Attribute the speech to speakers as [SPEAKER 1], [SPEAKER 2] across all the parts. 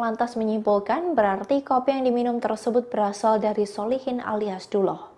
[SPEAKER 1] lantas menyimpulkan berarti kopi yang diminum tersebut berasal dari Solihin alias Duloh.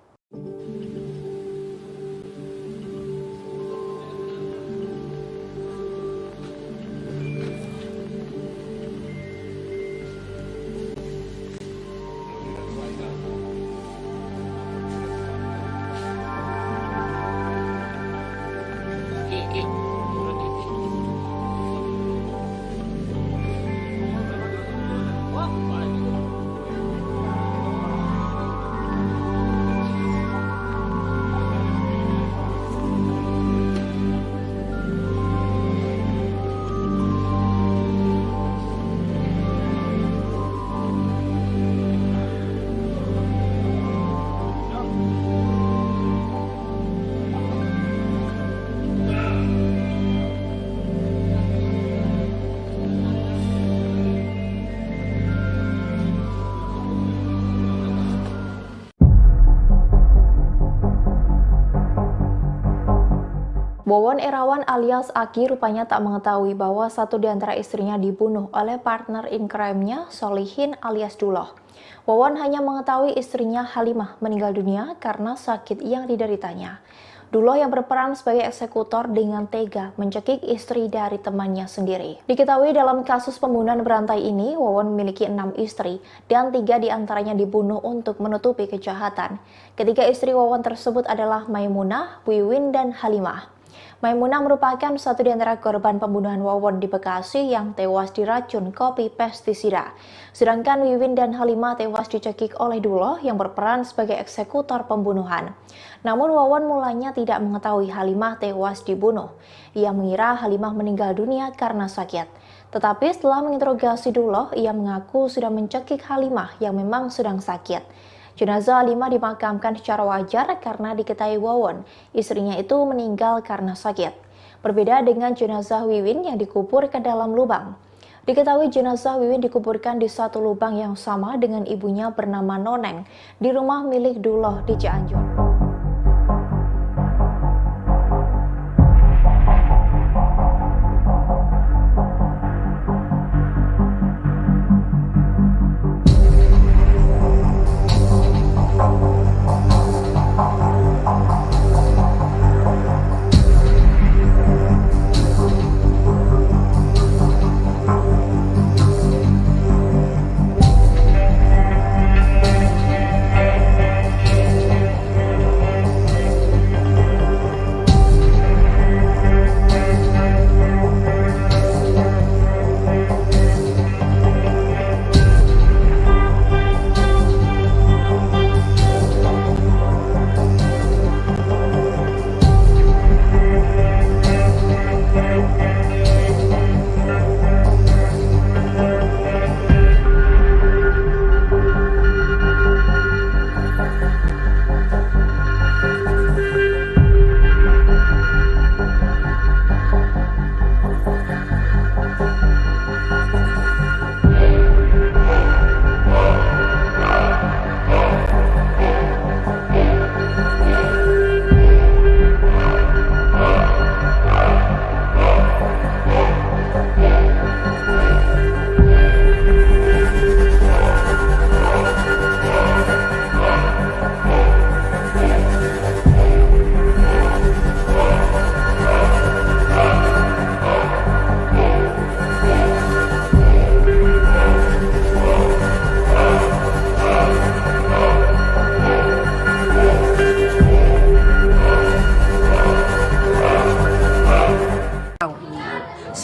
[SPEAKER 1] Wawon Irawan alias Aki rupanya tak mengetahui bahwa satu di antara istrinya dibunuh oleh partner in crime-nya, Solihin alias Duloh. Wawon hanya mengetahui istrinya Halimah meninggal dunia karena sakit yang dideritanya. Duloh yang berperan sebagai eksekutor dengan tega mencekik istri dari temannya sendiri. Diketahui dalam kasus pembunuhan berantai ini, Wawon memiliki 6 istri dan 3 diantaranya dibunuh untuk menutupi kejahatan. Ketiga istri Wawon tersebut adalah Maimunah, Wiwin, dan Halimah. Maimunah merupakan satu di antara korban pembunuhan Wawon di Bekasi yang tewas diracun kopi pestisida. Sedangkan Wiwin dan Halimah tewas dicekik oleh Duloh yang berperan sebagai eksekutor pembunuhan. Namun Wawon mulanya tidak mengetahui Halimah tewas dibunuh. Ia mengira Halimah meninggal dunia karena sakit. Tetapi setelah menginterogasi Duloh, ia mengaku sudah mencekik Halimah yang memang sedang sakit. Jenazah Halimah dimakamkan secara wajar karena diketahui Wawon, istrinya itu meninggal karena sakit. Berbeda dengan jenazah Wiwin yang dikubur ke dalam lubang. Diketahui jenazah Wiwin dikuburkan di satu lubang yang sama dengan ibunya bernama Noneng di rumah milik Duloh di Cianjur.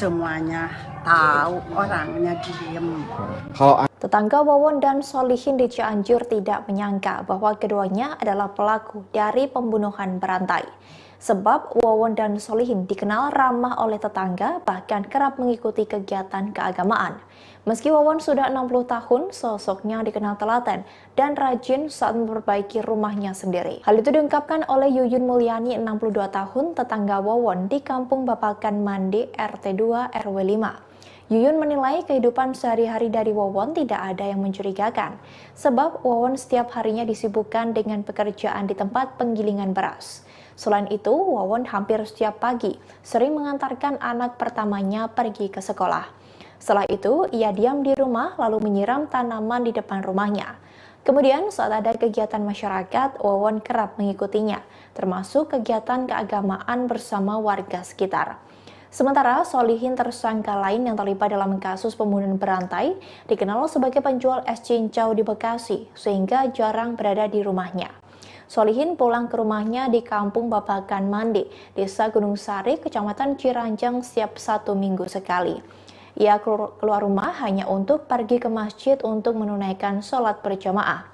[SPEAKER 2] Semuanya tahu, orangnya diem.
[SPEAKER 1] Tetangga Wawon dan Solihin di Cianjur tidak menyangka bahwa keduanya adalah pelaku dari pembunuhan berantai. Sebab Wawon dan Solihin dikenal ramah oleh tetangga, bahkan kerap mengikuti kegiatan keagamaan. Meski Wawon sudah 60 tahun, sosoknya dikenal telaten dan rajin saat memperbaiki rumahnya sendiri. Hal itu diungkapkan oleh Yuyun Mulyani, 62 tahun, tetangga Wawon di Kampung Bapakan Mandi, RT 2 RW 5. Yuyun menilai kehidupan sehari-hari dari Wawon tidak ada yang mencurigakan, sebab Wawon setiap harinya disibukkan dengan pekerjaan di tempat penggilingan beras. Selain itu, Wawon hampir setiap pagi sering mengantarkan anak pertamanya pergi ke sekolah. Setelah itu, ia diam di rumah lalu menyiram tanaman di depan rumahnya. Kemudian saat ada kegiatan masyarakat, Wawon kerap mengikutinya, termasuk kegiatan keagamaan bersama warga sekitar. Sementara Solihin, tersangka lain yang terlibat dalam kasus pembunuhan berantai, dikenal sebagai penjual es cincau di Bekasi, sehingga jarang berada di rumahnya. Solihin pulang ke rumahnya di Kampung Babakan Mandi, Desa Gunung Sari, Kecamatan Ciranjang setiap 1 minggu sekali. Ia keluar rumah hanya untuk pergi ke masjid untuk menunaikan sholat berjamaah.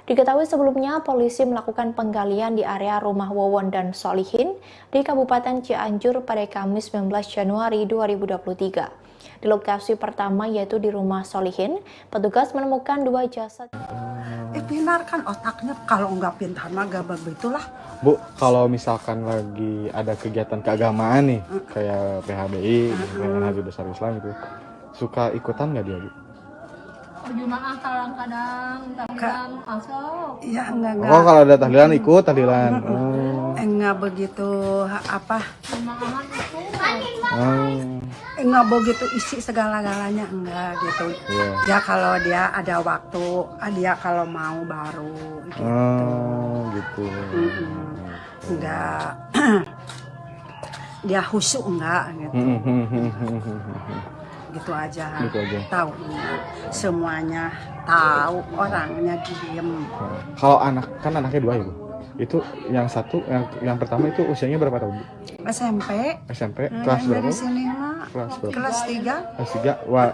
[SPEAKER 1] Diketahui sebelumnya polisi melakukan penggalian di area rumah Wawon dan Solihin di Kabupaten Cianjur pada Kamis 19 Januari 2023. Di lokasi pertama yaitu di rumah Solihin, petugas menemukan 2 jasad.
[SPEAKER 2] Pintar kan otaknya, kalau nggak pintar mah gak begitulah.
[SPEAKER 3] Bu, kalau misalkan lagi ada kegiatan keagamaan nih, kayak PHBI, kayak Hari Besar Islam itu, suka ikutan nggak dia, Bu?
[SPEAKER 4] Berjamaah kadang-kadang, kadang masuk.
[SPEAKER 2] Iya enggak.
[SPEAKER 3] Oh, kalau ada tahlilan ikut tahlilan.
[SPEAKER 2] Enggak begitu
[SPEAKER 4] Jamaah itu.
[SPEAKER 2] enggak begitu isi segala-galanya, enggak gitu.
[SPEAKER 3] Iya.
[SPEAKER 2] Ya kalau dia ada waktu, dia kalau mau baru gitu.
[SPEAKER 3] Gitu.
[SPEAKER 2] Enggak dia khusyuk enggak gitu. Gitu aja.
[SPEAKER 3] Gitu aja.
[SPEAKER 2] Tahu semuanya, tahu orangnya diem.
[SPEAKER 3] Kalau anak, kan anaknya 2 ya, Bu? Itu yang satu, yang pertama itu usianya berapa tahun, Bu?
[SPEAKER 2] SMP.
[SPEAKER 3] SMP, kelas berapa?
[SPEAKER 2] Dari sini mah
[SPEAKER 3] Kelas berapa?
[SPEAKER 2] kelas 3.
[SPEAKER 3] Kelas 3. Wah,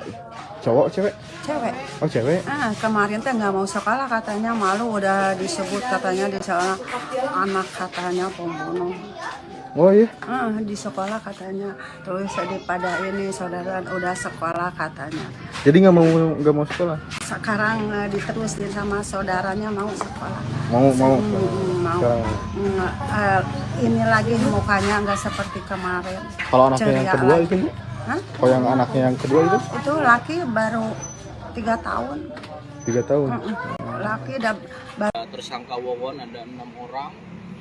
[SPEAKER 3] cowok, cewek?
[SPEAKER 2] Cewek.
[SPEAKER 3] Oh, cewek.
[SPEAKER 2] Kemarin teh nggak mau sekolah katanya, malu udah disebut katanya di sana anak katanya pembunuh.
[SPEAKER 3] Oh iya.
[SPEAKER 2] Di sekolah katanya, terus daripada ini saudara udah sekolah katanya.
[SPEAKER 3] Jadi nggak mau sekolah?
[SPEAKER 2] Sekarang diterusin sama saudaranya mau sekolah.
[SPEAKER 3] Mau.
[SPEAKER 2] Mau.
[SPEAKER 3] Sekarang.
[SPEAKER 2] Ini lagi mukanya nggak seperti kemarin.
[SPEAKER 3] Kalau anaknya yang
[SPEAKER 2] Ceria
[SPEAKER 3] kedua
[SPEAKER 2] lagi.
[SPEAKER 3] itu, Bu? Kalau yang anaknya yang kedua itu?
[SPEAKER 2] Itu laki baru 3 tahun.
[SPEAKER 3] 3 tahun.
[SPEAKER 2] Laki udah
[SPEAKER 5] Tersangka Wawon ada 6 orang,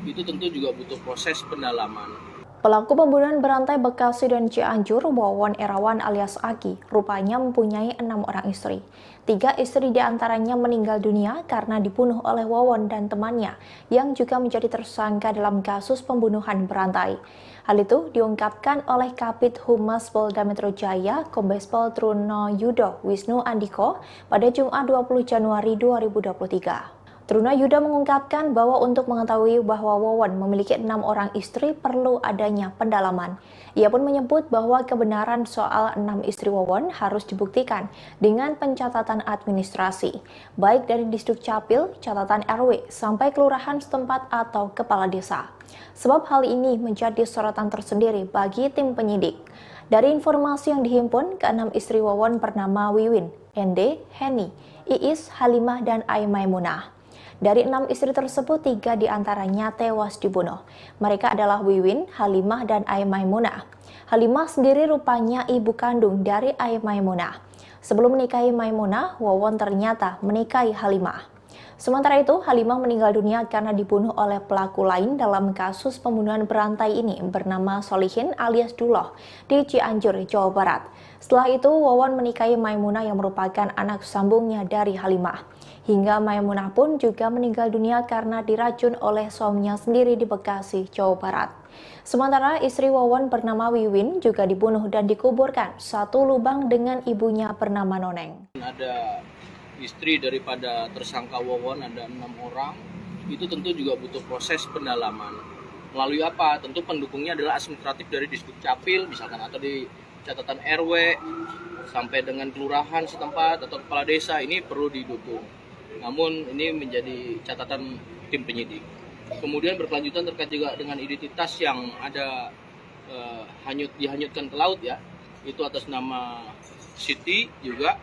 [SPEAKER 5] itu tentu juga butuh proses pendalaman.
[SPEAKER 1] Pelaku pembunuhan berantai Bekasi dan Cianjur, Wawon Erawan alias Aki, rupanya mempunyai 6 orang istri. 3 istri diantaranya meninggal dunia karena dibunuh oleh Wawon dan temannya, yang juga menjadi tersangka dalam kasus pembunuhan berantai. Hal itu diungkapkan oleh Kabid Humas Polda Metro Jaya, Kombes Pol Truno Yudo Wisnu Andiko pada Jumat 20 Januari 2023. Truno Yudo mengungkapkan bahwa untuk mengetahui bahwa Wawon memiliki 6 orang istri perlu adanya pendalaman. Ia pun menyebut bahwa kebenaran soal 6 istri Wawon harus dibuktikan dengan pencatatan administrasi, baik dari Disduk Capil, catatan RW, sampai kelurahan setempat atau kepala desa. Sebab hal ini menjadi sorotan tersendiri bagi tim penyidik. Dari informasi yang dihimpun, ke-6 istri Wawon bernama Wiwin, Ende, Heni, Iis, Halimah, dan Aimaimunah. Dari 6 istri tersebut, 3 diantaranya tewas dibunuh. Mereka adalah Wiwin, Halimah, dan Aimaimunah. Halimah sendiri rupanya ibu kandung dari Aimaimunah. Sebelum menikahi Maimunah, Wawon ternyata menikahi Halimah. Sementara itu, Halimah meninggal dunia karena dibunuh oleh pelaku lain dalam kasus pembunuhan berantai ini bernama Solihin alias Duloh di Cianjur, Jawa Barat. Setelah itu, Wawon menikahi Maimunah yang merupakan anak sambungnya dari Halimah. Hingga Maimunah pun juga meninggal dunia karena diracun oleh suaminya sendiri di Bekasi, Jawa Barat. Sementara istri Wawon bernama Wiwin juga dibunuh dan dikuburkan satu lubang dengan ibunya bernama Noneng.
[SPEAKER 5] Ada istri daripada tersangka Wawon ada 6 orang, itu tentu juga butuh proses pendalaman. Melalui apa? Tentu pendukungnya adalah administratif dari Disduk Capil misalkan, atau di catatan RW sampai dengan kelurahan setempat atau kepala desa, ini perlu didukung. Namun ini menjadi catatan tim penyidik. Kemudian berkelanjutan terkait juga dengan identitas yang ada dihanyutkan ke laut ya, itu atas nama Siti juga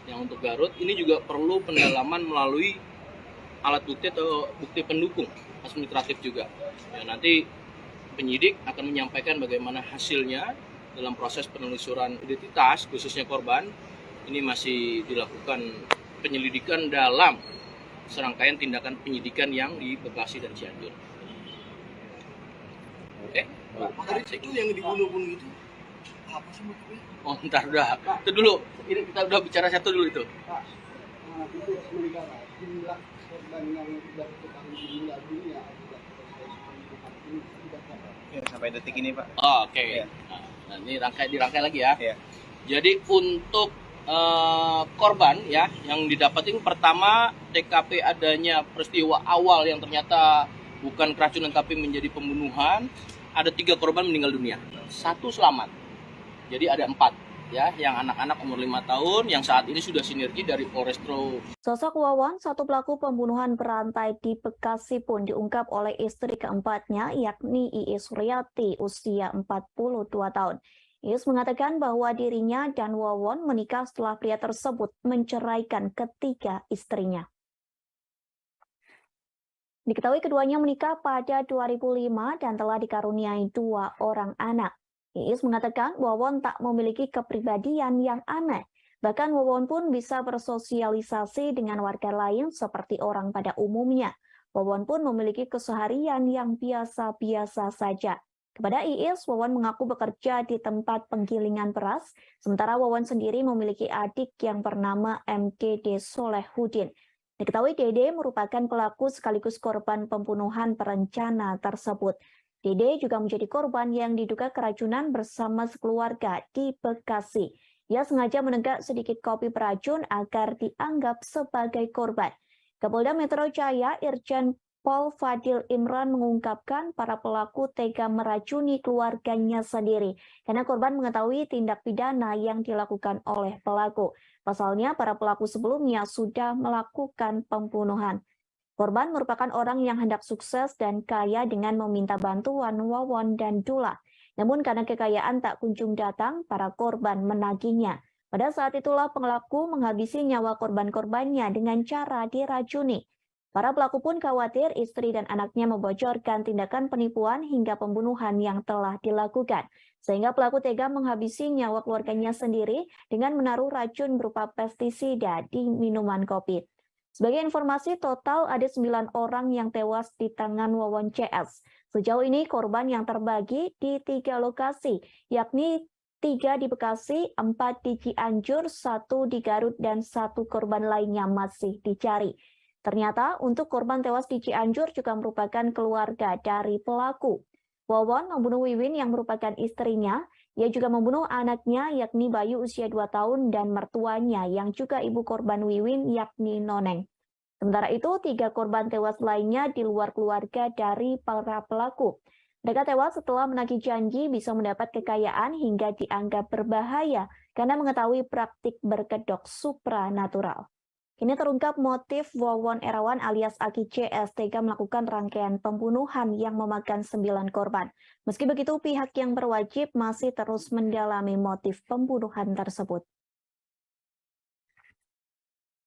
[SPEAKER 5] yang untuk Garut. Ini juga perlu pendalaman melalui alat bukti atau bukti pendukung administratif juga. Ya, nanti penyidik akan menyampaikan bagaimana hasilnya dalam proses penelusuran identitas khususnya korban. Ini masih dilakukan penyelidikan dalam serangkaian tindakan penyidikan yang di Bekasi dan Cianjur.
[SPEAKER 6] Pak, itu yang dibunuh-bunuh itu
[SPEAKER 5] Apa sih motifnya? Oh, ntar udah. Itu dulu. Ini kita udah bicara satu dulu itu.
[SPEAKER 6] Pak, itu meninggal jumlah korban yang sudah diketahui meninggal dunia akibat proses pembunuhan ini sudah berapa?
[SPEAKER 7] Ya, sampai detik ini, Pak.
[SPEAKER 5] Oh, oke.
[SPEAKER 7] Iya.
[SPEAKER 5] Nah, ini dirangkai lagi ya.
[SPEAKER 7] Iya.
[SPEAKER 5] Jadi untuk korban ya yang didapatin pertama TKP adanya peristiwa awal yang ternyata bukan keracunan tapi menjadi pembunuhan. Ada 3 korban meninggal dunia, 1 selamat. Jadi ada 4 ya, yang anak-anak umur 5 tahun yang saat ini sudah sinergi dari Polrestro.
[SPEAKER 1] Sosok Wawan, satu pelaku pembunuhan berantai di Bekasi pun diungkap oleh istri keempatnya, yakni Iis Suryati, usia 42 tahun. Iis mengatakan bahwa dirinya dan Wawan menikah setelah pria tersebut menceraikan ketiga istrinya. Diketahui keduanya menikah pada 2005 dan telah dikaruniai 2 orang anak. Iis mengatakan Wawan tak memiliki kepribadian yang aneh. Bahkan Wawan pun bisa bersosialisasi dengan warga lain seperti orang pada umumnya. Wawan pun memiliki keseharian yang biasa-biasa saja. Kepada Iis, Wawan mengaku bekerja di tempat penggilingan beras, sementara Wawan sendiri memiliki adik yang bernama MDD Solehudin. Diketahui Dede merupakan pelaku sekaligus korban pembunuhan berencana tersebut. Dede juga menjadi korban yang diduga keracunan bersama sekeluarga di Bekasi. Ia sengaja menenggak sedikit kopi beracun agar dianggap sebagai korban. Kapolda Metro Jaya Irjen Pol Fadil Imran mengungkapkan para pelaku tega meracuni keluarganya sendiri karena korban mengetahui tindak pidana yang dilakukan oleh pelaku. Pasalnya, para pelaku sebelumnya sudah melakukan pembunuhan. Korban merupakan orang yang hendak sukses dan kaya dengan meminta bantuan Wawan dan Dullah. Namun karena kekayaan tak kunjung datang, para korban menagihnya. Pada saat itulah pelaku menghabisi nyawa korban-korbannya dengan cara diracuni. Para pelaku pun khawatir istri dan anaknya membocorkan tindakan penipuan hingga pembunuhan yang telah dilakukan. Sehingga pelaku tega menghabisi nyawa keluarganya sendiri dengan menaruh racun berupa pestisida di minuman kopi. Sebagai informasi, total ada 9 orang yang tewas di tangan Wawan CS. Sejauh ini korban yang terbagi di 3 lokasi, yakni 3 di Bekasi, 4 di Cianjur, 1 di Garut, dan 1 korban lainnya masih dicari. Ternyata untuk korban tewas di Cianjur juga merupakan keluarga dari pelaku. Wawan membunuh Wiwin yang merupakan istrinya. Ia juga membunuh anaknya yakni Bayu usia 2 tahun dan mertuanya yang juga ibu korban Wiwin yakni Noneng. Sementara itu 3 korban tewas lainnya di luar keluarga dari para pelaku. Mereka tewas setelah menagih janji bisa mendapat kekayaan hingga dianggap berbahaya karena mengetahui praktik berkedok supranatural. Kini terungkap motif Wawan Erawan alias Aki CS tega melakukan rangkaian pembunuhan yang memakan 9 korban. Meski begitu, pihak yang berwajib masih terus mendalami motif pembunuhan tersebut.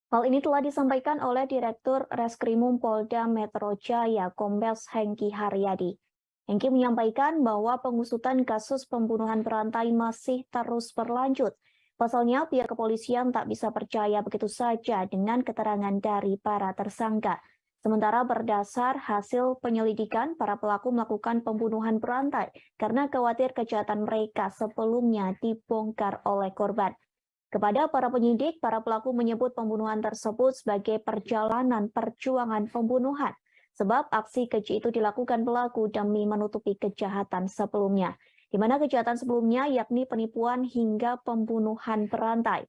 [SPEAKER 1] Hal ini telah disampaikan oleh Direktur Reskrimum Polda Metro Jaya, Kombes Hengki Haryadi. Hengki menyampaikan bahwa pengusutan kasus pembunuhan berantai masih terus berlanjut. Pasalnya, pihak kepolisian tak bisa percaya begitu saja dengan keterangan dari para tersangka. Sementara berdasar hasil penyelidikan, para pelaku melakukan pembunuhan berantai karena khawatir kejahatan mereka sebelumnya dibongkar oleh korban. Kepada para penyidik, para pelaku menyebut pembunuhan tersebut sebagai perjalanan perjuangan pembunuhan. Sebab aksi keji itu dilakukan pelaku demi menutupi kejahatan sebelumnya. Di mana kejahatan sebelumnya yakni penipuan hingga pembunuhan berantai.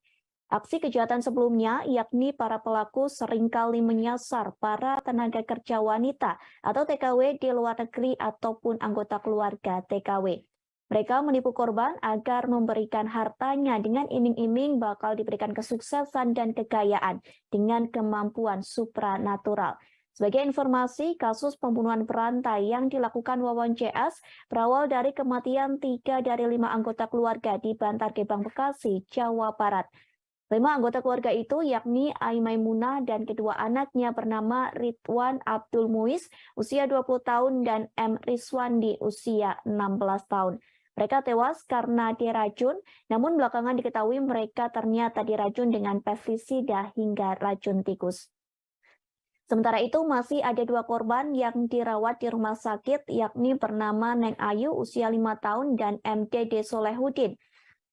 [SPEAKER 1] Aksi kejahatan sebelumnya yakni para pelaku seringkali menyasar para tenaga kerja wanita atau TKW di luar negeri ataupun anggota keluarga TKW. Mereka menipu korban agar memberikan hartanya dengan iming-iming bakal diberikan kesuksesan dan kekayaan dengan kemampuan supranatural. Sebagai informasi, kasus pembunuhan berantai yang dilakukan Wawan CS berawal dari kematian 3 dari 5 anggota keluarga di Bantar Gebang, Bekasi, Jawa Barat. 5 anggota keluarga itu yakni Ai Maimunah dan kedua anaknya bernama Ridwan Abdul Muiz, usia 20 tahun, dan M. Rizwandi, usia 16 tahun. Mereka tewas karena diracun, namun belakangan diketahui mereka ternyata diracun dengan pestisida hingga racun tikus. Sementara itu masih ada 2 korban yang dirawat di rumah sakit yakni bernama Neng Ayu usia 5 tahun dan MDD Solehudin.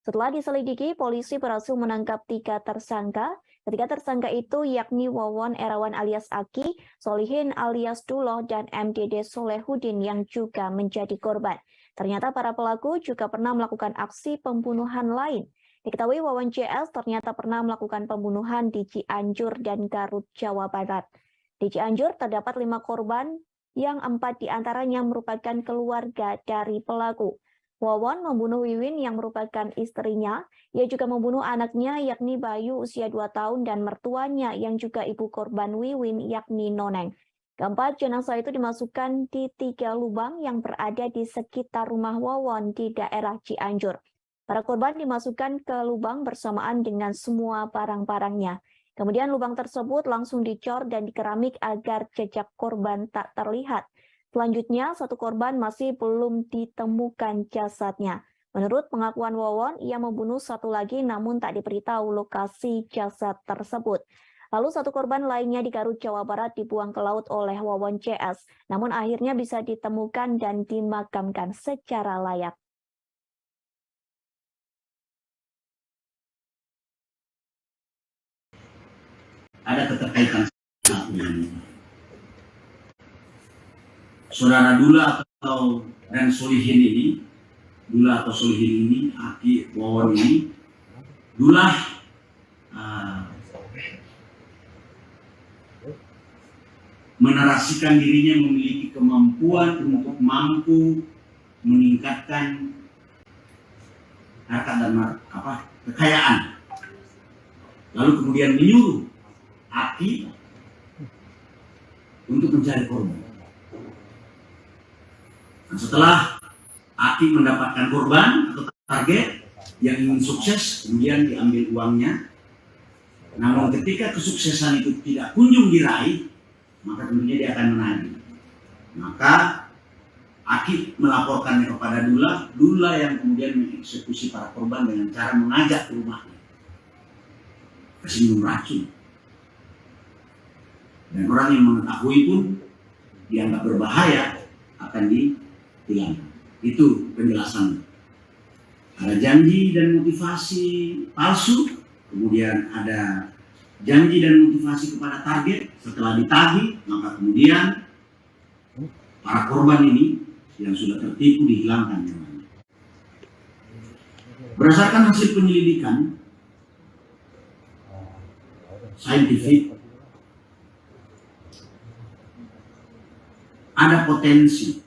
[SPEAKER 7] Setelah diselidiki, polisi berhasil menangkap 3 tersangka. Ketiga tersangka itu yakni Wawon Erawan alias Aki, Solihin alias Duloh, dan MDD Solehudin yang juga menjadi korban. Ternyata para pelaku juga pernah melakukan aksi pembunuhan lain. Diketahui Wawon CS ternyata pernah melakukan pembunuhan di Cianjur dan Garut, Jawa Barat. Di Cianjur terdapat 5 korban yang 4 diantaranya merupakan keluarga dari pelaku. Wawon membunuh Wiwin yang merupakan istrinya. Ia juga membunuh anaknya yakni Bayu usia 2 tahun dan mertuanya yang juga ibu korban Wiwin yakni Noneng. Keempat jenazah itu dimasukkan di 3 lubang yang berada di sekitar rumah Wawon di daerah Cianjur. Para korban dimasukkan ke lubang bersamaan dengan semua barang-barangnya. Kemudian lubang tersebut langsung dicor dan dikeramik agar jejak korban tak terlihat. Selanjutnya, 1 korban masih belum ditemukan jasadnya. Menurut pengakuan Wawon, ia membunuh 1 lagi namun tak diberitahu lokasi jasad tersebut. Lalu 1 korban lainnya di Garut, Jawa Barat dibuang ke laut oleh Wawon CS, namun akhirnya bisa ditemukan dan dimakamkan secara layak.
[SPEAKER 8] Ada keterkaitan dengan saudara Dula dan Solihin ini, Dula atau Solihin ini, Aki Wawon ini, Dula menarasikan dirinya memiliki kemampuan untuk mampu meningkatkan harta dan kekayaan, lalu kemudian menyuruh Aki untuk mencari korban. Nah, setelah Aki mendapatkan korban atau target yang ingin sukses, kemudian diambil uangnya. Namun ketika kesuksesan itu tidak kunjung diraih, maka tentunya dia akan menagih. Maka Aki melaporkannya kepada Dula yang kemudian mengeksekusi para korban dengan cara mengajak ke rumahnya, kasih minum racun. Dan orang yang mengetahui pun dianggap berbahaya akan dihilangkan. Itu penjelasan. Ada janji dan motivasi palsu, kemudian ada janji dan motivasi kepada target. Setelah ditagih, maka kemudian para korban ini yang sudah tertipu dihilangkan nyawanya. Berdasarkan hasil penyelidikan saintifik, ada potensi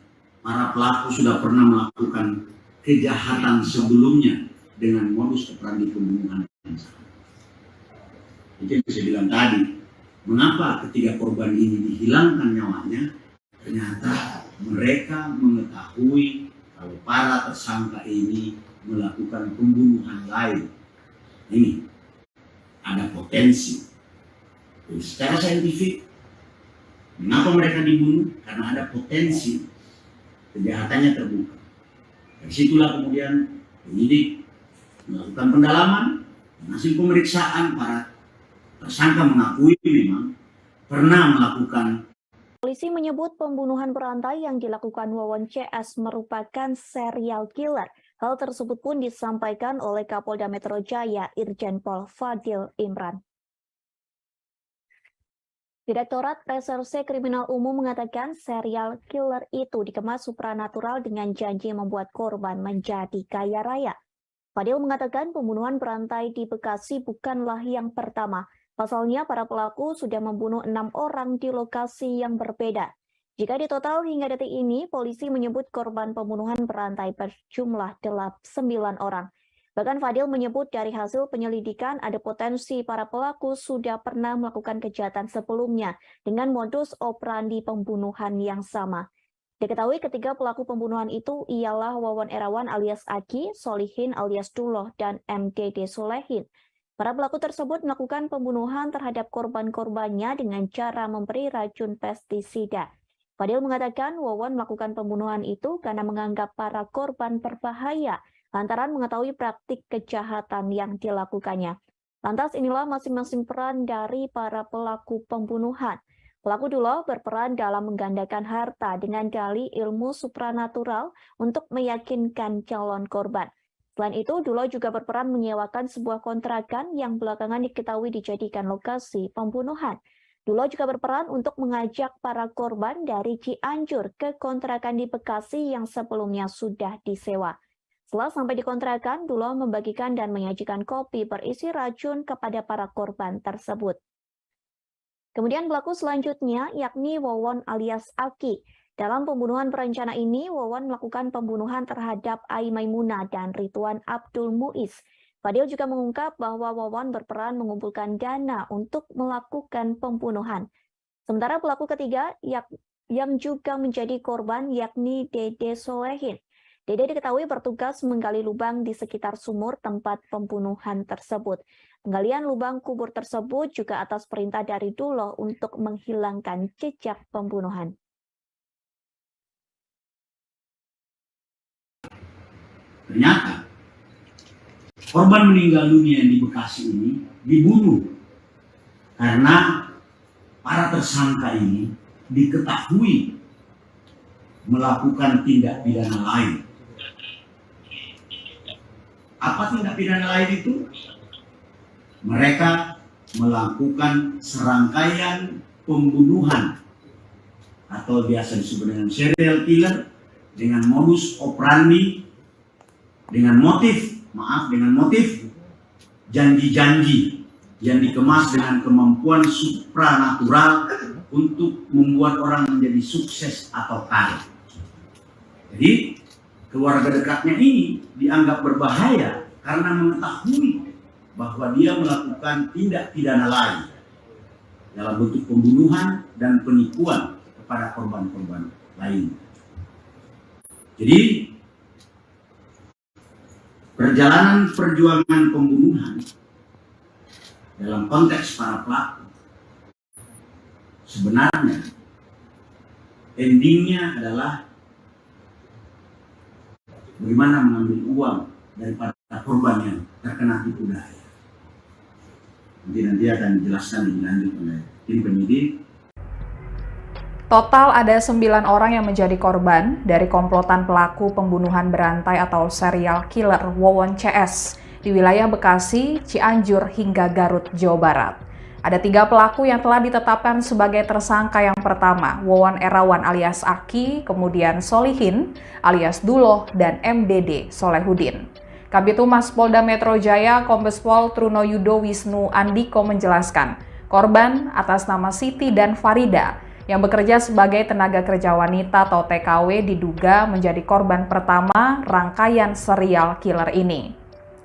[SPEAKER 8] para pelaku sudah pernah melakukan kejahatan sebelumnya dengan modus operandi pembunuhan yang sama. Itu yang saya bilang tadi, mengapa ketiga korban ini dihilangkan nyawanya? Ternyata mereka mengetahui kalau para tersangka ini melakukan pembunuhan lain. Ini ada potensi. Jadi secara saintifik, mengapa mereka dibunuh? Karena ada potensi kejahatannya terbuka. Dari situlah kemudian penyidik melakukan pendalaman, dan hasil pemeriksaan para tersangka mengakui memang pernah melakukan.
[SPEAKER 7] Polisi menyebut pembunuhan berantai yang dilakukan Wawon CS merupakan serial killer. Hal tersebut pun disampaikan oleh Kapolda Metro Jaya Irjen Pol Fadil Imran. Direktorat Reserse Kriminal Umum mengatakan serial killer itu dikemas supranatural dengan janji membuat korban menjadi kaya raya. Fadil mengatakan pembunuhan berantai di Bekasi bukanlah yang pertama. Pasalnya para pelaku sudah membunuh 6 orang di lokasi yang berbeda. Jika ditotal hingga detik ini, polisi menyebut korban pembunuhan berantai berjumlah 9 orang. Bahkan Fadil menyebut dari hasil penyelidikan ada potensi para pelaku sudah pernah melakukan kejahatan sebelumnya dengan modus operandi pembunuhan yang sama. Diketahui ketiga pelaku pembunuhan itu ialah Wawon Erawan alias Aki, Solihin alias Duloh, dan MDD Solehin. Para pelaku tersebut melakukan pembunuhan terhadap korban-korbannya dengan cara memberi racun pestisida. Fadil mengatakan Wawon melakukan pembunuhan itu karena menganggap para korban berbahaya lantaran mengetahui praktik kejahatan yang dilakukannya. Lantas inilah masing-masing peran dari para pelaku pembunuhan. Pelaku Duloh berperan dalam menggandakan harta dengan dalih ilmu supranatural untuk meyakinkan calon korban. Selain itu, Duloh juga berperan menyewakan sebuah kontrakan yang belakangan diketahui dijadikan lokasi pembunuhan. Duloh juga berperan untuk mengajak para korban dari Cianjur ke kontrakan di Bekasi yang sebelumnya sudah disewa. Setelah sampai di kontrakan, Duloh membagikan dan menyajikan kopi berisi racun kepada para korban tersebut. Kemudian pelaku selanjutnya yakni Wawon alias Aki. Dalam pembunuhan berencana ini, Wawon melakukan pembunuhan terhadap Ai Maimunah dan Ridwan Abdul Muiz. Fadil juga mengungkap bahwa Wawon berperan mengumpulkan dana untuk melakukan pembunuhan. Sementara pelaku ketiga yang juga menjadi korban yakni Dede Solehin. Dede diketahui bertugas menggali lubang di sekitar sumur tempat pembunuhan tersebut. Penggalian lubang kubur tersebut juga atas perintah dari Duloh untuk menghilangkan jejak pembunuhan.
[SPEAKER 8] Ternyata korban meninggal dunia di Bekasi ini dibunuh karena para tersangka ini diketahui melakukan tindak pidana lain. Apa tindak pidana lain itu? Mereka melakukan serangkaian pembunuhan atau biasa disebut dengan serial killer dengan modus operandi, dengan motif janji-janji yang dikemas dengan kemampuan supranatural untuk membuat orang menjadi sukses atau kaya. Jadi keluarga dekatnya ini dianggap berbahaya karena mengetahui bahwa dia melakukan tindak pidana lain dalam bentuk pembunuhan dan penipuan kepada korban-korban lain. Jadi perjalanan perjuangan pembunuhan dalam konteks para pelaku sebenarnya endingnya adalah bagaimana mengambil uang daripada korban yang terkena tipu daya. Nanti akan dijelaskan lebih lanjut oleh tim penyidik.
[SPEAKER 9] Total ada 9 orang yang menjadi korban dari komplotan pelaku pembunuhan berantai atau serial killer Wawon CS di wilayah Bekasi, Cianjur, hingga Garut, Jawa Barat. Ada 3 pelaku yang telah ditetapkan sebagai tersangka. Yang pertama, Wawon Erawan alias Aki, kemudian Solihin alias Duloh, dan MDD Solehudin. Kabid Humas Polda Metro Jaya, Kombes Pol Truno Yudo Wisnu Andiko menjelaskan, korban atas nama Siti dan Farida yang bekerja sebagai tenaga kerja wanita atau TKW diduga menjadi korban pertama rangkaian serial killer ini.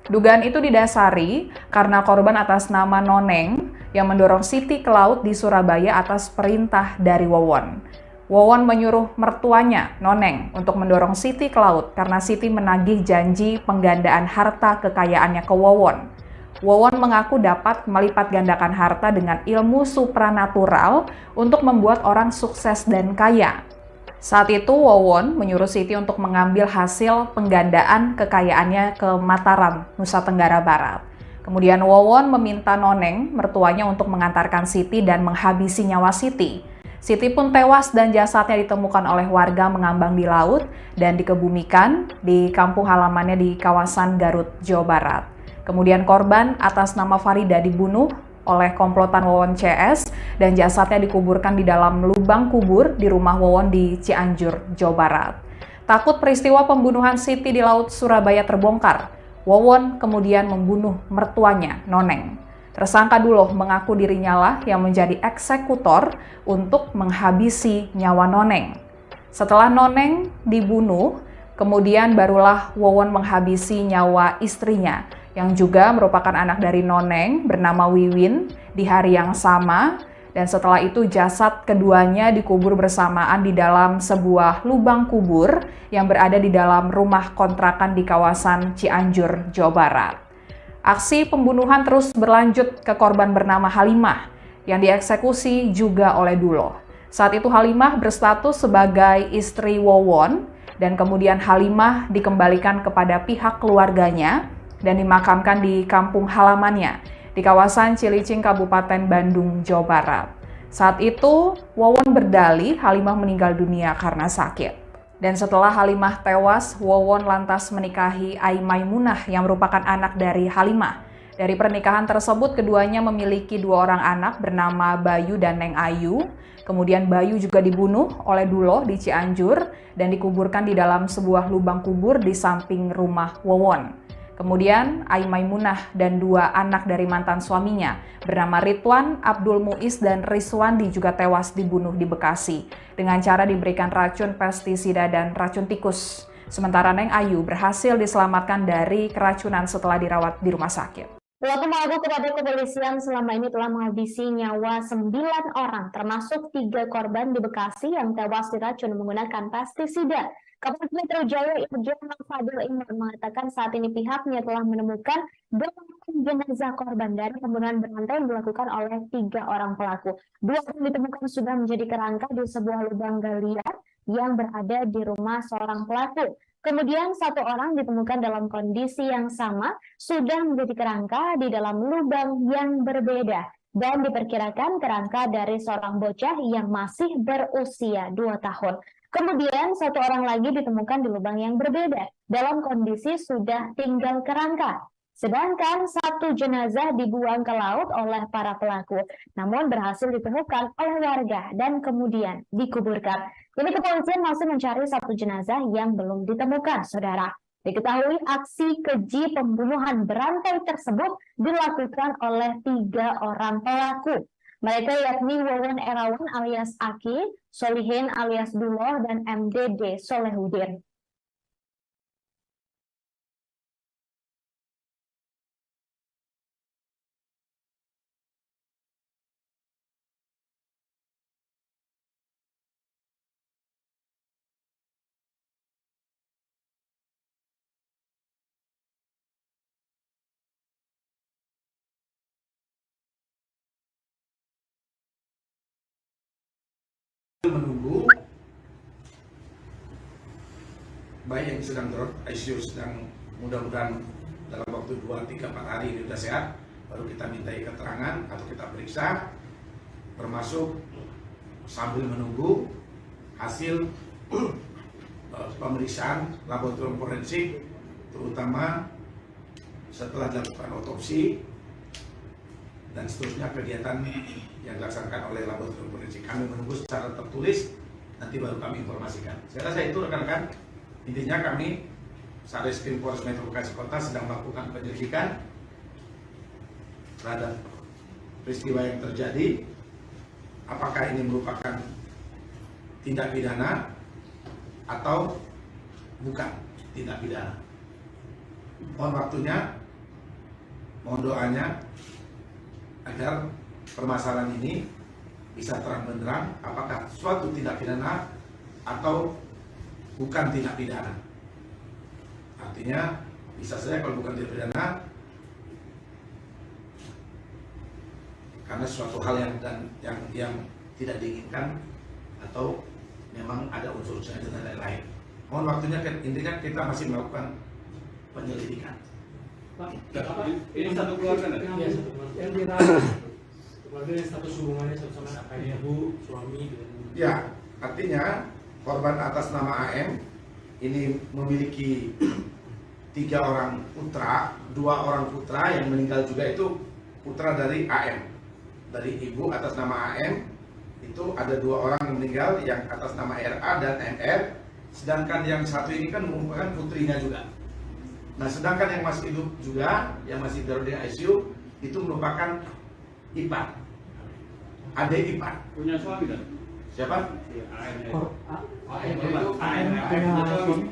[SPEAKER 9] Dugaan itu didasari karena korban atas nama Noneng yang mendorong Siti ke laut di Surabaya atas perintah dari Wawon. Wawon menyuruh mertuanya, Noneng, untuk mendorong Siti ke laut karena Siti menagih janji penggandaan harta kekayaannya ke Wawon. Wawon mengaku dapat melipat gandakan harta dengan ilmu supranatural untuk membuat orang sukses dan kaya. Saat itu Wawon menyuruh Siti untuk mengambil hasil penggandaan kekayaannya ke Mataram, Nusa Tenggara Barat. Kemudian Wawon meminta Noneng, mertuanya, untuk mengantarkan Siti dan menghabisi nyawa Siti. Siti pun tewas dan jasadnya ditemukan oleh warga mengambang di laut dan dikebumikan di kampung halamannya di kawasan Garut, Jawa Barat. Kemudian korban atas nama Farida dibunuh oleh komplotan Wawon CS dan jasadnya dikuburkan di dalam lubang kubur di rumah Wawon di Cianjur, Jawa Barat. Takut peristiwa pembunuhan Siti di laut Surabaya terbongkar, Wawon kemudian membunuh mertuanya, Noneng. Tersangka Duloh mengaku dirinya lah yang menjadi eksekutor untuk menghabisi nyawa Noneng. Setelah Noneng dibunuh, kemudian barulah Wawon menghabisi nyawa istrinya, yang juga merupakan anak dari Noneng bernama Wiwin di hari yang sama, dan setelah itu jasad keduanya dikubur bersamaan di dalam sebuah lubang kubur yang berada di dalam rumah kontrakan di kawasan Cianjur, Jawa Barat. Aksi pembunuhan terus berlanjut ke korban bernama Halimah yang dieksekusi juga oleh Duloh. Saat itu Halimah berstatus sebagai istri Wawon dan kemudian Halimah dikembalikan kepada pihak keluarganya dan dimakamkan di kampung halamannya di kawasan Cilicing, Kabupaten Bandung, Jawa Barat. Saat itu, Wawon berdalih Halimah meninggal dunia karena sakit. Dan setelah Halimah tewas, Wawon lantas menikahi Ai Maimunah yang merupakan anak dari Halimah. Dari pernikahan tersebut, keduanya memiliki 2 orang anak bernama Bayu dan Neng Ayu. Kemudian Bayu juga dibunuh oleh Duloh di Cianjur dan dikuburkan di dalam sebuah lubang kubur di samping rumah Wawon. Kemudian Ai Maimunah dan 2 anak dari mantan suaminya bernama Ridwan, Abdul Muiz, dan Rizwandi juga tewas dibunuh di Bekasi dengan cara diberikan racun pestisida dan racun tikus. Sementara Neng Ayu berhasil diselamatkan dari keracunan setelah dirawat di rumah sakit.
[SPEAKER 7] Pelaku mengaku kepada kepolisian selama ini telah menghabisi nyawa 9 orang, termasuk 3 korban di Bekasi yang tewas diracun menggunakan pestisida. Kapolres Metro Jaya Irjen Fadil Imran mengatakan saat ini pihaknya telah menemukan 8 jenazah korban dari pembunuhan berantai yang dilakukan oleh 3 orang pelaku. 2 orang ditemukan sudah menjadi kerangka di sebuah lubang galian yang berada di rumah seorang pelaku. Kemudian 1 orang ditemukan dalam kondisi yang sama, sudah menjadi kerangka di dalam lubang yang berbeda. Dan diperkirakan kerangka dari seorang bocah yang masih berusia 2 tahun. Kemudian 1 orang lagi ditemukan di lubang yang berbeda, dalam kondisi sudah tinggal kerangka. Sedangkan 1 jenazah dibuang ke laut oleh para pelaku, namun berhasil ditemukan oleh warga dan kemudian dikuburkan. Kini kepolisian masih mencari 1 jenazah yang belum ditemukan, saudara. Diketahui aksi keji pembunuhan berantai tersebut dilakukan oleh 3 orang pelaku. Mereka yakni Wawon Erawan alias Aki, Solihin alias Duloh, dan MDD Solehudin.
[SPEAKER 10] Menunggu bayi yang sedang ICU sedang mudah-mudahan dalam waktu 2-3-4 hari ini sudah sehat, baru kita mintai keterangan atau kita periksa, termasuk sambil menunggu hasil pemeriksaan laboratorium forensik, terutama setelah dilakukan otopsi dan seterusnya kegiatan yang dilaksanakan oleh laboratorium forensik. Kami menunggu secara tertulis, nanti baru kami informasikan. Saya rasa itu rekan-rekan, intinya kami Satreskrim Polres Metro Bekasi Kota sedang melakukan penyelidikan terhadap peristiwa yang terjadi. Apakah ini merupakan tindak pidana atau bukan tindak pidana. Mohon waktunya, mohon doanya agar permasalahan ini bisa terang benderang apakah suatu tindak pidana atau bukan tindak pidana. Artinya bisa saja kalau bukan tindak pidana karena suatu hal yang tidak diinginkan atau memang ada unsur sengaja dan lain-lain. Mohon waktunya, intinya kita masih melakukan penyelidikan.
[SPEAKER 11] Ini satu keluarga nggak? Iya, satu keluarga. Yang dirawat keluarga yang status hubungannya sama ibu, suami gitu.
[SPEAKER 10] Ya, artinya korban atas nama AM ini memiliki 3 orang putra, 2 orang putra yang meninggal juga itu putra dari AM. Dari ibu atas nama AM itu ada 2 orang yang meninggal yang atas nama RA dan MR, sedangkan yang satu ini kan merupakan putrinya juga. Nah, sedangkan yang masih hidup juga, yang masih dalam di ICU itu merupakan ipar, adik ipar.
[SPEAKER 11] Punya suami kan?
[SPEAKER 10] Siapa?
[SPEAKER 11] AM punya suami.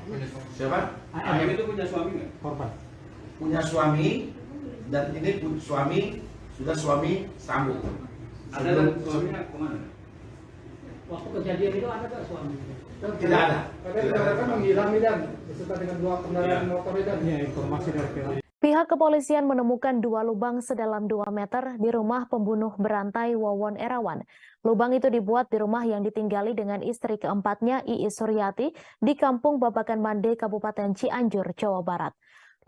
[SPEAKER 10] Siapa?
[SPEAKER 11] AM itu punya suami nggak?
[SPEAKER 6] Korban.
[SPEAKER 10] Punya suami, dan ini suami sudah suami sambung.
[SPEAKER 11] Ada dan suaminya kemana?
[SPEAKER 6] Waktu kejadian itu ada nggak suami?
[SPEAKER 10] Tidak ada.
[SPEAKER 6] Katanya kan menghilang dan beserta dengan 2 kendaraan motor dan informasi dari pihak.
[SPEAKER 7] Pihak kepolisian menemukan 2 lubang sedalam 2 meter di rumah pembunuh berantai Wawon Erawan. Lubang itu dibuat di rumah yang ditinggali dengan istri keempatnya, Iis Suryati, di Kampung Babakan Mande, Kabupaten Cianjur, Jawa Barat.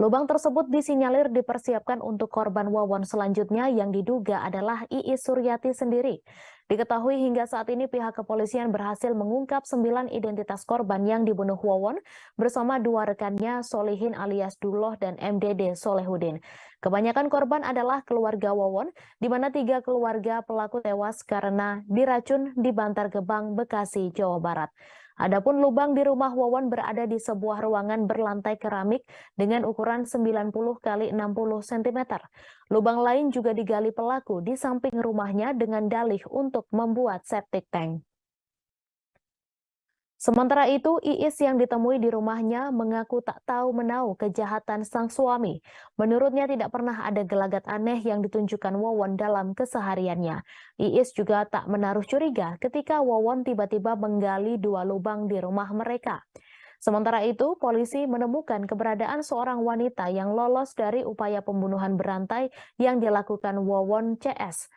[SPEAKER 7] Lubang tersebut disinyalir dipersiapkan untuk korban Wawon selanjutnya yang diduga adalah Iis Suryati sendiri. Diketahui hingga saat ini pihak kepolisian berhasil mengungkap 9 identitas korban yang dibunuh Wawon bersama 2 rekannya Solihin alias Duloh dan MDD Solehudin. Kebanyakan korban adalah keluarga Wawon, di mana 3 keluarga pelaku tewas karena diracun di Bantar Gebang, Bekasi, Jawa Barat. Adapun lubang di rumah Wawon berada di sebuah ruangan berlantai keramik dengan ukuran 90 x 60 cm. Lubang lain juga digali pelaku di samping rumahnya dengan dalih untuk membuat septic tank. Sementara itu, Iis yang ditemui di rumahnya mengaku tak tahu menahu kejahatan sang suami. Menurutnya tidak pernah ada gelagat aneh yang ditunjukkan Wawon dalam kesehariannya. Iis juga tak menaruh curiga ketika Wawon tiba-tiba menggali 2 lubang di rumah mereka. Sementara itu, polisi menemukan keberadaan seorang wanita yang lolos dari upaya pembunuhan berantai yang dilakukan Wawon CS.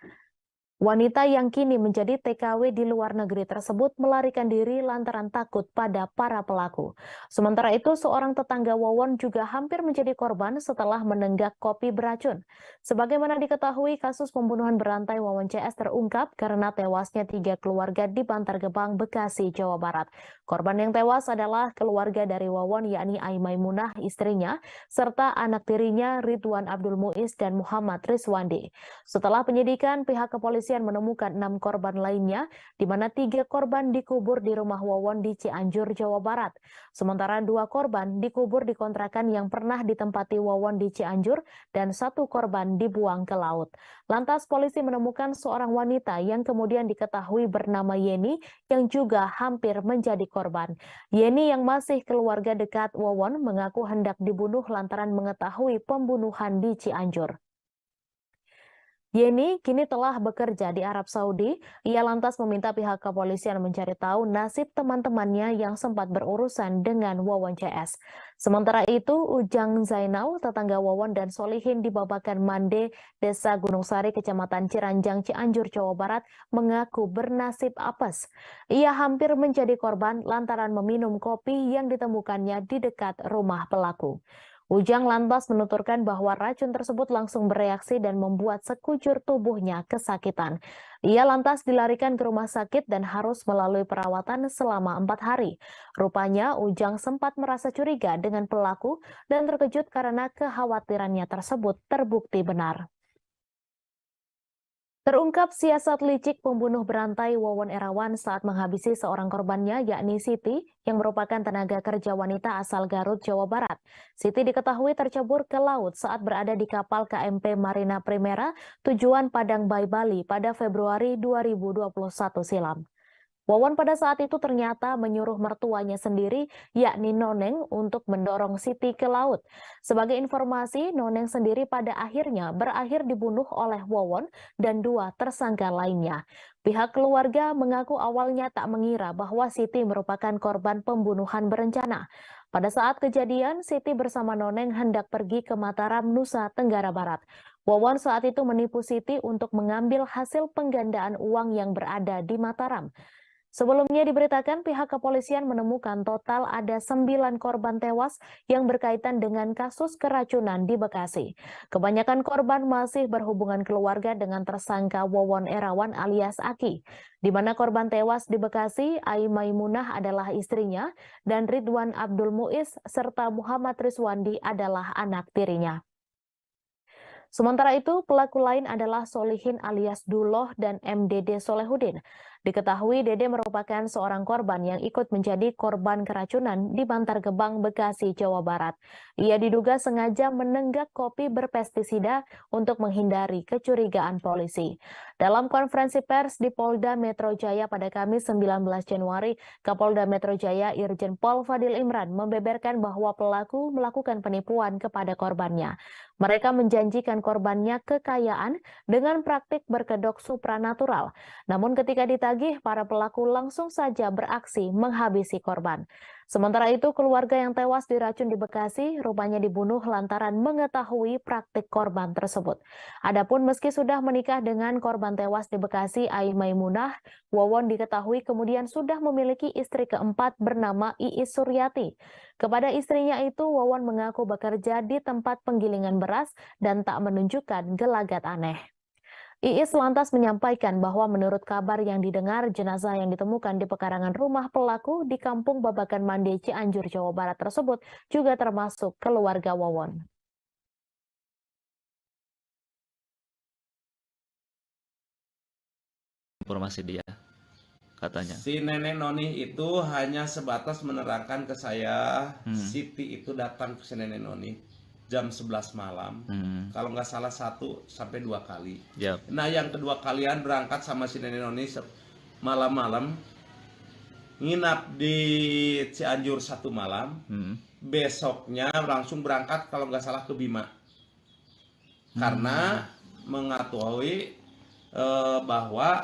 [SPEAKER 7] Wanita yang kini menjadi TKW di luar negeri tersebut melarikan diri lantaran takut pada para pelaku. Sementara itu, seorang tetangga Wawon juga hampir menjadi korban setelah menenggak kopi beracun. Sebagaimana diketahui, kasus pembunuhan berantai Wawon CS terungkap karena tewasnya 3 keluarga di Bantar Gebang, Bekasi, Jawa Barat. Korban yang tewas adalah keluarga dari Wawon, yakni Ai Maimunah, istrinya, serta anak tirinya Ridwan Abdul Muiz dan Muhammad Rizwandi. Setelah penyidikan, pihak kepolisian menemukan 6 korban lainnya, di mana 3 korban dikubur di rumah Wawon di Cianjur, Jawa Barat. Sementara 2 korban dikubur di kontrakan yang pernah ditempati Wawon di Cianjur dan 1 korban dibuang ke laut. Lantas polisi menemukan seorang wanita yang kemudian diketahui bernama Yeni yang juga hampir menjadi korban. Yeni yang masih keluarga dekat Wawon mengaku hendak dibunuh lantaran mengetahui pembunuhan di Cianjur. Yeni kini telah bekerja di Arab Saudi. Ia lantas meminta pihak kepolisian mencari tahu nasib teman-temannya yang sempat berurusan dengan Wawon CS. Sementara itu, Ujang Zainal, tetangga Wawon dan Solihin di Babakan Mande, Desa Gunung Sari, Kecamatan Ciranjang, Cianjur, Jawa Barat, mengaku bernasib apes. Ia hampir menjadi korban lantaran meminum kopi yang ditemukannya di dekat rumah pelaku. Ujang lantas menuturkan bahwa racun tersebut langsung bereaksi dan membuat sekujur tubuhnya kesakitan. Ia lantas dilarikan ke rumah sakit dan harus melalui perawatan selama 4 hari. Rupanya Ujang sempat merasa curiga dengan pelaku dan terkejut karena kekhawatirannya tersebut terbukti benar. Terungkap siasat licik pembunuh berantai Wawon Erawan saat menghabisi seorang korbannya, yakni Siti, yang merupakan tenaga kerja wanita asal Garut, Jawa Barat. Siti diketahui tercebur ke laut saat berada di kapal KMP Marina Primera tujuan Padang Bay, Bali pada Februari 2021 silam. Wawon pada saat itu ternyata menyuruh mertuanya sendiri, yakni Noneng, untuk mendorong Siti ke laut. Sebagai informasi, Noneng sendiri pada akhirnya berakhir dibunuh oleh Wawon dan 2 tersangka lainnya. Pihak keluarga mengaku awalnya tak mengira bahwa Siti merupakan korban pembunuhan berencana. Pada saat kejadian, Siti bersama Noneng hendak pergi ke Mataram, Nusa Tenggara Barat. Wawon saat itu menipu Siti untuk mengambil hasil penggandaan uang yang berada di Mataram. Sebelumnya diberitakan pihak kepolisian menemukan total ada 9 korban tewas yang berkaitan dengan kasus keracunan di Bekasi. Kebanyakan korban masih berhubungan keluarga dengan tersangka Wawon Erawan alias Aki, di mana korban tewas di Bekasi, Ai Maimunah adalah istrinya dan Ridwan Abdul Muiz serta Muhammad Rizwandi adalah anak tirinya. Sementara itu, pelaku lain adalah Solihin alias Duloh dan MDD Solehudin. Diketahui Dede merupakan seorang korban yang ikut menjadi korban keracunan di Bantar Gebang, Bekasi, Jawa Barat. Ia diduga sengaja menenggak kopi berpestisida untuk menghindari kecurigaan polisi. Dalam konferensi pers di Polda Metro Jaya pada Kamis 19 Januari, Kapolda Metro Jaya Irjen Pol Fadil Imran membeberkan bahwa pelaku melakukan penipuan kepada korbannya. Mereka menjanjikan korbannya kekayaan dengan praktik berkedok supranatural. Namun ketika ditagih
[SPEAKER 12] menagih, para pelaku langsung saja beraksi menghabisi korban. Sementara itu, keluarga yang tewas diracun di Bekasi rupanya dibunuh lantaran mengetahui praktik korban tersebut. Adapun meski sudah menikah dengan korban tewas di Bekasi, Ai Maimunah, Wawon diketahui kemudian sudah memiliki istri keempat bernama Iis Suryati. Kepada istrinya itu, Wawon mengaku bekerja di tempat penggilingan beras dan tak menunjukkan gelagat aneh. Iis lantas menyampaikan bahwa menurut kabar yang didengar, jenazah yang ditemukan di pekarangan rumah pelaku di Kampung Babakan Mande, Cianjur, Jawa Barat tersebut juga termasuk keluarga Wawon.
[SPEAKER 13] Informasi dia, katanya.
[SPEAKER 10] Si nenek Noni itu hanya sebatas menerangkan ke saya, Siti itu datang ke si nenek Noni jam 11 malam, kalau nggak salah 1 sampai 2 kali.
[SPEAKER 13] Yep.
[SPEAKER 10] Nah yang kedua kalian berangkat sama si nenek Noni malam-malam, nginap di Cianjur 1 malam, besoknya langsung berangkat kalau nggak salah ke Bima, karena mengetahui bahwa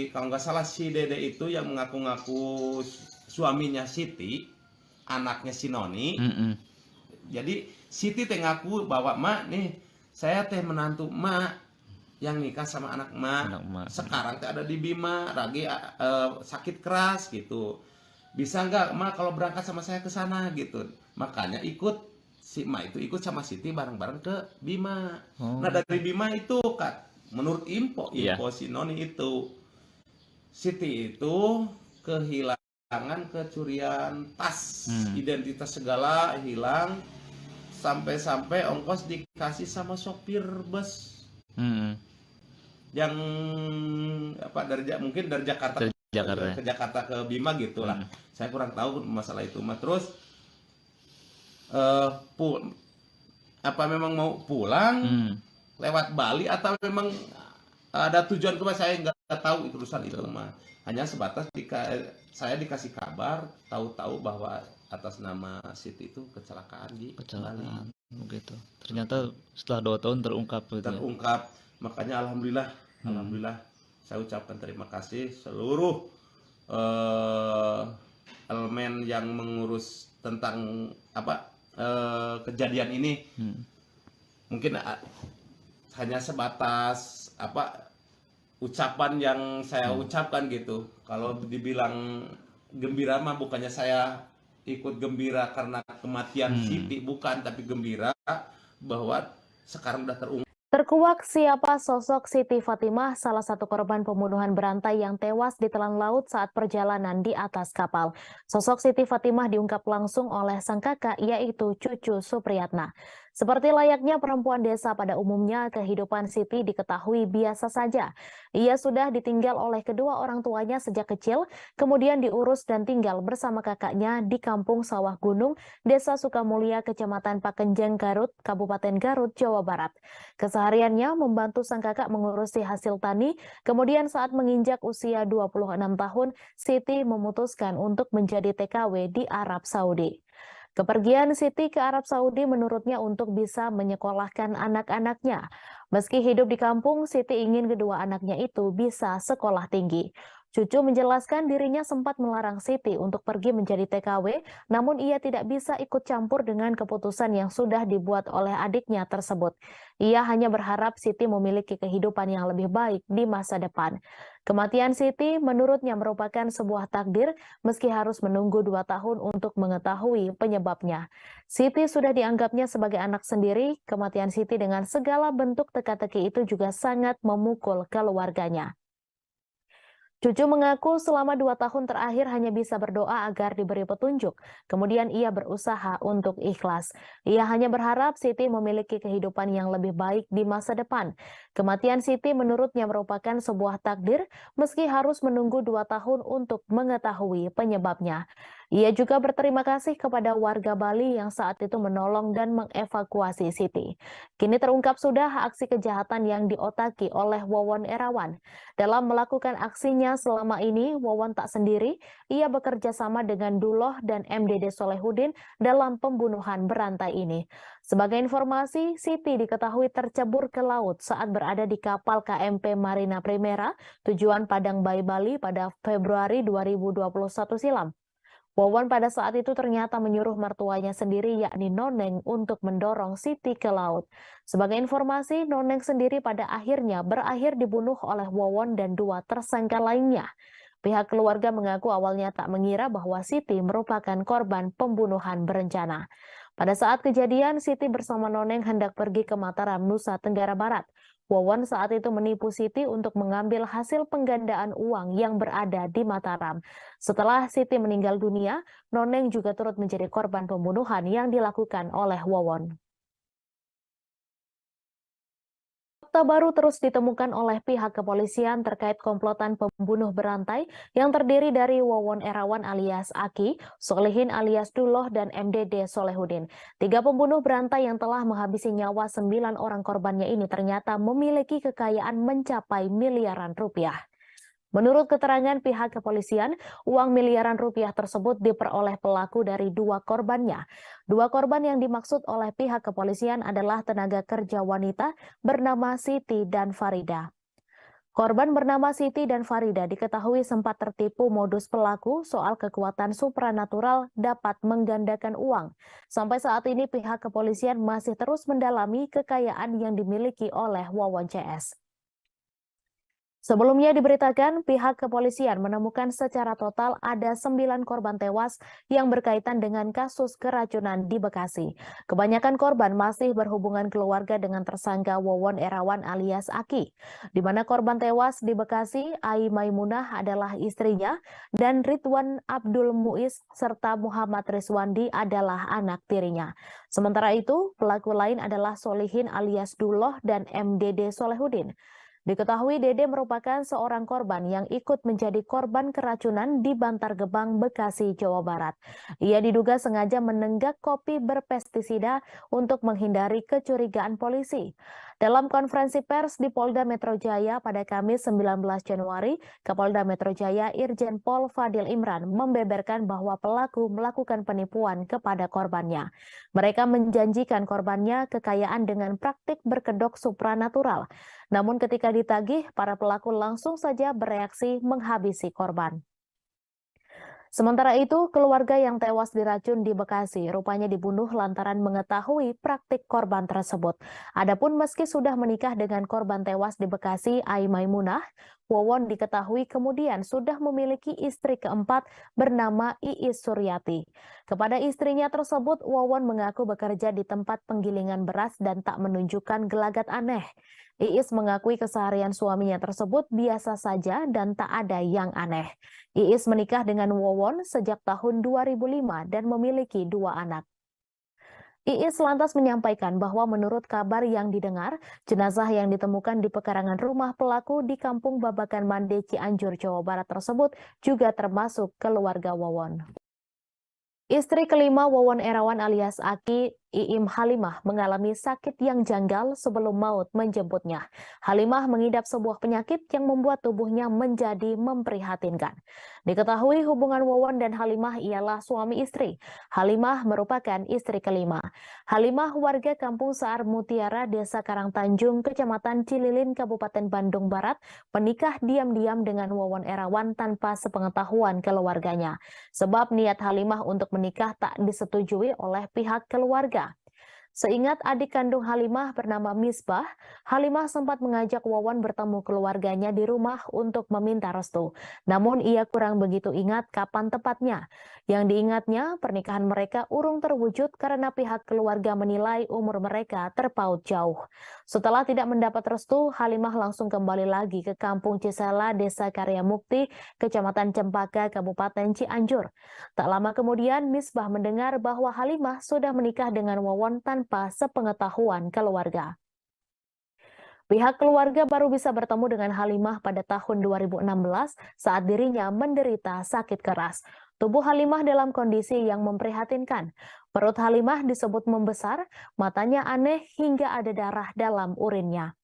[SPEAKER 10] kalau nggak salah si Dede itu yang mengaku-ngaku suaminya Siti, anaknya si Noni. Jadi Siti teh ngaku bahwa mak nih, saya teh menantu mak yang nikah sama anak mak. Sekarang teh ada di Bima, lagi sakit keras gitu. Bisa nggak mak kalau berangkat sama saya ke sana gitu. Makanya si mak itu ikut sama Siti bareng-bareng ke Bima. Nah dari Bima itu kan, menurut info si Noni itu, Siti itu kehilangan, kecurian tas, identitas segala hilang. Sampai-sampai ongkos dikasih sama sopir bus yang mungkin dari Jakarta ke Jakarta ke Bima gitulah. Saya kurang tahu masalah itu mah. Terus memang mau pulang lewat Bali atau memang ada tujuan ke saya nggak tahu itu urusan itu mah. Hanya sebatas saya dikasih kabar, tahu-tahu bahwa atas nama Siti itu kecelakaan di Bali.
[SPEAKER 13] Begitu. Ternyata setelah 2 tahun terungkap.
[SPEAKER 10] Terungkap. Makanya alhamdulillah saya ucapkan terima kasih seluruh elemen yang mengurus tentang kejadian ini. Mungkin hanya sebatas ucapan yang saya ucapkan gitu. Kalau dibilang gembira mah bukannya saya ikut gembira karena kematian Siti, bukan, tapi gembira bahwa sekarang udah terungkap.
[SPEAKER 12] Terkuak siapa sosok Siti Fatimah, salah satu korban pembunuhan berantai yang tewas di telan laut saat perjalanan di atas kapal. Sosok Siti Fatimah diungkap langsung oleh sang kakak, yaitu Cucu Supriyatna. Seperti layaknya perempuan desa pada umumnya, kehidupan Siti diketahui biasa saja. Ia sudah ditinggal oleh kedua orang tuanya sejak kecil, kemudian diurus dan tinggal bersama kakaknya di Kampung Sawah Gunung, Desa Sukamulya, Kecamatan Pakenjeng, Garut, Kabupaten Garut, Jawa Barat. Kesehariannya membantu sang kakak mengurusi hasil tani, kemudian saat menginjak usia 26 tahun, Siti memutuskan untuk menjadi TKW di Arab Saudi. Kepergian Siti ke Arab Saudi menurutnya untuk bisa menyekolahkan anak-anaknya. Meski hidup di kampung, Siti ingin kedua anaknya itu bisa sekolah tinggi. Cucu menjelaskan dirinya sempat melarang Siti untuk pergi menjadi TKW, namun ia tidak bisa ikut campur dengan keputusan yang sudah dibuat oleh adiknya tersebut. Ia hanya berharap Siti memiliki kehidupan yang lebih baik di masa depan. Kematian Siti menurutnya merupakan sebuah takdir meski harus menunggu 2 tahun untuk mengetahui penyebabnya. Siti sudah dianggapnya sebagai anak sendiri, kematian Siti dengan segala bentuk teka-teki itu juga sangat memukul keluarganya. Cucu mengaku selama 2 tahun terakhir hanya bisa berdoa agar diberi petunjuk. Kemudian ia berusaha untuk ikhlas. Ia hanya berharap Siti memiliki kehidupan yang lebih baik di masa depan. Kematian Siti menurutnya merupakan sebuah takdir meski harus menunggu 2 tahun untuk mengetahui penyebabnya. Ia juga berterima kasih kepada warga Bali yang saat itu menolong dan mengevakuasi Siti. Kini terungkap sudah aksi kejahatan yang diotaki oleh Wawon Erawan. Dalam melakukan aksinya selama ini, Wawon tak sendiri. Ia bekerja sama dengan Duloh dan MDD Solehudin dalam pembunuhan berantai ini. Sebagai informasi, Siti diketahui tercebur ke laut saat berada di kapal KMP Marina Primera tujuan Padang Bayi Bali pada Februari 2021 silam. Wawon pada saat itu ternyata menyuruh mertuanya sendiri yakni Noneng untuk mendorong Siti ke laut. Sebagai informasi, Noneng sendiri pada akhirnya berakhir dibunuh oleh Wawon dan 2 tersangka lainnya. Pihak keluarga mengaku awalnya tak mengira bahwa Siti merupakan korban pembunuhan berencana. Pada saat kejadian, Siti bersama Noneng hendak pergi ke Mataram, Nusa Tenggara Barat. Wawon saat itu menipu Siti untuk mengambil hasil penggandaan uang yang berada di Mataram. Setelah Siti meninggal dunia, Noneng juga turut menjadi korban pembunuhan yang dilakukan oleh Wawon. Fakta baru terus ditemukan oleh pihak kepolisian terkait komplotan pembunuh berantai yang terdiri dari Wawon Erawan alias Aki, Solihin alias Duloh, dan MDD Solehudin. 3 pembunuh berantai yang telah menghabisi nyawa 9 orang korbannya ini ternyata memiliki kekayaan mencapai miliaran rupiah. Menurut keterangan pihak kepolisian, uang miliaran rupiah tersebut diperoleh pelaku dari 2 korbannya. 2 korban yang dimaksud oleh pihak kepolisian adalah tenaga kerja wanita bernama Siti dan Farida. Korban bernama Siti dan Farida diketahui sempat tertipu modus pelaku soal kekuatan supranatural dapat menggandakan uang. Sampai saat ini pihak kepolisian masih terus mendalami kekayaan yang dimiliki oleh Wawon CS. Sebelumnya diberitakan pihak kepolisian menemukan secara total ada 9 korban tewas yang berkaitan dengan kasus keracunan di Bekasi. Kebanyakan korban masih berhubungan keluarga dengan tersangka Wawon Erawan alias Aki, di mana korban tewas di Bekasi, Ai Maimunah adalah istrinya dan Ridwan Abdul Muiz serta Muhammad Rizwandi adalah anak tirinya. Sementara itu, pelaku lain adalah Solihin alias Duloh dan MDD Solehudin. Diketahui Dede merupakan seorang korban yang ikut menjadi korban keracunan di Bantar Gebang, Bekasi, Jawa Barat. Ia diduga sengaja menenggak kopi berpestisida untuk menghindari kecurigaan polisi. Dalam konferensi pers di Polda Metro Jaya pada Kamis 19 Januari, Kapolda Metro Jaya Irjen Pol Fadil Imran membeberkan bahwa pelaku melakukan penipuan kepada korbannya. Mereka menjanjikan korbannya kekayaan dengan praktik berkedok supranatural. Namun ketika ditagih, para pelaku langsung saja bereaksi menghabisi korban. Sementara itu, keluarga yang tewas diracun di Bekasi rupanya dibunuh lantaran mengetahui praktik korban tersebut. Adapun meski sudah menikah dengan korban tewas di Bekasi, Ai Maimunah, Wawon diketahui kemudian sudah memiliki istri keempat bernama Iis Suryati. Kepada istrinya tersebut, Wawon mengaku bekerja di tempat penggilingan beras dan tak menunjukkan gelagat aneh. Iis mengakui keseharian suaminya tersebut biasa saja dan tak ada yang aneh. Iis menikah dengan Wawon sejak tahun 2005 dan memiliki 2 anak. Iis lantas menyampaikan bahwa menurut kabar yang didengar, jenazah yang ditemukan di pekarangan rumah pelaku di Kampung Babakan Mande, Cianjur, Jawa Barat tersebut juga termasuk keluarga Wawon. Istri kelima Wawon Erawan alias Aki, Iim Halimah, mengalami sakit yang janggal sebelum maut menjemputnya. Halimah mengidap sebuah penyakit yang membuat tubuhnya menjadi memprihatinkan. Diketahui hubungan Wawon dan Halimah ialah suami istri. Halimah merupakan istri kelima. Halimah warga Kampung Saar Mutiara, Desa Karangtanjung, Kecamatan Cililin, Kabupaten Bandung Barat, menikah diam-diam dengan Wawon Erawan tanpa sepengetahuan keluarganya. Sebab niat Halimah untuk menikah tak disetujui oleh pihak keluarga. Seingat adik kandung Halimah bernama Misbah, Halimah sempat mengajak Wawon bertemu keluarganya di rumah untuk meminta restu. Namun ia kurang begitu ingat kapan tepatnya. Yang diingatnya, pernikahan mereka urung terwujud karena pihak keluarga menilai umur mereka terpaut jauh. Setelah tidak mendapat restu, Halimah langsung kembali lagi ke Kampung Cisela, Desa Karya Mukti, Kecamatan Cempaka, Kabupaten Cianjur. Tak lama kemudian, Misbah mendengar bahwa Halimah sudah menikah dengan Wawon tanpa sepengetahuan keluarga. Pihak keluarga baru bisa bertemu dengan Halimah pada tahun 2016 saat dirinya menderita sakit keras. Tubuh Halimah dalam kondisi yang memprihatinkan. Perut Halimah disebut membesar, matanya aneh hingga ada darah dalam urinnya.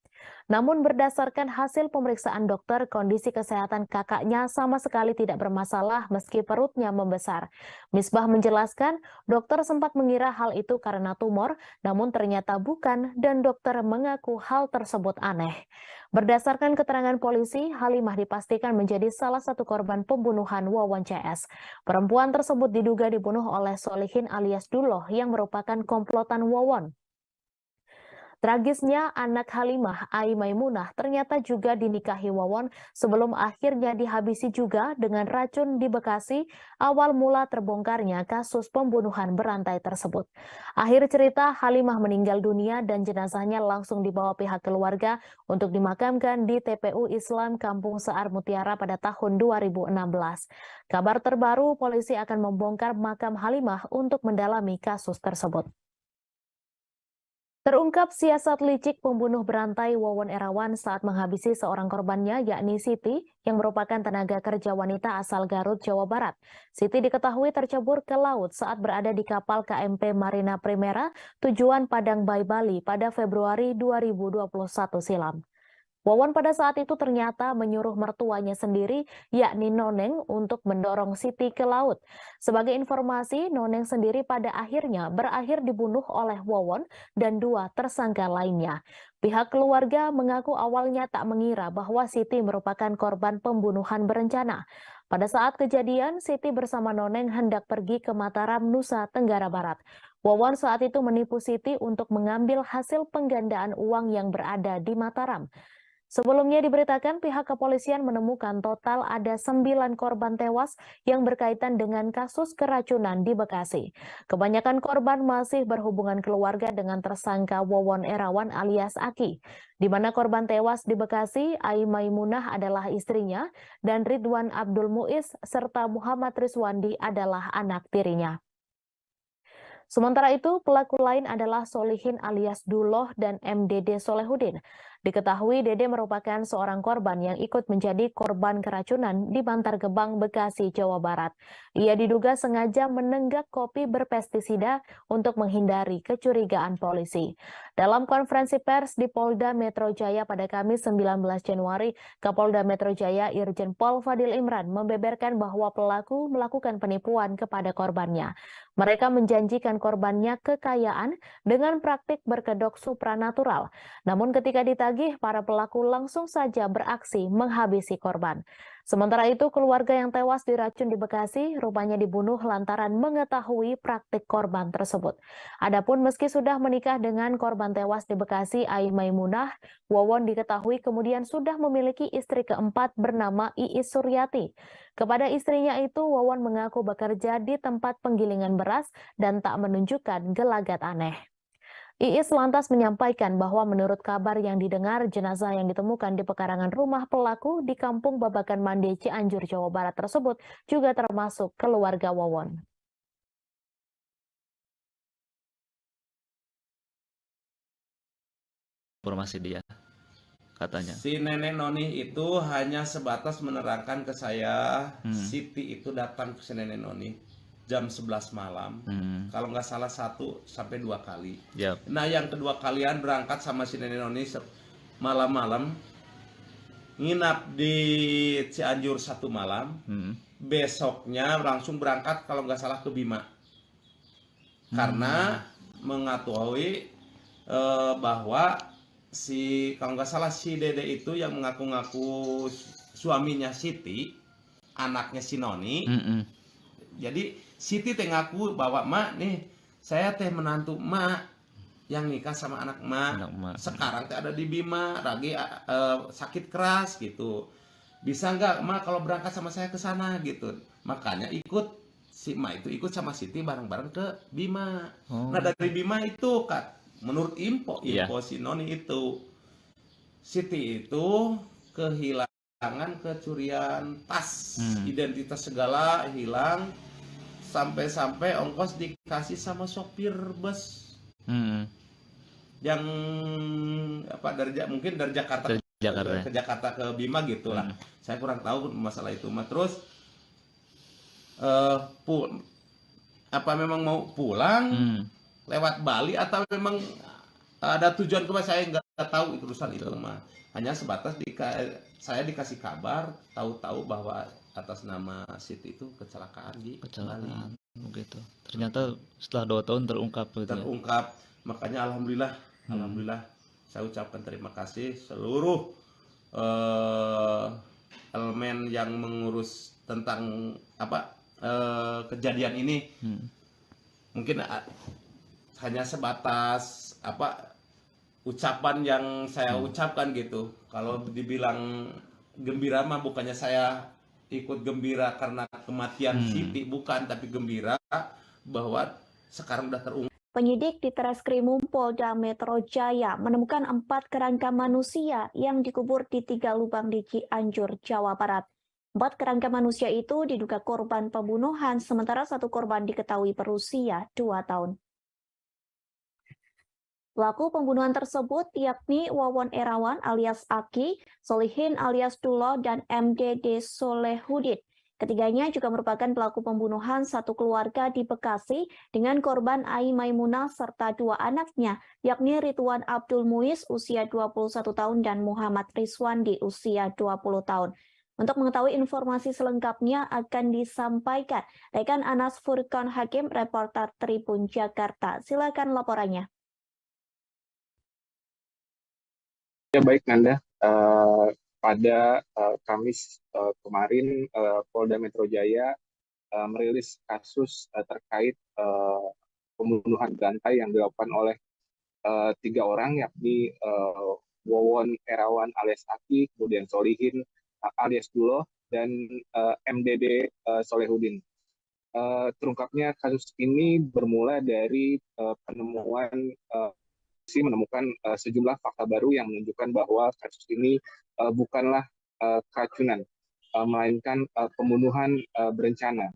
[SPEAKER 12] Namun berdasarkan hasil pemeriksaan dokter, kondisi kesehatan kakaknya sama sekali tidak bermasalah meski perutnya membesar. Misbah menjelaskan, dokter sempat mengira hal itu karena tumor, namun ternyata bukan dan dokter mengaku hal tersebut aneh. Berdasarkan keterangan polisi, Halimah dipastikan menjadi salah satu korban pembunuhan Wawon CS. Perempuan tersebut diduga dibunuh oleh Solihin alias Duloh yang merupakan komplotan Wawon. Tragisnya, anak Halimah, Ai Maimunah, ternyata juga dinikahi Wawon sebelum akhirnya dihabisi juga dengan racun di Bekasi, awal mula terbongkarnya kasus pembunuhan berantai tersebut. Akhir cerita, Halimah meninggal dunia dan jenazahnya langsung dibawa pihak keluarga untuk dimakamkan di TPU Islam Kampung Sear Mutiara pada tahun 2016. Kabar terbaru, polisi akan membongkar makam Halimah untuk mendalami kasus tersebut. Terungkap siasat licik pembunuh berantai Wawon Erawan saat menghabisi seorang korbannya yakni Siti yang merupakan tenaga kerja wanita asal Garut, Jawa Barat. Siti diketahui tercebur ke laut saat berada di kapal KMP Marina Primera tujuan Padang Bay, Bali pada Februari 2021 silam. Wawon pada saat itu ternyata menyuruh mertuanya sendiri, yakni Noneng, untuk mendorong Siti ke laut. Sebagai informasi, Noneng sendiri pada akhirnya berakhir dibunuh oleh Wawon dan 2 tersangka lainnya. Pihak keluarga mengaku awalnya tak mengira bahwa Siti merupakan korban pembunuhan berencana. Pada saat kejadian, Siti bersama Noneng hendak pergi ke Mataram, Nusa Tenggara Barat. Wawon saat itu menipu Siti untuk mengambil hasil penggandaan uang yang berada di Mataram. Sebelumnya diberitakan pihak kepolisian menemukan total ada 9 korban tewas yang berkaitan dengan kasus keracunan di Bekasi. Kebanyakan korban masih berhubungan keluarga dengan tersangka Wawon Erawan alias Aki, di mana korban tewas di Bekasi, Ai Maimunah adalah istrinya dan Ridwan Abdul Muiz serta Muhammad Rizwandi adalah anak tirinya. Sementara itu, pelaku lain adalah Solihin alias Duloh dan MDD Solehudin. Diketahui Dede merupakan seorang korban yang ikut menjadi korban keracunan di Bantar Gebang, Bekasi, Jawa Barat. Ia diduga sengaja menenggak kopi berpestisida untuk menghindari kecurigaan polisi. Dalam konferensi pers di Polda Metro Jaya pada Kamis 19 Januari, Kapolda Metro Jaya Irjen Pol Fadil Imran membeberkan bahwa pelaku melakukan penipuan kepada korbannya. Mereka menjanjikan korbannya kekayaan dengan praktik berkedok supranatural. Namun ketika ditagih, para pelaku langsung saja beraksi menghabisi korban. Sementara itu, keluarga yang tewas diracun di Bekasi rupanya dibunuh lantaran mengetahui praktik korban tersebut. Adapun meski sudah menikah dengan korban tewas di Bekasi, Ai Maimunah, Wawon diketahui kemudian sudah memiliki istri keempat bernama Iis Suryati. Kepada istrinya itu, Wawon mengaku bekerja di tempat penggilingan beras dan tak menunjukkan gelagat aneh. Iis lantas menyampaikan bahwa menurut kabar yang didengar, jenazah yang ditemukan di pekarangan rumah pelaku di Kampung Babakan Mande, Cianjur, Jawa Barat tersebut juga termasuk keluarga Wawon.
[SPEAKER 13] Informasi dia, katanya.
[SPEAKER 14] Si nenek Noni itu hanya sebatas menerangkan ke saya, Siti itu datang ke si nenek Noni jam 11 malam, kalau nggak salah 1 sampai 2 kali.
[SPEAKER 13] Yep.
[SPEAKER 14] Nah yang kedua kalian berangkat sama si nenek Noni malam-malam, nginap di Cianjur 1 malam, besoknya langsung berangkat kalau nggak salah ke Bima, karena mengetahui bahwa kalau nggak salah si Dede itu yang mengaku-ngaku suaminya Siti, anaknya si Noni. Jadi Siti teh ngaku bahwa mak nih, saya teh menantu mak yang nikah sama anak mak. Sekarang teh ada di Bima, lagi sakit keras gitu. Bisa nggak mak kalau berangkat sama saya ke sana gitu. Makanya si mak itu ikut sama Siti bareng-bareng ke Bima. Nah dari Bima itu menurut info si Noni itu, Siti itu kehilangan, kecurian tas, identitas segala hilang. Sampai-sampai ongkos dikasih sama sopir bus yang mungkin dari Jakarta ke Jakarta ke Bima gitulah. Saya kurang tahu masalah itu. Terus apa memang mau pulang lewat Bali atau memang ada tujuan kemana, saya nggak tahu itu urusan itu mah. Hanya sebatas saya dikasih kabar, tahu-tahu bahwa atas nama Siti itu kecelakaan di Bali.
[SPEAKER 13] Begitu. Ternyata setelah 2 tahun terungkap gitu.
[SPEAKER 14] Terungkap. Makanya alhamdulillah saya ucapkan terima kasih seluruh elemen yang mengurus tentang kejadian ini. Mungkin hanya sebatas ucapan yang saya ucapkan gitu. Kalau dibilang gembira mah bukannya saya ikut gembira karena kematian Siti, bukan, tapi gembira bahwa sekarang udah terungkap.
[SPEAKER 7] Penyidik di Treskrimum Polda Metro Jaya menemukan 4 kerangka manusia yang dikubur di 3 lubang di Cianjur, Jawa Barat. 4 kerangka manusia itu diduga korban pembunuhan, sementara 1 korban diketahui berusia 2 tahun. Pelaku pembunuhan tersebut yakni Wawon Erawan alias Aki, Solihin alias Duloh, dan MDD Solehudin. Ketiganya juga merupakan pelaku pembunuhan satu keluarga di Bekasi dengan korban Ai Maimunah serta 2 anaknya, yakni Ridwan Abdul Muiz usia 21 tahun dan Muhammad Rizwandi usia 20 tahun. Untuk mengetahui informasi selengkapnya akan disampaikan rekan Anas Furqan Hakim, reporter Tribun Jakarta. Silakan laporannya.
[SPEAKER 15] Ya baik Nanda, pada Kamis kemarin Polda Metro Jaya merilis kasus terkait pembunuhan berantai yang dilakukan oleh 3 orang, yakni Wawon Erawan alias Aki, kemudian Solihin alias Duloh, dan MDD Solehudin. Terungkapnya kasus ini bermula dari penemuan menemukan sejumlah fakta baru yang menunjukkan bahwa kasus ini bukanlah keracunan, melainkan pembunuhan berencana.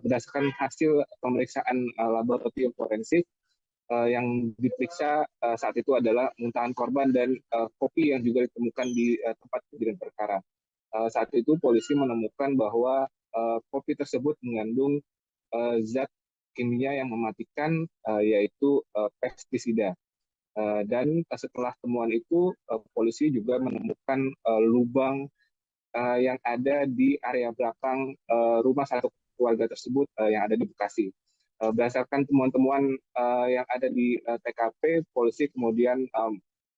[SPEAKER 15] Berdasarkan hasil pemeriksaan laboratorium forensik yang diperiksa saat itu adalah muntahan korban dan kopi yang juga ditemukan di tempat kejadian perkara. Saat itu polisi menemukan bahwa kopi tersebut mengandung zat kimia yang mematikan, yaitu pestisida. Dan setelah temuan itu, polisi juga menemukan lubang yang ada di area belakang rumah satu keluarga tersebut yang ada di Bekasi. Berdasarkan temuan-temuan yang ada di TKP, polisi kemudian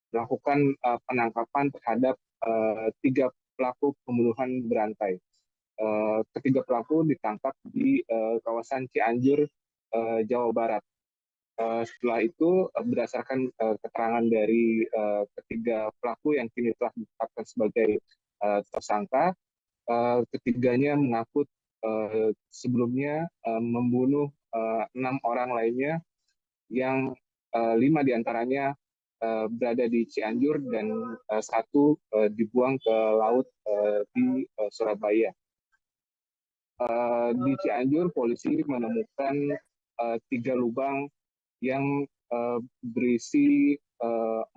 [SPEAKER 15] melakukan penangkapan terhadap 3 pelaku pembunuhan berantai. Ketiga pelaku ditangkap di kawasan Cianjur, Jawa Barat. Setelah itu, berdasarkan keterangan dari ketiga pelaku yang kini telah ditetapkan sebagai tersangka, ketiganya mengaku sebelumnya membunuh 6 orang lainnya, yang 5 diantaranya berada di Cianjur dan 1 dibuang ke laut di Surabaya. Di Cianjur, polisi menemukan 3 lubang yang berisi 4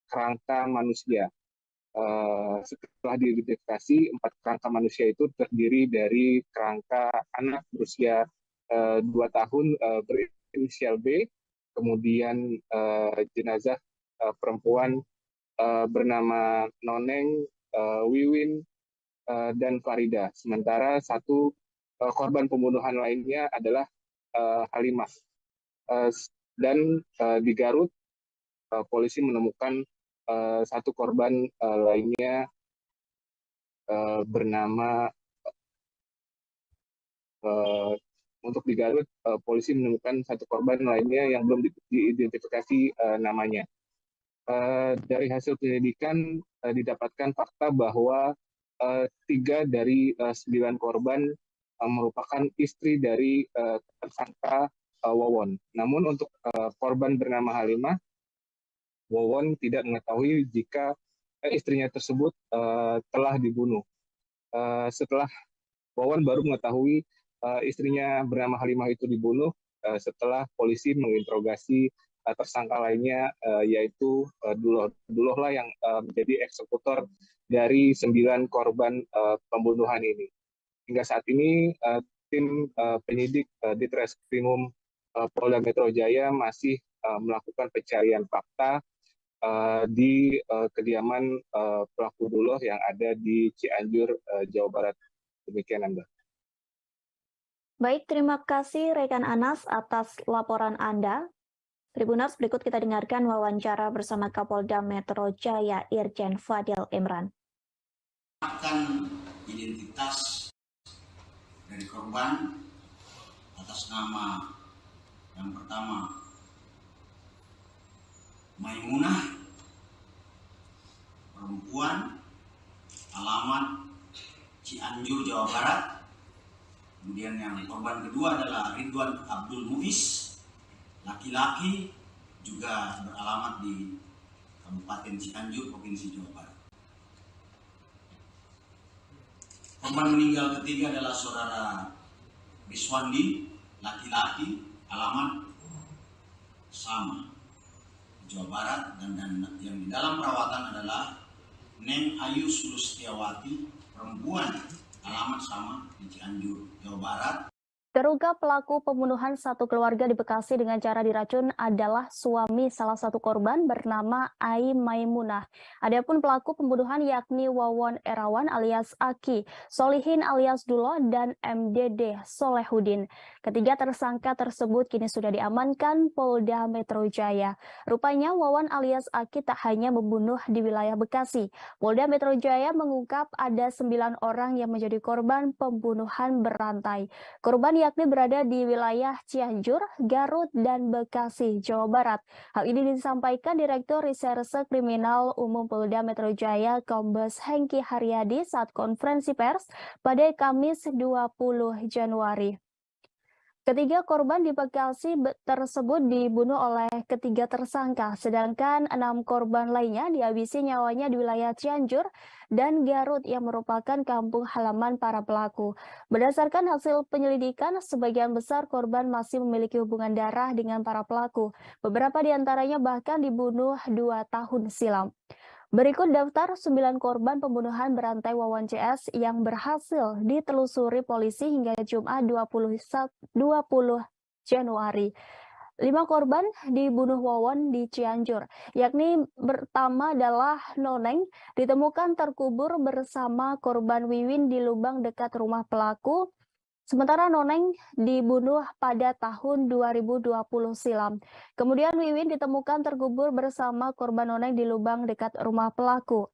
[SPEAKER 15] kerangka manusia. Setelah diidentifikasi, 4 kerangka manusia itu terdiri dari kerangka anak berusia 2 tahun berinisial B, kemudian jenazah perempuan bernama Noneng, Wiwin, dan Farida. Sementara 1 korban pembunuhan lainnya adalah Halimah. Dan di Garut, polisi menemukan 1 korban lainnya bernama, untuk di Garut, polisi menemukan 1 korban lainnya yang belum diidentifikasi namanya. Dari hasil penyelidikan didapatkan fakta bahwa 3 dari 9 korban merupakan istri dari tersangka Wawon. Namun untuk korban bernama Halimah, Wawon tidak mengetahui jika istrinya tersebut telah dibunuh. Setelah Wawon baru mengetahui istrinya bernama Halimah itu dibunuh setelah polisi menginterogasi tersangka lainnya, yaitu Duloh. Duloh lah yang menjadi eksekutor dari 9 korban pembunuhan ini. hingga saat ini tim penyidik Ditreskrimum Polda Metro Jaya masih melakukan pencarian fakta di kediaman pelaku Duloh yang ada di Cianjur, Jawa Barat. Demikian, Anda.
[SPEAKER 7] Baik, terima kasih rekan Anas atas laporan Anda. Tribuners, berikut kita dengarkan wawancara bersama Kapolda Metro Jaya Irjen Fadil Imran.
[SPEAKER 8] Akan identitas dari korban atas nama yang pertama Maimunah, perempuan, alamat Cianjur, Jawa Barat. Kemudian yang korban kedua adalah Ridwan Abdul Muiz, laki-laki, juga beralamat di Kabupaten Cianjur, Provinsi Jawa Barat. Korban meninggal ketiga adalah saudara Riswandi, laki-laki, alamat sama, Jawa Barat, dan yang di dalam perawatan adalah Neng Ayu Sulustiawati, perempuan, alamat sama di Cianjur, Jawa Barat.
[SPEAKER 7] Terungkap pelaku pembunuhan satu keluarga di Bekasi dengan cara diracun adalah suami salah satu korban bernama Ai Maimunah. Adapun pelaku pembunuhan yakni Wawon Erawan alias Aki, Solihin alias Duloh, dan MDD Solehudin. Ketiga tersangka tersebut kini sudah diamankan Polda Metro Jaya. Rupanya Wawon alias Aki tak hanya membunuh di wilayah Bekasi. Polda Metro Jaya mengungkap ada 9 orang yang menjadi korban pembunuhan berantai. Korban yakni berada di wilayah Cianjur, Garut, dan Bekasi, Jawa Barat. Hal ini disampaikan Direktur Reserse Kriminal Umum Polda Metro Jaya, Kombes Hengki Haryadi saat konferensi pers pada Kamis 20 Januari. Ketiga korban di Bekasi tersebut dibunuh oleh ketiga tersangka, sedangkan 6 korban lainnya dihabisi nyawanya di wilayah Cianjur dan Garut yang merupakan kampung halaman para pelaku. Berdasarkan hasil penyelidikan, sebagian besar korban masih memiliki hubungan darah dengan para pelaku. Beberapa di antaranya bahkan dibunuh 2 tahun silam. Berikut daftar 9 korban pembunuhan berantai Wawon CS yang berhasil ditelusuri polisi hingga Jumat 20 Januari. 5 korban dibunuh Wawon di Cianjur, yakni pertama adalah Noneng, ditemukan terkubur bersama korban Wiwin di lubang dekat rumah pelaku. Sementara Noneng dibunuh pada tahun 2020 silam. Kemudian Wiwin ditemukan terkubur bersama korban Noneng di lubang dekat rumah pelaku.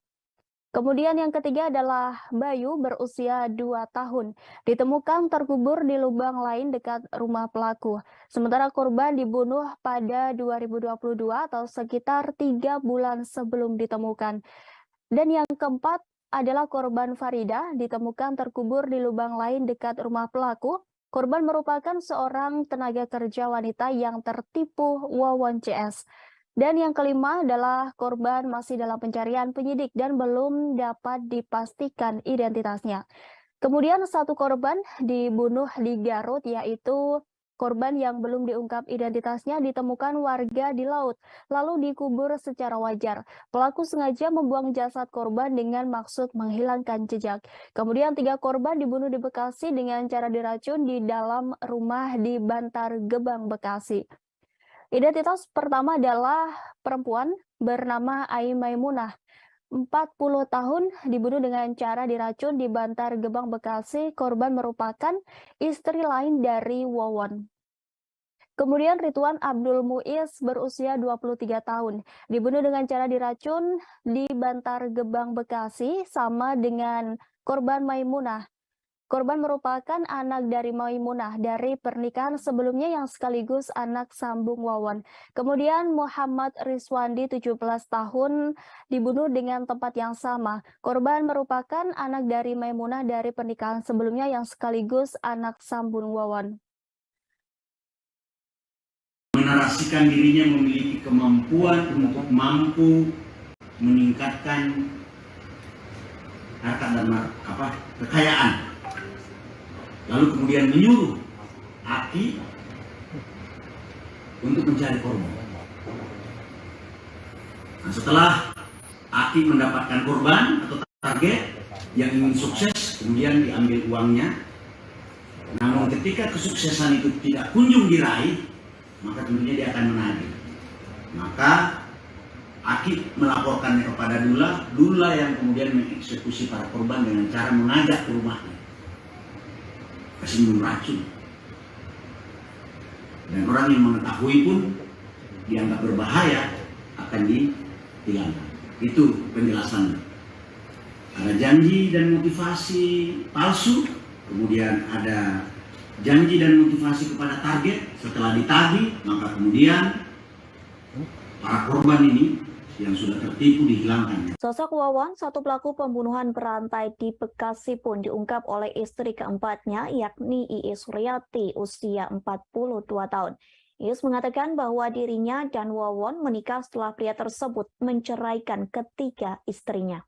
[SPEAKER 7] Kemudian yang ketiga adalah Bayu berusia 2 tahun. Ditemukan terkubur di lubang lain dekat rumah pelaku. Sementara korban dibunuh pada 2022 atau sekitar 3 bulan sebelum ditemukan. Dan yang keempat adalah korban Farida, ditemukan terkubur di lubang lain dekat rumah pelaku. Korban merupakan seorang tenaga kerja wanita yang tertipu Wawon CS. Dan yang kelima adalah korban masih dalam pencarian penyidik dan belum dapat dipastikan identitasnya. Kemudian 1 korban dibunuh di Garut, yaitu korban yang belum diungkap identitasnya ditemukan warga di laut, lalu dikubur secara wajar. Pelaku sengaja membuang jasad korban dengan maksud menghilangkan jejak. Kemudian 3 korban dibunuh di Bekasi dengan cara diracun di dalam rumah di Bantar Gebang, Bekasi. Identitas pertama adalah perempuan bernama Ai Maimunah, 40 tahun, dibunuh dengan cara diracun di Bantar Gebang, Bekasi. Korban merupakan istri lain dari Wawon. Kemudian Ridwan Abdul Muiz berusia 23 tahun, dibunuh dengan cara diracun di Bantar Gebang, Bekasi, sama dengan korban Maimunah. Korban merupakan anak dari Maimunah dari pernikahan sebelumnya yang sekaligus anak sambung Wawon. Kemudian Muhammad Riswandi 17 tahun dibunuh dengan tempat yang sama. Korban merupakan anak dari Maimunah dari pernikahan sebelumnya yang sekaligus anak sambung Wawon.
[SPEAKER 8] Menarasikan dirinya memiliki kemampuan untuk mampu meningkatkan harta dan kekayaan. Lalu kemudian menyuruh Aki untuk mencari korban. Nah, setelah Aki mendapatkan korban atau target yang ingin sukses kemudian diambil uangnya. Namun ketika kesuksesan itu tidak kunjung diraih, maka tentunya dia akan menagih. Maka Aki melaporkannya kepada Dula yang kemudian mengeksekusi para korban dengan cara mengajak ke rumahnya, kasih minum racun. Dan orang yang mengetahui pun dianggap berbahaya akan ditinggalkan. Itu penjelasannya. Ada janji dan motivasi palsu, kemudian ada janji dan motivasi kepada target. Setelah ditagih, maka kemudian para korban ini yang sudah tertipu dihilangkan.
[SPEAKER 7] Sosok Wawan, satu pelaku pembunuhan berantai di Bekasi pun diungkap oleh istri keempatnya, yakni Iis Suryati, usia 42 tahun. Iis mengatakan bahwa dirinya dan Wawan menikah setelah pria tersebut menceraikan ketiga istrinya.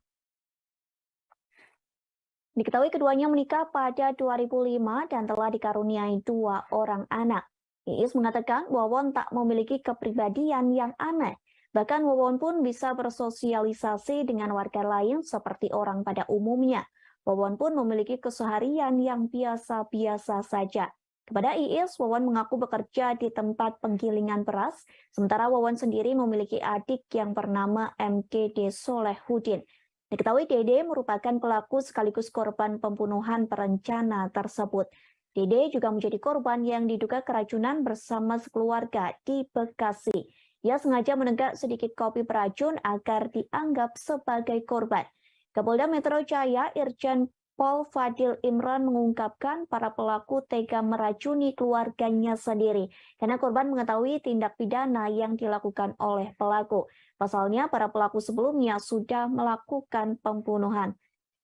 [SPEAKER 7] Diketahui keduanya menikah pada 2005 dan telah dikaruniai 2 orang anak. Iis mengatakan Wawan tak memiliki kepribadian yang aneh. Bahkan Wawan pun bisa bersosialisasi dengan warga lain seperti orang pada umumnya. Wawan pun memiliki keseharian yang biasa-biasa saja. Kepada Iis, Wawan mengaku bekerja di tempat penggilingan beras, sementara Wawan sendiri memiliki adik yang bernama MDD Solehudin. Diketahui Dede merupakan pelaku sekaligus korban pembunuhan berencana tersebut. Dede juga menjadi korban yang diduga keracunan bersama sekeluarga di Bekasi. Ia sengaja menenggak sedikit kopi beracun agar dianggap sebagai korban. Kapolda Metro Jaya Irjen Pol Fadil Imran mengungkapkan para pelaku tega meracuni keluarganya sendiri karena korban mengetahui tindak pidana yang dilakukan oleh pelaku. Pasalnya, para pelaku sebelumnya sudah melakukan pembunuhan.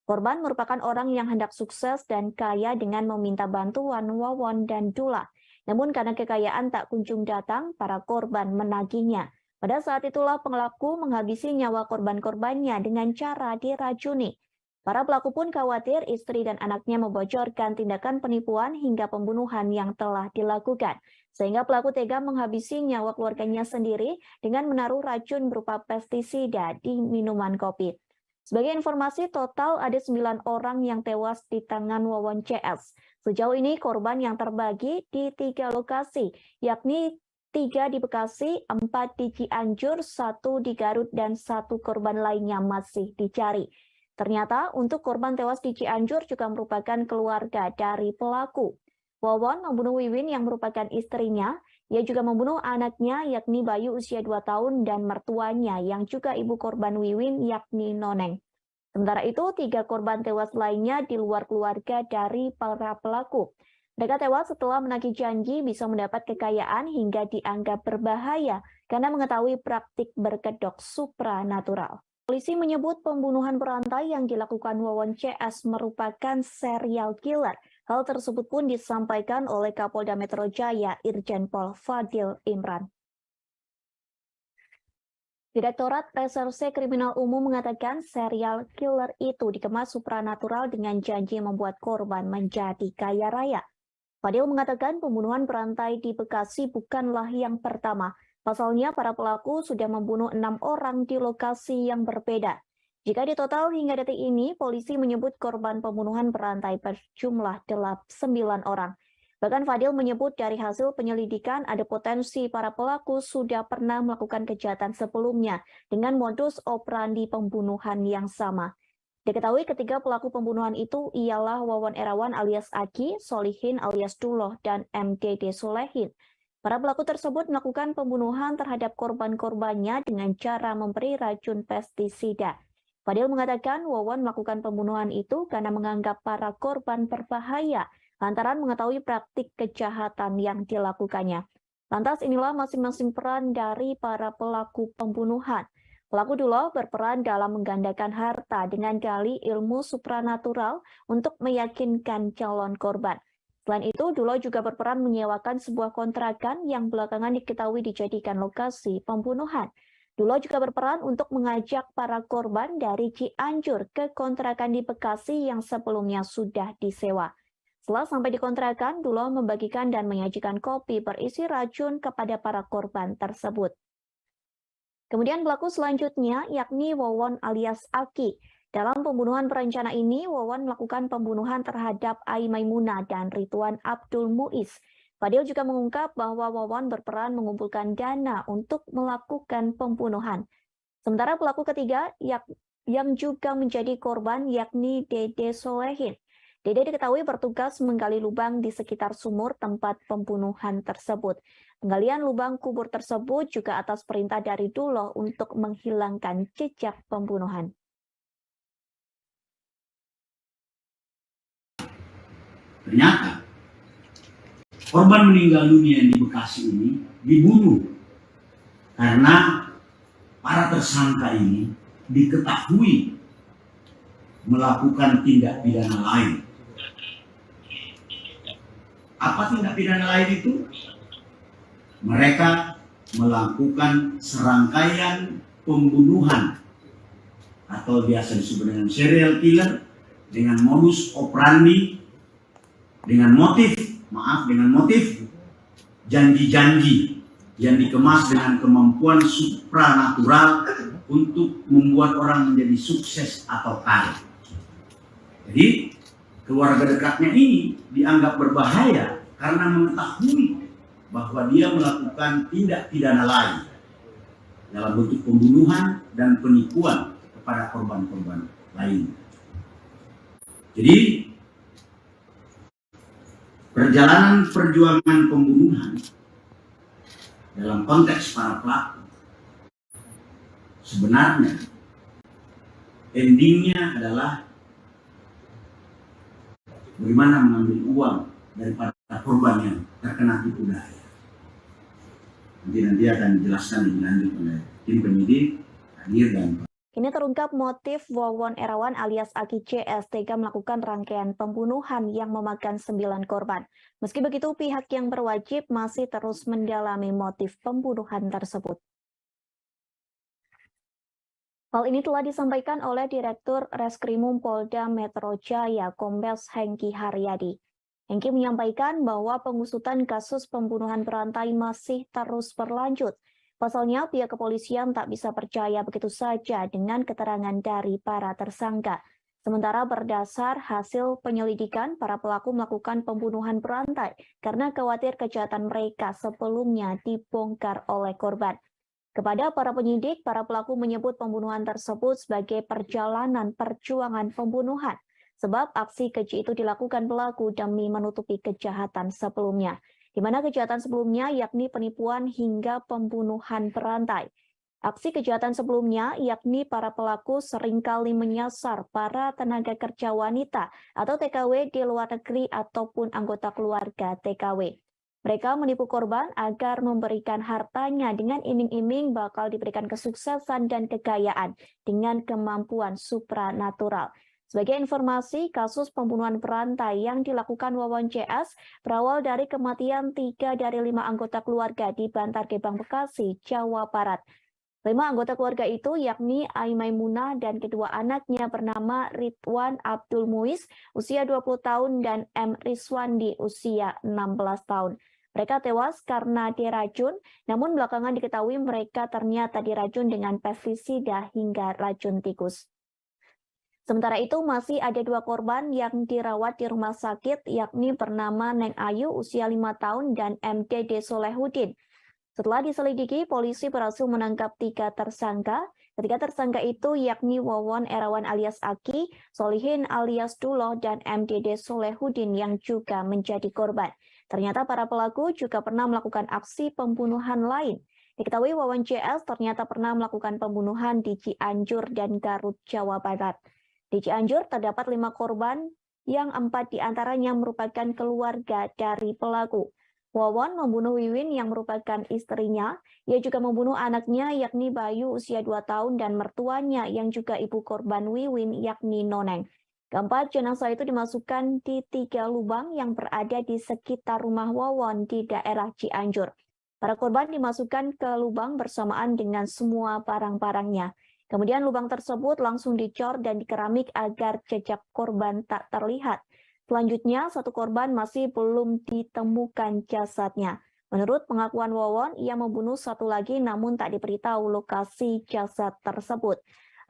[SPEAKER 7] Korban merupakan orang yang hendak sukses dan kaya dengan meminta bantuan Wawan dan Dula. Namun karena kekayaan tak kunjung datang, para korban menagihnya. Pada saat itulah pelaku menghabisi nyawa korban-korbannya dengan cara diracuni. Para pelaku pun khawatir istri dan anaknya membocorkan tindakan penipuan hingga pembunuhan yang telah dilakukan. Sehingga pelaku tega menghabisi nyawa keluarganya sendiri dengan menaruh racun berupa pestisida di minuman kopi. Sebagai informasi, total ada 9 orang yang tewas di tangan Wawan CS. Sejauh ini korban yang terbagi di 3 lokasi, yakni 3 di Bekasi, 4 di Cianjur, 1 di Garut, dan 1 korban lainnya masih dicari. Ternyata untuk korban tewas di Cianjur juga merupakan keluarga dari pelaku. Wawan membunuh Wiwin yang merupakan istrinya. Ia juga membunuh anaknya yakni Bayu usia 2 tahun dan mertuanya yang juga ibu korban Wiwin yakni Noneng. Sementara itu 3 korban tewas lainnya di luar keluarga dari para pelaku. Mereka tewas setelah menagih janji bisa mendapat kekayaan hingga dianggap berbahaya karena mengetahui praktik berkedok supranatural. Polisi menyebut pembunuhan berantai yang dilakukan Wawan CS merupakan serial killer. Hal tersebut pun disampaikan oleh Kapolda Metro Jaya Irjen Pol Fadil Imran. Direktorat Reserse Kriminal Umum mengatakan serial killer itu dikemas supranatural dengan janji membuat korban menjadi kaya raya. Fadil mengatakan pembunuhan berantai di Bekasi bukanlah yang pertama. Pasalnya para pelaku sudah membunuh 6 orang di lokasi yang berbeda. Jika ditotal hingga detik ini, polisi menyebut korban pembunuhan berantai berjumlah 9 orang. Bahkan Fadil menyebut dari hasil penyelidikan ada potensi para pelaku sudah pernah melakukan kejahatan sebelumnya dengan modus operandi pembunuhan yang sama. Diketahui ketiga pelaku pembunuhan itu ialah Wawan Erawan alias Aki, Solihin alias Duloh, dan MDD Solehin. Para pelaku tersebut melakukan pembunuhan terhadap korban-korbannya dengan cara memberi racun pestisida. Fadil mengatakan Wawan melakukan pembunuhan itu karena menganggap para korban berbahaya lantaran mengetahui praktik kejahatan yang dilakukannya. Lantas inilah masing-masing peran dari para pelaku pembunuhan. Pelaku Duloh berperan dalam menggandakan harta dengan dalih ilmu supranatural untuk meyakinkan calon korban. Selain itu, Duloh juga berperan menyewakan sebuah kontrakan yang belakangan diketahui dijadikan lokasi pembunuhan. Duloh juga berperan untuk mengajak para korban dari Cianjur ke kontrakan di Bekasi yang sebelumnya sudah disewa. Setelah sampai di kontrakan, Duloh membagikan dan menyajikan kopi berisi racun kepada para korban tersebut. Kemudian pelaku selanjutnya yakni Wawan alias Aki. Dalam pembunuhan berencana ini, Wawan melakukan pembunuhan terhadap Ai Maimunah dan Ridwan Abdul Muiz. Fadil juga mengungkap bahwa Wawan berperan mengumpulkan dana untuk melakukan pembunuhan. Sementara pelaku ketiga yang juga menjadi korban yakni Dede Solehin. Dede diketahui bertugas menggali lubang di sekitar sumur tempat pembunuhan tersebut. Penggalian lubang kubur tersebut juga atas perintah dari Duloh untuk menghilangkan jejak pembunuhan.
[SPEAKER 8] Ternyata korban meninggal dunia di Bekasi ini dibunuh karena para tersangka ini diketahui melakukan tindak pidana lain. Apa tindak pidana lain itu? Mereka melakukan serangkaian pembunuhan atau biasa disebut dengan serial killer dengan modus operandi, dengan motif janji-janji yang dikemas dengan kemampuan supranatural untuk membuat orang menjadi sukses atau kaya. Jadi keluarga dekatnya ini dianggap berbahaya karena mengetahui bahwa dia melakukan tindak pidana lain dalam bentuk pembunuhan dan penipuan kepada korban-korban lain. Jadi perjalanan perjuangan pembunuhan dalam konteks para pelaku sebenarnya endingnya adalah bagaimana mengambil uang daripada korban yang terkena tipu daya. Nanti akan dijelaskan lebih lanjut oleh tim penyidik, hadir dan
[SPEAKER 7] Kini terungkap motif Wawon Erawan alias Aki CS tega melakukan rangkaian pembunuhan yang memakan 9 korban. Meski begitu, pihak yang berwajib masih terus mendalami motif pembunuhan tersebut. Hal ini telah disampaikan oleh Direktur Reskrimum Polda Metro Jaya, Kombes Hengki Haryadi. Hengki menyampaikan bahwa pengusutan kasus pembunuhan berantai masih terus berlanjut. Pasalnya, pihak kepolisian tak bisa percaya begitu saja dengan keterangan dari para tersangka. Sementara berdasar hasil penyelidikan, para pelaku melakukan pembunuhan berantai karena khawatir kejahatan mereka sebelumnya dibongkar oleh korban. Kepada para penyidik, para pelaku menyebut pembunuhan tersebut sebagai perjalanan perjuangan pembunuhan, sebab aksi keji itu dilakukan pelaku demi menutupi kejahatan sebelumnya, di mana kejahatan sebelumnya yakni penipuan hingga pembunuhan berantai. Aksi kejahatan sebelumnya yakni para pelaku seringkali menyasar para tenaga kerja wanita atau TKW di luar negeri ataupun anggota keluarga TKW. Mereka menipu korban agar memberikan hartanya dengan iming-iming bakal diberikan kesuksesan dan kekayaan dengan kemampuan supranatural. Sebagai informasi, kasus pembunuhan berantai yang dilakukan Wawon CS berawal dari kematian 3 dari 5 anggota keluarga di Bantar Gebang, Bekasi, Jawa Barat. 5 anggota keluarga itu yakni Ai Maimunah dan kedua anaknya bernama Ridwan Abdul Muiz, usia 20 tahun, dan M. Rizwandi, usia 16 tahun. Mereka tewas karena diracun, namun belakangan diketahui mereka ternyata diracun dengan pestisida hingga racun tikus. Sementara itu masih ada 2 korban yang dirawat di rumah sakit, yakni bernama Neng Ayu usia 5 tahun dan MDD Solehudin. Setelah diselidiki, polisi berhasil menangkap 3 tersangka. Ketiga tersangka itu yakni Wawon Erawan alias Aki, Solihin alias Duloh, dan MDD Solehudin yang juga menjadi korban. Ternyata para pelaku juga pernah melakukan aksi pembunuhan lain. Diketahui Wawon CS ternyata pernah melakukan pembunuhan di Cianjur dan Garut, Jawa Barat. Di Cianjur terdapat 5 korban yang 4 diantaranya merupakan keluarga dari pelaku. Wawon membunuh Wiwin yang merupakan istrinya. Ia juga membunuh anaknya yakni Bayu usia 2 tahun dan mertuanya yang juga ibu korban Wiwin yakni Noneng. Keempat jenazah itu dimasukkan di 3 lubang yang berada di sekitar rumah Wawon di daerah Cianjur. Para korban dimasukkan ke lubang bersamaan dengan semua barang-barangnya. Kemudian lubang tersebut langsung dicor dan dikeramik agar jejak korban tak terlihat. Selanjutnya, 1 korban masih belum ditemukan jasadnya. Menurut pengakuan Wawon, ia membunuh 1 lagi namun tak diberitahu lokasi jasad tersebut.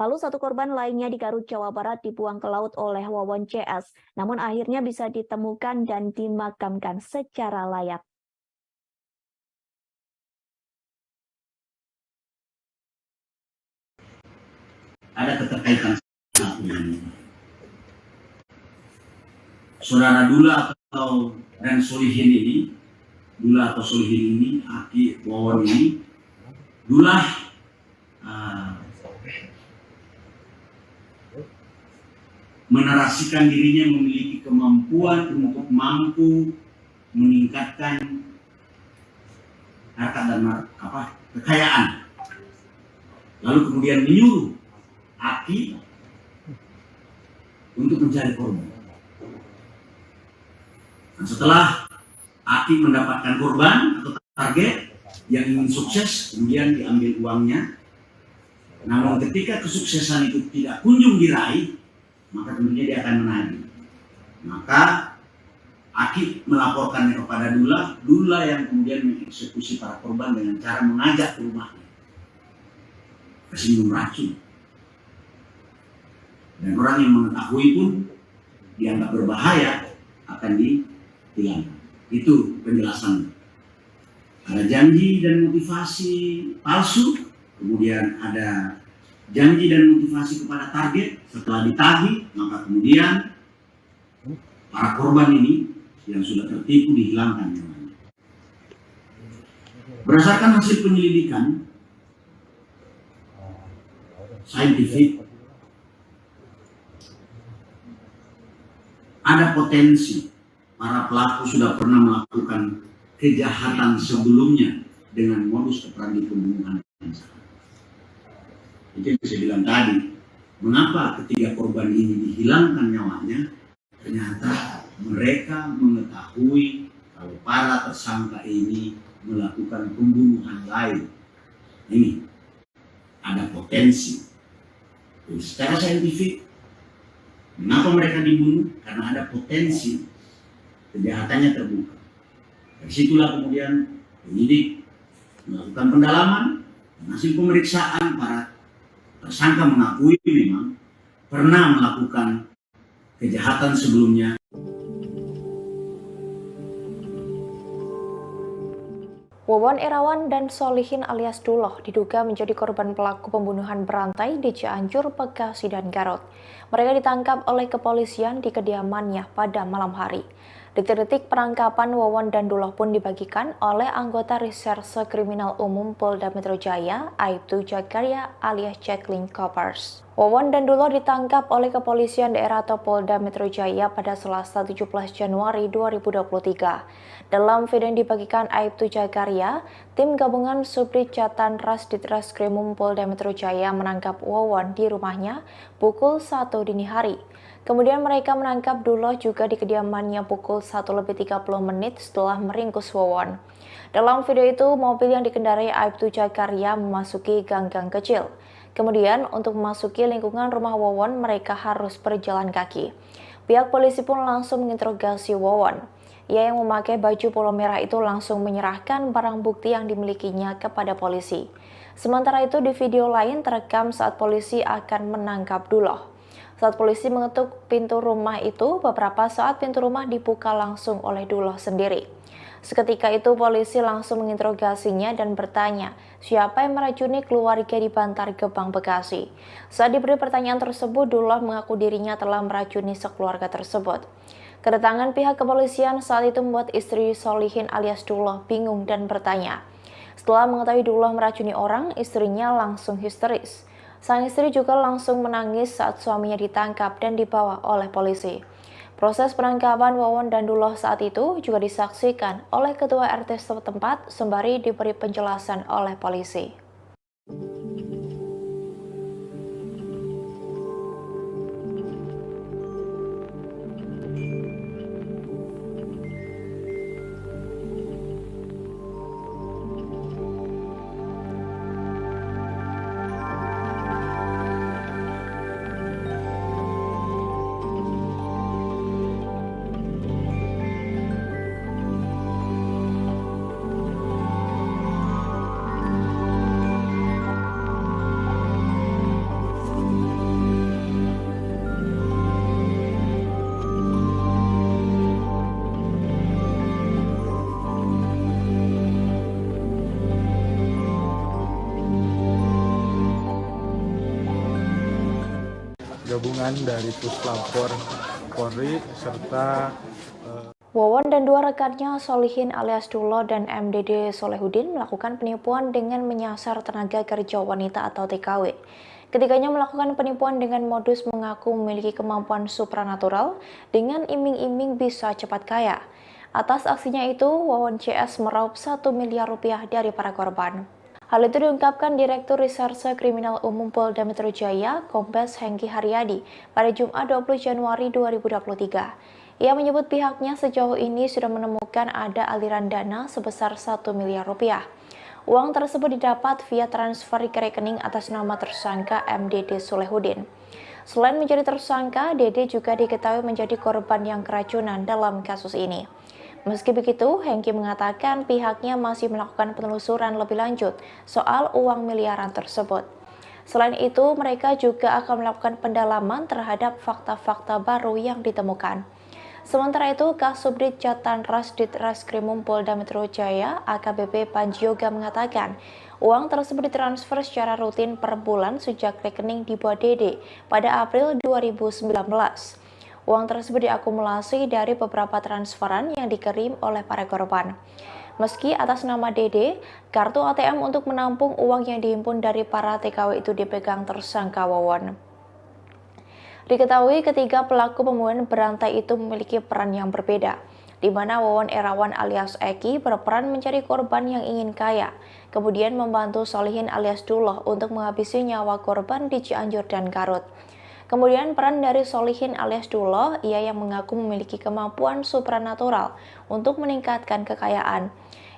[SPEAKER 7] Lalu satu korban lainnya di Garut, Jawa Barat dibuang ke laut oleh Wawon CS, namun akhirnya bisa ditemukan dan dimakamkan secara layak.
[SPEAKER 8] Ada keterkaitan satu ini. Saudara Dula dan Solihin ini, Dula atau Solihin ini, Aki Wawon ini, Dula menarasikan dirinya memiliki kemampuan untuk mampu meningkatkan harta dan kekayaan. Lalu kemudian menyuruh Aki untuk mencari korban. Nah, setelah Aki mendapatkan korban atau target yang ingin sukses, kemudian diambil uangnya. Namun ketika kesuksesan itu tidak kunjung diraih, maka tentunya dia akan menagih. Maka Aki melaporkannya kepada Dula, Dula yang kemudian mengeksekusi para korban dengan cara mengajak ke rumahnya, kasih minum racun. Dan orang yang mengetahui pun dianggap berbahaya akan dihilangkan. Itu penjelasannya. Ada janji dan motivasi palsu, kemudian ada janji dan motivasi kepada target. Setelah ditagih, maka kemudian para korban ini yang sudah tertipu dihilangkan nyawanya. Berdasarkan hasil penyelidikan saintifik, ada potensi para pelaku sudah pernah melakukan kejahatan sebelumnya dengan modus operandi pembunuhan yang sama. Itu yang saya bilang tadi, mengapa ketiga korban ini dihilangkan nyawanya? Ternyata mereka mengetahui kalau para tersangka ini melakukan pembunuhan lain. Ini ada potensi. Jadi, secara saintifik, mengapa mereka dibunuh? Karena ada potensi kejahatannya terbuka. Dari situlah kemudian penyidik melakukan pendalaman, dan hasil pemeriksaan para tersangka mengakui memang pernah melakukan kejahatan sebelumnya.
[SPEAKER 1] Wawon Erawan dan Solihin alias Duloh diduga menjadi korban pelaku pembunuhan berantai di Cianjur, Bekasi, dan Garut. Mereka ditangkap oleh kepolisian di kediamannya pada malam hari. Detik-detik penangkapan Wawon dan Duloh pun dibagikan oleh anggota Reserse Kriminal Umum Polda Metro Jaya, Aibtu Jagaria alias Jacqueline Coppers. Wawon dan Duloh ditangkap oleh kepolisian daerah atau Polda Metro Jaya pada Selasa 17 Januari 2023. Dalam video yang dibagikan Aibtu Jagaria, tim gabungan Subdit Jatan Ras Ditreskrimum Polda Metro Jaya menangkap Wawon di rumahnya pukul 1 dini hari. Kemudian mereka menangkap Duloh juga di kediamannya pukul 1:30 setelah meringkus Wawon. Dalam video itu, mobil yang dikendarai Aibtu Jagaria memasuki gang-gang kecil. Kemudian, untuk memasuki lingkungan rumah Wawon, mereka harus berjalan kaki. Pihak polisi pun langsung menginterogasi Wawon. Ia yang memakai baju polo merah itu langsung menyerahkan barang bukti yang dimilikinya kepada polisi. Sementara itu, di video lain terekam saat polisi akan menangkap Duloh. Saat polisi mengetuk pintu rumah itu, beberapa saat pintu rumah dibuka langsung oleh Duloh sendiri. Seketika itu polisi langsung menginterogasinya dan bertanya, siapa yang meracuni keluarga di Bantar Gebang, Bekasi. Saat diberi pertanyaan tersebut, Duloh mengaku dirinya telah meracuni sekeluarga tersebut. Kedatangan pihak kepolisian saat itu membuat istri Solihin alias Duloh bingung dan bertanya. Setelah mengetahui Duloh meracuni orang, istrinya langsung histeris. Sang istri juga langsung menangis saat suaminya ditangkap dan dibawa oleh polisi. Proses penangkapan Wawon dan Duloh saat itu juga disaksikan oleh ketua RT setempat sembari diberi penjelasan oleh polisi.
[SPEAKER 3] gabungan dari Puslapor Polri serta
[SPEAKER 1] Wawon dan dua rekannya Solihin alias Duloh dan MDD Solehudin melakukan penipuan dengan menyasar tenaga kerja wanita atau TKW. Ketiganya melakukan penipuan dengan modus mengaku memiliki kemampuan supranatural dengan iming-iming bisa cepat kaya. Atas aksinya itu, Wawon CS meraup 1 miliar rupiah dari para korban. Hal itu diungkapkan Direktur Reserse Kriminal Umum Polda Metro Jaya, Kombes Hengki Haryadi, pada Jumat 20 Januari 2023. Ia menyebut pihaknya sejauh ini sudah menemukan ada aliran dana sebesar 1 miliar rupiah. Uang tersebut didapat via transfer ke rekening atas nama tersangka MDD Solehudin. Selain menjadi tersangka, Dede juga diketahui menjadi korban yang keracunan dalam kasus ini. Meski begitu, Hengki mengatakan pihaknya masih melakukan penelusuran lebih lanjut soal uang miliaran tersebut. Selain itu, mereka juga akan melakukan pendalaman terhadap fakta-fakta baru yang ditemukan. Sementara itu, Kasubdit Jatanras Ditreskrimum Polda Metro Jaya AKBP Panji Yoga mengatakan uang tersebut ditransfer secara rutin per bulan sejak rekening dibuat Dede pada April 2019. Uang tersebut diakumulasi dari beberapa transferan yang dikirim oleh para korban. Meski atas nama Dede, kartu ATM untuk menampung uang yang dihimpun dari para TKW itu dipegang tersangka Wawon. Diketahui ketiga pelaku pembunuhan berantai itu memiliki peran yang berbeda, di mana Wawon Erawan alias Eki berperan mencari korban yang ingin kaya, kemudian membantu Solihin alias Duloh untuk menghabisi nyawa korban di Cianjur dan Garut. Kemudian peran dari Solihin alias Duloh, ia yang mengaku memiliki kemampuan supranatural untuk meningkatkan kekayaan.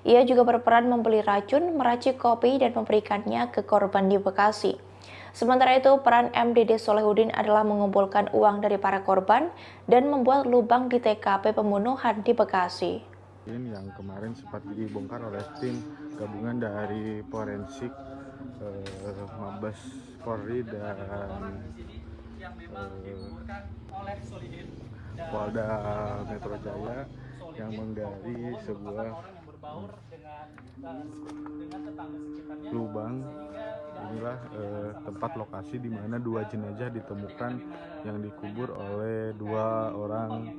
[SPEAKER 1] Ia juga berperan membeli racun, meracik kopi dan memberikannya ke korban di Bekasi. Sementara itu, peran MDD Solehudin adalah mengumpulkan uang dari para korban dan membuat lubang di TKP pembunuhan di Bekasi.
[SPEAKER 3] Yang kemarin sempat dibongkar oleh tim gabungan dari forensik Mabes Polri dan Polda Metro Jaya yang menggali sebuah lubang. Inilah tempat lokasi di mana dua jenazah ditemukan yang dikubur oleh dua orang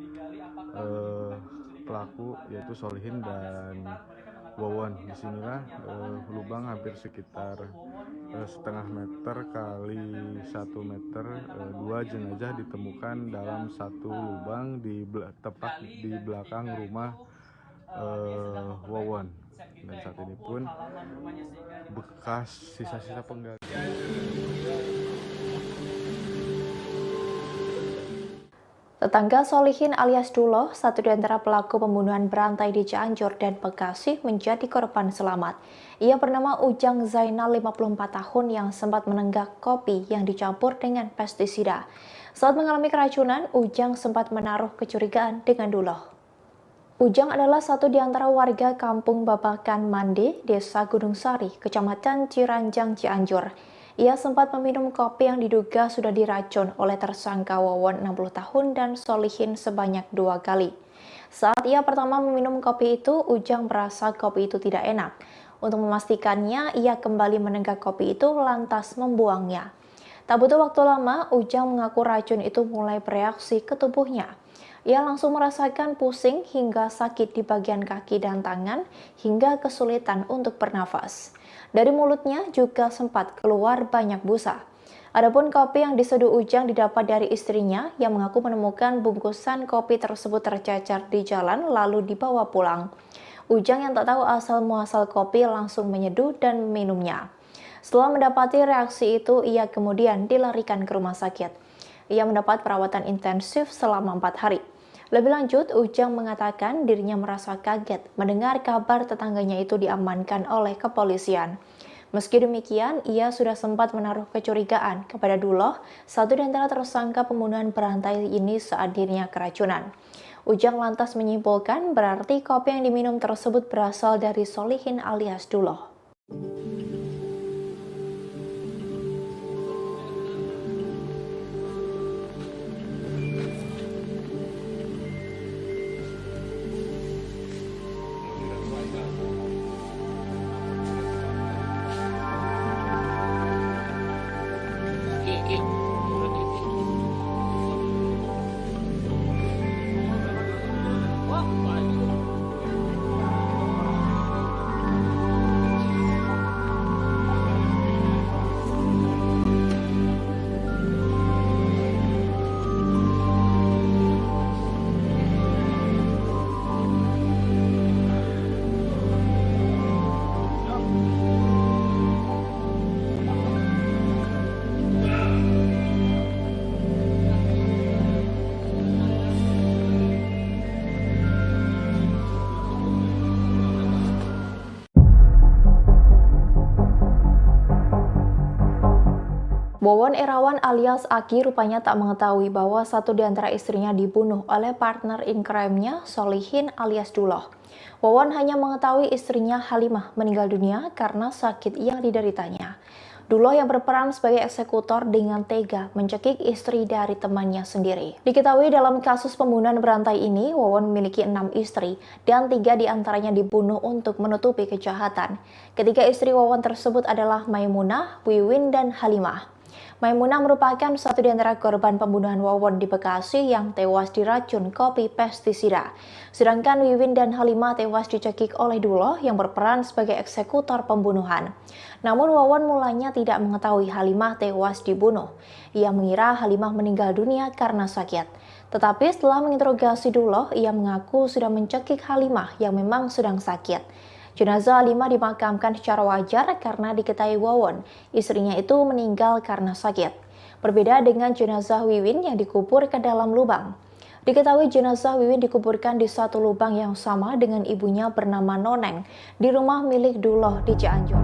[SPEAKER 3] pelaku, yaitu Solihin dan Wawon. Disinilah lubang hampir sekitar setengah meter kali 1 meter. Dua jenazah ditemukan dalam satu lubang tepat di belakang rumah Wawon. Dan saat ini pun bekas sisa-sisa penggalian.
[SPEAKER 1] Tetangga Solihin alias Duloh, satu di antara pelaku pembunuhan berantai di Cianjur dan Bekasi, menjadi korban selamat. Ia bernama Ujang Zainal, 54 tahun, yang sempat menenggak kopi yang dicampur dengan pestisida. Saat mengalami keracunan, Ujang sempat menaruh kecurigaan dengan Duloh. Ujang adalah satu di antara warga kampung Babakan Mande, Desa Gunung Sari, Kecamatan Ciranjang, Cianjur. Ia sempat meminum kopi yang diduga sudah diracun oleh tersangka Wawon 60 tahun dan Solihin sebanyak 2 kali. Saat ia pertama meminum kopi itu, Ujang merasa kopi itu tidak enak. Untuk memastikannya, ia kembali menenggak kopi itu lantas membuangnya. Tak butuh waktu lama, Ujang mengaku racun itu mulai bereaksi ke tubuhnya. Ia langsung merasakan pusing hingga sakit di bagian kaki dan tangan hingga kesulitan untuk bernafas. Dari mulutnya juga sempat keluar banyak busa. Adapun kopi yang diseduh Ujang didapat dari istrinya yang mengaku menemukan bungkusan kopi tersebut tercecer di jalan lalu dibawa pulang. Ujang yang tak tahu asal-muasal kopi langsung menyeduh dan meminumnya. Setelah mendapati reaksi itu, ia kemudian dilarikan ke rumah sakit. Ia mendapat perawatan intensif selama 4 hari. Lebih lanjut, Ujang mengatakan dirinya merasa kaget mendengar kabar tetangganya itu diamankan oleh kepolisian. Meski demikian, ia sudah sempat menaruh kecurigaan kepada Duloh, satu di antara tersangka pembunuhan berantai ini saat dirinya keracunan. Ujang lantas menyimpulkan berarti kopi yang diminum tersebut berasal dari Solihin alias Duloh. Wawon Erawan alias Aki rupanya tak mengetahui bahwa satu di antara istrinya dibunuh oleh partner in crime-nya, Solihin alias Duloh. Wawon hanya mengetahui istrinya Halimah meninggal dunia karena sakit yang dideritanya. Duloh yang berperan sebagai eksekutor dengan tega mencekik istri dari temannya sendiri. Diketahui dalam kasus pembunuhan berantai ini, Wawon memiliki 6 istri dan 3 diantaranya dibunuh untuk menutupi kejahatan. Ketiga istri Wawon tersebut adalah Maimunah, Wiwin, dan Halimah. Maimunah merupakan satu di antara korban pembunuhan Wawon di Bekasi yang tewas diracun kopi pestisida. Sedangkan Wiwin dan Halimah tewas dicekik oleh Duloh yang berperan sebagai eksekutor pembunuhan. Namun Wawon mulanya tidak mengetahui Halimah tewas dibunuh. Ia mengira Halimah meninggal dunia karena sakit. Tetapi setelah menginterogasi Duloh, ia mengaku sudah mencekik Halimah yang memang sedang sakit. Jenazah Halimah dimakamkan secara wajar karena diketahui Wawon, istrinya itu meninggal karena sakit. Berbeda dengan jenazah Wiwin yang dikubur ke dalam lubang. Diketahui jenazah Wiwin dikuburkan di satu lubang yang sama dengan ibunya bernama Noneng di rumah milik Duloh di Cianjur.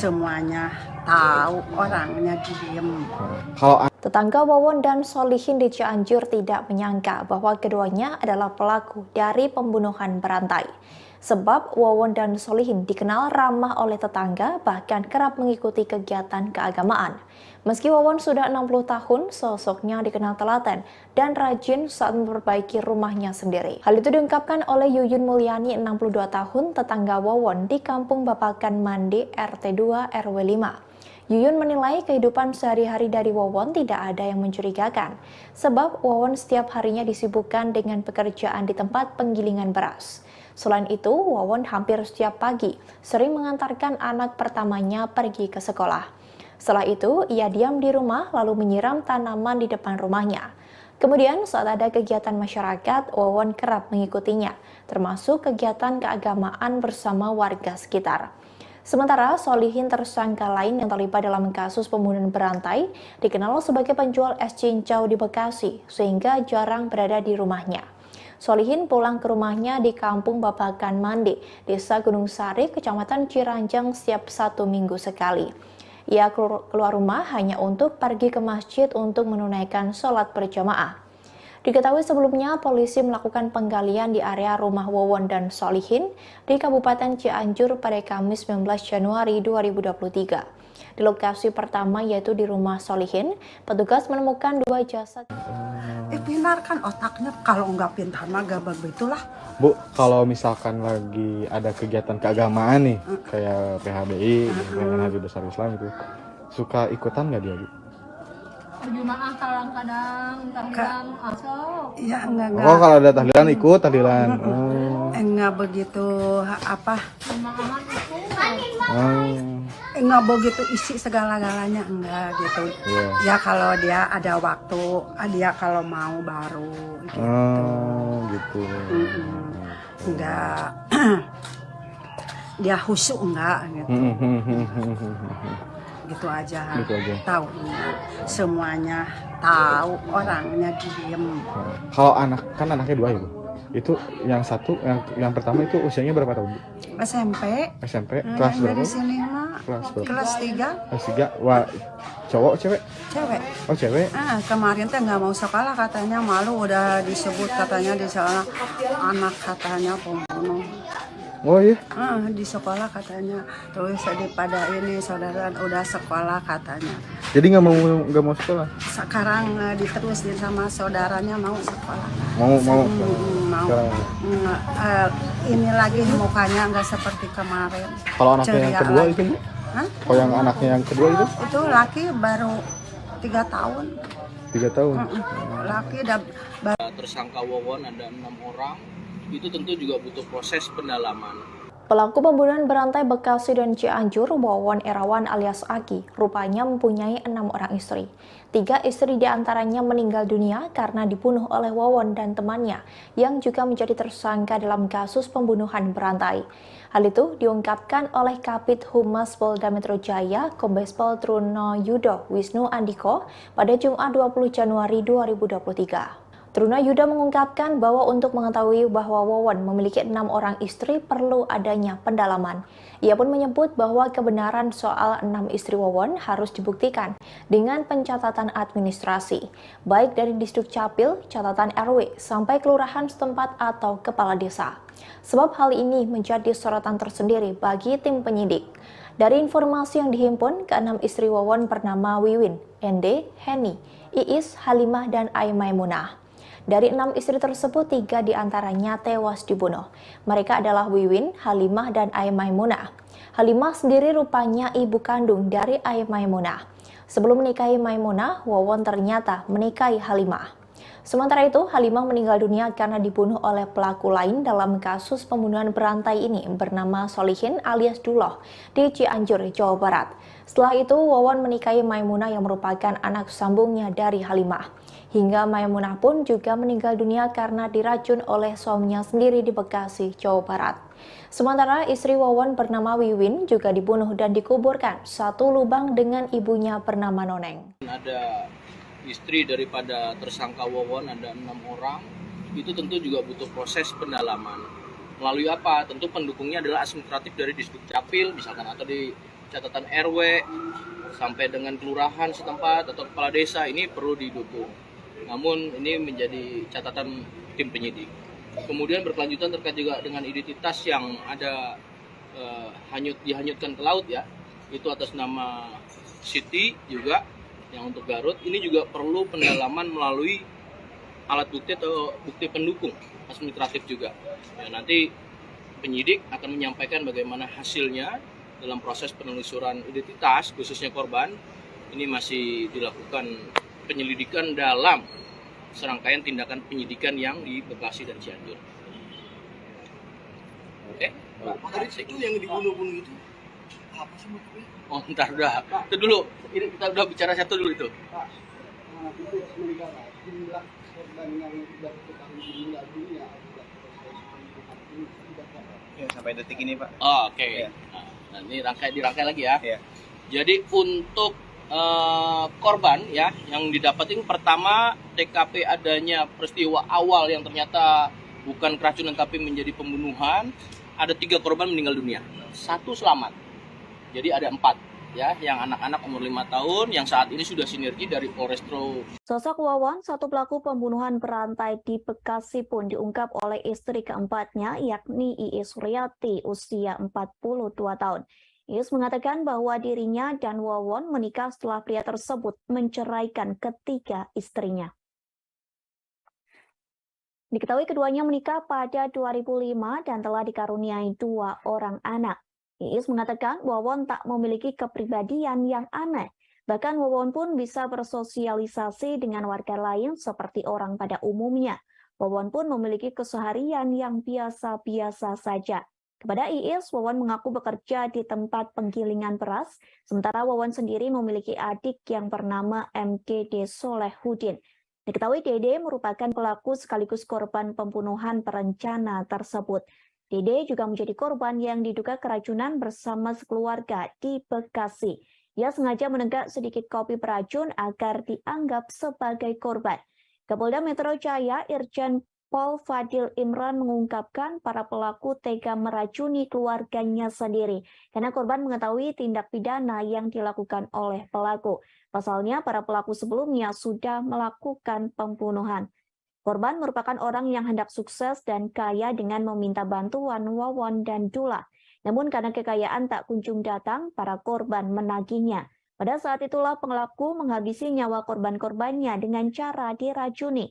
[SPEAKER 2] Semuanya tahu, orangnya diem.
[SPEAKER 1] Tetangga Wawon dan Solihin di Cianjur tidak menyangka bahwa keduanya adalah pelaku dari pembunuhan berantai. Sebab Wawon dan Solihin dikenal ramah oleh tetangga, bahkan kerap mengikuti kegiatan keagamaan. Meski Wawon sudah 60 tahun, sosoknya dikenal telaten dan rajin saat memperbaiki rumahnya sendiri. Hal itu diungkapkan oleh Yuyun Mulyani, 62 tahun, tetangga Wawon di Kampung Bapakan Mandi, RT 2 RW 5. Yuyun menilai kehidupan sehari-hari dari Wawon tidak ada yang mencurigakan, sebab Wawon setiap harinya disibukkan dengan pekerjaan di tempat penggilingan beras. Selain itu, Wawon hampir setiap pagi sering mengantarkan anak pertamanya pergi ke sekolah. Setelah itu, ia diam di rumah lalu menyiram tanaman di depan rumahnya. Kemudian saat ada kegiatan masyarakat, Wawon kerap mengikutinya, termasuk kegiatan keagamaan bersama warga sekitar. Sementara Solihin, tersangka lain yang terlibat dalam kasus pembunuhan berantai, dikenal sebagai penjual es cincau di Bekasi, sehingga jarang berada di rumahnya. Solihin pulang ke rumahnya di Kampung Bapakan Mandi, Desa Gunung Sari, Kecamatan Ciranjang setiap 1 minggu sekali. Ia keluar rumah hanya untuk pergi ke masjid untuk menunaikan sholat berjamaah. Diketahui sebelumnya polisi melakukan penggalian di area rumah Wawon dan Solihin di Kabupaten Cianjur pada Kamis 19 Januari 2023. Di lokasi pertama yaitu di rumah Solihin, petugas menemukan 2 jasad.
[SPEAKER 2] Pintar kan otaknya, kalau nggak pintar mah gak begitulah.
[SPEAKER 3] Bu, kalau misalkan lagi ada kegiatan keagamaan nih, kayak PHBI, kayak Hari Besar Islam itu, suka ikutan nggak dia, Bu?
[SPEAKER 4] berjamaah kadang-kadang tahlilan asal.
[SPEAKER 2] Ya enggak.
[SPEAKER 3] Oh, kalau ada tahlilan ikut tahlilan.
[SPEAKER 2] Enggak begitu apa?
[SPEAKER 4] Jamaah itu.
[SPEAKER 2] Enggak begitu isi segala-galanya enggak gitu. Ya kalau dia ada waktu, dia kalau mau baru gitu.
[SPEAKER 3] Gitu.
[SPEAKER 2] Enggak. Dia khusyuk enggak gitu. Gitu aja. Tahu semuanya tahu, orangnya diem.
[SPEAKER 3] Kalau kan anaknya 2 ya, Bu. Itu yang satu, yang pertama itu usianya berapa tahun, Bu?
[SPEAKER 2] SMP.
[SPEAKER 3] Kelas berapa?
[SPEAKER 2] Dari sini mah kelas 3.
[SPEAKER 3] Kelas 3. Wah, cowok cewek?
[SPEAKER 2] Cewek.
[SPEAKER 3] Oh, cewek.
[SPEAKER 2] Kemarin teh nggak mau sekolah katanya, malu udah disebut katanya di sana anak katanya pembunuh.
[SPEAKER 3] Oh iya?
[SPEAKER 2] Di sekolah katanya. Terus pada ini saudara udah sekolah katanya.
[SPEAKER 3] Jadi nggak mau sekolah?
[SPEAKER 2] Sekarang diterusin sama saudaranya mau sekolah.
[SPEAKER 3] Mau.
[SPEAKER 2] Ini lagi mukanya nggak seperti kemarin.
[SPEAKER 3] Kalau anaknya yang kedua itu, Bu? Kalau yang anaknya yang kedua itu?
[SPEAKER 2] Itu laki baru 3 tahun.
[SPEAKER 3] 3 tahun.
[SPEAKER 2] Laki udah
[SPEAKER 5] tersangka Wawon ada 6 orang. Itu tentu juga butuh proses pendalaman.
[SPEAKER 1] Pelaku pembunuhan berantai Bekasi dan Cianjur, Wawon Erawan alias Aki, rupanya mempunyai 6 orang istri. 3 istri diantaranya meninggal dunia karena dibunuh oleh Wawon dan temannya, yang juga menjadi tersangka dalam kasus pembunuhan berantai. Hal itu diungkapkan oleh Kabid Humas Polda Metro Jaya, Kombes Pol Truno Yudo Wisnu Andiko pada Jumat 20 Januari 2023. Truno Yudo mengungkapkan bahwa untuk mengetahui bahwa Wawon memiliki 6 orang istri perlu adanya pendalaman. Ia pun menyebut bahwa kebenaran soal 6 istri Wawon harus dibuktikan dengan pencatatan administrasi, baik dari Disduk Capil, catatan RW, sampai kelurahan setempat atau kepala desa. Sebab hal ini menjadi sorotan tersendiri bagi tim penyidik. Dari informasi yang dihimpun, ke-6 istri Wawon bernama Wiwin, Ende, Heni, Iis, Halimah, dan Ai Maimunah. Dari 6 istri tersebut, 3 diantaranya tewas dibunuh. Mereka adalah Wiwin, Halimah, dan Ai Maimunah. Halimah sendiri rupanya ibu kandung dari Ai Maimunah. Sebelum menikahi Maimunah, Wawon ternyata menikahi Halimah. Sementara itu, Halimah meninggal dunia karena dibunuh oleh pelaku lain dalam kasus pembunuhan berantai ini bernama Solihin alias Duloh di Cianjur, Jawa Barat. Setelah itu, Wawon menikahi Maimunah yang merupakan anak sambungnya dari Halimah. Hingga Maimunah pun juga meninggal dunia karena diracun oleh suaminya sendiri di Bekasi, Jawa Barat. Sementara istri Wawon bernama Wiwin juga dibunuh dan dikuburkan satu lubang dengan ibunya bernama Noneng.
[SPEAKER 5] Ada istri daripada tersangka Wawon ada 6 orang. Itu tentu juga butuh proses pendalaman. Melalui apa? Tentu pendukungnya adalah administratif dari Disduk Capil, misalkan atau di catatan RW sampai dengan kelurahan setempat atau kepala desa, ini perlu didukung. Namun ini menjadi catatan tim penyidik. Kemudian berkelanjutan terkait juga dengan identitas yang ada dihanyutkan ke laut ya. Itu atas nama Siti juga yang untuk Garut. Ini juga perlu pendalaman melalui alat bukti atau bukti pendukung administratif juga. Ya, nanti penyidik akan menyampaikan bagaimana hasilnya dalam proses penelusuran identitas khususnya korban. Ini masih dilakukan penyelidikan dalam serangkaian tindakan penyidikan yang di Bekasi dan Cianjur. Oke,
[SPEAKER 6] Pak, itu yang dibunuh-bunuh itu apa sih maksudnya?
[SPEAKER 5] Oh, ntar udah. Itu dulu. Ini kita udah bicara satu dulu itu.
[SPEAKER 6] Pak, itu sementara jumlah korban yang sudah diketahui meninggal dunia akibat proses pembunuhan ini sudah berapa?
[SPEAKER 16] Ya, sampai detik ini, Pak.
[SPEAKER 5] Oh, oke. Nah, ini dirangkai lagi ya. Jadi untuk korban ya yang didapatin pertama TKP adanya peristiwa awal yang ternyata bukan keracunan tapi menjadi pembunuhan, ada 3 korban meninggal dunia, 1 selamat. Jadi ada 4 ya, yang anak-anak umur 5 tahun yang saat ini sudah sinergi dari Polrestro.
[SPEAKER 7] Sosok Wawon, satu pelaku pembunuhan berantai di Bekasi pun diungkap oleh istri keempatnya, yakni Iis Suryati, usia 42 tahun. Iis mengatakan bahwa dirinya dan Wawon menikah setelah pria tersebut menceraikan ketiga istrinya. Diketahui keduanya menikah pada 2005 dan telah dikaruniai 2 orang anak. Iis mengatakan Wawon tak memiliki kepribadian yang aneh. Bahkan Wawon pun bisa bersosialisasi dengan warga lain seperti orang pada umumnya. Wawon pun memiliki keseharian yang biasa-biasa saja. Kepada Iis, Wawon mengaku bekerja di tempat penggilingan beras, sementara Wawon sendiri memiliki adik yang bernama MDD Solehudin. Diketahui Dede merupakan pelaku sekaligus korban pembunuhan berencana tersebut. Dede juga menjadi korban yang diduga keracunan bersama sekeluarga di Bekasi. Ia sengaja menenggak sedikit kopi beracun agar dianggap sebagai korban. Kapolda Metro Jaya Irjen Pol Fadil Imran mengungkapkan para pelaku tega meracuni keluarganya sendiri karena korban mengetahui tindak pidana yang dilakukan oleh pelaku. Pasalnya, para pelaku sebelumnya sudah melakukan pembunuhan. Korban merupakan orang yang hendak sukses dan kaya dengan meminta bantuan Wawon dan Dullah. Namun karena kekayaan tak kunjung datang, para korban menagihnya. Pada saat itulah pelaku menghabisi nyawa korban-korbannya dengan cara diracuni.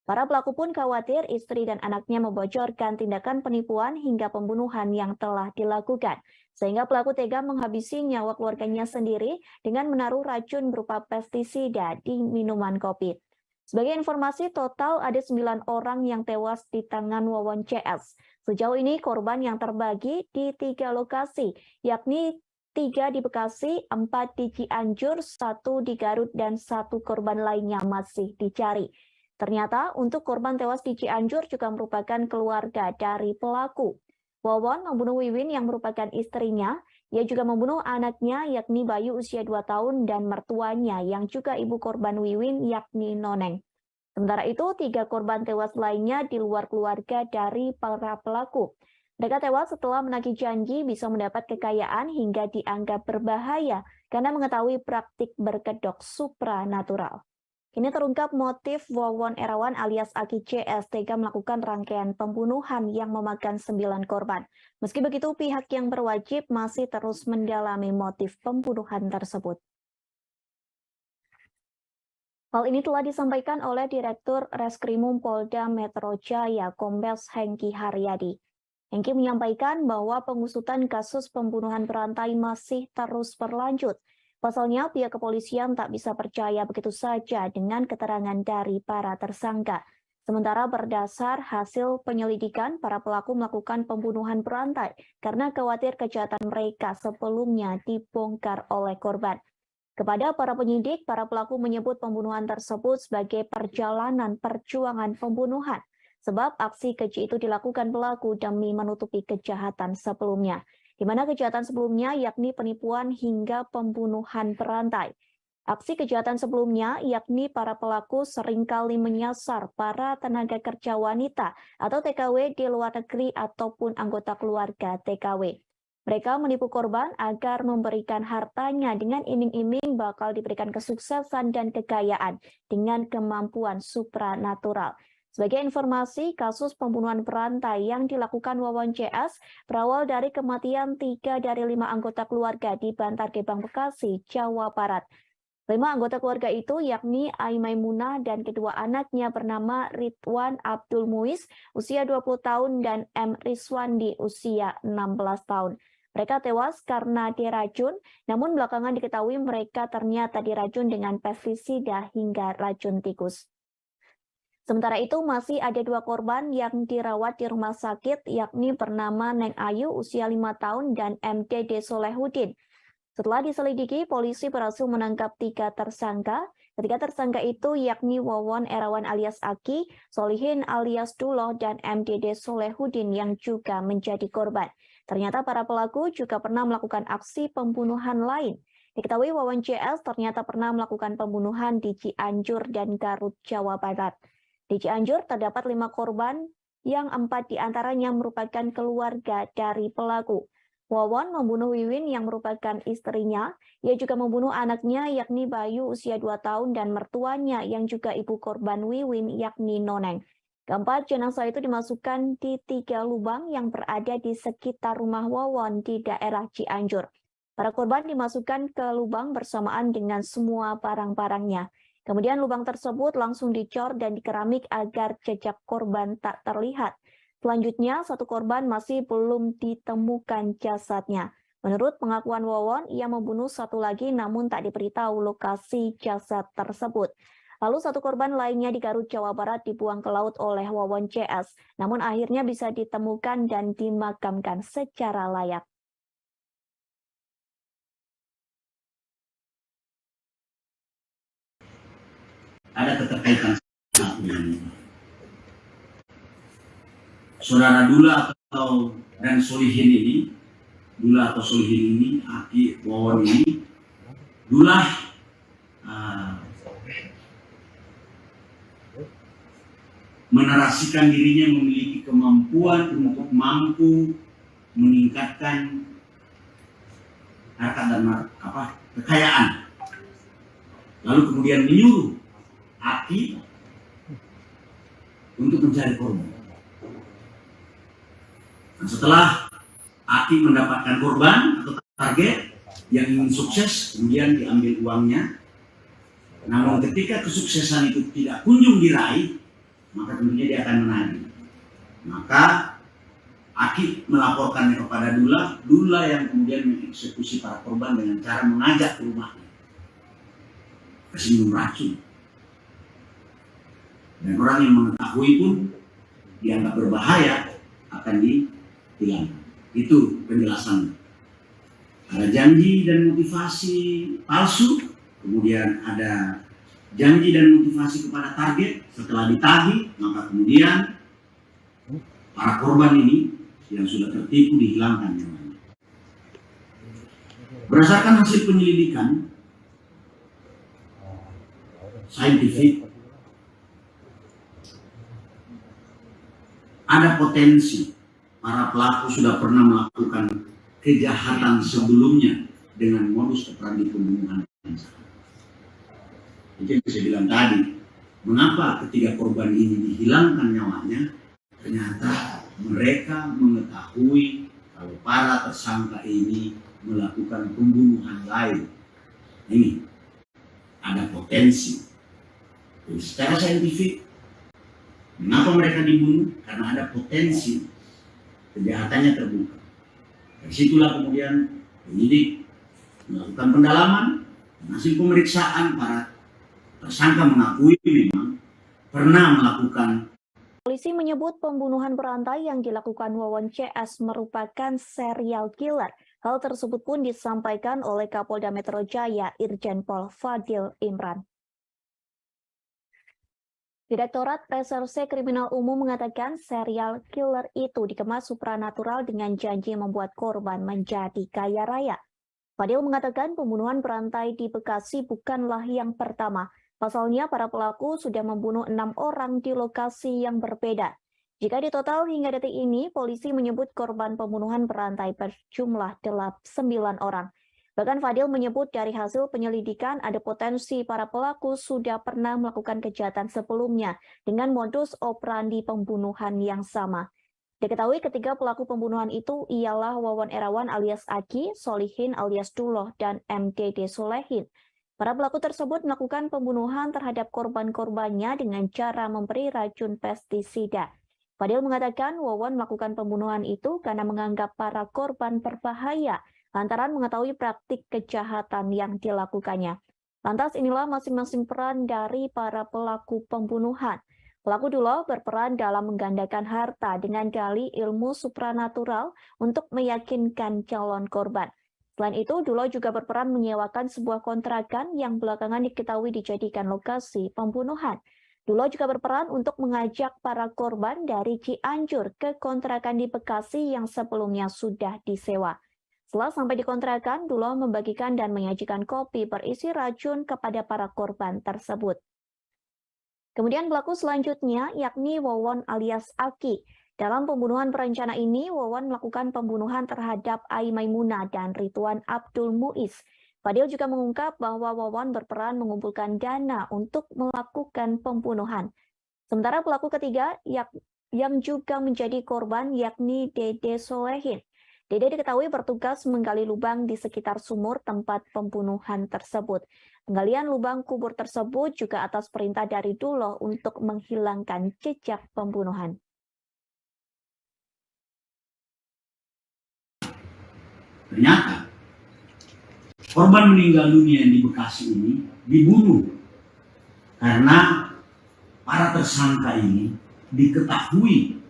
[SPEAKER 7] Para pelaku pun khawatir istri dan anaknya membocorkan tindakan penipuan hingga pembunuhan yang telah dilakukan. Sehingga pelaku tega menghabisi nyawa keluarganya sendiri dengan menaruh racun berupa pestisida di minuman kopi. Sebagai informasi, total ada 9 orang yang tewas di tangan Wawon CS. Sejauh ini korban yang terbagi di 3 lokasi, yakni 3 di Bekasi, 4 di Cianjur, 1 di Garut, dan 1 korban lainnya masih dicari. Ternyata untuk korban tewas di Cianjur juga merupakan keluarga dari pelaku. Wawon membunuh Wiwin yang merupakan istrinya. Ia juga membunuh anaknya yakni Bayu usia 2 tahun dan mertuanya yang juga ibu korban Wiwin yakni Noneng. Sementara itu 3 korban tewas lainnya di luar keluarga dari para pelaku. Mereka tewas setelah menagih janji bisa mendapat kekayaan hingga dianggap berbahaya karena mengetahui praktik berkedok supranatural. Kini terungkap motif Wawon Erawan alias Aki CS tega melakukan rangkaian pembunuhan yang memakan 9 korban. Meski begitu, pihak yang berwajib masih terus mendalami motif pembunuhan tersebut. Hal ini telah disampaikan oleh Direktur Reskrimum Polda Metro Jaya, Kombes Hengki Haryadi. Hengki menyampaikan bahwa pengusutan kasus pembunuhan berantai masih terus berlanjut. Pasalnya, pihak kepolisian tak bisa percaya begitu saja dengan keterangan dari para tersangka. Sementara berdasar hasil penyelidikan, para pelaku melakukan pembunuhan berantai karena khawatir kejahatan mereka sebelumnya dibongkar oleh korban. Kepada para penyidik, para pelaku menyebut pembunuhan tersebut sebagai perjalanan perjuangan pembunuhan. Sebab aksi keji itu dilakukan pelaku demi menutupi kejahatan sebelumnya. Di mana kejahatan sebelumnya yakni penipuan hingga pembunuhan berantai. Aksi kejahatan sebelumnya yakni para pelaku seringkali menyasar para tenaga kerja wanita atau TKW di luar negeri ataupun anggota keluarga TKW. Mereka menipu korban agar memberikan hartanya dengan iming-iming bakal diberikan kesuksesan dan kekayaan dengan kemampuan supranatural. Sebagai informasi, kasus pembunuhan berantai yang dilakukan Wawon CS berawal dari kematian 3 dari 5 anggota keluarga di Bantar Gebang, Bekasi, Jawa Barat. 5 anggota keluarga itu yakni Aimaimunah dan kedua anaknya bernama Ridwan Abdul Muiz, usia 20 tahun, dan M. Rizwandi, usia 16 tahun. Mereka tewas karena diracun, namun belakangan diketahui mereka ternyata diracun dengan pestisida hingga racun tikus. Sementara itu masih ada 2 korban yang dirawat di rumah sakit yakni bernama Neng Ayu usia 5 tahun dan MDD Solehudin. Setelah diselidiki, polisi berhasil menangkap 3 tersangka. Ketiga tersangka itu yakni Wawon Erawan alias Aki, Solihin alias Dullah, dan MDD Solehudin yang juga menjadi korban. Ternyata para pelaku juga pernah melakukan aksi pembunuhan lain. Diketahui Wawon CS ternyata pernah melakukan pembunuhan di Cianjur dan Garut, Jawa Barat. Di Cianjur terdapat 5 korban yang 4 diantaranya merupakan keluarga dari pelaku. Wawon membunuh Wiwin yang merupakan istrinya. Ia juga membunuh anaknya yakni Bayu usia 2 tahun dan mertuanya yang juga ibu korban Wiwin yakni Noneng. Keempat jenazah itu dimasukkan di 3 lubang yang berada di sekitar rumah Wawon di daerah Cianjur. Para korban dimasukkan ke lubang bersamaan dengan semua barang-barangnya. Kemudian lubang tersebut langsung dicor dan dikeramik agar jejak korban tak terlihat. Selanjutnya, 1 korban masih belum ditemukan jasadnya. Menurut pengakuan Wawon, ia membunuh satu lagi namun tak diberitahu lokasi jasad tersebut. Lalu satu korban lainnya di Garut, Jawa Barat dibuang ke laut oleh Wawon CS, namun akhirnya bisa ditemukan dan dimakamkan secara layak.
[SPEAKER 8] Ada keterkaitan satu dengan ini. Saudara Dula dan Solihin ini, Dula atau Solihin ini, Aki Wawon ini, Dula menarasikan dirinya memiliki kemampuan untuk mampu meningkatkan harkat dan kekayaan. Lalu kemudian menyuruh Aki untuk mencari korban. Nah, setelah Aki mendapatkan korban atau target yang ingin sukses, kemudian diambil uangnya. Namun ketika kesuksesan itu tidak kunjung diraih, maka tentunya dia akan menagih. Maka Aki melaporkannya kepada Dula, Dula yang kemudian mengeksekusi para korban dengan cara mengajak ke rumahnya, kasih minum racun. Dan orang yang mengetahui pun dianggap berbahaya akan dihilangkan. Itu penjelasannya. Ada janji dan motivasi palsu, kemudian ada janji dan motivasi kepada target. Setelah ditagih, maka kemudian para korban ini yang sudah tertipu dihilangkan nyawanya. Berdasarkan hasil penyelidikan saintifik, ada potensi para pelaku sudah pernah melakukan kejahatan sebelumnya dengan modus operandi pembunuhan. Itu yang saya bilang tadi, mengapa ketika korban ini dihilangkan nyawanya, ternyata mereka mengetahui kalau para tersangka ini melakukan pembunuhan lain. Ini ada potensi. Jadi secara saintifik, mengapa mereka dibunuh? Karena ada potensi kejahatannya terbuka. Dari situlah kemudian penyidik melakukan pendalaman, dan hasil pemeriksaan para tersangka mengakui memang pernah melakukan.
[SPEAKER 7] Polisi menyebut pembunuhan berantai yang dilakukan Wawon CS merupakan serial killer. Hal tersebut pun disampaikan oleh Kapolda Metro Jaya Irjen Pol Fadil Imran. Direktorat Reserse Kriminal Umum mengatakan serial killer itu dikemas supranatural dengan janji membuat korban menjadi kaya raya. Fadil mengatakan pembunuhan berantai di Bekasi bukanlah yang pertama. Pasalnya, para pelaku sudah membunuh 6 orang di lokasi yang berbeda. Jika ditotal hingga detik ini, polisi menyebut korban pembunuhan berantai berjumlah 9 orang. Bahkan Fadil menyebut dari hasil penyelidikan ada potensi para pelaku sudah pernah melakukan kejahatan sebelumnya dengan modus operandi pembunuhan yang sama. Diketahui ketiga pelaku pembunuhan itu ialah Wawon Erawan alias Aki, Solihin alias Duloh, dan MDD Solehin. Para pelaku tersebut melakukan pembunuhan terhadap korban-korbannya dengan cara memberi racun pestisida. Fadil mengatakan Wawon melakukan pembunuhan itu karena menganggap para korban berbahaya lantaran mengetahui praktik kejahatan yang dilakukannya. Lantas inilah masing-masing peran dari para pelaku pembunuhan. Pelaku Duloh berperan dalam menggandakan harta dengan dalih ilmu supranatural untuk meyakinkan calon korban. Selain itu, Duloh juga berperan menyewakan sebuah kontrakan yang belakangan diketahui dijadikan lokasi pembunuhan. Duloh juga berperan untuk mengajak para korban dari Cianjur ke kontrakan di Bekasi yang sebelumnya sudah disewa. Setelah sampai di kontrakan, Duloh membagikan dan menyajikan kopi berisi racun kepada para korban tersebut. Kemudian pelaku selanjutnya yakni Wawon alias Aki. Dalam pembunuhan berencana ini, Wawon melakukan pembunuhan terhadap Ai Maimunah dan Ridwan Abdul Muiz. Fadil juga mengungkap bahwa Wawon berperan mengumpulkan dana untuk melakukan pembunuhan. Sementara pelaku ketiga yang juga menjadi korban yakni Dede Solehin. Dede diketahui bertugas menggali lubang di sekitar sumur tempat pembunuhan tersebut. Penggalian lubang kubur tersebut juga atas perintah dari Duloh untuk menghilangkan jejak pembunuhan.
[SPEAKER 8] Ternyata korban meninggal dunia di Bekasi ini dibunuh karena para tersangka ini diketahui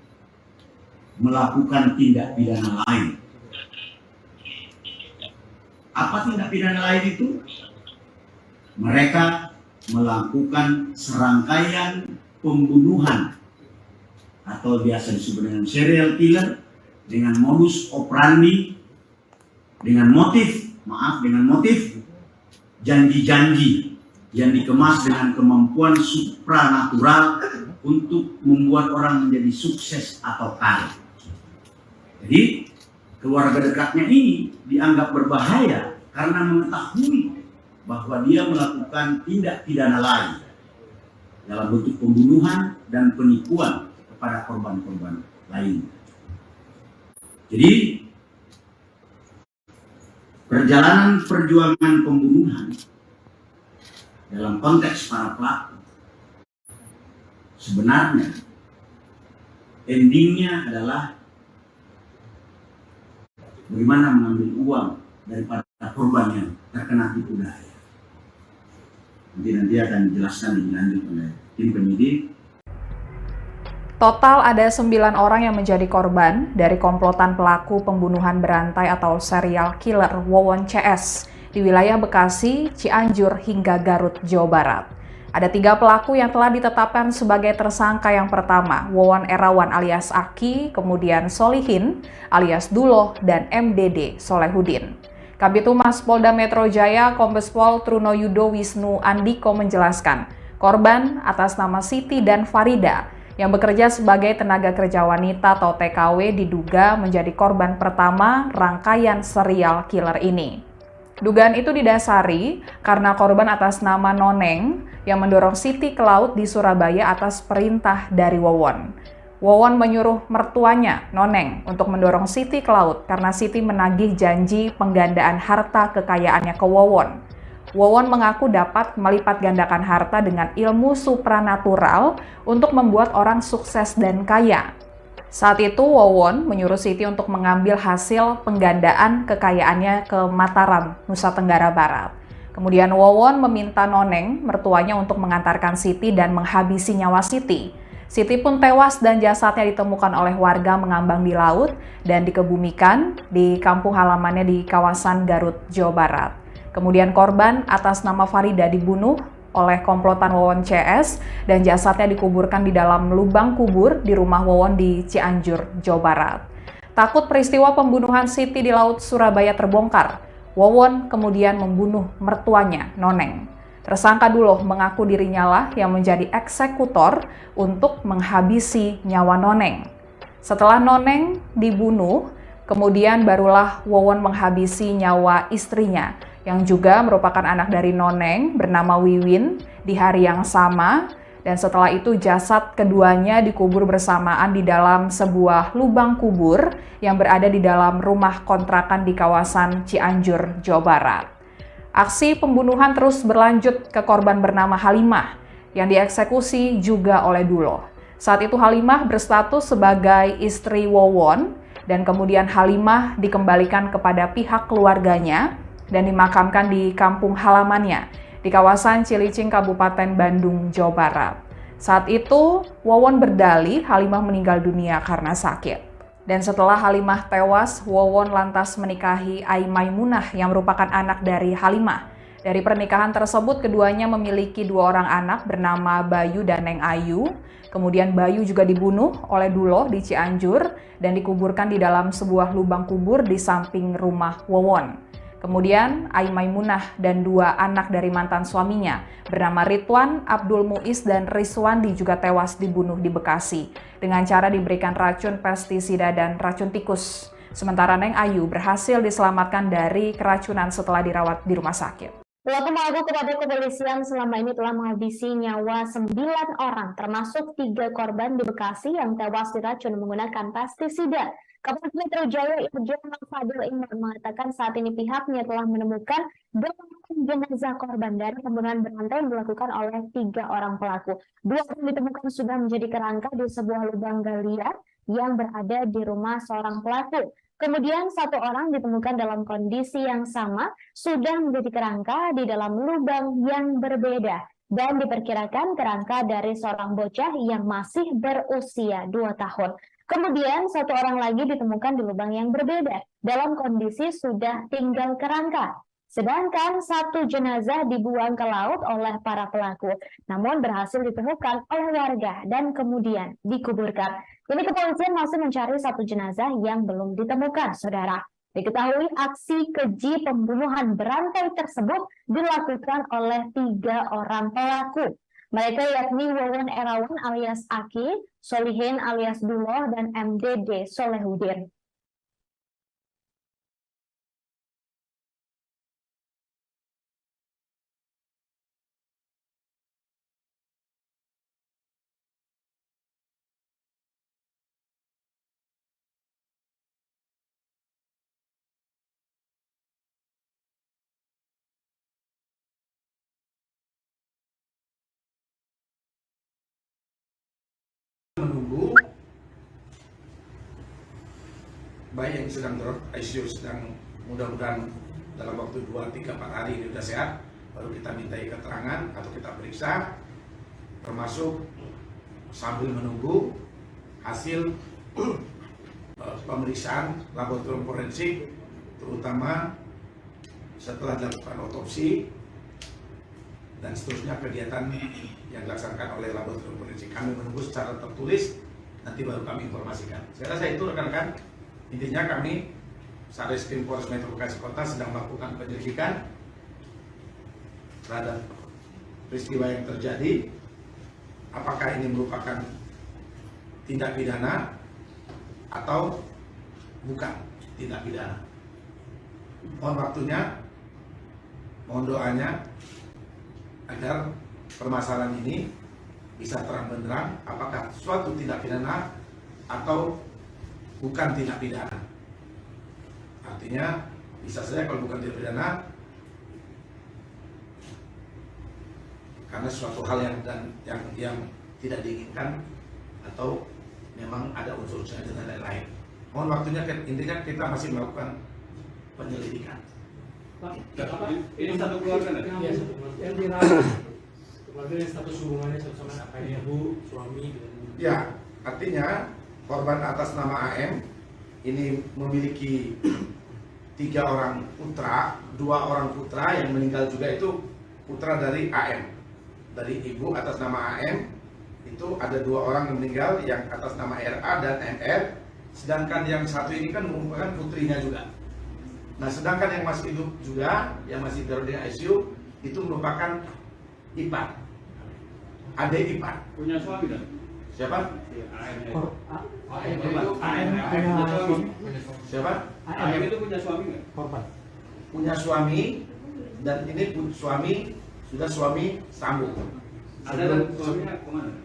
[SPEAKER 8] melakukan tindak pidana lain. Apa tindak pidana lain itu? Mereka melakukan serangkaian pembunuhan atau biasa disebut dengan serial killer dengan modus operandi, dengan motif janji-janji yang dikemas dengan kemampuan supranatural untuk membuat orang menjadi sukses atau kaya. Jadi keluarga dekatnya ini dianggap berbahaya karena mengetahui bahwa dia melakukan tindak pidana lain dalam bentuk pembunuhan dan penipuan kepada korban-korban lain. Jadi perjalanan perjuangan pembunuhan dalam konteks para pelaku sebenarnya endingnya adalah bagaimana mengambil uang daripada korban yang terkena tipu daya. Nanti akan dijelaskan lebih lanjut oleh tim penyidik.
[SPEAKER 9] Total ada 9 orang yang menjadi korban dari komplotan pelaku pembunuhan berantai atau serial killer Wawon CS di wilayah Bekasi, Cianjur, hingga Garut, Jawa Barat. Ada 3 pelaku yang telah ditetapkan sebagai tersangka. Yang pertama, Wawon Erawan alias Aki, kemudian Solihin alias Duloh, dan MDD Solehudin. Kabid Humas Polda Metro Jaya Kombes Pol Truno Yudo Wisnu Andiko menjelaskan, korban atas nama Siti dan Farida yang bekerja sebagai tenaga kerja wanita atau TKW diduga menjadi korban pertama rangkaian serial killer ini. Dugaan itu didasari karena korban atas nama Noneng yang mendorong Siti ke laut di Surabaya atas perintah dari Wawon. Wawon menyuruh mertuanya, Noneng, untuk mendorong Siti ke laut karena Siti menagih janji penggandaan harta kekayaannya ke Wawon. Wawon mengaku dapat melipat gandakan harta dengan ilmu supranatural untuk membuat orang sukses dan kaya. Saat itu Wawon menyuruh Siti untuk mengambil hasil penggandaan kekayaannya ke Mataram, Nusa Tenggara Barat. Kemudian Wawon meminta Noneng, mertuanya, untuk mengantarkan Siti dan menghabisi nyawa Siti. Siti pun tewas dan jasadnya ditemukan oleh warga mengambang di laut dan dikebumikan di kampung halamannya di kawasan Garut, Jawa Barat. Kemudian korban atas nama Farida dibunuh oleh komplotan Wawon CS dan jasadnya dikuburkan di dalam lubang kubur di rumah Wawon di Cianjur, Jawa Barat. Takut peristiwa pembunuhan Siti di laut Surabaya terbongkar, Wawon kemudian membunuh mertuanya, Noneng. Tersangka Duloh mengaku dirinya lah yang menjadi eksekutor untuk menghabisi nyawa Noneng. Setelah Noneng dibunuh, kemudian barulah Wawon menghabisi nyawa istrinya yang juga merupakan anak dari Noneng bernama Wiwin di hari yang sama, dan setelah itu jasad keduanya dikubur bersamaan di dalam sebuah lubang kubur yang berada di dalam rumah kontrakan di kawasan Cianjur, Jawa Barat. Aksi pembunuhan terus berlanjut ke korban bernama Halimah yang dieksekusi juga oleh Duloh. Saat itu Halimah berstatus sebagai istri Wawon dan kemudian Halimah dikembalikan kepada pihak keluarganya dan dimakamkan di kampung halamannya di kawasan Cilicing, Kabupaten Bandung, Jawa Barat. Saat itu Wawon berdalih Halimah meninggal dunia karena sakit. Dan setelah Halimah tewas, Wawon lantas menikahi Ai Maimunah yang merupakan anak dari Halimah. Dari pernikahan tersebut, keduanya memiliki 2 orang anak bernama Bayu dan Neng Ayu. Kemudian Bayu juga dibunuh oleh Duloh di Cianjur dan dikuburkan di dalam sebuah lubang kubur di samping rumah Wawon. Kemudian Ai Maimunah dan 2 anak dari mantan suaminya bernama Ridwan, Abdul Muiz, dan Rizwandi juga tewas dibunuh di Bekasi dengan cara diberikan racun pestisida dan racun tikus. Sementara Neng Ayu berhasil diselamatkan dari keracunan setelah dirawat di rumah sakit.
[SPEAKER 7] Pelaku mengaku kepada kepolisian selama ini telah menghabisi nyawa 9 orang, termasuk 3 korban di Bekasi yang tewas diracun menggunakan pestisida. Kapolres Metro Jaya Irjen Fadil Imran mengatakan saat ini pihaknya telah menemukan 8 jenazah korban dari pembunuhan berantai yang dilakukan oleh 3 orang pelaku. 2 orang ditemukan sudah menjadi kerangka di sebuah lubang galian yang berada di rumah seorang pelaku. Kemudian satu orang ditemukan dalam kondisi yang sama sudah menjadi kerangka di dalam lubang yang berbeda dan diperkirakan kerangka dari seorang bocah yang masih berusia 2 tahun. Kemudian satu orang lagi ditemukan di lubang yang berbeda dalam kondisi sudah tinggal kerangka. Sedangkan satu jenazah dibuang ke laut oleh para pelaku, namun berhasil ditemukan oleh warga dan kemudian dikuburkan. Kini kepolisian masih mencari satu jenazah yang belum ditemukan, saudara. Diketahui aksi keji pembunuhan berantai tersebut dilakukan oleh 3 orang pelaku. Mereka yakni Wawon Erawan alias Aki, Solihin alias Duloh, dan MDD Solehudin.
[SPEAKER 10] Menunggu bayi yang sedang ICU sedang mudah-mudahan dalam waktu 2-3-4 hari ini sudah sehat, baru kita mintai keterangan atau kita periksa, termasuk sambil menunggu hasil pemeriksaan laboratorium forensik, terutama setelah dilakukan otopsi dan seterusnya kegiatan yang dilaksanakan oleh laboratorium forensik. Kami menunggu secara tertulis, nanti baru kami informasikan. Saya rasa itu rekan-rekan, intinya kami Satreskrim Polres Metro Bekasi Kota sedang melakukan penyelidikan terhadap peristiwa yang terjadi. Apakah ini merupakan tindak pidana atau bukan tindak pidana. Mohon waktunya, mohon doanya agar permasalahan ini bisa terang benderang apakah suatu tindak pidana atau bukan tindak pidana. Artinya bisa saja kalau bukan tindak pidana karena suatu hal yang tidak diinginkan atau memang ada unsur sengaja dan lain-lain. Mohon waktunya, intinya kita masih melakukan penyelidikan.
[SPEAKER 11] Pak, ini satu keluarga nggak? Iya, satu keluarga. Yang dirawat keluarga yang status hubungannya sama ayah, ibu, suami.
[SPEAKER 10] Ya, artinya korban atas nama AM ini memiliki 3 orang putra, 2 orang putra yang meninggal juga itu putra dari AM. Dari ibu atas nama AM itu ada 2 orang yang meninggal, yang atas nama RA dan MR. Sedangkan yang satu ini kan merupakan putrinya juga. Nah, sedangkan yang masih hidup juga, yang masih berada di ICU itu merupakan ipar, adik ipar.
[SPEAKER 11] Punya suami kan?
[SPEAKER 10] Siapa? Siapa?
[SPEAKER 11] AM itu punya suami nggak?
[SPEAKER 10] Korban. Punya suami, dan ini suami sudah suami sambung.
[SPEAKER 11] Ada kan suaminya kemana?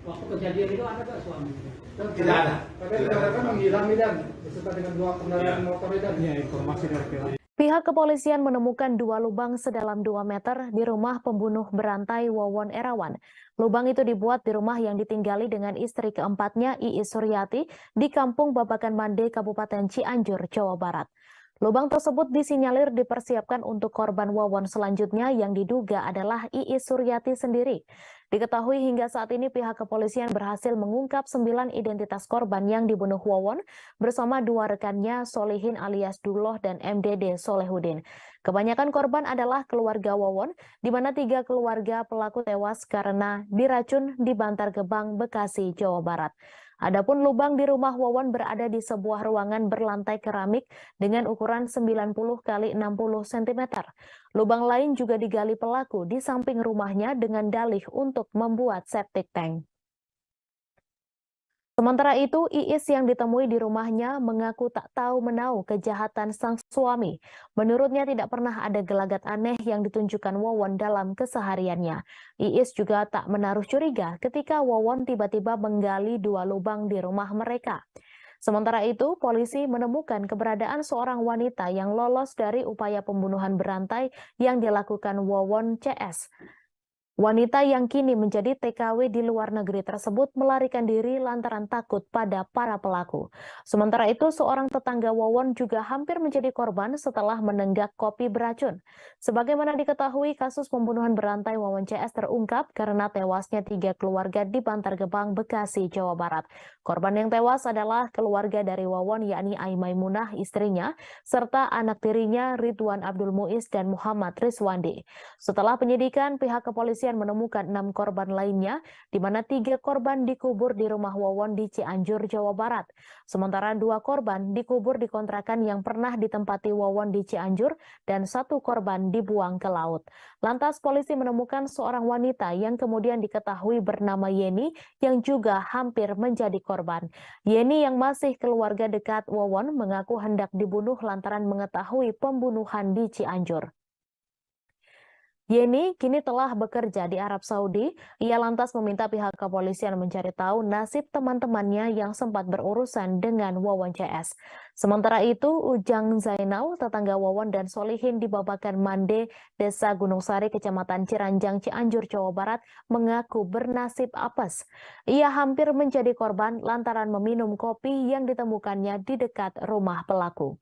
[SPEAKER 11] Waktu kejadian itu ada nggak suami?
[SPEAKER 10] Tidak ada.
[SPEAKER 11] Kan menghilang dan beserta dengan 2 kendaraan motor dan informasi dari pihak.
[SPEAKER 12] Pihak kepolisian menemukan 2 lubang sedalam 2 meter di rumah pembunuh berantai Wawon Erawan. Lubang itu dibuat di rumah yang ditinggali dengan istri keempatnya, Iis Suryati, di Kampung Babakan Mande, Kabupaten Cianjur, Jawa Barat. Lubang tersebut disinyalir dipersiapkan untuk korban Wawon selanjutnya yang diduga adalah Iis Suryati sendiri. Diketahui hingga saat ini pihak kepolisian berhasil mengungkap 9 identitas korban yang dibunuh Wawon bersama 2 rekannya, Solihin alias Duloh dan MDD Solehudin. Kebanyakan korban adalah keluarga Wawon, di mana 3 keluarga pelaku tewas karena diracun di Bantar Gebang, Bekasi, Jawa Barat. Adapun lubang di rumah Wawon berada di sebuah ruangan berlantai keramik dengan ukuran 90 x 60 cm. Lubang lain juga digali pelaku di samping rumahnya dengan dalih untuk membuat septic tank. Sementara itu, Iis yang ditemui di rumahnya mengaku tak tahu menau kejahatan sang suami. Menurutnya tidak pernah ada gelagat aneh yang ditunjukkan Wawon dalam kesehariannya. Iis juga tak menaruh curiga ketika Wawon tiba-tiba menggali 2 lubang di rumah mereka. Sementara itu, polisi menemukan keberadaan seorang wanita yang lolos dari upaya pembunuhan berantai yang dilakukan Wawon CS. Wanita yang kini menjadi TKW di luar negeri tersebut melarikan diri lantaran takut pada para pelaku. Sementara itu, seorang tetangga Wawon juga hampir menjadi korban setelah menenggak kopi beracun. Sebagaimana diketahui, kasus pembunuhan berantai Wawon CS terungkap karena tewasnya 3 keluarga di Bantar Gebang, Bekasi, Jawa Barat. Korban yang tewas adalah keluarga dari Wawon, yakni Ai Maimunah, istrinya, serta anak tirinya Ridwan Abdul Muiz dan Muhammad Rizwandi. Setelah penyidikan, pihak kepolisian menemukan 6 korban lainnya, di mana 3 korban dikubur di rumah Wawon di Cianjur, Jawa Barat. Sementara 2 korban dikubur di kontrakan yang pernah ditempati Wawon di Cianjur dan 1 korban dibuang ke laut. Lantas polisi menemukan seorang wanita yang kemudian diketahui bernama Yeni yang juga hampir menjadi korban. Yeni yang masih keluarga dekat Wawon mengaku hendak dibunuh lantaran mengetahui pembunuhan di Cianjur. Yeni kini telah bekerja di Arab Saudi. Ia lantas meminta pihak kepolisian mencari tahu nasib teman-temannya yang sempat berurusan dengan Wawon CS. Sementara itu, Ujang Zainal, tetangga Wawon dan Solihin di Babakan Mande, Desa Gunung Sari, Kecamatan Ciranjang, Cianjur, Jawa Barat, mengaku bernasib apes. Ia hampir menjadi korban lantaran meminum kopi yang ditemukannya di dekat rumah pelaku.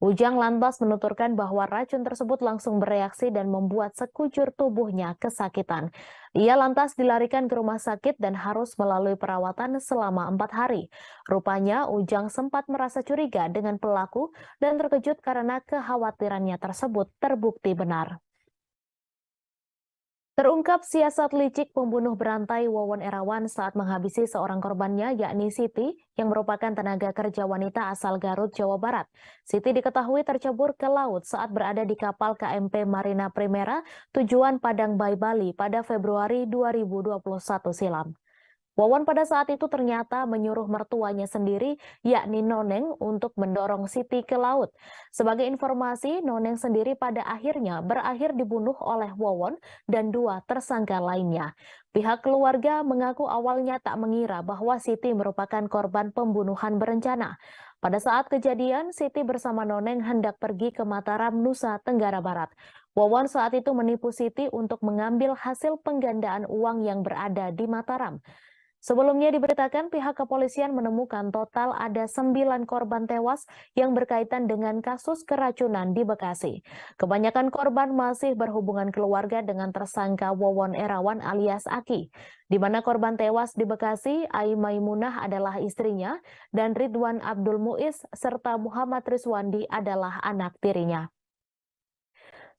[SPEAKER 12] Ujang lantas menuturkan bahwa racun tersebut langsung bereaksi dan membuat sekujur tubuhnya kesakitan. Ia lantas dilarikan ke rumah sakit dan harus melalui perawatan selama 4 hari. Rupanya Ujang sempat merasa curiga dengan pelaku dan terkejut karena kekhawatirannya tersebut terbukti benar. Terungkap siasat licik pembunuh berantai Wawon Erawan saat menghabisi seorang korbannya, yakni Siti, yang merupakan tenaga kerja wanita asal Garut, Jawa Barat. Siti diketahui tercebur ke laut saat berada di kapal KMP Marina Primera tujuan Padang Bay, Bali pada Februari 2021 silam. Wawon pada saat itu ternyata menyuruh mertuanya sendiri, yakni Noneng, untuk mendorong Siti ke laut. Sebagai informasi, Noneng sendiri pada akhirnya berakhir dibunuh oleh Wawon dan 2 tersangka lainnya. Pihak keluarga mengaku awalnya tak mengira bahwa Siti merupakan korban pembunuhan berencana. Pada saat kejadian, Siti bersama Noneng hendak pergi ke Mataram, Nusa Tenggara Barat. Wawon saat itu menipu Siti untuk mengambil hasil penggandaan uang yang berada di Mataram. Sebelumnya diberitakan pihak kepolisian menemukan total ada 9 korban tewas yang berkaitan dengan kasus keracunan di Bekasi. Kebanyakan korban masih berhubungan keluarga dengan tersangka Wawon Erawan alias Aki, di mana korban tewas di Bekasi, Ai Maimunah adalah istrinya dan Ridwan Abdul Muiz serta Muhammad Rizwandi adalah anak tirinya.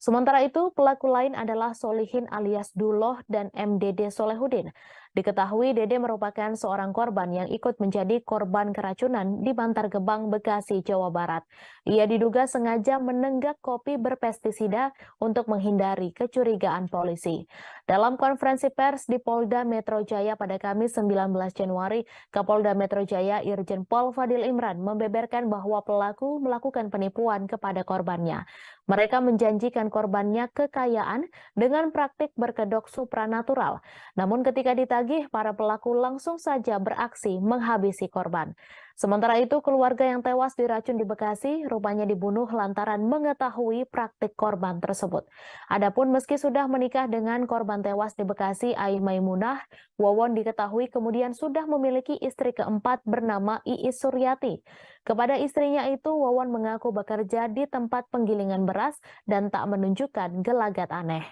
[SPEAKER 12] Sementara itu, pelaku lain adalah Solihin alias Duloh dan MDD Solehudin. Diketahui Dede merupakan seorang korban yang ikut menjadi korban keracunan di Bantar Gebang, Bekasi, Jawa Barat. Ia diduga sengaja menenggak kopi berpestisida untuk menghindari kecurigaan polisi. Dalam konferensi pers di Polda Metro Jaya pada Kamis 19 Januari, Kapolda Metro Jaya Irjen Pol Fadil Imran membeberkan bahwa pelaku melakukan penipuan kepada korbannya. Mereka menjanjikan korbannya kekayaan dengan praktik berkedok supranatural. Namun ketika ditagih, para pelaku langsung saja beraksi menghabisi korban. Sementara itu, keluarga yang tewas diracun di Bekasi rupanya dibunuh lantaran mengetahui praktik korban tersebut. Adapun meski sudah menikah dengan korban tewas di Bekasi, Ai Maimunah, Wawon diketahui kemudian sudah memiliki istri keempat bernama Iis Suryati. Kepada istrinya itu, Wawon mengaku bekerja di tempat penggilingan beras dan tak menunjukkan gelagat aneh.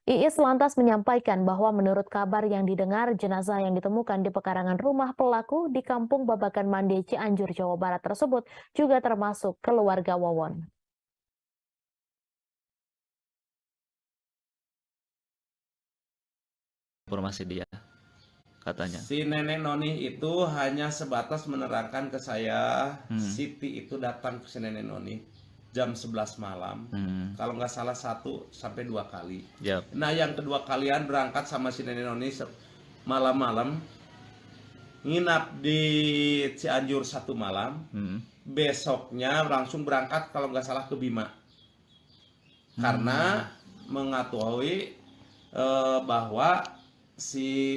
[SPEAKER 12] Iis lantas menyampaikan bahwa menurut kabar yang didengar, jenazah yang ditemukan di pekarangan rumah pelaku di Kampung Babakan Mande, Cianjur, Jawa Barat tersebut juga termasuk keluarga Wawon.
[SPEAKER 13] Informasi dia, katanya.
[SPEAKER 14] Si nenek Noni itu hanya sebatas menerangkan ke saya, Siti itu datang ke si nenek Noni jam 11 malam, kalau nggak salah 1 sampai 2 kali.
[SPEAKER 13] Yep.
[SPEAKER 14] Nah yang kedua kalian berangkat sama si nenek Noni malam-malam, nginap di Cianjur 1 malam, besoknya langsung berangkat kalau nggak salah ke Bima, karena mengetahui bahwa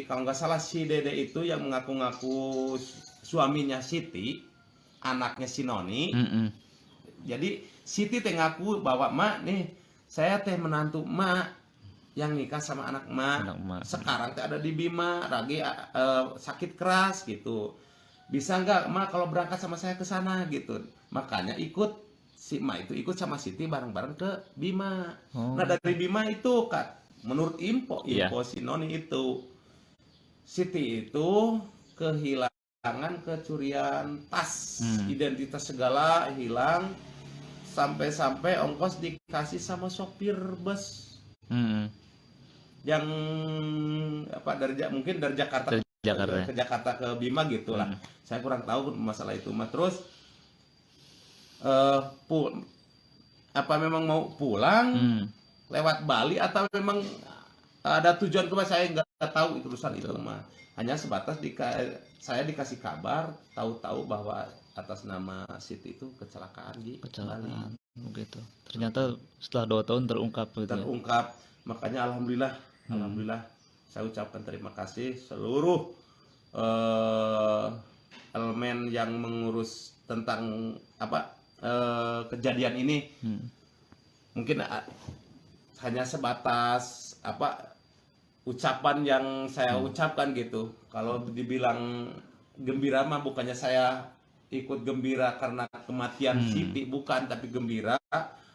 [SPEAKER 14] kalau nggak salah si Dede itu yang mengaku-ngaku suaminya Siti, anaknya si Noni. Jadi Siti teh ngaku bahwa mak nih, saya teh menantu mak, yang nikah sama anak emak. Sekarang teh ada di Bima, lagi sakit keras gitu. Bisa nggak emak kalau berangkat sama saya ke sana gitu. Makanya si emak itu ikut sama Siti bareng-bareng ke Bima. Nah dari Bima itu Kak, menurut info si Noni itu, Siti itu kehilangan kecurian tas, identitas segala hilang, sampai-sampai ongkos dikasih sama sopir bus. Yang mungkin dari Jakarta ke Jakarta ke Bima gitulah. Saya kurang tahu masalah itu mah. Terus memang mau pulang lewat Bali atau memang ada tujuan kemana, saya nggak tahu itu urusan itu mah. Hanya sebatas saya dikasih kabar, tahu-tahu bahwa atas nama Siti itu kecelakaan di Bali.
[SPEAKER 13] Begitu. Ternyata setelah 2 tahun terungkap.
[SPEAKER 14] Terungkap. Makanya alhamdulillah saya ucapkan terima kasih seluruh elemen yang mengurus tentang kejadian ini. Mungkin hanya sebatas ucapan yang saya ucapkan gitu. Kalau dibilang gembira mah bukannya saya ikut gembira karena kematian Siti, bukan, tapi gembira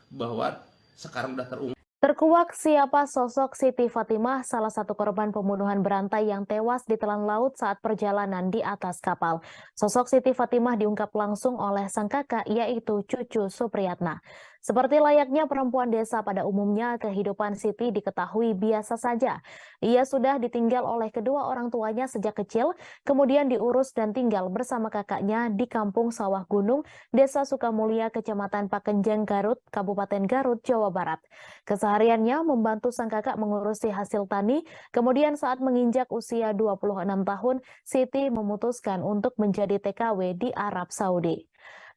[SPEAKER 14] bahwa sekarang udah terungkap.
[SPEAKER 12] Terkuak siapa sosok Siti Fatimah, salah satu korban pembunuhan berantai yang tewas ditelan laut saat perjalanan di atas kapal. Sosok Siti Fatimah diungkap langsung oleh sang kakak, yaitu Cucu Supriyatna. Seperti layaknya perempuan desa pada umumnya, kehidupan Siti diketahui biasa saja. Ia sudah ditinggal oleh kedua orang tuanya sejak kecil, kemudian diurus dan tinggal bersama kakaknya di Kampung Sawah Gunung, Desa Sukamulya, Kecamatan Pakenjeng, Garut, Kabupaten Garut, Jawa Barat. Kesehariannya membantu sang kakak mengurusi hasil tani, kemudian saat menginjak usia 26 tahun, Siti memutuskan untuk menjadi TKW di Arab Saudi.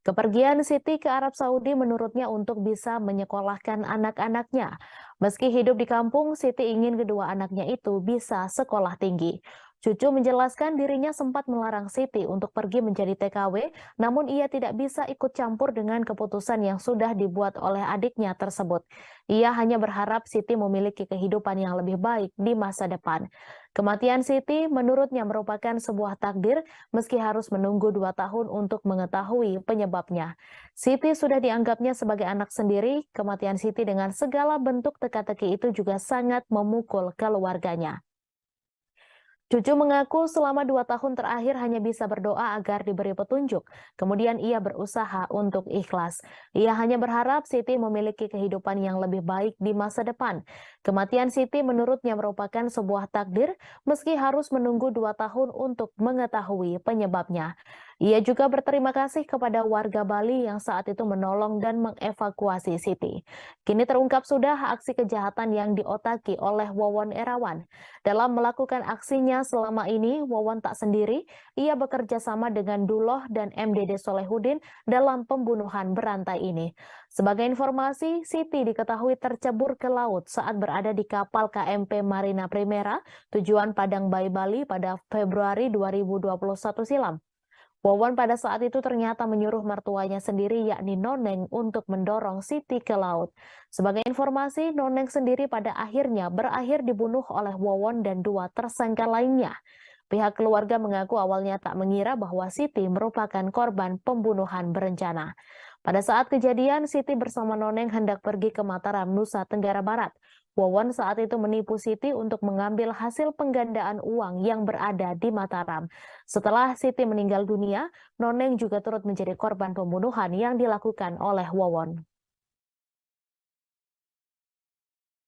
[SPEAKER 12] Kepergian Siti ke Arab Saudi menurutnya untuk bisa menyekolahkan anak-anaknya. Meski hidup di kampung, Siti ingin kedua anaknya itu bisa sekolah tinggi. Cucu menjelaskan dirinya sempat melarang Siti untuk pergi menjadi TKW, namun ia tidak bisa ikut campur dengan keputusan yang sudah dibuat oleh adiknya tersebut. Ia hanya berharap Siti memiliki kehidupan yang lebih baik di masa depan. Kematian Siti menurutnya merupakan sebuah takdir, meski harus menunggu 2 tahun untuk mengetahui penyebabnya. Siti sudah dianggapnya sebagai anak sendiri. Kematian Siti dengan segala bentuk teka-teki itu juga sangat memukul keluarganya. Cucu mengaku selama 2 tahun terakhir hanya bisa berdoa agar diberi petunjuk. Kemudian ia berusaha untuk ikhlas. Ia hanya berharap Siti memiliki kehidupan yang lebih baik di masa depan. Kematian Siti menurutnya merupakan sebuah takdir, meski harus menunggu 2 tahun untuk mengetahui penyebabnya. Ia juga berterima kasih kepada warga Bali yang saat itu menolong dan mengevakuasi Siti. Kini terungkap sudah aksi kejahatan yang diotaki oleh Wawon Erawan. Dalam melakukan aksinya selama ini, Wawon tak sendiri. Ia bekerja sama dengan Duloh dan MDD Solehudin dalam pembunuhan berantai ini. Sebagai informasi, Siti diketahui tercebur ke laut saat berada di kapal KMP Marina Primera tujuan Padang Bayi Bali pada Februari 2021 silam. Wawon pada saat itu ternyata menyuruh mertuanya sendiri yakni Noneng untuk mendorong Siti ke laut. Sebagai informasi, Noneng sendiri pada akhirnya berakhir dibunuh oleh Wawon dan 2 tersangka lainnya. Pihak keluarga mengaku awalnya tak mengira bahwa Siti merupakan korban pembunuhan berencana. Pada saat kejadian, Siti bersama Noneng hendak pergi ke Mataram, Nusa Tenggara Barat. Wawon saat itu menipu Siti untuk mengambil hasil penggandaan uang yang berada di Mataram. Setelah Siti meninggal dunia, Noneng juga turut menjadi korban pembunuhan yang dilakukan oleh Wawon.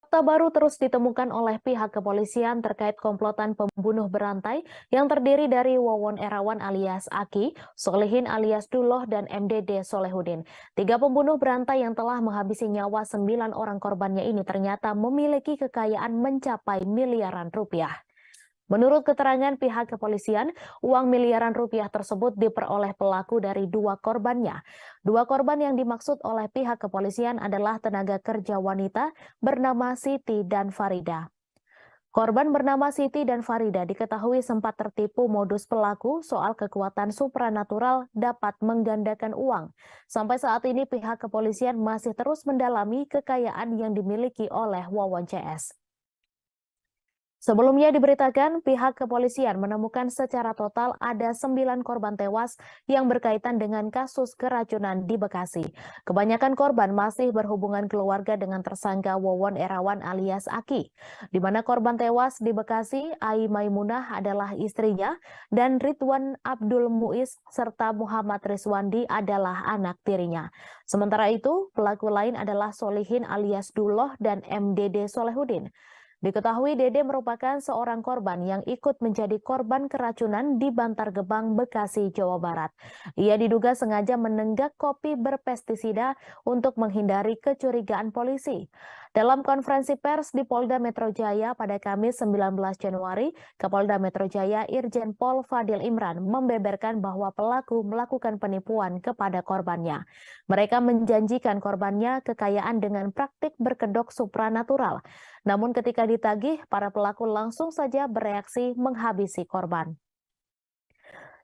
[SPEAKER 12] Fakta baru terus ditemukan oleh pihak kepolisian terkait komplotan pembunuh berantai yang terdiri dari Wawon Erawan alias Aki, Solihin alias Duloh, dan MDD Solehudin. 3 pembunuh berantai yang telah menghabisi nyawa 9 orang korbannya ini ternyata memiliki kekayaan mencapai miliaran rupiah. Menurut keterangan pihak kepolisian, uang miliaran rupiah tersebut diperoleh pelaku dari 2 korbannya. 2 korban yang dimaksud oleh pihak kepolisian adalah tenaga kerja wanita bernama Siti dan Farida. Korban bernama Siti dan Farida diketahui sempat tertipu modus pelaku soal kekuatan supranatural dapat menggandakan uang. Sampai saat ini pihak kepolisian masih terus mendalami kekayaan yang dimiliki oleh Wawon CS. Sebelumnya diberitakan pihak kepolisian menemukan secara total ada 9 korban tewas yang berkaitan dengan kasus keracunan di Bekasi. Kebanyakan korban masih berhubungan keluarga dengan tersangka Wawon Erawan alias Aki, di mana korban tewas di Bekasi, Ai Maimunah adalah istrinya dan Ridwan Abdul Muiz serta Muhammad Rizwandi adalah anak tirinya. Sementara itu, pelaku lain adalah Solihin alias Duloh dan MDD Solehudin. Diketahui Dede merupakan seorang korban yang ikut menjadi korban keracunan di Bantar Gebang, Bekasi, Jawa Barat. Ia diduga sengaja menenggak kopi berpestisida untuk menghindari kecurigaan polisi. Dalam konferensi pers di Polda Metro Jaya pada Kamis 19 Januari, Kapolda Metro Jaya Irjen Pol Fadil Imran membeberkan bahwa pelaku melakukan penipuan kepada korbannya. Mereka menjanjikan korbannya kekayaan dengan praktik berkedok supranatural. Namun ketika ditagih, para pelaku langsung saja bereaksi menghabisi korban.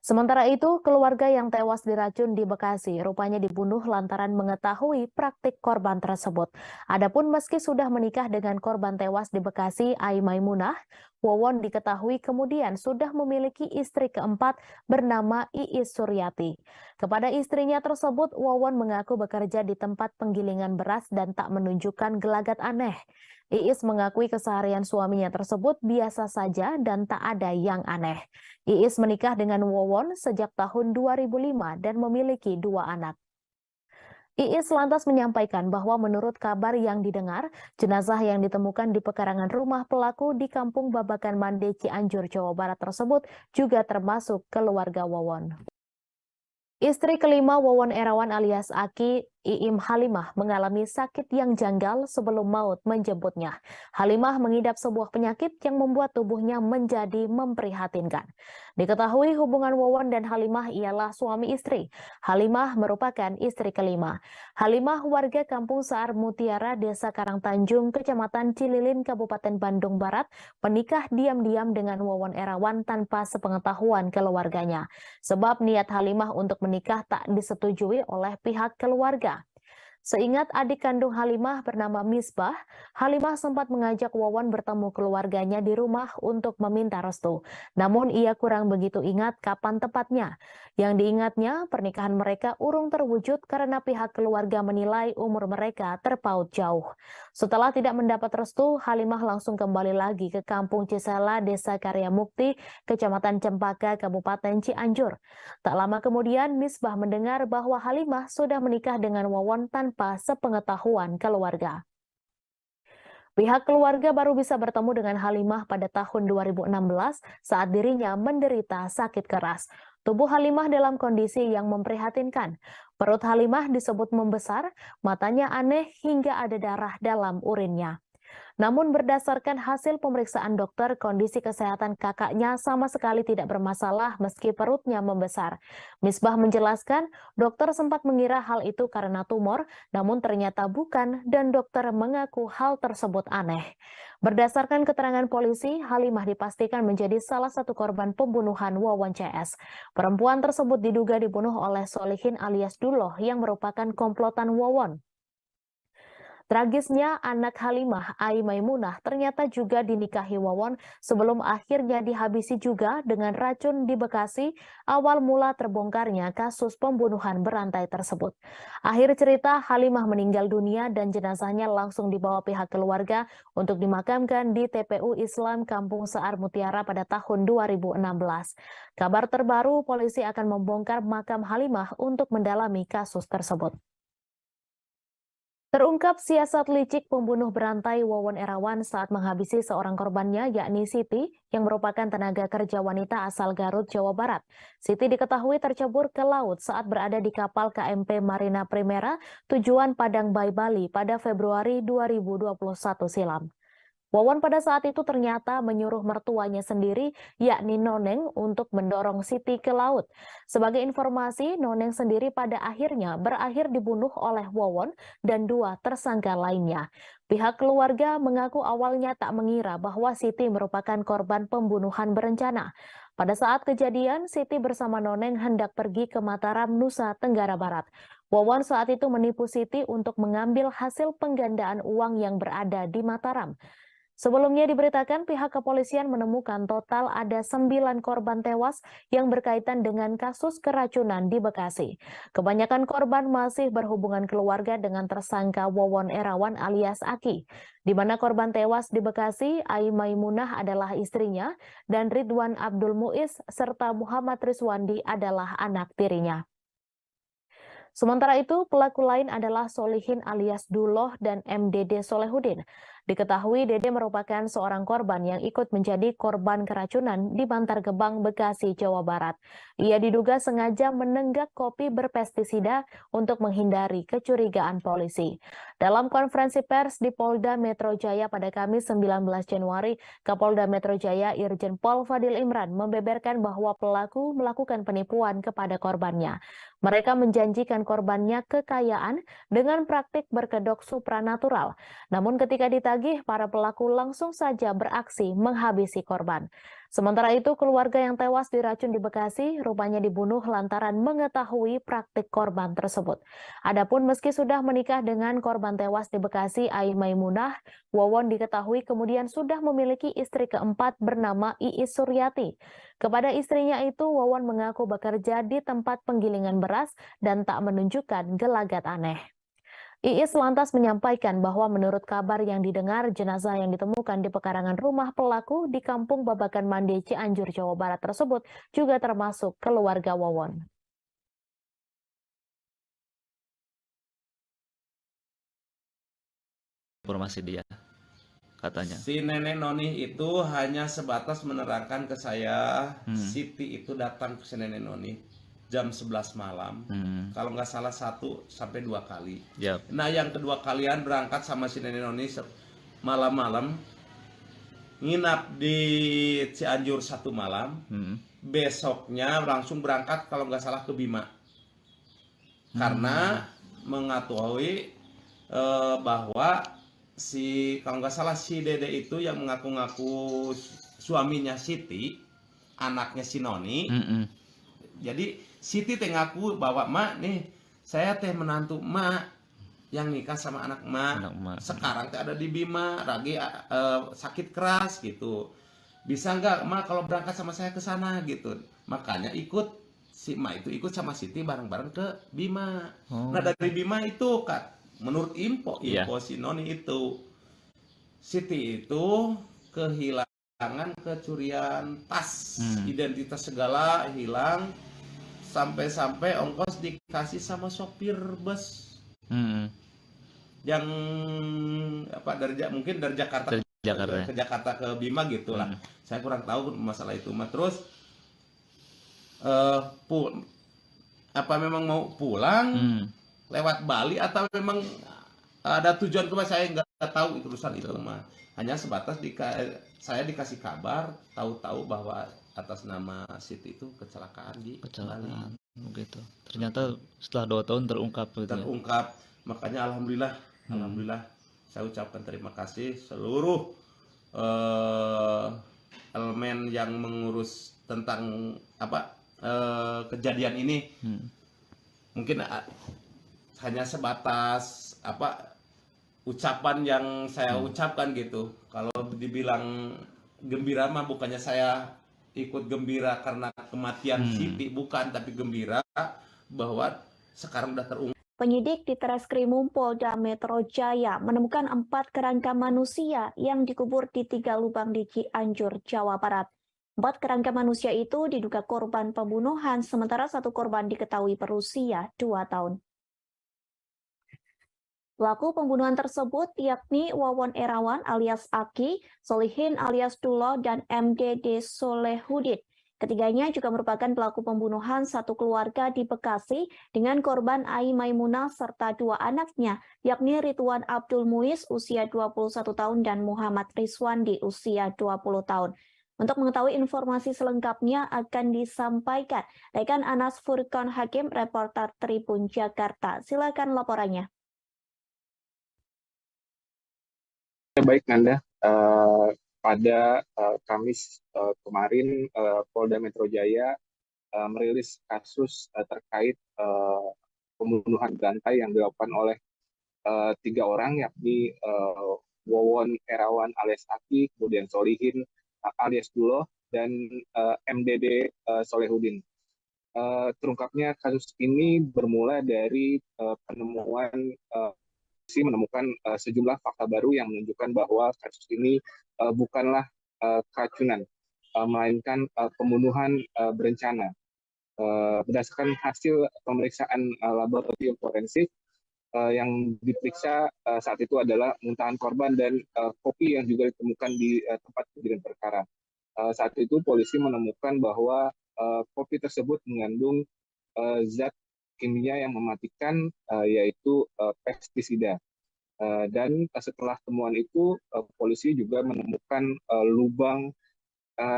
[SPEAKER 12] Sementara itu, keluarga yang tewas diracun di Bekasi rupanya dibunuh lantaran mengetahui praktik korban tersebut. Adapun meski sudah menikah dengan korban tewas di Bekasi, Ai Maimunah, Wawon diketahui kemudian sudah memiliki istri keempat bernama Iis Suryati. Kepada istrinya tersebut, Wawon mengaku bekerja di tempat penggilingan beras dan tak menunjukkan gelagat aneh. Iis mengakui keseharian suaminya tersebut biasa saja dan tak ada yang aneh. Iis menikah dengan Wawon sejak tahun 2005 dan memiliki 2 anak. Iis lantas menyampaikan bahwa menurut kabar yang didengar, jenazah yang ditemukan di pekarangan rumah pelaku di Kampung Babakan Mande, Cianjur, Jawa Barat tersebut juga termasuk keluarga Wawon. Istri kelima Wawon Erawan alias Aki, Iim Halimah, mengalami sakit yang janggal sebelum maut menjemputnya. Halimah mengidap sebuah penyakit yang membuat tubuhnya menjadi memprihatinkan. Diketahui hubungan Wawon dan Halimah ialah suami istri. Halimah merupakan istri kelima. Halimah warga Kampung Saar Mutiara, Desa Karangtanjung, Kecamatan Cililin, Kabupaten Bandung Barat, menikah diam-diam dengan Wawon Erawan tanpa sepengetahuan keluarganya. Sebab niat Halimah untuk menikah tak disetujui oleh pihak keluarga. Seingat adik kandung Halimah bernama Misbah, Halimah sempat mengajak Wawon bertemu keluarganya di rumah untuk meminta restu. Namun ia kurang begitu ingat kapan tepatnya. Yang diingatnya, pernikahan mereka urung terwujud karena pihak keluarga menilai umur mereka terpaut jauh. Setelah tidak mendapat restu, Halimah langsung kembali lagi ke Kampung Cisela, Desa Karya Mukti, Kecamatan Cempaka, Kabupaten Cianjur. Tak lama kemudian, Misbah mendengar bahwa Halimah sudah menikah dengan Wawon tanpa sepengetahuan keluarga. Pihak keluarga baru bisa bertemu dengan Halimah pada tahun 2016 saat dirinya menderita sakit keras. Tubuh Halimah dalam kondisi yang memprihatinkan. Perut Halimah disebut membesar, matanya aneh hingga ada darah dalam urinnya. Namun berdasarkan hasil pemeriksaan dokter, kondisi kesehatan kakaknya sama sekali tidak bermasalah meski perutnya membesar. Misbah menjelaskan, dokter sempat mengira hal itu karena tumor, namun ternyata bukan dan dokter mengaku hal tersebut aneh. Berdasarkan keterangan polisi, Halimah dipastikan menjadi salah satu korban pembunuhan Wawon CS. Perempuan tersebut diduga dibunuh oleh Solihin alias Duloh yang merupakan komplotan Wawon. Tragisnya, anak Halimah, Ai Maimunah, ternyata juga dinikahi Wawon sebelum akhirnya dihabisi juga dengan racun di Bekasi, awal mula terbongkarnya kasus pembunuhan berantai tersebut. Akhir cerita, Halimah meninggal dunia dan jenazahnya langsung dibawa pihak keluarga untuk dimakamkan di TPU Islam Kampung Saar Mutiara pada tahun 2016. Kabar terbaru, polisi akan membongkar makam Halimah untuk mendalami kasus tersebut. Terungkap siasat licik pembunuh berantai Wawon Erawan saat menghabisi seorang korbannya, yakni Siti, yang merupakan tenaga kerja wanita asal Garut, Jawa Barat. Siti diketahui tercebur ke laut saat berada di kapal KMP Marina Primera tujuan Padang Bay, Bali pada Februari 2021 silam. Wawon pada saat itu ternyata menyuruh mertuanya sendiri, yakni Noneng, untuk mendorong Siti ke laut. Sebagai informasi, Noneng sendiri pada akhirnya berakhir dibunuh oleh Wawon dan 2 tersangka lainnya. Pihak keluarga mengaku awalnya tak mengira bahwa Siti merupakan korban pembunuhan berencana. Pada saat kejadian, Siti bersama Noneng hendak pergi ke Mataram, Nusa Tenggara Barat. Wawon saat itu menipu Siti untuk mengambil hasil penggandaan uang yang berada di Mataram. Sebelumnya diberitakan pihak kepolisian menemukan total ada 9 korban tewas yang berkaitan dengan kasus keracunan di Bekasi. Kebanyakan korban masih berhubungan keluarga dengan tersangka Wawon Erawan alias Aki, di mana korban tewas di Bekasi, Ai Maimunah adalah istrinya dan Ridwan Abdul Muiz serta Muhammad Rizwandi adalah anak tirinya. Sementara itu, pelaku lain adalah Solihin alias Duloh dan MDD Solehudin. Diketahui Dede merupakan seorang korban yang ikut menjadi korban keracunan di Bantar Gebang, Bekasi, Jawa Barat. Ia diduga sengaja menenggak kopi berpestisida untuk menghindari kecurigaan polisi. Dalam konferensi pers di Polda Metro Jaya pada Kamis 19 Januari, Kapolda Metro Jaya Irjen Pol Fadil Imran membeberkan bahwa pelaku melakukan penipuan kepada korbannya. Mereka menjanjikan korbannya kekayaan dengan praktik berkedok supranatural. Namun ketika ditagih, para pelaku langsung saja beraksi menghabisi korban. Sementara itu, keluarga yang tewas diracun di Bekasi rupanya dibunuh lantaran mengetahui praktik korban tersebut. Adapun meski sudah menikah dengan korban tewas di Bekasi, Ai Maimunah, Wawon diketahui kemudian sudah memiliki istri keempat bernama Iis Suryati. Kepada istrinya itu, Wawon mengaku bekerja di tempat penggilingan beras dan tak menunjukkan gelagat aneh. Iis lantas menyampaikan bahwa menurut kabar yang didengar, jenazah yang ditemukan di pekarangan rumah pelaku di Kampung Babakan Mande, Cianjur, Jawa Barat tersebut juga termasuk keluarga Wawon.
[SPEAKER 13] Informasi dia, katanya.
[SPEAKER 14] Si nenek Noni itu hanya sebatas menerangkan ke saya, Siti itu datang ke si nenek Noni jam 11 malam, kalau nggak salah 1 sampai 2 kali.
[SPEAKER 13] Yep.
[SPEAKER 14] Nah yang kedua kalian berangkat sama si nenek Noni malam-malam, nginap di Cianjur 1 malam, besoknya langsung berangkat kalau nggak salah ke Bima, karena mengetahui bahwa kalau nggak salah si Dede itu yang mengaku-ngaku suaminya Siti, anaknya si Noni. Jadi Siti teh ngaku bahwa mak nih, saya teh menantu mak yang nikah sama anak mak. Sekarang teh ada di Bima, lagi sakit keras gitu. Bisa nggak mak kalau berangkat sama saya ke sana gitu. Makanya si mak itu ikut sama Siti bareng-bareng ke Bima. Nah dari Bima itu kan, menurut info si Noni itu, Siti itu kehilangan, kecurian tas, identitas segala hilang. Sampai-sampai ongkos dikasih sama sopir bus yang mungkin dari Jakarta ke Jakarta ke Bima gitulah. Saya kurang tahu masalah itu mah. Terus memang mau pulang lewat Bali atau memang ada tujuan ke saya nggak tahu itu urusan itu mah. Hanya sebatas saya dikasih kabar, tahu-tahu bahwa atas nama Siti itu kecelakaan di Bali.
[SPEAKER 13] Begitu. Ternyata setelah 2 tahun terungkap.
[SPEAKER 14] Terungkap. Makanya alhamdulillah saya ucapkan terima kasih seluruh elemen yang mengurus tentang kejadian ini. Mungkin hanya sebatas ucapan yang saya ucapkan gitu. Kalau dibilang gembira mah bukannya saya ikut gembira karena kematian Siti, bukan, tapi gembira bahwa sekarang udah terungkap.
[SPEAKER 7] Penyidik di Treskrimum Polda Metro Jaya menemukan 4 kerangka manusia yang dikubur di 3 lubang di Cianjur, Jawa Barat. 4 kerangka manusia itu diduga korban pembunuhan, sementara 1 korban diketahui berusia 2 tahun. Pelaku pembunuhan tersebut yakni Wawon Erawan alias Aki, Solihin alias Duloh, dan MDD Solehudin. Ketiganya juga merupakan pelaku pembunuhan satu keluarga di Bekasi dengan korban Ai Maimunah serta 2 anaknya, yakni Ridwan Abdul Muiz usia 21 tahun dan Muhammad Rizwandi usia 20 tahun. Untuk mengetahui informasi selengkapnya akan disampaikan rekan Anas Furqan Hakim, reporter Tribun Jakarta. Silakan laporannya.
[SPEAKER 15] Baik Nanda, pada Kamis kemarin Polda Metro Jaya merilis kasus terkait pembunuhan berantai yang dilakukan oleh 3 orang, yakni Wawon Erawan alias Aki, kemudian Solihin alias Duloh, dan MDD Solehudin. Terungkapnya kasus ini bermula dari penemuan menemukan sejumlah fakta baru yang menunjukkan bahwa kasus ini bukanlah keracunan, melainkan pembunuhan berencana. Berdasarkan hasil pemeriksaan laboratorium forensik, yang diperiksa saat itu adalah muntahan korban dan kopi yang juga ditemukan di tempat kejadian perkara. Saat itu polisi menemukan bahwa kopi tersebut mengandung zat kimia yang mematikan, yaitu pestisida. Dan setelah temuan itu, polisi juga menemukan lubang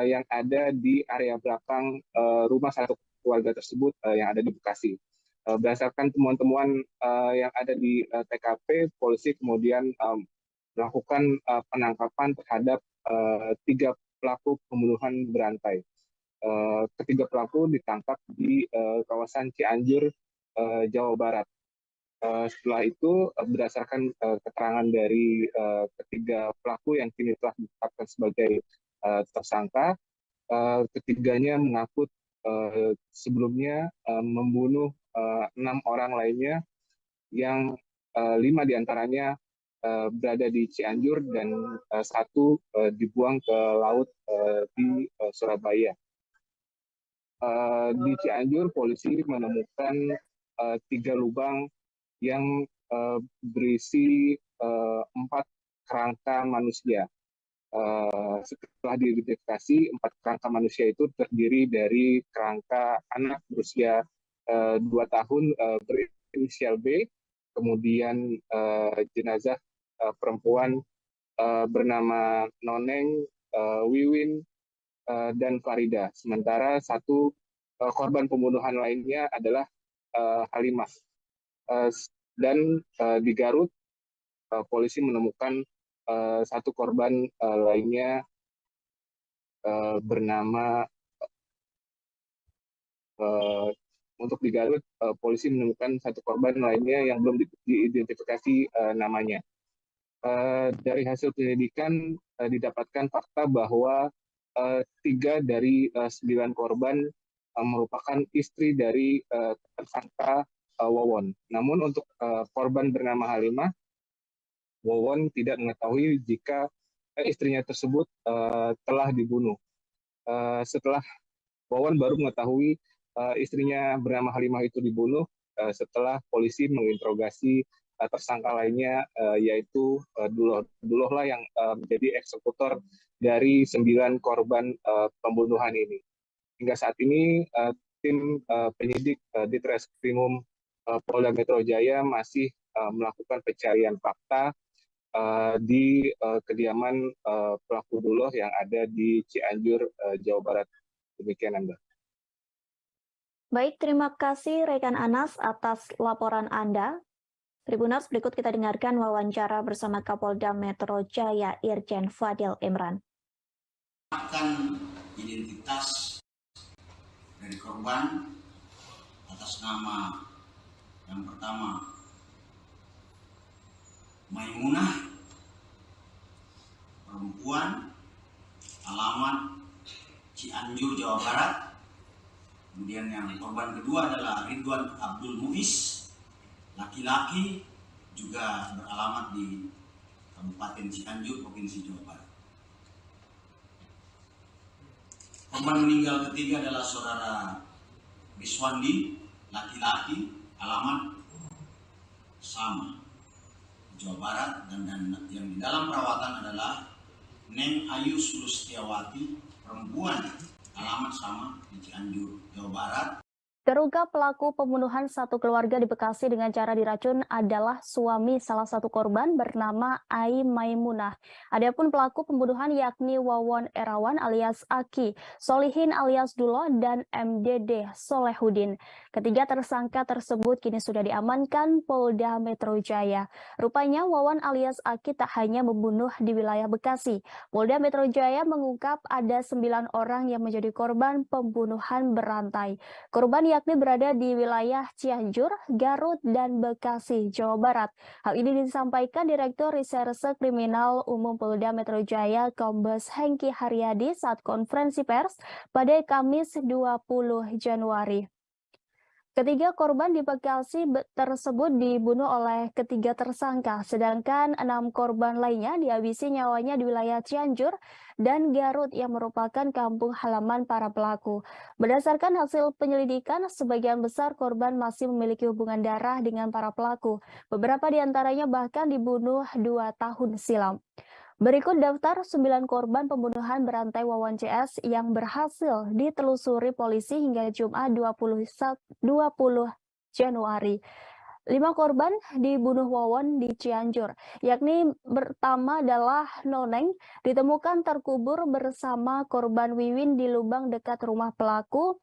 [SPEAKER 15] yang ada di area belakang rumah satu keluarga tersebut yang ada di Bekasi. Berdasarkan temuan-temuan yang ada di TKP, polisi kemudian melakukan penangkapan terhadap 3 pelaku pembunuhan berantai. Ketiga pelaku ditangkap di kawasan Cianjur, Jawa Barat. Setelah itu, berdasarkan keterangan dari ketiga pelaku yang kini telah ditetapkan sebagai tersangka, ketiganya mengaku sebelumnya membunuh 6 orang lainnya, yang 5 diantaranya berada di Cianjur dan 1 dibuang ke laut di Surabaya. Di Cianjur, polisi menemukan 3 lubang yang berisi 4 kerangka manusia. Setelah diidentifikasi, 4 kerangka manusia itu terdiri dari kerangka anak berusia 2 tahun berinisial B, kemudian jenazah perempuan bernama Noneng, Wiwin, dan Farida. Sementara 1 korban pembunuhan lainnya adalah Halimah. Dan di Garut, polisi menemukan 1 korban lainnya bernama untuk di Garut, polisi menemukan 1 korban lainnya yang belum diidentifikasi namanya. Dari hasil penyelidikan didapatkan fakta bahwa 3 dari 9 korban merupakan istri dari tersangka Wawon. Namun untuk korban bernama Halimah, Wawon tidak mengetahui jika istrinya tersebut telah dibunuh. Setelah Wawon baru mengetahui istrinya bernama Halimah itu dibunuh setelah polisi menginterogasi tersangka lainnya, yaitu Duloh. Duloh lah yang menjadi eksekutor dari 9 korban pembunuhan ini. Hingga saat ini tim penyidik Ditreskrimum Polda Metro Jaya masih melakukan pencarian fakta di kediaman pelaku Duloh yang ada di Cianjur, Jawa Barat. Demikian, Anda.
[SPEAKER 7] Baik, terima kasih rekan Anas atas laporan Anda. Tribuners, berikut kita dengarkan wawancara bersama Kapolda Metro Jaya Irjen Fadil Imran.
[SPEAKER 8] Akan identitas dari korban atas nama yang pertama Maimunah, perempuan, alamat Cianjur, Jawa Barat. Kemudian yang korban kedua adalah Ridwan Abdul Muiz, laki-laki, juga beralamat di Kabupaten Cianjur, Provinsi Jawa Barat. Korban meninggal ketiga adalah saudara Biswandi, laki-laki, alamat sama, Jawa Barat, dan yang di dalam perawatan adalah Neng Ayu Sulustiawati, perempuan, alamat sama di Cianjur, Jawa Barat.
[SPEAKER 7] Terungkap pelaku pembunuhan 1 keluarga di Bekasi dengan cara diracun adalah suami salah satu korban bernama Ai Maimunah. Adapun pelaku pembunuhan yakni Wawon Erawan alias Aki, Solihin alias Duloh, dan MDD Solehudin. Ketiga tersangka tersebut kini sudah diamankan Polda Metro Jaya. Rupanya Wawon alias Aki tak hanya membunuh di wilayah Bekasi. Polda Metro Jaya mengungkap ada 9 orang yang menjadi korban pembunuhan berantai. Korban yakni berada di wilayah Cianjur, Garut, dan Bekasi, Jawa Barat. Hal ini disampaikan Direktur Reserse Kriminal Umum Polda Metro Jaya, Kombes Hengki Haryadi saat konferensi pers pada Kamis 20 Januari. Ketiga korban di Bekasi tersebut dibunuh oleh ketiga tersangka, sedangkan 6 korban lainnya dihabisi nyawanya di wilayah Cianjur dan Garut yang merupakan kampung halaman para pelaku. Berdasarkan hasil penyelidikan, sebagian besar korban masih memiliki hubungan darah dengan para pelaku. Beberapa di antaranya bahkan dibunuh 2 tahun silam. Berikut daftar 9 korban pembunuhan berantai Wawan CS yang berhasil ditelusuri polisi hingga Jumat 20 Januari. 5 korban dibunuh Wawan di Cianjur, yakni pertama adalah Noneng, ditemukan terkubur bersama korban Wiwin di lubang dekat rumah pelaku.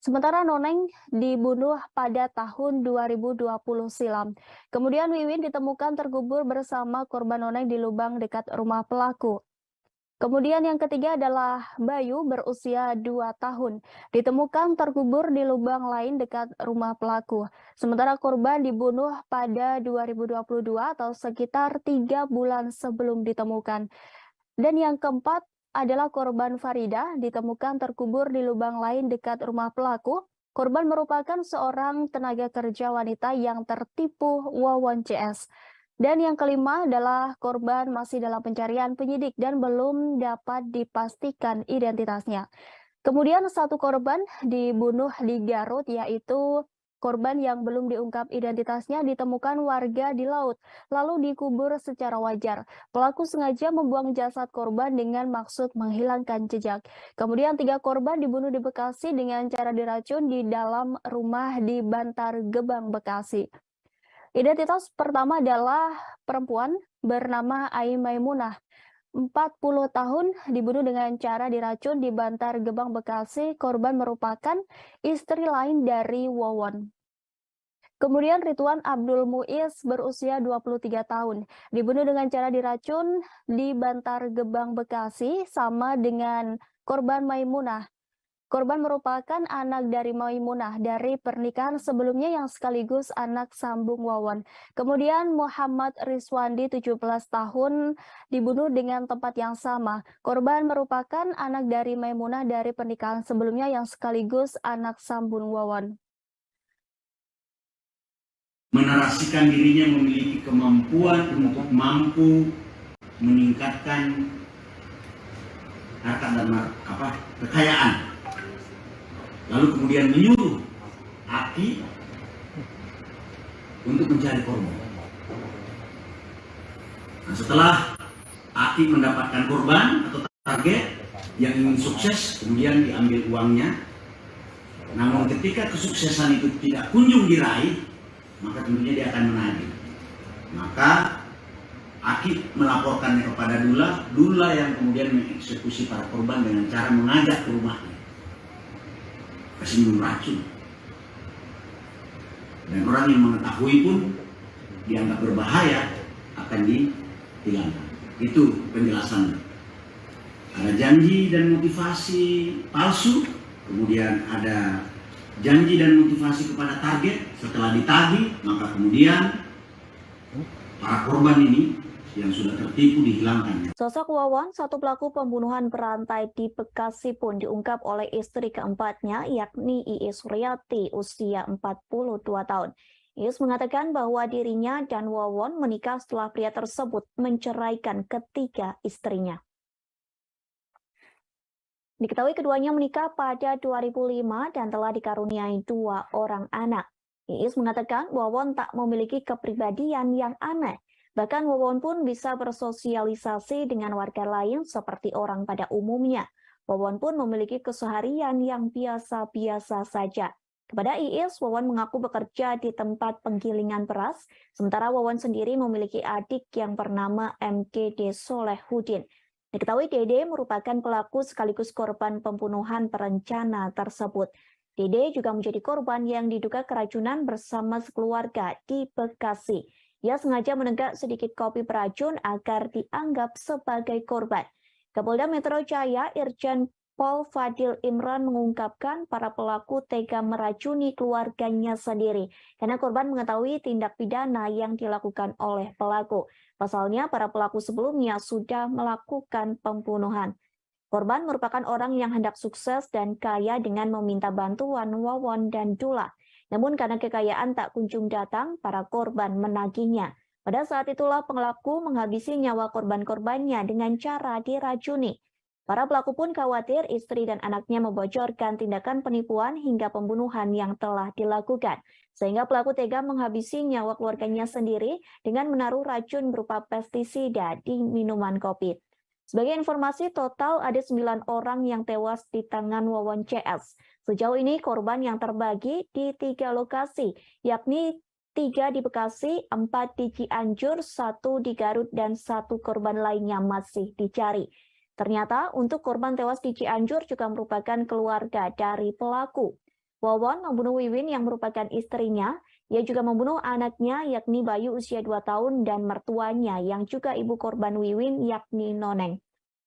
[SPEAKER 7] Sementara Noneng dibunuh pada tahun 2020 silam. Kemudian Wiwin ditemukan terkubur bersama korban Noneng di lubang dekat rumah pelaku. Kemudian yang ketiga adalah Bayu berusia 2 tahun. Ditemukan terkubur di lubang lain dekat rumah pelaku. Sementara korban dibunuh pada 2022 atau sekitar 3 bulan sebelum ditemukan. Dan yang keempat adalah korban Farida, ditemukan terkubur di lubang lain dekat rumah pelaku. Korban merupakan seorang tenaga kerja wanita yang tertipu Wawan CS. Dan yang kelima adalah korban masih dalam pencarian penyidik dan belum dapat dipastikan identitasnya. Kemudian 1 korban dibunuh di Garut, yaitu korban yang belum diungkap identitasnya ditemukan warga di laut, lalu dikubur secara wajar. Pelaku sengaja membuang jasad korban dengan maksud menghilangkan jejak. Kemudian 3 korban dibunuh di Bekasi dengan cara diracun di dalam rumah di Bantar Gebang, Bekasi. Identitas pertama adalah perempuan bernama Ai Maimunah, 40 tahun, dibunuh dengan cara diracun di Bantar Gebang, Bekasi. Korban merupakan istri lain dari Wawan. Kemudian Ridwan Abdul Muiz berusia 23 tahun, dibunuh dengan cara diracun di Bantar Gebang, Bekasi, sama dengan korban Maimunah. Korban merupakan anak dari Maimunah dari pernikahan sebelumnya yang sekaligus anak sambung Wawan. Kemudian Muhammad Rizwandi 17 tahun dibunuh dengan tempat yang sama. Korban merupakan anak dari Maimunah dari pernikahan sebelumnya yang sekaligus anak sambung Wawan.
[SPEAKER 8] Menarasikan dirinya memiliki kemampuan untuk mampu meningkatkan harta dan kekayaan, lalu kemudian menyuruh Aki untuk mencari korban. Nah, setelah Aki mendapatkan korban atau target yang ingin sukses, kemudian diambil uangnya. Namun ketika kesuksesan itu tidak kunjung diraih, maka tentunya dia akan menagih. Maka Aki melaporkannya kepada Dula yang kemudian mengeksekusi para korban dengan cara mengajak ke rumahnya, kasih minum racun. Dan orang yang mengetahui pun dianggap berbahaya akan ditinggalkan. Itu penjelasannya. Ada janji dan motivasi palsu, kemudian ada janji dan motivasi kepada target. Setelah ditagih, maka kemudian para korban ini yang sudah tertipu dihilangkan.
[SPEAKER 7] Sosok Wawan, satu pelaku pembunuhan berantai di Bekasi pun diungkap oleh istri keempatnya, yakni Iis Suryati, usia 42 tahun. Iis mengatakan bahwa dirinya dan Wawan menikah setelah pria tersebut menceraikan ketiga istrinya. Diketahui keduanya menikah pada 2005 dan telah dikaruniai 2 orang anak. Iis mengatakan Wawan tak memiliki kepribadian yang aneh. Bahkan Wawan pun bisa bersosialisasi dengan warga lain seperti orang pada umumnya. Wawan pun memiliki keseharian yang biasa-biasa saja. Kepada Iis, Wawan mengaku bekerja di tempat penggilingan beras, sementara Wawan sendiri memiliki adik yang bernama MDD Solehudin. Diketahui Dede merupakan pelaku sekaligus korban pembunuhan berencana tersebut. Dede juga menjadi korban yang diduga keracunan bersama sekeluarga di Bekasi. Ia sengaja menenggak sedikit kopi beracun agar dianggap sebagai korban. Kapolda Metro Jaya Irjen Pol Fadil Imran mengungkapkan para pelaku tega meracuni keluarganya sendiri karena korban mengetahui tindak pidana yang dilakukan oleh pelaku. Pasalnya, para pelaku sebelumnya sudah melakukan pembunuhan. Korban merupakan orang yang hendak sukses dan kaya dengan meminta bantuan Wawon dan Dullah. Namun karena kekayaan tak kunjung datang, para korban menagihnya. Pada saat itulah pelaku menghabisi nyawa korban-korbannya dengan cara diracuni. Para pelaku pun khawatir istri dan anaknya membocorkan tindakan penipuan hingga pembunuhan yang telah dilakukan. Sehingga pelaku tega menghabisi nyawa keluarganya sendiri dengan menaruh racun berupa pestisida di minuman kopi. Sebagai informasi, total ada 9 orang yang tewas di tangan Wawon CS. Sejauh ini korban yang terbagi di 3 lokasi, yakni 3 di Bekasi, 4 di Cianjur, 1 di Garut, dan 1 korban lainnya masih dicari. Ternyata untuk korban tewas di Cianjur juga merupakan keluarga dari pelaku. Wawon membunuh Wiwin yang merupakan istrinya. Ia juga membunuh anaknya yakni Bayu usia 2 tahun dan mertuanya yang juga ibu korban Wiwin yakni Noneng.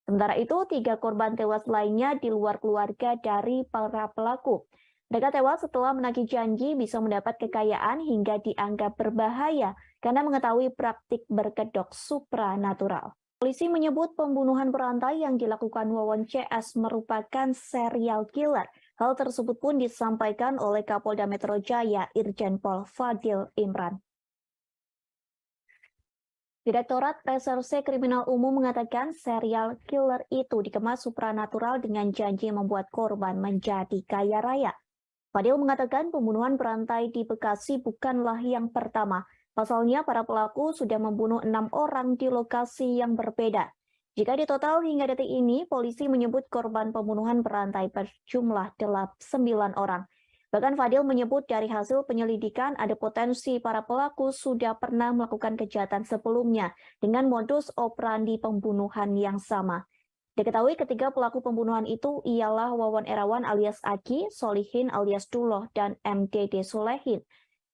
[SPEAKER 7] Sementara itu 3 korban tewas lainnya di luar keluarga dari para pelaku. Mereka tewas setelah menagih janji bisa mendapat kekayaan hingga dianggap berbahaya karena mengetahui praktik berkedok supranatural. Polisi menyebut pembunuhan berantai yang dilakukan Wawon CS merupakan serial killer. Hal tersebut pun disampaikan oleh Kapolda Metro Jaya Irjen Pol Fadil Imran. Direktorat Reserse Kriminal Umum mengatakan serial killer itu dikemas supranatural dengan janji membuat korban menjadi kaya raya. Fadil mengatakan pembunuhan berantai di Bekasi bukanlah yang pertama. Pasalnya para pelaku sudah membunuh 6 orang di lokasi yang berbeda. Jika ditotal hingga detik ini, polisi menyebut korban pembunuhan berantai berjumlah 9 orang. Bahkan Fadil menyebut dari hasil penyelidikan ada potensi para pelaku sudah pernah melakukan kejahatan sebelumnya dengan modus operandi pembunuhan yang sama. Diketahui ketiga pelaku pembunuhan itu ialah Wawon Erawan alias Aki, Solihin alias Dullah, dan MDD Solehin.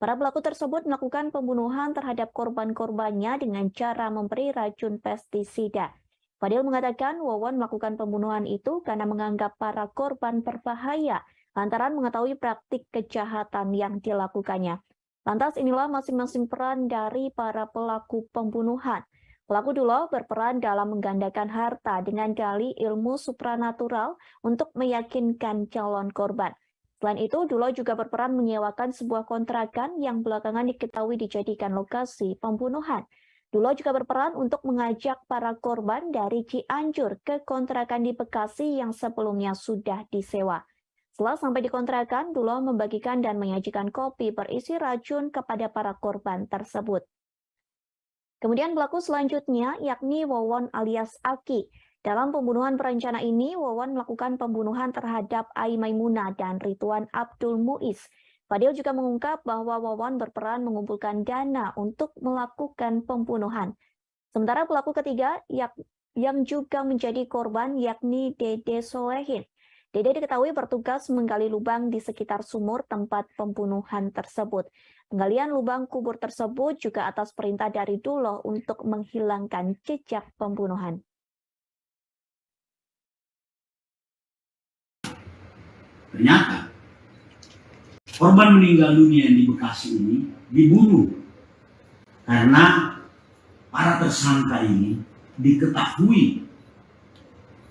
[SPEAKER 7] Para pelaku tersebut melakukan pembunuhan terhadap korban-korbannya dengan cara memberi racun pestisida. Fadil mengatakan Wawon melakukan pembunuhan itu karena menganggap para korban berbahaya lantaran mengetahui praktik kejahatan yang dilakukannya. Lantas inilah masing-masing peran dari para pelaku pembunuhan. Pelaku Dullah berperan dalam menggandakan harta dengan dalih ilmu supranatural untuk meyakinkan calon korban. Selain itu, Dullah juga berperan menyewakan sebuah kontrakan yang belakangan diketahui dijadikan lokasi pembunuhan. Dullah juga berperan untuk mengajak para korban dari Cianjur ke kontrakan di Bekasi yang sebelumnya sudah disewa. Setelah sampai di kontrakan, Dullah membagikan dan menyajikan kopi berisi racun kepada para korban tersebut. Kemudian pelaku selanjutnya yakni Wawon alias Aki. Dalam pembunuhan berencana ini, Wawon melakukan pembunuhan terhadap Ai Maimunah dan Ridwan Abdul Muiz. Fadil juga mengungkap bahwa Wawon berperan mengumpulkan dana untuk melakukan pembunuhan. Sementara pelaku ketiga yang juga menjadi korban yakni Dede Solehin. Dede diketahui bertugas menggali lubang di sekitar sumur tempat pembunuhan tersebut. Penggalian lubang kubur tersebut juga atas perintah dari Dullah untuk menghilangkan jejak pembunuhan.
[SPEAKER 8] Ternyata korban meninggal dunia di Bekasi ini dibunuh karena para tersangka ini diketahui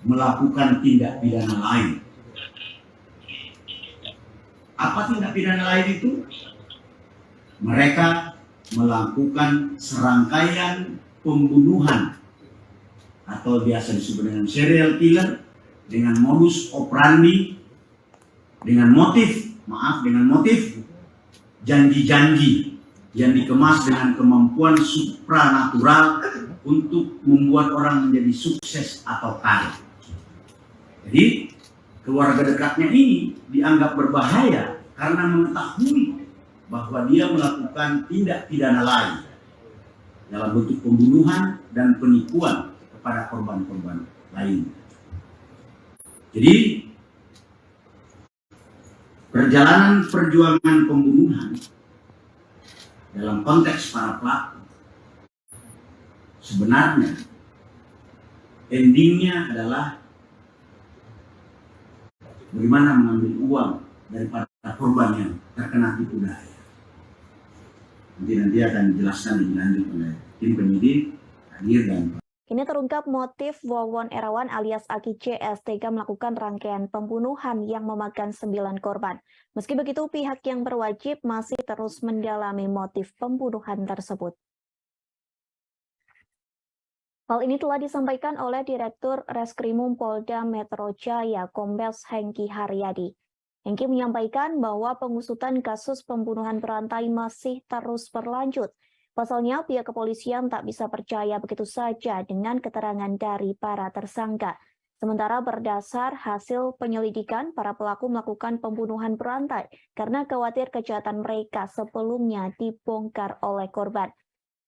[SPEAKER 8] melakukan tindak pidana lain. Apa tindak pidana lain itu? Mereka melakukan serangkaian pembunuhan atau biasa disebut dengan serial killer dengan modus operandi, dengan motif janji-janji yang dikemas dengan kemampuan supranatural untuk membuat orang menjadi sukses atau kaya. Jadi keluarga dekatnya ini dianggap berbahaya karena mengetahui bahwa dia melakukan tindak pidana lain dalam bentuk pembunuhan dan penipuan kepada korban-korban lain. Jadi perjalanan perjuangan pembunuhan dalam konteks para pelaku sebenarnya endingnya adalah bagaimana mengambil uang daripada korban yang terkena tipu daya. Nanti akan dijelaskan lebih lanjut oleh tim penyidik, hadir dan
[SPEAKER 7] Kini terungkap motif Wawon Erawan alias Aki CS tega melakukan rangkaian pembunuhan yang memakan 9 korban. Meski begitu, pihak yang berwajib masih terus mendalami motif pembunuhan tersebut. Hal ini telah disampaikan oleh Direktur Reskrimum Polda Metro Jaya, Kombes Hengki Haryadi. Hengki menyampaikan bahwa pengusutan kasus pembunuhan berantai masih terus berlanjut. Pasalnya, pihak kepolisian tak bisa percaya begitu saja dengan keterangan dari para tersangka. Sementara berdasar hasil penyelidikan, para pelaku melakukan pembunuhan berantai karena khawatir kejahatan mereka sebelumnya dibongkar oleh korban.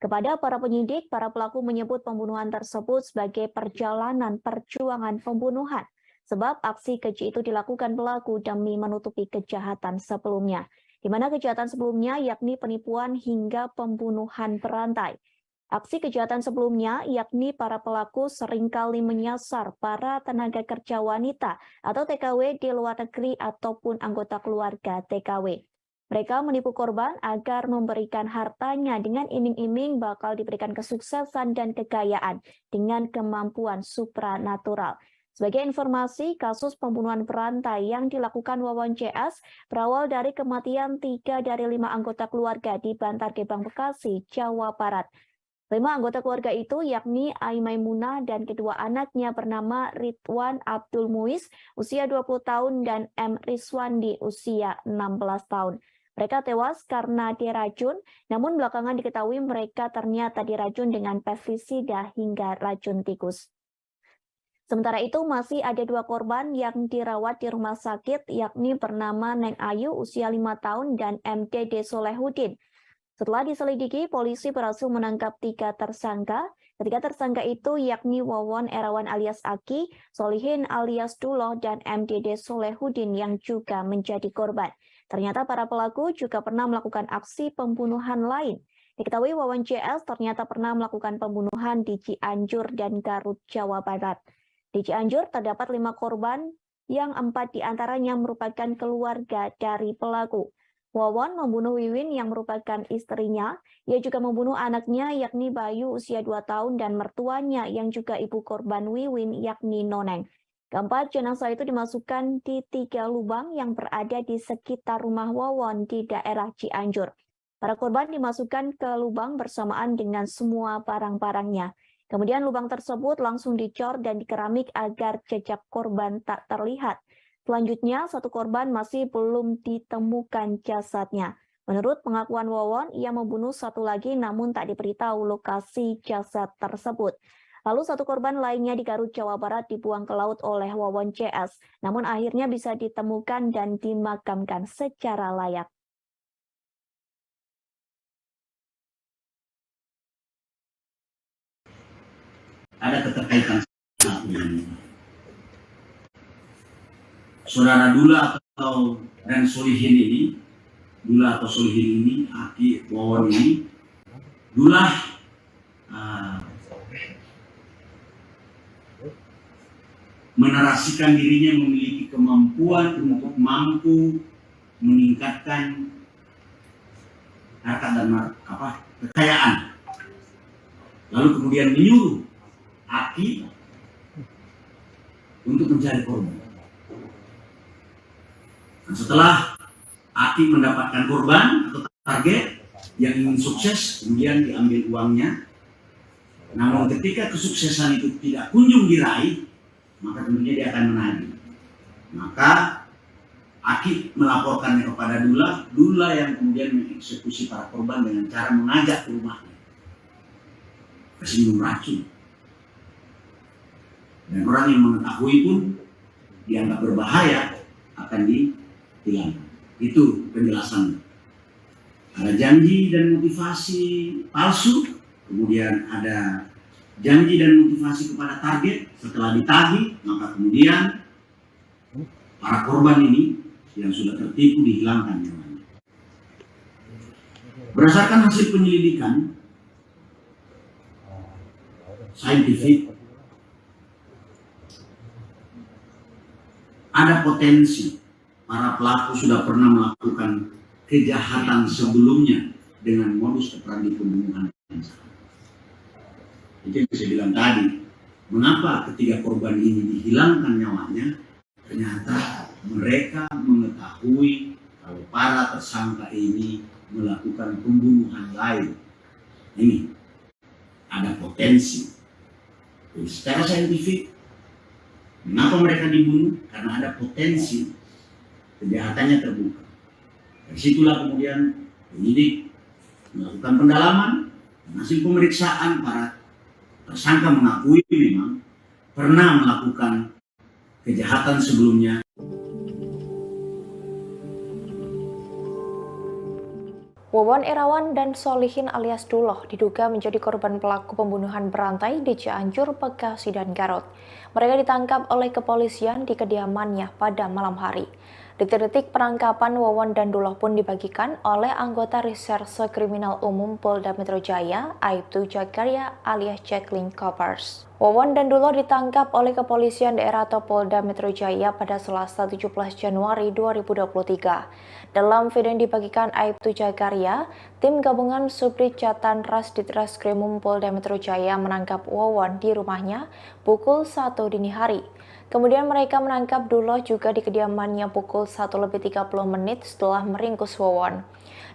[SPEAKER 7] Kepada para penyidik, para pelaku menyebut pembunuhan tersebut sebagai perjalanan perjuangan pembunuhan, sebab aksi keji itu dilakukan pelaku demi menutupi kejahatan sebelumnya, di mana kejahatan sebelumnya yakni penipuan hingga pembunuhan berantai. Aksi kejahatan sebelumnya yakni para pelaku seringkali menyasar para tenaga kerja wanita atau TKW di luar negeri ataupun anggota keluarga TKW. Mereka menipu korban agar memberikan hartanya dengan iming-iming bakal diberikan kesuksesan dan kekayaan dengan kemampuan supranatural. Sebagai informasi, kasus pembunuhan berantai yang dilakukan Wawon CS berawal dari kematian 3 dari 5 anggota keluarga di Bantar Gebang, Bekasi, Jawa Barat. 5 anggota keluarga itu yakni Ai Maimunah dan kedua anaknya bernama Ridwan Abdul Muiz, usia 20 tahun, dan M. Rizwandi, usia 16 tahun. Mereka tewas karena diracun, namun belakangan diketahui mereka ternyata diracun dengan pestisida hingga racun tikus. Sementara itu masih ada 2 korban yang dirawat di rumah sakit, yakni bernama Neng Ayu usia 5 tahun dan MDD Solehudin. Setelah diselidiki, polisi berhasil menangkap 3 tersangka. Ketiga tersangka itu yakni Wawon Erawan alias Aki, Solihin alias Duloh, dan MDD Solehudin yang juga menjadi korban. Ternyata para pelaku juga pernah melakukan aksi pembunuhan lain. Diketahui Wawon CS ternyata pernah melakukan pembunuhan di Cianjur dan Garut, Jawa Barat. Di Cianjur terdapat 5 korban yang 4 diantaranya merupakan keluarga dari pelaku. Wawon membunuh Wiwin yang merupakan istrinya. Ia juga membunuh anaknya yakni Bayu usia 2 tahun dan mertuanya yang juga ibu korban Wiwin yakni Noneng. Keempat jenazah itu dimasukkan di 3 lubang yang berada di sekitar rumah Wawon di daerah Cianjur. Para korban dimasukkan ke lubang bersamaan dengan semua barang-barangnya. Kemudian lubang tersebut langsung dicor dan dikeramik agar jejak korban tak terlihat. Selanjutnya, 1 korban masih belum ditemukan jasadnya. Menurut pengakuan Wawon, ia membunuh 1 lagi namun tak diberitahu lokasi jasad tersebut. Lalu 1 korban lainnya di Garut, Jawa Barat dibuang ke laut oleh Wawon CS, namun akhirnya bisa ditemukan dan dimakamkan secara layak.
[SPEAKER 8] Ada keterkaitan satu ini. Saudara Dula dan Solihin ini, Dula atau Solihin ini, Aki Wawon ini, Dula menarasikan dirinya memiliki kemampuan untuk mampu meningkatkan harta dan kekayaan. Lalu kemudian menyuruh Aki untuk mencari korban. Nah, setelah Aki mendapatkan korban atau target yang ingin sukses, kemudian diambil uangnya. Namun ketika kesuksesan itu tidak kunjung diraih, maka tentunya dia akan menagih. Maka Aki melaporkannya kepada Dula, Dula yang kemudian mengeksekusi para korban dengan cara mengajak ke rumahnya, kasih minum racun. Dan orang yang mengetahui pun dianggap berbahaya akan ditilang. Itu penjelasannya. Ada janji dan motivasi palsu, kemudian ada janji dan motivasi kepada target. Setelah ditagih, maka kemudian para korban ini yang sudah tertipu dihilangkan nyawanya. Berdasarkan hasil penyelidikan saintifik, ada potensi para pelaku sudah pernah melakukan kejahatan sebelumnya dengan modus operandi pembunuhan yang sama. Itu yang saya bilang tadi, mengapa ketika korban ini dihilangkan nyawanya, ternyata mereka mengetahui kalau para tersangka ini melakukan pembunuhan lain. Ini ada potensi. Jadi, secara saintifik, mengapa mereka dibunuh? Karena ada potensi kejahatannya terbuka. Dari situlah kemudian penyidik melakukan pendalaman, dan hasil pemeriksaan para tersangka mengakui memang pernah melakukan kejahatan sebelumnya.
[SPEAKER 1] Wawon Irawan dan Solihin alias Duloh diduga menjadi korban pelaku pembunuhan berantai di Cianjur, Bekasi, dan Garut. Mereka ditangkap oleh kepolisian di kediamannya pada malam hari. Detik-detik penangkapan Wawon dan Duloh pun dibagikan oleh anggota Reserse Kriminal Umum Polda Metro Jaya, Aibtu Jagaria alias Jacqueline Coppers. Wawon dan Duloh ditangkap oleh kepolisian daerah atau Polda Metro Jaya pada Selasa 17 Januari 2023. Dalam video yang dibagikan Aibtu Jagaria, tim gabungan Subdit Jatan Ras Ditreskrimum Polda Metro Jaya menangkap Wawon di rumahnya pukul 1 dini hari. Kemudian mereka menangkap Duloh juga di kediamannya pukul 1:30 setelah meringkus Wawon.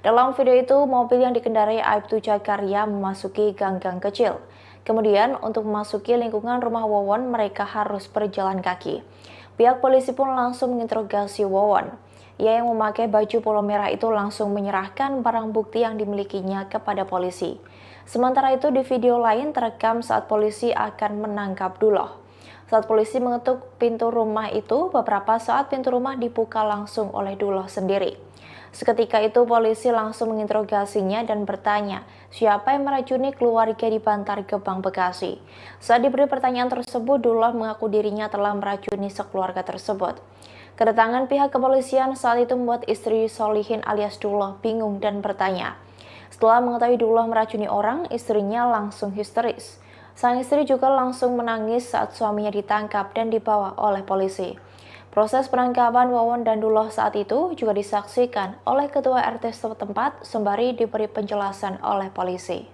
[SPEAKER 1] Dalam video itu, mobil yang dikendarai Aibtu Jagaria memasuki gang-gang kecil. Kemudian, untuk memasuki lingkungan rumah Wawon, mereka harus berjalan kaki. Pihak polisi pun langsung menginterogasi Wawon. Ia yang memakai baju polo merah itu langsung menyerahkan barang bukti yang dimilikinya kepada polisi. Sementara itu, di video lain terekam saat polisi akan menangkap Duloh. Saat polisi mengetuk pintu rumah itu, beberapa saat pintu rumah dibuka langsung oleh Duloh sendiri. Seketika itu polisi langsung menginterogasinya dan bertanya, siapa yang meracuni keluarga di Bantar Gebang, Bekasi. Saat diberi pertanyaan tersebut, Duloh mengaku dirinya telah meracuni sekeluarga tersebut. Kedatangan pihak kepolisian saat itu membuat istri Solihin alias Duloh bingung dan bertanya. Setelah mengetahui Duloh meracuni orang, istrinya langsung histeris. Sang istri juga langsung menangis saat suaminya ditangkap dan dibawa oleh polisi. Proses penangkapan Wawon dan Duloh saat itu juga disaksikan oleh ketua RT setempat sembari diberi penjelasan oleh polisi.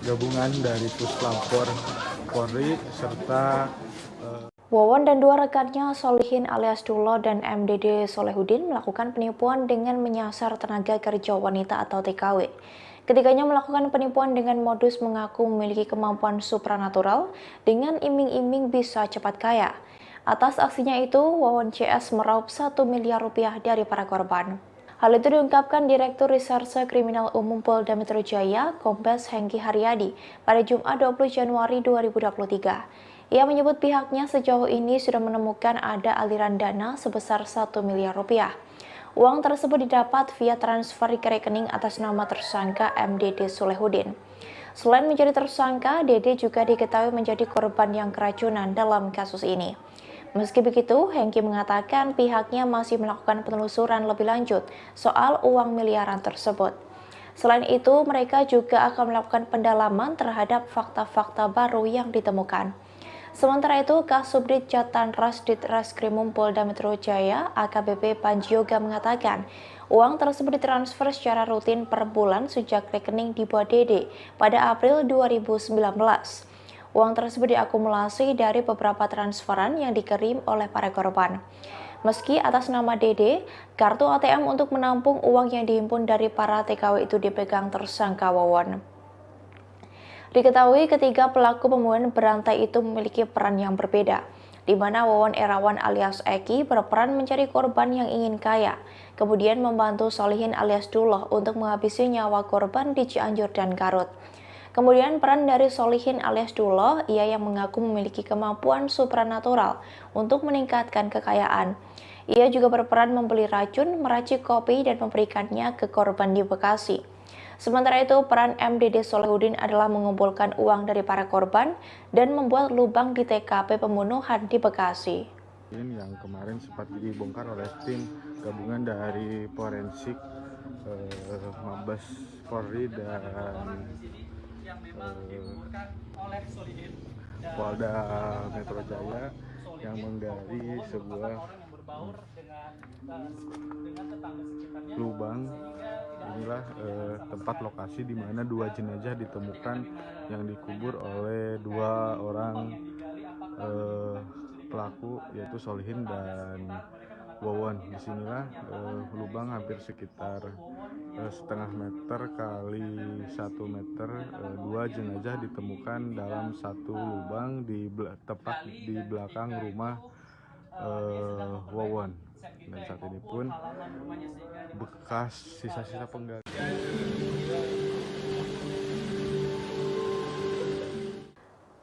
[SPEAKER 3] Gabungan dari Puslapor Polri serta
[SPEAKER 1] Wawon dan dua rekannya Solihin alias Duloh dan MDD Solehudin melakukan penipuan dengan menyasar tenaga kerja wanita atau TKW. Ketiganya melakukan penipuan dengan modus mengaku memiliki kemampuan supranatural dengan iming-iming bisa cepat kaya. Atas aksinya itu, Wawon CS meraup 1 miliar rupiah dari para korban. Hal itu diungkapkan Direktur Reserse Kriminal Umum Polda Metro Jaya, Kombes Hengki Haryadi, pada Jumat 20 Januari 2023. Ia menyebut pihaknya sejauh ini sudah menemukan ada aliran dana sebesar 1 miliar rupiah. Uang tersebut didapat via transfer ke rekening atas nama tersangka MDD Solehudin. Selain menjadi tersangka, Dede juga diketahui menjadi korban yang keracunan dalam kasus ini. Meski begitu, Hengki mengatakan pihaknya masih melakukan penelusuran lebih lanjut soal uang miliaran tersebut. Selain itu, mereka juga akan melakukan pendalaman terhadap fakta-fakta baru yang ditemukan. Sementara itu, Kasubdit Jatan Ras Ditreskrimum Polda Metro Jaya, AKBP Panji Yoga mengatakan, uang tersebut ditransfer secara rutin per bulan sejak rekening dibuat Dede pada April 2019. Uang tersebut diakumulasi dari beberapa transferan yang dikirim oleh para korban. Meski atas nama Dede, kartu ATM untuk menampung uang yang dihimpun dari para TKW itu dipegang tersangka Wawon. Diketahui ketiga pelaku pembunuhan berantai itu memiliki peran yang berbeda, di mana Wawan Erawan alias Eki berperan mencari korban yang ingin kaya, kemudian membantu Solihin alias Dullah untuk menghabisi nyawa korban di Cianjur dan Garut. Kemudian peran dari Solihin alias Dullah, ia yang mengaku memiliki kemampuan supranatural untuk meningkatkan kekayaan. Ia juga berperan membeli racun, meracik kopi, dan memberikannya ke korban di Bekasi. Sementara itu, peran MDD Solehudin adalah mengumpulkan uang dari para korban dan membuat lubang di TKP pembunuhan di Bekasi.
[SPEAKER 3] Yang kemarin sempat dibongkar oleh tim gabungan dari forensik Mabes Polri dan Polda Metro Jaya yang menggali sebuah lubang. Inilah tempat lokasi di mana dua jenazah ditemukan yang dikubur oleh dua orang pelaku, yaitu Solihin dan Wawan. Disinilah lubang hampir sekitar setengah meter kali 1 meter. Dua jenazah ditemukan dalam satu lubang tepat di belakang rumah Wawan. Dan saat ini pun bekas sisa-sisa penggalian.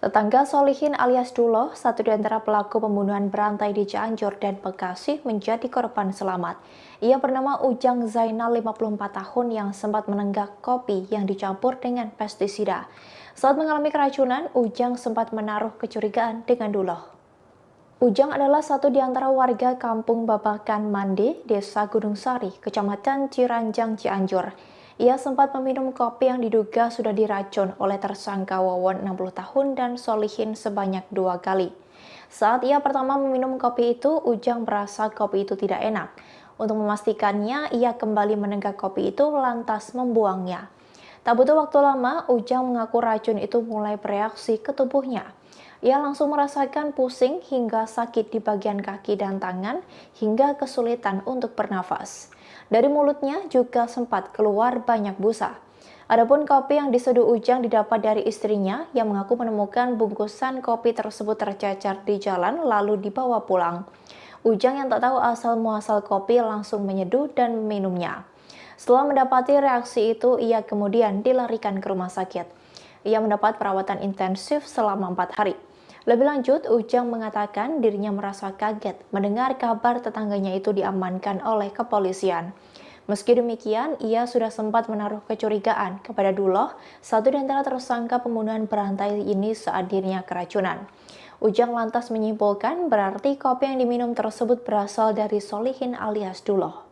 [SPEAKER 1] Tetangga Solihin alias Dullah, satu di antara pelaku pembunuhan berantai di Cianjur dan Bekasi, menjadi korban selamat. Ia bernama Ujang Zainal, 54 tahun, yang sempat menenggak kopi yang dicampur dengan pestisida. Saat mengalami keracunan, Ujang sempat menaruh kecurigaan dengan Dullah. Ujang adalah satu di antara warga kampung Babakan Mande, Desa Gunung Sari, Kecamatan Ciranjang, Cianjur. Ia sempat meminum kopi yang diduga sudah diracun oleh tersangka Wawan 60 tahun dan Solihin sebanyak 2 kali. Saat ia pertama meminum kopi itu, Ujang merasa kopi itu tidak enak. Untuk memastikannya, ia kembali menenggak kopi itu lantas membuangnya. Tak butuh waktu lama, Ujang mengaku racun itu mulai bereaksi ke tubuhnya. Ia langsung merasakan pusing hingga sakit di bagian kaki dan tangan, hingga kesulitan untuk bernafas. Dari mulutnya juga sempat keluar banyak busa. Adapun kopi yang diseduh Ujang didapat dari istrinya yang mengaku menemukan bungkusan kopi tersebut tercecer di jalan lalu dibawa pulang. Ujang yang tak tahu asal-muasal kopi langsung menyeduh dan meminumnya. Setelah mendapati reaksi itu, ia kemudian dilarikan ke rumah sakit. Ia mendapat perawatan intensif selama 4 hari. Lebih lanjut, Ujang mengatakan dirinya merasa kaget mendengar kabar tetangganya itu diamankan oleh kepolisian. Meski demikian, ia sudah sempat menaruh kecurigaan kepada Dullah, satu di antara tersangka pembunuhan berantai ini saat dirinya keracunan. Ujang lantas menyimpulkan berarti kopi yang diminum tersebut berasal dari Solihin alias Dullah.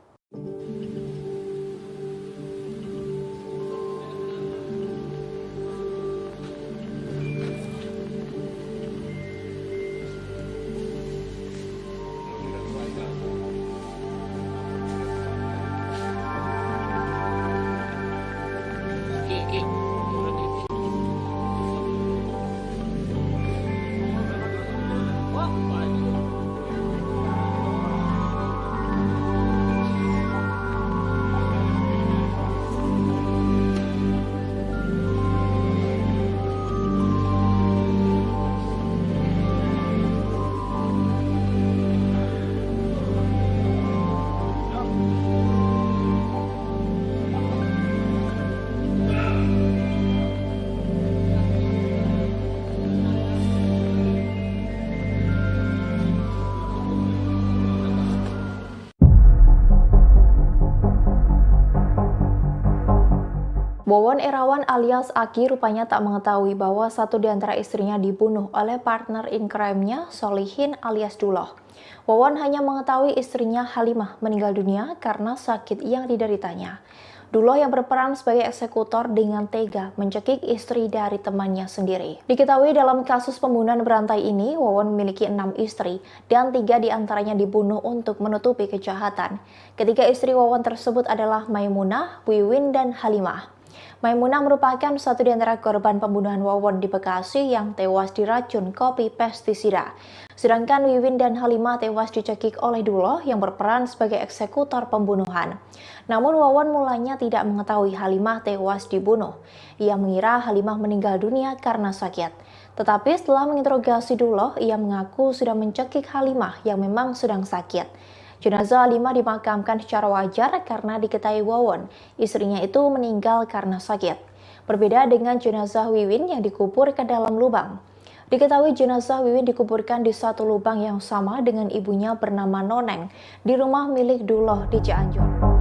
[SPEAKER 1] Wawan Erawan alias Aki rupanya tak mengetahui bahwa satu di antara istrinya dibunuh oleh partner in crime-nya, Solihin alias Dullah. Wawan hanya mengetahui istrinya Halimah meninggal dunia karena sakit yang dideritanya. Dullah yang berperan sebagai eksekutor dengan tega mencekik istri dari temannya sendiri. Diketahui dalam kasus pembunuhan berantai ini, Wawan memiliki 6 istri dan 3 diantaranya dibunuh untuk menutupi kejahatan. Ketiga istri Wawan tersebut adalah Maimunah, Wiwin, dan Halimah. Maimunah merupakan satu di antara korban pembunuhan Wawon di Bekasi yang tewas diracun kopi pestisida. Sedangkan Wiwin dan Halimah tewas dicekik oleh Duloh yang berperan sebagai eksekutor pembunuhan. Namun Wawon mulanya tidak mengetahui Halimah tewas dibunuh. Ia mengira Halimah meninggal dunia karena sakit. Tetapi setelah menginterogasi Duloh, ia mengaku sudah mencekik Halimah yang memang sedang sakit. Jenazah Halimah dimakamkan secara wajar karena diketahui Wawon, istrinya itu meninggal karena sakit. Berbeda dengan jenazah Wiwin yang dikubur ke dalam lubang. Diketahui jenazah Wiwin dikuburkan di satu lubang yang sama dengan ibunya bernama Noneng di rumah milik Duloh di Cianjur.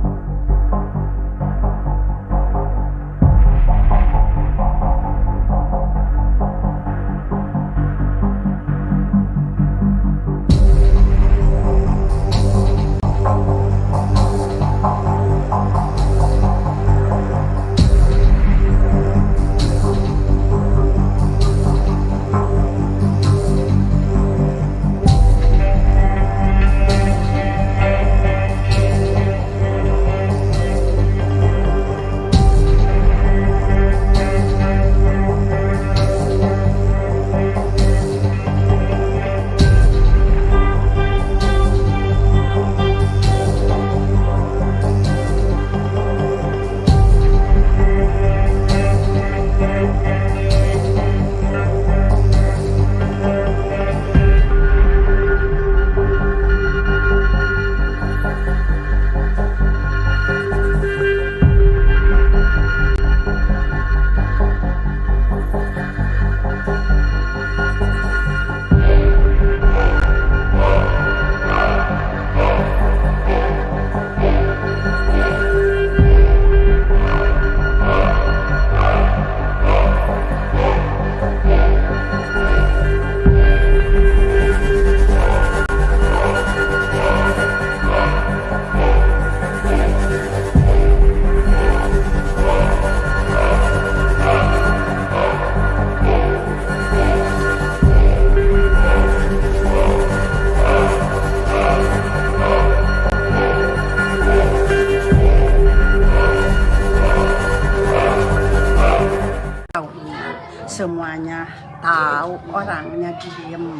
[SPEAKER 2] Semuanya tahu, orangnya diem.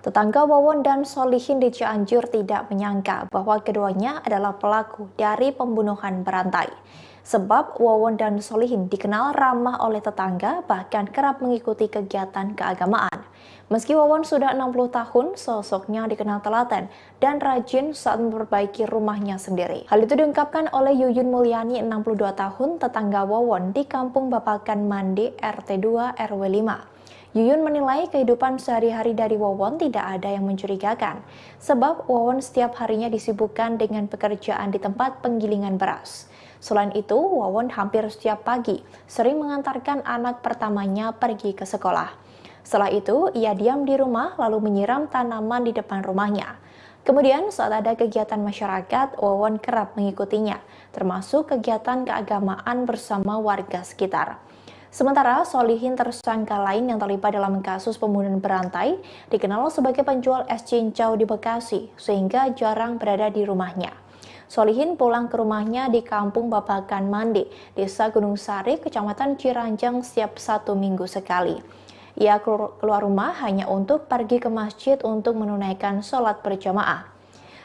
[SPEAKER 1] Tetangga Wawon dan Solihin di Cianjur tidak menyangka bahwa keduanya adalah pelaku dari pembunuhan berantai. Sebab Wawon dan Solihin dikenal ramah oleh tetangga, bahkan kerap mengikuti kegiatan keagamaan. Meski Wawon sudah 60 tahun, sosoknya dikenal telaten dan rajin saat memperbaiki rumahnya sendiri. Hal itu diungkapkan oleh Yuyun Mulyani, 62 tahun, tetangga Wawon di Kampung Bapakan Mandi, RT 2 RW 5. Yuyun menilai kehidupan sehari-hari dari Wawon tidak ada yang mencurigakan, sebab Wawon setiap harinya disibukkan dengan pekerjaan di tempat penggilingan beras. Selain itu, Wawon hampir setiap pagi sering mengantarkan anak pertamanya pergi ke sekolah. Setelah itu, ia diam di rumah lalu menyiram tanaman di depan rumahnya. Kemudian saat ada kegiatan masyarakat, Wawon kerap mengikutinya, termasuk kegiatan keagamaan bersama warga sekitar. Sementara Solihin, tersangka lain yang terlibat dalam kasus pembunuhan berantai, dikenal sebagai penjual es cincau di Bekasi, sehingga jarang berada di rumahnya. Solihin pulang ke rumahnya di Kampung Bapakan Mandi, Desa Gunung Sari, Kecamatan Ciranjang setiap 1 minggu sekali. Ia keluar rumah hanya untuk pergi ke masjid untuk menunaikan sholat berjamaah.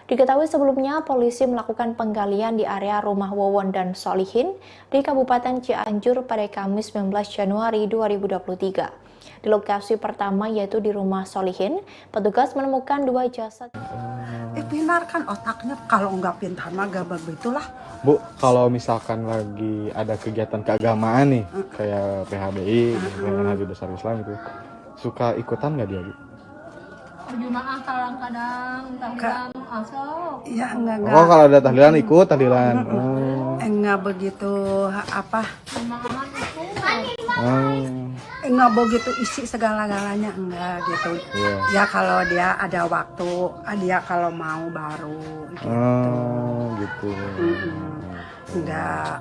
[SPEAKER 1] Diketahui sebelumnya polisi melakukan penggalian di area rumah Wawon dan Solihin di Kabupaten Cianjur pada Kamis 19 Januari 2023. Di lokasi pertama yaitu di rumah Solihin, petugas menemukan 2 jasad.
[SPEAKER 2] Pintar kan otaknya, kalau nggak pintar mah gak begitulah.
[SPEAKER 3] Bu, kalau misalkan lagi ada kegiatan keagamaan nih, kayak PHBI, Peringatan Hari Besar Islam itu, suka ikutan nggak dia, Bu?
[SPEAKER 4] Jumaah kadang-kadang tahlilan asok.
[SPEAKER 2] Ya enggak.
[SPEAKER 3] Oh, kalau ada tahlilan ikut tahlilan.
[SPEAKER 2] Enggak begitu apa?
[SPEAKER 4] Semangat itu.
[SPEAKER 2] Enggak begitu isi segala-galanya, enggak gitu. Ya kalau dia ada waktu, dia kalau mau baru gitu.
[SPEAKER 3] Gitu.
[SPEAKER 2] Enggak.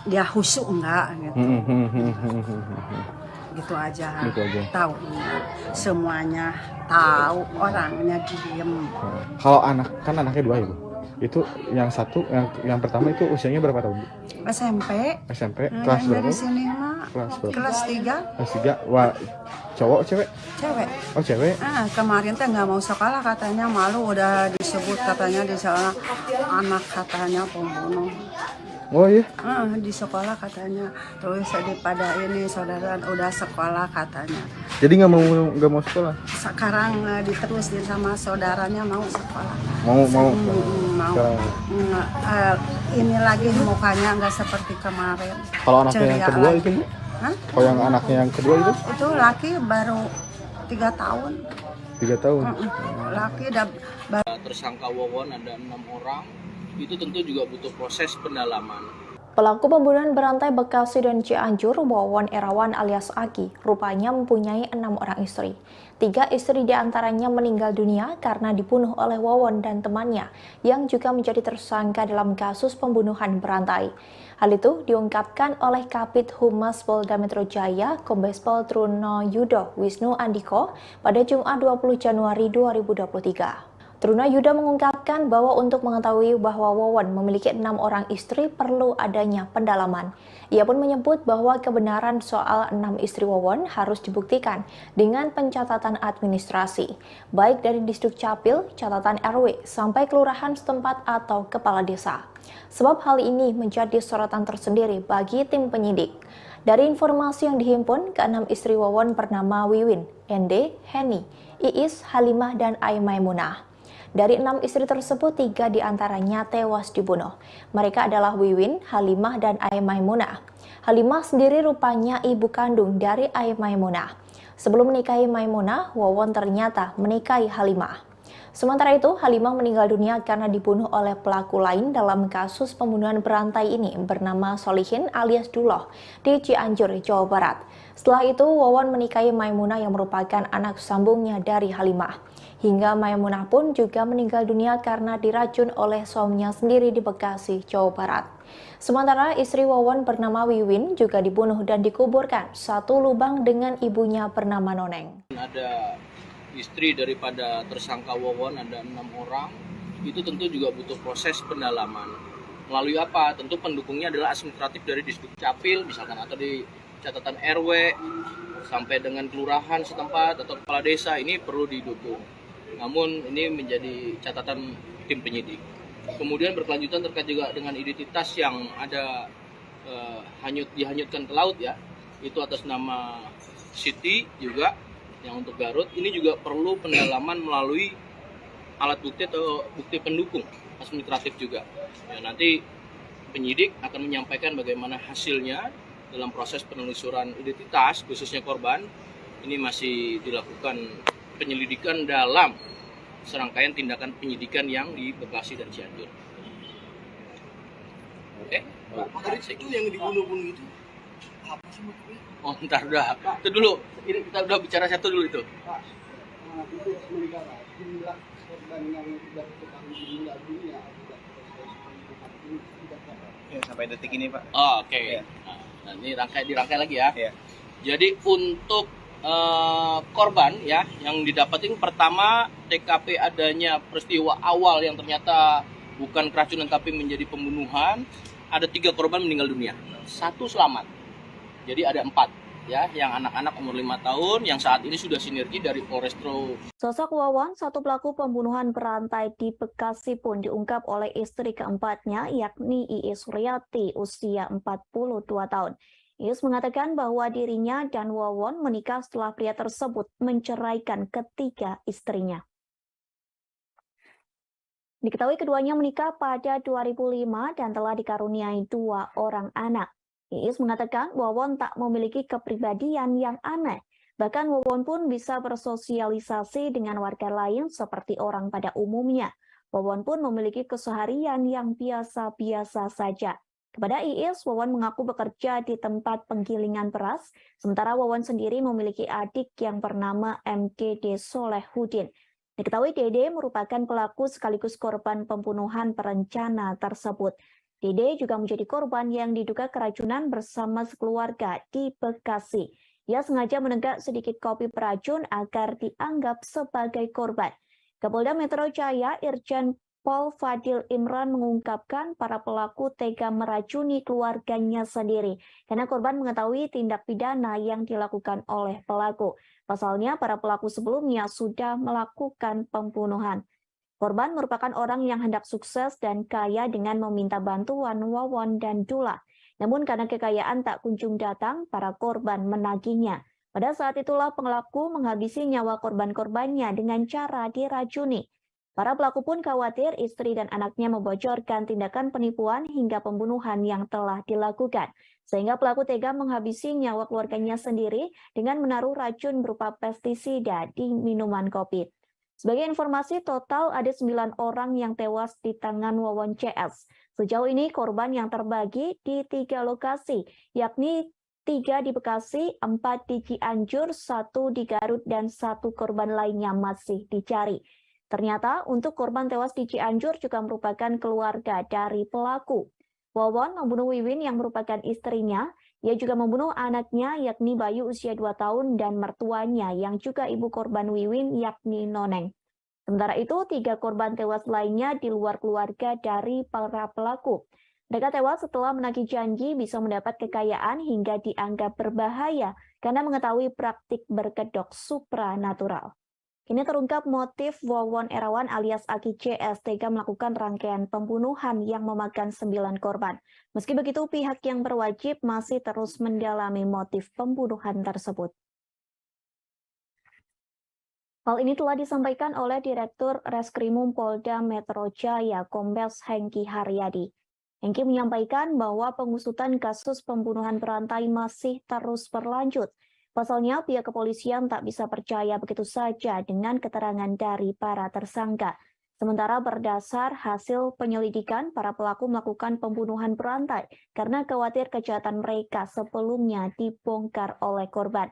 [SPEAKER 2] Dia khusyuk enggak gitu. Gitu aja. Tahu semuanya tahu, orangnya diem.
[SPEAKER 3] Kalau anak, kan anaknya 2 ya, Bu? Itu yang satu, yang pertama itu usianya berapa tahun? Bu?
[SPEAKER 2] SMP.
[SPEAKER 3] SMP.
[SPEAKER 2] Nah,
[SPEAKER 3] Kelas
[SPEAKER 2] yang
[SPEAKER 3] berapa?
[SPEAKER 2] dari sini mah
[SPEAKER 3] Kelas berapa?
[SPEAKER 2] kelas 3.
[SPEAKER 3] Kelas 3. Wah, cowok cewek?
[SPEAKER 2] Cewek.
[SPEAKER 3] Oh, cewek.
[SPEAKER 2] Kemarin teh nggak mau sekolah katanya, malu udah disebut katanya di sekolah anak katanya pembunuh.
[SPEAKER 3] Oh iya?
[SPEAKER 2] Di sekolah katanya, terus daripada ini saudara udah sekolah katanya.
[SPEAKER 3] Jadi nggak mau sekolah?
[SPEAKER 2] Sekarang diterusin sama saudaranya mau sekolah.
[SPEAKER 3] Mau.
[SPEAKER 2] Ini lagi mukanya nggak seperti kemarin.
[SPEAKER 3] Kalau anaknya yang kedua
[SPEAKER 2] lagi.
[SPEAKER 3] itu? Kalau yang anaknya yang kedua itu?
[SPEAKER 2] Itu laki baru 3 tahun.
[SPEAKER 3] 3 tahun.
[SPEAKER 2] Laki udah
[SPEAKER 5] Tersangka Wawon ada 6 orang. Itu tentu juga butuh proses pendalaman.
[SPEAKER 1] Pelaku pembunuhan berantai Bekasi dan Cianjur, Wawon Erawan alias Aki, rupanya mempunyai 6 orang istri. 3 istri diantaranya meninggal dunia karena dibunuh oleh Wawon dan temannya, yang juga menjadi tersangka dalam kasus pembunuhan berantai. Hal itu diungkapkan oleh Kabid Humas Polda Metro Jaya, Kombes Pol Truno Yudo Wisnu Andiko, pada Jumat 20 Januari 2023. Truno Yudo mengungkapkan bahwa untuk mengetahui bahwa Wawon memiliki 6 orang istri perlu adanya pendalaman. Ia pun menyebut bahwa kebenaran soal 6 istri Wawon harus dibuktikan dengan pencatatan administrasi, baik dari Disduk Capil, catatan RW, sampai kelurahan setempat atau kepala desa. Sebab hal ini menjadi sorotan tersendiri bagi tim penyidik. Dari informasi yang dihimpun, ke-6 istri Wawon bernama Wiwin, Ende, Heni, Iis, Halimah, dan Ai Maimunah. Dari 6 istri tersebut, 3 diantaranya tewas dibunuh. Mereka adalah Wiwin, Halimah, dan Ai Maimunah. Halimah sendiri rupanya ibu kandung dari Ai Maimunah. Sebelum menikahi Maimunah, Wawon ternyata menikahi Halimah. Sementara itu, Halimah meninggal dunia karena dibunuh oleh pelaku lain dalam kasus pembunuhan berantai ini bernama Solihin alias Duloh di Cianjur, Jawa Barat. Setelah itu, Wawon menikahi Maimunah yang merupakan anak sambungnya dari Halimah. Hingga Maimunah pun juga meninggal dunia karena diracun oleh suaminya sendiri di Bekasi, Jawa Barat. Sementara istri Wawon bernama Wiwin juga dibunuh dan dikuburkan satu lubang dengan ibunya bernama Noneng.
[SPEAKER 5] Ada istri daripada tersangka Wawon ada 6 orang. Itu tentu juga butuh proses pendalaman. Melalui apa? Tentu pendukungnya adalah administratif dari Disduk Capil, misalkan atau di catatan RW sampai dengan kelurahan setempat atau kepala desa, ini perlu didukung. Namun ini menjadi catatan tim penyidik. Kemudian berkelanjutan terkait juga dengan identitas yang ada dihanyutkan ke laut ya. Itu atas nama Siti juga yang untuk Garut. Ini juga perlu pendalaman melalui alat bukti atau bukti pendukung administratif juga. Ya, nanti penyidik akan menyampaikan bagaimana hasilnya dalam proses penelusuran identitas khususnya korban. Ini masih dilakukan penyelidikan dalam serangkaian tindakan penyidikan yang di Bekasi dan Cianjur. Oke,
[SPEAKER 6] Itu yang dibunuh-bunuh itu apa sih maksudnya?
[SPEAKER 5] Oh, ntar dah. Itu dulu. Ini kita udah bicara satu dulu itu.
[SPEAKER 6] Pak, itu sementara jumlah korban yang sudah diketahui meninggal dunia akibat proses pembunuhan ini tidak berapa?
[SPEAKER 16] Ya, sampai detik ini, Pak.
[SPEAKER 5] Oh, oke.
[SPEAKER 16] Ya.
[SPEAKER 5] Nah, ini dirangkai lagi ya.
[SPEAKER 16] Ya.
[SPEAKER 5] Jadi untuk korban ya yang didapatin pertama TKP adanya peristiwa awal yang ternyata bukan keracunan tapi menjadi pembunuhan, ada 3 korban meninggal dunia, 1 selamat. Jadi ada 4 ya, yang anak-anak umur 5 tahun yang saat ini sudah sinergi dari Polrestro.
[SPEAKER 7] Sosok Wawon, satu pelaku pembunuhan berantai di Bekasi pun diungkap oleh istri keempatnya, yakni Iis Suryati, usia 42 tahun. Iis mengatakan bahwa dirinya dan Wawon menikah setelah pria tersebut menceraikan ketiga istrinya. Diketahui keduanya menikah pada 2005 dan telah dikaruniai 2 orang anak. Iis mengatakan Wawon tak memiliki kepribadian yang aneh. Bahkan Wawon pun bisa bersosialisasi dengan warga lain seperti orang pada umumnya. Wawon pun memiliki keseharian yang biasa-biasa saja. Kepada Iis, Wawon mengaku bekerja di tempat penggilingan beras, sementara Wawon sendiri memiliki adik yang bernama MDD Solehudin. Diketahui Dede merupakan pelaku sekaligus korban pembunuhan berencana tersebut. Dede juga menjadi korban yang diduga keracunan bersama sekeluarga di Bekasi. Ia sengaja menenggak sedikit kopi beracun agar dianggap sebagai korban. Kapolda Metro Jaya Irjen Pol Fadil Imran mengungkapkan para pelaku tega meracuni keluarganya sendiri karena korban mengetahui tindak pidana yang dilakukan oleh pelaku. Pasalnya, para pelaku sebelumnya sudah melakukan pembunuhan. Korban merupakan orang yang hendak sukses dan kaya dengan meminta bantuan Wawon dan Dullah. Namun karena kekayaan tak kunjung datang, para korban menagihnya. Pada saat itulah pelaku menghabisi nyawa korban-korbannya dengan cara diracuni. Para pelaku pun khawatir istri dan anaknya membocorkan tindakan penipuan hingga pembunuhan yang telah dilakukan. Sehingga pelaku tega menghabisi nyawa keluarganya sendiri dengan menaruh racun berupa pestisida di minuman kopi. Sebagai informasi, total ada 9 orang yang tewas di tangan Wawon CS. Sejauh ini korban yang terbagi di 3 lokasi, yakni 3 di Bekasi, 4 di Cianjur, 1 di Garut, dan 1 korban lainnya masih dicari. Ternyata untuk korban tewas di Cianjur juga merupakan keluarga dari pelaku. Wawon membunuh Wiwin yang merupakan istrinya. Ia juga membunuh anaknya yakni Bayu usia 2 tahun dan mertuanya yang juga ibu korban Wiwin yakni Noneng. Sementara itu 3 korban tewas lainnya di luar keluarga dari para pelaku. Mereka tewas setelah menagih janji bisa mendapat kekayaan hingga dianggap berbahaya karena mengetahui praktik berkedok supranatural. Kini terungkap motif Wawon Erawan alias Aki CS tega melakukan rangkaian pembunuhan yang memakan 9 korban. Meski begitu, pihak yang berwajib masih terus mendalami motif pembunuhan tersebut. Hal ini telah disampaikan oleh Direktur Reskrimum Polda Metro Jaya, Kombes Hengki Haryadi. Hengki menyampaikan bahwa pengusutan kasus pembunuhan berantai masih terus berlanjut. Pasalnya, pihak kepolisian tak bisa percaya begitu saja dengan keterangan dari para tersangka. Sementara berdasar hasil penyelidikan, para pelaku melakukan pembunuhan berantai karena khawatir kejahatan mereka sebelumnya dibongkar oleh korban.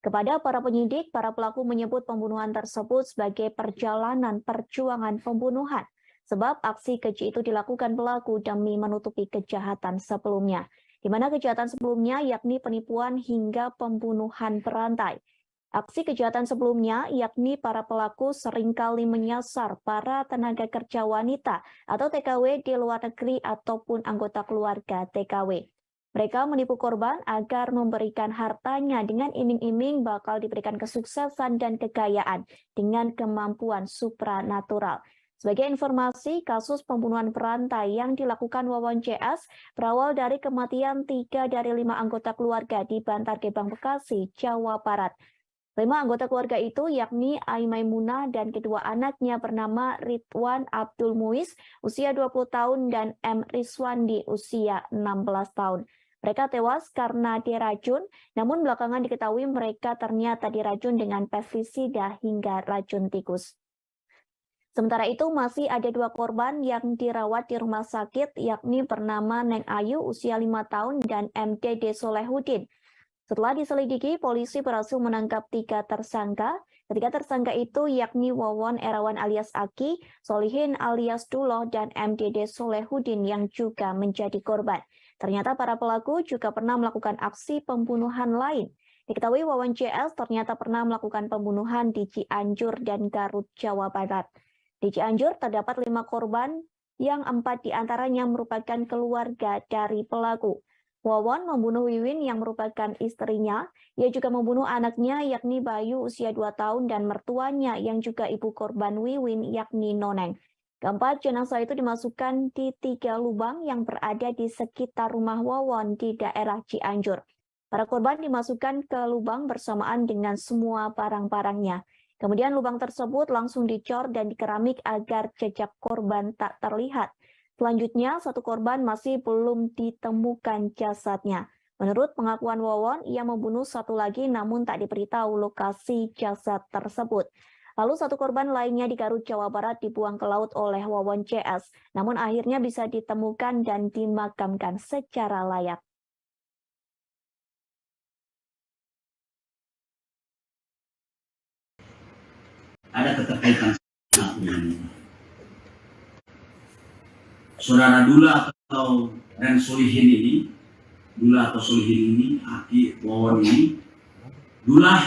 [SPEAKER 7] Kepada para penyidik, para pelaku menyebut pembunuhan tersebut sebagai perjalanan perjuangan pembunuhan. Sebab aksi keji itu dilakukan pelaku demi menutupi kejahatan sebelumnya. Di mana kejahatan sebelumnya yakni penipuan hingga pembunuhan berantai. Aksi kejahatan sebelumnya yakni para pelaku seringkali menyasar para tenaga kerja wanita atau TKW di luar negeri ataupun anggota keluarga TKW. Mereka menipu korban agar memberikan hartanya dengan iming-iming bakal diberikan kesuksesan dan kekayaan dengan kemampuan supranatural. Sebagai informasi, kasus pembunuhan berantai yang dilakukan Wawon CS berawal dari kematian 3 dari 5 anggota keluarga di Bantar Gebang, Bekasi, Jawa Barat. 5 anggota keluarga itu yakni Ai Maimunah dan kedua anaknya bernama Ridwan Abdul Muiz, usia 20 tahun, dan M. Rizwandi, usia 16 tahun. Mereka tewas karena diracun, namun belakangan diketahui mereka ternyata diracun dengan pestisida hingga racun tikus. Sementara itu masih ada 2 korban yang dirawat di rumah sakit yakni bernama Neng Ayu usia 5 tahun dan MDD Solehudin. Setelah diselidiki, polisi berhasil menangkap 3 tersangka. Ketiga tersangka itu yakni Wawon Erawan alias Aki, Solihin alias Dullah, dan MDD Solehudin yang juga menjadi korban. Ternyata para pelaku juga pernah melakukan aksi pembunuhan lain. Diketahui Wawon CS ternyata pernah melakukan pembunuhan di Cianjur dan Garut, Jawa Barat. Di Cianjur terdapat 5 korban yang 4 diantaranya merupakan keluarga dari pelaku. Wawon membunuh Wiwin yang merupakan istrinya. Ia juga membunuh anaknya yakni Bayu usia 2 tahun dan mertuanya yang juga ibu korban Wiwin yakni Noneng. Keempat jenazah itu dimasukkan di 3 lubang yang berada di sekitar rumah Wawon di daerah Cianjur. Para korban dimasukkan ke lubang bersamaan dengan semua barang-barangnya. Kemudian lubang tersebut langsung dicor dan dikeramik agar jejak korban tak terlihat. Selanjutnya, 1 korban masih belum ditemukan jasadnya. Menurut pengakuan Wawon, ia membunuh 1 lagi namun tak diberitahu lokasi jasad tersebut. Lalu 1 korban lainnya di Garut, Jawa Barat dibuang ke laut oleh Wawon CS, namun akhirnya bisa ditemukan dan dimakamkan secara layak.
[SPEAKER 8] Ada keterkaitan saudara Dullah dan Solihin ini, Dullah atau Solihin ini, Aki Wawon ini, Dullah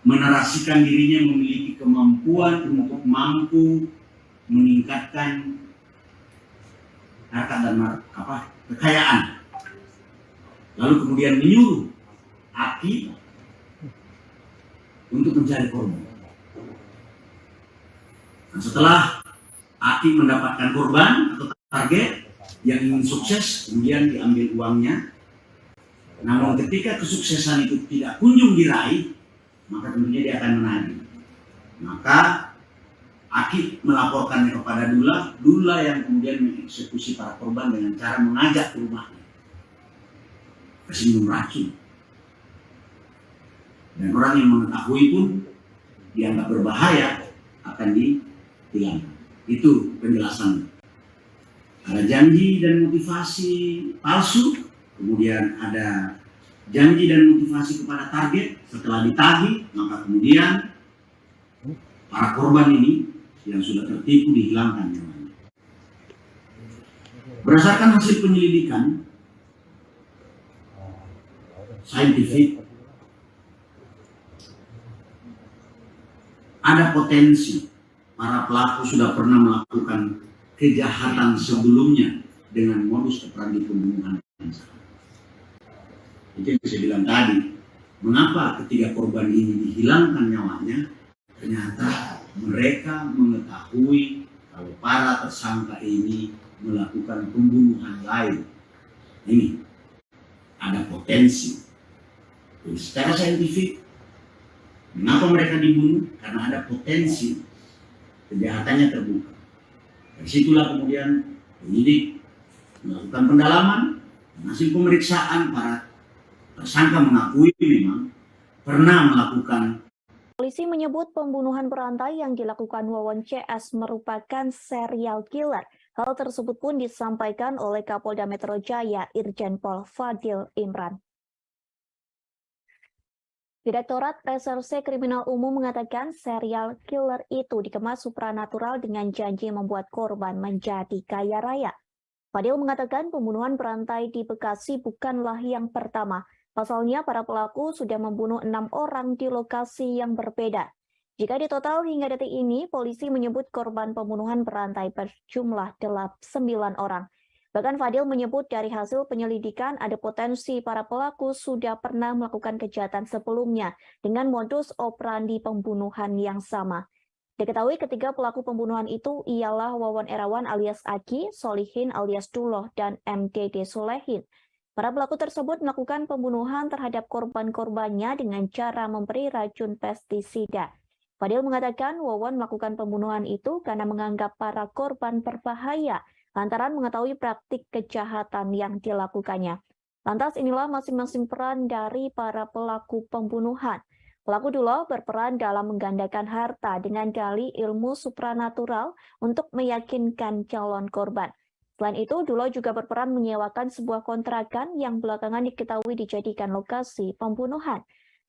[SPEAKER 8] menarasikan dirinya memiliki kemampuan untuk mampu meningkatkan harta dan kekayaan. Lalu kemudian menyuruh Aki untuk mencari korban. Nah, setelah Aki mendapatkan korban atau target yang ingin sukses, kemudian diambil uangnya. Namun ketika kesuksesan itu tidak kunjung diraih, maka tentunya dia akan menagih. Maka Aki melaporkannya kepada Dula yang kemudian mengeksekusi para korban dengan cara mengajak ke rumahnya, kasih minum racun. Dan orang yang mengetahui pun dianggap berbahaya akan dihilangkan. Itu penjelasannya. Ada janji dan motivasi palsu, kemudian ada janji dan motivasi kepada target. Setelah ditagih, maka kemudian para korban ini yang sudah tertipu dihilangkan nyawanya. Berdasarkan hasil penyelidikan saintifik, ada potensi para pelaku sudah pernah melakukan kejahatan sebelumnya dengan modus operandi pembunuhan. Itu yang saya bilang tadi, mengapa ketiga korban ini dihilangkan nyawanya? Ternyata mereka mengetahui kalau para tersangka ini melakukan pembunuhan lain. Ini ada potensi. Jadi secara saintifik, mengapa mereka dibunuh? Karena ada potensi kejahatannya terbuka. Dari situlah kemudian penyidik melakukan pendalaman, dan hasil pemeriksaan para tersangka mengakui memang pernah melakukan.
[SPEAKER 7] Polisi menyebut pembunuhan berantai yang dilakukan Wawon CS merupakan serial killer. Hal tersebut pun disampaikan oleh Kapolda Metro Jaya Irjen Pol Fadil Imran. Direktorat Reserse Kriminal Umum mengatakan serial killer itu dikemas supranatural dengan janji membuat korban menjadi kaya raya. Fadil mengatakan pembunuhan berantai di Bekasi bukanlah yang pertama. Pasalnya para pelaku sudah membunuh 6 orang di lokasi yang berbeda. Jika ditotal hingga detik ini, polisi menyebut korban pembunuhan berantai berjumlah 9 orang. Bahkan Fadil menyebut dari hasil penyelidikan ada potensi para pelaku sudah pernah melakukan kejahatan sebelumnya dengan modus operandi pembunuhan yang sama. Diketahui ketiga pelaku pembunuhan itu ialah Wawon Erawan alias Aki, Solihin alias Duloh, dan MDD Solehin. Para pelaku tersebut melakukan pembunuhan terhadap korban-korbannya dengan cara memberi racun pestisida. Fadil mengatakan Wawon melakukan pembunuhan itu karena menganggap para korban berbahaya lantaran mengetahui praktik kejahatan yang dilakukannya. Lantas inilah masing-masing peran dari para pelaku pembunuhan. Pelaku Duloh berperan dalam menggandakan harta dengan dalih ilmu supranatural untuk meyakinkan calon korban. Selain itu, Duloh juga berperan menyewakan sebuah kontrakan yang belakangan diketahui dijadikan lokasi pembunuhan.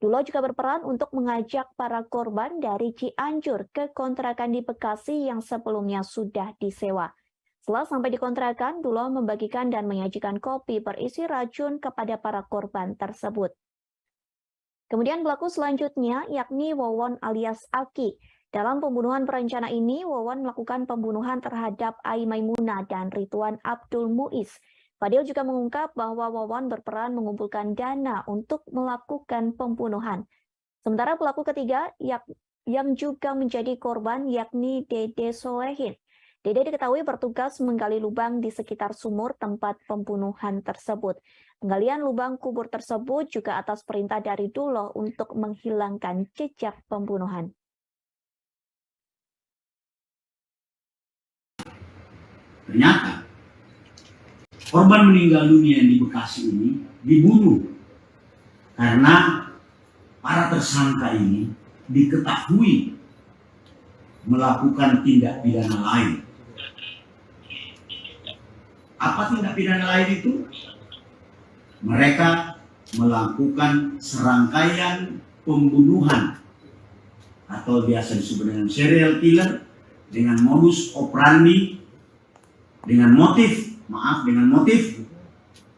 [SPEAKER 7] Duloh juga berperan untuk mengajak para korban dari Cianjur ke kontrakan di Bekasi yang sebelumnya sudah disewa. Setelah sampai di kontrakan, Duloh membagikan dan menyajikan kopi berisi racun kepada para korban tersebut. Kemudian pelaku selanjutnya yakni Wawon alias Aki. Dalam pembunuhan berencana ini, Wawon melakukan pembunuhan terhadap Ai Maimunah dan Ridwan Abdul Muiz. Fadil juga mengungkap bahwa Wawon berperan mengumpulkan dana untuk melakukan pembunuhan. Sementara pelaku ketiga yang juga menjadi korban yakni Dede Solehin. Dede diketahui bertugas menggali lubang di sekitar sumur tempat pembunuhan tersebut. Penggalian lubang kubur tersebut juga atas perintah dari Duloh untuk menghilangkan jejak pembunuhan.
[SPEAKER 8] Ternyata korban meninggal dunia di Bekasi ini dibunuh karena para tersangka ini diketahui melakukan tindak pidana lain. Apa tindak pidana lain itu? Mereka melakukan serangkaian pembunuhan atau biasa disebut dengan serial killer dengan modus operandi, dengan motif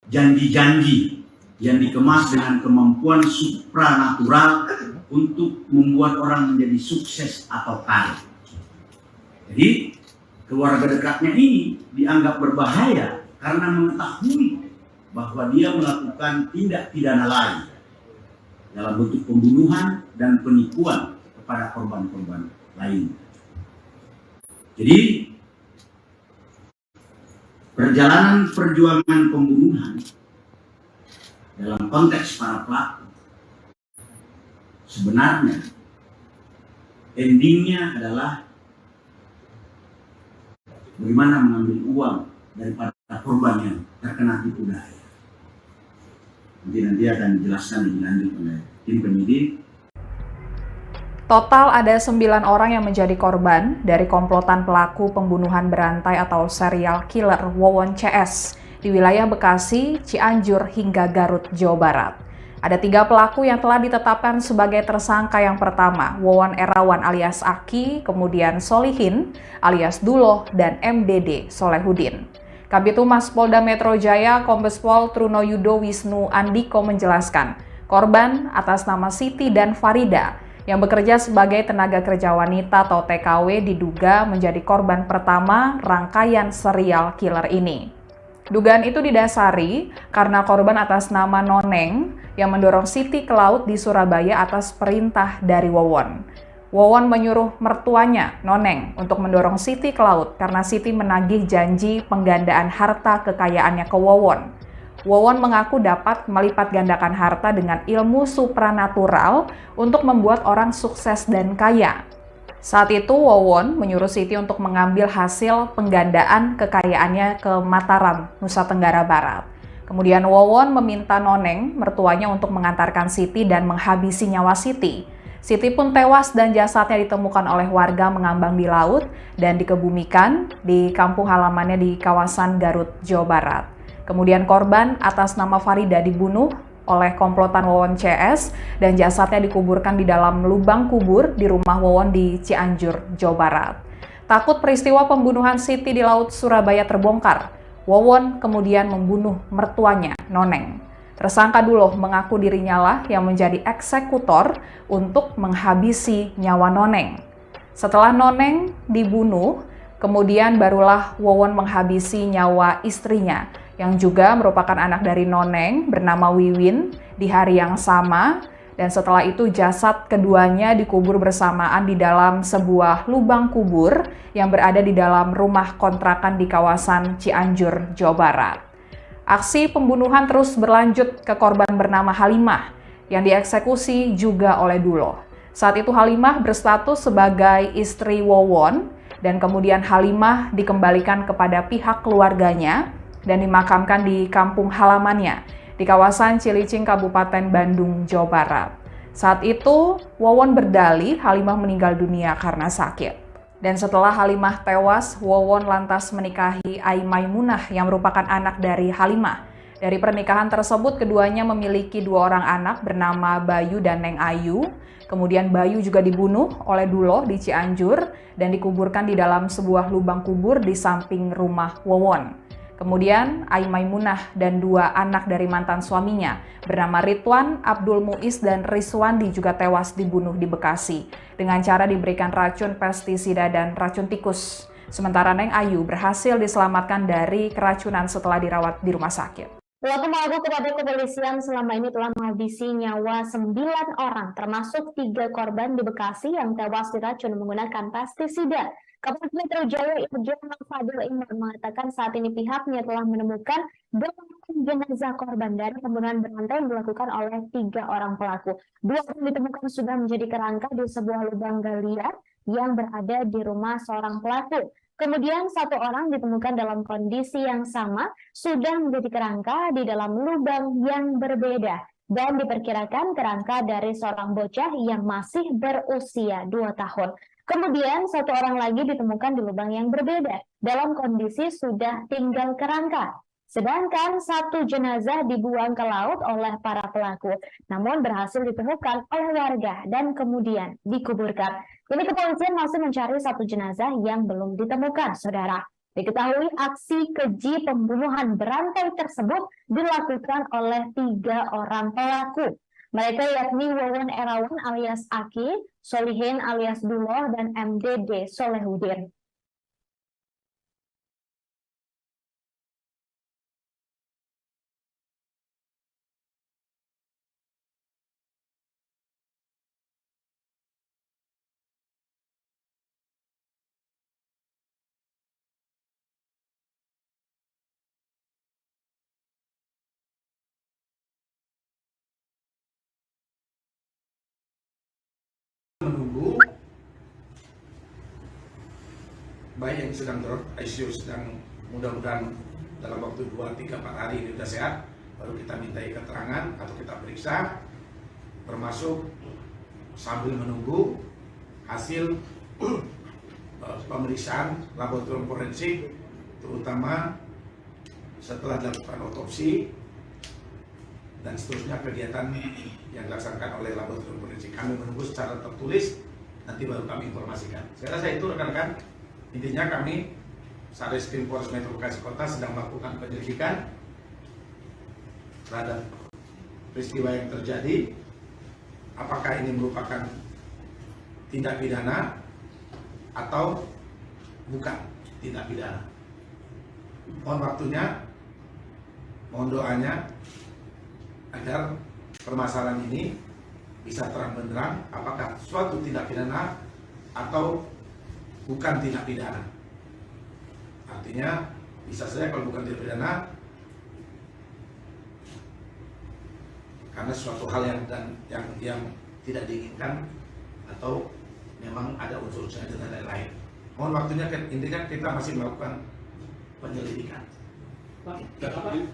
[SPEAKER 8] janji-janji yang dikemas dengan kemampuan supranatural untuk membuat orang menjadi sukses atau kaya. Jadi keluarga dekatnya ini dianggap berbahaya karena mengetahui bahwa dia melakukan tindak pidana lain dalam bentuk pembunuhan dan penipuan kepada korban-korban lain. Jadi perjalanan perjuangan pembunuhan dalam konteks para pelaku sebenarnya endingnya adalah bagaimana mengambil uang daripada korban yang terkena tipu daya. Nanti akan dijelaskan lebih lanjut oleh tim penyidik.
[SPEAKER 9] Total ada 9 orang yang menjadi korban dari komplotan pelaku pembunuhan berantai atau serial killer Wawon CS di wilayah Bekasi, Cianjur, hingga Garut, Jawa Barat. Ada 3 pelaku yang telah ditetapkan sebagai tersangka. Yang pertama, Wawon Erawan alias Aki, kemudian Solihin alias Duloh, dan MDD Solehudin. Kabid Humas Polda Metro Jaya, Kombes Pol Truno Yudo Wisnu Andiko menjelaskan, korban atas nama Siti dan Farida yang bekerja sebagai tenaga kerja wanita atau TKW diduga menjadi korban pertama rangkaian serial killer ini. Dugaan itu didasari karena korban atas nama Noneng yang mendorong Siti ke laut di Surabaya atas perintah dari Wawon. Wawon menyuruh mertuanya, Noneng, untuk mendorong Siti ke laut karena Siti menagih janji penggandaan harta kekayaannya ke Wawon. Wawon mengaku dapat melipat gandakan harta dengan ilmu supranatural untuk membuat orang sukses dan kaya. Saat itu Wawon menyuruh Siti untuk mengambil hasil penggandaan kekayaannya ke Mataram, Nusa Tenggara Barat. Kemudian Wawon meminta Noneng, mertuanya, untuk mengantarkan Siti dan menghabisi nyawa Siti. Siti pun tewas dan jasadnya ditemukan oleh warga mengambang di laut dan dikebumikan di kampung halamannya di kawasan Garut, Jawa Barat. Kemudian korban atas nama Farida dibunuh oleh komplotan Wawon CS dan jasadnya dikuburkan di dalam lubang kubur di rumah Wawon di Cianjur, Jawa Barat. Takut peristiwa pembunuhan Siti di laut Surabaya terbongkar, Wawon kemudian membunuh mertuanya, Noneng. Tersangka Duloh mengaku dirinya lah yang menjadi eksekutor untuk menghabisi nyawa Noneng. Setelah Noneng dibunuh, kemudian barulah Wawon menghabisi nyawa istrinya, yang juga merupakan anak dari Noneng bernama Wiwin di hari yang sama, dan setelah itu jasad keduanya dikubur bersamaan di dalam sebuah lubang kubur yang berada di dalam rumah kontrakan di kawasan Cianjur, Jawa Barat. Aksi pembunuhan terus berlanjut ke korban bernama Halimah yang dieksekusi juga oleh Duloh. Saat itu Halimah berstatus sebagai istri Wawon dan kemudian Halimah dikembalikan kepada pihak keluarganya dan dimakamkan di kampung halamannya di kawasan Cilicing, Kabupaten Bandung, Jawa Barat. Saat itu, Wawon berdalih Halimah meninggal dunia karena sakit. Dan setelah Halimah tewas, Wawon lantas menikahi Ai Maimunah yang merupakan anak dari Halimah. Dari pernikahan tersebut, keduanya memiliki 2 orang anak bernama Bayu dan Neng Ayu. Kemudian Bayu juga dibunuh oleh Duloh di Cianjur dan dikuburkan di dalam sebuah lubang kubur di samping rumah Wawon. Kemudian Ai Maimunah dan 2 anak dari mantan suaminya bernama Ridwan, Abdul Muiz, dan Rizwandi juga tewas dibunuh di Bekasi dengan cara diberikan racun pestisida dan racun tikus. Sementara Neng Ayu berhasil diselamatkan dari keracunan setelah dirawat di rumah sakit.
[SPEAKER 7] Pelaku mengaku kepada kepolisian selama ini telah menghabisi nyawa 9 orang, termasuk 3 korban di Bekasi yang tewas diracun menggunakan pestisida. Kapolres Metro Jaya Irjen Fadil Imran mengatakan saat ini pihaknya telah menemukan 8 jenazah korban dari pembunuhan berantai yang dilakukan oleh 3 orang pelaku. 2 orang ditemukan sudah menjadi kerangka di sebuah lubang galian yang berada di rumah seorang pelaku. Kemudian 1 orang ditemukan dalam kondisi yang sama sudah menjadi kerangka di dalam lubang yang berbeda. Dan diperkirakan kerangka dari seorang bocah yang masih berusia 2 tahun. Kemudian 1 orang lagi ditemukan di lubang yang berbeda, dalam kondisi sudah tinggal kerangka. Sedangkan 1 jenazah dibuang ke laut oleh para pelaku, namun berhasil ditemukan oleh warga dan kemudian dikuburkan. Kini kepolisian masih mencari 1 jenazah yang belum ditemukan, saudara. Diketahui aksi keji pembunuhan berantai tersebut dilakukan oleh 3 orang pelaku. Mereka yakni Wawan Erawan alias Aki, Solihin alias Duloh, dan MDD Solehudin.
[SPEAKER 10] Menunggu bayi yang sedang ICU sedang mudah-mudahan dalam waktu 2-3-4 hari ini sudah sehat, baru kita mintai keterangan atau kita periksa, termasuk sambil menunggu hasil pemeriksaan laboratorium forensik, terutama setelah dilakukan otopsi dan seterusnya kegiatan yang dilaksanakan oleh laboratorium forensik. Kami menunggu secara tertulis, nanti baru kami informasikan. Saya rasa itu rekan-rekan, intinya kami Satreskrim Polres Metro Bekasi Kota sedang melakukan penyelidikan terhadap peristiwa yang terjadi. Apakah ini merupakan tindak pidana atau bukan tindak pidana. Mohon waktunya, mohon doanya agar permasalahan ini bisa terang benderang apakah suatu tindak pidana atau bukan tindak pidana. Artinya bisa saja kalau bukan tindak pidana karena suatu hal yang tidak diinginkan atau memang ada unsur sengaja dan lain-lain. Mohon waktunya, intinya kita masih melakukan penyelidikan.
[SPEAKER 11] Pak,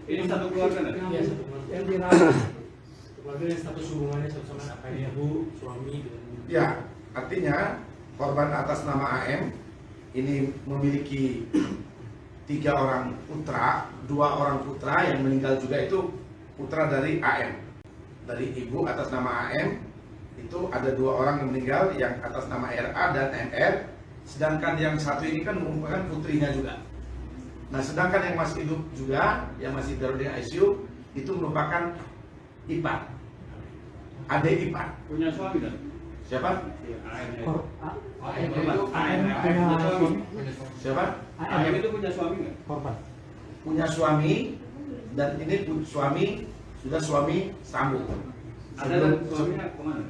[SPEAKER 11] ini satu keluarga nggak? Iya, satu keluarga. Yang dirawat keluarga yang status hubungannya sama apa ya, Bu, suami gitu.
[SPEAKER 10] Ya, artinya korban atas nama AM ini memiliki 3 orang putra, 2 orang putra yang meninggal juga itu putra dari AM. Dari ibu atas nama AM itu ada 2 orang yang meninggal, yang atas nama RA dan MR, sedangkan yang satu ini kan merupakan putrinya juga. Nah, sedangkan yang masih hidup juga, yang masih dalam di ICU itu merupakan ipar, adik ipar.
[SPEAKER 11] Punya suami kan?
[SPEAKER 10] Siapa?
[SPEAKER 11] AM punya suami.
[SPEAKER 10] Siapa?
[SPEAKER 11] AM itu punya suami nggak?
[SPEAKER 10] Korban. Punya suami, dan ini suami sudah suami sambung.
[SPEAKER 11] Ada suaminya kemana?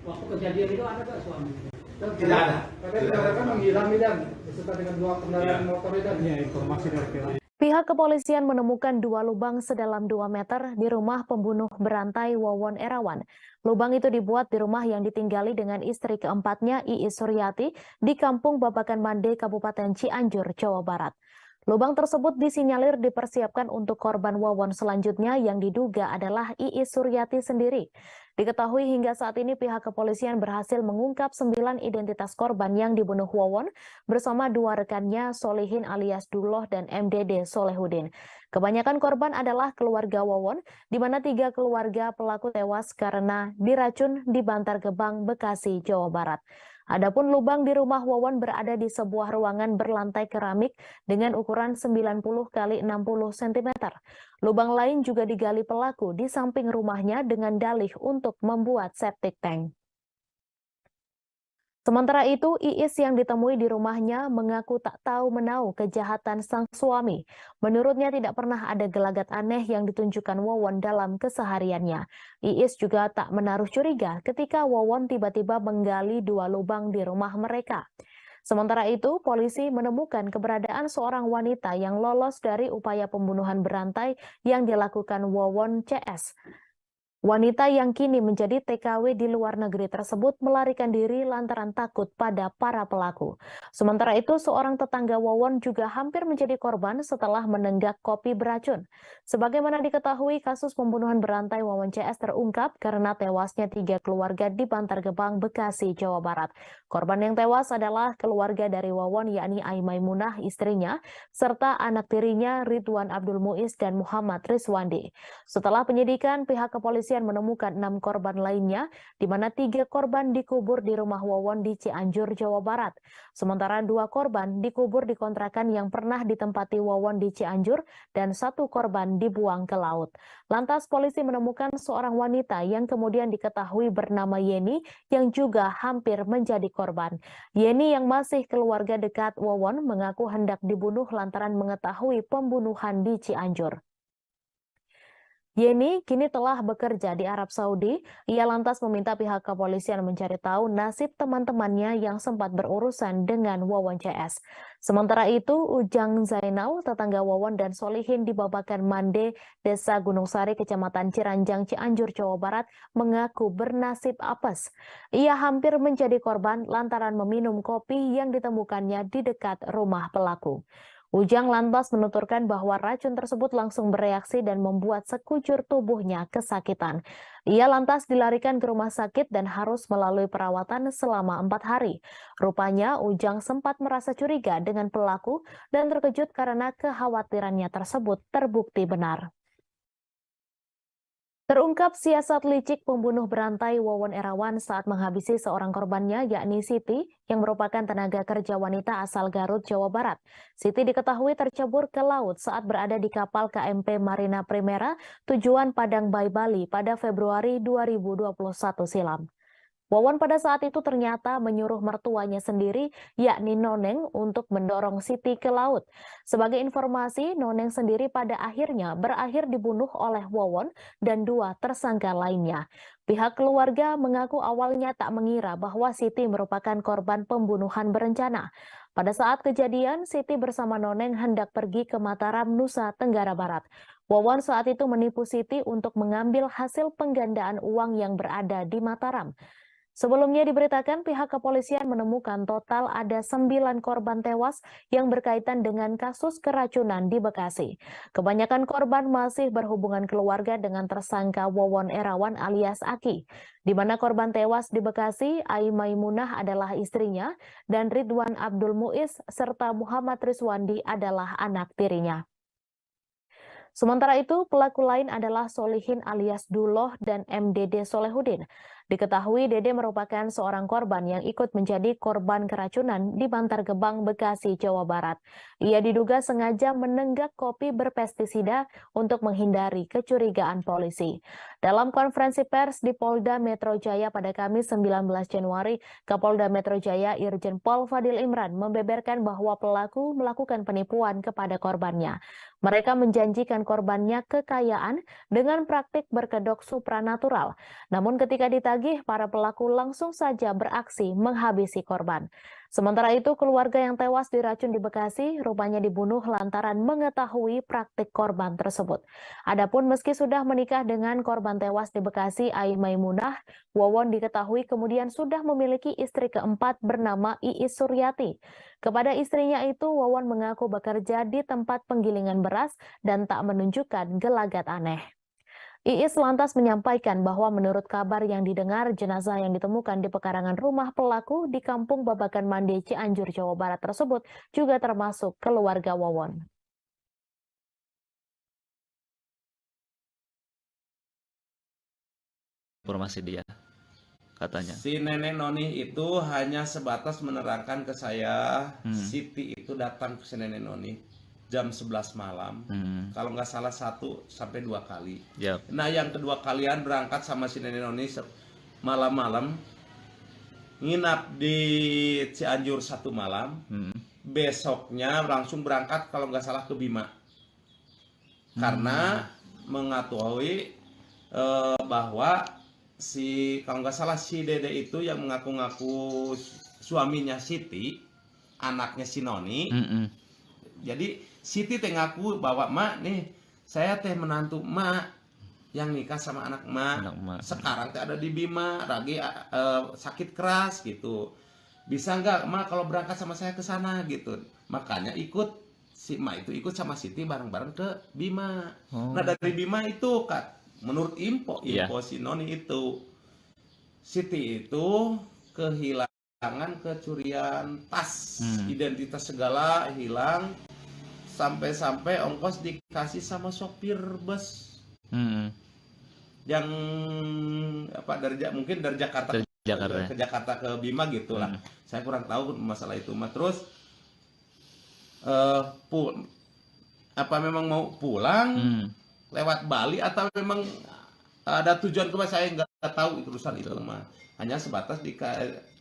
[SPEAKER 6] Waktu kejadian itu ada nggak suami?
[SPEAKER 10] Tidak ada.
[SPEAKER 6] Tapi kan menghilang dan beserta dengan 2 kendaraan motor dan informasi dari pihak.
[SPEAKER 12] Pihak kepolisian menemukan 2 lubang sedalam 2 meter di rumah pembunuh berantai Wawon Erawan. Lubang itu dibuat di rumah yang ditinggali dengan istri keempatnya, Iis Suryati, di Kampung Babakan Mande, Kabupaten Cianjur, Jawa Barat. Lubang tersebut disinyalir dipersiapkan untuk korban Wawon selanjutnya yang diduga adalah Iis Suryati sendiri. Diketahui hingga saat ini pihak kepolisian berhasil mengungkap 9 identitas korban yang dibunuh Wawon bersama 2 rekannya, Solihin alias Duloh dan MDD Solehudin. Kebanyakan korban adalah keluarga Wawon, di mana 3 keluarga pelaku tewas karena diracun di Bantar Gebang, Bekasi, Jawa Barat. Adapun lubang di rumah Wawon berada di sebuah ruangan berlantai keramik dengan ukuran 90 x 60 cm. Lubang lain juga digali pelaku di samping rumahnya dengan dalih untuk membuat septic tank. Sementara itu, Iis yang ditemui di rumahnya mengaku tak tahu menau kejahatan sang suami. Menurutnya tidak pernah ada gelagat aneh yang ditunjukkan Wawon dalam kesehariannya. Iis juga tak menaruh curiga ketika Wawon tiba-tiba menggali 2 lubang di rumah mereka. Sementara itu, polisi menemukan keberadaan seorang wanita yang lolos dari upaya pembunuhan berantai yang dilakukan Wawon CS. Wanita yang kini menjadi TKW di luar negeri tersebut melarikan diri lantaran takut pada para pelaku. Sementara itu, seorang tetangga Wawon juga hampir menjadi korban setelah menenggak kopi beracun. Sebagaimana diketahui, kasus pembunuhan berantai Wawon CS terungkap karena tewasnya 3 keluarga di Bantar Gebang, Bekasi, Jawa Barat. Korban yang tewas adalah keluarga dari Wawon, yakni Ai Maimunah, istrinya, serta anak tirinya Ridwan Abdul Muiz dan Muhammad Rizwandi. Setelah penyidikan, pihak kepolisian kepolisian menemukan 6 korban lainnya, di mana 3 korban dikubur di rumah Wawon di Cianjur, Jawa Barat. Sementara 2 korban dikubur di kontrakan yang pernah ditempati Wawon di Cianjur dan 1 korban dibuang ke laut. Lantas polisi menemukan seorang wanita yang kemudian diketahui bernama Yeni yang juga hampir menjadi korban. Yeni yang masih keluarga dekat Wawon mengaku hendak dibunuh lantaran mengetahui pembunuhan di Cianjur. Yeni kini telah bekerja di Arab Saudi. Ia lantas meminta pihak kepolisian mencari tahu nasib teman-temannya yang sempat berurusan dengan Wawon CS. Sementara itu, Ujang Zainal, tetangga Wawon dan Solihin di Babakan Mande, Desa Gunung Sari, Kecamatan Ciranjang, Cianjur, Jawa Barat, mengaku bernasib apes. Ia hampir menjadi korban lantaran meminum kopi yang ditemukannya di dekat rumah pelaku. Ujang lantas menuturkan bahwa racun tersebut langsung bereaksi dan membuat sekujur tubuhnya kesakitan. Ia lantas dilarikan ke rumah sakit dan harus melalui perawatan selama 4 hari. Rupanya Ujang sempat merasa curiga dengan pelaku dan terkejut karena kekhawatirannya tersebut terbukti benar. Terungkap siasat licik pembunuh berantai Wawon Erawan saat menghabisi seorang korbannya, yakni Siti, yang merupakan tenaga kerja wanita asal Garut, Jawa Barat. Siti diketahui tercebur ke laut saat berada di kapal KMP Marina Primera tujuan Padang Bay, Bali pada Februari 2021 silam. Wawon pada saat itu ternyata menyuruh mertuanya sendiri, yakni Noneng, untuk mendorong Siti ke laut. Sebagai informasi, Noneng sendiri pada akhirnya berakhir dibunuh oleh Wawon dan 2 tersangka lainnya. Pihak keluarga mengaku awalnya tak mengira bahwa Siti merupakan korban pembunuhan berencana. Pada saat kejadian, Siti bersama Noneng hendak pergi ke Mataram, Nusa Tenggara Barat. Wawon saat itu menipu Siti untuk mengambil hasil penggandaan uang yang berada di Mataram. Sebelumnya diberitakan pihak kepolisian menemukan total ada 9 korban tewas yang berkaitan dengan kasus keracunan di Bekasi. Kebanyakan korban masih berhubungan keluarga dengan tersangka Wawon Erawan alias Aki, di mana korban tewas di Bekasi, Ai Maimunah adalah istrinya dan Ridwan Abdul Muiz serta Muhammad Rizwandi adalah anak tirinya. Sementara itu, pelaku lain adalah Solihin alias Duloh dan MDD Solehudin. Diketahui Dede merupakan seorang korban yang ikut menjadi korban keracunan di Bantar Gebang, Bekasi, Jawa Barat. Ia diduga sengaja menenggak kopi berpestisida untuk menghindari kecurigaan polisi. Dalam konferensi pers di Polda Metro Jaya pada Kamis 19 Januari, Kapolda Metro Jaya Irjen Pol Fadil Imran membeberkan bahwa pelaku melakukan penipuan kepada korbannya. Mereka menjanjikan korbannya kekayaan dengan praktik berkedok supranatural. Namun ketika ditagih, para pelaku langsung saja beraksi menghabisi korban. Sementara itu, keluarga yang tewas diracun di Bekasi rupanya dibunuh lantaran mengetahui praktik korban tersebut. Adapun meski sudah menikah dengan korban tewas di Bekasi, Ai Maimunah, Wawon diketahui kemudian sudah memiliki istri keempat bernama Iis Suryati. Kepada istrinya itu, Wawon mengaku bekerja di tempat penggilingan beras dan tak menunjukkan gelagat aneh. Iis lantas menyampaikan bahwa menurut kabar yang didengar, jenazah yang ditemukan di pekarangan rumah pelaku di Kampung Babakan Mande, Cianjur, Jawa Barat tersebut juga termasuk keluarga Wawon.
[SPEAKER 13] Informasi dia, katanya.
[SPEAKER 14] Si nenek Noni itu hanya sebatas menerangkan ke saya, Siti itu datang ke si nenek Noni jam 11 malam, kalau nggak salah 1 sampai 2 kali.
[SPEAKER 13] Yep.
[SPEAKER 14] Nah yang kedua kalian berangkat sama si nenek Noni malam-malam, nginap di Cianjur 1 malam, besoknya langsung berangkat kalau nggak salah ke Bima, karena mengetahui bahwa kalau nggak salah si Dede itu yang mengaku-ngaku suaminya Siti, anaknya si Noni. Jadi Siti teh ngaku bahwa mak nih, saya teh menantu mak yang nikah sama anak mak. Sekarang teh ada di Bima, lagi sakit keras gitu. Bisa nggak mak kalau berangkat sama saya ke sana gitu. Makanya si mak itu ikut sama Siti bareng-bareng ke Bima. Nah dari Bima itu menurut info si Noni itu, Siti itu kehilangan, kecurian tas, identitas segala hilang. Sampai-sampai ongkos dikasih sama sopir bus. yang apa mungkin dari Jakarta ke Jakarta ke Bima gitulah. Saya kurang tahu masalah itu mah. Terus apa memang mau pulang lewat Bali atau memang ada tujuan ke saya nggak tahu urusan itu mah. Hanya sebatas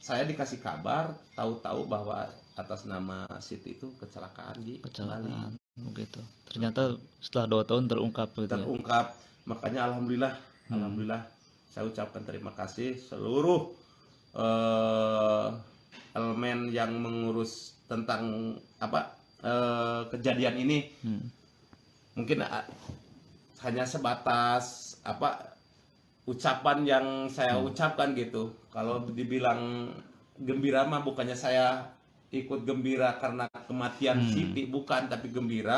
[SPEAKER 14] saya dikasih kabar, tahu-tahu bahwa atas nama Siti itu kecelakaan di Bali.
[SPEAKER 13] Begitu. Ternyata setelah 2 tahun terungkap gitu.
[SPEAKER 14] Terungkap. Makanya alhamdulillah saya ucapkan terima kasih seluruh elemen yang mengurus tentang kejadian ini. Mungkin hanya sebatas ucapan yang saya ucapkan gitu. Kalau dibilang gembira mah bukannya saya ikut gembira karena kematian Siti, bukan, tapi gembira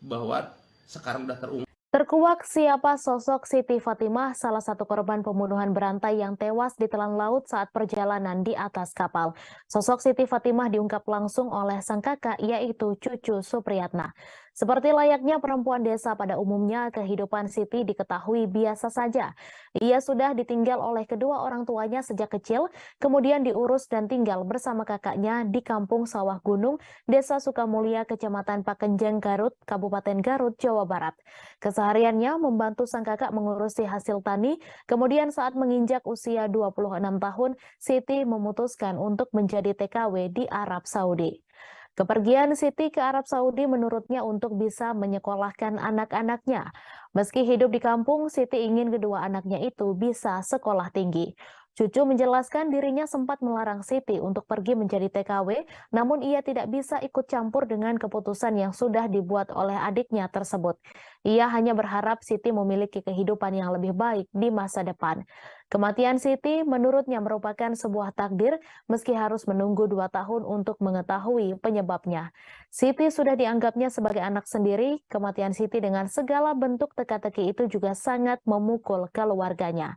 [SPEAKER 14] bahwa sekarang udah terungkap.
[SPEAKER 12] Terkuak siapa sosok Siti Fatimah, salah satu korban pembunuhan berantai yang tewas ditelan laut saat perjalanan di atas kapal. Sosok Siti Fatimah diungkap langsung oleh sang kakak, yaitu Cucu Supriyatna. Seperti layaknya perempuan desa pada umumnya, kehidupan Siti diketahui biasa saja. Ia sudah ditinggal oleh kedua orang tuanya sejak kecil, kemudian diurus dan tinggal bersama kakaknya di Kampung Sawah Gunung, Desa Sukamulya, Kecamatan Pakenjeng, Garut, Kabupaten Garut, Jawa Barat. Kesehariannya membantu sang kakak mengurusi hasil tani, kemudian saat menginjak usia 26 tahun, Siti memutuskan untuk menjadi TKW di Arab Saudi. Kepergian Siti ke Arab Saudi menurutnya untuk bisa menyekolahkan anak-anaknya. Meski hidup di kampung, Siti ingin kedua anaknya itu bisa sekolah tinggi. Cucu menjelaskan dirinya sempat melarang Siti untuk pergi menjadi TKW, namun ia tidak bisa ikut campur dengan keputusan yang sudah dibuat oleh adiknya tersebut. Ia hanya berharap Siti memiliki kehidupan yang lebih baik di masa depan. Kematian Siti menurutnya merupakan sebuah takdir meski harus menunggu 2 tahun untuk mengetahui penyebabnya. Siti sudah dianggapnya sebagai anak sendiri. Kematian Siti dengan segala bentuk teka-teki itu juga sangat memukul keluarganya.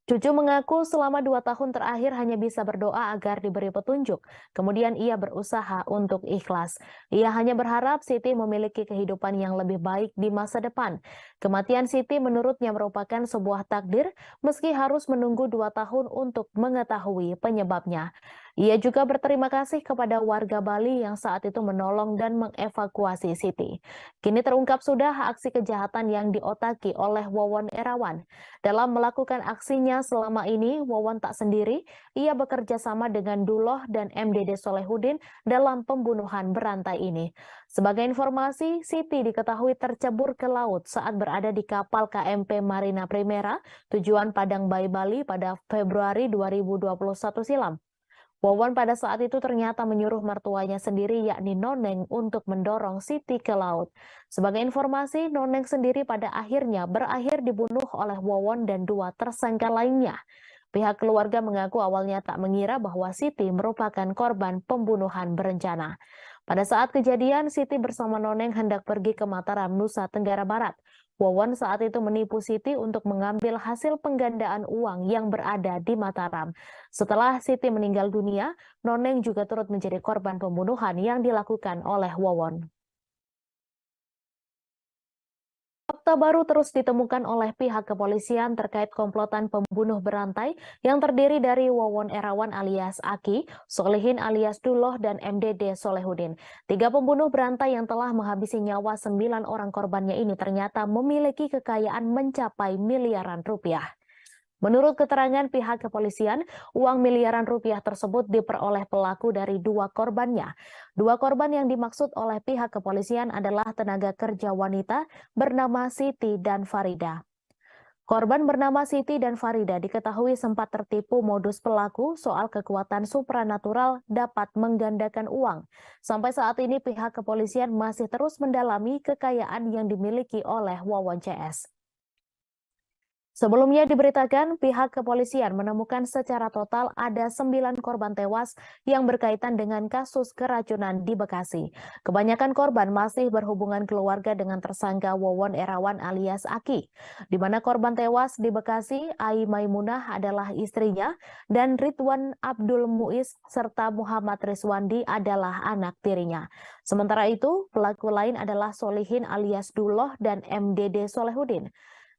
[SPEAKER 12] Cucu mengaku selama 2 tahun terakhir hanya bisa berdoa agar diberi petunjuk. Kemudian ia berusaha untuk ikhlas. Ia hanya berharap Siti memiliki kehidupan yang lebih baik di masa depan. Kematian Siti menurutnya merupakan sebuah takdir meski harus menunggu 2 tahun untuk mengetahui penyebabnya. Ia juga berterima kasih kepada warga Bali yang saat itu menolong dan mengevakuasi Siti. Kini terungkap sudah aksi kejahatan yang diotaki oleh Wawon Erawan. Dalam melakukan aksinya selama ini, Wawon tak sendiri. Ia bekerja sama dengan Duloh dan MDD Solehudin dalam pembunuhan berantai ini. Sebagai informasi, Siti diketahui tercebur ke laut saat berada di kapal KMP Marina Primera tujuan Padang Bayi Bali pada Februari 2021 silam. Wawon pada saat itu ternyata menyuruh mertuanya sendiri yakni Noneng untuk mendorong Siti ke laut. Sebagai informasi, Noneng sendiri pada akhirnya berakhir dibunuh oleh Wawon dan 2 tersangka lainnya. Pihak keluarga mengaku awalnya tak mengira bahwa Siti merupakan korban pembunuhan berencana. Pada saat kejadian, Siti bersama Noneng hendak pergi ke Mataram, Nusa Tenggara Barat. Wawon saat itu menipu Siti untuk mengambil hasil penggandaan uang yang berada di Mataram. Setelah Siti meninggal dunia, Noneng juga turut menjadi korban pembunuhan yang dilakukan oleh Wawon. Fakta baru terus ditemukan oleh pihak kepolisian terkait komplotan pembunuh berantai yang terdiri dari Wawon Erawan alias Aki, Solihin alias Duloh, dan MDD Solehudin. 3 pembunuh berantai yang telah menghabisi nyawa 9 orang korbannya ini ternyata memiliki kekayaan mencapai miliaran rupiah. Menurut keterangan pihak kepolisian, uang miliaran rupiah tersebut diperoleh pelaku dari 2 korbannya. 2 korban yang dimaksud oleh pihak kepolisian adalah tenaga kerja wanita bernama Siti dan Farida. Korban bernama Siti dan Farida diketahui sempat tertipu modus pelaku soal kekuatan supranatural dapat menggandakan uang. Sampai saat ini pihak kepolisian masih terus mendalami kekayaan yang dimiliki oleh Wawon CS. Sebelumnya diberitakan pihak kepolisian menemukan secara total ada 9 korban tewas yang berkaitan dengan kasus keracunan di Bekasi. Kebanyakan korban masih berhubungan keluarga dengan tersangka Wawon Erawan alias Aki. Di mana korban tewas di Bekasi, Ai Maimunah adalah istrinya dan Ridwan Abdul Muiz serta Muhammad Rizwandi adalah anak tirinya. Sementara itu, pelaku lain adalah Solihin alias Duloh dan MDD Solehudin.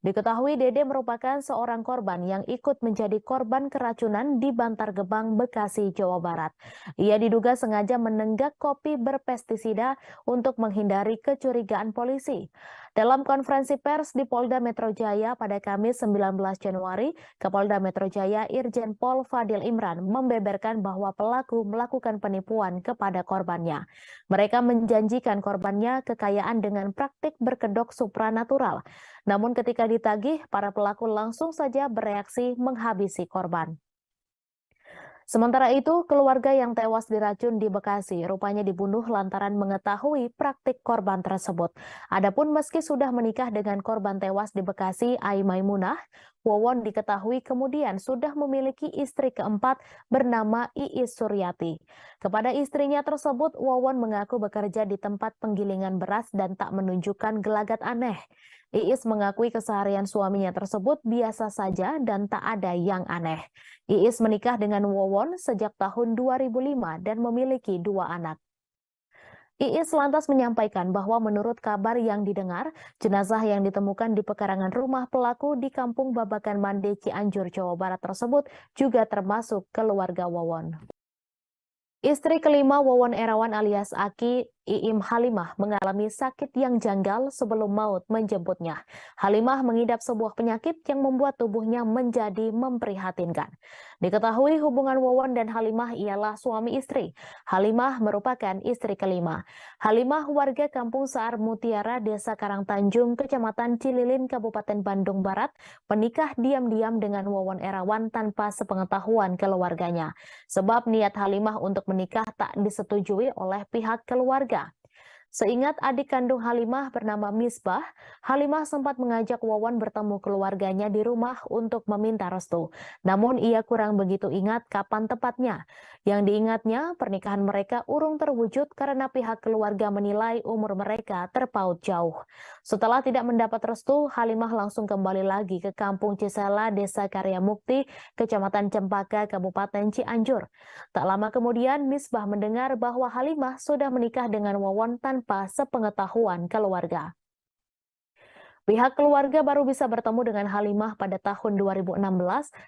[SPEAKER 12] Diketahui Dede merupakan seorang korban yang ikut menjadi korban keracunan di Bantar Gebang, Bekasi, Jawa Barat. Ia diduga sengaja menenggak kopi berpestisida untuk menghindari kecurigaan polisi. Dalam konferensi pers di Polda Metro Jaya pada Kamis 19 Januari, Kapolda Metro Jaya Irjen Pol Fadil Imran membeberkan bahwa pelaku melakukan penipuan kepada korbannya. Mereka menjanjikan korbannya kekayaan dengan praktik berkedok supranatural. Namun ketika ditagih, para pelaku langsung saja bereaksi menghabisi korban. Sementara itu, keluarga yang tewas diracun di Bekasi rupanya dibunuh lantaran mengetahui praktik korban tersebut. Adapun meski sudah menikah dengan korban tewas di Bekasi, Ai Maimunah, Wawon diketahui kemudian sudah memiliki istri keempat bernama Iis Suryati. Kepada istrinya tersebut, Wawon mengaku bekerja di tempat penggilingan beras dan tak menunjukkan gelagat aneh. Iis mengakui keseharian suaminya tersebut biasa saja dan tak ada yang aneh. Iis menikah dengan Wawon sejak tahun 2005 dan memiliki 2 anak. Iis lantas menyampaikan bahwa menurut kabar yang didengar, jenazah yang ditemukan di pekarangan rumah pelaku di Kampung Babakan Mande, Cianjur, Jawa Barat tersebut juga termasuk keluarga Wawon. Istri kelima Wawon Erawan alias Aki, Iim Halimah, mengalami sakit yang janggal sebelum maut menjemputnya. Halimah mengidap sebuah penyakit yang membuat tubuhnya menjadi memprihatinkan. Diketahui hubungan Wawon dan Halimah ialah suami istri. Halimah merupakan istri kelima. Halimah warga Kampung Saar Mutiara, Desa Karangtanjung, Kecamatan Cililin, Kabupaten Bandung Barat, menikah diam-diam dengan Wawon Erawan tanpa sepengetahuan keluarganya. Sebab niat Halimah untuk menikah tak disetujui oleh pihak keluarga. Seingat adik kandung Halimah bernama Misbah, Halimah sempat mengajak Wawon bertemu keluarganya di rumah untuk meminta restu. Namun ia kurang begitu ingat kapan tepatnya. Yang diingatnya, pernikahan mereka urung terwujud karena pihak keluarga menilai umur mereka terpaut jauh. Setelah tidak mendapat restu, Halimah langsung kembali lagi ke Kampung Cisela, Desa Karya Mukti, Kecamatan Cempaka, Kabupaten Cianjur. Tak lama kemudian, Misbah mendengar bahwa Halimah sudah menikah dengan Wawon tanpa sepengetahuan keluarga. Pihak keluarga baru bisa bertemu dengan Halimah pada tahun 2016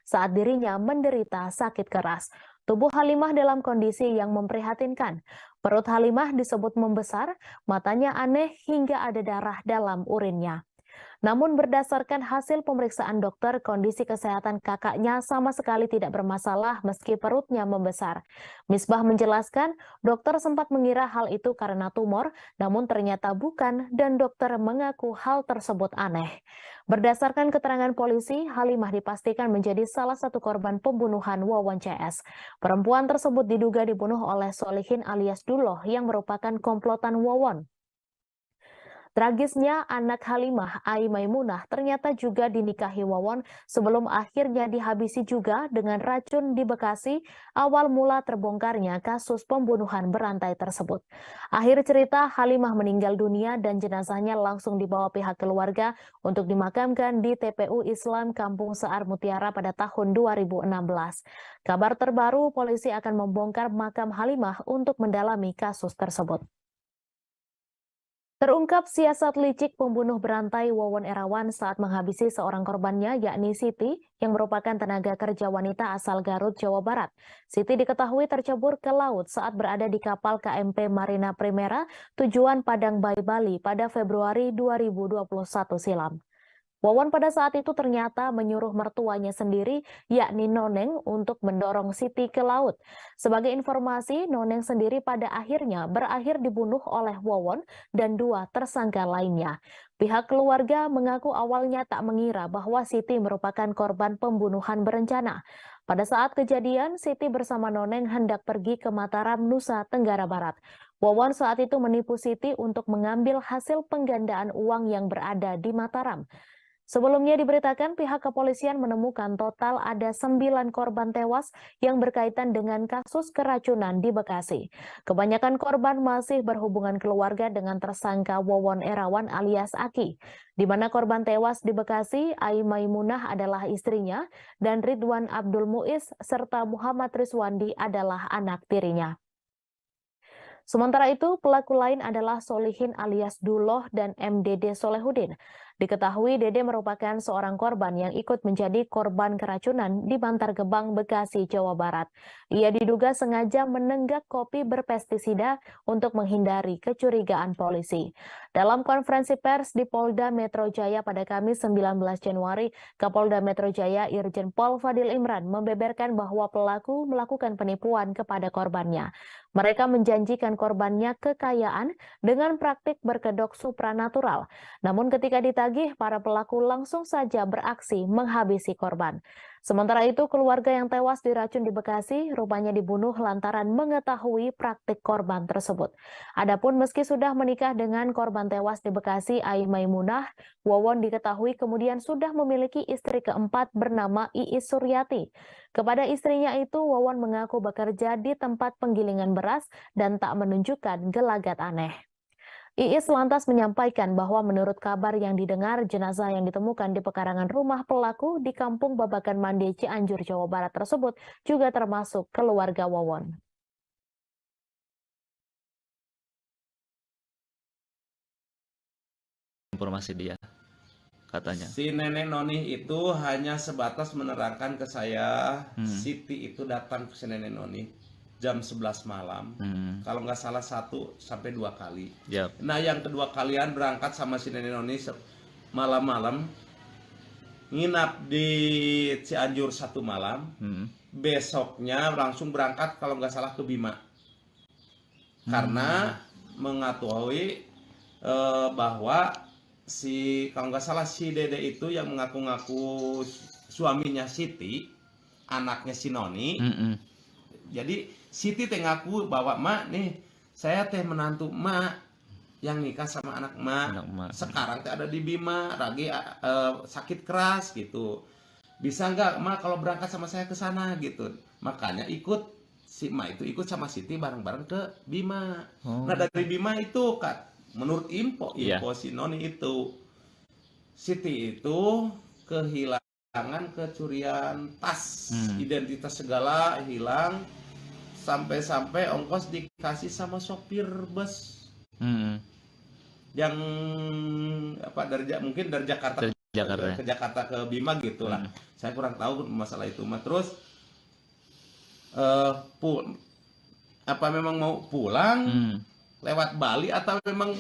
[SPEAKER 12] saat dirinya menderita sakit keras. Tubuh Halimah dalam kondisi yang memprihatinkan. Perut Halimah disebut membesar, matanya aneh hingga ada darah dalam urinnya. Namun berdasarkan hasil pemeriksaan dokter, kondisi kesehatan kakaknya sama sekali tidak bermasalah meski perutnya membesar. Misbah menjelaskan, dokter sempat mengira hal itu karena tumor, namun ternyata bukan dan dokter mengaku hal tersebut aneh. Berdasarkan keterangan polisi, Halimah dipastikan menjadi salah satu korban pembunuhan Wawon CS. Perempuan tersebut diduga dibunuh oleh Solihin alias Duloh yang merupakan komplotan Wawon. Tragisnya, anak Halimah, Ai Maimunah, ternyata juga dinikahi Wawon sebelum akhirnya dihabisi juga dengan racun di Bekasi, awal mula terbongkarnya kasus pembunuhan berantai tersebut. Akhir cerita, Halimah meninggal dunia dan jenazahnya langsung dibawa pihak keluarga untuk dimakamkan di TPU Islam Kampung Saar Mutiara pada tahun 2016. Kabar terbaru, polisi akan membongkar makam Halimah untuk mendalami kasus tersebut. Terungkap siasat licik pembunuh berantai Wawon Erawan saat menghabisi seorang korbannya, yakni Siti, yang merupakan tenaga kerja wanita asal Garut, Jawa Barat. Siti diketahui tercebur ke laut saat berada di kapal KMP Marina Primera tujuan Padang Bayi, Bali pada Februari 2021 silam. Wawon pada saat itu ternyata menyuruh mertuanya sendiri, yakni Noneng, untuk mendorong Siti ke laut. Sebagai informasi, Noneng sendiri pada akhirnya berakhir dibunuh oleh Wawon dan 2 tersangka lainnya. Pihak keluarga mengaku awalnya tak mengira bahwa Siti merupakan korban pembunuhan berencana. Pada saat kejadian, Siti bersama Noneng hendak pergi ke Mataram, Nusa Tenggara Barat. Wawon saat itu menipu Siti untuk mengambil hasil penggandaan uang yang berada di Mataram. Sebelumnya diberitakan pihak kepolisian menemukan total ada 9 korban tewas yang berkaitan dengan kasus keracunan di Bekasi. Kebanyakan korban masih berhubungan keluarga dengan tersangka Wawon Erawan alias Aki, di mana korban tewas di Bekasi, Ai Maimunah adalah istrinya dan Ridwan Abdul Muiz serta Muhammad Rizwandi adalah anak tirinya. Sementara itu, pelaku lain adalah Solihin alias Duloh dan MDD Solehudin. Diketahui Dede merupakan seorang korban yang ikut menjadi korban keracunan di Bantar Gebang, Bekasi, Jawa Barat. Ia diduga sengaja menenggak kopi berpestisida untuk menghindari kecurigaan polisi. Dalam konferensi pers di Polda Metro Jaya pada Kamis 19 Januari, Kapolda Metro Jaya Irjen Pol Fadil Imran membeberkan bahwa pelaku melakukan penipuan kepada korbannya. Mereka menjanjikan korbannya kekayaan dengan praktik berkedok supranatural. Namun ketika ditagih, para pelaku langsung saja beraksi menghabisi korban. Sementara itu, keluarga yang tewas diracun di Bekasi rupanya dibunuh lantaran mengetahui praktik korban tersebut. Adapun meski sudah menikah dengan korban tewas di Bekasi, Ai Maimunah, Wawon diketahui kemudian sudah memiliki istri keempat bernama Iis Suryati. Kepada istrinya itu, Wawon mengaku bekerja di tempat penggilingan beras dan tak menunjukkan gelagat aneh. Iis lantas menyampaikan bahwa menurut kabar yang didengar, jenazah yang ditemukan di pekarangan rumah pelaku di Kampung Babakan Mandi, Cianjur, Jawa Barat tersebut juga termasuk keluarga Wawon.
[SPEAKER 13] Informasi dia, katanya.
[SPEAKER 14] Si nenek Noni itu hanya sebatas menerangkan ke saya, Siti itu datang ke si nenek Noni jam 11 malam, kalau nggak salah 1 sampai 2 kali.
[SPEAKER 13] Yep.
[SPEAKER 14] Nah yang kedua kalian berangkat sama si nenek Noni malam-malam, nginap di Cianjur 1 malam, besoknya langsung berangkat kalau nggak salah ke Bima, karena mengetahui bahwa kalau nggak salah si Dede itu yang mengaku-ngaku suaminya Siti, anaknya si Noni. Jadi Siti teh ngaku bahwa mak nih, saya teh menantu mak yang nikah sama anak mak. Sekarang teh ada di Bima, lagi sakit keras gitu. Bisa nggak mak kalau berangkat sama saya ke sana gitu. Makanya si mak itu ikut sama Siti bareng-bareng ke Bima. Nah dari Bima itu menurut info si Noni itu, Siti itu kehilangan, kecurian tas, identitas segala hilang, sampai-sampai ongkos dikasih sama sopir bus yang mungkin dari Jakarta ke Jakarta ke Bima gitulah. Saya kurang tahu masalah itu mah. Terus memang mau pulang lewat Bali atau memang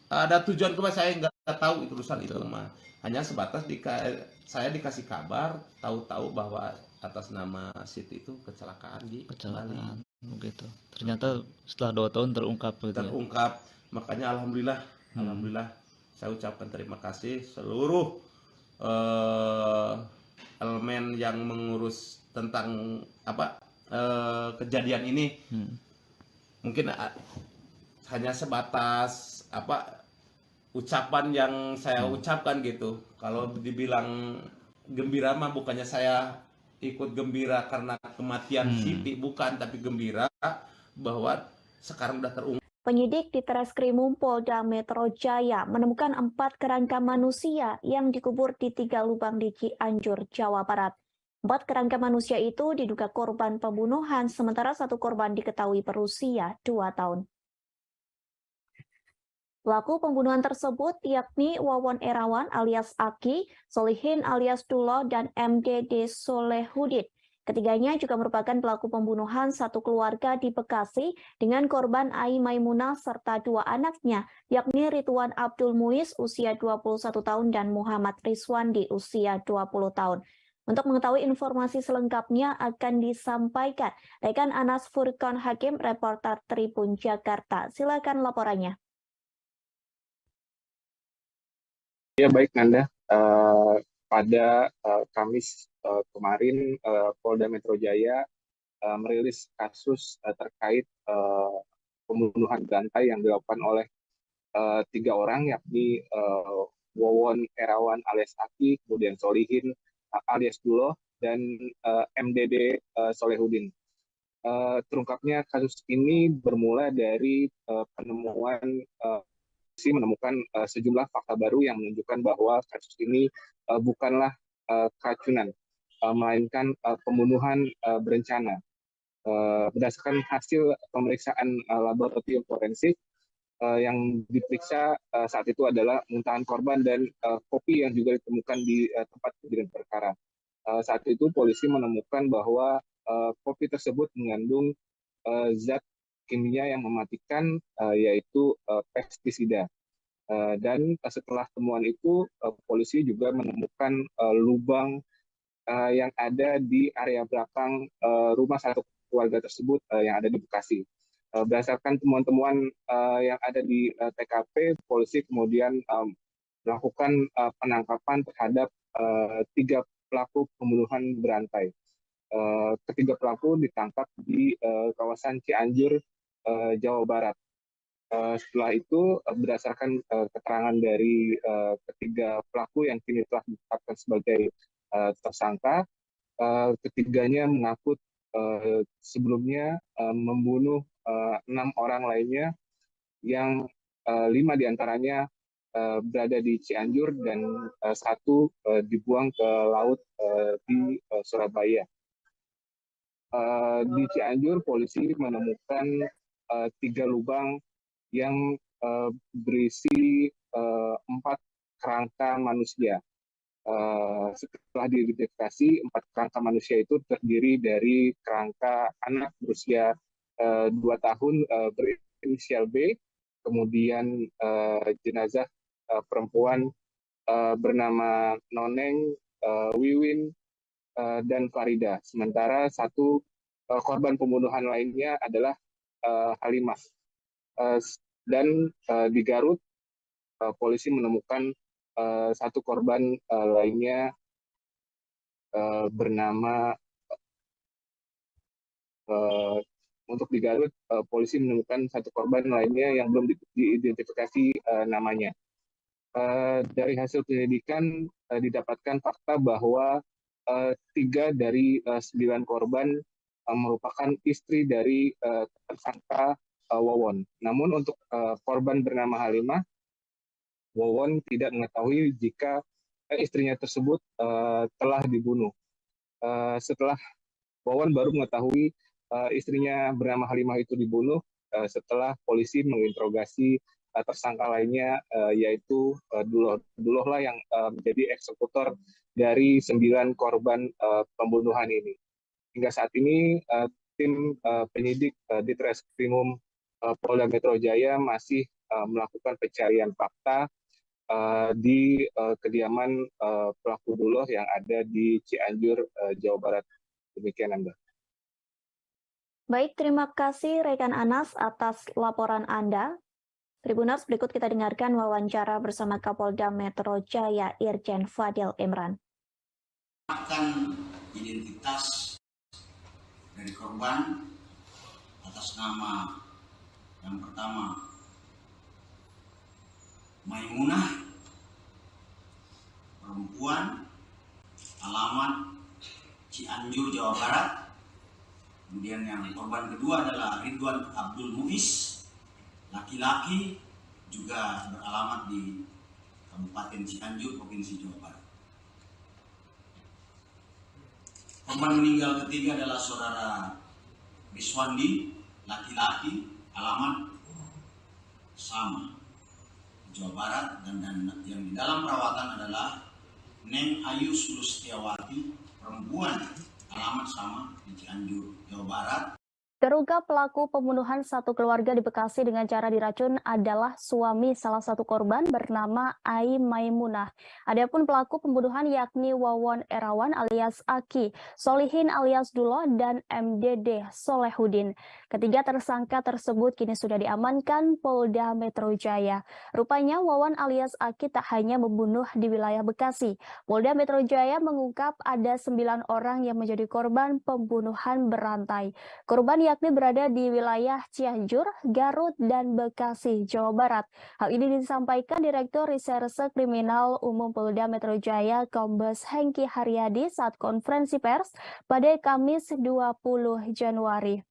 [SPEAKER 14] ada tujuan ke saya nggak tahu itu urusan itu mah. Hanya sebatas saya dikasih kabar, tahu-tahu bahwa atas nama Siti itu kecelakaan di Bali.
[SPEAKER 13] Begitu. Ternyata setelah 2 tahun terungkap. Gitu
[SPEAKER 14] terungkap. Makanya alhamdulillah saya ucapkan terima kasih seluruh elemen yang mengurus tentang kejadian ini. Mungkin hanya sebatas ucapan yang saya ucapkan gitu. Kalau dibilang gembira mah bukannya saya ikut gembira karena kematian Siti, bukan, tapi gembira bahwa sekarang udah terungkap.
[SPEAKER 7] Penyidik di Treskrimum Polda Metro Jaya menemukan 4 kerangka manusia yang dikubur di 3 lubang di Cianjur, Jawa Barat. 4 kerangka manusia itu diduga korban pembunuhan, sementara 1 korban diketahui berusia 2 tahun. Pelaku pembunuhan tersebut yakni Wawon Erawan alias Aki, Solihin alias Duloh, dan MDD Solehudin. Ketiganya juga merupakan pelaku pembunuhan satu keluarga di Bekasi dengan korban Ai Maimunah serta 2 anaknya, yakni Ridwan Abdul Muiz usia 21 tahun dan Muhammad Rizwandi usia 20 tahun. Untuk mengetahui informasi selengkapnya akan disampaikan rekan Anas Furqan Hakim, reporter Tribun Jakarta. Silakan laporannya.
[SPEAKER 15] Ya baik Nanda, pada Kamis kemarin Polda Metro Jaya merilis kasus terkait pembunuhan berantai yang dilakukan oleh 3 orang, yakni Wawon Erawan alias Aki, kemudian Solihin alias Duloh, dan MDD Solehudin. Terungkapnya kasus ini bermula dari menemukan sejumlah fakta baru yang menunjukkan bahwa kasus ini bukanlah keracunan, melainkan pembunuhan berencana. Berdasarkan hasil pemeriksaan laboratorium forensik, yang diperiksa saat itu adalah muntahan korban dan kopi yang juga ditemukan di tempat kejadian perkara. Saat itu polisi menemukan bahwa kopi tersebut mengandung zat kimia yang mematikan, yaitu pestisida. Dan setelah temuan itu, polisi juga menemukan lubang yang ada di area belakang rumah satu keluarga tersebut yang ada di Bekasi. Berdasarkan temuan-temuan yang ada di TKP, polisi kemudian melakukan penangkapan terhadap 3 pelaku pembunuhan berantai. Ketiga pelaku ditangkap di kawasan Cianjur, Jawa Barat. Setelah itu, berdasarkan keterangan dari ketiga pelaku yang kini telah ditetapkan sebagai tersangka, ketiganya mengaku sebelumnya membunuh 6 orang lainnya, yang 5 diantaranya berada di Cianjur dan 1 dibuang ke laut di Surabaya. Di Cianjur, polisi menemukan 3 lubang yang berisi 4 kerangka manusia. Setelah diidentifikasi, 4 kerangka manusia itu terdiri dari kerangka anak berusia 2 tahun berinisial B, kemudian jenazah perempuan bernama Noneng, Wiwin, dan Farida. Sementara 1 korban pembunuhan lainnya adalah Halimah. Dan di Garut, polisi menemukan 1 korban lainnya bernama untuk di Garut, polisi menemukan 1 korban lainnya yang belum diidentifikasi namanya. Dari hasil penyelidikan didapatkan fakta bahwa 3 dari 9 korban merupakan istri dari tersangka Wawon. Namun untuk korban bernama Halimah, Wawon tidak mengetahui jika istrinya tersebut telah dibunuh. Setelah Wawon baru mengetahui istrinya bernama Halimah itu dibunuh setelah polisi menginterogasi tersangka lainnya, yaitu Duloh lah yang menjadi eksekutor dari 9 korban pembunuhan ini. Hingga saat ini tim penyidik Ditreskrimum Polda Metro Jaya masih melakukan pencarian fakta di kediaman pelaku Duloh yang ada di Cianjur, Jawa Barat. Demikian, Anda.
[SPEAKER 7] Baik, terima kasih rekan Anas atas laporan Anda. Tribuners, berikut kita dengarkan wawancara bersama Kapolda Metro Jaya Irjen Fadil Imran.
[SPEAKER 8] Akan identitas dari korban atas nama yang pertama Maimunah, perempuan, alamat Cianjur, Jawa Barat. Kemudian yang korban kedua adalah Ridwan Abdul Muiz, laki-laki, juga beralamat di Kabupaten Cianjur, Provinsi Jawa Barat. Korban meninggal ketiga adalah saudara Riswandi, laki-laki, alamat sama, Jawa Barat, dan yang di dalam perawatan adalah Neng Ayu Sulustiawati, perempuan, alamat sama di Cianjur, Jawa Barat.
[SPEAKER 7] Terungkap pelaku pembunuhan 1 keluarga di Bekasi dengan cara diracun adalah suami salah satu korban bernama Ai Maimunah. Adapun pelaku pembunuhan yakni Wawon Erawan alias Aki, Solihin alias Duloh, dan MDD Solehudin. Ketiga tersangka tersebut kini sudah diamankan Polda Metro Jaya. Rupanya Wawon alias Aki tak hanya membunuh di wilayah Bekasi. Polda Metro Jaya mengungkap ada 9 orang yang menjadi korban pembunuhan berantai. Korban yakni berada di wilayah Cianjur, Garut, dan Bekasi, Jawa Barat. Hal ini disampaikan Direktur Reserse Kriminal Umum Polda Metro Jaya, Kombes Hengki Haryadi saat konferensi pers pada Kamis 20 Januari.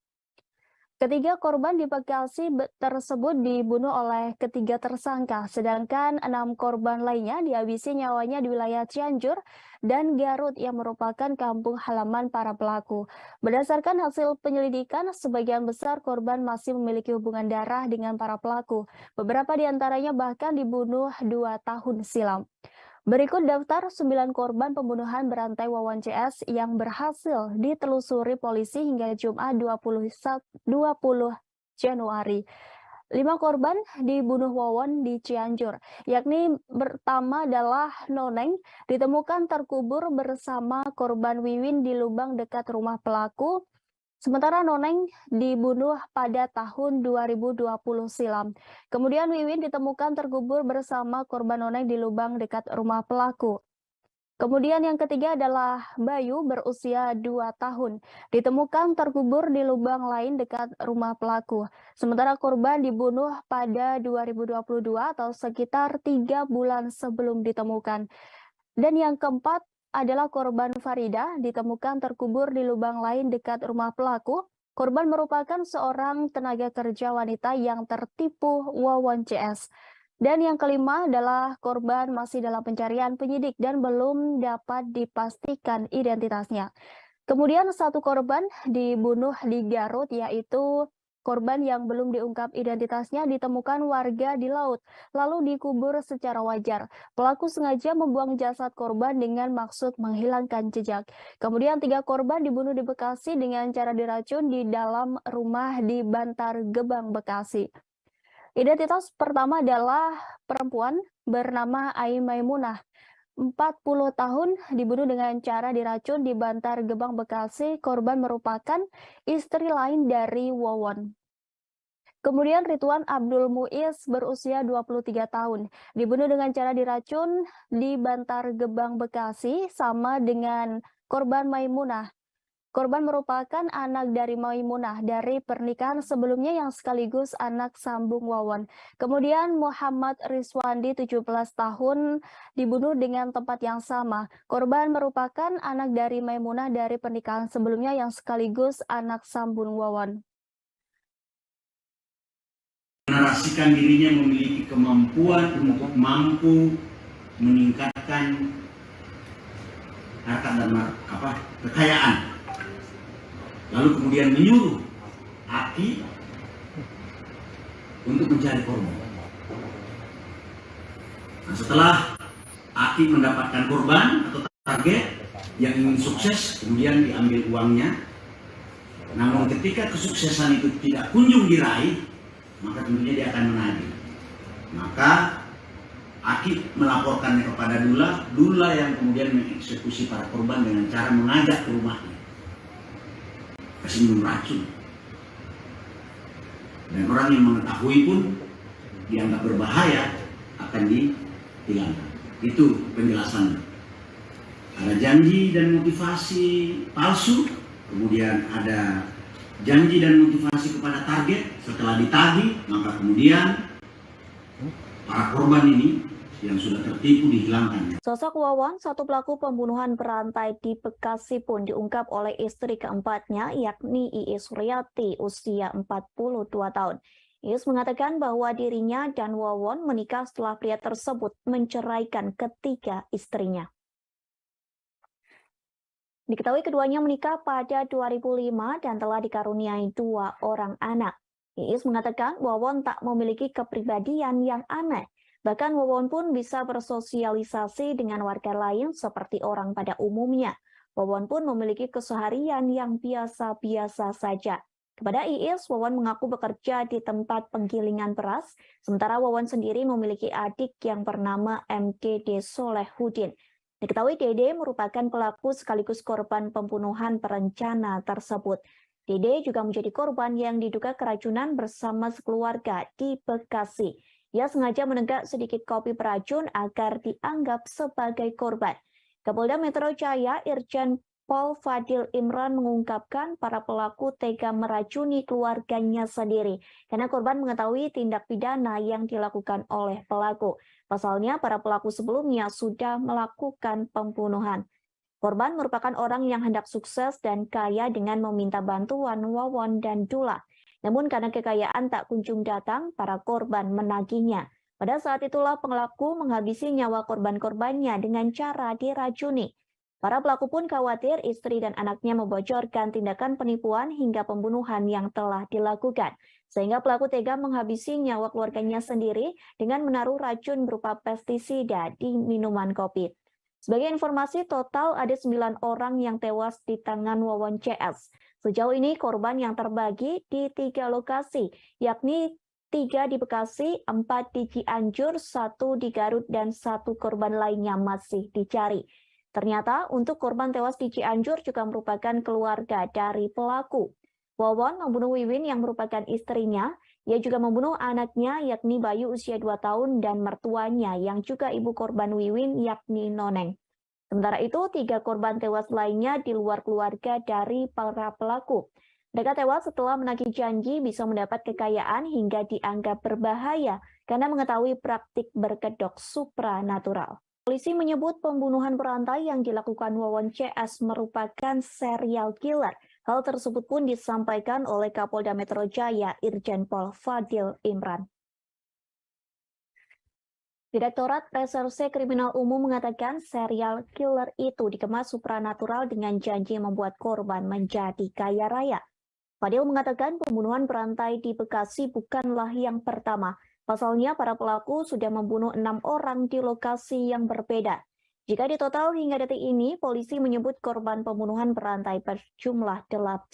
[SPEAKER 7] Ketiga korban di Bekasi tersebut dibunuh oleh ketiga tersangka, sedangkan 6 korban lainnya dihabisi nyawanya di wilayah Cianjur dan Garut yang merupakan kampung halaman para pelaku. Berdasarkan hasil penyelidikan, sebagian besar korban masih memiliki hubungan darah dengan para pelaku. Beberapa di antaranya bahkan dibunuh 2 tahun silam. Berikut daftar 9 korban pembunuhan berantai Wawan CS yang berhasil ditelusuri polisi hingga Jumat 20 Januari. 5 korban dibunuh Wawan di Cianjur, yakni pertama adalah Noneng, ditemukan terkubur bersama korban Wiwin di lubang dekat rumah pelaku. Sementara Noneng dibunuh pada tahun 2020 silam. Kemudian Wiwin ditemukan terkubur bersama korban Noneng di lubang dekat rumah pelaku. Kemudian yang ketiga adalah Bayu berusia 2 tahun. Ditemukan terkubur di lubang lain dekat rumah pelaku. Sementara korban dibunuh pada 2022 atau sekitar 3 bulan sebelum ditemukan. Dan yang keempat adalah korban Farida, ditemukan terkubur di lubang lain dekat rumah pelaku. Korban merupakan seorang tenaga kerja wanita yang tertipu Wawan CS. Dan yang kelima adalah korban masih dalam pencarian penyidik dan belum dapat dipastikan identitasnya. Kemudian 1 korban dibunuh di Garut, yaitu korban yang belum diungkap identitasnya ditemukan warga di laut, lalu dikubur secara wajar. Pelaku sengaja membuang jasad korban dengan maksud menghilangkan jejak. Kemudian 3 korban dibunuh di Bekasi dengan cara diracun di dalam rumah di Bantar Gebang, Bekasi. Identitas pertama adalah perempuan bernama Ai Maimunah. 40 tahun dibunuh dengan cara diracun di Bantar Gebang, Bekasi. Korban merupakan istri lain dari Wawon. Kemudian Ridwan Abdul Muiz berusia 23 tahun. Dibunuh dengan cara diracun di Bantar Gebang, Bekasi, sama dengan korban Maimunah. Korban merupakan anak dari Maimunah dari pernikahan sebelumnya yang sekaligus anak sambung Wawan. Kemudian Muhammad Rizwandi 17 tahun dibunuh dengan tempat yang sama. Korban merupakan anak dari Maimunah dari pernikahan sebelumnya yang sekaligus anak sambung Wawan.
[SPEAKER 8] Menarasikan dirinya memiliki kemampuan untuk mampu meningkatkan harta dan kekayaan. Lalu kemudian menyuruh Aki untuk mencari korban. Nah, setelah Aki mendapatkan korban atau target yang ingin sukses, kemudian diambil uangnya. Namun ketika kesuksesan itu tidak kunjung diraih, maka tentunya dia akan menagih. Maka Aki melaporkannya kepada Dula yang kemudian mengeksekusi para korban dengan cara mengajak ke rumahnya. Kasih minum racun. Dan orang yang mengetahui pun dianggap berbahaya akan dihilangkan. Itu penjelasannya. Ada janji dan motivasi palsu, kemudian ada janji dan motivasi kepada target. Setelah ditagih, maka kemudian para korban ini yang sudah tertipu dihilangkan.
[SPEAKER 7] Sosok Wawan, satu pelaku pembunuhan berantai di Bekasi pun diungkap oleh istri keempatnya, yakni Iis Suryati, usia 42 tahun. Iis mengatakan bahwa dirinya dan Wawan menikah setelah pria tersebut menceraikan ketiga istrinya. Diketahui keduanya menikah pada 2005 dan telah dikaruniai 2 orang anak. Iis mengatakan Wawan tak memiliki kepribadian yang aneh. Bahkan Wawan pun bisa bersosialisasi dengan warga lain seperti orang pada umumnya. Wawan pun memiliki keseharian yang biasa-biasa saja. Kepada Iis, Wawan mengaku bekerja di tempat penggilingan beras, sementara Wawan sendiri memiliki adik yang bernama MDD Solehudin. Diketahui Dede merupakan pelaku sekaligus korban pembunuhan berencana tersebut. Dede juga menjadi korban yang diduga keracunan bersama sekeluarga di Bekasi. Ia sengaja menenggak sedikit kopi beracun agar dianggap sebagai korban. Kapolda Metro Jaya Irjen Pol Fadil Imran mengungkapkan para pelaku tega meracuni keluarganya sendiri karena korban mengetahui tindak pidana yang dilakukan oleh pelaku. Pasalnya, para pelaku sebelumnya sudah melakukan pembunuhan. Korban merupakan orang yang hendak sukses dan kaya dengan meminta bantuan Wawan dan Dula. Namun karena kekayaan tak kunjung datang, para korban menagihnya. Pada saat itulah pelaku menghabisi nyawa korban-korbannya dengan cara diracuni. Para pelaku pun khawatir istri dan anaknya membocorkan tindakan penipuan hingga pembunuhan yang telah dilakukan. Sehingga pelaku tega menghabisi nyawa keluarganya sendiri dengan menaruh racun berupa pestisida di minuman kopi. Sebagai informasi, total ada 9 orang yang tewas di tangan Wawon CS. Sejauh ini korban yang terbagi di 3 lokasi, yakni 3 di Bekasi, 4 di Cianjur, 1 di Garut, dan 1 korban lainnya masih dicari. Ternyata untuk korban tewas di Cianjur juga merupakan keluarga dari pelaku. Wawon membunuh Wiwin yang merupakan istrinya. Ia juga membunuh anaknya yakni Bayu usia 2 tahun dan mertuanya yang juga ibu korban Wiwin yakni Noneng. Sementara itu 3 korban tewas lainnya di luar keluarga dari para pelaku. Mereka tewas setelah menagih janji bisa mendapat kekayaan hingga dianggap berbahaya karena mengetahui praktik berkedok supranatural. Polisi menyebut pembunuhan berantai yang dilakukan Wawon CS merupakan serial killer. Hal tersebut pun disampaikan oleh Kapolda Metro Jaya Irjen Pol Fadil Imran. Direktorat Reserse Kriminal Umum mengatakan serial killer itu dikemas supranatural dengan janji membuat korban menjadi kaya raya. Fadil mengatakan pembunuhan berantai di Bekasi bukanlah yang pertama. Pasalnya para pelaku sudah membunuh 6 orang di lokasi yang berbeda. Jika ditotal hingga detik ini, polisi menyebut korban pembunuhan berantai berjumlah 9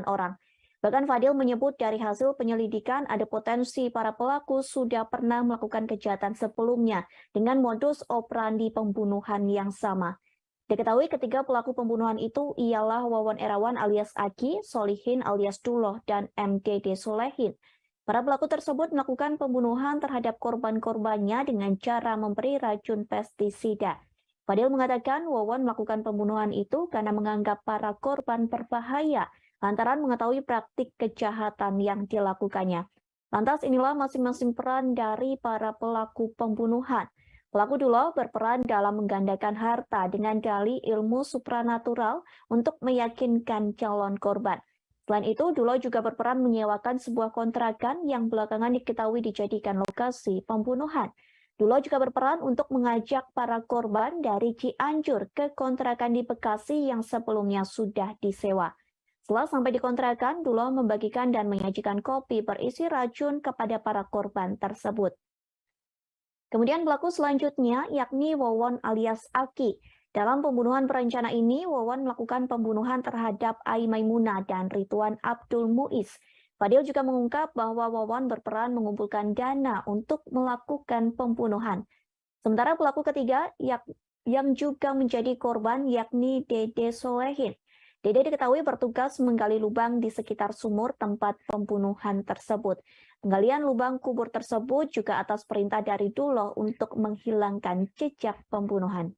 [SPEAKER 7] orang. Bahkan Fadil menyebut dari hasil penyelidikan ada potensi para pelaku sudah pernah melakukan kejahatan sebelumnya dengan modus operandi pembunuhan yang sama. Diketahui ketiga pelaku pembunuhan itu ialah Wawon Erawan alias Aki, Solihin alias Duloh, dan MDD Solehin. Para pelaku tersebut melakukan pembunuhan terhadap korban-korbannya dengan cara memberi racun pestisida. Fadil mengatakan Wawon melakukan pembunuhan itu karena menganggap para korban berbahaya lantaran mengetahui praktik kejahatan yang dilakukannya. Lantas inilah masing-masing peran dari para pelaku pembunuhan. Pelaku Duloh berperan dalam menggandakan harta dengan dalih ilmu supranatural untuk meyakinkan calon korban. Selain itu, Duloh juga berperan menyewakan sebuah kontrakan yang belakangan diketahui dijadikan lokasi pembunuhan. Duloh juga berperan untuk mengajak para korban dari Cianjur ke kontrakan di Bekasi yang sebelumnya sudah disewa. Setelah sampai di kontrakan, Duloh membagikan dan menyajikan kopi berisi racun kepada para korban tersebut. Kemudian pelaku selanjutnya yakni Wawon alias Aki. Dalam pembunuhan berencana ini, Wawon melakukan pembunuhan terhadap Ai Maimunah dan Ridwan Abdul Muiz. Fadil juga mengungkap bahwa Wawon berperan mengumpulkan dana untuk melakukan pembunuhan. Sementara pelaku ketiga yang juga menjadi korban yakni Dede Solehin. Dede diketahui bertugas menggali lubang di sekitar sumur tempat pembunuhan tersebut. Penggalian lubang kubur tersebut juga atas perintah dari Duloh untuk menghilangkan jejak pembunuhan.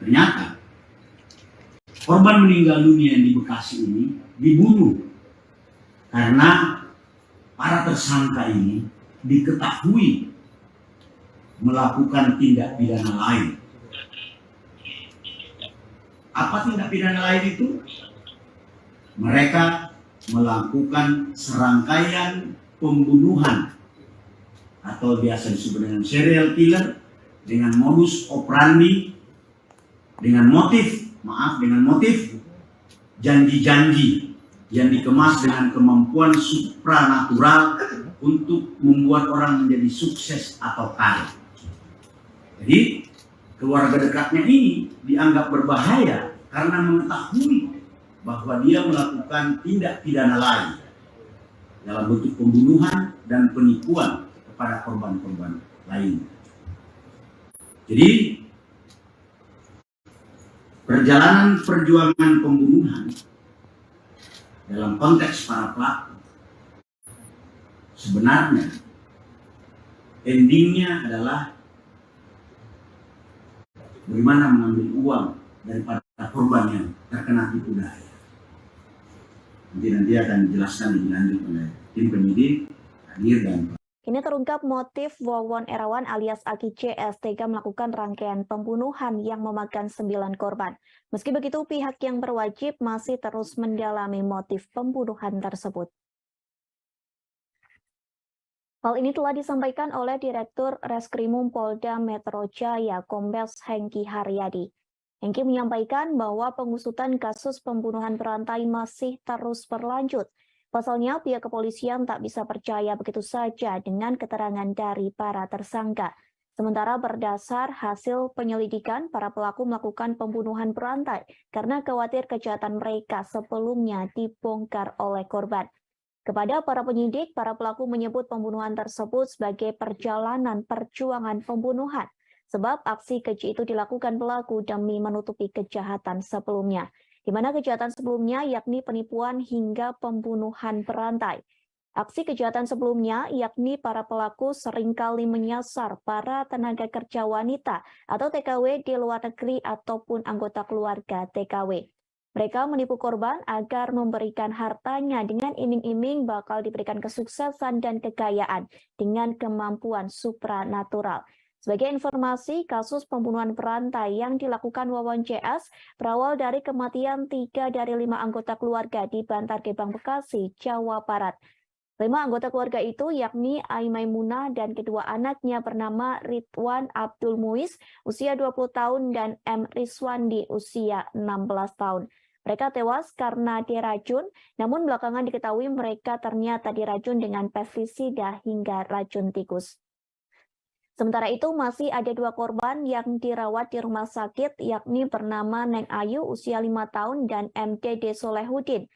[SPEAKER 8] Ternyata korban meninggal dunia di Bekasi ini dibunuh karena para tersangka ini diketahui melakukan tindak pidana lain. Apa tindak pidana lain itu? Mereka melakukan serangkaian pembunuhan atau biasa disebut dengan serial killer dengan modus operandi, dengan motif janji-janji yang dikemas dengan kemampuan supranatural untuk membuat orang menjadi sukses atau kaya. Jadi keluarga dekatnya ini dianggap berbahaya karena mengetahui bahwa dia melakukan tindak pidana lain dalam bentuk pembunuhan dan penipuan kepada korban-korban lain. Jadi perjalanan perjuangan pembunuhan dalam konteks para pelaku sebenarnya endingnya adalah bagaimana mengambil uang daripada korban yang terkena tipu daya. Nanti akan dijelaskan lebih lanjut oleh tim penyidik, hadir dan
[SPEAKER 7] Kini terungkap motif Wawon Erawan alias Aki CS tega melakukan rangkaian pembunuhan yang memakan 9 korban. Meski begitu, pihak yang berwajib masih terus mendalami motif pembunuhan tersebut. Hal ini telah disampaikan oleh Direktur Reskrimum Polda Metro Jaya, Kombes Hengki Haryadi. Hengki menyampaikan bahwa pengusutan kasus pembunuhan berantai masih terus berlanjut. Pasalnya, pihak kepolisian tak bisa percaya begitu saja dengan keterangan dari para tersangka. Sementara berdasar hasil penyelidikan, para pelaku melakukan pembunuhan berantai karena khawatir kejahatan mereka sebelumnya dibongkar oleh korban. Kepada para penyidik, para pelaku menyebut pembunuhan tersebut sebagai perjalanan perjuangan pembunuhan, sebab aksi keji itu dilakukan pelaku demi menutupi kejahatan sebelumnya, di mana kejahatan sebelumnya yakni penipuan hingga pembunuhan berantai. Aksi kejahatan sebelumnya yakni para pelaku seringkali menyasar para tenaga kerja wanita atau TKW di luar negeri ataupun anggota keluarga TKW. Mereka menipu korban agar memberikan hartanya dengan iming-iming bakal diberikan kesuksesan dan kekayaan dengan kemampuan supranatural. Sebagai informasi, kasus pembunuhan berantai yang dilakukan Wawon CS berawal dari kematian 3 dari 5 anggota keluarga di Bantar Gebang, Bekasi, Jawa Barat. 5 anggota keluarga itu yakni Ai Maimunah dan kedua anaknya bernama Ridwan Abdul Muiz, usia 20 tahun, dan M. Rizwandi, usia 16 tahun. Mereka tewas karena diracun, namun belakangan diketahui mereka ternyata diracun dengan pestisida hingga racun tikus. Sementara itu, masih ada 2 korban yang dirawat di rumah sakit, yakni bernama Neng Ayu, usia 5 tahun, dan MDD Solehudin.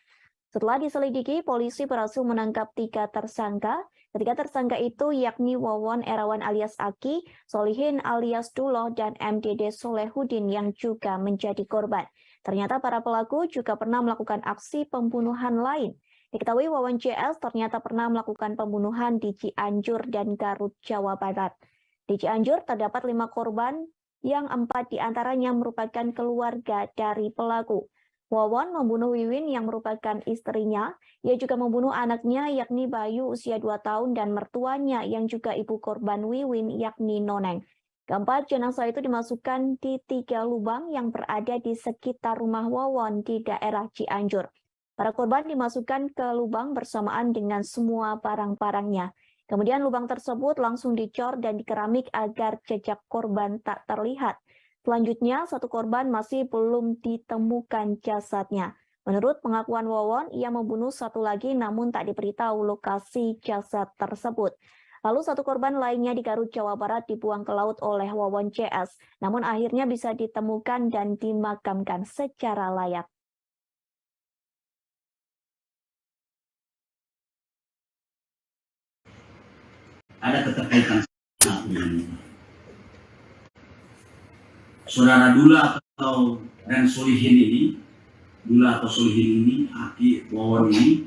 [SPEAKER 7] Setelah diselidiki, polisi berhasil menangkap 3 tersangka. Ketiga tersangka itu yakni Wawon Erawan alias Aki, Solihin alias Duloh, dan MDD Solehudin yang juga menjadi korban. Ternyata para pelaku juga pernah melakukan aksi pembunuhan lain. Diketahui Wawon CS ternyata pernah melakukan pembunuhan di Cianjur dan Garut, Jawa Barat. Di Cianjur terdapat 5 korban yang 4 diantaranya merupakan keluarga dari pelaku. Wawon membunuh Wiwin yang merupakan istrinya. Ia juga membunuh anaknya yakni Bayu usia 2 tahun dan mertuanya yang juga ibu korban Wiwin yakni Noneng. Keempat jenazah itu dimasukkan di 3 lubang yang berada di sekitar rumah Wawon di daerah Cianjur. Para korban dimasukkan ke lubang bersamaan dengan semua barang-barangnya. Kemudian lubang tersebut langsung dicor dan dikeramik agar jejak korban tak terlihat. Selanjutnya, 1 korban masih belum ditemukan jasadnya. Menurut pengakuan Wawon, ia membunuh 1 lagi namun tak diberitahu lokasi jasad tersebut. Lalu 1 korban lainnya di Garut, Jawa Barat dibuang ke laut oleh Wawon CS, namun akhirnya bisa ditemukan dan dimakamkan secara layak.
[SPEAKER 8] Ada keterkaitan saudara Dula dan Solihin ini, Dula atau Solihin ini, Aki Wawon ini,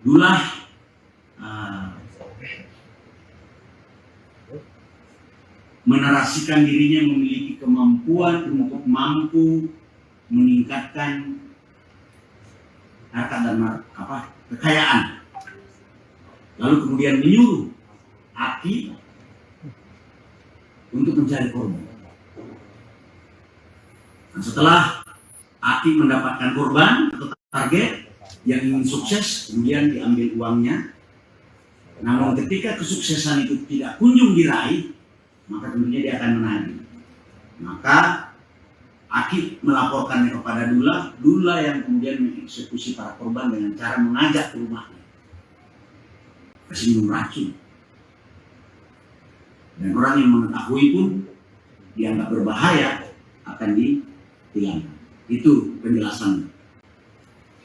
[SPEAKER 8] Dula menarasikan dirinya memiliki kemampuan untuk mampu meningkatkan harta dan kekayaan, lalu kemudian menyuruh Aki untuk mencari korban. Nah, setelah Aki mendapatkan korban atau target yang ingin sukses, kemudian diambil uangnya. Namun ketika kesuksesan itu tidak kunjung diraih, maka tentunya dia akan menagih. Maka Aki melaporkannya kepada Dula, Dula yang kemudian mengeksekusi para korban dengan cara mengajak ke rumahnya, kasih minum racun. Dan orang yang mengetahui pun dianggap berbahaya akan dihilangkan. Itu penjelasan.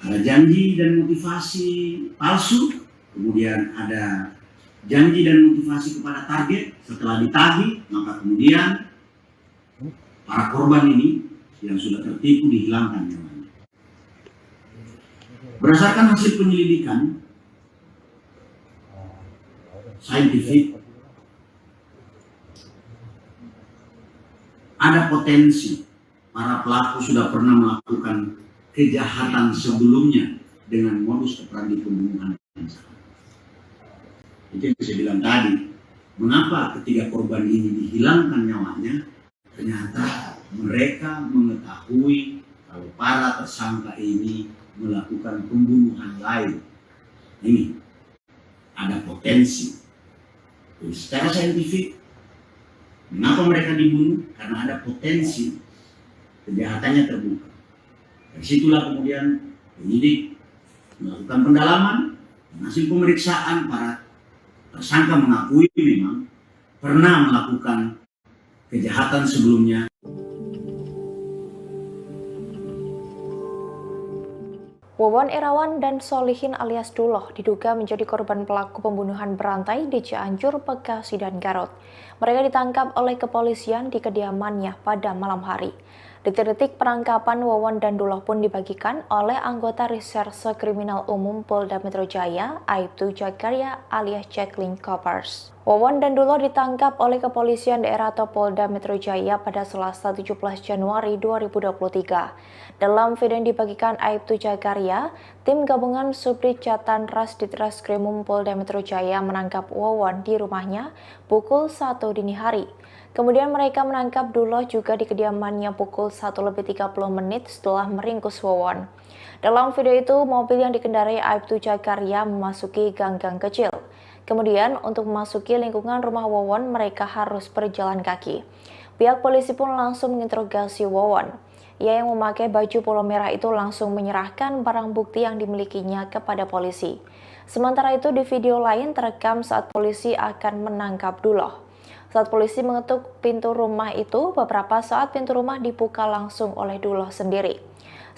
[SPEAKER 8] Ada janji dan motivasi palsu, kemudian ada janji dan motivasi kepada target. Setelah ditagih, maka kemudian para korban ini yang sudah tertipu dihilangkan nyawanya. Berdasarkan hasil penyelidikan saintifik, ada potensi para pelaku sudah pernah melakukan kejahatan sebelumnya dengan modus operandi pembunuhan yang sama. Itu yang saya bilang tadi. Mengapa ketiga korban ini dihilangkan nyawanya? Ternyata mereka mengetahui kalau para tersangka ini melakukan pembunuhan lain. Ini ada potensi. Jadi secara saintifik, mengapa mereka dibunuh? Karena ada potensi kejahatannya terbuka. Dari situlah kemudian penyidik melakukan pendalaman, hasil pemeriksaan para tersangka mengakui memang pernah melakukan kejahatan sebelumnya.
[SPEAKER 1] Wawon Erawan dan Solihin alias Duloh diduga menjadi korban pelaku pembunuhan berantai di Cianjur, Bekasi, dan Garut. Mereka ditangkap oleh kepolisian di kediamannya pada malam hari. Detik-detik penangkapan Wawon dan Duloh pun dibagikan oleh anggota Reserse Kriminal Umum Polda Metro Jaya, Aibtu Jagaria alias Jacqueline Coppers. Wawon dan Duloh ditangkap oleh kepolisian daerah atau Polda Metro Jaya pada Selasa 17 Januari 2023. Dalam video yang dibagikan Aibtu Jagaria, tim gabungan Subdit Jatantras Ditreskrimum Polda Metro Jaya menangkap Wawon di rumahnya pukul 1 dini hari. Kemudian mereka menangkap Duloh juga di kediamannya pukul 1:30 setelah meringkus Wawon. Dalam video itu, mobil yang dikendarai Aibtu Jagaria memasuki gang-gang kecil. Kemudian, untuk memasuki lingkungan rumah Wawon, mereka harus berjalan kaki. Pihak polisi pun langsung menginterogasi Wawon. Ia yang memakai baju polo merah itu langsung menyerahkan barang bukti yang dimilikinya kepada polisi. Sementara itu, di video lain terekam saat polisi akan menangkap Duloh. Saat polisi mengetuk pintu rumah itu, beberapa saat pintu rumah dibuka langsung oleh Duloh sendiri.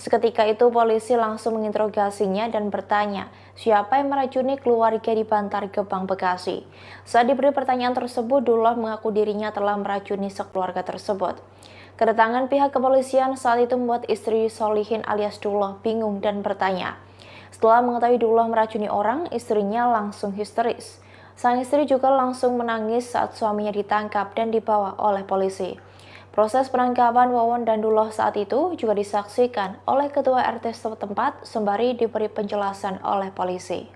[SPEAKER 1] Seketika itu polisi langsung menginterogasinya dan bertanya, siapa yang meracuni keluarga di Bantar Gebang, Bekasi. Saat diberi pertanyaan tersebut, Duloh mengaku dirinya telah meracuni sekeluarga tersebut. Kedatangan pihak kepolisian saat itu membuat istri Solihin alias Duloh bingung dan bertanya. Setelah mengetahui Duloh meracuni orang, istrinya langsung histeris. Sang istri juga langsung menangis saat suaminya ditangkap dan dibawa oleh polisi. Proses penangkapan Wawon dan Duloh saat itu juga disaksikan oleh Ketua RT setempat sembari diberi penjelasan oleh polisi.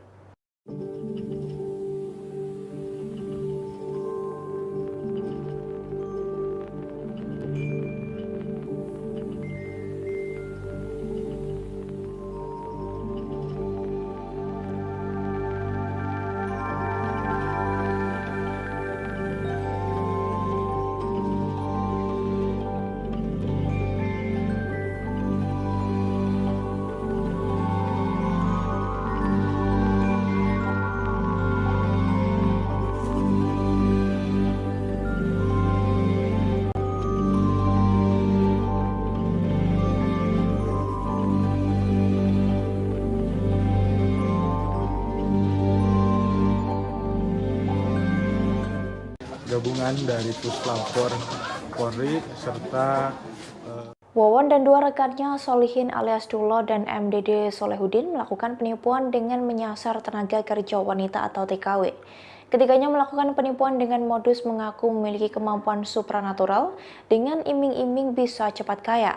[SPEAKER 3] Gabungan dari Puslapor Polri serta
[SPEAKER 1] Wawon dan dua rekannya Solihin alias Duloh dan MDD Solehudin melakukan penipuan dengan menyasar tenaga kerja wanita atau TKW. Ketiganya melakukan penipuan dengan modus mengaku memiliki kemampuan supranatural dengan iming-iming bisa cepat kaya.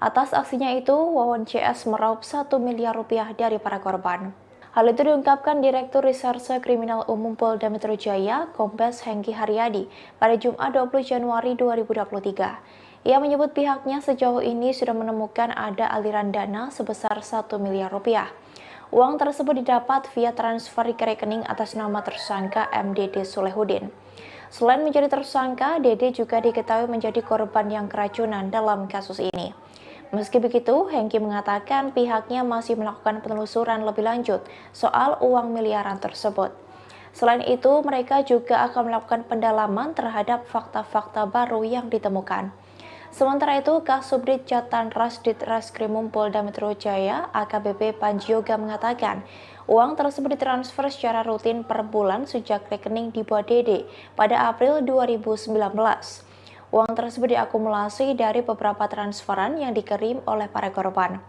[SPEAKER 1] Atas aksinya itu, Wawon CS meraup 1 miliar rupiah dari para korban. Hal itu diungkapkan Direktur Reserse Kriminal Umum Polda Metro Jaya, Kombes Hengki Haryadi, pada Jumat 20 Januari 2023. Ia menyebut pihaknya sejauh ini sudah menemukan ada aliran dana sebesar 1 miliar rupiah. Uang tersebut didapat via transfer ke rekening atas nama tersangka MDD Solehudin. Selain menjadi tersangka, Dede juga diketahui menjadi korban yang keracunan dalam kasus ini. Meski begitu, Hengki mengatakan pihaknya masih melakukan penelusuran lebih lanjut soal uang miliaran tersebut. Selain itu, mereka juga akan melakukan pendalaman terhadap fakta-fakta baru yang ditemukan. Sementara itu, Kasubdit Jatantras Ditreskrimum Polda Metro Jaya AKBP Panji Yoga mengatakan, uang tersebut ditransfer secara rutin per bulan sejak rekening dibuat Dede pada April 2019. Uang tersebut diakumulasi dari beberapa transferan yang dikirim oleh para korban.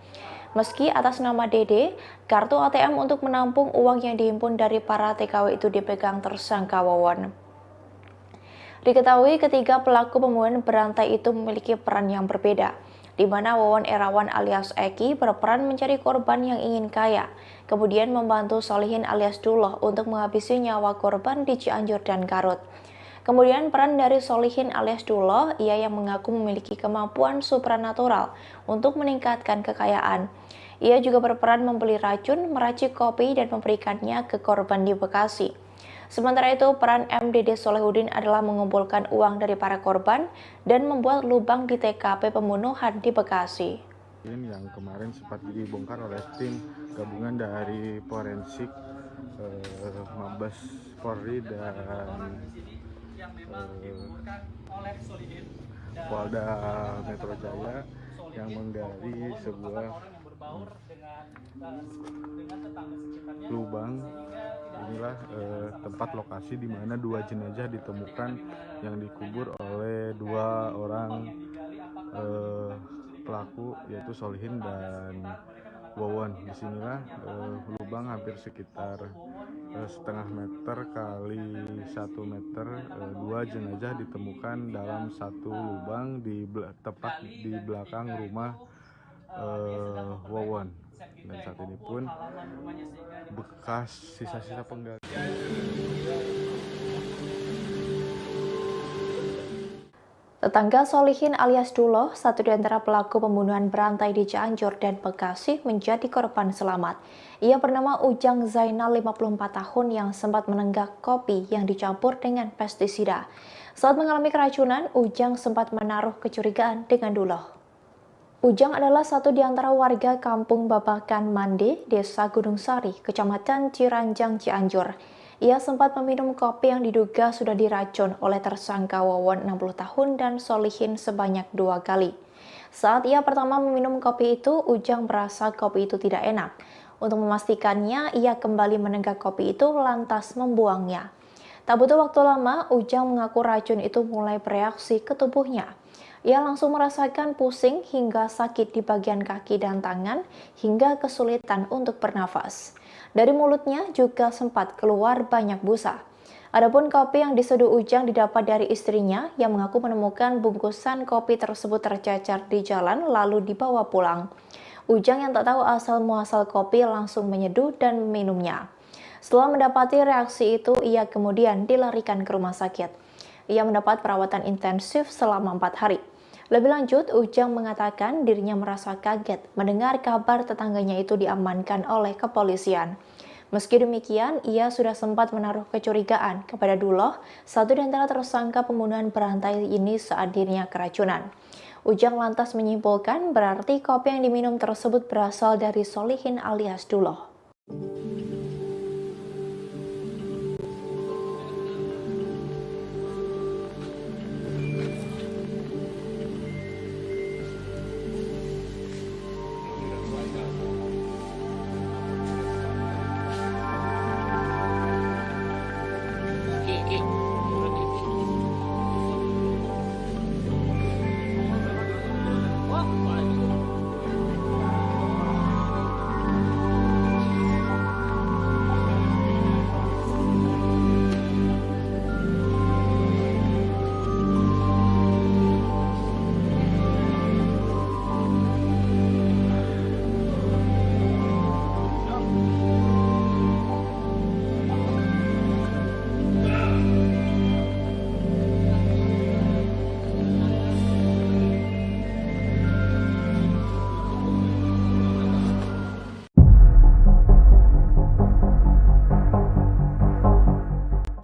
[SPEAKER 1] Meski atas nama Dede, kartu ATM untuk menampung uang yang dihimpun dari para TKW itu dipegang tersangka Wawon. Diketahui ketiga pelaku pembunuhan berantai itu memiliki peran yang berbeda. di mana Wawon Erawan alias Eki berperan mencari korban yang ingin kaya, kemudian membantu Solihin alias Duloh untuk menghabisi nyawa korban di Cianjur dan Garut. Kemudian peran dari Solihin alias Duloh, ia yang mengaku memiliki kemampuan supranatural untuk meningkatkan kekayaan. Ia juga berperan membeli racun, meracik kopi, dan memberikannya ke korban di Bekasi. Sementara itu, peran MDD Solehudin adalah mengumpulkan uang dari para korban dan membuat lubang di TKP pembunuhan di Bekasi.
[SPEAKER 3] Yang kemarin sempat dibongkar oleh tim gabungan dari forensik Mabes Polri dan Polda Metro Jaya yang menggali sebuah lubang. Inilah tempat lokasi di mana 2 jenazah ditemukan yang dikubur oleh 2 orang pelaku, yaitu Solihin dan Wawon. Disinilah lubang hampir sekitar setengah meter kali 1 meter, 2 jenazah ditemukan dalam satu lubang tepat di belakang rumah Wawon. Dan saat ini pun bekas sisa-sisa penggalian.
[SPEAKER 1] Tetangga Solihin alias Duloh, satu di antara pelaku pembunuhan berantai di Cianjur dan Bekasi, menjadi korban selamat. Ia bernama Ujang Zainal, 54 tahun, yang sempat menenggak kopi yang dicampur dengan pestisida. Saat mengalami keracunan, Ujang sempat menaruh kecurigaan dengan Duloh. Ujang adalah satu di antara warga kampung Babakan Mande, Desa Gunung Sari, Kecamatan Ciranjang, Cianjur. Ia sempat meminum kopi yang diduga sudah diracun oleh tersangka Wawon 60 tahun dan Solihin sebanyak 2 kali. Saat ia pertama meminum kopi itu, Ujang merasa kopi itu tidak enak. Untuk memastikannya, ia kembali menenggak kopi itu lantas membuangnya. Tak butuh waktu lama, Ujang mengaku racun itu mulai bereaksi ke tubuhnya. Ia langsung merasakan pusing hingga sakit di bagian kaki dan tangan, hingga kesulitan untuk bernafas. Dari mulutnya juga sempat keluar banyak busa. Adapun kopi yang diseduh Ujang didapat dari istrinya yang mengaku menemukan bungkusan kopi tersebut tercecer di jalan lalu dibawa pulang. Ujang yang tak tahu asal-muasal kopi langsung menyeduh dan meminumnya. Setelah mendapati reaksi itu, ia kemudian dilarikan ke rumah sakit. Ia mendapat perawatan intensif selama 4 hari. Lebih lanjut, Ujang mengatakan dirinya merasa kaget mendengar kabar tetangganya itu diamankan oleh kepolisian. Meski demikian, ia sudah sempat menaruh kecurigaan kepada Duloh, satu di antara tersangka pembunuhan berantai ini saat dirinya keracunan. Ujang lantas menyimpulkan berarti kopi yang diminum tersebut berasal dari Solihin alias Duloh.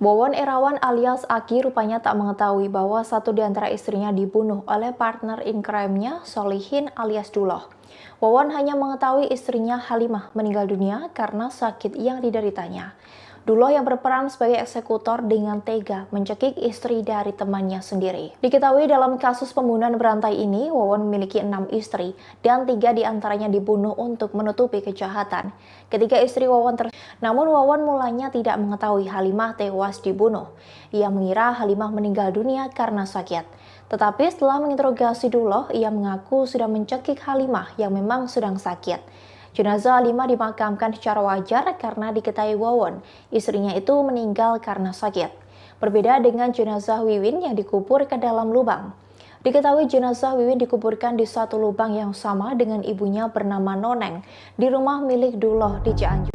[SPEAKER 1] Wawon Erawan alias Aki rupanya tak mengetahui bahwa satu di antara istrinya dibunuh oleh partner in crime-nya, Solihin alias Duloh. Wawon hanya mengetahui istrinya Halimah meninggal dunia karena sakit yang dideritanya. Duloh yang berperan sebagai eksekutor dengan tega mencekik istri dari temannya sendiri. Diketahui dalam kasus pembunuhan berantai ini, Wawon memiliki 6 istri dan 3 diantaranya dibunuh untuk menutupi kejahatan. Ketiga istri Wawon namun Wawon mulanya tidak mengetahui Halimah tewas dibunuh. Ia mengira Halimah meninggal dunia karena sakit. Tetapi setelah menginterogasi Duloh, ia mengaku sudah mencekik Halimah yang memang sedang sakit. Jenazah Halimah dimakamkan secara wajar karena diketahui Wawon, istrinya itu meninggal karena sakit. Berbeda dengan jenazah Wiwin yang dikubur ke dalam lubang. Diketahui jenazah Wiwin dikuburkan di satu lubang yang sama dengan ibunya bernama Noneng di rumah milik Duloh di Cianjur.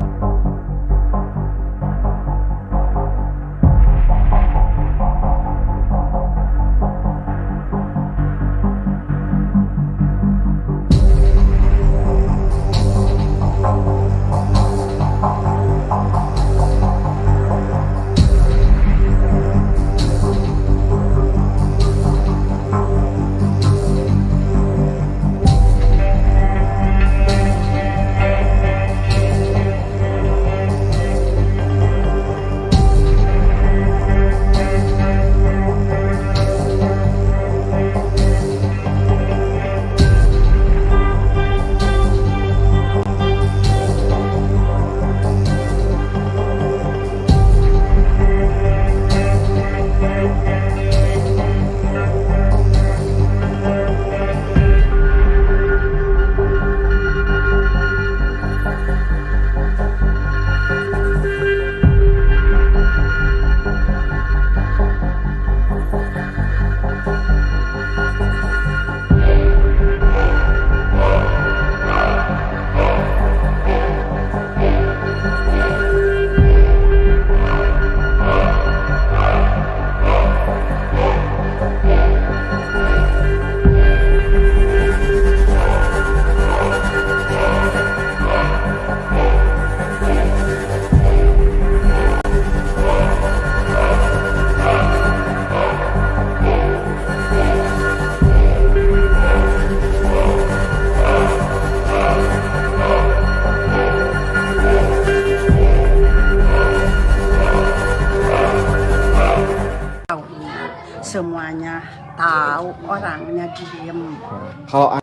[SPEAKER 2] Semuanya tahu, orangnya diem.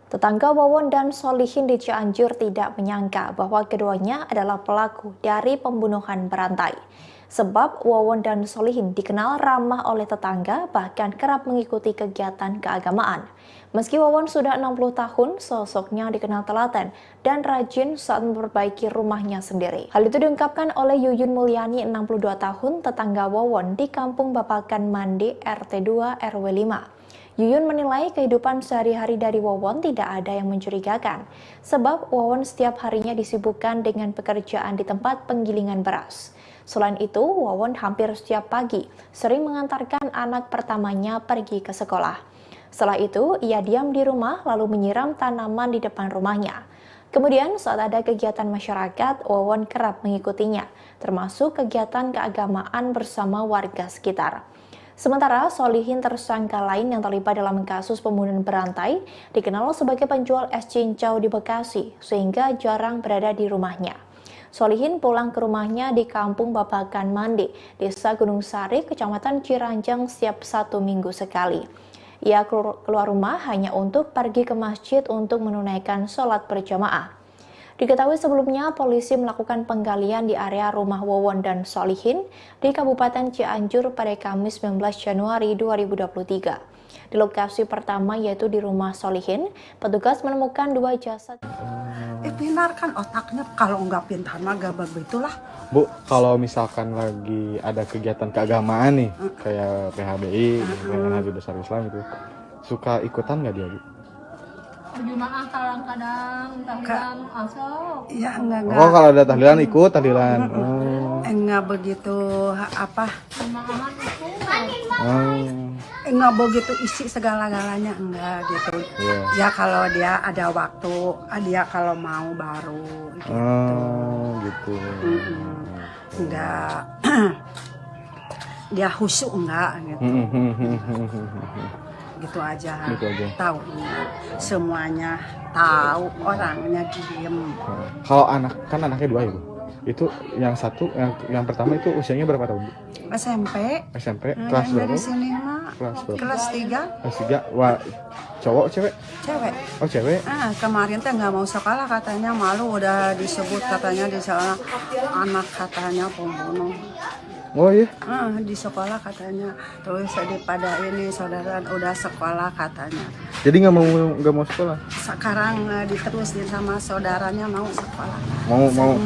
[SPEAKER 1] Tetangga Wawon dan Solihin di Cianjur tidak menyangka bahwa keduanya adalah pelaku dari pembunuhan berantai. Sebab Wawon dan Solihin dikenal ramah oleh tetangga, bahkan kerap mengikuti kegiatan keagamaan. Meski Wawon sudah 60 tahun, sosoknya dikenal telaten dan rajin saat memperbaiki rumahnya sendiri. Hal itu diungkapkan oleh Yuyun Mulyani, 62 tahun, tetangga Wawon di Kampung Bapakan Mandi, RT 2 RW 5. Yuyun menilai kehidupan sehari-hari dari Wawon tidak ada yang mencurigakan, sebab Wawon setiap harinya disibukkan dengan pekerjaan di tempat penggilingan beras. Selain itu, Wawon hampir setiap pagi sering mengantarkan anak pertamanya pergi ke sekolah. Setelah itu, ia diam di rumah lalu menyiram tanaman di depan rumahnya. Kemudian saat ada kegiatan masyarakat, Wawon kerap mengikutinya, termasuk kegiatan keagamaan bersama warga sekitar. Sementara Solihin, tersangka lain yang terlibat dalam kasus pembunuhan berantai, dikenal sebagai penjual es cincau di Bekasi, sehingga jarang berada di rumahnya. Solihin pulang ke rumahnya di Kampung Bapakan Mandi, Desa Gunung Sari, Kecamatan Ciranjang setiap 1 minggu sekali. Ia keluar rumah hanya untuk pergi ke masjid untuk menunaikan sholat berjamaah. Diketahui sebelumnya polisi melakukan penggalian di area rumah Wawon dan Solihin di Kabupaten Cianjur pada Kamis 19 Januari 2023. Di lokasi pertama yaitu di rumah Solihin, petugas menemukan 2 jasad.
[SPEAKER 2] Pintar kan otaknya, kalau nggak pintar mah gak begitulah.
[SPEAKER 3] Bu, kalau misalkan lagi ada kegiatan keagamaan nih, kayak PHBI, Hari Besar Islam itu, suka ikutan nggak dia, Bu?
[SPEAKER 4] Berjamaah kadang-kadang, tahlilan asal.
[SPEAKER 2] Ya enggak.
[SPEAKER 3] Oh, kalau ada tahlilan ikut tahlilan.
[SPEAKER 2] Enggak begitu apa?
[SPEAKER 4] Jamaah itu.
[SPEAKER 2] Enggak begitu isi segala-galanya, enggak gitu. Ya kalau dia ada waktu, dia kalau mau baru gitu.
[SPEAKER 3] Gitu.
[SPEAKER 2] Enggak. Dia khusyuk enggak gitu. Gitu aja. Tahu semuanya tahu, orangnya diem.
[SPEAKER 3] Kalau anak kan anaknya 2 ibu. Itu yang satu, yang pertama itu usianya berapa tahun?
[SPEAKER 2] SMP.
[SPEAKER 3] Kelas berapa?
[SPEAKER 2] Dari sini mah kelas 3.
[SPEAKER 3] Kelas 3. Wah, cowok cewek?
[SPEAKER 2] Cewek.
[SPEAKER 3] Oh, cewek.
[SPEAKER 2] Kemarin teh nggak mau sekolah katanya, malu udah disebut katanya di sana anak katanya pembunuh.
[SPEAKER 3] Oh iya?
[SPEAKER 2] Di sekolah katanya. Terus pada ini saudara udah sekolah katanya.
[SPEAKER 3] Jadi nggak mau sekolah?
[SPEAKER 2] Sekarang diterusin sama saudaranya mau sekolah.
[SPEAKER 3] Mau.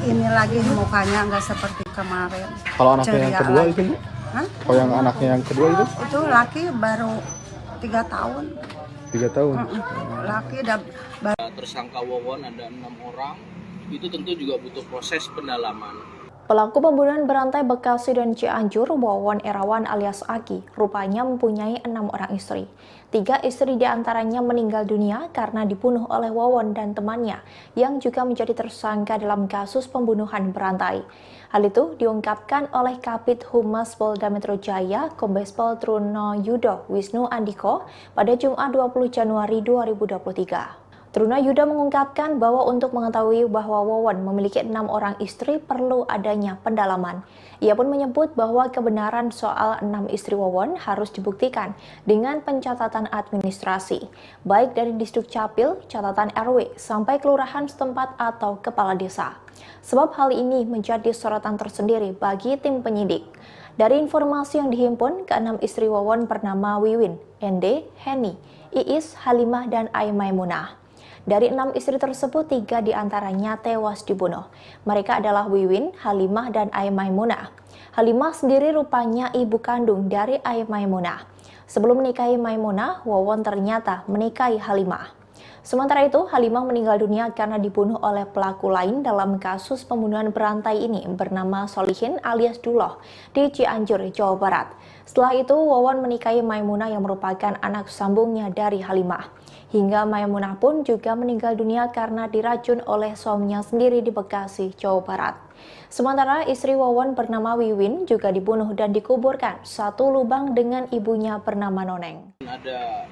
[SPEAKER 2] Ini lagi mukanya nggak seperti kemarin.
[SPEAKER 3] Kalau anaknya yang kedua itu, Bu?
[SPEAKER 2] Hah?
[SPEAKER 3] Oh, yang anaknya yang kedua itu?
[SPEAKER 2] Itu laki baru 3 tahun.
[SPEAKER 3] 3 tahun.
[SPEAKER 2] Laki udah
[SPEAKER 5] Tersangka Wawon ada 6 orang. Itu tentu juga butuh proses pendalaman.
[SPEAKER 1] Pelaku pembunuhan berantai Bekasi dan Cianjur, Wawon Erawan alias Aki, rupanya mempunyai 6 orang istri. 3 istri diantaranya meninggal dunia karena dibunuh oleh Wawon dan temannya, yang juga menjadi tersangka dalam kasus pembunuhan berantai. Hal itu diungkapkan oleh Kabid Humas Polda Metro Jaya, Kombes Pol Truno Yudo Wisnu Andiko, pada Jumat 20 Januari 2023. Truno Yudo mengungkapkan bahwa untuk mengetahui bahwa Wawon memiliki 6 orang istri perlu adanya pendalaman. Ia pun menyebut bahwa kebenaran soal 6 istri Wawon harus dibuktikan dengan pencatatan administrasi, baik dari Disduk Capil, catatan RW, sampai kelurahan setempat atau kepala desa. Sebab hal ini menjadi sorotan tersendiri bagi tim penyidik. Dari informasi yang dihimpun, ke-6 istri Wawon bernama Wiwin, Ende, Heni, Iis, Halimah, dan Ai Maimunah. Dari 6 istri tersebut, 3 diantaranya tewas dibunuh. Mereka adalah Wiwin, Halimah, dan Ai Maimunah. Halimah sendiri rupanya ibu kandung dari Ai Maimunah. Sebelum menikahi Maimunah, Wawon ternyata menikahi Halimah. Sementara itu, Halimah meninggal dunia karena dibunuh oleh pelaku lain dalam kasus pembunuhan berantai ini bernama Solihin alias Duloh di Cianjur, Jawa Barat. Setelah itu, Wawon menikahi Maimunah yang merupakan anak sambungnya dari Halimah. Hingga Maimunah pun juga meninggal dunia karena diracun oleh suaminya sendiri di Bekasi, Jawa Barat. Sementara istri Wawon bernama Wiwin juga dibunuh dan dikuburkan satu lubang dengan ibunya bernama Noneng.
[SPEAKER 5] Ada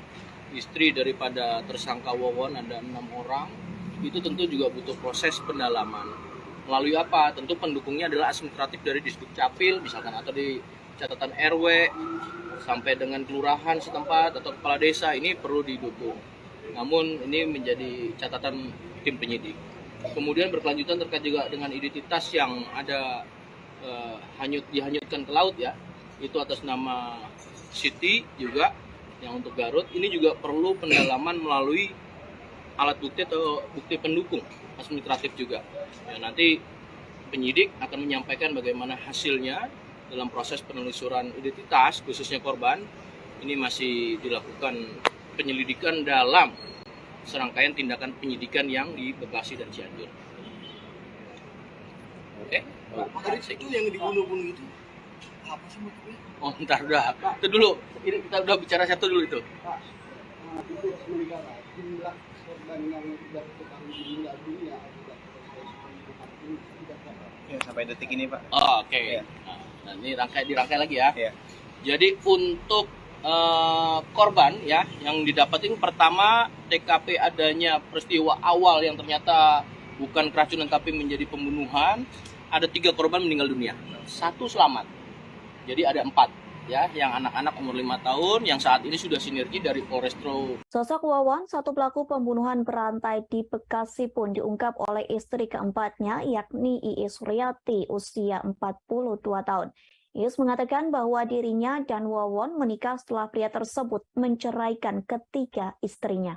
[SPEAKER 5] istri daripada tersangka Wawon ada 6 orang. Itu tentu juga butuh proses pendalaman. Melalui apa? Tentu pendukungnya adalah administratif dari Disduk Capil, misalkan atau di catatan RW sampai dengan kelurahan setempat atau kepala desa, ini perlu didukung. Namun ini menjadi catatan tim penyidik. Kemudian berkelanjutan terkait juga dengan identitas yang ada dihanyutkan ke laut ya. Itu atas nama Siti juga yang untuk Garut. Ini juga perlu pendalaman melalui alat bukti atau bukti pendukung administratif juga. Ya, nanti penyidik akan menyampaikan bagaimana hasilnya dalam proses penelusuran identitas khususnya korban. Ini masih dilakukan penyelidikan dalam serangkaian tindakan penyidikan yang di Bekasi dan Cianjur. Oke?
[SPEAKER 6] Itu yang dibunuh-bunuh itu apa sih motifnya?
[SPEAKER 5] Oh, ntar udah. Itu dulu. Ini kita udah bicara satu dulu itu.
[SPEAKER 6] Pak, itu meninggal jumlah korban yang sudah diketahui meninggal dunia akibat proses pembunuhan ini tidak berapa?
[SPEAKER 16] Ya, sampai detik ini, Pak.
[SPEAKER 5] Oh, oke.
[SPEAKER 16] Ya.
[SPEAKER 5] Nah, ini dirangkai lagi ya.
[SPEAKER 16] Ya.
[SPEAKER 5] Jadi untuk korban ya yang didapatin pertama TKP adanya peristiwa awal yang ternyata bukan keracunan tapi menjadi pembunuhan, ada 3 korban meninggal dunia, 1 selamat. Jadi ada 4 ya, yang anak-anak umur 5 tahun yang saat ini sudah sinergi dari Polrestro.
[SPEAKER 7] Sosok Wawon, satu pelaku pembunuhan berantai di Bekasi pun diungkap oleh istri keempatnya, yakni Iis Suryati, usia 42 tahun. Iis mengatakan bahwa dirinya dan Wawon menikah setelah pria tersebut menceraikan ketiga istrinya.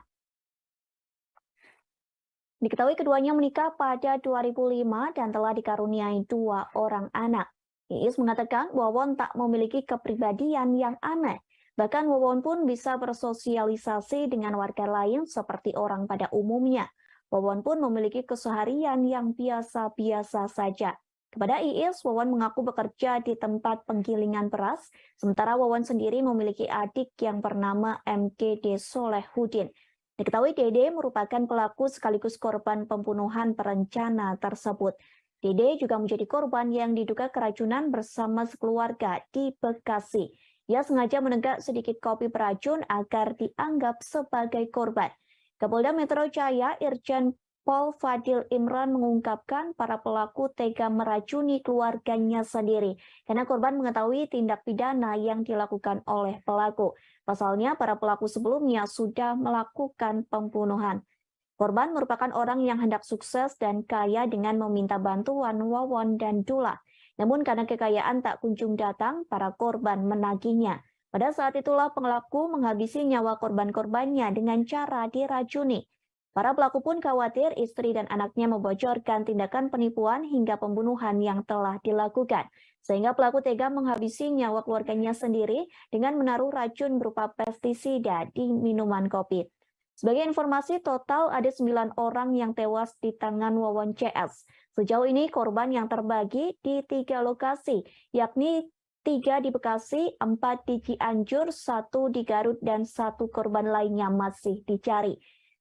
[SPEAKER 7] Diketahui keduanya menikah pada 2005 dan telah dikaruniai 2 orang anak. Iis mengatakan Wawon tak memiliki kepribadian yang aneh. Bahkan Wawon pun bisa bersosialisasi dengan warga lain seperti orang pada umumnya. Wawon pun memiliki keseharian yang biasa-biasa saja. Kepada Iis, Wawon mengaku bekerja di tempat penggilingan beras, sementara Wawon sendiri memiliki adik yang bernama MDD Solehudin. Diketahui Dede merupakan pelaku sekaligus korban pembunuhan berencana tersebut. Dede juga menjadi korban yang diduga keracunan bersama sekeluarga di Bekasi. Ia sengaja menenggak sedikit kopi beracun agar dianggap sebagai korban. Kapolda Metro Jaya, Irjen Pol Fadil Imran mengungkapkan para pelaku tega meracuni keluarganya sendiri karena korban mengetahui tindak pidana yang dilakukan oleh pelaku. Pasalnya, para pelaku sebelumnya sudah melakukan pembunuhan. Korban merupakan orang yang hendak sukses dan kaya dengan meminta bantuan Wawon dan Dullah. Namun karena kekayaan tak kunjung datang, para korban menagihnya. Pada saat itulah pelaku menghabisi nyawa korban-korbannya dengan cara diracuni. Para pelaku pun khawatir istri dan anaknya membocorkan tindakan penipuan hingga pembunuhan yang telah dilakukan. Sehingga pelaku tega menghabisi nyawa keluarganya sendiri dengan menaruh racun berupa pestisida di minuman kopi. Sebagai informasi, total ada 9 orang yang tewas di tangan Wawon CS. Sejauh ini korban yang terbagi di 3 lokasi, yakni 3 di Bekasi, 4 di Cianjur, 1 di Garut, dan 1 korban lainnya masih dicari.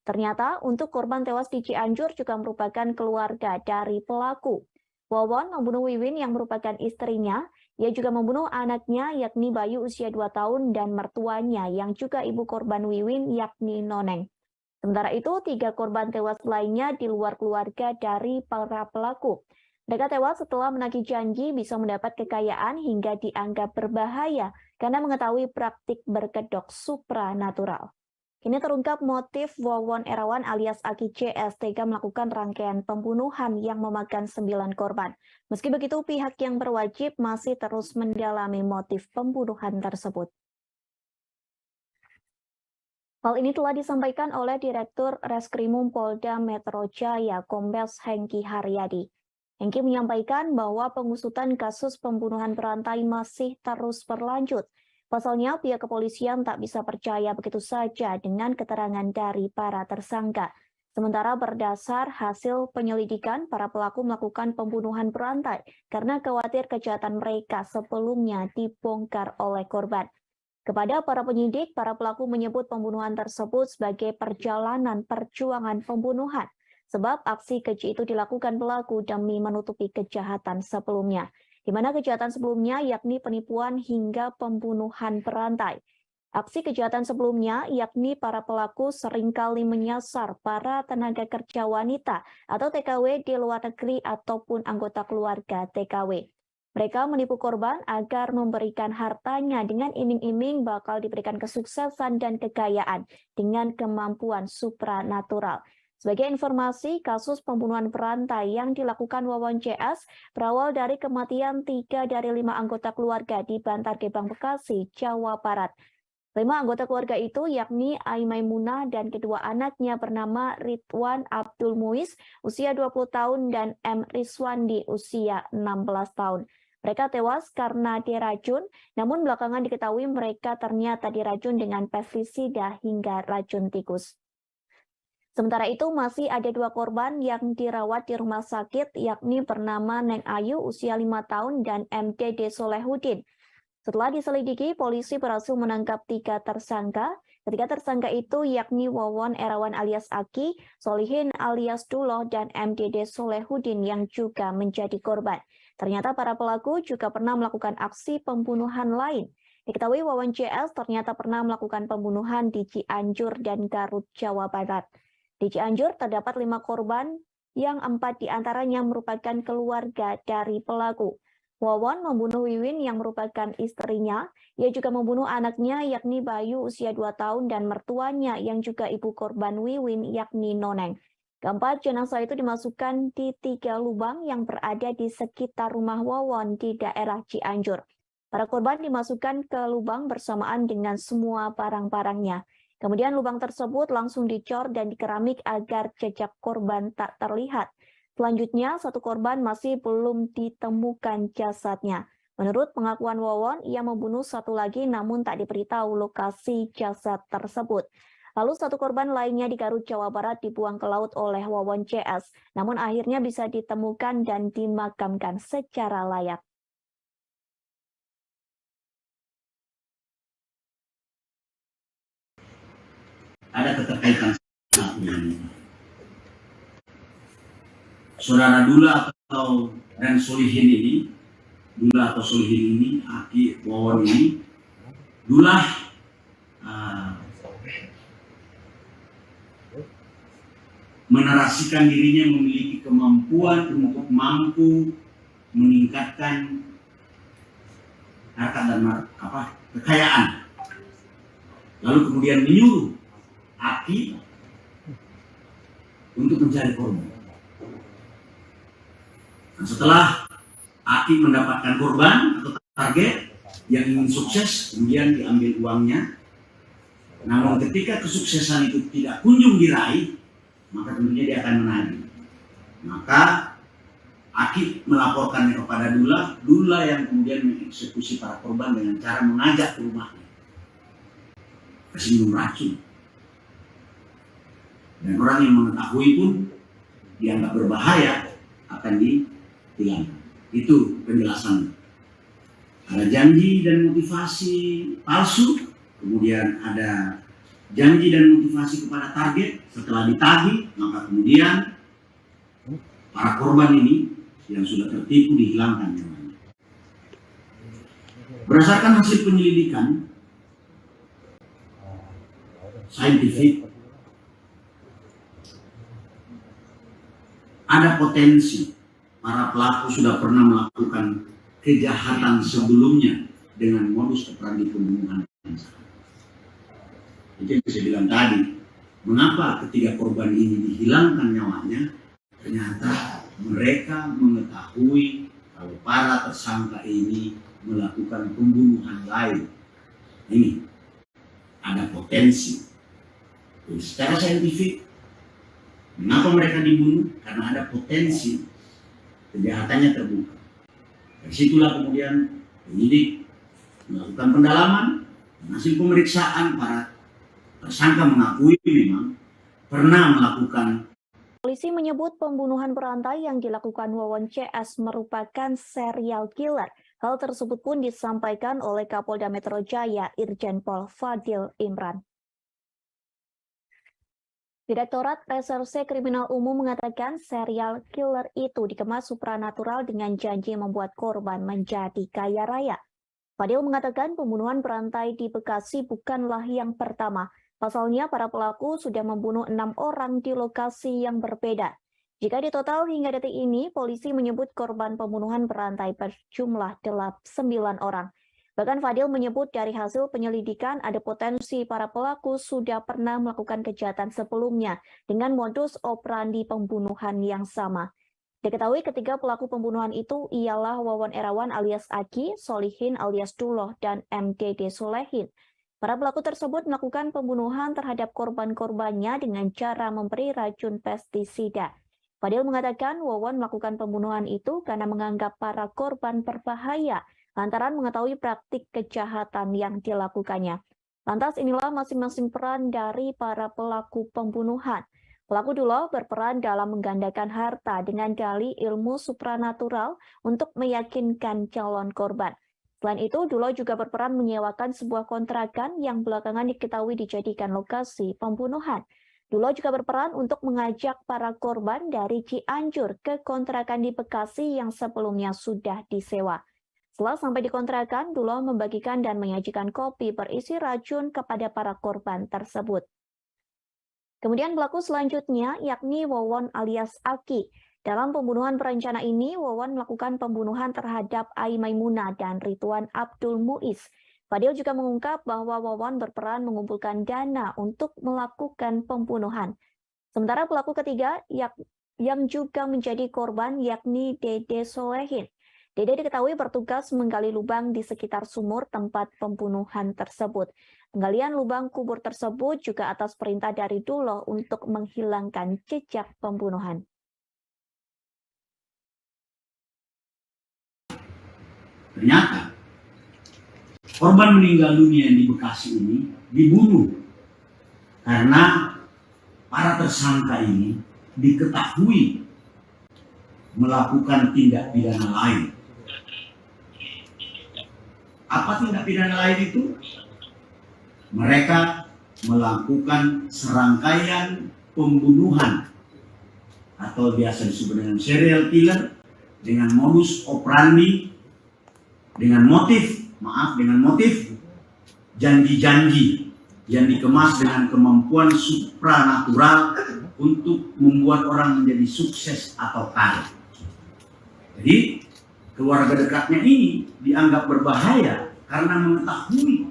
[SPEAKER 7] Ternyata untuk korban tewas di Cianjur juga merupakan keluarga dari pelaku. Wawon membunuh Wiwin yang merupakan istrinya. Ia juga membunuh anaknya yakni Bayu usia 2 tahun dan mertuanya yang juga ibu korban Wiwin yakni Noneng. Sementara itu 3 korban tewas lainnya di luar keluarga dari para pelaku. Mereka tewas setelah menagih janji bisa mendapat kekayaan hingga dianggap berbahaya karena mengetahui praktik berkedok supranatural. Kini terungkap motif Wawon Erawan alias Aki CS tega melakukan rangkaian pembunuhan yang memakan 9 korban. Meski begitu, pihak yang berwajib masih terus mendalami motif pembunuhan tersebut. Hal ini telah disampaikan oleh Direktur Reskrimum Polda Metro Jaya, Kombes Hengki Haryadi. Hengki menyampaikan bahwa pengusutan kasus pembunuhan berantai masih terus berlanjut. Pasalnya, pihak kepolisian tak bisa percaya begitu saja dengan keterangan dari para tersangka. Sementara berdasar hasil penyelidikan, para pelaku melakukan pembunuhan berantai karena khawatir kejahatan mereka sebelumnya dibongkar oleh korban. Kepada para penyidik, para pelaku menyebut pembunuhan tersebut sebagai perjalanan perjuangan pembunuhan, sebab aksi keji itu dilakukan pelaku demi menutupi kejahatan sebelumnya, di mana kejahatan sebelumnya yakni penipuan hingga pembunuhan berantai. Aksi kejahatan sebelumnya yakni para pelaku seringkali menyasar para tenaga kerja wanita atau TKW di luar negeri ataupun anggota keluarga TKW. Mereka menipu korban agar memberikan hartanya dengan iming-iming bakal diberikan kesuksesan dan kekayaan dengan kemampuan supranatural. Sebagai informasi, kasus pembunuhan berantai yang dilakukan Wawon CS berawal dari kematian 3 dari 5 anggota keluarga di Bantar Gebang, Bekasi, Jawa Barat. 5 anggota keluarga itu yakni Ai Maimunah dan kedua anaknya bernama Ridwan Abdul Muiz, usia 20 tahun, dan M. Rizwandi, usia 16 tahun. Mereka tewas karena diracun, namun belakangan diketahui mereka ternyata diracun dengan pestisida hingga racun tikus. Sementara itu masih ada 2 korban yang dirawat di rumah sakit, yakni bernama Neng Ayu usia 5 tahun dan MDD Solehudin. Setelah diselidiki, polisi berhasil menangkap 3 tersangka. Ketiga tersangka itu yakni Wawon Erawan alias Aki, Solihin alias Duloh, dan MDD Solehudin yang juga menjadi korban. Ternyata para pelaku juga pernah melakukan aksi pembunuhan lain. Diketahui Wawon CS ternyata pernah melakukan pembunuhan di Cianjur dan Garut, Jawa Barat. Di Cianjur terdapat 5 korban yang 4 diantaranya merupakan keluarga dari pelaku. Wawon membunuh Wiwin yang merupakan istrinya. Ia juga membunuh anaknya yakni Bayu usia 2 tahun dan mertuanya yang juga ibu korban Wiwin yakni Noneng. Keempat jenazah itu dimasukkan di 3 lubang yang berada di sekitar rumah Wawon di daerah Cianjur. Para korban dimasukkan ke lubang bersamaan dengan semua barang-barangnya. Kemudian lubang tersebut langsung dicor dan dikeramik agar jejak korban tak terlihat. Selanjutnya, 1 korban masih belum ditemukan jasadnya. Menurut pengakuan Wawon, ia membunuh 1 lagi namun tak diberitahu lokasi jasad tersebut. Lalu 1 korban lainnya di Garut, Jawa Barat dibuang ke laut oleh Wawon CS, namun akhirnya bisa ditemukan dan dimakamkan secara layak.
[SPEAKER 8] Ada keterkaitan ini. Saudara Dula dan Solihin ini, Dula atau Solihin ini, Aki Wawon ini, Dula menarasikan dirinya memiliki kemampuan untuk mampu meningkatkan harta dan kekayaan. Lalu kemudian menyuruh Aki untuk mencari korban. Nah, setelah Aki mendapatkan korban atau target yang ingin sukses, kemudian diambil uangnya. Namun ketika kesuksesan itu tidak kunjung diraih, maka tentunya dia akan menagih. Maka Aki melaporkannya kepada Dula, Dula yang kemudian mengeksekusi para korban dengan cara mengajak ke rumahnya, kasih minum racun. Dan orang yang mengetahui pun dianggap berbahaya akan dihilangkan. Itu penjelasannya. Ada janji dan motivasi palsu, kemudian ada janji dan motivasi kepada target. Setelah ditagih, maka kemudian para korban ini yang sudah tertipu dihilangkan nyawanya. Berdasarkan hasil penyelidikan saintifik, ada potensi para pelaku sudah pernah melakukan kejahatan sebelumnya dengan modus operandi pembunuhan. Itu yang saya bilang tadi, mengapa ketiga korban ini dihilangkan nyawanya? Ternyata mereka mengetahui kalau para tersangka ini melakukan pembunuhan lain. Ini ada potensi. Jadi, secara saintifik, mengapa mereka dibunuh? Karena ada potensi kejahatannya terbuka. Dari situlah kemudian penyidik melakukan pendalaman, dan hasil pemeriksaan para tersangka mengakui memang pernah melakukan.
[SPEAKER 7] Polisi menyebut pembunuhan berantai yang dilakukan Wawon CS merupakan serial killer. Hal tersebut pun disampaikan oleh Kapolda Metro Jaya Irjen Pol Fadil Imran. Direktorat Reserse Kriminal Umum mengatakan serial killer itu dikemas supranatural dengan janji membuat korban menjadi kaya raya. Fadil mengatakan pembunuhan berantai di Bekasi bukanlah yang pertama. Pasalnya, para pelaku sudah membunuh 6 orang di lokasi yang berbeda. Jika ditotal hingga detik ini, polisi menyebut korban pembunuhan berantai berjumlah 9 orang. Bahkan Fadil menyebut dari hasil penyelidikan ada potensi para pelaku sudah pernah melakukan kejahatan sebelumnya dengan modus operandi pembunuhan yang sama. Diketahui ketiga pelaku pembunuhan itu ialah Wawon Erawan alias Aki, Solihin alias Duloh, dan MDD Solehin. Para pelaku tersebut melakukan pembunuhan terhadap korban-korbannya dengan cara memberi racun pestisida. Fadil mengatakan Wawon melakukan pembunuhan itu karena menganggap para korban berbahaya lantaran mengetahui praktik kejahatan yang dilakukannya. Lantas inilah masing-masing peran dari para pelaku pembunuhan. Pelaku Duloh berperan dalam menggandakan harta dengan dalih ilmu supranatural untuk meyakinkan calon korban. Selain itu, Duloh juga berperan menyewakan sebuah kontrakan yang belakangan diketahui dijadikan lokasi pembunuhan. Duloh juga berperan untuk mengajak para korban dari Cianjur ke kontrakan di Bekasi yang sebelumnya sudah disewa. Setelah sampai di kontrakan, Duloh membagikan dan menyajikan kopi berisi racun kepada para korban tersebut. Kemudian pelaku selanjutnya yakni Wawon alias Aki. Dalam pembunuhan berencana ini, Wawon melakukan pembunuhan terhadap Ai Maimunah dan Ridwan Abdul Muiz. Fadil juga mengungkap bahwa Wawon berperan mengumpulkan dana untuk melakukan pembunuhan. Sementara pelaku ketiga yang juga menjadi korban yakni Dede Solehin. Dede diketahui bertugas menggali lubang di sekitar sumur tempat pembunuhan tersebut. Penggalian lubang kubur tersebut juga atas perintah dari Duloh untuk menghilangkan jejak pembunuhan.
[SPEAKER 8] Ternyata korban meninggal dunia di Bekasi ini dibunuh karena para tersangka ini diketahui melakukan tindak pidana lain. Apa tindak pidana lain itu? Mereka melakukan serangkaian pembunuhan atau biasa disebut dengan serial killer dengan modus operandi, dengan motif janji-janji yang dikemas dengan kemampuan supranatural untuk membuat orang menjadi sukses atau kaya. Jadi keluarga dekatnya ini dianggap berbahaya karena mengetahui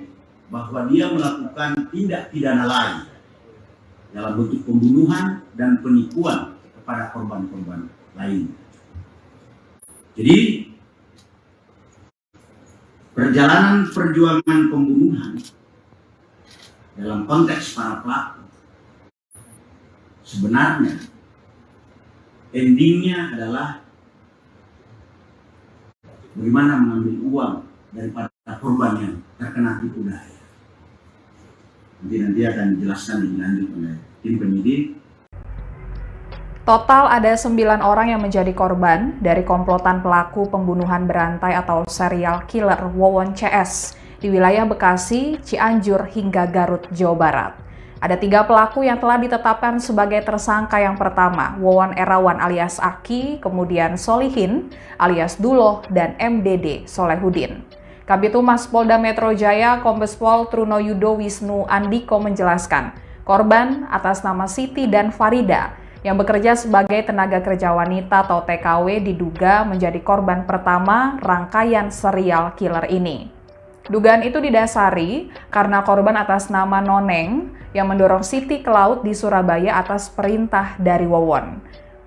[SPEAKER 8] bahwa dia melakukan tindak pidana lain dalam bentuk pembunuhan dan penipuan kepada korban-korban lain. Jadi perjalanan perjuangan pembunuhan dalam konteks para pelaku sebenarnya endingnya adalah bagaimana mengambil uang daripada korban yang terkena tipu daya. Nanti akan dijelaskan lebih lanjut oleh tim penyidik.
[SPEAKER 9] Total ada 9 orang yang menjadi korban dari komplotan pelaku pembunuhan berantai atau serial killer Wawon CS di wilayah Bekasi, Cianjur, hingga Garut, Jawa Barat. Ada 3 pelaku yang telah ditetapkan sebagai tersangka. Yang pertama, Wawon Erawan alias Aki, kemudian Solihin alias Duloh, dan MDD Solehudin. Kabid Humas Polda Metro Jaya, Kombes Pol Truno Yudo Wisnu Andiko menjelaskan, korban atas nama Siti dan Farida yang bekerja sebagai tenaga kerja wanita atau TKW diduga menjadi korban pertama rangkaian serial killer ini. Dugaan itu didasari karena korban atas nama Noneng yang mendorong Siti ke laut di Surabaya atas perintah dari Wawon.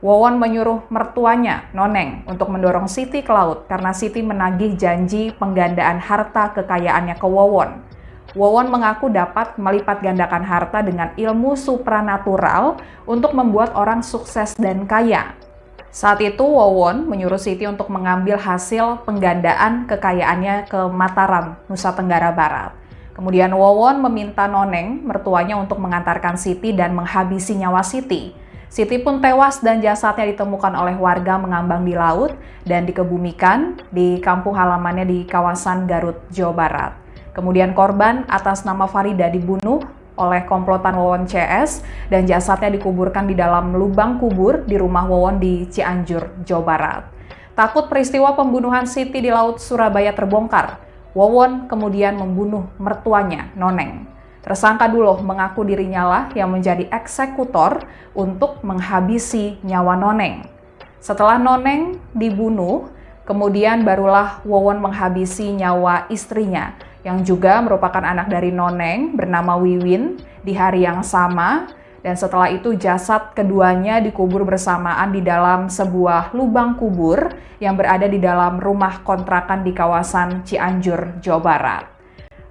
[SPEAKER 9] Wawon menyuruh mertuanya, Noneng, untuk mendorong Siti ke laut karena Siti menagih janji penggandaan harta kekayaannya ke Wawon. Wawon mengaku dapat melipat gandakan harta dengan ilmu supranatural untuk membuat orang sukses dan kaya. Saat itu Wawon menyuruh Siti untuk mengambil hasil penggandaan kekayaannya ke Mataram, Nusa Tenggara Barat. Kemudian Wawon meminta Noneng, mertuanya, untuk mengantarkan Siti dan menghabisi nyawa Siti. Siti pun tewas dan jasadnya ditemukan oleh warga mengambang di laut dan dikebumikan di kampung halamannya di kawasan Garut, Jawa Barat. Kemudian korban atas nama Farida dibunuh oleh komplotan Wawon CS dan jasadnya dikuburkan di dalam lubang kubur di rumah Wawon di Cianjur, Jawa Barat. Takut peristiwa pembunuhan Siti di Laut Surabaya terbongkar, Wawon kemudian membunuh mertuanya, Noneng. Tersangka Duloh mengaku dirinya lah yang menjadi eksekutor untuk menghabisi nyawa Noneng. Setelah Noneng dibunuh, kemudian barulah Wawon menghabisi nyawa istrinya, yang juga merupakan anak dari Noneng bernama Wiwin di hari yang sama, dan setelah itu jasad keduanya dikubur bersamaan di dalam sebuah lubang kubur yang berada di dalam rumah kontrakan di kawasan Cianjur, Jawa Barat.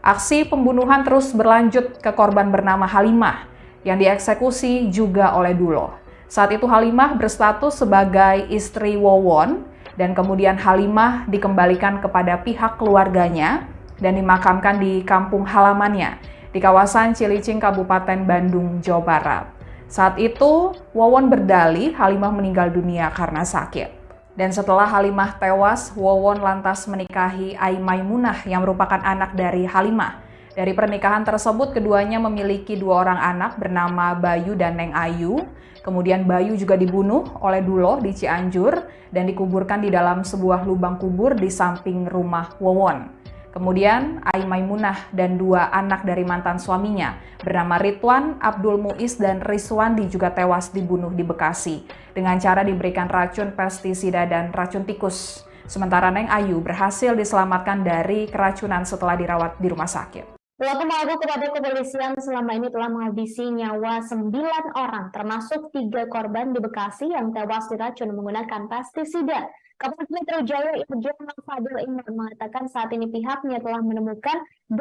[SPEAKER 9] Aksi pembunuhan terus berlanjut ke korban bernama Halimah yang dieksekusi juga oleh Duloh. Saat itu Halimah berstatus sebagai istri Wawon dan kemudian Halimah dikembalikan kepada pihak keluarganya dan dimakamkan di kampung halamannya di kawasan Cilicing, Kabupaten Bandung, Jawa Barat. Saat itu, Wawon berdalih Halimah meninggal dunia karena sakit. Dan setelah Halimah tewas, Wawon lantas menikahi Ai Maimunah yang merupakan anak dari Halimah. Dari pernikahan tersebut, keduanya memiliki 2 orang anak bernama Bayu dan Neng Ayu. Kemudian Bayu juga dibunuh oleh Duloh di Cianjur dan dikuburkan di dalam sebuah lubang kubur di samping rumah Wawon. Kemudian Ai Maimunah dan 2 anak dari mantan suaminya bernama Ridwan, Abdul Muiz, dan Riswandi juga tewas dibunuh di Bekasi dengan cara diberikan racun pestisida dan racun tikus. Sementara Neng Ayu berhasil diselamatkan dari keracunan setelah dirawat di rumah sakit.
[SPEAKER 7] Pelaku mengaku kepada kepolisian selama ini telah menghabisi nyawa 9 orang, termasuk 3 korban di Bekasi yang tewas diracun menggunakan pestisida. Kapolres Metro Jaya Irjen Fadil Imran mengatakan saat ini pihaknya telah menemukan 8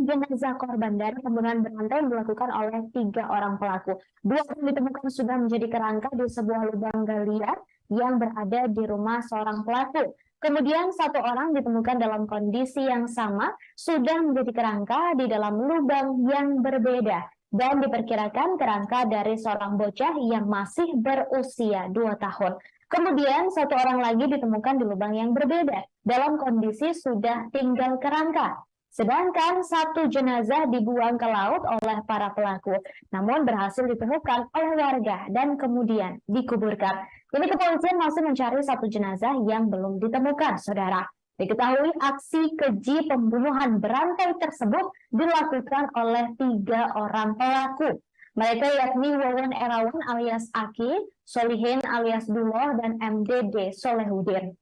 [SPEAKER 7] jenazah korban dari pembunuhan berantai yang dilakukan oleh 3 orang pelaku. 2 orang ditemukan sudah menjadi kerangka di sebuah lubang galian yang berada di rumah seorang pelaku. Kemudian 1 orang ditemukan dalam kondisi yang sama sudah menjadi kerangka di dalam lubang yang berbeda dan diperkirakan kerangka dari seorang bocah yang masih berusia 2 tahun. Kemudian 1 orang lagi ditemukan di lubang yang berbeda dalam kondisi sudah tinggal kerangka. Sedangkan 1 jenazah dibuang ke laut oleh para pelaku, namun berhasil ditemukan oleh warga dan kemudian dikuburkan. Kini kepolisian masih mencari 1 jenazah yang belum ditemukan, saudara. Diketahui aksi keji pembunuhan berantai tersebut dilakukan oleh 3 orang pelaku. Mereka yakni Wawon Erawan alias Aki, Solihin alias Duloh, dan MDD Solehudin.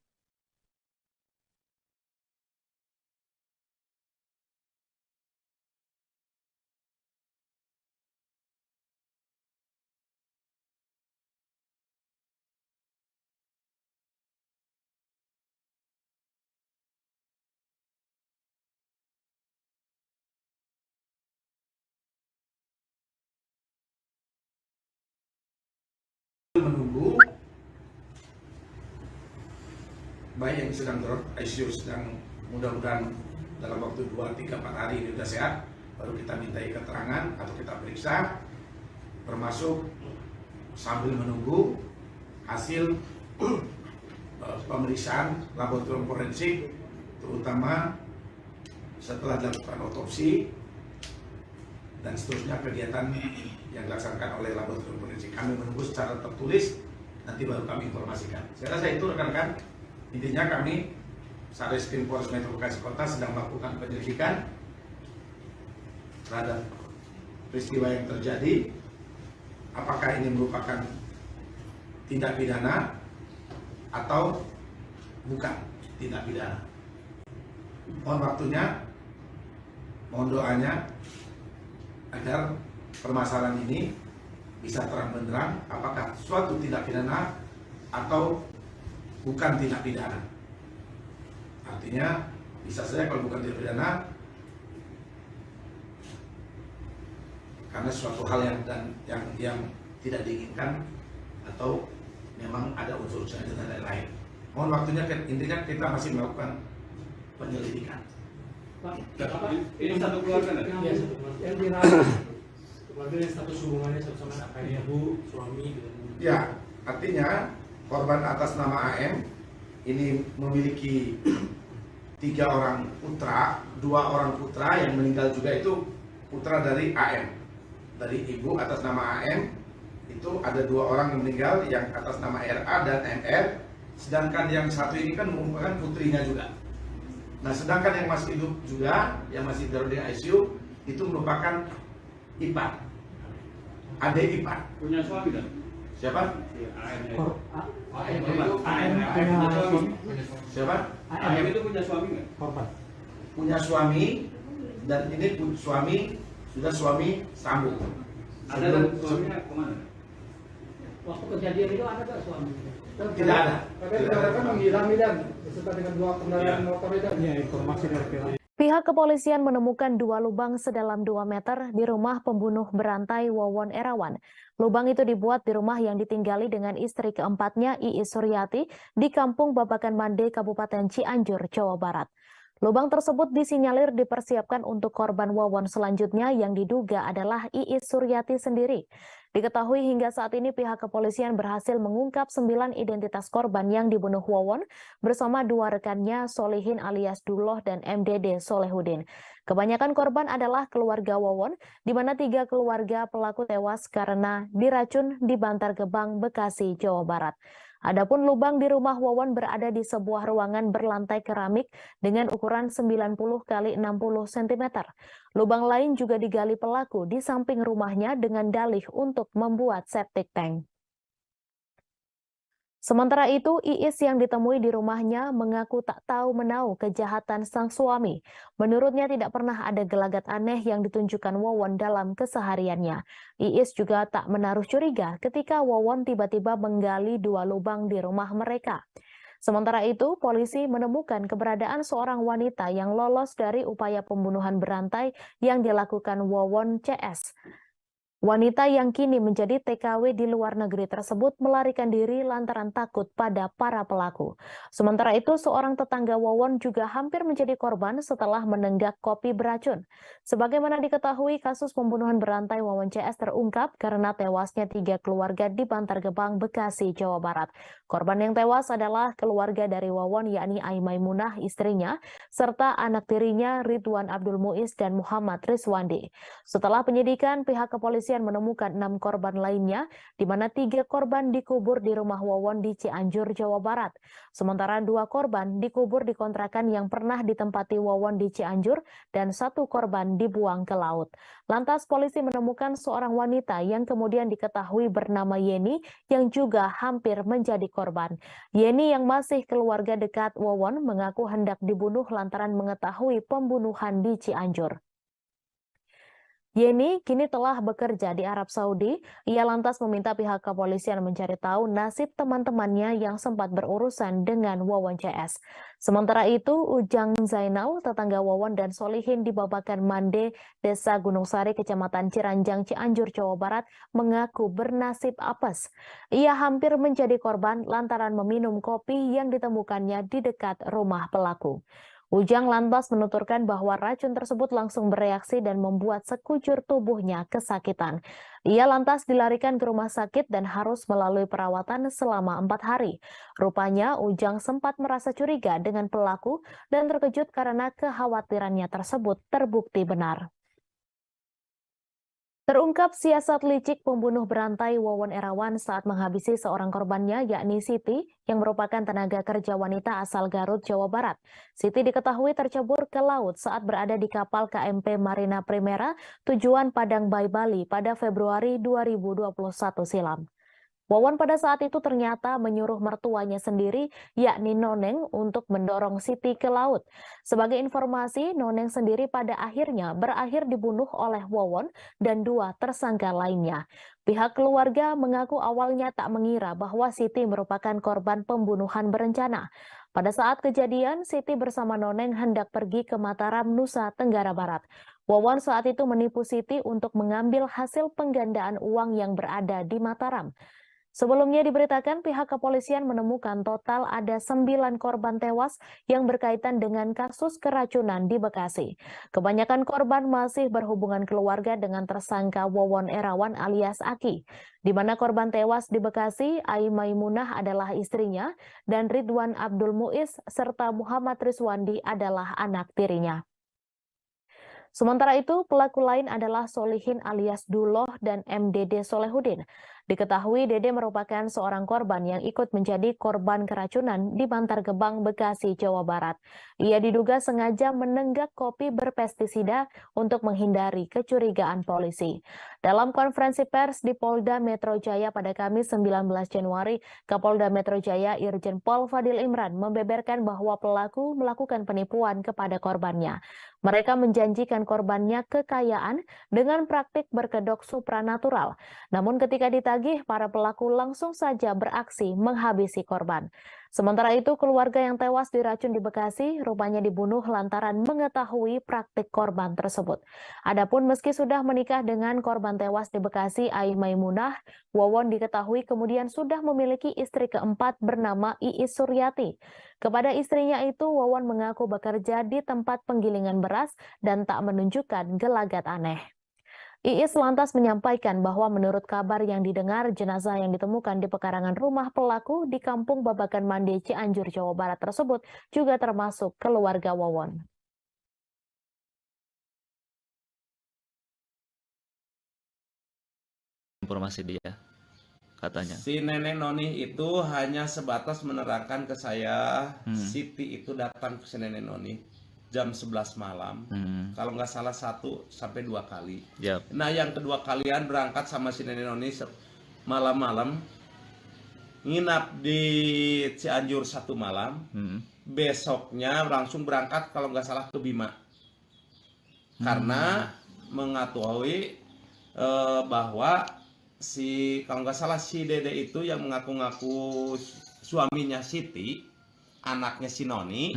[SPEAKER 10] baik yang sedang ICU sedang mudah-mudahan dalam waktu 2, 3, 4 hari ini sudah sehat, baru kita mintai keterangan atau kita periksa, termasuk sambil menunggu hasil pemeriksaan laboratorium forensik, terutama setelah dilakukan otopsi dan seterusnya kegiatan yang dilaksanakan oleh laboratorium forensik. Kami menunggu secara tertulis, nanti baru kami informasikan. Saya rasa itu rekan-rekan, intinya kami Satreskrim Polres Metro Bekasi Kota sedang melakukan penyelidikan terhadap peristiwa yang terjadi. Apakah ini merupakan tindak pidana atau bukan tindak pidana. Mohon waktunya, mohon doanya agar permasalahan ini bisa terang benderang apakah suatu tindak pidana atau bukan tindak pidana. Artinya bisa saja kalau bukan tindak pidana karena suatu hal yang tidak diinginkan atau memang ada unsur sengaja dan lain-lain. Mohon waktunya, intinya kita masih melakukan penyelidikan.
[SPEAKER 11] Pak, ini satu keluarga nggak? Iya, satu keluarga. Yang dirawat keluarga yang status hubungannya sama apa ya, Bu, suami gitu.
[SPEAKER 10] Ya, artinya korban atas nama AM ini memiliki 3 orang putra, 2 orang putra yang meninggal juga itu putra dari AM. Dari ibu atas nama AM itu ada 2 orang yang meninggal, yang atas nama RA dan MR, sedangkan yang satu ini kan merupakan putrinya juga. Nah, sedangkan yang masih hidup juga, yang masih dalam di ICU itu merupakan ipar, adik ipar.
[SPEAKER 11] Punya suami kan?
[SPEAKER 10] Siapa? Siapa?
[SPEAKER 11] AM itu punya suami nggak?
[SPEAKER 10] Punya suami, dan ini suami sudah suami sambung.
[SPEAKER 11] Ada dan suaminya kemana? Waktu kejadian itu ada nggak suami?
[SPEAKER 10] Tidak ada.
[SPEAKER 6] Tapi dikatakan menghilang dan beserta dengan 2 kendaraan motor itu. Ya, informasi dari pihak.
[SPEAKER 12] Pihak kepolisian menemukan 2 lubang sedalam 2 meter di rumah pembunuh berantai Wawon Erawan. Lubang itu dibuat di rumah yang ditinggali dengan istri keempatnya, Iis Suryati, di Kampung Babakan Mande, Kabupaten Cianjur, Jawa Barat. Lubang tersebut disinyalir dipersiapkan untuk korban Wawon selanjutnya yang diduga adalah Iis Suryati sendiri. Diketahui hingga saat ini pihak kepolisian berhasil mengungkap 9 identitas korban yang dibunuh Wawon bersama 2 rekannya Solihin alias Duloh dan MDD Solehudin. Kebanyakan korban adalah keluarga Wawon, di mana 3 keluarga pelaku tewas karena diracun di Bantar Gebang, Bekasi, Jawa Barat. Adapun lubang di rumah Wawon berada di sebuah ruangan berlantai keramik dengan ukuran 90 x 60 cm. Lubang lain juga digali pelaku di samping rumahnya dengan dalih untuk membuat septic tank. Sementara itu, Iis yang ditemui di rumahnya mengaku tak tahu menau kejahatan sang suami. Menurutnya tidak pernah ada gelagat aneh yang ditunjukkan Wawon dalam kesehariannya. Iis juga tak menaruh curiga ketika Wawon tiba-tiba menggali 2 lubang di rumah mereka. Sementara itu, polisi menemukan keberadaan seorang wanita yang lolos dari upaya pembunuhan berantai yang dilakukan Wawon CS. Wanita yang kini menjadi TKW di luar negeri tersebut melarikan diri lantaran takut pada para pelaku. Sementara itu, seorang tetangga Wawon juga hampir menjadi korban setelah menenggak kopi beracun. Sebagaimana diketahui, kasus pembunuhan berantai Wawon CS terungkap karena tewasnya 3 keluarga di Bantar Gebang, Bekasi, Jawa Barat. Korban yang tewas adalah keluarga dari Wawon, yakni Ai Maimunah, istrinya, serta anak tirinya Ridwan Abdul Muiz dan Muhammad Rizwandi. Setelah penyidikan, pihak kepolisian menemukan 6 korban lainnya, di mana 3 korban dikubur di rumah Wawon di Cianjur, Jawa Barat. Sementara 2 korban dikubur di kontrakan yang pernah ditempati Wawon di Cianjur dan 1 korban dibuang ke laut. Lantas polisi menemukan seorang wanita yang kemudian diketahui bernama Yeni yang juga hampir menjadi korban. Yeni yang masih keluarga dekat Wawon mengaku hendak dibunuh lantaran mengetahui pembunuhan di Cianjur. Yeni kini telah bekerja di Arab Saudi. Ia lantas meminta pihak kepolisian mencari tahu nasib teman-temannya yang sempat berurusan dengan Wawon CS. Sementara itu, Ujang Zainal, tetangga Wawon dan Solihin di Babakan Mande, Desa Gunung Sari, Kecamatan Ciranjang, Cianjur, Jawa Barat, mengaku bernasib apes. Ia hampir menjadi korban lantaran meminum kopi yang ditemukannya di dekat rumah pelaku. Ujang lantas menuturkan bahwa racun tersebut langsung bereaksi dan membuat sekujur tubuhnya kesakitan. Ia lantas dilarikan ke rumah sakit dan harus melalui perawatan selama 4 hari. Rupanya Ujang sempat merasa curiga dengan pelaku dan terkejut karena kekhawatirannya tersebut terbukti benar. Terungkap siasat licik pembunuh berantai Wawon Erawan saat menghabisi seorang korbannya, yakni Siti, yang merupakan tenaga kerja wanita asal Garut, Jawa Barat. Siti diketahui tercebur ke laut saat berada di kapal KMP Marina Primera tujuan Padang Bay, Bali pada Februari 2021 silam. Wawon pada saat itu ternyata menyuruh mertuanya sendiri, yakni Noneng, untuk mendorong Siti ke laut. Sebagai informasi, Noneng sendiri pada akhirnya berakhir dibunuh oleh Wawon dan 2 tersangka lainnya. Pihak keluarga mengaku awalnya tak mengira bahwa Siti merupakan korban pembunuhan berencana. Pada saat kejadian, Siti bersama Noneng hendak pergi ke Mataram, Nusa Tenggara Barat. Wawon saat itu menipu Siti untuk mengambil hasil penggandaan uang yang berada di Mataram. Sebelumnya diberitakan pihak kepolisian menemukan total ada 9 korban tewas yang berkaitan dengan kasus keracunan di Bekasi. Kebanyakan korban masih berhubungan keluarga dengan tersangka Wawon Erawan alias Aki, di mana korban tewas di Bekasi, Ai Maimunah adalah istrinya dan Ridwan Abdul Muiz serta Muhammad Rizwandi adalah anak tirinya. Sementara itu, pelaku lain adalah Solihin alias Duloh dan MDD Solehudin. Diketahui Dede merupakan seorang korban yang ikut menjadi korban keracunan di Bantar Gebang, Bekasi, Jawa Barat. Ia diduga sengaja menenggak kopi berpestisida untuk menghindari kecurigaan polisi. Dalam konferensi pers di Polda Metro Jaya pada Kamis 19 Januari, Kapolda Metro Jaya Irjen Pol Fadil Imran membeberkan bahwa pelaku melakukan penipuan kepada korbannya. Mereka menjanjikan korbannya kekayaan dengan praktik berkedok supranatural. Namun ketika ditagih, para pelaku langsung saja beraksi menghabisi korban. Sementara itu, keluarga yang tewas diracun di Bekasi rupanya dibunuh lantaran mengetahui praktik korban tersebut. Adapun meski sudah menikah dengan korban tewas di Bekasi, Ai Maimunah, Wawon diketahui kemudian sudah memiliki istri keempat bernama Iis Suryati. Kepada istrinya itu, Wawon mengaku bekerja di tempat penggilingan beras dan tak menunjukkan gelagat aneh. Iis lantas menyampaikan bahwa menurut kabar yang didengar, jenazah yang ditemukan di pekarangan rumah pelaku di Kampung Babakan Mande, Cianjur, Jawa Barat tersebut juga termasuk keluarga Wawon.
[SPEAKER 13] Informasi dia, katanya.
[SPEAKER 14] Si nenek Noni itu hanya sebatas menerangkan ke saya, Siti itu datang ke si nenek Noni jam 11 malam, kalau nggak salah 1 sampai 2 kali.
[SPEAKER 13] Yep.
[SPEAKER 14] Nah yang kedua kalian berangkat sama si nenek Noni malam-malam, nginap di Cianjur 1 malam, besoknya langsung berangkat kalau nggak salah ke Bima, karena mengetahui bahwa si kalau nggak salah si Dede itu yang mengaku-ngaku suaminya Siti, anaknya si Noni.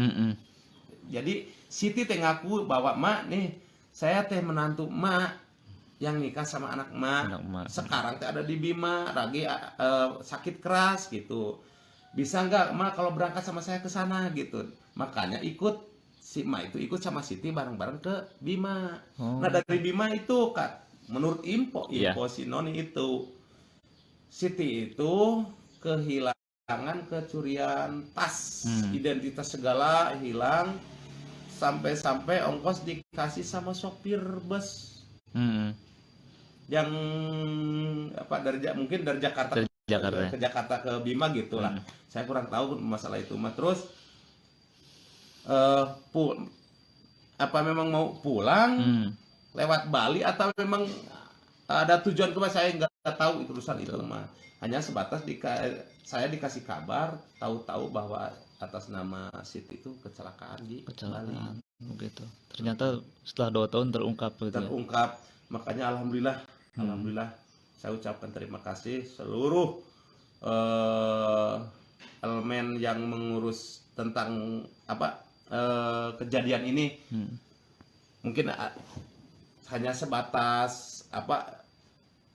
[SPEAKER 14] Jadi Siti teh ngaku bahwa mak nih, saya teh menantu mak yang nikah sama anak mak. Sekarang teh ada di Bima, lagi sakit keras gitu. Bisa nggak mak kalau berangkat sama saya ke sana gitu. Makanya ikut si mak itu ikut sama Siti bareng-bareng ke Bima. Nah dari Bima itu Kak, menurut info si Noni itu, Siti itu kehilangan kecurian tas, identitas segala hilang. Sampai-sampai ongkos dikasih sama sopir bus yang apa mungkin dari Jakarta ke Jakarta ke Bima gitulah. Saya kurang tahu masalah itu mah. Terus memang mau pulang lewat Bali atau memang ada tujuan ke saya nggak tahu itu urusan itu mah. Hanya sebatas saya dikasih kabar, tahu-tahu bahwa atas nama Siti itu kecelakaan di Bali.
[SPEAKER 13] Begitu. Ternyata setelah 2 tahun terungkap gitu.
[SPEAKER 14] Terungkap. Makanya alhamdulillah saya ucapkan terima kasih seluruh elemen yang mengurus tentang kejadian ini. Mungkin hanya sebatas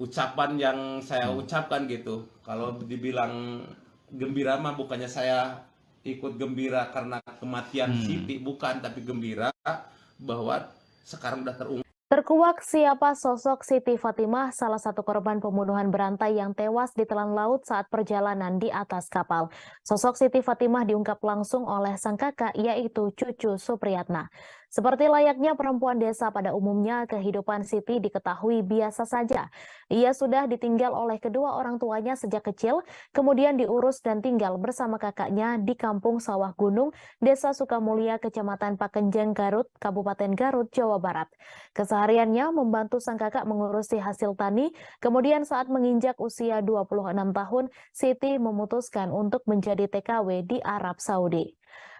[SPEAKER 14] ucapan yang saya ucapkan gitu. Kalau dibilang gembira mah bukannya saya ikut gembira karena kematian Siti, bukan, tapi gembira bahwa sekarang udah terungkap.
[SPEAKER 12] Terkuak siapa sosok Siti Fatimah, salah satu korban pembunuhan berantai yang tewas ditelan laut saat perjalanan di atas kapal. Sosok Siti Fatimah diungkap langsung oleh sang kakak, yaitu Cucu Supriyatna. Seperti layaknya perempuan desa pada umumnya, kehidupan Siti diketahui biasa saja. Ia sudah ditinggal oleh kedua orang tuanya sejak kecil, kemudian diurus dan tinggal bersama kakaknya di Kampung Sawah Gunung, Desa Sukamulya, Kecamatan Pakenjeng, Garut, Kabupaten Garut, Jawa Barat. Kesehariannya membantu sang kakak mengurusi hasil tani, kemudian saat menginjak usia 26 tahun, Siti memutuskan untuk menjadi TKW di Arab Saudi.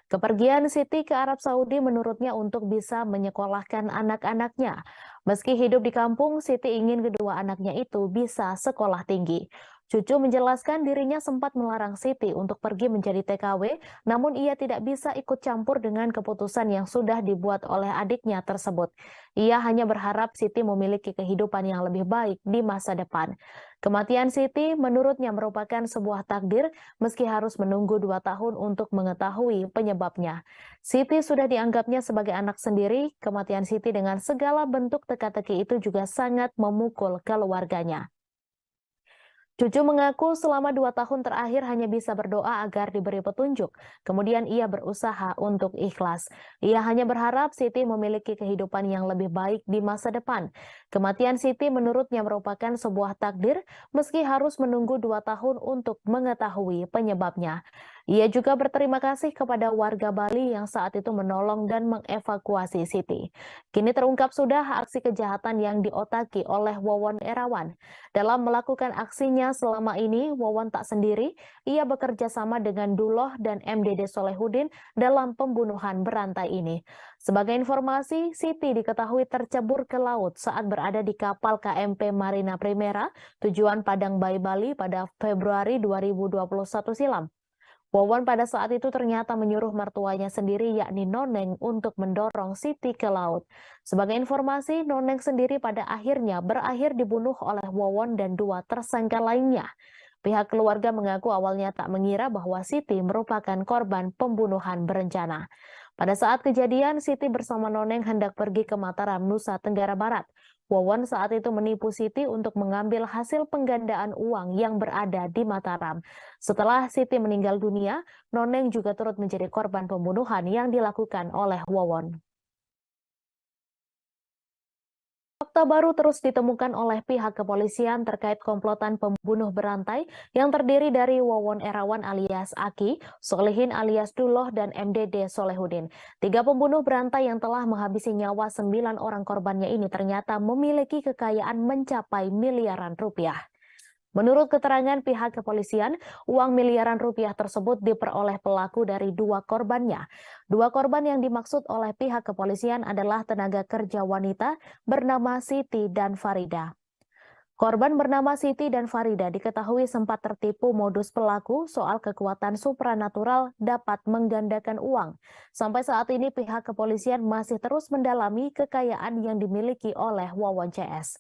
[SPEAKER 12] Kepergian Siti ke Arab Saudi menurutnya untuk bisa menyekolahkan anak-anaknya. Meski hidup di kampung, Siti ingin kedua anaknya itu bisa sekolah tinggi. Cucu menjelaskan dirinya sempat melarang Siti untuk pergi menjadi TKW, namun ia tidak bisa ikut campur dengan keputusan yang sudah dibuat oleh adiknya tersebut. Ia hanya berharap Siti memiliki kehidupan yang lebih baik di masa depan. Kematian Siti menurutnya merupakan sebuah takdir meski harus menunggu 2 tahun untuk mengetahui penyebabnya. Siti sudah dianggapnya sebagai anak sendiri, kematian Siti dengan segala bentuk teka-teki itu juga sangat memukul keluarganya. Cucu mengaku selama 2 tahun terakhir hanya bisa berdoa agar diberi petunjuk. Kemudian ia berusaha untuk ikhlas. Ia hanya berharap Siti memiliki kehidupan yang lebih baik di masa depan. Kematian Siti menurutnya merupakan sebuah takdir meski harus menunggu 2 tahun untuk mengetahui penyebabnya. Ia juga berterima kasih kepada warga Bali yang saat itu menolong dan mengevakuasi Siti. Kini terungkap sudah aksi kejahatan yang diotaki oleh Wawon Erawan. Dalam melakukan aksinya selama ini, Wawon tak sendiri. Ia bekerja sama dengan Duloh dan MDD Solehudin dalam pembunuhan berantai ini. Sebagai informasi, Siti diketahui tercebur ke laut saat berada di kapal KMP Marina Primera tujuan Padang Bayi Bali pada Februari 2021 silam. Wawon pada saat itu ternyata menyuruh mertuanya sendiri yakni Noneng untuk mendorong Siti ke laut. Sebagai informasi, Noneng sendiri pada akhirnya berakhir dibunuh oleh Wawon dan 2 tersangka lainnya. Pihak keluarga mengaku awalnya tak mengira bahwa Siti merupakan korban pembunuhan berencana. Pada saat kejadian, Siti bersama Noneng hendak pergi ke Mataram, Nusa Tenggara Barat. Wawon saat itu menipu Siti untuk mengambil hasil penggandaan uang yang berada di Mataram. Setelah Siti meninggal dunia, Noneng juga turut menjadi korban pembunuhan yang dilakukan oleh Wawon. Fakta baru terus ditemukan oleh pihak kepolisian terkait komplotan pembunuh berantai yang terdiri dari Wawon Erawan alias Aki, Solihin alias Duloh, dan MDD Solehudin. 3 pembunuh berantai yang telah menghabisi nyawa 9 orang korbannya ini ternyata memiliki kekayaan mencapai miliaran rupiah. Menurut keterangan pihak kepolisian, uang miliaran rupiah tersebut diperoleh pelaku dari 2 korbannya. 2 korban yang dimaksud oleh pihak kepolisian adalah tenaga kerja wanita bernama Siti dan Farida. Korban bernama Siti dan Farida diketahui sempat tertipu modus pelaku soal kekuatan supranatural dapat menggandakan uang. Sampai saat ini pihak kepolisian masih terus mendalami kekayaan yang dimiliki oleh Wawon CS.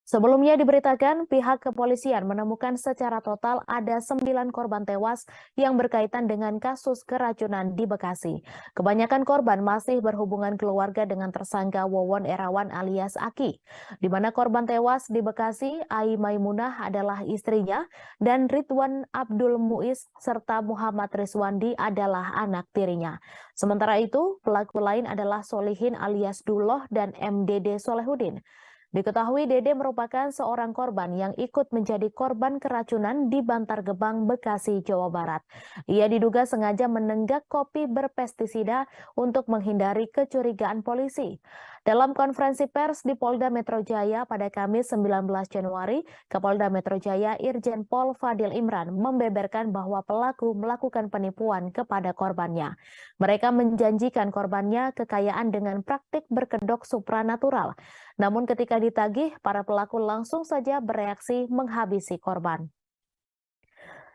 [SPEAKER 12] Sebelumnya diberitakan pihak kepolisian menemukan secara total ada 9 korban tewas yang berkaitan dengan kasus keracunan di Bekasi. Kebanyakan korban masih berhubungan keluarga dengan tersangka Wawon Erawan alias Aki, di mana korban tewas di Bekasi, Ai Maimunah adalah istrinya dan Ridwan Abdul Muiz serta Muhammad Rizwandi adalah anak tirinya. Sementara itu, pelaku lain adalah Solihin alias Duloh dan MDD Solehudin. Diketahui Dede merupakan seorang korban yang ikut menjadi korban keracunan di Bantar Gebang, Bekasi, Jawa Barat. Ia diduga sengaja menenggak kopi berpestisida untuk menghindari kecurigaan polisi. Dalam konferensi pers di Polda Metro Jaya pada Kamis 19 Januari, Kapolda Metro Jaya Irjen Pol Fadil Imran membeberkan bahwa pelaku melakukan penipuan kepada korbannya. Mereka menjanjikan korbannya kekayaan dengan praktik berkedok supranatural. Namun ketika ditagih, para pelaku langsung saja bereaksi menghabisi korban.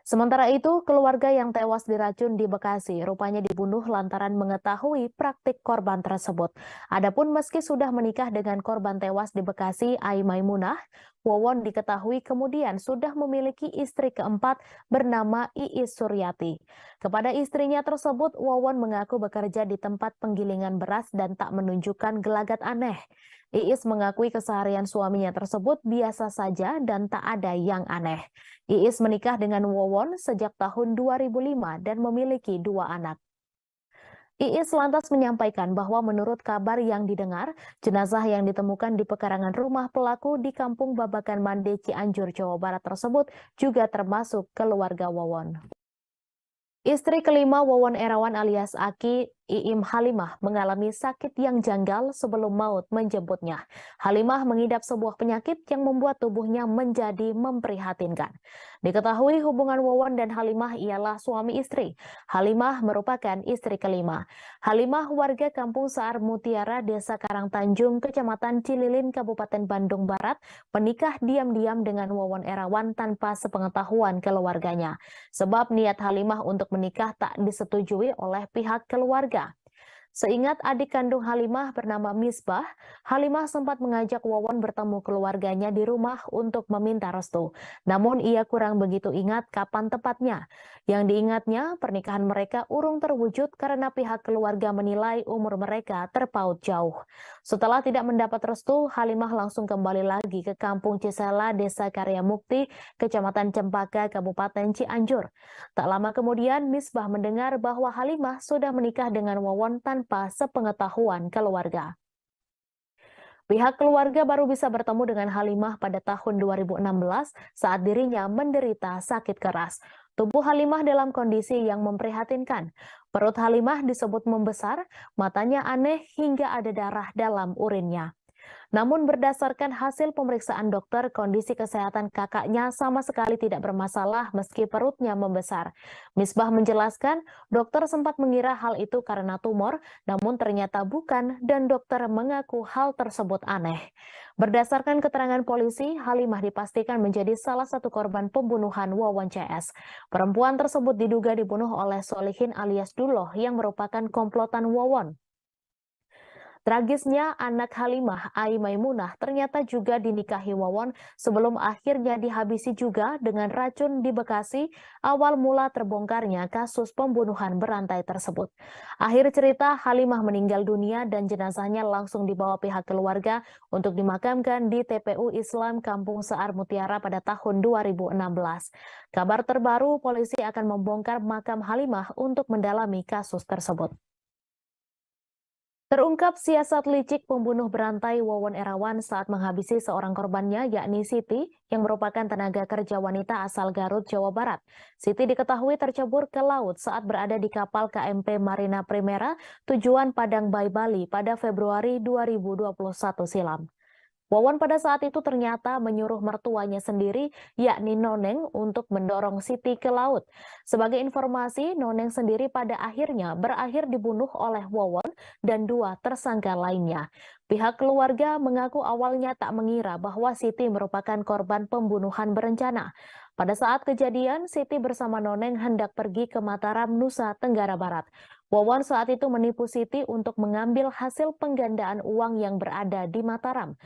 [SPEAKER 12] Sementara itu, keluarga yang tewas diracun di Bekasi rupanya dibunuh lantaran mengetahui praktik korban tersebut. Adapun meski sudah menikah dengan korban tewas di Bekasi, Ai Maimunah, Wawon diketahui kemudian sudah memiliki istri keempat bernama Iis Suryati. Kepada istrinya tersebut, Wawon mengaku bekerja di tempat penggilingan beras dan tak menunjukkan gelagat aneh. Iis mengakui keseharian suaminya tersebut biasa saja dan tak ada yang aneh. Iis menikah dengan Wawon sejak tahun 2005 dan memiliki 2 anak. Iis lantas menyampaikan bahwa menurut kabar yang didengar, jenazah yang ditemukan di pekarangan rumah pelaku di Kampung Babakan Mande, Cianjur, Jawa Barat tersebut juga termasuk keluarga Wawon. Istri kelima Wawon Erawan alias Aki, Iim Halimah, mengalami sakit yang janggal sebelum maut menjemputnya. Halimah mengidap sebuah penyakit yang membuat tubuhnya menjadi memprihatinkan. Diketahui hubungan Wawon dan Halimah ialah suami istri. Halimah merupakan istri kelima. Halimah warga Kampung Saar Mutiara, Desa Karangtanjung, Kecamatan Cililin, Kabupaten Bandung Barat, menikah diam-diam dengan Wawon Erawan tanpa sepengetahuan keluarganya. Sebab niat Halimah untuk menikah tak disetujui oleh pihak keluarga. Seingat adik kandung Halimah bernama Misbah, Halimah sempat mengajak Wawon bertemu keluarganya di rumah untuk meminta restu. Namun ia kurang begitu ingat kapan tepatnya. Yang diingatnya, pernikahan mereka urung terwujud karena pihak keluarga menilai umur mereka terpaut jauh. Setelah tidak mendapat restu, Halimah langsung kembali lagi ke Kampung Cisela, Desa Karya Mukti, Kecamatan Cempaka, Kabupaten Cianjur. Tak lama kemudian, Misbah mendengar bahwa Halimah sudah menikah dengan Wawon tanpa sepengetahuan keluarga. Pihak keluarga baru bisa bertemu dengan Halimah pada tahun 2016 saat dirinya menderita sakit keras. Tubuh Halimah dalam kondisi yang memprihatinkan. Perut Halimah disebut membesar, matanya aneh hingga ada darah dalam urinnya. Namun berdasarkan hasil pemeriksaan dokter, kondisi kesehatan kakaknya sama sekali tidak bermasalah meski perutnya membesar. Misbah menjelaskan, dokter sempat mengira hal itu karena tumor, namun ternyata bukan dan dokter mengaku hal tersebut aneh. Berdasarkan keterangan polisi, Halimah dipastikan menjadi salah satu korban pembunuhan Wawon CS. Perempuan tersebut diduga dibunuh oleh Solihin alias Duloh yang merupakan komplotan Wawon. Tragisnya, anak Halimah, Ai Maimunah, ternyata juga dinikahi Wawon sebelum akhirnya dihabisi juga dengan racun di Bekasi, awal mula terbongkarnya kasus pembunuhan berantai tersebut. Akhir cerita, Halimah meninggal dunia dan jenazahnya langsung dibawa pihak keluarga untuk dimakamkan di TPU Islam Kampung Saar Mutiara pada tahun 2016. Kabar terbaru, polisi akan membongkar makam Halimah untuk mendalami kasus tersebut. Terungkap siasat licik pembunuh berantai Wawon Erawan saat menghabisi seorang korbannya, yakni Siti, yang merupakan tenaga kerja wanita asal Garut, Jawa Barat. Siti diketahui tercebur ke laut saat berada di kapal KMP Marina Primera tujuan Padang Bay, Bali pada Februari 2021 silam. Wawon pada saat itu ternyata menyuruh mertuanya sendiri, yakni Noneng, untuk mendorong Siti ke laut. Sebagai informasi, Noneng sendiri pada akhirnya berakhir dibunuh oleh Wawon dan 2 tersangka lainnya. Pihak keluarga mengaku awalnya tak mengira bahwa Siti merupakan korban pembunuhan berencana. Pada saat kejadian, Siti bersama Noneng hendak pergi ke Mataram, Nusa Tenggara Barat. Wawon saat itu menipu Siti untuk mengambil hasil penggandaan uang yang berada di Mataram.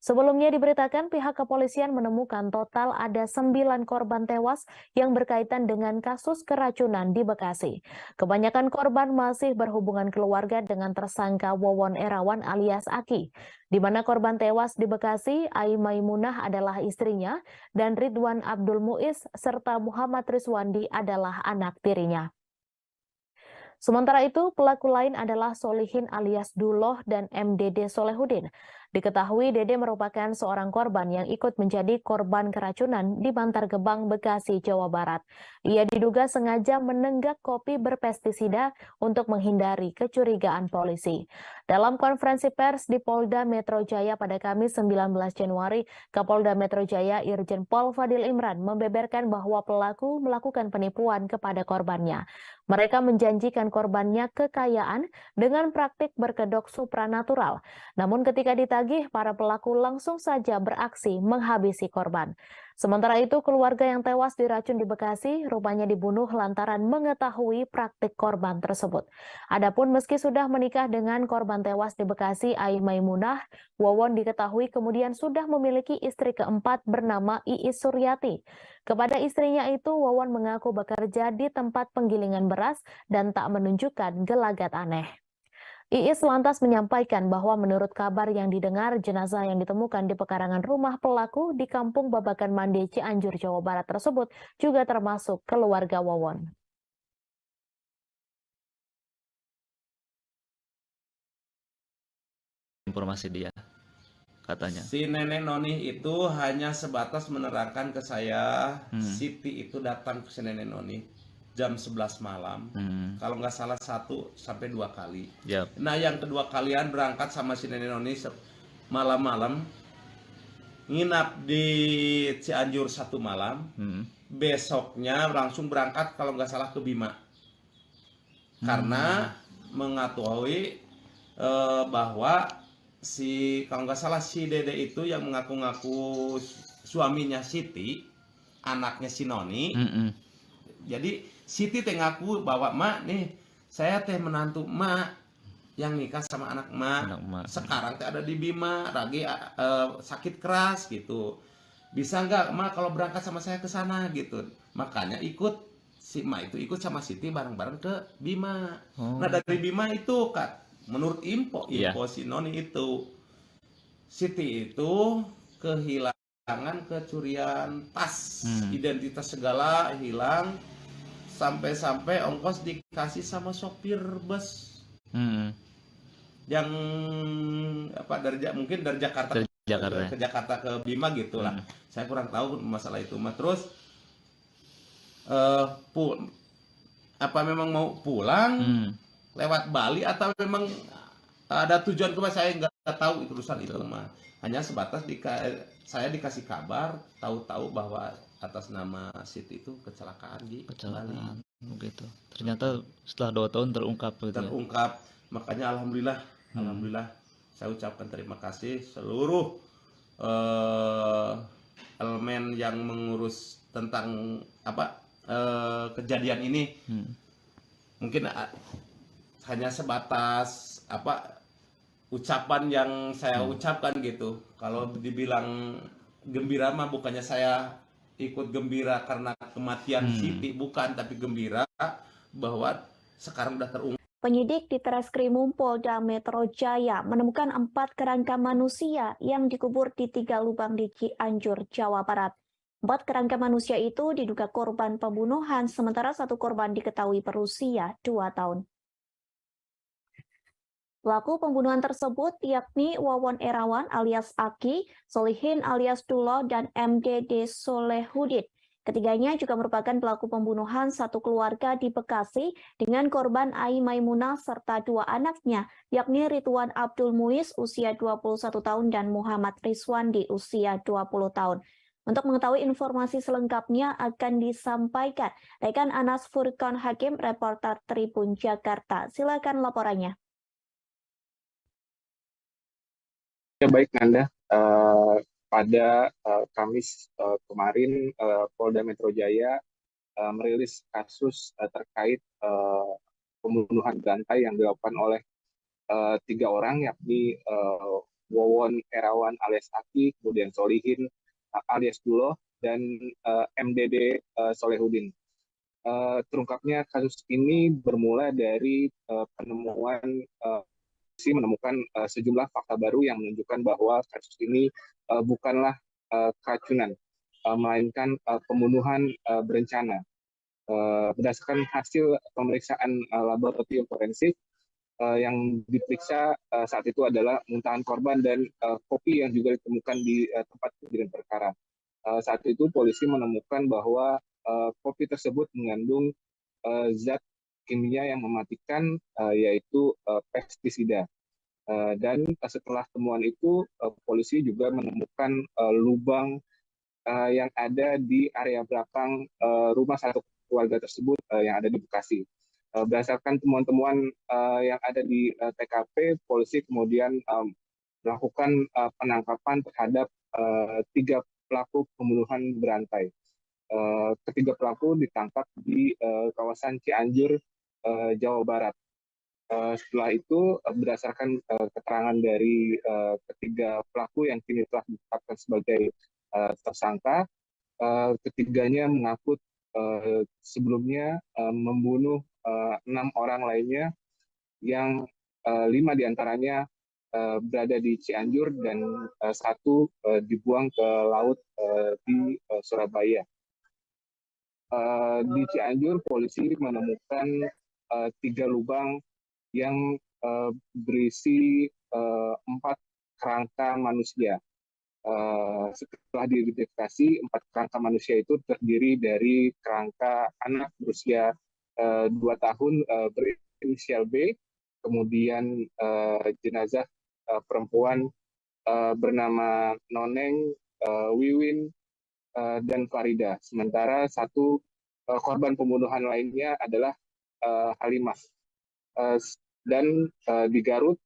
[SPEAKER 12] Sebelumnya diberitakan pihak kepolisian menemukan total ada 9 korban tewas yang berkaitan dengan kasus keracunan di Bekasi. Kebanyakan korban masih berhubungan keluarga dengan tersangka Wawon Erawan alias Aki, di mana korban tewas di Bekasi, Ai Maimunah adalah istrinya dan Ridwan Abdul Muiz serta Muhammad Rizwandi adalah anak tirinya. Sementara itu, pelaku lain adalah Solihin alias Duloh dan MDD Solehudin. Diketahui Dede merupakan seorang korban yang ikut menjadi korban keracunan di Bantar Gebang, Bekasi, Jawa Barat. Ia diduga sengaja menenggak kopi berpestisida untuk menghindari kecurigaan polisi. Dalam konferensi pers di Polda Metro Jaya pada Kamis 19 Januari, Kapolda Metro Jaya Irjen Pol Fadil Imran membeberkan bahwa pelaku melakukan penipuan kepada korbannya. Mereka menjanjikan korbannya kekayaan dengan praktik berkedok supranatural. Namun ketika ditagih, para pelaku langsung saja beraksi menghabisi korban. Sementara itu, keluarga yang tewas diracun di Bekasi rupanya dibunuh lantaran mengetahui praktik korban tersebut. Adapun meski sudah menikah dengan korban tewas di Bekasi, Ai Maimunah, Wawon diketahui kemudian sudah memiliki istri keempat bernama Iis Suryati. Kepada istrinya itu, Wawon mengaku bekerja di tempat penggilingan beras dan tak menunjukkan gelagat aneh. Iis lantas menyampaikan bahwa menurut kabar yang didengar, jenazah yang ditemukan di pekarangan rumah pelaku di Kampung Babakan Mande, Cianjur, Jawa Barat tersebut juga termasuk keluarga Wawon.
[SPEAKER 13] Informasi dia, katanya.
[SPEAKER 14] Si nenek Noni itu hanya sebatas menerangkan ke saya, Siti itu datang ke si nenek Noni jam 11 malam, kalau nggak salah 1 sampai 2 kali.
[SPEAKER 13] Yep.
[SPEAKER 14] Nah yang kedua kalian berangkat sama si nenek Noni malam-malam, nginap di Cianjur 1 malam, besoknya langsung berangkat kalau nggak salah ke Bima, karena mengetahui bahwa kalau nggak salah si Dede itu yang mengaku-ngaku suaminya Siti, anaknya si Noni. Jadi Siti teh ngaku bahwa mak nih, saya teh menantu mak yang nikah sama anak mak. Sekarang teh ada di Bima, lagi sakit keras gitu. Bisa nggak mak kalau berangkat sama saya ke sana gitu. Makanya si mak itu ikut sama Siti bareng-bareng ke Bima. Nah dari Bima itu menurut info si Noni itu, Siti itu kehilangan, kecurian tas, identitas segala hilang. Sampai-sampai ongkos dikasih sama sopir bus yang mungkin dari Jakarta ke Jakarta ke Bima gitulah. Saya kurang tahu masalah itu. Terus memang mau pulang lewat Bali atau memang ada tujuan ke saya nggak tahu itu urusan itu mah. Hanya sebatas saya dikasih kabar, tahu-tahu bahwa atas nama Siti itu kecelakaan di Bali.
[SPEAKER 13] Begitu. Ternyata setelah 2 tahun terungkap.
[SPEAKER 14] Terungkap. Makanya alhamdulillah saya ucapkan terima kasih seluruh elemen yang mengurus tentang kejadian ini. Mungkin hanya sebatas ucapan yang saya ucapkan gitu. Kalau dibilang gembira mah bukannya saya ikut gembira karena kematian Siti, bukan, tapi gembira bahwa sekarang udah terungkap.
[SPEAKER 7] Penyidik di Treskrimum Polda Metro Jaya menemukan 4 kerangka manusia yang dikubur di 3 lubang di Cianjur, Jawa Barat. 4 kerangka manusia itu diduga korban pembunuhan, sementara 1 korban diketahui berusia 2 tahun. Pelaku pembunuhan tersebut yakni Wawon Erawan alias Aki, Solihin alias Duloh, dan MDD Solehudin. Ketiganya juga merupakan pelaku pembunuhan 1 keluarga di Bekasi dengan korban Ai Maimunah serta 2 anaknya, yakni Ridwan Abdul Muiz usia 21 tahun dan Muhammad Rizwandi usia 20 tahun. Untuk mengetahui informasi selengkapnya akan disampaikan rekan Anas Furqan Hakim, reporter Tribun Jakarta. Silakan laporannya.
[SPEAKER 15] Ya baik Nanda, pada Kamis kemarin Polda Metro Jaya merilis kasus terkait pembunuhan berantai yang dilakukan oleh 3 orang, yakni Wawon Erawan alias Aki, kemudian Solihin alias Duloh, dan MDD Solehudin. Terungkapnya kasus ini bermula dari penemuan menemukan sejumlah fakta baru yang menunjukkan bahwa kasus ini bukanlah keracunan, melainkan pembunuhan berencana. Berdasarkan hasil pemeriksaan laboratorium forensik, yang diperiksa saat itu adalah muntahan korban dan kopi yang juga ditemukan di tempat kejadian perkara. Saat itu polisi menemukan bahwa kopi tersebut mengandung zat kimia yang mematikan, yaitu pestisida. Dan setelah temuan itu, polisi juga menemukan lubang yang ada di area belakang rumah satu keluarga tersebut yang ada di Bekasi. Berdasarkan temuan-temuan yang ada di TKP, polisi kemudian melakukan penangkapan terhadap 3 pelaku pembunuhan berantai. Ketiga pelaku ditangkap di kawasan Cianjur, Jawa Barat. Setelah itu, berdasarkan keterangan dari ketiga pelaku yang kini telah ditetapkan sebagai tersangka, ketiganya mengaku sebelumnya membunuh 6 orang lainnya, yang 5 diantaranya berada di Cianjur dan 1 dibuang ke laut di Surabaya. Di Cianjur, polisi menemukan 3 lubang yang berisi 4 kerangka manusia. Setelah diidentifikasi, 4 kerangka manusia itu terdiri dari kerangka anak berusia 2 tahun berinisial B, kemudian jenazah perempuan bernama Noneng, Wiwin, dan Farida. Sementara 1 korban pembunuhan lainnya adalah Halimah. Dan di Garut,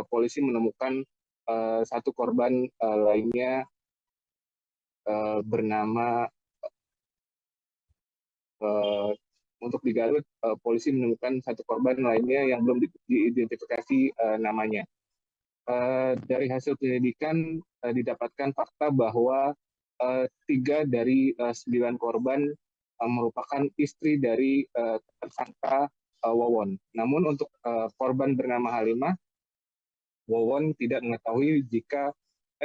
[SPEAKER 15] polisi menemukan 1 korban lainnya bernama untuk di Garut, polisi menemukan 1 korban lainnya yang belum diidentifikasi namanya. Dari hasil penyelidikan didapatkan fakta bahwa 3 dari 9 korban merupakan istri dari tersangka Wawon. Namun untuk korban bernama Halimah, Wawon tidak mengetahui jika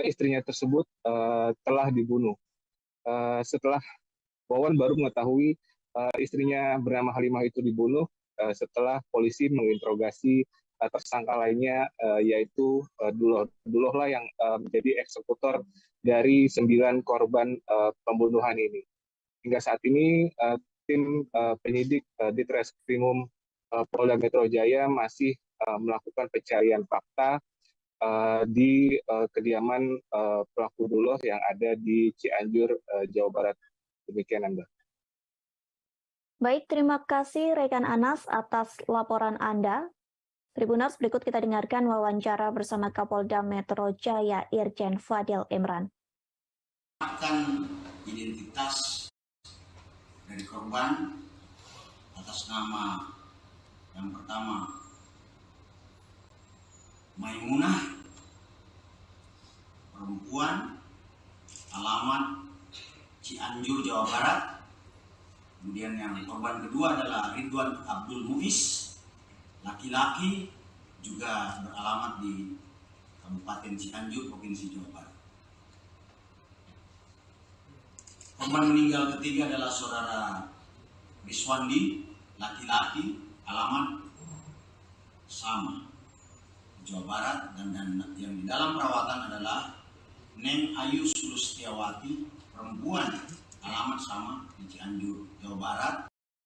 [SPEAKER 15] istrinya tersebut telah dibunuh. Setelah Wawon baru mengetahui istrinya bernama Halimah itu dibunuh setelah polisi menginterogasi tersangka lainnya, yaitu Duloh lah yang menjadi eksekutor dari 9 korban pembunuhan ini. Hingga saat ini tim penyidik Ditreskrimum Polda Metro Jaya masih melakukan pencarian fakta di kediaman pelaku Duloh yang ada di Cianjur, Jawa Barat. Demikian, Anda.
[SPEAKER 7] Baik, terima kasih rekan Anas atas laporan Anda. Tribuners, berikut kita dengarkan wawancara bersama Kapolda Metro Jaya Irjen Fadil Imran.
[SPEAKER 8] Akan identitas dari korban atas nama yang pertama Maimunah, perempuan, alamat Cianjur, Jawa Barat. Kemudian yang korban kedua adalah Ridwan Abdul Muiz, laki-laki, juga beralamat di Kabupaten Cianjur, Provinsi Jawa Barat. Korban meninggal ketiga adalah saudara Riswandi, laki-laki, alamat sama, Jawa Barat, dan yang di dalam perawatan adalah Neng Ayu Sulustiawati, perempuan, alamat sama di Cianjur, Jawa Barat.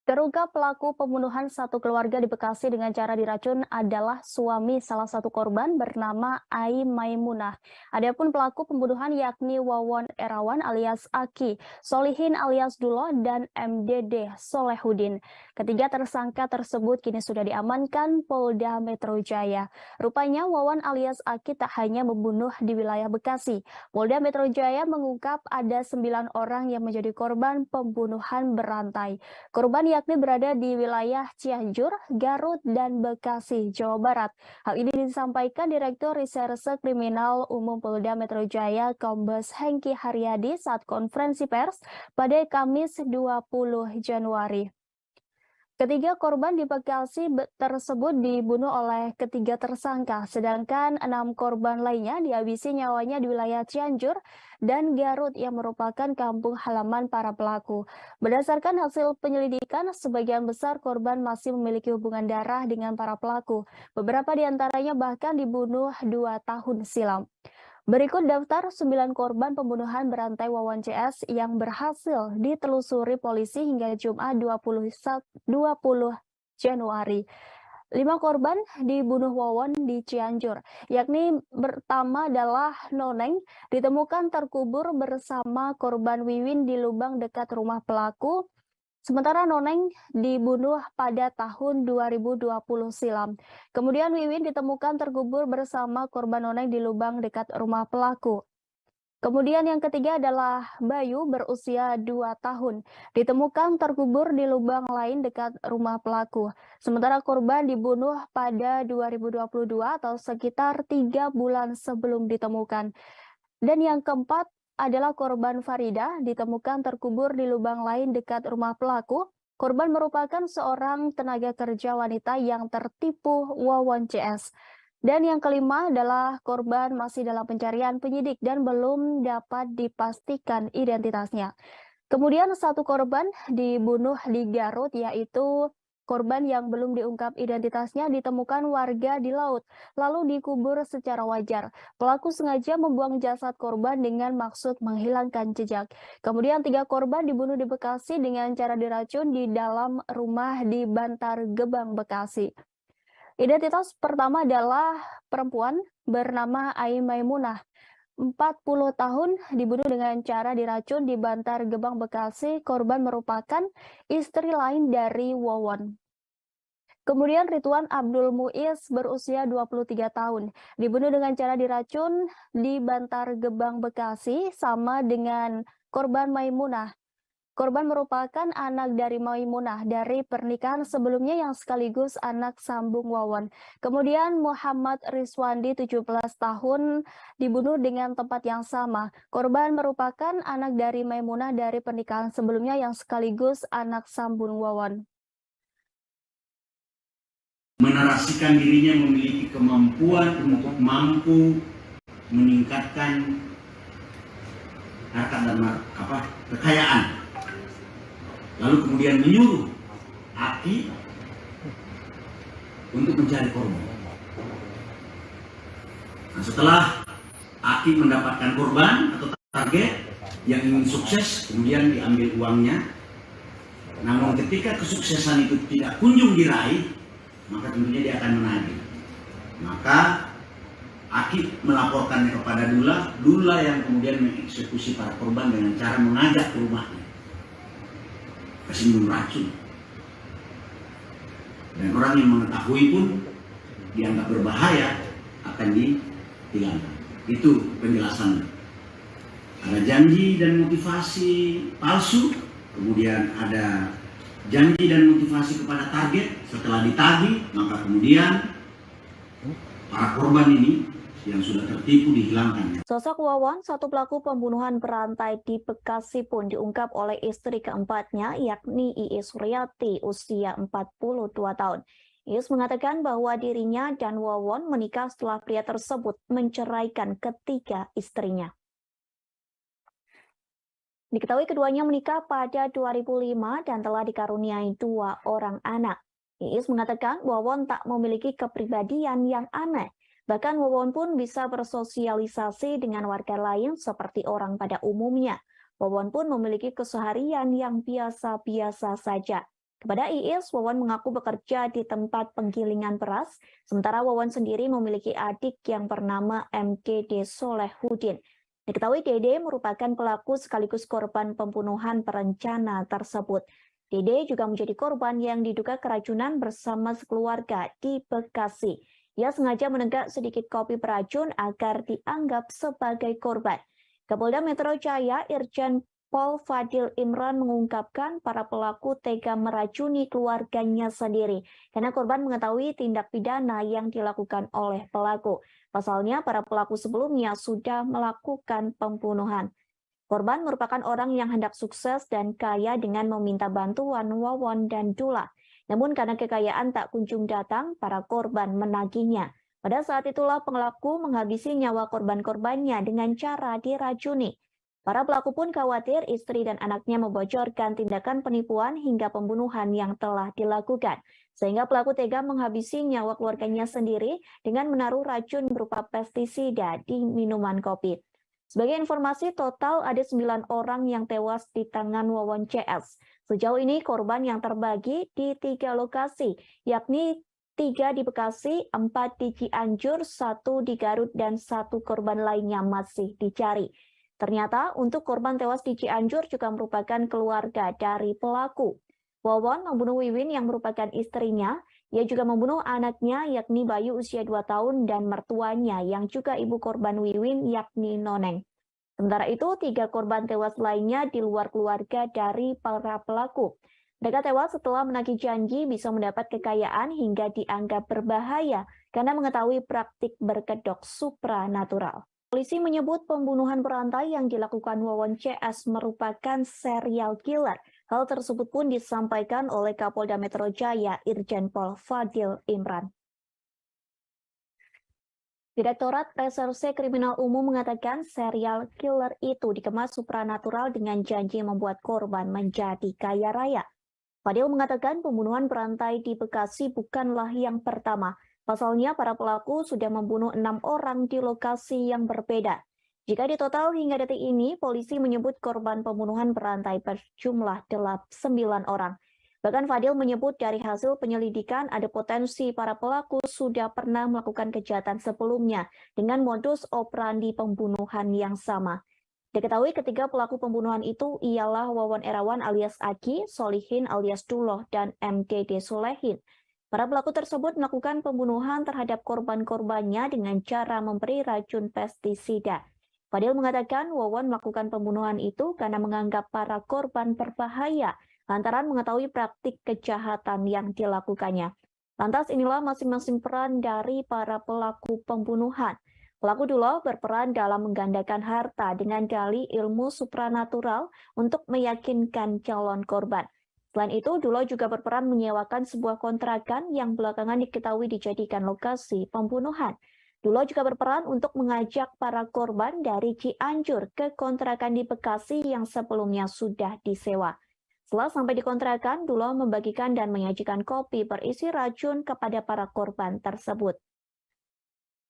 [SPEAKER 7] Terungkap pelaku pembunuhan 1 keluarga di Bekasi dengan cara diracun adalah suami salah satu korban bernama Ai Maimunah. Adapun pelaku pembunuhan yakni Wawon Erawan alias Aki, Solihin alias Duloh, dan MDD Solehudin. Ketiga tersangka tersebut kini sudah diamankan Polda Metro Jaya. Rupanya Wawon alias Aki tak hanya membunuh di wilayah Bekasi. Polda Metro Jaya mengungkap ada 9 orang yang menjadi korban pembunuhan berantai. Korban yakni berada di wilayah Cianjur, Garut, dan Bekasi, Jawa Barat. Hal ini disampaikan Direktur Reserse Kriminal Umum Polda Metro Jaya, Kombes Hengki Haryadi saat konferensi pers pada Kamis 20 Januari. Ketiga korban di Bekasi tersebut dibunuh oleh ketiga tersangka, sedangkan 6 korban lainnya dihabisi nyawanya di wilayah Cianjur dan Garut yang merupakan kampung halaman para pelaku. Berdasarkan hasil penyelidikan, sebagian besar korban masih memiliki hubungan darah dengan para pelaku. Beberapa di antaranya bahkan dibunuh 2 tahun silam. Berikut daftar 9 korban pembunuhan berantai Wawan CS yang berhasil ditelusuri polisi hingga Jumat 20 Januari. 5 korban dibunuh Wawan di Cianjur, yakni pertama adalah Noneng, ditemukan terkubur bersama korban Wiwin di lubang dekat rumah pelaku. Sementara Noneng dibunuh pada tahun 2020 silam. Kemudian Wiwin ditemukan terkubur bersama korban Noneng di lubang dekat rumah pelaku. Kemudian yang ketiga adalah Bayu berusia 2 tahun. Ditemukan terkubur di lubang lain dekat rumah pelaku. Sementara korban dibunuh pada 2022 atau sekitar 3 bulan sebelum ditemukan. Dan yang keempat adalah korban Farida, ditemukan terkubur di lubang lain dekat rumah pelaku. Korban merupakan seorang tenaga kerja wanita yang tertipu Wawan CS. Dan yang kelima adalah korban masih dalam pencarian penyidik dan belum dapat dipastikan identitasnya. Kemudian 1 korban dibunuh di Garut, yaitu korban yang belum diungkap identitasnya ditemukan warga di laut, lalu dikubur secara wajar. Pelaku sengaja membuang jasad korban dengan maksud menghilangkan jejak. Kemudian 3 korban dibunuh di Bekasi dengan cara diracun di dalam rumah di Bantar Gebang, Bekasi. Identitas pertama adalah perempuan bernama Ai Maimunah. 40 tahun dibunuh dengan cara diracun di Bantar Gebang, Bekasi. Korban merupakan istri lain dari Wawan. Kemudian Ridwan Abdul Muiz berusia 23 tahun. Dibunuh dengan cara diracun di Bantar Gebang, Bekasi sama dengan korban Maimunah. Korban merupakan anak dari Maimunah dari pernikahan sebelumnya yang sekaligus anak sambung Wawan. Kemudian Muhammad Rizwandi 17 tahun dibunuh dengan tempat yang sama. Korban merupakan anak dari Maimunah dari pernikahan sebelumnya yang sekaligus anak sambung Wawan.
[SPEAKER 8] Menarasikan dirinya memiliki kemampuan untuk mampu meningkatkan harta dan kekayaan. Lalu kemudian menyuruh Aki untuk mencari korban. Nah, setelah Aki mendapatkan korban atau target yang ingin sukses, kemudian diambil uangnya. Namun ketika kesuksesan itu tidak kunjung diraih, maka tentunya dia akan menagih. Maka Aki melaporkannya kepada Dula yang kemudian mengeksekusi para korban dengan cara mengajak ke rumahnya. Kasih minum racun. Dan orang yang mengetahui pun dianggap berbahaya akan ditinggalkan. Itu penjelasannya. Ada janji dan motivasi palsu, kemudian ada janji dan motivasi kepada target. Setelah ditagih, maka kemudian para korban ini yang sudah tertipu dihilangkan.
[SPEAKER 7] Sosok Wawan, satu pelaku pembunuhan berantai di Bekasi pun diungkap oleh istri keempatnya, yakni Iis Suryati, usia 42 tahun. Iis mengatakan bahwa dirinya dan Wawan menikah setelah pria tersebut menceraikan ketiga istrinya. Diketahui keduanya menikah pada 2005 dan telah dikaruniai 2 orang anak. Iis mengatakan Wawan tak memiliki kepribadian yang aneh. Bahkan Wawan pun bisa bersosialisasi dengan warga lain seperti orang pada umumnya. Wawan pun memiliki keseharian yang biasa-biasa saja. Kepada Iis, Wawan mengaku bekerja di tempat penggilingan beras, sementara Wawan sendiri memiliki adik yang bernama MDD Solehudin. Diketahui Dede merupakan pelaku sekaligus korban pembunuhan berencana tersebut. Dede juga menjadi korban yang diduga keracunan bersama sekeluarga di Bekasi. Ia sengaja menenggak sedikit kopi beracun agar dianggap sebagai korban. Kapolda Metro Jaya Irjen Pol Fadil Imran mengungkapkan para pelaku tega meracuni keluarganya sendiri karena korban mengetahui tindak pidana yang dilakukan oleh pelaku. Pasalnya, para pelaku sebelumnya sudah melakukan pembunuhan. Korban merupakan orang yang hendak sukses dan kaya dengan meminta bantuan Wawan dan Dula. Namun karena kekayaan tak kunjung datang, para korban menagihnya. Pada saat itulah pelaku menghabisi nyawa korban-korbannya dengan cara diracuni. Para pelaku pun khawatir istri dan anaknya membocorkan tindakan penipuan hingga pembunuhan yang telah dilakukan. Sehingga pelaku tega menghabisi nyawa keluarganya sendiri dengan menaruh racun berupa pestisida di minuman kopi. Sebagai informasi, total ada 9 orang yang tewas di tangan Wawon CS. Sejauh ini korban yang terbagi di 3 lokasi, yakni 3 di Bekasi, 4 di Cianjur, 1 di Garut, dan 1 korban lainnya masih dicari. Ternyata untuk korban tewas di Cianjur juga merupakan keluarga dari pelaku. Wawon membunuh Wiwin yang merupakan istrinya. Ia juga membunuh anaknya yakni Bayu usia 2 tahun dan mertuanya yang juga ibu korban Wiwin yakni Noneng. Sementara itu 3 korban tewas lainnya di luar keluarga dari para pelaku. Mereka tewas setelah menagih janji bisa mendapat kekayaan hingga dianggap berbahaya karena mengetahui praktik berkedok supranatural. Polisi menyebut pembunuhan berantai yang dilakukan Wawon CS merupakan serial killer. Hal tersebut pun disampaikan oleh Kapolda Metro Jaya Irjen Pol Fadil Imran. Direktorat Reserse Kriminal Umum mengatakan serial killer itu dikemas supranatural dengan janji membuat korban menjadi kaya raya. Fadil mengatakan pembunuhan berantai di Bekasi bukanlah yang pertama. Pasalnya, para pelaku sudah membunuh 6 orang di lokasi yang berbeda. Jika ditotal hingga detik ini, polisi menyebut korban pembunuhan berantai berjumlah 9 orang. Bahkan Fadil menyebut dari hasil penyelidikan ada potensi para pelaku sudah pernah melakukan kejahatan sebelumnya dengan modus operandi pembunuhan yang sama. Diketahui ketiga pelaku pembunuhan itu ialah Wawon Erawan alias Aki, Solihin alias Duloh, dan MDD Solehin. Para pelaku tersebut melakukan pembunuhan terhadap korban-korbannya dengan cara memberi racun pestisida. Fadil mengatakan Wawon melakukan pembunuhan itu karena menganggap para korban berbahaya lantaran mengetahui praktik kejahatan yang dilakukannya. Lantas inilah masing-masing peran dari para pelaku pembunuhan. Pelaku Duloh berperan dalam menggandakan harta dengan dalih ilmu supranatural untuk meyakinkan calon korban. Selain itu, Duloh juga berperan menyewakan sebuah kontrakan yang belakangan diketahui dijadikan lokasi pembunuhan. Duloh juga berperan untuk mengajak para korban dari Cianjur ke kontrakan di Bekasi yang sebelumnya sudah disewa. Setelah sampai di kontrakan, Duloh membagikan dan menyajikan kopi berisi racun kepada para korban tersebut.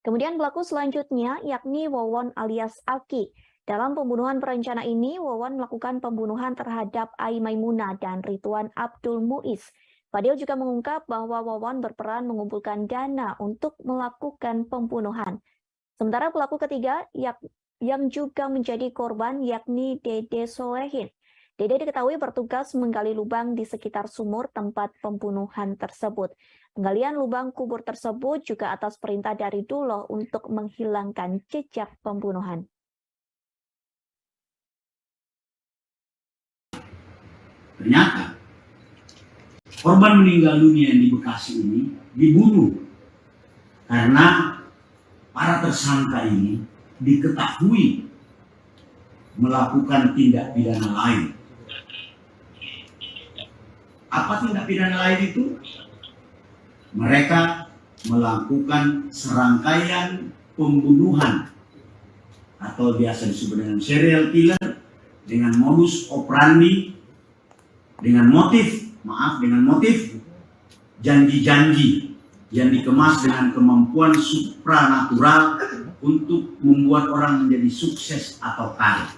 [SPEAKER 7] Kemudian pelaku selanjutnya yakni Wawon alias Aki. Dalam pembunuhan berencana ini, Wawon melakukan pembunuhan terhadap Ai Maimunah dan Ridwan Abdul Muiz. Fadil juga mengungkap bahwa Wawon berperan mengumpulkan dana untuk melakukan pembunuhan. Sementara pelaku ketiga yang juga menjadi korban yakni Dede Solehin. Dede diketahui bertugas menggali lubang di sekitar sumur tempat pembunuhan tersebut. Penggalian lubang kubur tersebut juga atas perintah dari Duloh untuk menghilangkan jejak pembunuhan.
[SPEAKER 8] Ternyata korban meninggal dunia di Bekasi ini dibunuh karena para tersangka ini diketahui melakukan tindak pidana lain. Apa tindak pidana lain itu? Mereka melakukan serangkaian pembunuhan atau biasa disebut dengan serial killer dengan modus operandi, dengan motif janji-janji yang dikemas dengan kemampuan supranatural untuk membuat orang menjadi sukses atau kaya.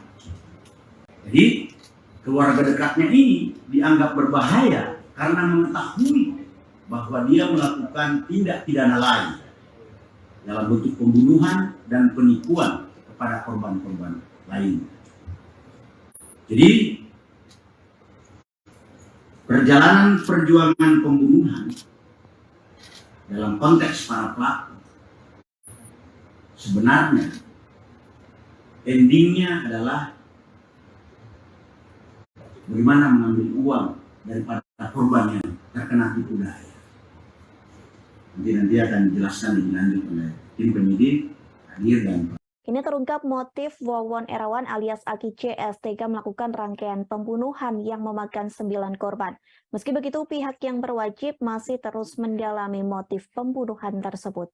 [SPEAKER 8] Jadi keluarga dekatnya ini dianggap berbahaya karena mengetahui bahwa dia melakukan tindak pidana lain dalam bentuk pembunuhan dan penipuan kepada korban-korban lain. Jadi perjalanan perjuangan pembunuhan dalam konteks para pelaku sebenarnya endingnya adalah bagaimana mengambil uang daripada korban yang terkena tipu daya. Nanti akan dijelaskan lebih lanjut oleh tim penyidik hadir dan
[SPEAKER 7] Kini terungkap motif Wawon Erawan alias Aki CS tega melakukan rangkaian pembunuhan yang memakan 9 korban. Meski begitu, pihak yang berwajib masih terus mendalami motif pembunuhan tersebut.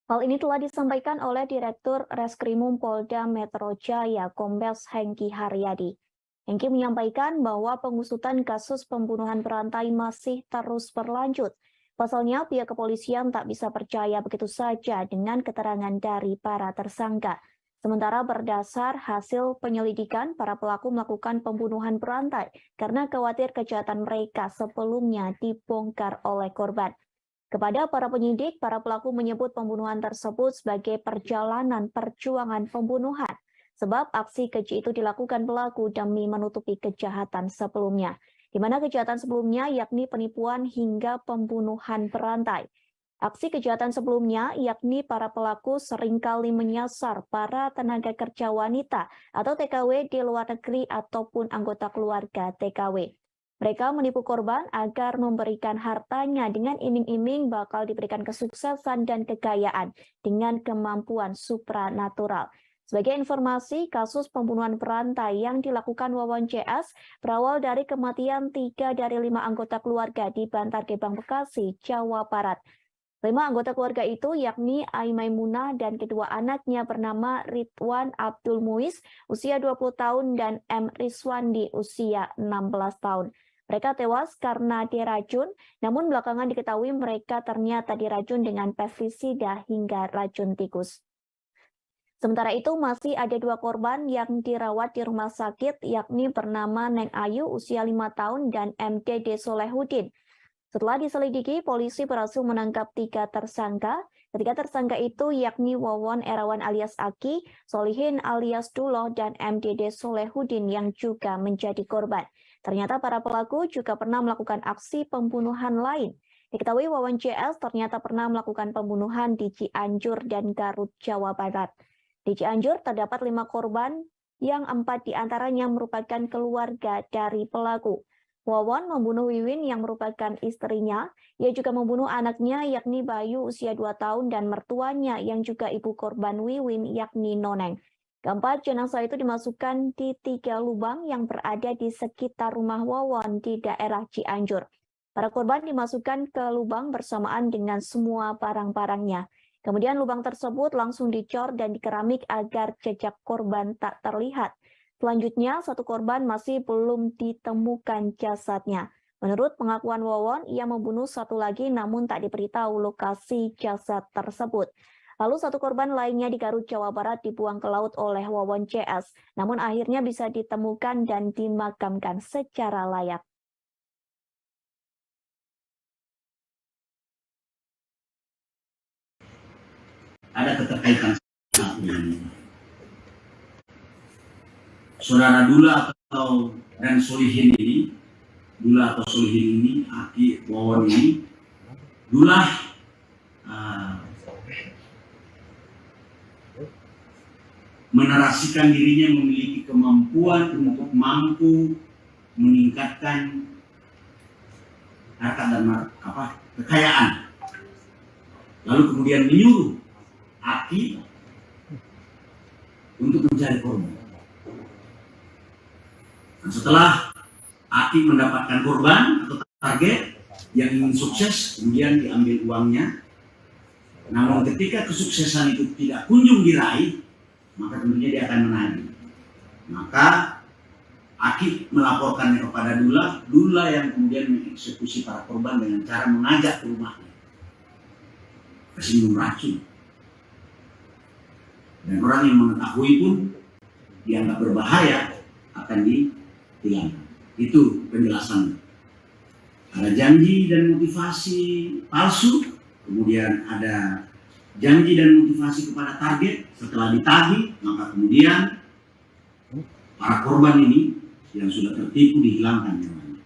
[SPEAKER 7] Hal ini telah disampaikan oleh Direktur Reskrimum Polda Metro Jaya, Kombes Hengki Haryadi. Hengki menyampaikan bahwa pengusutan kasus pembunuhan berantai masih terus berlanjut. Pasalnya, pihak kepolisian tak bisa percaya begitu saja dengan keterangan dari para tersangka. Sementara berdasar hasil penyelidikan, para pelaku melakukan pembunuhan berantai karena khawatir kejahatan mereka sebelumnya dibongkar oleh korban. Kepada para penyidik, para pelaku menyebut pembunuhan tersebut sebagai perjalanan perjuangan pembunuhan, sebab aksi keji itu dilakukan pelaku demi menutupi kejahatan sebelumnya, di mana kejahatan sebelumnya yakni penipuan hingga pembunuhan berantai. Aksi kejahatan sebelumnya yakni para pelaku seringkali menyasar para tenaga kerja wanita atau TKW di luar negeri ataupun anggota keluarga TKW. Mereka menipu korban agar memberikan hartanya dengan iming-iming bakal diberikan kesuksesan dan kekayaan dengan kemampuan supranatural. Sebagai informasi, kasus pembunuhan berantai yang dilakukan Wawon CS berawal dari kematian 3 dari 5 anggota keluarga di Bantar Gebang, Bekasi, Jawa Barat. 5 anggota keluarga itu yakni Ai Maimunah dan kedua anaknya bernama Ridwan Abdul Muiz, usia 20 tahun, dan M. Rizwandi, usia 16 tahun. Mereka tewas karena diracun, namun belakangan diketahui mereka ternyata diracun dengan pestisida hingga racun tikus. Sementara itu masih ada 2 korban yang dirawat di rumah sakit, yakni bernama Neng Ayu usia 5 tahun dan MDD Solehudin. Setelah diselidiki, polisi berhasil menangkap 3 tersangka. Ketiga tersangka itu yakni Wawon Erawan alias Aki, Solihin alias Duloh, dan MDD Solehudin yang juga menjadi korban. Ternyata para pelaku juga pernah melakukan aksi pembunuhan lain. Diketahui Wawon CS ternyata pernah melakukan pembunuhan di Cianjur dan Garut, Jawa Barat. Di Cianjur terdapat 5 korban yang 4 diantaranya merupakan keluarga dari pelaku. Wawon membunuh Wiwin yang merupakan istrinya. Ia juga membunuh anaknya yakni Bayu usia 2 tahun dan mertuanya yang juga ibu korban Wiwin yakni Noneng. Keempat jenazah itu dimasukkan di 3 lubang yang berada di sekitar rumah Wawon di daerah Cianjur. Para korban dimasukkan ke lubang bersamaan dengan semua barang-barangnya. Kemudian lubang tersebut langsung dicor dan dikeramik agar jejak korban tak terlihat. Selanjutnya, 1 korban masih belum ditemukan jasadnya. Menurut pengakuan Wawon, ia membunuh 1 lagi namun tak diberitahu lokasi jasad tersebut. Lalu 1 korban lainnya di Garut, Jawa Barat dibuang ke laut oleh Wawon CS, namun akhirnya bisa ditemukan dan dimakamkan secara layak.
[SPEAKER 8] Ada keterkaitan saudara Dula dan Solihin ini, Dula atau Solihin ini, Aki Wawon ini, Dula menarasikan dirinya memiliki kemampuan untuk mampu meningkatkan harta dan kekayaan, lalu kemudian menyuruh Aki untuk mencari korban. Dan setelah Aki mendapatkan korban atau target yang ingin sukses, kemudian diambil uangnya. Namun ketika kesuksesan itu tidak kunjung diraih, maka tentunya dia akan menagih. Maka Aki melaporkannya kepada Dula, Dula yang kemudian mengeksekusi para korban dengan cara mengajak ke rumahnya, kasih minum racun. Dan orang yang mengetahui pun dianggap berbahaya akan dihilangkan. Itu penjelasan. Ada janji dan motivasi palsu, kemudian ada janji dan motivasi kepada target. Setelah ditagih, maka kemudian para korban ini yang sudah tertipu dihilangkan nyawanya.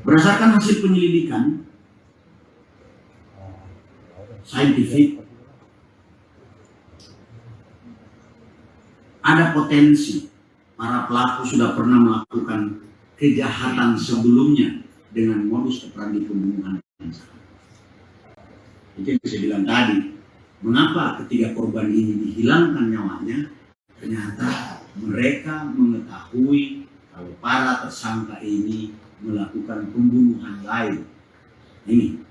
[SPEAKER 8] Berdasarkan hasil penyelidikan saintifik, ada potensi para pelaku sudah pernah melakukan kejahatan sebelumnya dengan modus operandi pembunuhan yang sama. Itu yang saya bilang tadi. Mengapa ketika korban ini dihilangkan nyawanya, ternyata mereka mengetahui kalau para tersangka ini melakukan pembunuhan lain. Ini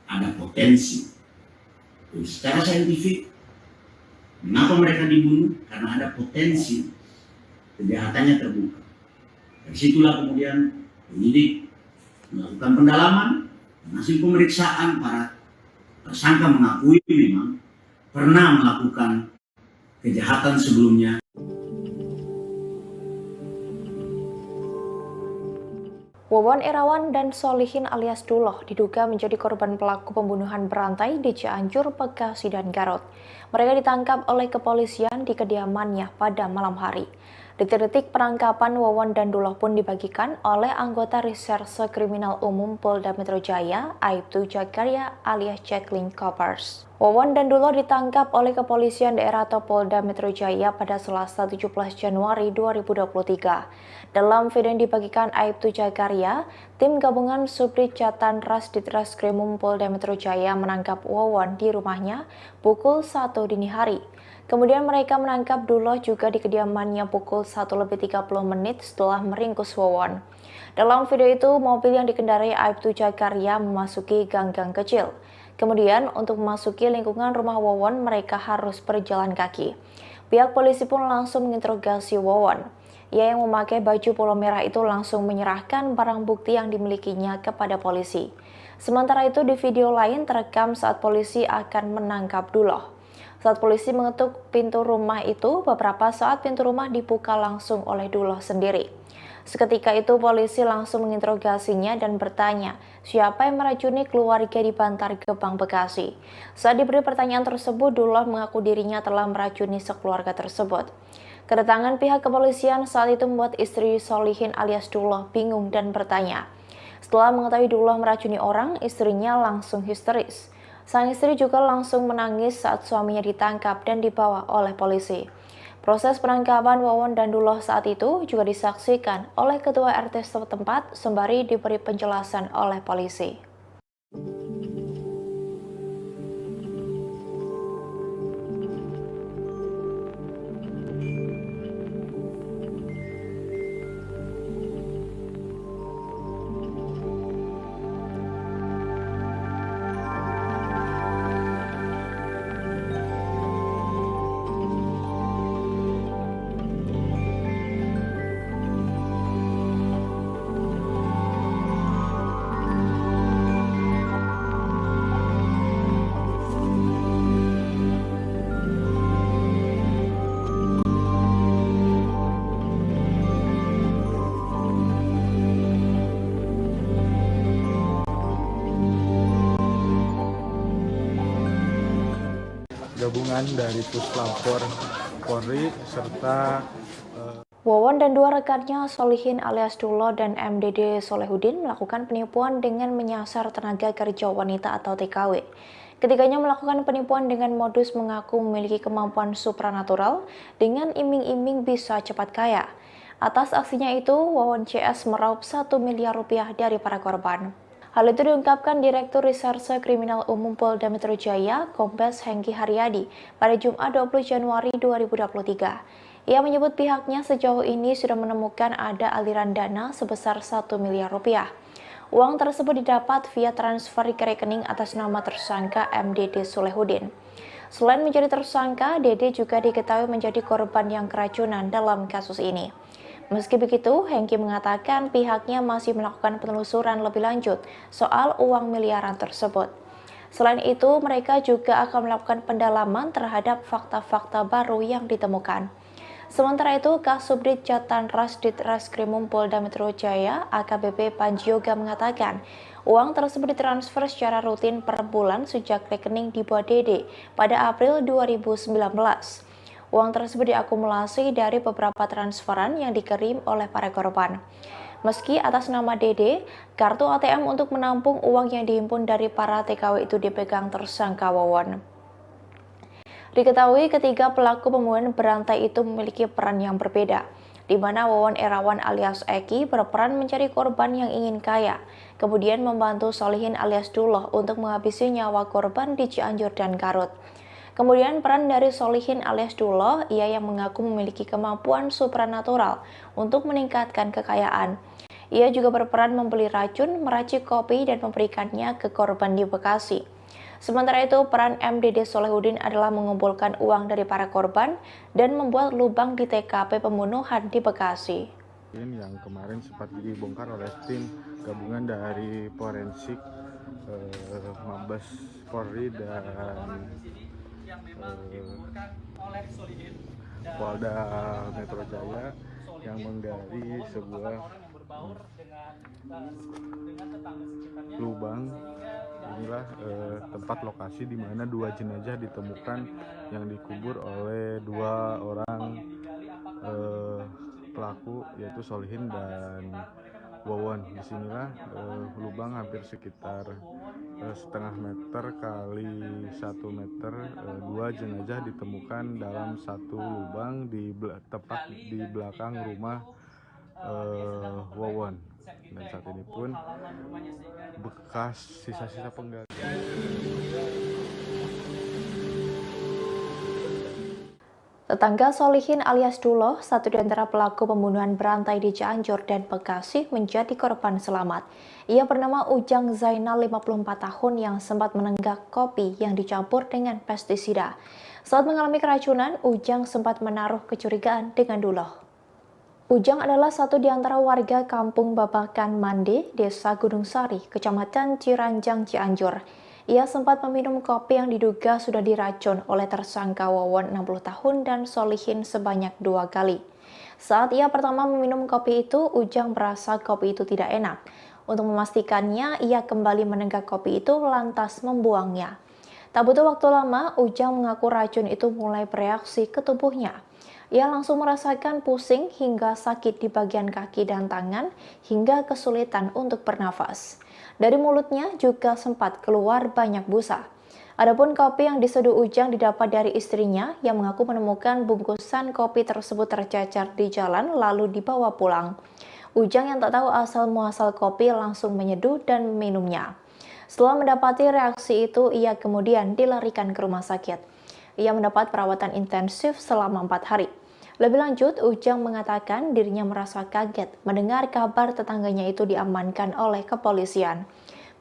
[SPEAKER 8] ada potensi. Secara saintifik, mengapa mereka dibunuh? Karena ada potensi kejahatannya terbuka. Dari situlah kemudian penyidik melakukan pendalaman, hasil pemeriksaan para tersangka mengakui memang pernah melakukan kejahatan sebelumnya.
[SPEAKER 1] Wawon Irawan dan Solihin alias Duloh diduga menjadi korban pelaku pembunuhan berantai di Cianjur, Bekasi, dan Garut. Mereka ditangkap oleh kepolisian di kediamannya pada malam hari. Detik-detik penangkapan Wawon dan Duloh pun dibagikan oleh anggota Reserse Kriminal Umum Polda Metro Jaya, Aibtu Jagaria alias Jacqueline Coppers. Wawon dan Duloh ditangkap oleh kepolisian daerah atau Polda Metro Jaya pada Selasa 17 Januari 2023. Dalam video yang dibagikan Aibtu Jagaria, tim gabungan Subdit Jatan Ras Ditreskrimum Polda Metro Jaya menangkap Wawon di rumahnya pukul 1 dini hari. Kemudian mereka menangkap Duloh juga di kediamannya pukul 1:30 setelah meringkus Wawon. Dalam video itu, mobil yang dikendarai Aibtu Jagaria memasuki gang-gang kecil. Kemudian, untuk memasuki lingkungan rumah Wawon, mereka harus berjalan kaki. Pihak polisi pun langsung menginterogasi Wawon. Ia yang memakai baju polo merah itu langsung menyerahkan barang bukti yang dimilikinya kepada polisi. Sementara itu, di video lain terekam saat polisi akan menangkap Duloh. Saat polisi mengetuk pintu rumah itu, beberapa saat pintu rumah dibuka langsung oleh Duloh sendiri. Seketika itu polisi langsung menginterogasinya dan bertanya, siapa yang meracuni keluarga di Bantar Gebang, Bekasi. Saat diberi pertanyaan tersebut, Duloh mengaku dirinya telah meracuni sekeluarga tersebut. Kedatangan pihak kepolisian saat itu membuat istri Solihin alias Duloh bingung dan bertanya. Setelah mengetahui Duloh meracuni orang, istrinya langsung histeris. Sang istri juga langsung menangis saat suaminya ditangkap dan dibawa oleh polisi. Proses penangkapan Wawon dan Duloh saat itu juga disaksikan oleh Ketua RT setempat sembari diberi penjelasan oleh polisi.
[SPEAKER 3] Gabungan dari Puslapor Polri serta
[SPEAKER 1] Wawon dan dua rekannya Solihin alias Duloh dan MDD Solehudin melakukan penipuan dengan menyasar tenaga kerja wanita atau TKW. Ketiganya melakukan penipuan dengan modus mengaku memiliki kemampuan supranatural dengan iming-iming bisa cepat kaya. Atas aksinya itu, Wawon CS meraup 1 miliar rupiah dari para korban. Hal itu diungkapkan Direktur Reserse Kriminal Umum Polda Metro Jaya, Kombes Hengki Haryadi, pada Jumat 20 Januari 2023. Ia menyebut pihaknya sejauh ini sudah menemukan ada aliran dana sebesar 1 miliar rupiah. Uang tersebut didapat via transfer ke rekening atas nama tersangka MDD Solehudin. Selain menjadi tersangka, Dede juga diketahui menjadi korban yang keracunan dalam kasus ini. Meski begitu, Hengki mengatakan pihaknya masih melakukan penelusuran lebih lanjut soal uang miliaran tersebut. Selain itu, mereka juga akan melakukan pendalaman terhadap fakta-fakta baru yang ditemukan. Sementara itu, Kasubdit Jatan Ras Ditreskrimum Polda Metro Jaya, AKBP Panji Yoga mengatakan, uang tersebut ditransfer secara rutin per bulan sejak rekening dibuat Dede pada April 2019. Uang tersebut diakumulasi dari beberapa transferan yang dikirim oleh para korban. Meski atas nama Dede, kartu ATM untuk menampung uang yang dihimpun dari para TKW itu dipegang tersangka Wawon. Diketahui ketiga pelaku pembunuhan berantai itu memiliki peran yang berbeda. di mana Wawon Erawan alias Eki berperan mencari korban yang ingin kaya, kemudian membantu Solihin alias Duloh untuk menghabisi nyawa korban di Cianjur dan Garut. Kemudian peran dari Solihin alias Duloh, ia yang mengaku memiliki kemampuan supranatural untuk meningkatkan kekayaan. Ia juga berperan membeli racun, meracik kopi, dan memberikannya ke korban di Bekasi. Sementara itu, peran MDD Solehudin adalah mengumpulkan uang dari para korban dan membuat lubang di TKP pembunuhan di Bekasi.
[SPEAKER 3] Yang kemarin sempat dibongkar oleh tim gabungan dari forensik Mabes Polri dan Polda Metro Jaya yang menggali sebuah lubang. Inilah tempat lokasi di mana 2 jenazah ditemukan yang dikubur oleh 2 orang pelaku, yaitu Solihin dan Wawon. Disinilah lubang hampir sekitar setengah meter kali 1 meter, 2 jenazah ditemukan dalam satu lubang tepat di belakang rumah Wawon, dan saat ini pun bekas sisa-sisa penggalian.
[SPEAKER 1] Tetangga Solihin alias Duloh, satu di antara pelaku pembunuhan berantai di Cianjur dan Bekasi, menjadi korban selamat. Ia bernama Ujang Zainal, 54 tahun, yang sempat menenggak kopi yang dicampur dengan pestisida. Saat mengalami keracunan, Ujang sempat menaruh kecurigaan dengan Duloh. Ujang adalah satu di antara warga kampung Babakan Mande, Desa Gunung Sari, Kecamatan Ciranjang, Cianjur. Ia sempat meminum kopi yang diduga sudah diracun oleh tersangka Wawon 60 tahun dan Solihin sebanyak 2 kali. Saat ia pertama meminum kopi itu, Ujang merasa kopi itu tidak enak. Untuk memastikannya, ia kembali menenggak kopi itu lantas membuangnya. Tak butuh waktu lama, Ujang mengaku racun itu mulai bereaksi ke tubuhnya. Ia langsung merasakan pusing hingga sakit di bagian kaki dan tangan, hingga kesulitan untuk bernafas. Dari mulutnya juga sempat keluar banyak busa. Adapun kopi yang diseduh Ujang didapat dari istrinya yang mengaku menemukan bungkusan kopi tersebut tercecer di jalan lalu dibawa pulang. Ujang yang tak tahu asal-muasal kopi langsung menyeduh dan meminumnya. Setelah mendapati reaksi itu, ia kemudian dilarikan ke rumah sakit. Ia mendapat perawatan intensif selama 4 hari. Lebih lanjut, Ujang mengatakan dirinya merasa kaget mendengar kabar tetangganya itu diamankan oleh kepolisian.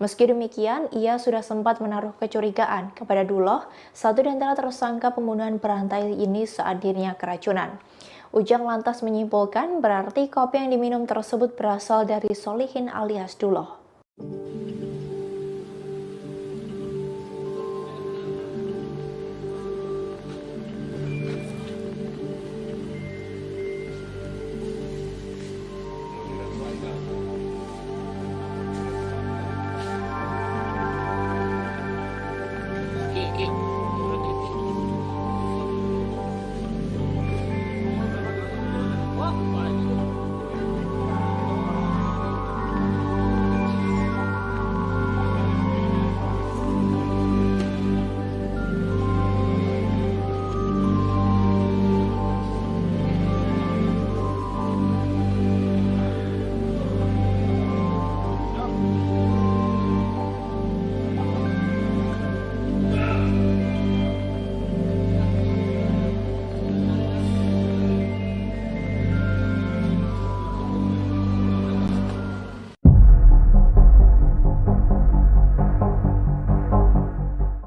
[SPEAKER 1] Meski demikian, ia sudah sempat menaruh kecurigaan kepada Duloh, satu di antara tersangka pembunuhan berantai ini saat dirinya keracunan. Ujang lantas menyimpulkan berarti kopi yang diminum tersebut berasal dari Solihin alias Duloh.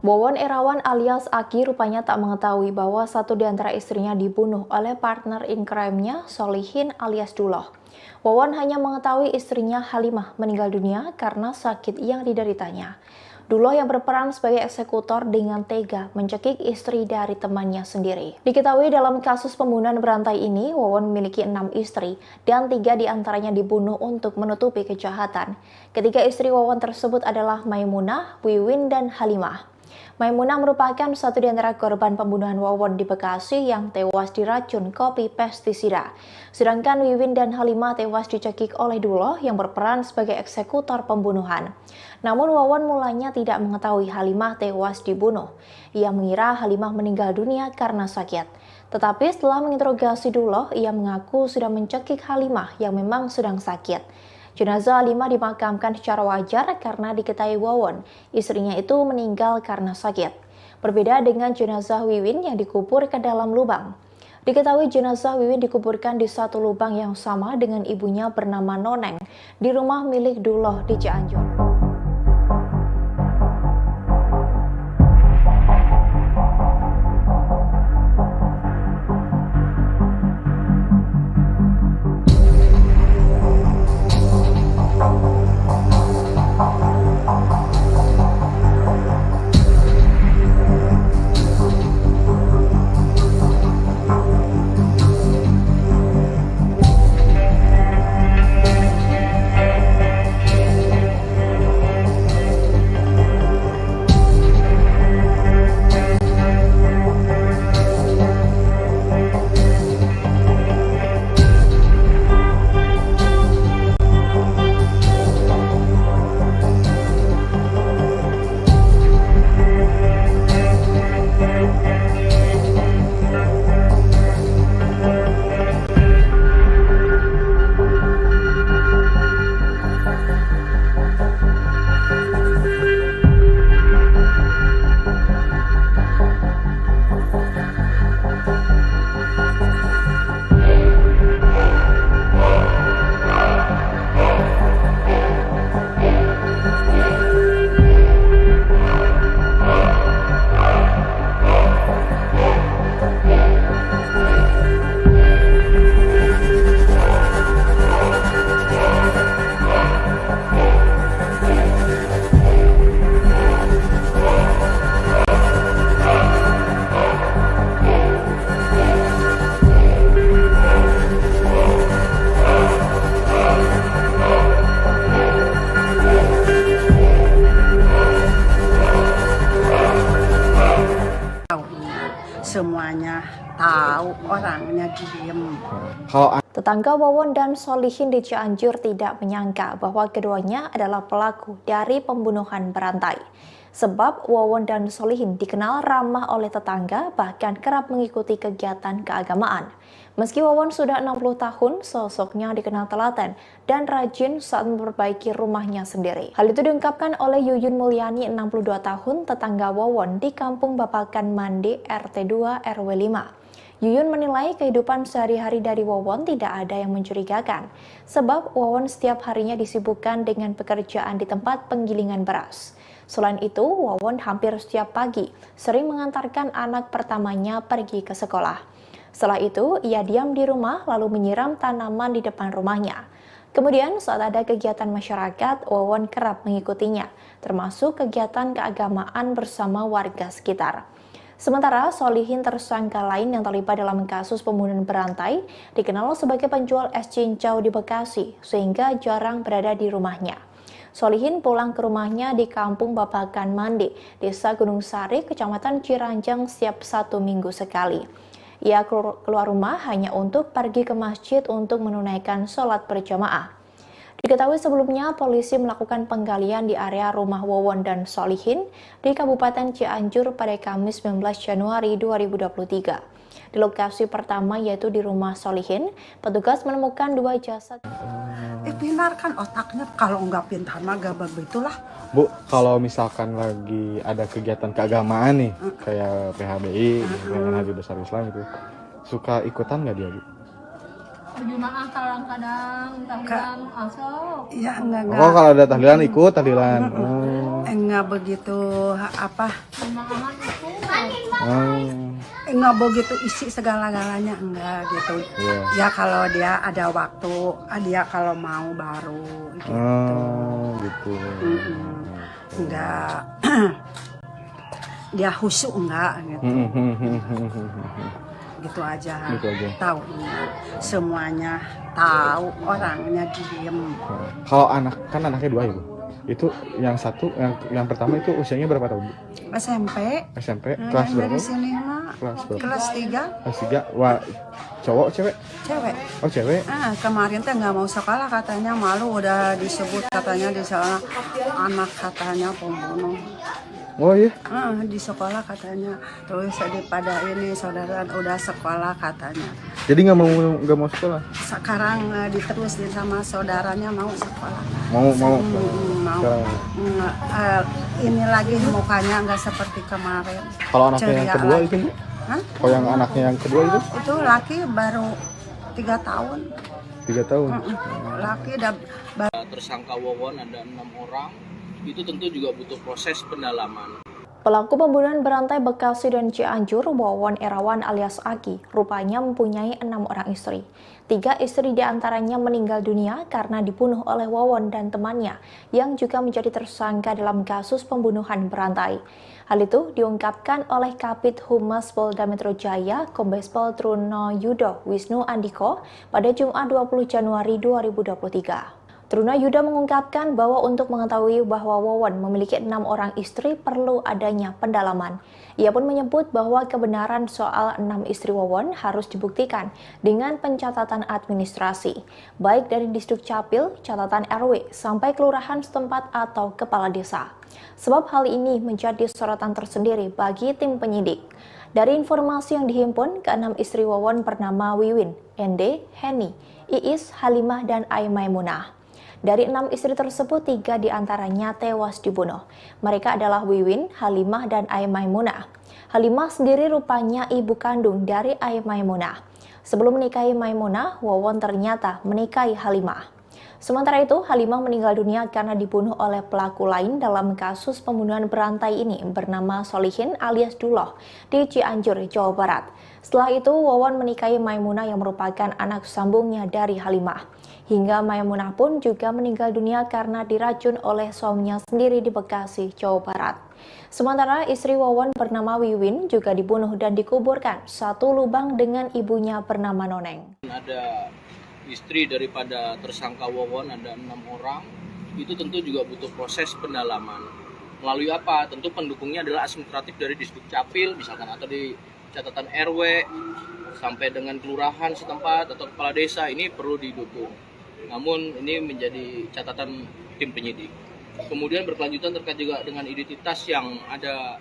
[SPEAKER 1] Wawon Erawan alias Aki rupanya tak mengetahui bahwa satu di antara istrinya dibunuh oleh partner in crime-nya, Solihin alias Duloh. Wawon hanya mengetahui istrinya Halimah meninggal dunia karena sakit yang dideritanya. Duloh yang berperan sebagai eksekutor dengan tega mencekik istri dari temannya sendiri. Diketahui dalam kasus pembunuhan berantai ini, Wawon memiliki 6 istri dan 3 diantaranya dibunuh untuk menutupi kejahatan. Ketiga istri Wawon tersebut adalah Maimunah, Wiwin, dan Halimah. Maimunah merupakan satu di antara korban pembunuhan Wawon di Bekasi yang tewas diracun kopi pestisida. Sedangkan Wiwin dan Halimah tewas dicekik oleh Duloh yang berperan sebagai eksekutor pembunuhan. Namun Wawon mulanya tidak mengetahui Halimah tewas dibunuh. Ia mengira Halimah meninggal dunia karena sakit. Tetapi setelah menginterogasi Duloh, ia mengaku sudah mencekik Halimah yang memang sedang sakit. Jenazah Halimah dimakamkan secara wajar karena diketahui Wawon, istrinya itu meninggal karena sakit. Berbeda dengan jenazah Wiwin yang dikubur ke dalam lubang. Diketahui jenazah Wiwin dikuburkan di satu lubang yang sama dengan ibunya bernama Noneng di rumah milik Duloh di Cianjur.
[SPEAKER 2] Semuanya tahu, orangnya diem.
[SPEAKER 1] Tetangga Wawon dan Solihin di Cianjur tidak menyangka bahwa keduanya adalah pelaku dari pembunuhan berantai. Sebab Wawon dan Solihin dikenal ramah oleh tetangga, bahkan kerap mengikuti kegiatan keagamaan. Meski Wawon sudah 60 tahun, sosoknya dikenal telaten dan rajin saat memperbaiki rumahnya sendiri. Hal itu diungkapkan oleh Yuyun Mulyani, 62 tahun, tetangga Wawon di Kampung Bapakan Mandi, RT 2 RW 5. Yuyun menilai kehidupan sehari-hari dari Wawon tidak ada yang mencurigakan, sebab Wawon setiap harinya disibukkan dengan pekerjaan di tempat penggilingan beras. Selain itu, Wawon hampir setiap pagi sering mengantarkan anak pertamanya pergi ke sekolah. Setelah itu, ia diam di rumah lalu menyiram tanaman di depan rumahnya. Kemudian saat ada kegiatan masyarakat, Wawon kerap mengikutinya, termasuk kegiatan keagamaan bersama warga sekitar. Sementara Solihin, tersangka lain yang terlibat dalam kasus pembunuhan berantai, dikenal sebagai penjual es cincau di Bekasi, sehingga jarang berada di rumahnya. Solihin pulang ke rumahnya di Kampung Bapakan Mandi, Desa Gunung Sari, Kecamatan Ciranjang setiap 1 minggu sekali. Ia keluar rumah hanya untuk pergi ke masjid untuk menunaikan sholat berjamaah. Diketahui sebelumnya polisi melakukan penggalian di area rumah Wawon dan Solihin di Kabupaten Cianjur pada Kamis 19 Januari 2023. Di lokasi pertama yaitu di rumah Solihin, petugas menemukan 2 jasad.
[SPEAKER 2] Pintar kan otaknya, kalau nggak pintar mah gak begitulah.
[SPEAKER 3] Bu, kalau misalkan lagi ada kegiatan keagamaan nih, kayak PHBI, Peringatan Hari Besar Islam itu, suka ikutan nggak dia, Bu?
[SPEAKER 4] Berjamaah kadang-kadang, tahlilan, asok.
[SPEAKER 2] Iya, enggak.
[SPEAKER 3] Oh, kalau ada tahlilan ikut tahlilan.
[SPEAKER 2] Enggak begitu apa?
[SPEAKER 4] Jamaah itu.
[SPEAKER 2] Enggak begitu isi segala-galanya, enggak gitu. Ya kalau dia ada waktu, dia kalau mau baru gitu.
[SPEAKER 3] Gitu.
[SPEAKER 2] Enggak. Dia khusyuk enggak gitu. Gitu aja. Tahu semuanya, tahu, orangnya diem.
[SPEAKER 3] Kalau anak, kan anaknya 2 ya, Bu? Itu yang satu, yang pertama itu usianya berapa tahun, Bu?
[SPEAKER 2] SMP.
[SPEAKER 3] Kelas berapa?
[SPEAKER 2] Dari sini mah kelas 3.
[SPEAKER 3] Kelas 3. Wah, cowok cewek?
[SPEAKER 2] Cewek.
[SPEAKER 3] Oh, cewek.
[SPEAKER 2] Kemarin teh nggak mau sekolah katanya, malu, udah disebut katanya di sana anak katanya pembunuh.
[SPEAKER 3] Oh iya?
[SPEAKER 2] Di sekolah katanya. Terus pada ini saudara udah sekolah katanya.
[SPEAKER 3] Jadi nggak mau sekolah?
[SPEAKER 2] Sekarang diterusin sama saudaranya mau sekolah.
[SPEAKER 3] Mau
[SPEAKER 2] Sekarang. Ini lagi mukanya nggak seperti kemarin.
[SPEAKER 3] Kalau anaknya yang kedua
[SPEAKER 2] lagi.
[SPEAKER 3] itu Bu? Kalau yang anaknya yang kedua itu?
[SPEAKER 2] Itu laki baru 3 tahun.
[SPEAKER 3] 3 tahun.
[SPEAKER 2] Laki udah
[SPEAKER 5] Tersangka Wawon ada 6 orang, itu tentu juga butuh proses pendalaman.
[SPEAKER 1] Pelaku pembunuhan berantai Bekasi dan Cianjur, Wawon Erawan alias Aki, rupanya mempunyai 6 orang istri. 3 istri diantaranya meninggal dunia karena dibunuh oleh Wawon dan temannya, yang juga menjadi tersangka dalam kasus pembunuhan berantai. Hal itu diungkapkan oleh Kabid Humas Polda Metro Jaya, Kombes Pol Truno Yudo Wisnu Andiko, pada Jumat 20 Januari 2023. Truno Yudo mengungkapkan bahwa untuk mengetahui bahwa Wawon memiliki 6 orang istri perlu adanya pendalaman. Ia pun menyebut bahwa kebenaran soal 6 istri Wawon harus dibuktikan dengan pencatatan administrasi, baik dari Disduk Capil, catatan RW, sampai kelurahan setempat atau kepala desa. Sebab hal ini menjadi sorotan tersendiri bagi tim penyidik. Dari informasi yang dihimpun, ke-6 istri Wawon bernama Wiwin, Ende, Heni, Iis, Halimah, dan Aimaimunah. Dari 6 istri tersebut, 3 diantaranya tewas dibunuh. Mereka adalah Wiwin, Halimah, dan Aimaimunah. Halimah sendiri rupanya ibu kandung dari Aimaimunah. Sebelum menikahi Maimunah, Wawon ternyata menikahi Halimah. Sementara itu, Halimah meninggal dunia karena dibunuh oleh pelaku lain dalam kasus pembunuhan berantai ini bernama Solihin alias Duloh di Cianjur, Jawa Barat. Setelah itu, Wawon menikahi Maimunah yang merupakan anak sambungnya dari Halimah. Hingga Maimunah pun juga meninggal dunia karena diracun oleh suaminya sendiri di Bekasi, Jawa Barat. Sementara istri Wawon bernama Wiwin juga dibunuh dan dikuburkan satu lubang dengan ibunya bernama Noneng.
[SPEAKER 5] Ada istri daripada tersangka Wawon ada 6 orang, itu tentu juga butuh proses pendalaman. Melalui apa? Tentu pendukungnya adalah administratif dari Disduk Capil, misalkan, atau di catatan RW, sampai dengan kelurahan setempat atau kepala desa, ini perlu didukung. Namun ini menjadi catatan tim penyidik. Kemudian berkelanjutan terkait juga dengan identitas yang ada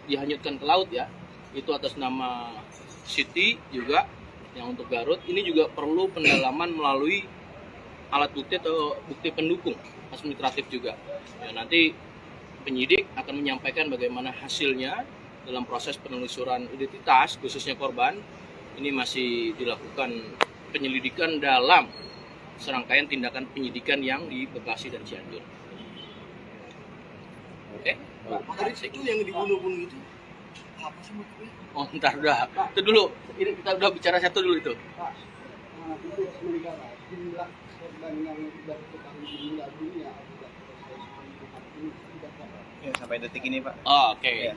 [SPEAKER 5] dihanyutkan ke laut ya, itu atas nama Siti juga, yang untuk Garut. Ini juga perlu pendalaman melalui alat bukti atau bukti pendukung administratif juga. Ya, nanti penyidik akan menyampaikan bagaimana hasilnya dalam proses penelusuran identitas, khususnya korban. Ini masih dilakukan penyelidikan dalam serangkaian tindakan penyidikan yang di Bekasi dan Cianjur. Oke, Pak. Itu yang dibunuh-bunuh itu apa sih maksudnya? Oh, ntar udah. Itu dulu. Ini kita udah bicara satu dulu itu.
[SPEAKER 6] Pak, itu sementara jumlah korban yang sudah diketahui meninggal dunia akibat proses pembunuhan ini sudah berapa?
[SPEAKER 16] Ya, sampai detik ini, Pak.
[SPEAKER 5] Oh, oke.
[SPEAKER 16] Ya.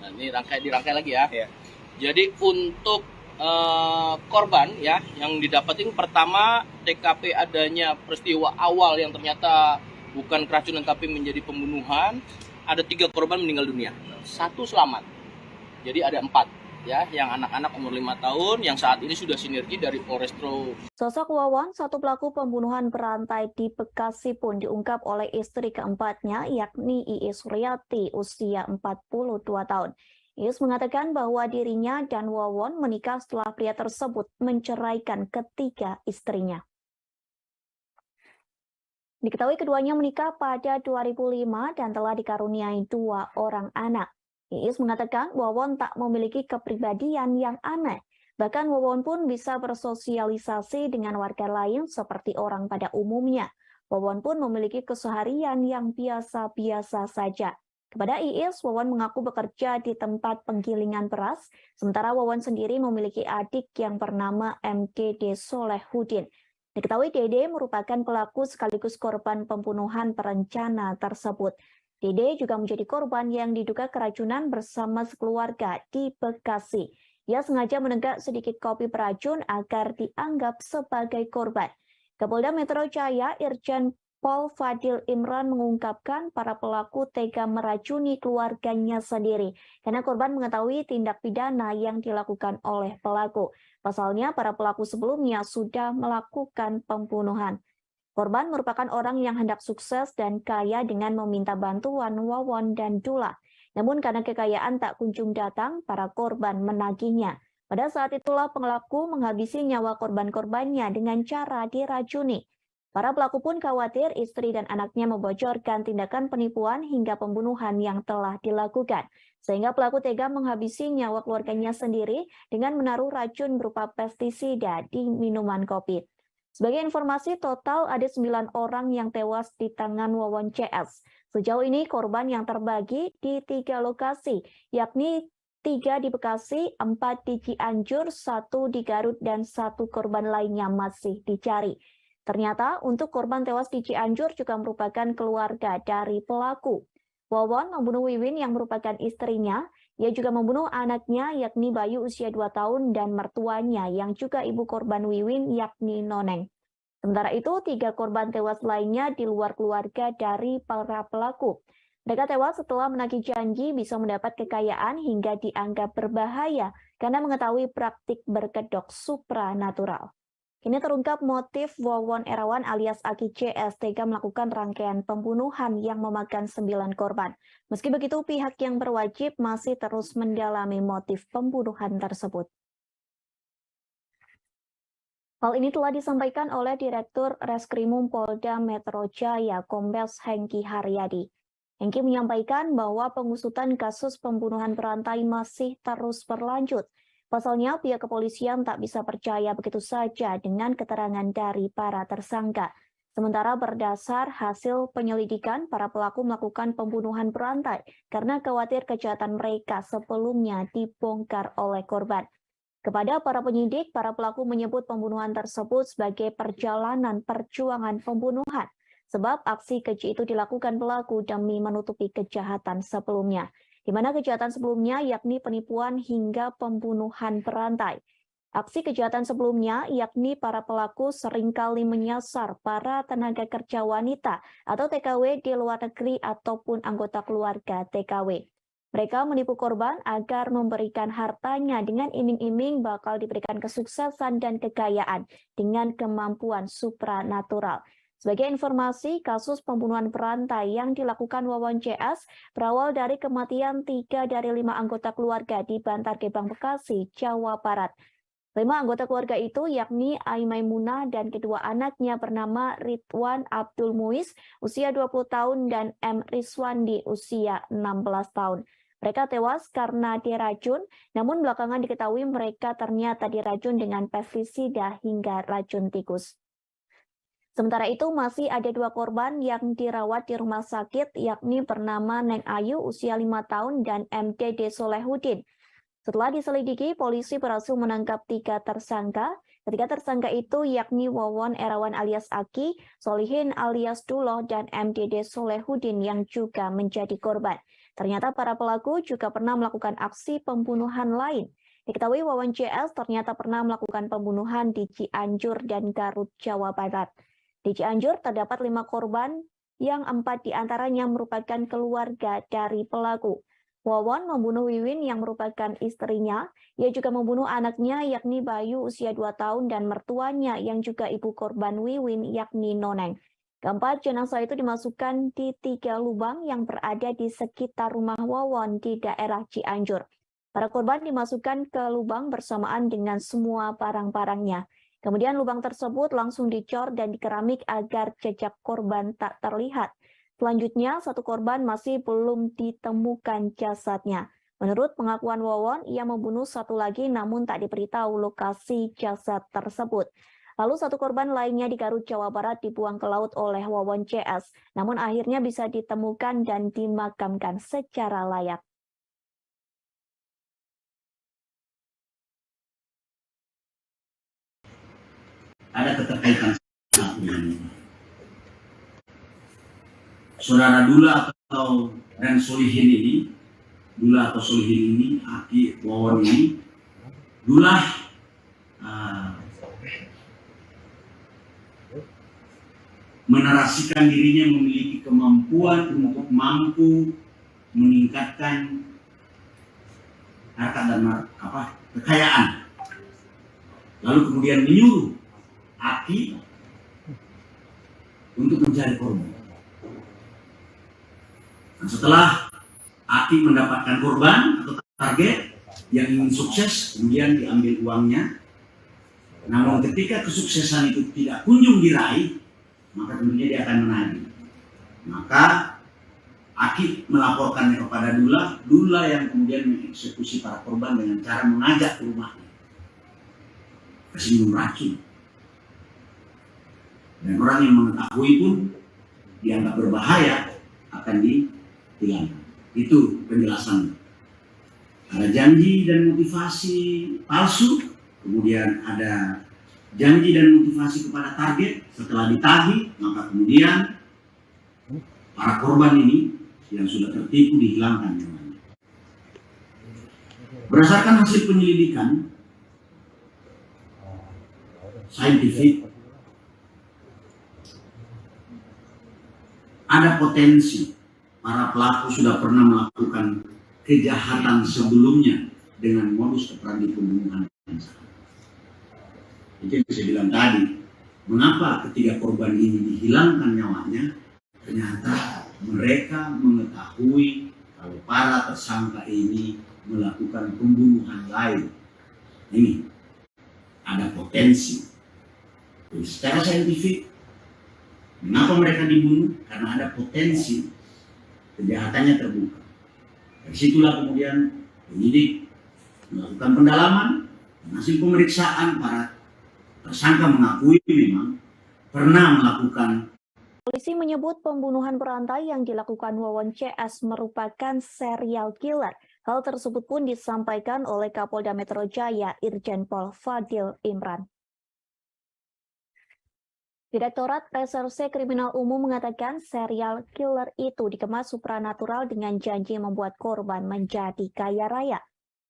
[SPEAKER 5] Nah, ini dirangkai lagi ya.
[SPEAKER 16] Ya.
[SPEAKER 5] Jadi untuk korban ya yang didapatin, pertama TKP adanya peristiwa awal yang ternyata bukan keracunan tapi menjadi pembunuhan. Ada 3 korban meninggal dunia, 1 selamat. Jadi ada 4 ya, yang anak-anak umur 5 tahun yang saat ini sudah sinergi dari Polrestro.
[SPEAKER 7] Sosok Wawon, satu pelaku pembunuhan berantai di Bekasi, pun diungkap oleh istri keempatnya, yakni Iis Suryati, usia 42 tahun. Iis mengatakan bahwa dirinya dan Wawon menikah setelah pria tersebut menceraikan ketiga istrinya. Diketahui keduanya menikah pada 2005 dan telah dikaruniai 2 orang anak. Iis mengatakan Wawon tak memiliki kepribadian yang aneh. Bahkan Wawon pun bisa bersosialisasi dengan warga lain seperti orang pada umumnya. Wawon pun memiliki keseharian yang biasa-biasa saja. Kepada Iis, Wawon mengaku bekerja di tempat penggilingan beras, sementara Wawon sendiri memiliki adik yang bernama MDD Solehudin. Diketahui Dede merupakan pelaku sekaligus korban pembunuhan berencana tersebut. Dede juga menjadi korban yang diduga keracunan bersama sekeluarga di Bekasi. Ia sengaja menenggak sedikit kopi beracun agar dianggap sebagai korban. Kapolda Metro Jaya, Irjen Pol Fadil Imran mengungkapkan para pelaku tega meracuni keluarganya sendiri karena korban mengetahui tindak pidana yang dilakukan oleh pelaku. Pasalnya, para pelaku sebelumnya sudah melakukan pembunuhan. Korban merupakan orang yang hendak sukses dan kaya dengan meminta bantuan Wawon dan Dullah. Namun karena kekayaan tak kunjung datang, para korban menagihnya. Pada saat itulah pelaku menghabisi nyawa korban-korbannya dengan cara diracuni. Para pelaku pun khawatir istri dan anaknya membocorkan tindakan penipuan hingga pembunuhan yang telah dilakukan. Sehingga pelaku tega menghabisi nyawa keluarganya sendiri dengan menaruh racun berupa pestisida di minuman kopi. Sebagai informasi, total ada 9 orang yang tewas di tangan Wawon CS. Sejauh ini korban yang terbagi di 3 lokasi, yakni 3 di Bekasi, 4 di Cianjur, 1 di Garut, dan 1 korban lainnya masih dicari. Ternyata untuk korban tewas di Cianjur juga merupakan keluarga dari pelaku. Wawon membunuh Wiwin yang merupakan istrinya. Ia juga membunuh anaknya yakni Bayu usia 2 tahun dan mertuanya yang juga ibu korban Wiwin yakni Noneng. Sementara itu 3 korban tewas lainnya di luar keluarga dari para pelaku. Mereka tewas setelah menagih janji bisa mendapat kekayaan hingga dianggap berbahaya karena mengetahui praktik berkedok supranatural. Kini terungkap motif Wawon Erawan alias Aki CS tega melakukan rangkaian pembunuhan yang memakan 9 korban. Meski begitu, pihak yang berwajib masih terus mendalami motif pembunuhan tersebut. Hal ini telah disampaikan oleh Direktur Reskrimum Polda Metro Jaya, Kombes Hengki Haryadi. Hengki menyampaikan bahwa pengusutan kasus pembunuhan berantai masih terus berlanjut. Pasalnya, pihak kepolisian tak bisa percaya begitu saja dengan keterangan dari para tersangka. Sementara berdasar hasil penyelidikan, para pelaku melakukan pembunuhan berantai karena khawatir kejahatan mereka sebelumnya dibongkar oleh korban. Kepada para penyidik, para pelaku menyebut pembunuhan tersebut sebagai perjalanan perjuangan pembunuhan, sebab aksi keji itu dilakukan pelaku demi menutupi kejahatan sebelumnya, di mana kejahatan sebelumnya yakni penipuan hingga pembunuhan berantai. Aksi kejahatan sebelumnya yakni para pelaku seringkali menyasar para tenaga kerja wanita atau TKW di luar negeri ataupun anggota keluarga TKW. Mereka menipu korban agar memberikan hartanya dengan iming-iming bakal diberikan kesuksesan dan kekayaan dengan kemampuan supranatural. Sebagai informasi, kasus pembunuhan berantai yang dilakukan Wawon CS berawal dari kematian 3 dari 5 anggota keluarga di Bantar Gebang, Bekasi, Jawa Barat. 5 anggota keluarga itu yakni Ai Maimunah dan kedua anaknya bernama Ridwan Abdul Muiz, usia 20 tahun, dan M. Rizwandi, usia 16 tahun. Mereka tewas karena diracun, namun belakangan diketahui mereka ternyata diracun dengan pestisida hingga racun tikus. Sementara itu masih ada 2 korban yang dirawat di rumah sakit yakni bernama Neng Ayu usia 5 tahun dan MDD Solehudin. Setelah diselidiki, polisi berhasil menangkap 3 tersangka. Ketiga tersangka itu yakni Wawon Erawan alias Aki, Solihin alias Dullah, dan MDD Solehudin yang juga menjadi korban. Ternyata para pelaku juga pernah melakukan aksi pembunuhan lain. Diketahui Wawon CS ternyata pernah melakukan pembunuhan di Cianjur dan Garut, Jawa Barat. Di Cianjur terdapat 5 korban yang 4 diantaranya merupakan keluarga dari pelaku. Wawon membunuh Wiwin yang merupakan istrinya. Ia juga membunuh anaknya yakni Bayu usia 2 tahun dan mertuanya yang juga ibu korban Wiwin yakni Noneng. Keempat jenazah itu dimasukkan di 3 lubang yang berada di sekitar rumah Wawon di daerah Cianjur. Para korban dimasukkan ke lubang bersamaan dengan semua barang-barangnya. Kemudian lubang tersebut langsung dicor dan dikeramik agar jejak korban tak terlihat. Selanjutnya, 1 korban masih belum ditemukan jasadnya. Menurut pengakuan Wawon, ia membunuh 1 lagi namun tak diberitahu lokasi jasad tersebut. Lalu 1 korban lainnya di Garut, Jawa Barat dibuang ke laut oleh Wawon CS, namun akhirnya bisa ditemukan dan dimakamkan secara layak.
[SPEAKER 8] Ada keterkaitan saudara Dullah dan Solihin ini, Dullah atau Solihin ini, Aki Wawon ini, Dullah menarasikan dirinya memiliki kemampuan untuk mampu meningkatkan harta dan kekayaan. Lalu kemudian menyuruh Aki untuk mencari korban. Dan setelah Aki mendapatkan korban atau target yang ingin sukses, kemudian diambil uangnya. Namun ketika kesuksesan itu tidak kunjung diraih, maka tentunya dia akan menagih. Maka Aki melaporkannya kepada Dula, Dula yang kemudian mengeksekusi para korban dengan cara mengajak ke rumahnya, kasih minum racun. Dan orang yang mengetahui pun dianggap berbahaya akan dihilangkan. Itu penjelasannya. Ada janji dan motivasi palsu, kemudian ada janji dan motivasi kepada target. Setelah ditagih, maka kemudian para korban ini yang sudah tertipu dihilangkan namanya. Berdasarkan hasil penyelidikan saintifik, ada potensi para pelaku sudah pernah melakukan kejahatan sebelumnya dengan modus operandi pembunuhan. Itu yang saya bilang tadi, mengapa ketika korban ini dihilangkan nyawanya, ternyata mereka mengetahui kalau para tersangka ini melakukan pembunuhan lain. Ini ada potensi. Jadi, secara saintifik, mengapa mereka dibunuh? Karena ada potensi kejahatannya terbuka. Dari situlah kemudian penyidik melakukan pendalaman. Hasil pemeriksaan para tersangka mengakui memang pernah melakukan.
[SPEAKER 7] Polisi menyebut pembunuhan berantai yang dilakukan Wawon CS merupakan serial killer. Hal tersebut pun disampaikan oleh Kapolda Metro Jaya Irjen Pol Fadil Imran. Direktorat Reserse Kriminal Umum mengatakan serial killer itu dikemas supranatural dengan janji membuat korban menjadi kaya raya.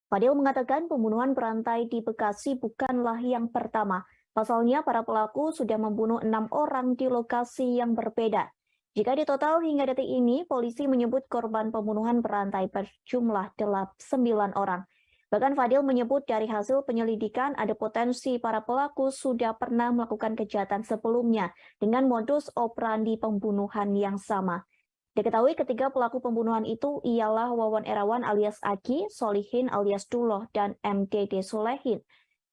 [SPEAKER 7] Fadil mengatakan pembunuhan berantai di Bekasi bukanlah yang pertama. Pasalnya para pelaku sudah membunuh 6 orang di lokasi yang berbeda. Jika ditotal hingga detik ini, polisi menyebut korban pembunuhan berantai berjumlah 9 orang. Bahkan Fadil menyebut dari hasil penyelidikan ada potensi para pelaku sudah pernah melakukan kejahatan sebelumnya dengan modus operandi pembunuhan yang sama. Diketahui ketiga pelaku pembunuhan itu ialah Wawon Erawan alias Aki, Solihin alias Duloh, dan MDD Solehin.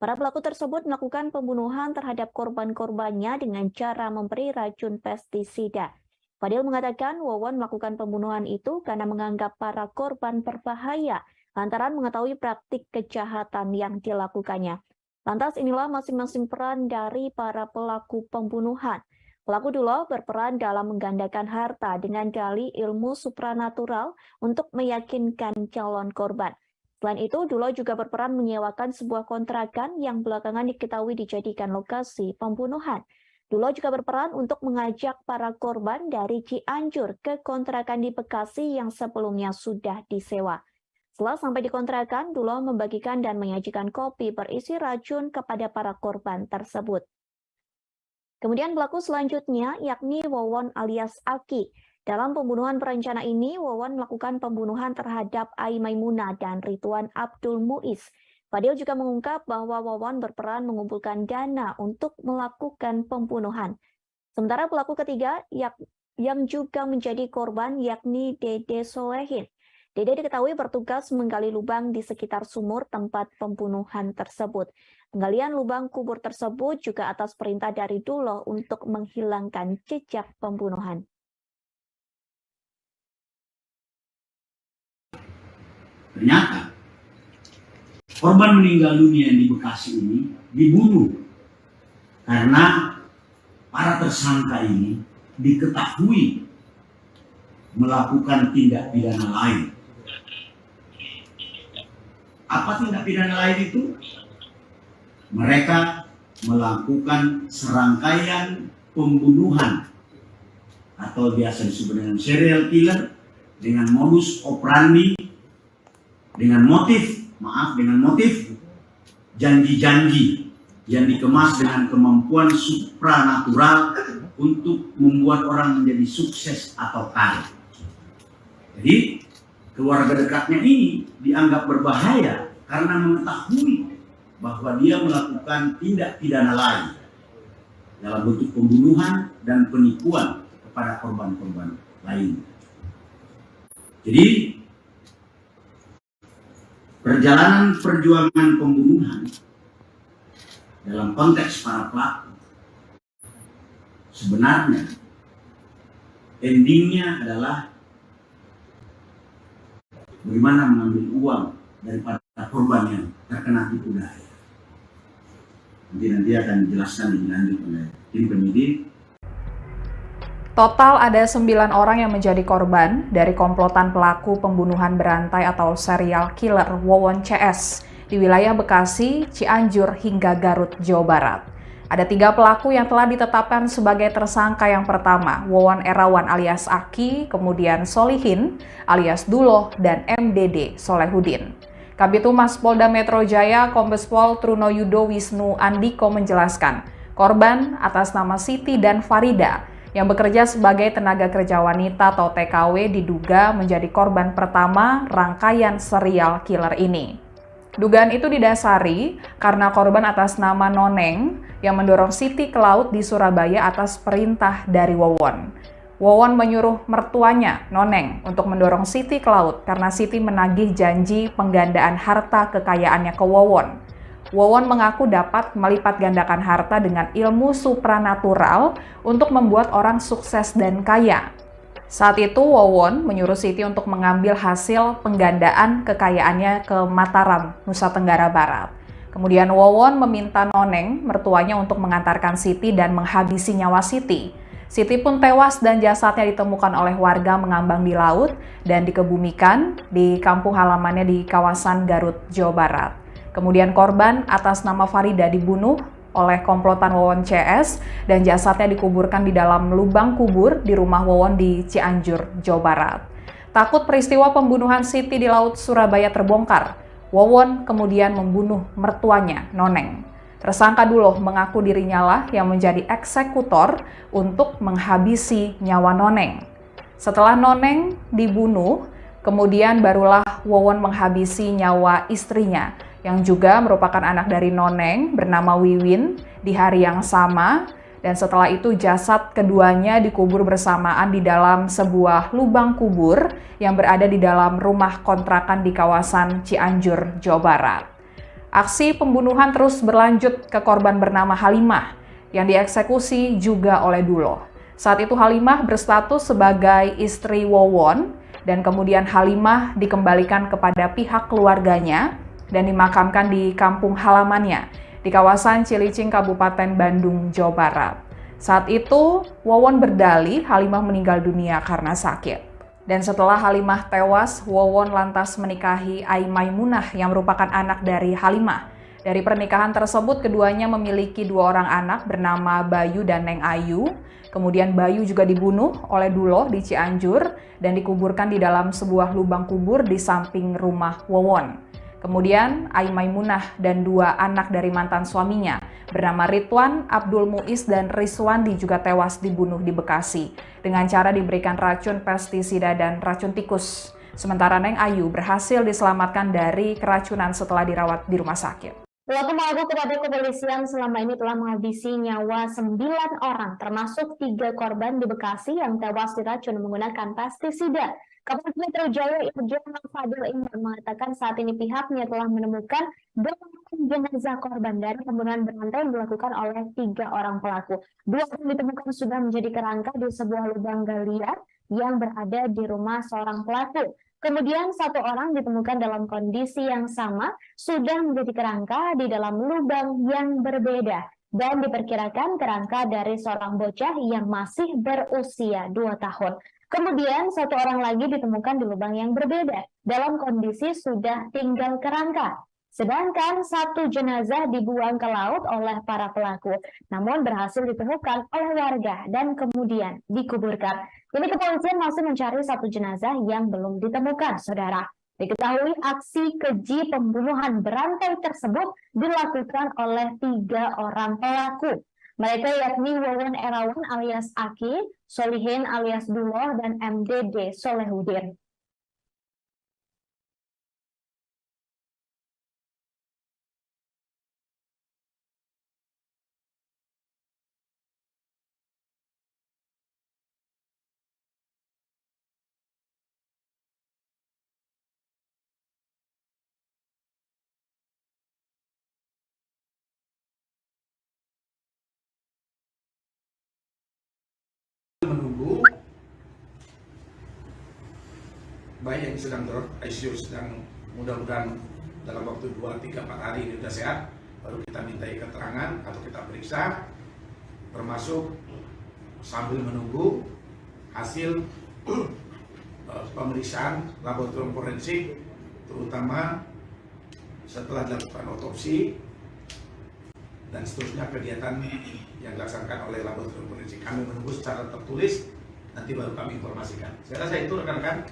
[SPEAKER 7] Para pelaku tersebut melakukan pembunuhan terhadap korban-korbannya dengan cara memberi racun pestisida. Fadil mengatakan Wawon melakukan pembunuhan itu karena menganggap para korban berbahaya lantaran mengetahui praktik kejahatan yang dilakukannya. Lantas inilah masing-masing peran dari para pelaku pembunuhan. Pelaku Duloh berperan dalam menggandakan harta dengan dalih ilmu supranatural untuk meyakinkan calon korban. Selain itu, Duloh juga berperan menyewakan sebuah kontrakan yang belakangan diketahui dijadikan lokasi pembunuhan. Duloh juga berperan untuk mengajak para korban dari Cianjur ke kontrakan di Bekasi yang sebelumnya sudah disewa. Setelah sampai di kontrakan, Duloh membagikan dan menyajikan kopi berisi racun kepada para korban tersebut. Kemudian pelaku selanjutnya yakni Wawon alias Aki. Dalam pembunuhan berencana ini, Wawon melakukan pembunuhan terhadap Ai Maimunah dan Ridwan Abdul Muiz. Fadil juga mengungkap bahwa Wawon berperan mengumpulkan dana untuk melakukan pembunuhan. Sementara pelaku ketiga yang juga menjadi korban yakni Dede Solehin. Dede diketahui bertugas menggali lubang di sekitar sumur tempat pembunuhan tersebut. Penggalian lubang kubur tersebut juga atas perintah dari Duloh untuk menghilangkan jejak pembunuhan.
[SPEAKER 8] Ternyata korban meninggal dunia di Bekasi ini dibunuh karena para tersangka ini diketahui melakukan tindak pidana lain. Apa tindak pidana lain itu? Mereka melakukan serangkaian pembunuhan atau biasa disebut dengan serial killer dengan modus operandi, dengan motif janji-janji yang dikemas dengan kemampuan supranatural untuk membuat orang menjadi sukses atau kaya. Jadi keluarga dekatnya ini dianggap berbahaya karena mengetahui bahwa dia melakukan tindak pidana lain. dalam bentuk pembunuhan dan penipuan kepada korban-korban lain. Jadi, perjalanan perjuangan pembunuhan dalam konteks para pelaku sebenarnya endingnya adalah bagaimana mengambil uang daripada korban yang terkena tipu daya. Nanti akan dijelaskan lebih lanjut oleh tim penyidik.
[SPEAKER 9] Total ada 9 orang yang menjadi korban dari komplotan pelaku pembunuhan berantai atau serial killer Wawon CS di wilayah Bekasi, Cianjur, hingga Garut, Jawa Barat. Ada 3 pelaku yang telah ditetapkan sebagai tersangka. Yang pertama, Wawon Erawan alias Aki, kemudian Solihin alias Duloh, dan MDD Solehudin. Kabitumas Polda Metro Jaya Kombes Pol Trunoyudo Wisnu Andiko menjelaskan, korban atas nama Siti dan Farida yang bekerja sebagai tenaga kerja wanita atau TKW diduga menjadi korban pertama rangkaian serial killer ini. Dugaan itu didasari karena korban atas nama Noneng yang mendorong Siti ke laut di Surabaya atas perintah dari Wawon. Wawon menyuruh mertuanya, Noneng, untuk mendorong Siti ke laut karena Siti menagih janji penggandaan harta kekayaannya ke Wawon. Wawon mengaku dapat melipat gandakan harta dengan ilmu supranatural untuk membuat orang sukses dan kaya. Saat itu Wawon menyuruh Siti untuk mengambil hasil penggandaan kekayaannya ke Mataram, Nusa Tenggara Barat. Kemudian Wawon meminta Noneng, mertuanya, untuk mengantarkan Siti dan menghabisi nyawa Siti. Siti pun tewas dan jasadnya ditemukan oleh warga mengambang di laut dan dikebumikan di kampung halamannya di kawasan Garut, Jawa Barat. Kemudian korban atas nama Farida dibunuh oleh komplotan Wawon CS dan jasadnya dikuburkan di dalam lubang kubur di rumah Wawon di Cianjur, Jawa Barat. Takut peristiwa pembunuhan Siti di laut Surabaya terbongkar, Wawon kemudian membunuh mertuanya, Noneng. Tersangka Duloh mengaku dirinya lah yang menjadi eksekutor untuk menghabisi nyawa Noneng. Setelah Noneng dibunuh, kemudian barulah Wawon menghabisi nyawa istrinya yang juga merupakan anak dari Noneng bernama Wiwin di hari yang sama, dan setelah itu jasad keduanya dikubur bersamaan di dalam sebuah lubang kubur yang berada di dalam rumah kontrakan di kawasan Cianjur, Jawa Barat. Aksi pembunuhan terus berlanjut ke korban bernama Halimah yang dieksekusi juga oleh Duloh. Saat itu Halimah berstatus sebagai istri Wawon dan kemudian Halimah dikembalikan kepada pihak keluarganya dan dimakamkan di kampung halamannya di kawasan Cilicing, Kabupaten Bandung, Jawa Barat. Saat itu Wawon berdalih Halimah meninggal dunia karena sakit. Dan setelah Halimah tewas, Wawon lantas menikahi Ai Maimunah yang merupakan anak dari Halimah. Dari pernikahan tersebut, keduanya memiliki 2 orang anak bernama Bayu dan Neng Ayu. Kemudian Bayu juga dibunuh oleh Duloh di Cianjur dan dikuburkan di dalam sebuah lubang kubur di samping rumah Wawon. Kemudian Ai Maimunah dan 2 anak dari mantan suaminya bernama Ridwan, Abdul Muiz, dan Riswandi juga tewas dibunuh di Bekasi dengan cara diberikan racun pestisida dan racun tikus. Sementara Neng Ayu berhasil diselamatkan dari keracunan setelah dirawat di rumah sakit.
[SPEAKER 7] Pelaku mengaku kepada kepolisian selama ini telah menghabisi nyawa 9 orang, termasuk 3 korban di Bekasi yang tewas diracun menggunakan pestisida. Kapolres Metro Jaya Irjen Fadil Imran mengatakan saat ini pihaknya telah menemukan 8 jenazah korban dari pembunuhan berantai yang dilakukan oleh 3 orang pelaku. 2 orang ditemukan sudah menjadi kerangka di sebuah lubang galian yang berada di rumah seorang pelaku. Kemudian 1 orang ditemukan dalam kondisi yang sama sudah menjadi kerangka di dalam lubang yang berbeda dan diperkirakan kerangka dari seorang bocah yang masih berusia 2 tahun. Kemudian 1 orang lagi ditemukan di lubang yang berbeda dalam kondisi sudah tinggal kerangka. Sedangkan 1 jenazah dibuang ke laut oleh para pelaku, namun berhasil ditemukan oleh warga dan kemudian dikuburkan. Kini kepolisian masih mencari 1 jenazah yang belum ditemukan, saudara. Diketahui aksi keji pembunuhan berantai tersebut dilakukan oleh 3 orang pelaku. Mereka yakni Wawon Erawan alias Aki, Solihin alias Duloh, dan MDD Solehudin.
[SPEAKER 10] bayi yang sedang ICU sedang mudah-mudahan dalam waktu 2-3-4 hari ini sudah sehat, baru kita mintai keterangan atau kita periksa, termasuk sambil menunggu hasil pemeriksaan laboratorium forensik, terutama setelah dilakukan otopsi dan seterusnya kegiatan yang dilaksanakan oleh laboratorium forensik. Kami menunggu secara tertulis, nanti baru kami informasikan. Saya rasa itu rekan-rekan,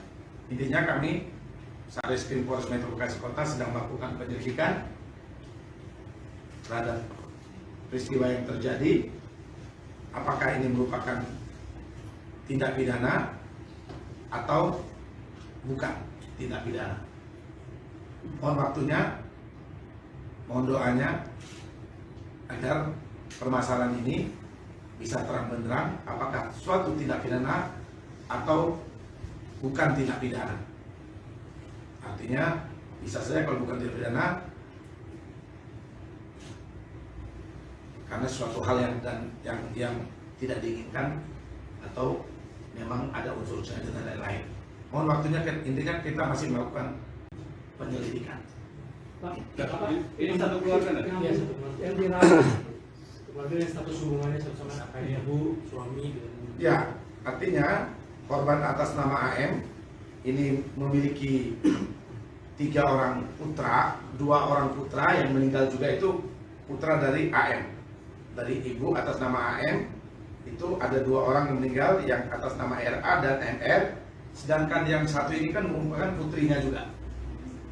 [SPEAKER 10] intinya kami Satreskrim Polres Metro Bekasi Kota sedang melakukan penyelidikan terhadap peristiwa yang terjadi. Apakah ini merupakan tindak pidana atau bukan tindak pidana. Mohon waktunya, mohon doanya agar permasalahan ini bisa terang benderang apakah suatu tindak pidana atau bukan tindak pidana. Artinya bisa saja kalau bukan tindak pidana karena suatu hal yang tidak diinginkan atau memang ada unsur sengaja dan lain-lain. Mohon waktunya, intinya kita masih melakukan penyelidikan.
[SPEAKER 11] Pak, ini satu keluarga nggak? Iya, satu keluarga. Yang dirawat keluarga yang status hubungannya sama ayah, ibu, suami.
[SPEAKER 10] Ya, artinya korban atas nama AM ini memiliki 3 orang putra, 2 orang putra yang meninggal juga itu putra dari AM. Dari ibu atas nama AM itu ada 2 orang yang meninggal, yang atas nama RA dan MR, sedangkan yang satu ini kan merupakan putrinya juga.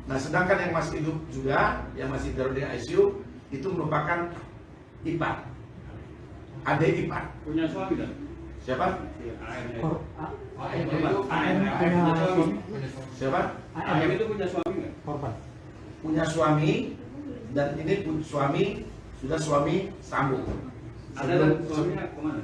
[SPEAKER 10] Nah, sedangkan yang masih hidup juga, yang masih dalam di ICU itu merupakan ipar, adik ipar.
[SPEAKER 11] Punya suami kan?
[SPEAKER 10] Siapa? Siapa?
[SPEAKER 11] AM itu punya suami nggak?
[SPEAKER 10] Korban. Punya suami, dan ini suami sudah suami sambung.
[SPEAKER 11] Ada dan suaminya kemana?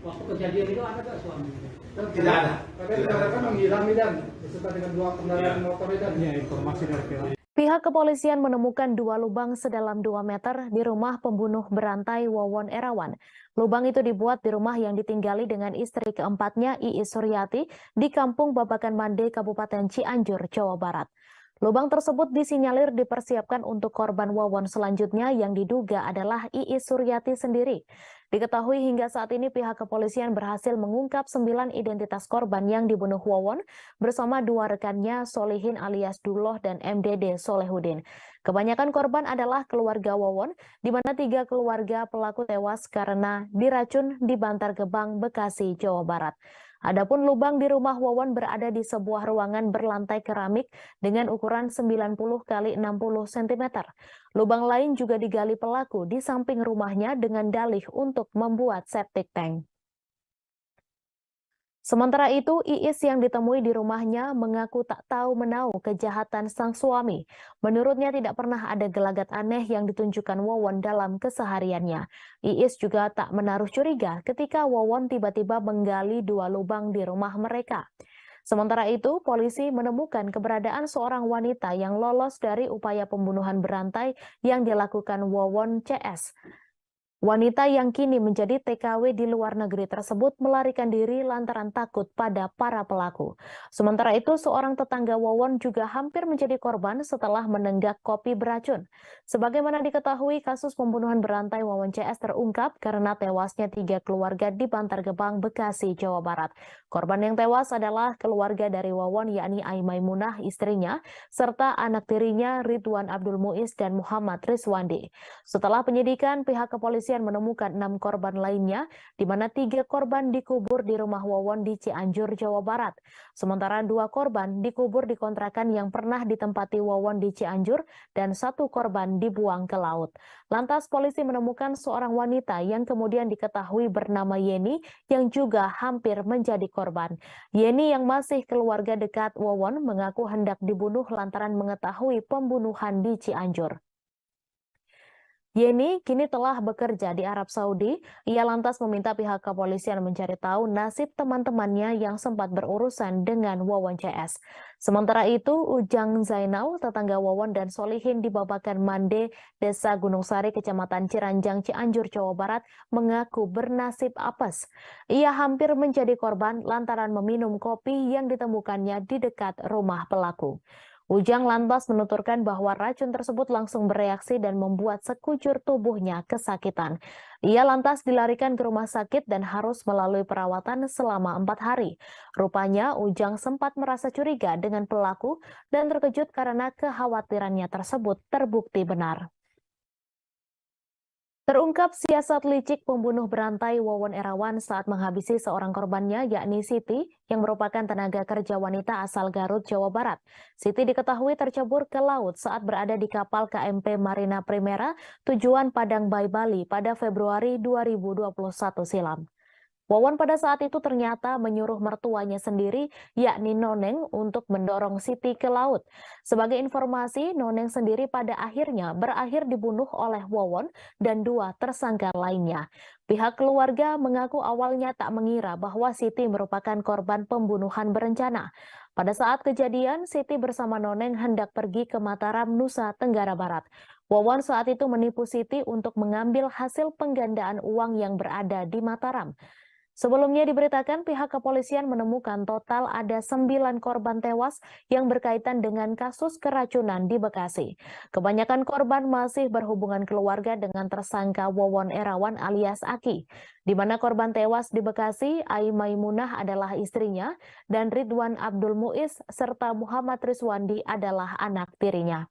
[SPEAKER 11] Waktu kejadian itu ada nggak suami?
[SPEAKER 10] Tidak ada.
[SPEAKER 11] Kan menghilang dan beserta dengan 2 kendaraan motor dan informasi dari pihak.
[SPEAKER 12] Pihak kepolisian menemukan 2 lubang sedalam 2 meter di rumah pembunuh berantai Wawon Erawan. Lubang itu dibuat di rumah yang ditinggali dengan istri keempatnya, Iis Suryati, di Kampung Babakan Mande, Kabupaten Cianjur, Jawa Barat. Lubang tersebut disinyalir dipersiapkan untuk korban Wawon selanjutnya yang diduga adalah Iis Suryati sendiri. Diketahui hingga saat ini pihak kepolisian berhasil mengungkap 9 identitas korban yang dibunuh Wawon bersama 2 rekannya Solihin alias Duloh dan MDD Solehudin. Kebanyakan korban adalah keluarga Wawon, di mana 3 keluarga pelaku tewas karena diracun di Bantar Gebang, Bekasi, Jawa Barat. Adapun lubang di rumah Wawon berada di sebuah ruangan berlantai keramik dengan ukuran 90 x 60 cm. Lubang lain juga digali pelaku di samping rumahnya dengan dalih untuk membuat septic tank. Sementara itu, Iis yang ditemui di rumahnya mengaku tak tahu menahu kejahatan sang suami. Menurutnya tidak pernah ada gelagat aneh yang ditunjukkan Wawon dalam kesehariannya. Iis juga tak menaruh curiga ketika Wawon tiba-tiba menggali 2 lubang di rumah mereka. Sementara itu, polisi menemukan keberadaan seorang wanita yang lolos dari upaya pembunuhan berantai yang dilakukan Wawon CS. Wanita yang kini menjadi TKW di luar negeri tersebut melarikan diri lantaran takut pada para pelaku. Sementara itu, seorang tetangga Wawon juga hampir menjadi korban setelah menenggak kopi beracun. Sebagaimana diketahui, kasus pembunuhan berantai Wawon CS terungkap karena tewasnya 3 keluarga di Bantar Gebang, Bekasi, Jawa Barat. Korban yang tewas adalah keluarga dari Wawon, yakni Ai Maimunah, istrinya, serta anak tirinya Ridwan Abdul Muiz dan Muhammad Rizwandi. Setelah penyidikan, pihak kepolisian menemukan 6 korban lainnya, di mana 3 korban dikubur di rumah Wawon di Cianjur, Jawa Barat. Sementara 2 korban dikubur di kontrakan yang pernah ditempati Wawon di Cianjur dan 1 korban dibuang ke laut. Lantas polisi menemukan seorang wanita yang kemudian diketahui bernama Yeni yang juga hampir menjadi korban. Yeni yang masih keluarga dekat Wawon mengaku hendak dibunuh lantaran mengetahui pembunuhan di Cianjur. Yeni kini telah bekerja di Arab Saudi. Ia lantas meminta pihak kepolisian mencari tahu nasib teman-temannya yang sempat berurusan dengan Wawon CS. Sementara itu, Ujang Zainal, tetangga Wawon dan Solihin di Babakan Mande, Desa Gunung Sari, Kecamatan Ciranjang, Cianjur, Jawa Barat, mengaku bernasib apes. Ia hampir menjadi korban lantaran meminum kopi yang ditemukannya di dekat rumah pelaku. Ujang lantas menuturkan bahwa racun tersebut langsung bereaksi dan membuat sekujur tubuhnya kesakitan. Ia lantas dilarikan ke rumah sakit dan harus melalui perawatan selama 4 hari. Rupanya Ujang sempat merasa curiga dengan pelaku dan terkejut karena kekhawatirannya tersebut terbukti benar. Terungkap siasat licik pembunuh berantai Wawon Erawan saat menghabisi seorang korbannya, yakni Siti, yang merupakan tenaga kerja wanita asal Garut, Jawa Barat. Siti diketahui tercebur ke laut saat berada di kapal KMP Marina Primera tujuan Padang Bay, Bali pada Februari 2021 silam. Wawon pada saat itu ternyata menyuruh mertuanya sendiri, yakni Noneng, untuk mendorong Siti ke laut. Sebagai informasi, Noneng sendiri pada akhirnya berakhir dibunuh oleh Wawon dan 2 tersangka lainnya. Pihak keluarga mengaku awalnya tak mengira bahwa Siti merupakan korban pembunuhan berencana. Pada saat kejadian, Siti bersama Noneng hendak pergi ke Mataram, Nusa Tenggara Barat. Wawon saat itu menipu Siti untuk mengambil hasil penggandaan uang yang berada di Mataram. Sebelumnya diberitakan pihak kepolisian menemukan total ada 9 korban tewas yang berkaitan dengan kasus keracunan di Bekasi. Kebanyakan korban masih berhubungan keluarga dengan tersangka Wawon Erawan alias Aki, di mana korban tewas di Bekasi, Ai Maimunah adalah istrinya dan Ridwan Abdul Muiz serta Muhammad Rizwandi adalah anak tirinya.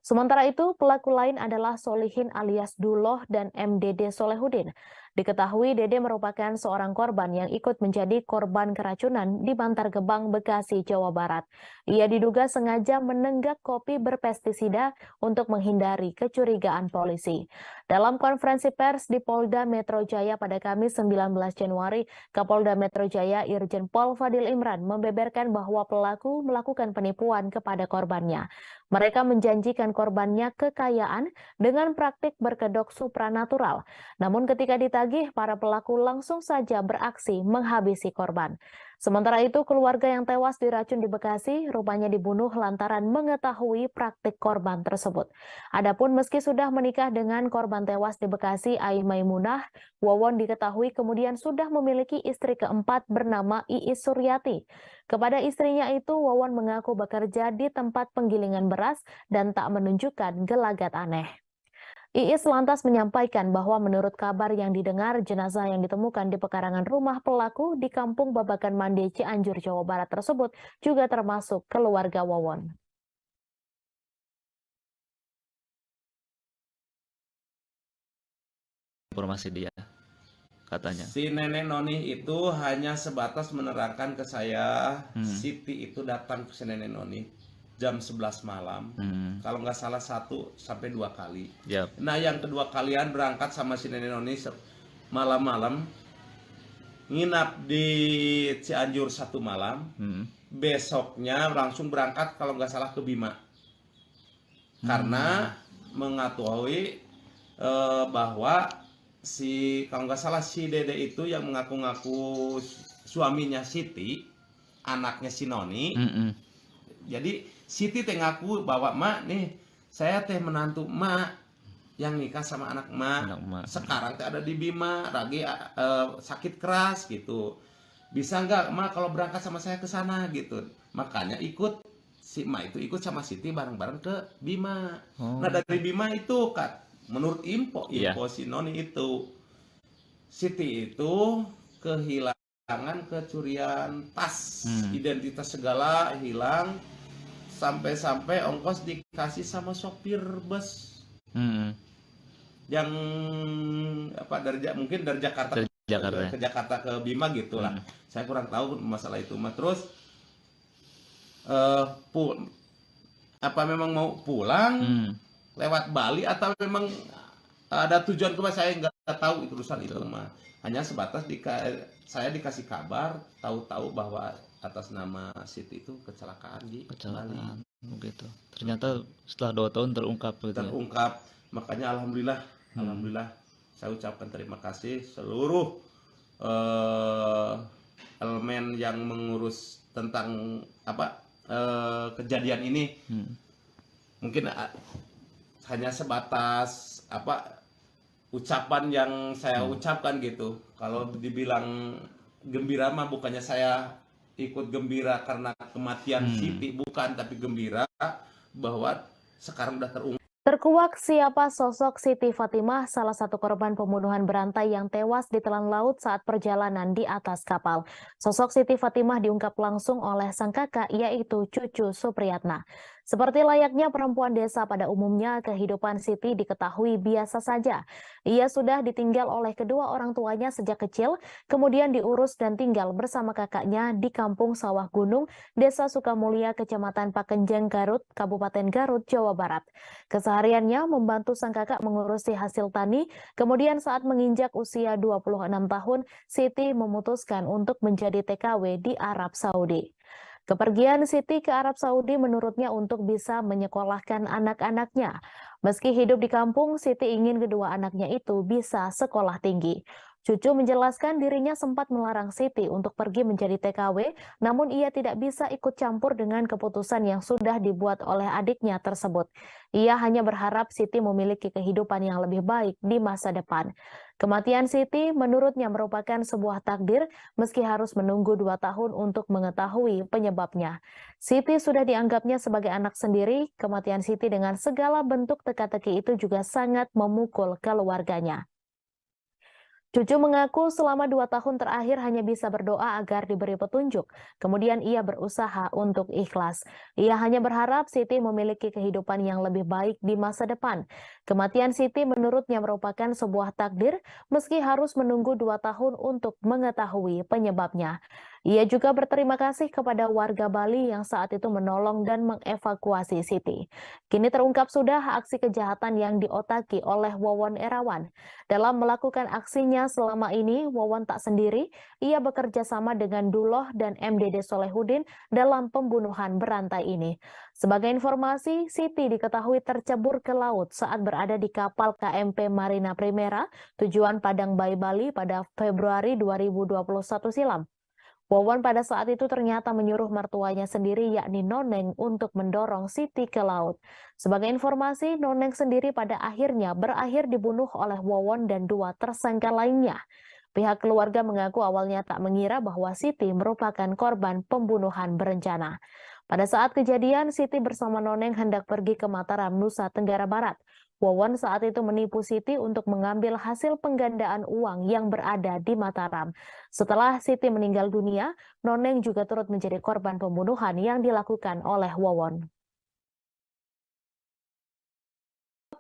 [SPEAKER 12] Sementara itu, pelaku lain adalah Solihin alias Duloh dan MDD Solehudin. Diketahui Dede merupakan seorang korban yang ikut menjadi korban keracunan di Bantar Gebang, Bekasi, Jawa Barat. Ia diduga sengaja menenggak kopi berpestisida untuk menghindari kecurigaan polisi. Dalam konferensi pers di Polda Metro Jaya pada Kamis 19 Januari, Kapolda Metro Jaya Irjen Pol Fadil Imran membeberkan bahwa pelaku melakukan penipuan kepada korbannya. Mereka menjanjikan korbannya kekayaan dengan praktik berkedok supranatural. Namun ketika ditagih, para pelaku langsung saja beraksi menghabisi korban. Sementara itu, keluarga yang tewas diracun di Bekasi rupanya dibunuh lantaran mengetahui praktik korban tersebut. Adapun meski sudah menikah dengan korban tewas di Bekasi, Ai Maimunah, Wawon diketahui kemudian sudah memiliki istri keempat bernama Iis Suryati. Kepada istrinya itu, Wawon mengaku bekerja di tempat penggilingan beras dan tak menunjukkan gelagat aneh. Iis lantas menyampaikan bahwa menurut kabar yang didengar, jenazah yang ditemukan di pekarangan rumah pelaku di Kampung Babakan Mande, Cianjur, Jawa Barat tersebut juga termasuk keluarga Wawon.
[SPEAKER 13] Informasi dia, katanya.
[SPEAKER 14] Si nenek Noni itu hanya sebatas menerangkan ke saya, Siti itu datang ke si nenek Noni jam 11 malam, kalau nggak salah 1 sampai 2 kali.
[SPEAKER 13] Yep.
[SPEAKER 14] Nah yang kedua kalian berangkat sama si nenek Noni malam-malam, nginap di Cianjur 1 malam, besoknya langsung berangkat kalau nggak salah ke Bima, karena mengetahui bahwa si kalau nggak salah si Dede itu yang mengaku-ngaku suaminya Siti, anaknya si Noni. Jadi Siti teh ngaku bahwa mak nih saya teh menantu mak yang nikah sama anak mak. Sekarang teh ada di Bima, lagi sakit keras gitu. Bisa nggak mak kalau berangkat sama saya ke sana gitu. Makanya ikut si mak itu ikut sama Siti bareng-bareng ke Bima. Nah dari Bima itu kan menurut info si Noni itu Siti itu kehilangan, kecurian tas, identitas segala hilang. Sampai-sampai ongkos dikasih sama sopir bus yang apa mungkin dari Jakarta ke Jakarta ke Bima gitulah. Saya kurang tahu masalah itu. Terus apa memang mau pulang lewat Bali atau memang ada tujuan kemana, saya nggak tahu itu urusan itu mah. Hanya sebatas saya dikasih kabar, tahu-tahu bahwa atas nama Siti itu kecelakaan di Bali.
[SPEAKER 13] Begitu. Ternyata setelah 2 tahun terungkap gitu.
[SPEAKER 14] Terungkap. Makanya alhamdulillah saya ucapkan terima kasih seluruh elemen yang mengurus tentang kejadian ini. Mungkin hanya sebatas ucapan yang saya ucapkan gitu. Kalau dibilang gembira mah bukannya saya ikut gembira karena kematian Siti, bukan, tapi gembira bahwa sekarang udah terungkap.
[SPEAKER 12] Terkuak siapa sosok Siti Fatimah, salah satu korban pembunuhan berantai yang tewas ditelan laut saat perjalanan di atas kapal. Sosok Siti Fatimah diungkap langsung oleh sang kakak, yaitu Cucu Supriyatna. Seperti layaknya perempuan desa pada umumnya, kehidupan Siti diketahui biasa saja. Ia sudah ditinggal oleh kedua orang tuanya sejak kecil, kemudian diurus dan tinggal bersama kakaknya di Kampung Sawah Gunung, Desa Sukamulya, Kecamatan Pakenjeng, Garut, Kabupaten Garut, Jawa Barat. Kesehariannya membantu sang kakak mengurusi hasil tani, kemudian saat menginjak usia 26 tahun, Siti memutuskan untuk menjadi TKW di Arab Saudi. Kepergian Siti ke Arab Saudi menurutnya untuk bisa menyekolahkan anak-anaknya. Meski hidup di kampung, Siti ingin kedua anaknya itu bisa sekolah tinggi. Cucu menjelaskan dirinya sempat melarang Siti untuk pergi menjadi TKW, namun ia tidak bisa ikut campur dengan keputusan yang sudah dibuat oleh adiknya tersebut. Ia hanya berharap Siti memiliki kehidupan yang lebih baik di masa depan. Kematian Siti menurutnya merupakan sebuah takdir meski harus menunggu 2 tahun untuk mengetahui penyebabnya. Siti sudah dianggapnya sebagai anak sendiri, kematian Siti dengan segala bentuk teka-teki itu juga sangat memukul keluarganya. Cucu mengaku selama 2 tahun terakhir hanya bisa berdoa agar diberi petunjuk. Kemudian ia berusaha untuk ikhlas. Ia hanya berharap Siti memiliki kehidupan yang lebih baik di masa depan. Kematian Siti menurutnya merupakan sebuah takdir meski harus menunggu 2 tahun untuk mengetahui penyebabnya. Ia juga berterima kasih kepada warga Bali yang saat itu menolong dan mengevakuasi Siti. Kini terungkap sudah aksi kejahatan yang diotaki oleh Wawon Erawan. Dalam melakukan aksinya selama ini, Wawon tak sendiri. Ia bekerja sama dengan Duloh dan MDD Solehudin dalam pembunuhan berantai ini. Sebagai informasi, Siti diketahui tercebur ke laut saat berada di kapal KMP Marina Primera tujuan Padang Bayi Bali pada Februari 2021 silam. Wawon pada saat itu ternyata menyuruh mertuanya sendiri yakni Noneng untuk mendorong Siti ke laut. Sebagai informasi, Noneng sendiri pada akhirnya berakhir dibunuh oleh Wawon dan 2 tersangka lainnya. Pihak keluarga mengaku awalnya tak mengira bahwa Siti merupakan korban pembunuhan berencana. Pada saat kejadian, Siti bersama Noneng hendak pergi ke Mataram, Nusa Tenggara Barat. Wawon saat itu menipu Siti untuk mengambil hasil penggandaan uang yang berada di Mataram. Setelah Siti meninggal dunia, Noneng juga turut menjadi korban pembunuhan yang dilakukan oleh Wawon.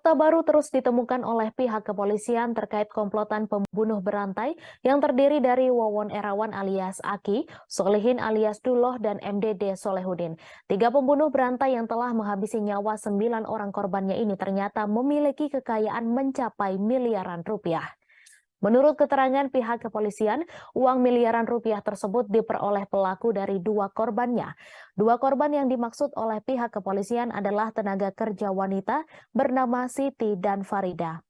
[SPEAKER 12] Fakta baru terus ditemukan oleh pihak kepolisian terkait komplotan pembunuh berantai yang terdiri dari Wawon Erawan alias Aki, Solihin alias Duloh, dan MDD Solehudin. 3 pembunuh berantai yang telah menghabisi nyawa 9 orang korbannya ini ternyata memiliki kekayaan mencapai miliaran rupiah. Menurut keterangan pihak kepolisian, uang miliaran rupiah tersebut diperoleh pelaku dari 2 korbannya. 2 korban yang dimaksud oleh pihak kepolisian adalah tenaga kerja wanita bernama Siti dan Farida.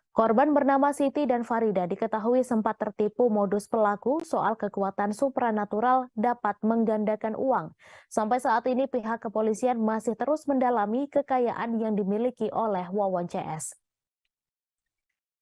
[SPEAKER 12] Korban bernama Siti dan Farida diketahui sempat tertipu modus pelaku soal kekuatan supranatural dapat menggandakan uang. Sampai saat ini pihak kepolisian masih terus mendalami kekayaan yang dimiliki oleh Wawon CS.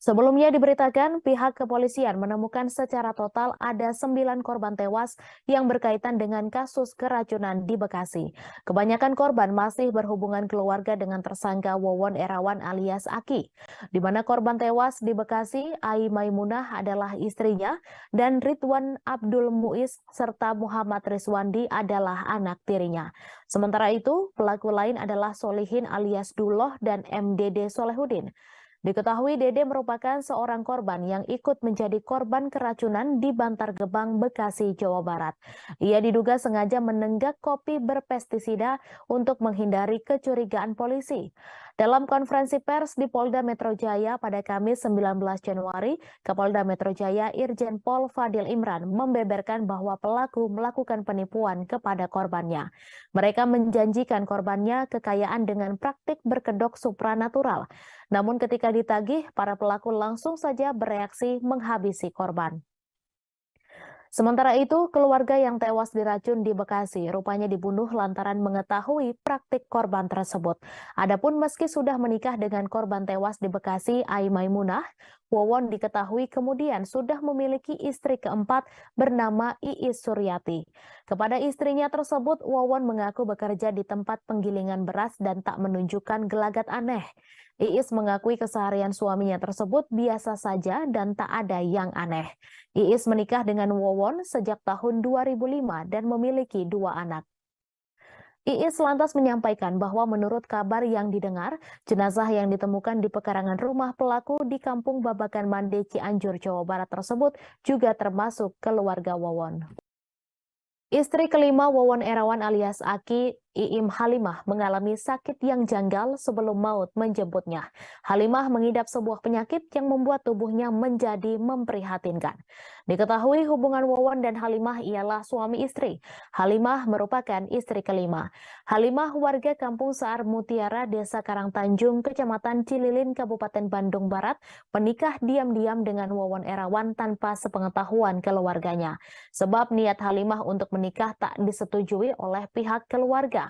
[SPEAKER 12] Sebelumnya diberitakan pihak kepolisian menemukan secara total ada 9 korban tewas yang berkaitan dengan kasus keracunan di Bekasi. Kebanyakan korban masih berhubungan keluarga dengan tersangka Wawon Erawan alias Aki. Di mana korban tewas di Bekasi, Ai Maimunah adalah istrinya dan Ridwan Abdul Muiz serta Muhammad Rizwandi adalah anak tirinya. Sementara itu, pelaku lain adalah Solihin alias Duloh dan MDD Solehudin. Diketahui Dede merupakan seorang korban yang ikut menjadi korban keracunan di Bantar Gebang, Bekasi, Jawa Barat. Ia diduga sengaja menenggak kopi berpestisida untuk menghindari kecurigaan polisi. Dalam konferensi pers di Polda Metro Jaya pada Kamis 19 Januari, Kapolda Metro Jaya Irjen Pol Fadil Imran membeberkan bahwa pelaku melakukan penipuan kepada korbannya. Mereka menjanjikan korbannya kekayaan dengan praktik berkedok supranatural. Namun ketika ditagih, para pelaku langsung saja bereaksi menghabisi korban. Sementara itu, keluarga yang tewas diracun di Bekasi rupanya dibunuh lantaran mengetahui praktik korban tersebut. Adapun meski sudah menikah dengan korban tewas di Bekasi, Ai Maimunah, Wawon diketahui kemudian sudah memiliki istri keempat bernama Iis Suryati. Kepada istrinya tersebut, Wawon mengaku bekerja di tempat penggilingan beras dan tak menunjukkan gelagat aneh. Iis mengakui keseharian suaminya tersebut biasa saja dan tak ada yang aneh. Iis menikah dengan Wawon sejak tahun 2005 dan memiliki 2 anak. Iis lantas menyampaikan bahwa menurut kabar yang didengar, jenazah yang ditemukan di pekarangan rumah pelaku di Kampung Babakan Mande, Cianjur, Jawa Barat tersebut juga termasuk keluarga Wawon. Istri kelima Wawon Erawan alias Aki, Iim Halimah, mengalami sakit yang janggal sebelum maut menjemputnya. Halimah mengidap sebuah penyakit yang membuat tubuhnya menjadi memprihatinkan. Diketahui hubungan Wawon dan Halimah ialah suami istri. Halimah merupakan istri kelima. Halimah warga Kampung Saar Mutiara, Desa Karangtanjung, Kecamatan Cililin, Kabupaten Bandung Barat, menikah diam-diam dengan Wawon Erawan tanpa sepengetahuan keluarganya. Sebab niat Halimah untuk menikah tak disetujui oleh pihak keluarga.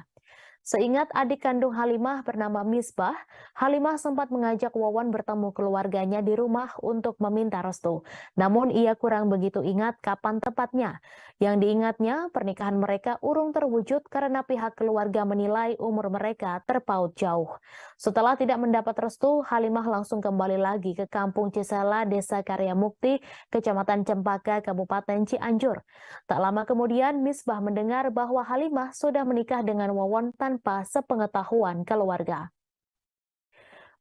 [SPEAKER 12] Seingat adik kandung Halimah bernama Misbah, Halimah sempat mengajak Wawon bertemu keluarganya di rumah untuk meminta restu. Namun ia kurang begitu ingat kapan tepatnya. Yang diingatnya, pernikahan mereka urung terwujud karena pihak keluarga menilai umur mereka terpaut jauh. Setelah tidak mendapat restu, Halimah langsung kembali lagi ke Kampung Cisela, Desa Karya Mukti, Kecamatan Cempaka, Kabupaten Cianjur. Tak lama kemudian, Misbah mendengar bahwa Halimah sudah menikah dengan Wawon tanpa sepengetahuan keluarga.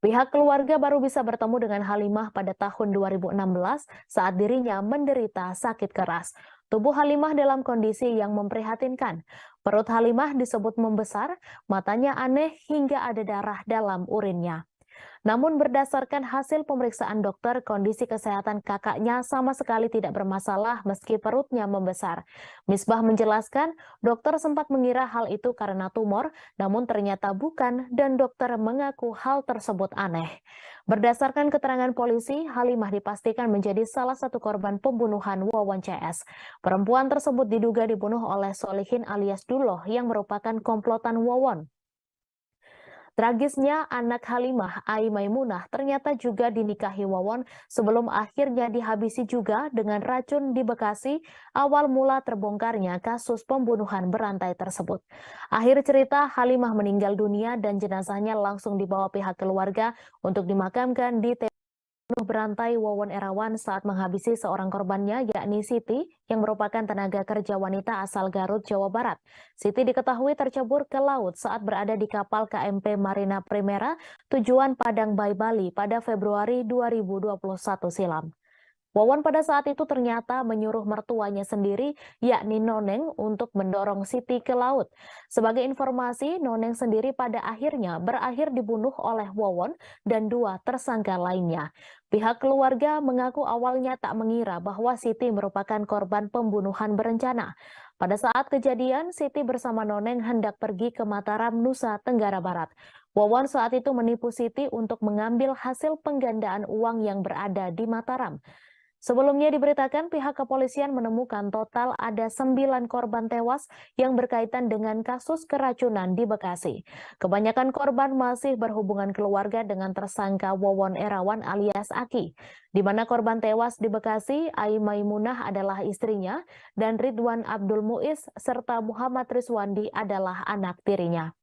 [SPEAKER 12] Pihak keluarga baru bisa bertemu dengan Halimah pada tahun 2016 saat dirinya menderita sakit keras. Tubuh Halimah dalam kondisi yang memprihatinkan. Perut Halimah disebut membesar, matanya aneh hingga ada darah dalam urinnya. Namun berdasarkan hasil pemeriksaan dokter, kondisi kesehatan kakaknya sama sekali tidak bermasalah meski perutnya membesar. Misbah menjelaskan, dokter sempat mengira hal itu karena tumor, namun ternyata bukan dan dokter mengaku hal tersebut aneh. Berdasarkan keterangan polisi, Halimah dipastikan menjadi salah satu korban pembunuhan Wawon CS. Perempuan tersebut diduga dibunuh oleh Solihin alias Duloh yang merupakan komplotan Wawon. Tragisnya, anak Halimah, Ai Maimunah, ternyata juga dinikahi Wawon sebelum akhirnya dihabisi juga dengan racun di Bekasi, awal mula terbongkarnya kasus pembunuhan berantai tersebut. Akhir cerita, Halimah meninggal dunia dan jenazahnya langsung dibawa pihak keluarga untuk dimakamkan di berantai Wawon Erawan saat menghabisi seorang korbannya, yakni Siti, yang merupakan tenaga kerja wanita asal Garut, Jawa Barat. Siti diketahui tercebur ke laut saat berada di kapal KMP Marina Primera tujuan Padang Bay, Bali pada Februari 2021 silam. Wawon pada saat itu ternyata menyuruh mertuanya sendiri, yakni Noneng, untuk mendorong Siti ke laut. Sebagai informasi, Noneng sendiri pada akhirnya berakhir dibunuh oleh Wawon dan 2 tersangka lainnya. Pihak keluarga mengaku awalnya tak mengira bahwa Siti merupakan korban pembunuhan berencana. Pada saat kejadian, Siti bersama Noneng hendak pergi ke Mataram, Nusa Tenggara Barat. Wawon saat itu menipu Siti untuk mengambil hasil penggandaan uang yang berada di Mataram. Sebelumnya diberitakan pihak kepolisian menemukan total ada 9 korban tewas yang berkaitan dengan kasus keracunan di Bekasi. Kebanyakan korban masih berhubungan keluarga dengan tersangka Wawon Erawan alias Aki, di mana korban tewas di Bekasi, Ai Maimunah adalah istrinya dan Ridwan Abdul Muiz serta Muhammad Rizwandi adalah anak tirinya.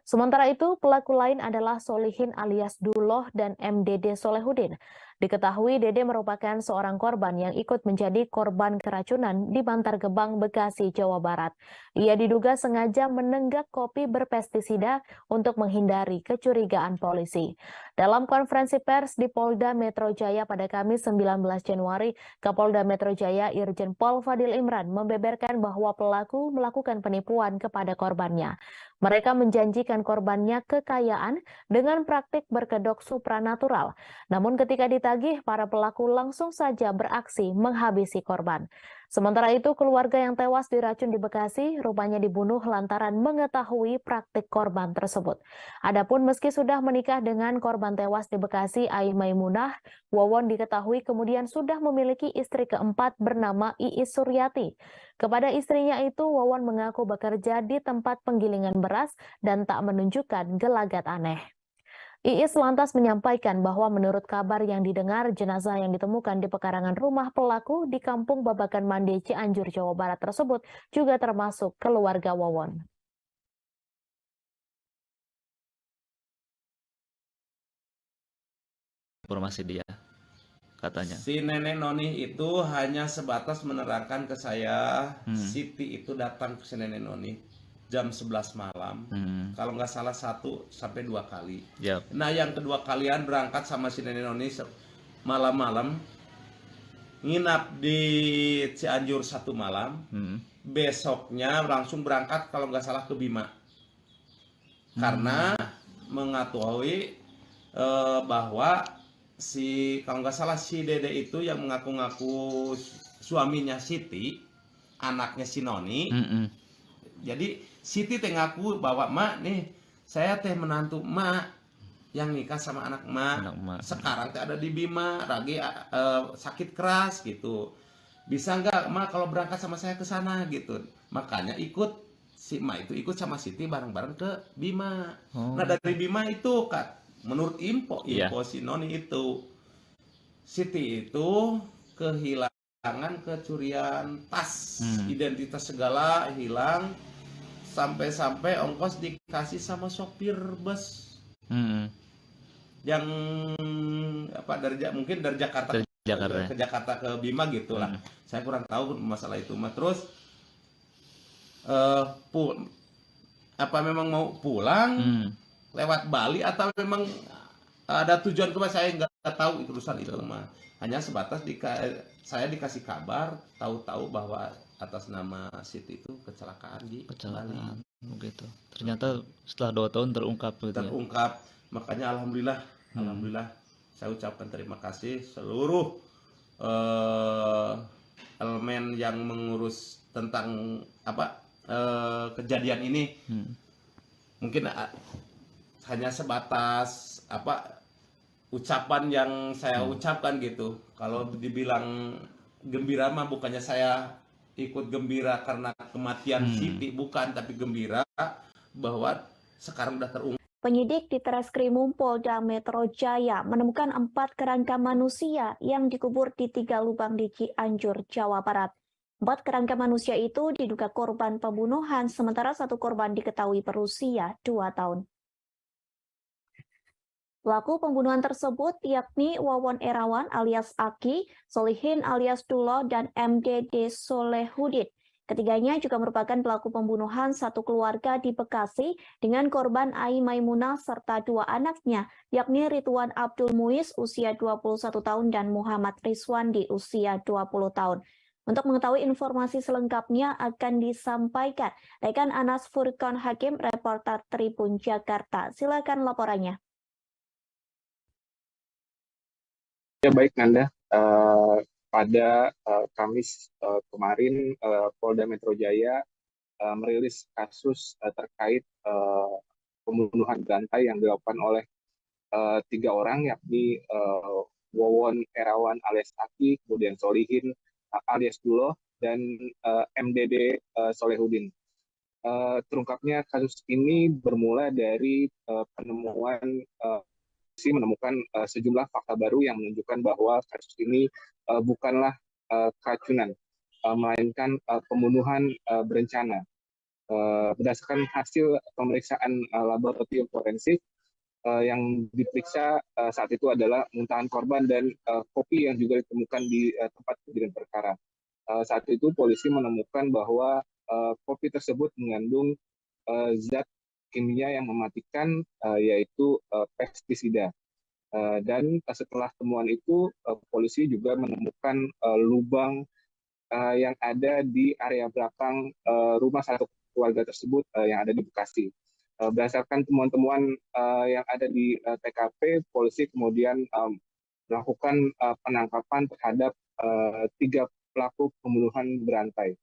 [SPEAKER 12] Sementara itu, pelaku lain adalah Solihin alias Duloh dan MDD Solehudin. Diketahui Dede merupakan seorang korban yang ikut menjadi korban keracunan di Bantar Gebang, Bekasi, Jawa Barat. Ia diduga sengaja menenggak kopi berpestisida untuk menghindari kecurigaan polisi. Dalam konferensi pers di Polda Metro Jaya pada Kamis 19 Januari, Kapolda Metro Jaya Irjen Pol Fadil Imran membeberkan bahwa pelaku melakukan penipuan kepada korbannya. Mereka menjanjikan korbannya kekayaan dengan praktik berkedok supranatural. Namun ketika ditagih, para pelaku langsung saja beraksi menghabisi korban. Sementara itu, keluarga yang tewas diracun di Bekasi rupanya dibunuh lantaran mengetahui praktik korban tersebut. Adapun meski sudah menikah dengan korban tewas di Bekasi, Ai Maimunah, Wawon diketahui kemudian sudah memiliki istri keempat bernama Iis Suryati. Kepada istrinya itu, Wawon mengaku bekerja di tempat penggilingan beras dan tak menunjukkan gelagat aneh. Iis lantas menyampaikan bahwa menurut kabar yang didengar, jenazah yang ditemukan di pekarangan rumah pelaku di Kampung Babakan Mande, Cianjur, Jawa Barat tersebut juga termasuk keluarga Wawon.
[SPEAKER 13] Informasi dia, katanya.
[SPEAKER 14] Si nenek Noni itu hanya sebatas menerangkan ke saya, Siti itu datang ke si nenek Noni jam 11 malam, kalau nggak salah 1 sampai 2 kali.
[SPEAKER 13] Yep.
[SPEAKER 14] Nah yang kedua kalian berangkat sama si nenek Noni malam-malam, nginap di Cianjur 1 malam, besoknya langsung berangkat kalau nggak salah ke Bima, karena mengetahui bahwa si kalau nggak salah si Dede itu yang mengaku-ngaku suaminya Siti, anaknya si Noni. Jadi Siti teh ngaku bahwa mak nih, saya teh menantu mak yang nikah sama anak mak. Sekarang teh ada di Bima, lagi sakit keras gitu. Bisa nggak mak kalau berangkat sama saya ke sana gitu. Makanya si mak itu ikut sama Siti bareng-bareng ke Bima. Nah dari Bima itu kan, menurut info si Noni itu, Siti itu kehilangan, kecurian tas, identitas segala hilang. Sampai-sampai ongkos dikasih sama sopir bus yang mungkin dari Jakarta ke Jakarta ke Bima gitulah. Saya kurang tahu masalah itu. Terus memang mau pulang lewat Bali atau memang ada tujuan kemana, saya nggak tahu urusan itu mah. Hanya sebatas saya dikasih kabar, tahu-tahu bahwa atas nama Siti itu kecelakaan di Bali.
[SPEAKER 13] Begitu. Ternyata setelah 2 tahun terungkap.
[SPEAKER 14] Terungkap. Makanya alhamdulillah saya ucapkan terima kasih seluruh elemen yang mengurus tentang kejadian ini. Mungkin hanya sebatas ucapan yang saya ucapkan gitu. Kalau dibilang gembira mah bukannya saya ikut gembira karena kematian Siti, bukan, tapi gembira bahwa sekarang udah terungkap.
[SPEAKER 7] Penyidik di Treskrimum Polda Metro Jaya menemukan 4 kerangka manusia yang dikubur di 3 lubang di Cianjur, Jawa Barat. 4 kerangka manusia itu diduga korban pembunuhan, sementara 1 korban diketahui berusia 2 tahun. Pelaku pembunuhan tersebut yakni Wawon Erawan alias Aki, Solihin alias Duloh, dan MDD Solehudin. Ketiganya juga merupakan pelaku pembunuhan satu keluarga di Bekasi dengan korban Ai Maimunah serta 2 anaknya, yakni Ridwan Abdul Muiz usia 21 tahun dan Muhammad Rizwandi usia 20 tahun. Untuk mengetahui informasi selengkapnya akan disampaikan rekan Anas Furqan Hakim, reporter Tribun Jakarta. Silakan laporannya.
[SPEAKER 15] Ya baik Nanda, pada Kamis kemarin Polda Metro Jaya merilis kasus terkait pembunuhan berantai yang dilakukan oleh 3 orang, yakni Wawon Erawan alias Aki, kemudian Solihin alias Duloh, dan MDD Solehudin. Terungkapnya kasus ini bermula dari penemuan menemukan sejumlah fakta baru yang menunjukkan bahwa kasus ini bukanlah keracunan, melainkan pembunuhan berencana. Berdasarkan hasil pemeriksaan laboratorium forensik, yang diperiksa saat itu adalah muntahan korban dan kopi yang juga ditemukan di tempat kejadian perkara. Saat itu polisi menemukan bahwa kopi tersebut mengandung zat kimia yang mematikan, yaitu pestisida. Dan setelah temuan itu, polisi juga menemukan lubang yang ada di area belakang rumah satu keluarga tersebut yang ada di Bekasi. Berdasarkan temuan-temuan yang ada di TKP, polisi kemudian melakukan penangkapan terhadap 3 pelaku pembunuhan berantai.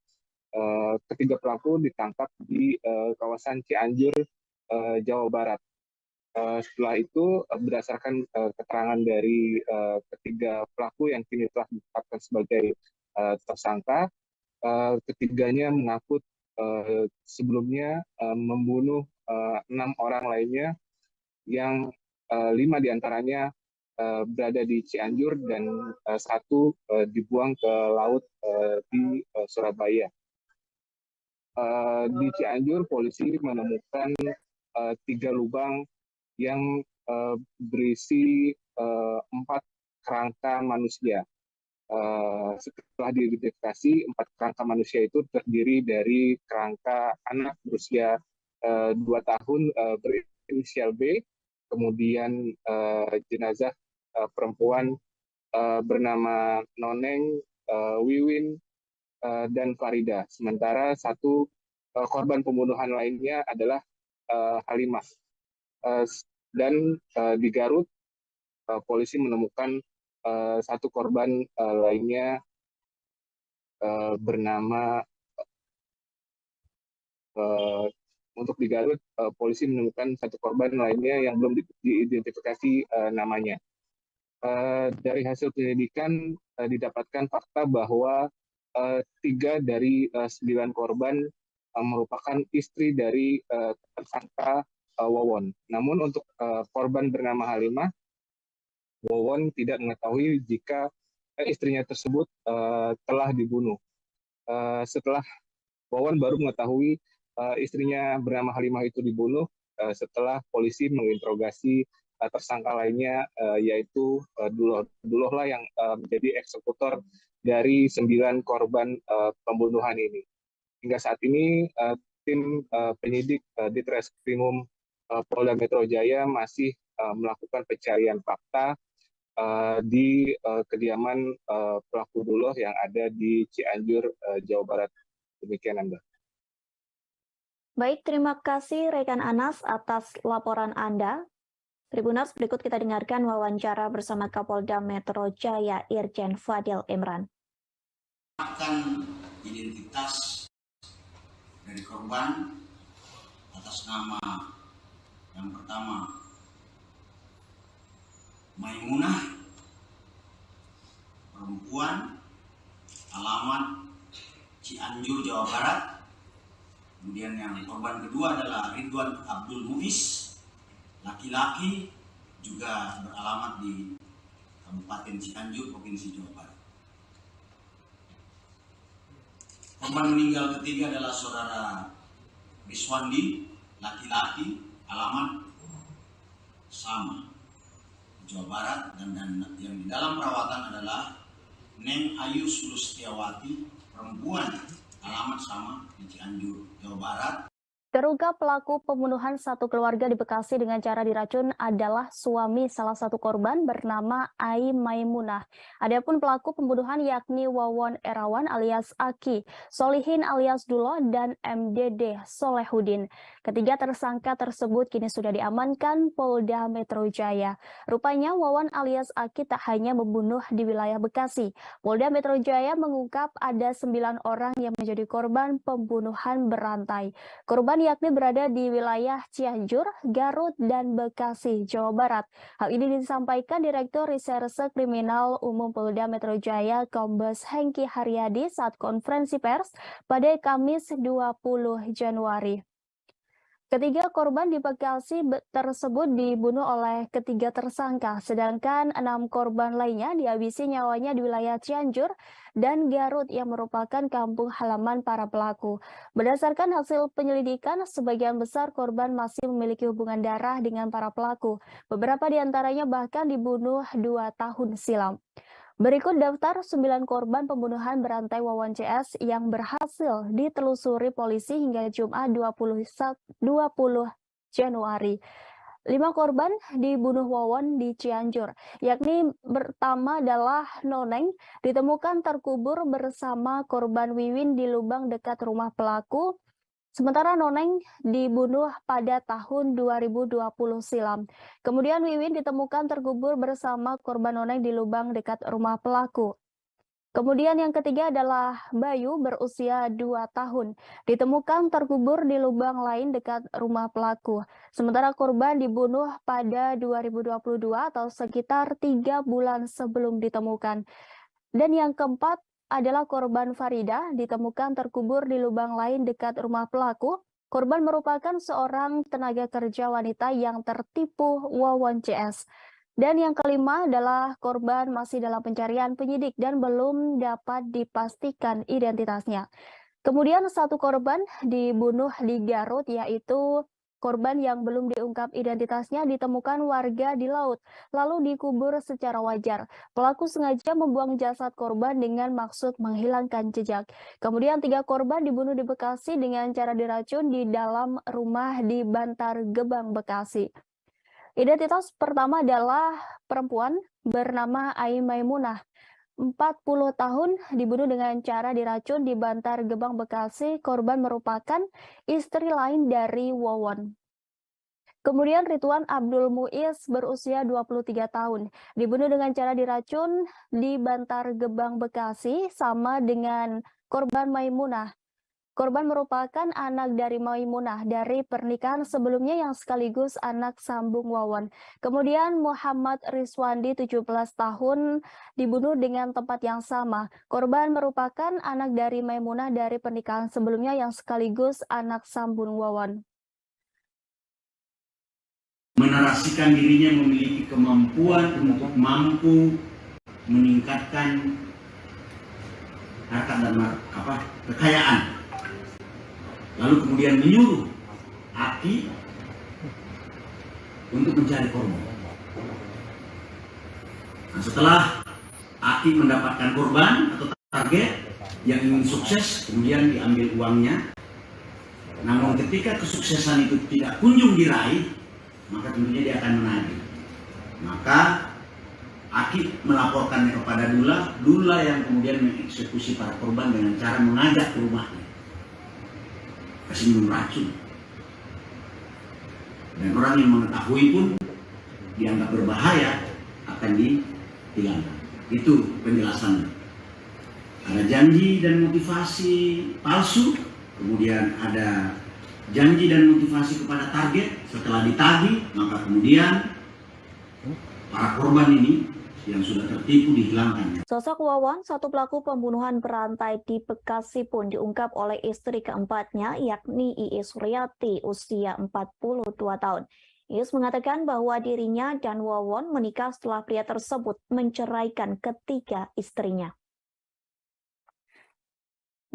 [SPEAKER 15] Ketiga pelaku ditangkap di kawasan Cianjur, Jawa Barat. Setelah itu, berdasarkan keterangan dari ketiga pelaku yang kini telah ditetapkan sebagai tersangka, ketiganya mengaku sebelumnya membunuh 6 orang lainnya, yang 5 diantaranya berada di Cianjur dan 1 dibuang ke laut di Surabaya. Di Cianjur, polisi menemukan 3 lubang yang berisi 4 kerangka manusia. Setelah diidentifikasi, 4 kerangka manusia itu terdiri dari kerangka anak berusia 2 tahun berinisial B, kemudian jenazah perempuan bernama Noneng, Wiwin, dan Farida. Sementara 1 korban pembunuhan lainnya adalah Halimah. Dan di Garut, polisi menemukan 1 korban lainnya bernama untuk di Garut, polisi menemukan 1 korban lainnya yang belum diidentifikasi namanya. Dari hasil penyelidikan didapatkan fakta bahwa 3 dari 9 korban merupakan istri dari tersangka Wawon. Namun untuk korban bernama Halimah, Wawon tidak mengetahui jika istrinya tersebut telah dibunuh. Setelah Wawon baru mengetahui istrinya bernama Halimah itu dibunuh setelah polisi menginterogasi tersangka lainnya, yaitu Duloh lah yang menjadi eksekutor dari 9 korban pembunuhan ini. Hingga saat ini tim penyidik Ditreskrimum Polda Metro Jaya masih melakukan pencarian fakta di kediaman pelaku Duloh yang ada di Cianjur, Jawa Barat. Demikian, Anda.
[SPEAKER 7] Baik, terima kasih rekan Anas atas laporan Anda. Tribuners, berikut kita dengarkan wawancara bersama Kapolda Metro Jaya Irjen Fadil Imran.
[SPEAKER 8] Akan identitas dari korban atas nama yang pertama Maimunah, perempuan, alamat Cianjur, Jawa Barat. Kemudian yang korban kedua adalah Ridwan Abdul Muiz, laki-laki, juga beralamat di Kabupaten Cianjur, Provinsi Jawa Barat. Korban meninggal ketiga adalah saudara Riswandi, laki-laki, alamat sama, Jawa Barat, dan yang di dalam perawatan adalah Neng Ayu Sulustiawati, perempuan, alamat sama di Cianjur, Jawa Barat.
[SPEAKER 7] Terduga pelaku pembunuhan 1 keluarga di Bekasi dengan cara diracun adalah suami salah satu korban bernama Ai Maimunah. Adapun pelaku pembunuhan yakni Wawon Erawan alias Aki, Solihin alias Duloh, dan MDD Solehudin. Ketiga tersangka tersebut kini sudah diamankan Polda Metro Jaya. Rupanya Wawon alias Aki tak hanya membunuh di wilayah Bekasi. Polda Metro Jaya mengungkap ada 9 orang yang menjadi korban pembunuhan berantai. Korban yakni berada di wilayah Cianjur, Garut, dan Bekasi, Jawa Barat. Hal ini disampaikan Direktur Reserse Kriminal Umum Polda Metro Jaya, Kombes Hengki Haryadi saat konferensi pers pada Kamis 20 Januari. Ketiga korban di Bekasi tersebut dibunuh oleh ketiga tersangka, sedangkan 6 korban lainnya dihabisi nyawanya di wilayah Cianjur dan Garut yang merupakan kampung halaman para pelaku. Berdasarkan hasil penyelidikan, sebagian besar korban masih memiliki hubungan darah dengan para pelaku. Beberapa di antaranya bahkan dibunuh 2 tahun silam. Berikut daftar 9 korban pembunuhan berantai Wawan CS yang berhasil ditelusuri polisi hingga Jumat 20 Januari. 5 korban dibunuh Wawan di Cianjur, yakni pertama adalah Noneng, ditemukan terkubur bersama korban Wiwin di lubang dekat rumah pelaku. Sementara Noneng dibunuh pada tahun 2020 silam. Kemudian Wiwin ditemukan terkubur bersama korban Noneng di lubang dekat rumah pelaku. Kemudian yang ketiga adalah Bayu berusia 2 tahun. Ditemukan terkubur di lubang lain dekat rumah pelaku. Sementara korban dibunuh pada 2022 atau sekitar 3 bulan sebelum ditemukan. Dan yang keempat adalah korban Farida, ditemukan terkubur di lubang lain dekat rumah pelaku. Korban merupakan seorang tenaga kerja wanita yang tertipu Wawan CS. Dan yang kelima adalah korban masih dalam pencarian penyidik dan belum dapat dipastikan identitasnya. Kemudian 1 korban dibunuh di Garut, yaitu korban yang belum diungkap identitasnya ditemukan warga di laut, lalu dikubur secara wajar. Pelaku sengaja membuang jasad korban dengan maksud menghilangkan jejak. Kemudian 3 korban dibunuh di Bekasi dengan cara diracun di dalam rumah di Bantar Gebang, Bekasi. Identitas pertama adalah perempuan bernama Ai Maimunah. 40 tahun dibunuh dengan cara diracun di Bantar Gebang, Bekasi. Korban merupakan istri lain dari Wawan. Kemudian Ridwan Abdul Muiz berusia 23 tahun. Dibunuh dengan cara diracun di Bantar Gebang, Bekasi sama dengan korban Maimunah. Korban merupakan anak dari Maimunah dari pernikahan sebelumnya yang sekaligus anak sambung Wawan. Kemudian Muhammad Rizwandi 17 tahun dibunuh dengan tempat yang sama. Korban merupakan anak dari Maimunah dari pernikahan sebelumnya yang sekaligus anak sambung Wawan.
[SPEAKER 8] Menarasikan dirinya memiliki kemampuan untuk mampu meningkatkan harta dan kekayaan. Lalu kemudian menyuruh Aki untuk mencari korban. Nah, setelah Aki mendapatkan korban atau target yang ingin sukses, kemudian diambil uangnya. Namun ketika kesuksesan itu tidak kunjung diraih, maka tentunya dia akan menagih. Maka Aki melaporkannya kepada Dula yang kemudian mengeksekusi para korban dengan cara mengajak ke rumahnya. Kasih minum racun. Dan orang yang mengetahui pun dianggap berbahaya akan ditinggalkan. Itu penjelasannya. Ada janji dan motivasi palsu, kemudian ada janji dan motivasi kepada target. Setelah ditagih, maka kemudian para korban ini yang sudah tertipu dihilangkan.
[SPEAKER 7] Sosok Wawan, satu pelaku pembunuhan berantai di Bekasi pun diungkap oleh istri keempatnya, yakni Iis Suryati, usia 42 tahun. Iis mengatakan bahwa dirinya dan Wawan menikah setelah pria tersebut menceraikan ketiga istrinya.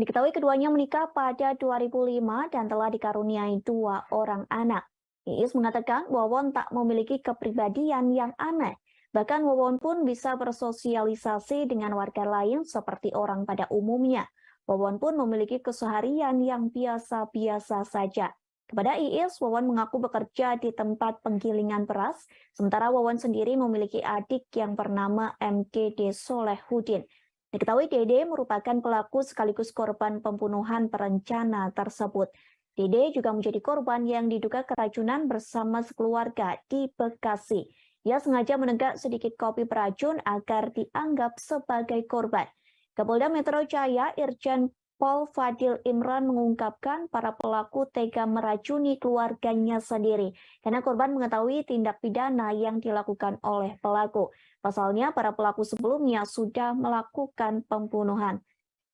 [SPEAKER 7] Diketahui keduanya menikah pada 2005 dan telah dikaruniai 2 orang anak. Iis mengatakan Wawan tak memiliki kepribadian yang aneh. Bahkan Wawan pun bisa bersosialisasi dengan warga lain seperti orang pada umumnya. Wawan pun memiliki keseharian yang biasa-biasa saja. Kepada Iis, Wawan mengaku bekerja di tempat penggilingan beras, sementara Wawan sendiri memiliki adik yang bernama MDD Solehudin. Diketahui Dede merupakan pelaku sekaligus korban pembunuhan berencana tersebut. Dede juga menjadi korban yang diduga keracunan bersama sekeluarga di Bekasi. Ia sengaja menenggak sedikit kopi beracun agar dianggap sebagai korban. Kapolda Metro Jaya Irjen Pol Fadil Imran mengungkapkan para pelaku tega meracuni keluarganya sendiri karena korban mengetahui tindak pidana yang dilakukan oleh pelaku. Pasalnya, para pelaku sebelumnya sudah melakukan pembunuhan.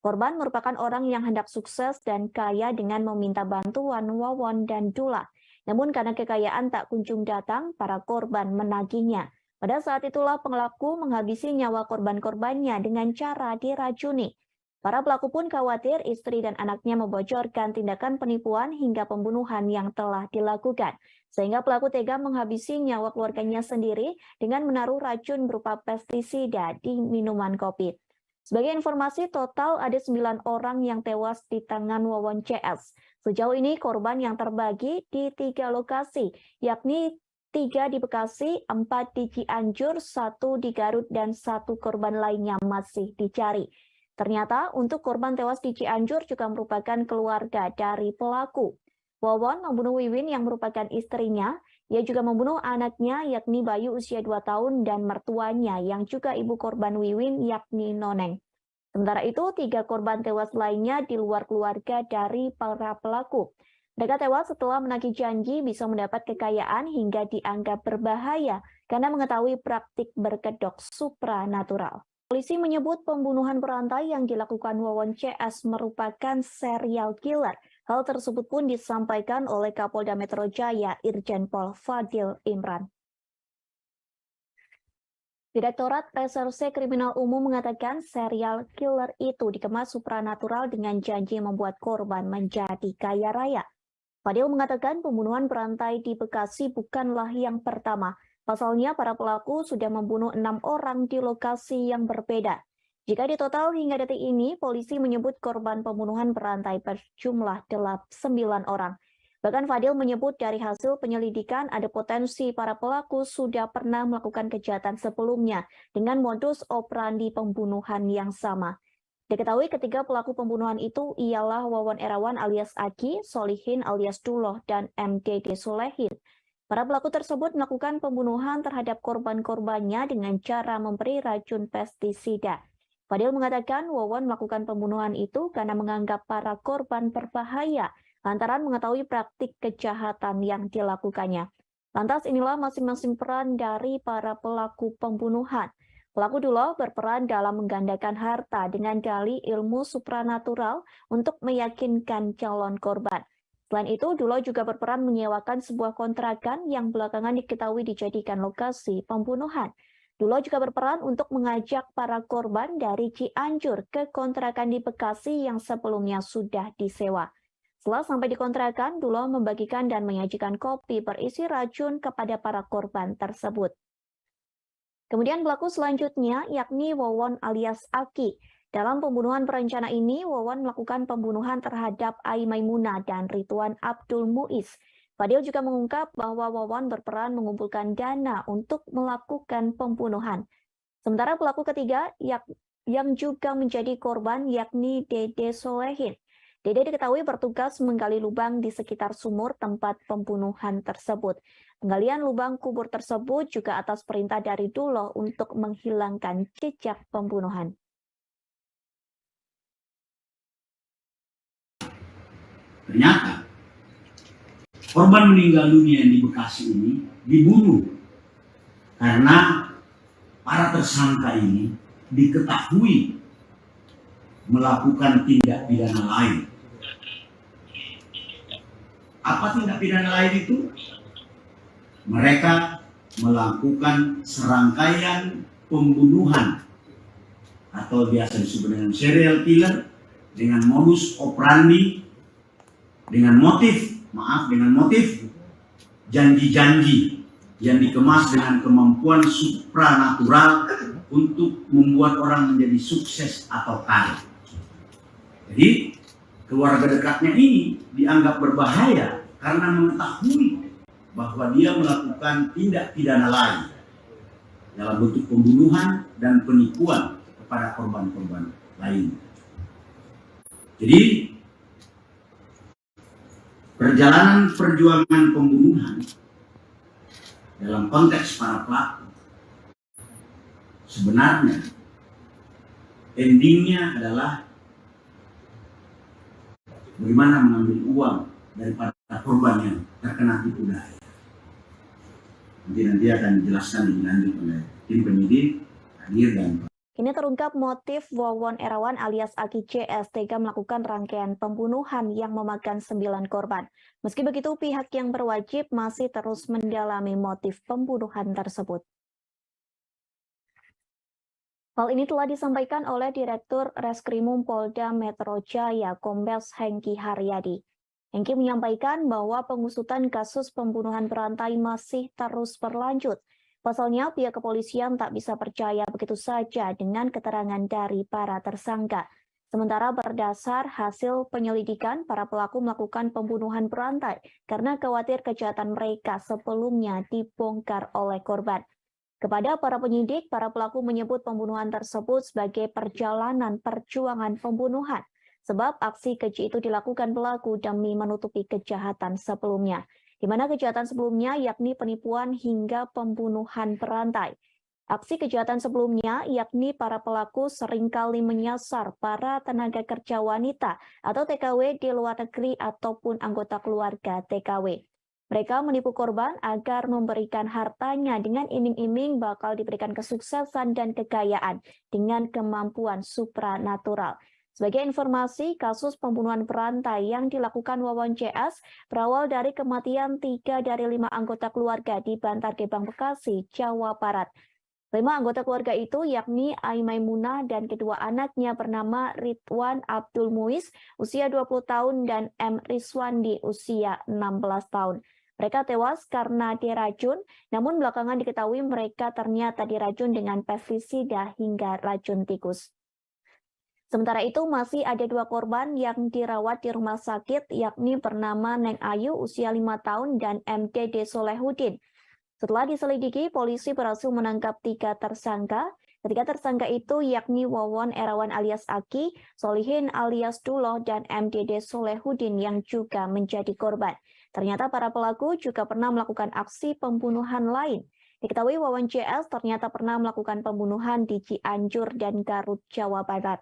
[SPEAKER 7] Korban merupakan orang yang hendak sukses dan kaya dengan meminta bantuan Wawan dan Dula. Namun karena kekayaan tak kunjung datang, para korban menagihnya. Pada saat itulah pelaku menghabisi nyawa korban-korbannya dengan cara diracuni. Para pelaku pun khawatir istri dan anaknya membocorkan tindakan penipuan hingga pembunuhan yang telah dilakukan. Sehingga pelaku tega menghabisi nyawa keluarganya sendiri dengan menaruh racun berupa pestisida di minuman kopi. Sebagai informasi, total ada 9 orang yang tewas di tangan Wawon CS. Sejauh ini korban yang terbagi di 3 lokasi, yakni 3 di Bekasi, 4 di Cianjur, 1 di Garut, dan 1 korban lainnya masih dicari. Ternyata untuk korban tewas di Cianjur juga merupakan keluarga dari pelaku. Wawon membunuh Wiwin yang merupakan istrinya. Ia juga membunuh anaknya yakni Bayu usia 2 tahun dan mertuanya yang juga ibu korban Wiwin yakni Noneng. Sementara itu 3 korban tewas lainnya di luar keluarga dari para pelaku. Mereka tewas setelah menagih janji bisa mendapat kekayaan hingga dianggap berbahaya karena mengetahui praktik berkedok supranatural. Polisi menyebut pembunuhan berantai yang dilakukan Wawon CS merupakan serial killer. Hal tersebut pun disampaikan oleh Kapolda Metro Jaya Irjen Pol Fadil Imran. Direktorat Reserse Kriminal Umum mengatakan serial killer itu dikemas supranatural dengan janji membuat korban menjadi kaya raya. Fadil mengatakan pembunuhan berantai di Bekasi bukanlah yang pertama. Pasalnya, para pelaku sudah membunuh 6 orang di lokasi yang berbeda. Jika ditotal hingga detik ini, polisi menyebut korban pembunuhan berantai berjumlah 9 orang. Bahkan Fadil menyebut dari hasil penyelidikan ada potensi para pelaku sudah pernah melakukan kejahatan sebelumnya dengan modus operandi pembunuhan yang sama. Diketahui ketiga pelaku pembunuhan itu ialah Wawon Erawan alias Aki, Solihin alias Duloh, dan MDD Solehin. Para pelaku tersebut melakukan pembunuhan terhadap korban-korbannya dengan cara memberi racun pestisida. Fadil mengatakan Wawon melakukan pembunuhan itu karena menganggap para korban berbahaya lantaran mengetahui praktik kejahatan yang dilakukannya. Lantas inilah masing-masing peran dari para pelaku pembunuhan. Pelaku Duloh berperan dalam menggandakan harta dengan dalih ilmu supranatural untuk meyakinkan calon korban. Selain itu, Duloh juga berperan menyewakan sebuah kontrakan yang belakangan diketahui dijadikan lokasi pembunuhan. Duloh juga berperan untuk mengajak para korban dari Cianjur ke kontrakan di Bekasi yang sebelumnya sudah disewa. Setelah sampai di kontrakan, Duloh membagikan dan menyajikan kopi berisi racun kepada para korban tersebut. Kemudian pelaku selanjutnya yakni Wawon alias Aki. Dalam pembunuhan berencana ini, Wawon melakukan pembunuhan terhadap Ai Maimunah dan Ridwan Abdul Muiz. Fadil juga mengungkap bahwa Wawon berperan mengumpulkan dana untuk melakukan pembunuhan. Sementara pelaku ketiga yang juga menjadi korban yakni Dede Solehin. Dede diketahui bertugas menggali lubang di sekitar sumur tempat pembunuhan tersebut. Penggalian lubang kubur tersebut juga atas perintah dari Duloh untuk menghilangkan jejak pembunuhan.
[SPEAKER 8] Ternyata korban meninggal dunia di Bekasi ini dibunuh karena para tersangka ini diketahui melakukan tindak pidana lain. Apa tindak pidana lain itu? Mereka melakukan serangkaian pembunuhan atau biasa disebut dengan serial killer dengan modus operandi, dengan motif janji-janji yang dikemas dengan kemampuan supranatural untuk membuat orang menjadi sukses atau kaya. Jadi keluarga dekatnya ini dianggap berbahaya karena mengetahui bahwa dia melakukan tindak pidana lain dalam bentuk pembunuhan dan penipuan kepada korban-korban lain. Jadi perjalanan perjuangan pembunuhan dalam konteks para pelaku sebenarnya endingnya adalah bagaimana mengambil uang daripada korban yang terkena tipu daya. Nanti akan dijelaskan lebih lanjut oleh tim penyidik, hadir dan
[SPEAKER 7] Kini terungkap motif Wawon Erawan alias Aki CS tega melakukan rangkaian pembunuhan yang memakan 9 korban. Meski begitu, pihak yang berwajib masih terus mendalami motif pembunuhan tersebut. Hal ini telah disampaikan oleh Direktur Reskrimum Polda Metro Jaya, Kombes Hengki Haryadi. Hengki menyampaikan bahwa pengusutan kasus pembunuhan berantai masih terus berlanjut. Pasalnya, pihak kepolisian tak bisa percaya begitu saja dengan keterangan dari para tersangka. Sementara berdasar hasil penyelidikan, para pelaku melakukan pembunuhan berantai karena khawatir kejahatan mereka sebelumnya dibongkar oleh korban. Kepada para penyidik, para pelaku menyebut pembunuhan tersebut sebagai perjalanan perjuangan pembunuhan, sebab aksi keji itu dilakukan pelaku demi menutupi kejahatan sebelumnya, di mana kejahatan sebelumnya yakni penipuan hingga pembunuhan berantai. Aksi kejahatan sebelumnya yakni para pelaku seringkali menyasar para tenaga kerja wanita atau TKW di luar negeri ataupun anggota keluarga TKW. Mereka menipu korban agar memberikan hartanya dengan iming-iming bakal diberikan kesuksesan dan kekayaan dengan kemampuan supranatural. Sebagai informasi, kasus pembunuhan berantai yang dilakukan Wawon CS berawal dari kematian 3 dari 5 anggota keluarga di Bantar Gebang, Bekasi, Jawa Barat. 5 anggota keluarga itu yakni Ai Maimunah dan kedua anaknya bernama Ridwan Abdul Muiz, usia 20 tahun, dan M. Rizwandi, usia 16 tahun. Mereka tewas karena diracun, namun belakangan diketahui mereka ternyata diracun dengan pestisida hingga racun tikus. Sementara itu masih ada 2 korban yang dirawat di rumah sakit, yakni bernama Neng Ayu usia 5 tahun dan MDD Solehudin. Setelah diselidiki, polisi berhasil menangkap 3 tersangka. Ketiga tersangka itu yakni Wawon Erawan alias Aki, Solihin alias Duloh, dan MDD Solehudin yang juga menjadi korban. Ternyata para pelaku juga pernah melakukan aksi pembunuhan lain. Diketahui Wawon CS ternyata pernah melakukan pembunuhan di Cianjur dan Garut, Jawa Barat.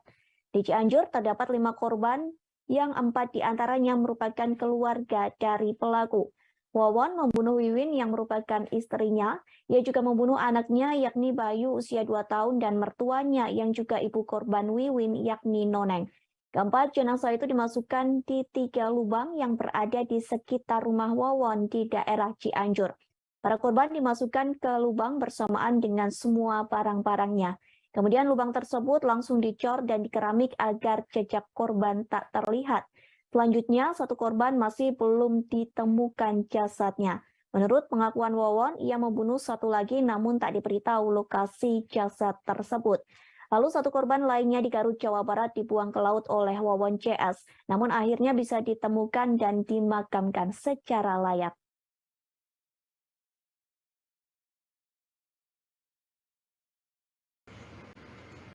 [SPEAKER 7] Di Cianjur terdapat 5 korban yang 4 diantaranya merupakan keluarga dari pelaku. Wawon membunuh Wiwin yang merupakan istrinya. Ia juga membunuh anaknya yakni Bayu usia 2 tahun dan mertuanya yang juga ibu korban Wiwin yakni Noneng. Keempat jenazah itu dimasukkan di 3 lubang yang berada di sekitar rumah Wawon di daerah Cianjur. Para korban dimasukkan ke lubang bersamaan dengan semua barang-barangnya. Kemudian lubang tersebut langsung dicor dan dikeramik agar jejak korban tak terlihat. Selanjutnya, 1 korban masih belum ditemukan jasadnya. Menurut pengakuan Wawon, ia membunuh 1 lagi namun tak diberitahu lokasi jasad tersebut. Lalu 1 korban lainnya di Garut, Jawa Barat dibuang ke laut oleh Wawon CS, namun akhirnya bisa ditemukan dan dimakamkan secara layak.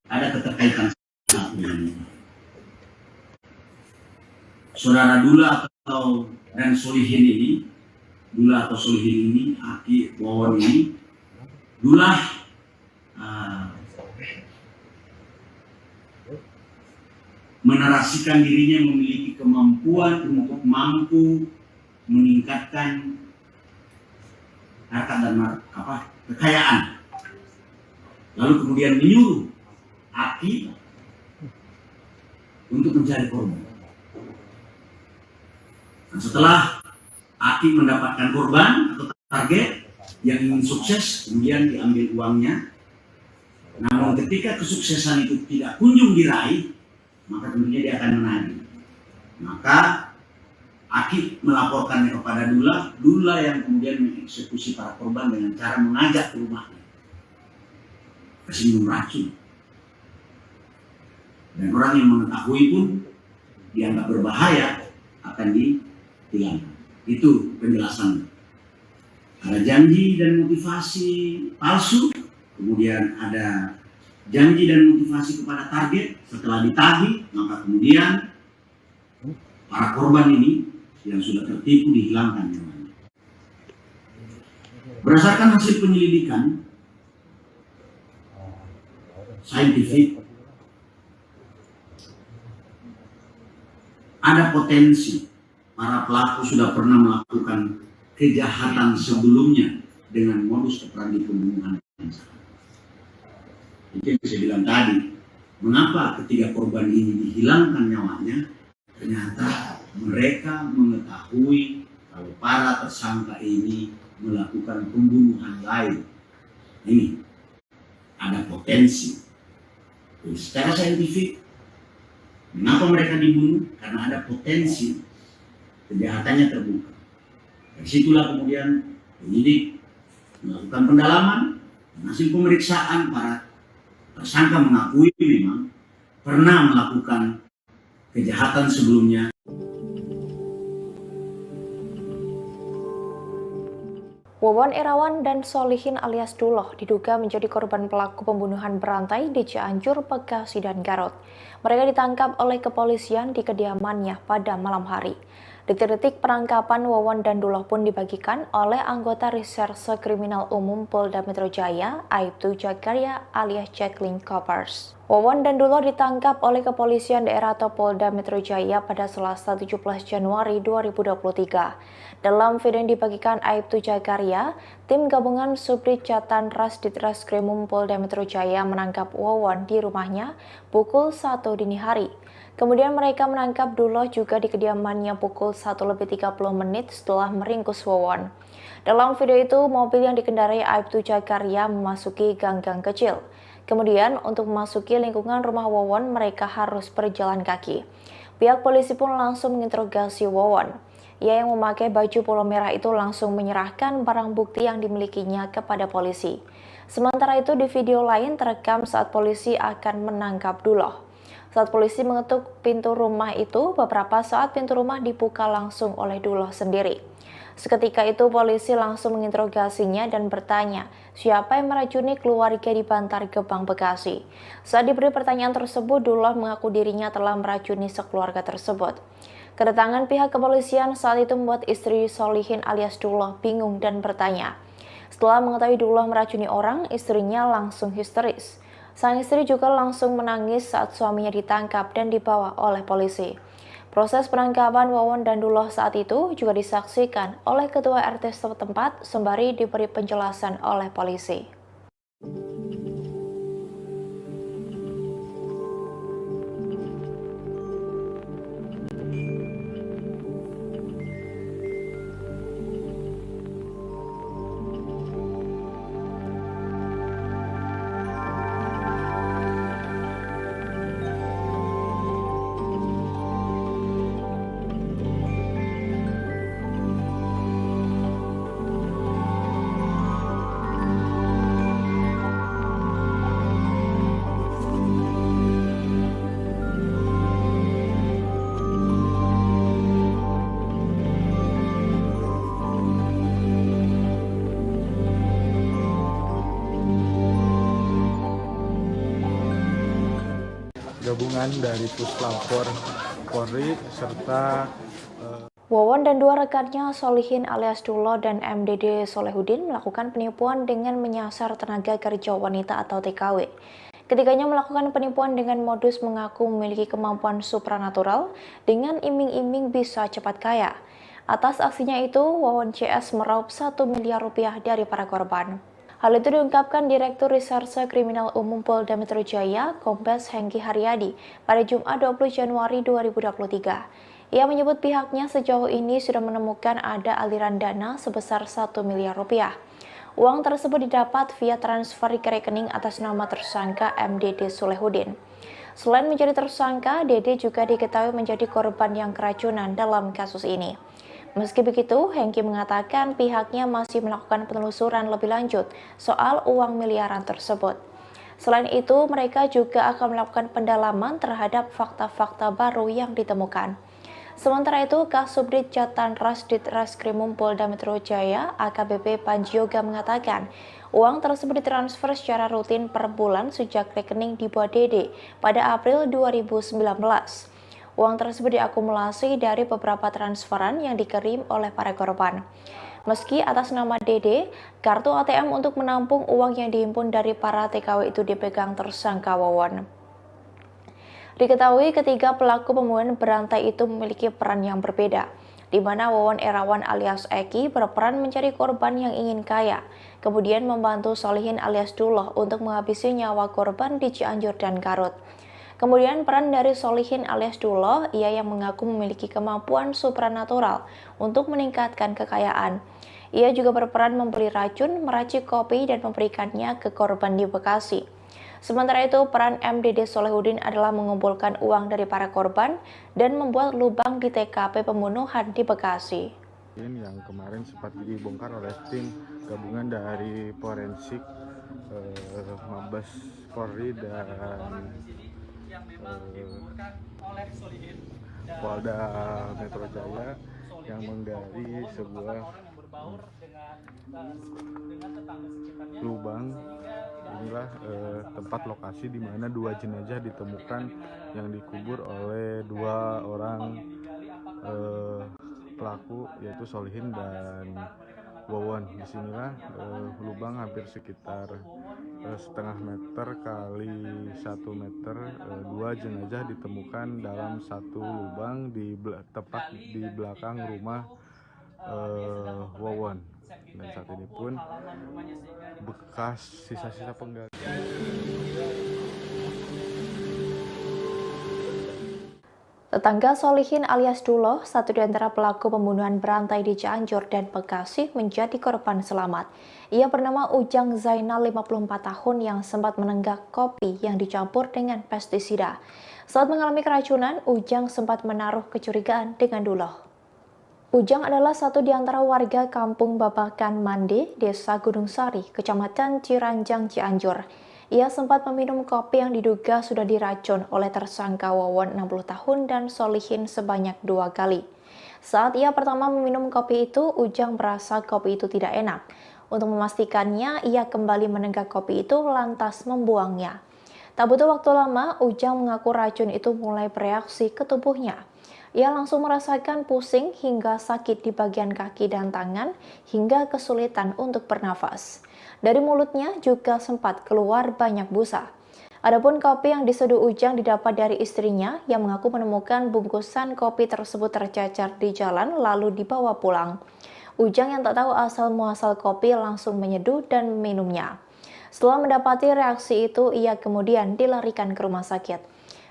[SPEAKER 8] Ada keterkaitan saudara Dula dan Solihin ini, Dula atau Solihin ini, Aki Wawon ini, Dula menarasikan dirinya memiliki kemampuan untuk mampu meningkatkan harta dan kekayaan. Lalu kemudian menyuruh Aki untuk mencari korban. Dan setelah Aki mendapatkan korban atau target yang ingin sukses, kemudian diambil uangnya. Namun ketika kesuksesan itu tidak kunjung diraih, maka tentunya dia akan menagih. Maka Aki melaporkannya kepada Dula yang kemudian mengeksekusi para korban dengan cara mengajak ke rumahnya, kasih minum racun. Dan orang yang mengetahui pun dianggap berbahaya akan dihilangkan. Itu penjelasannya. Ada janji dan motivasi palsu, kemudian ada janji dan motivasi kepada target. Setelah ditagih, maka kemudian para korban ini yang sudah tertipu dihilangkan nyawanya. Berdasarkan hasil penyelidikan saintifik, ada potensi para pelaku sudah pernah melakukan kejahatan sebelumnya dengan modus operandi pembunuhan. Itu yang saya bilang tadi, mengapa ketiga korban ini dihilangkan nyawanya? Ternyata mereka mengetahui kalau para tersangka ini melakukan pembunuhan lain. Ini ada potensi. Secara saintifik, mengapa mereka dibunuh? Karena ada potensi kejahatannya terbuka. Dari situlah kemudian penyidik melakukan pendalaman, hasil pemeriksaan para tersangka mengakui memang pernah melakukan kejahatan sebelumnya.
[SPEAKER 1] Wawon Irawan dan Solihin alias Duloh diduga menjadi korban pelaku pembunuhan berantai di Cianjur, Bekasi, dan Garut. Mereka ditangkap oleh kepolisian di kediamannya pada malam hari. Detik-detik penangkapan Wawon dan Duloh pun dibagikan oleh anggota Reserse Kriminal Umum Polda Metro Jaya, Aibtu Jagaria alias Jacqueline Coppers. Wawon dan Duloh ditangkap oleh kepolisian daerah atau Polda Metro Jaya pada Selasa 17 Januari 2023. Dalam video yang dibagikan Aibtu Jagaria, tim gabungan Subdit Jatan Ras Ditreskrimum Polda Metro Jaya menangkap Wawon di rumahnya pukul 1 dini hari. Kemudian mereka menangkap Duloh juga di kediamannya pukul 1:30 setelah meringkus Wawon. Dalam video itu, mobil yang dikendarai Aibtu Jagaria memasuki gang-gang kecil. Kemudian, untuk memasuki lingkungan rumah Wawon, mereka harus berjalan kaki. Pihak polisi pun langsung menginterogasi Wawon. Ia yang memakai baju polo merah itu langsung menyerahkan barang bukti yang dimilikinya kepada polisi. Sementara itu, di video lain terekam saat polisi akan menangkap Duloh. Saat polisi mengetuk pintu rumah itu, beberapa saat pintu rumah dibuka langsung oleh Duloh sendiri. Seketika itu polisi langsung menginterogasinya dan bertanya, siapa yang meracuni keluarga di Bantar Gebang, Bekasi. Saat diberi pertanyaan tersebut, Duloh mengaku dirinya telah meracuni sekeluarga tersebut. Kedatangan pihak kepolisian saat itu membuat istri Solihin alias Duloh bingung dan bertanya. Setelah mengetahui Duloh meracuni orang, istrinya langsung histeris. Sang istri juga langsung menangis saat suaminya ditangkap dan dibawa oleh polisi. Proses penangkapan Wawon dan Duloh saat itu juga disaksikan oleh ketua RT setempat sembari diberi penjelasan oleh polisi.
[SPEAKER 3] Gabungan dari Puslapor Polri serta
[SPEAKER 1] Wawon dan dua rekannya Solihin alias Duloh dan MDD Solehudin melakukan penipuan dengan menyasar tenaga kerja wanita atau TKW. Ketiganya melakukan penipuan dengan modus mengaku memiliki kemampuan supranatural dengan iming-iming bisa cepat kaya. Atas aksinya itu, Wawon CS meraup 1 miliar rupiah dari para korban. Hal itu diungkapkan Direktur Reserse Kriminal Umum Polda Metro Jaya, Kombes Hengki Haryadi, pada Jumat 20 Januari 2023. Ia menyebut pihaknya sejauh ini sudah menemukan ada aliran dana sebesar 1 miliar rupiah. Uang tersebut didapat via transfer ke rekening atas nama tersangka MDD Solehudin. Selain menjadi tersangka, Dede juga diketahui menjadi korban yang keracunan dalam kasus ini. Meski begitu, Hengki mengatakan pihaknya masih melakukan penelusuran lebih lanjut soal uang miliaran tersebut. Selain itu, mereka juga akan melakukan pendalaman terhadap fakta-fakta baru yang ditemukan. Sementara itu, Kasubdit Jatan Ras Ditreskrimum Polda Metro Jaya, AKBP Panji Yoga mengatakan, uang tersebut ditransfer secara rutin per bulan sejak rekening dibuat Dede pada April 2019. Uang tersebut diakumulasi dari beberapa transferan yang dikirim oleh para korban. Meski atas nama Dede, kartu ATM untuk menampung uang yang dihimpun dari para TKW itu dipegang tersangka Wawon. Diketahui ketiga pelaku pembunuhan berantai itu memiliki peran yang berbeda. di mana Wawon Erawan alias Eki berperan mencari korban yang ingin kaya, kemudian membantu Solihin alias Duloh untuk menghabisi nyawa korban di Cianjur dan Garut. Kemudian peran dari Solihin alias Duloh, ia yang mengaku memiliki kemampuan supranatural untuk meningkatkan kekayaan. Ia juga berperan membeli racun, meracik kopi, dan memberikannya ke korban di Bekasi. Sementara itu, peran MDD Solehudin adalah mengumpulkan uang dari para korban dan membuat lubang di TKP pembunuhan di Bekasi.
[SPEAKER 3] Yang kemarin sempat dibongkar oleh tim gabungan dari forensik Mabes Polri dan Polda Metro Jaya yang menggali sebuah lubang. Inilah tempat lokasi di mana 2 jenazah ditemukan yang dikubur oleh 2 orang pelaku, yaitu Solihin dan Wawon. Disinilah lubang hampir sekitar setengah meter kali 1 meter. 2 jenazah ditemukan dalam satu lubang tepat di belakang rumah Wawon. Dan saat ini pun bekas sisa-sisa penggalian.
[SPEAKER 1] Tetangga Solihin alias Duloh, satu di antara pelaku pembunuhan berantai di Cianjur dan Bekasi, menjadi korban selamat. Ia bernama Ujang Zainal, 54 tahun, yang sempat menenggak kopi yang dicampur dengan pestisida. Saat mengalami keracunan, Ujang sempat menaruh kecurigaan dengan Duloh. Ujang adalah satu di antara warga kampung Babakan Mande, Desa Gunung Sari, Kecamatan Ciranjang, Cianjur. Ia sempat meminum kopi yang diduga sudah diracun oleh tersangka Wawon 60 tahun dan Solihin sebanyak 2 kali. Saat ia pertama meminum kopi itu, Ujang merasa kopi itu tidak enak. Untuk memastikannya, ia kembali menenggak kopi itu lantas membuangnya. Tak butuh waktu lama, Ujang mengaku racun itu mulai bereaksi ke tubuhnya. Ia langsung merasakan pusing hingga sakit di bagian kaki dan tangan, hingga kesulitan untuk bernafas. Dari mulutnya juga sempat keluar banyak busa. Adapun kopi yang diseduh Ujang didapat dari istrinya yang mengaku menemukan bungkusan kopi tersebut tercecer di jalan lalu dibawa pulang. Ujang yang tak tahu asal-muasal kopi langsung menyeduh dan meminumnya. Setelah mendapati reaksi itu, ia kemudian dilarikan ke rumah sakit.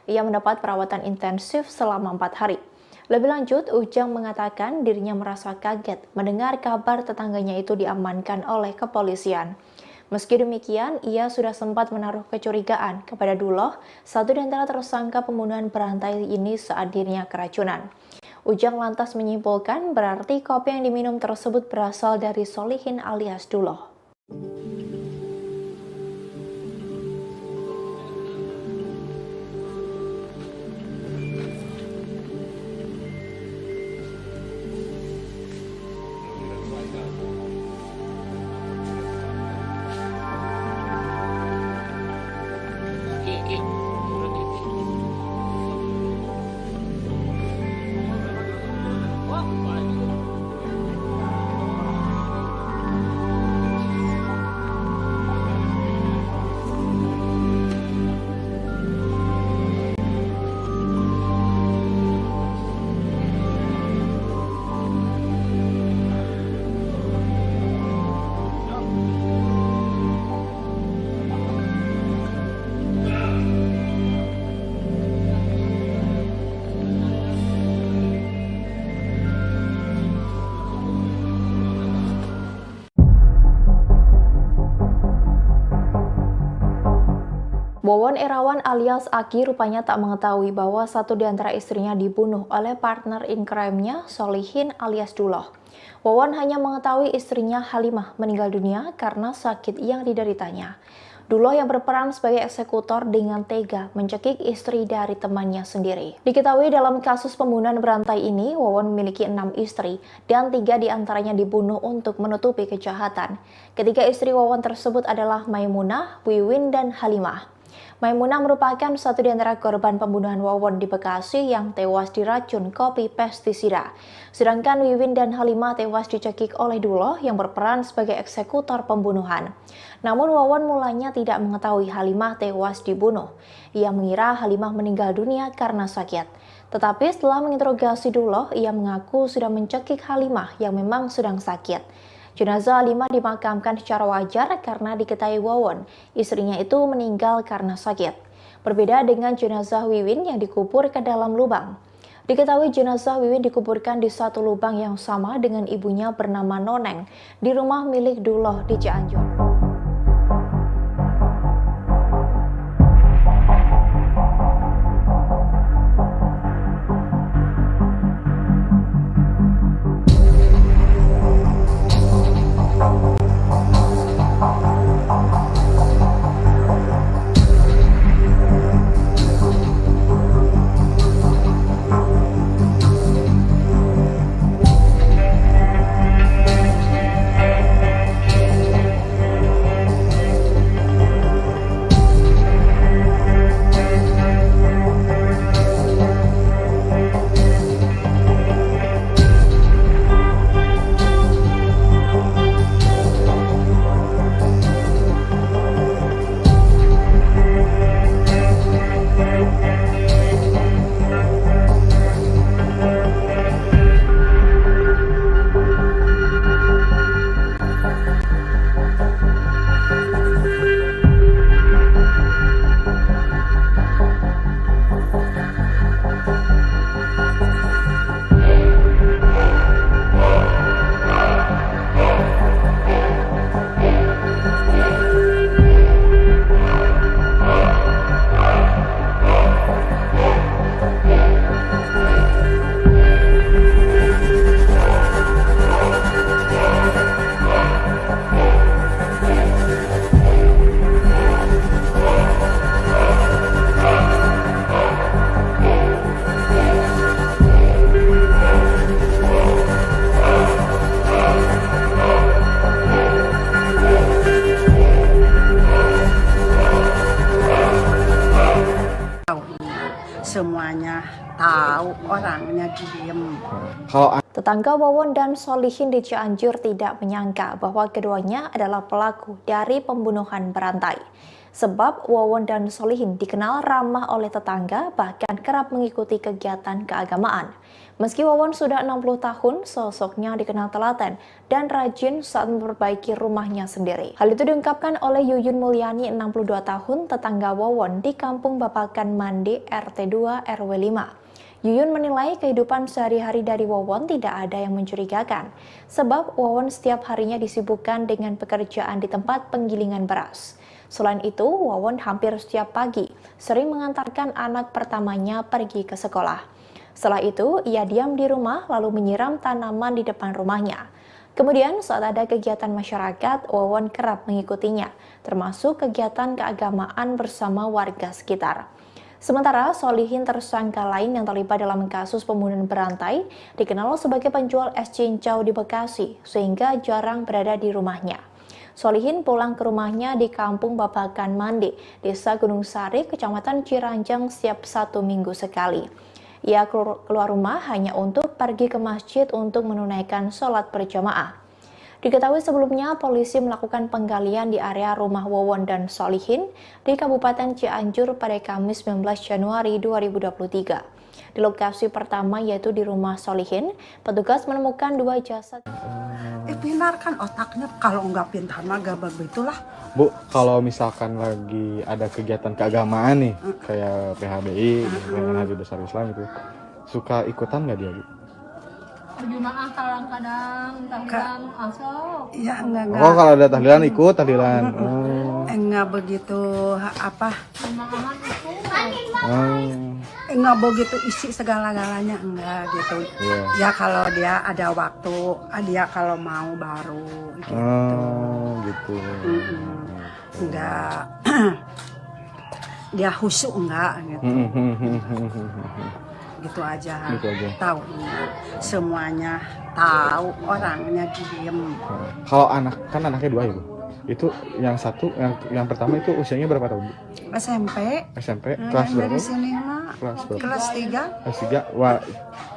[SPEAKER 1] Ia mendapat perawatan intensif selama 4 hari. Lebih lanjut, Ujang mengatakan dirinya merasa kaget mendengar kabar tetangganya itu diamankan oleh kepolisian. Meski demikian, ia sudah sempat menaruh kecurigaan kepada Duloh, satu di antara tersangka pembunuhan berantai ini saat dirinya keracunan. Ujang lantas menyimpulkan berarti kopi yang diminum tersebut berasal dari Solihin alias Duloh. Wawon Erawan alias Aki rupanya tak mengetahui bahwa satu di antara istrinya dibunuh oleh partner in crime-nya, Solihin alias Duloh. Wawon hanya mengetahui istrinya Halimah meninggal dunia karena sakit yang dideritanya. Duloh yang berperan sebagai eksekutor dengan tega mencekik istri dari temannya sendiri. Diketahui dalam kasus pembunuhan berantai ini, Wawon memiliki 6 istri dan 3 diantaranya dibunuh untuk menutupi kejahatan. Ketiga istri Wawon tersebut adalah Maimunah, Wiwin, dan Halimah. Maimunah merupakan satu di antara korban pembunuhan Wawon di Bekasi yang tewas diracun kopi pestisida. Sedangkan Wiwin dan Halimah tewas dicekik oleh Duloh yang berperan sebagai eksekutor pembunuhan. Namun Wawon mulanya tidak mengetahui Halimah tewas dibunuh. Ia mengira Halimah meninggal dunia karena sakit. Tetapi setelah menginterogasi Duloh, ia mengaku sudah mencekik Halimah yang memang sedang sakit. Jenazah Halimah dimakamkan secara wajar karena diketahui Wawon, istrinya itu meninggal karena sakit. Berbeda dengan jenazah Wiwin yang dikubur ke dalam lubang. Diketahui jenazah Wiwin dikuburkan di satu lubang yang sama dengan ibunya bernama Noneng di rumah milik Duloh di Cianjur.
[SPEAKER 2] Semuanya tahu, orangnya diem.
[SPEAKER 1] Tetangga Wawon dan Solihin di Cianjur tidak menyangka bahwa keduanya adalah pelaku dari pembunuhan berantai. Sebab Wawon dan Solihin dikenal ramah oleh tetangga, bahkan kerap mengikuti kegiatan keagamaan. Meski Wawon sudah 60 tahun, sosoknya dikenal telaten dan rajin saat memperbaiki rumahnya sendiri. Hal itu diungkapkan oleh Yuyun Mulyani, 62 tahun, tetangga Wawon di Kampung Bapakan Mandi, RT 2 RW 5. Yuyun menilai kehidupan sehari-hari dari Wawon tidak ada yang mencurigakan, sebab Wawon setiap harinya disibukkan dengan pekerjaan di tempat penggilingan beras. Selain itu, Wawon hampir setiap pagi sering mengantarkan anak pertamanya pergi ke sekolah. Setelah itu, ia diam di rumah lalu menyiram tanaman di depan rumahnya. Kemudian saat ada kegiatan masyarakat, Wawon kerap mengikutinya, termasuk kegiatan keagamaan bersama warga sekitar. Sementara Solihin, tersangka lain yang terlibat dalam kasus pembunuhan berantai, dikenal sebagai penjual es cincau di Bekasi, sehingga jarang berada di rumahnya. Solihin pulang ke rumahnya di Kampung Bapakan Mandi, Desa Gunung Sari, Kecamatan Ciranjang setiap 1 minggu sekali. Ia keluar rumah hanya untuk pergi ke masjid untuk menunaikan sholat berjamaah. Diketahui sebelumnya polisi melakukan penggalian di area rumah Wawon dan Solihin di Kabupaten Cianjur pada Kamis 19 Januari 2023. Di lokasi pertama yaitu di rumah Solihin, petugas menemukan 2 jasad.
[SPEAKER 2] Pintar kan otaknya, kalau nggak pintar mah gak begitulah.
[SPEAKER 3] Bu, kalau misalkan lagi ada kegiatan keagamaan nih, kayak PHBI, Haji Besar Islam itu, suka ikutan nggak dia, Bu?
[SPEAKER 4] Berjamaah kadang-kadang, tahlilan asal.
[SPEAKER 2] Iya, enggak.
[SPEAKER 3] Oh, kalau ada tahlilan ikut tahlilan.
[SPEAKER 2] Enggak begitu apa?
[SPEAKER 4] Jamaah itu.
[SPEAKER 2] Enggak begitu isi segala-galanya, enggak gitu. Ya kalau dia ada waktu, dia kalau mau baru gitu.
[SPEAKER 3] Gitu.
[SPEAKER 2] Enggak. Dia khusyuk enggak gitu. Gitu aja. Tahu semuanya tahu, orangnya diem.
[SPEAKER 3] Kalau anak, kan anaknya 2 ya, Bu? Itu yang satu, yang pertama itu usianya berapa tahun?
[SPEAKER 2] SMP.
[SPEAKER 3] SMP.
[SPEAKER 2] Nah,
[SPEAKER 3] Kelas
[SPEAKER 2] yang
[SPEAKER 3] berapa?
[SPEAKER 2] dari sini mah
[SPEAKER 3] Kelas berapa?
[SPEAKER 2] kelas 3.
[SPEAKER 3] Kelas 3. Wah,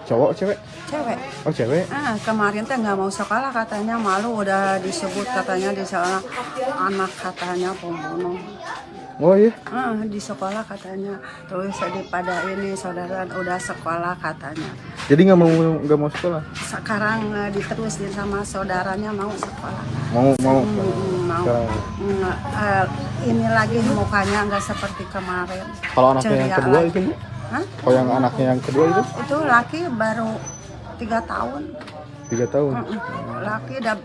[SPEAKER 3] cowok cewek?
[SPEAKER 2] Cewek.
[SPEAKER 3] Oh, cewek.
[SPEAKER 2] Kemarin teh nggak mau sekolah katanya, malu udah disebut katanya di sana anak katanya pembunuh.
[SPEAKER 3] Oh iya?
[SPEAKER 2] Di sekolah katanya. Terus pada ini saudara udah sekolah katanya.
[SPEAKER 3] Jadi nggak mau sekolah?
[SPEAKER 2] Sekarang diterusin sama saudaranya mau sekolah.
[SPEAKER 3] Mau.
[SPEAKER 2] Ini lagi mukanya nggak seperti kemarin.
[SPEAKER 3] Kalau anaknya yang kedua
[SPEAKER 2] lagi.
[SPEAKER 3] itu, Bu? Kalau yang anaknya yang kedua itu?
[SPEAKER 2] Itu laki baru 3 tahun.
[SPEAKER 3] 3 tahun.
[SPEAKER 2] Laki udah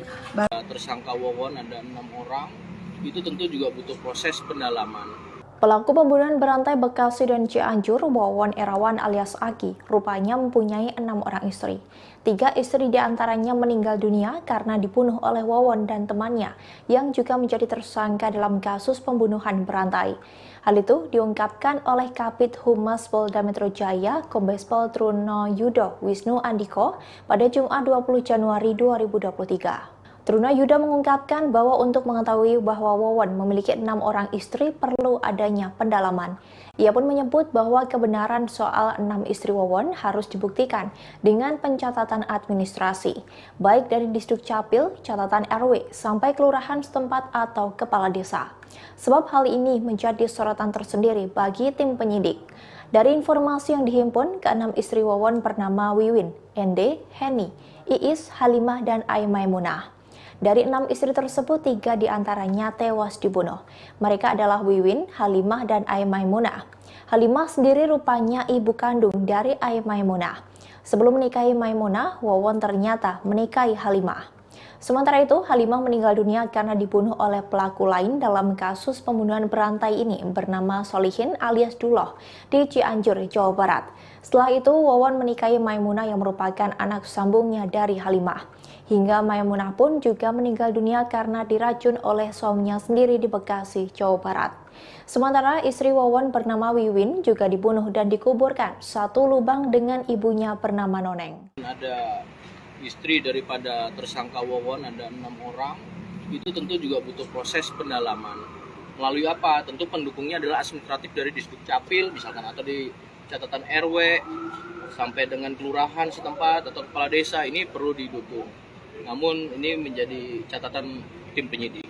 [SPEAKER 5] Tersangka Wawon ada 6 orang. Itu tentu juga butuh proses pendalaman.
[SPEAKER 1] Pelaku pembunuhan berantai Bekasi dan Cianjur, Wawon Erawan alias Aki, rupanya mempunyai 6 orang istri. 3 istri diantaranya meninggal dunia karena dibunuh oleh Wawon dan temannya, yang juga menjadi tersangka dalam kasus pembunuhan berantai. Hal itu diungkapkan oleh Kabid Humas Polda Metro Jaya, Kombes Pol Truno Yudo Wisnu Andiko, pada Jumat 20 Januari 2023. Truno Yudo mengungkapkan bahwa untuk mengetahui bahwa Wawon memiliki 6 orang istri perlu adanya pendalaman. Ia pun menyebut bahwa kebenaran soal 6 istri Wawon harus dibuktikan dengan pencatatan administrasi, baik dari Disduk Capil, catatan RW, sampai kelurahan setempat atau kepala desa. Sebab hal ini menjadi sorotan tersendiri bagi tim penyidik. Dari informasi yang dihimpun, ke-6 istri Wawon bernama Wiwin, Ende, Heni, Iis, Halimah, dan Ai Maimunah. Dari 6 istri tersebut, 3 diantaranya tewas dibunuh. Mereka adalah Wiwin, Halimah, dan Ai Maimunah. Halimah sendiri rupanya ibu kandung dari Ai Maimunah. Sebelum menikahi Maimunah, Wawon ternyata menikahi Halimah. Sementara itu, Halimah meninggal dunia karena dibunuh oleh pelaku lain dalam kasus pembunuhan berantai ini bernama Solihin alias Duloh di Cianjur, Jawa Barat. Setelah itu, Wawon menikahi Maimunah yang merupakan anak sambungnya dari Halimah. Hingga Maimunah pun juga meninggal dunia karena diracun oleh suaminya sendiri di Bekasi, Jawa Barat. Sementara istri Wawon bernama Wiwin juga dibunuh dan dikuburkan satu lubang dengan ibunya bernama Noneng.
[SPEAKER 5] Ada istri daripada tersangka Wawon ada 6 orang. Itu tentu juga butuh proses pendalaman. Melalui apa? Tentu pendukungnya adalah administratif dari Disduk Capil misalkan, atau di catatan RW sampai dengan kelurahan setempat atau kepala desa, ini perlu didukung. Namun ini menjadi catatan tim penyidik.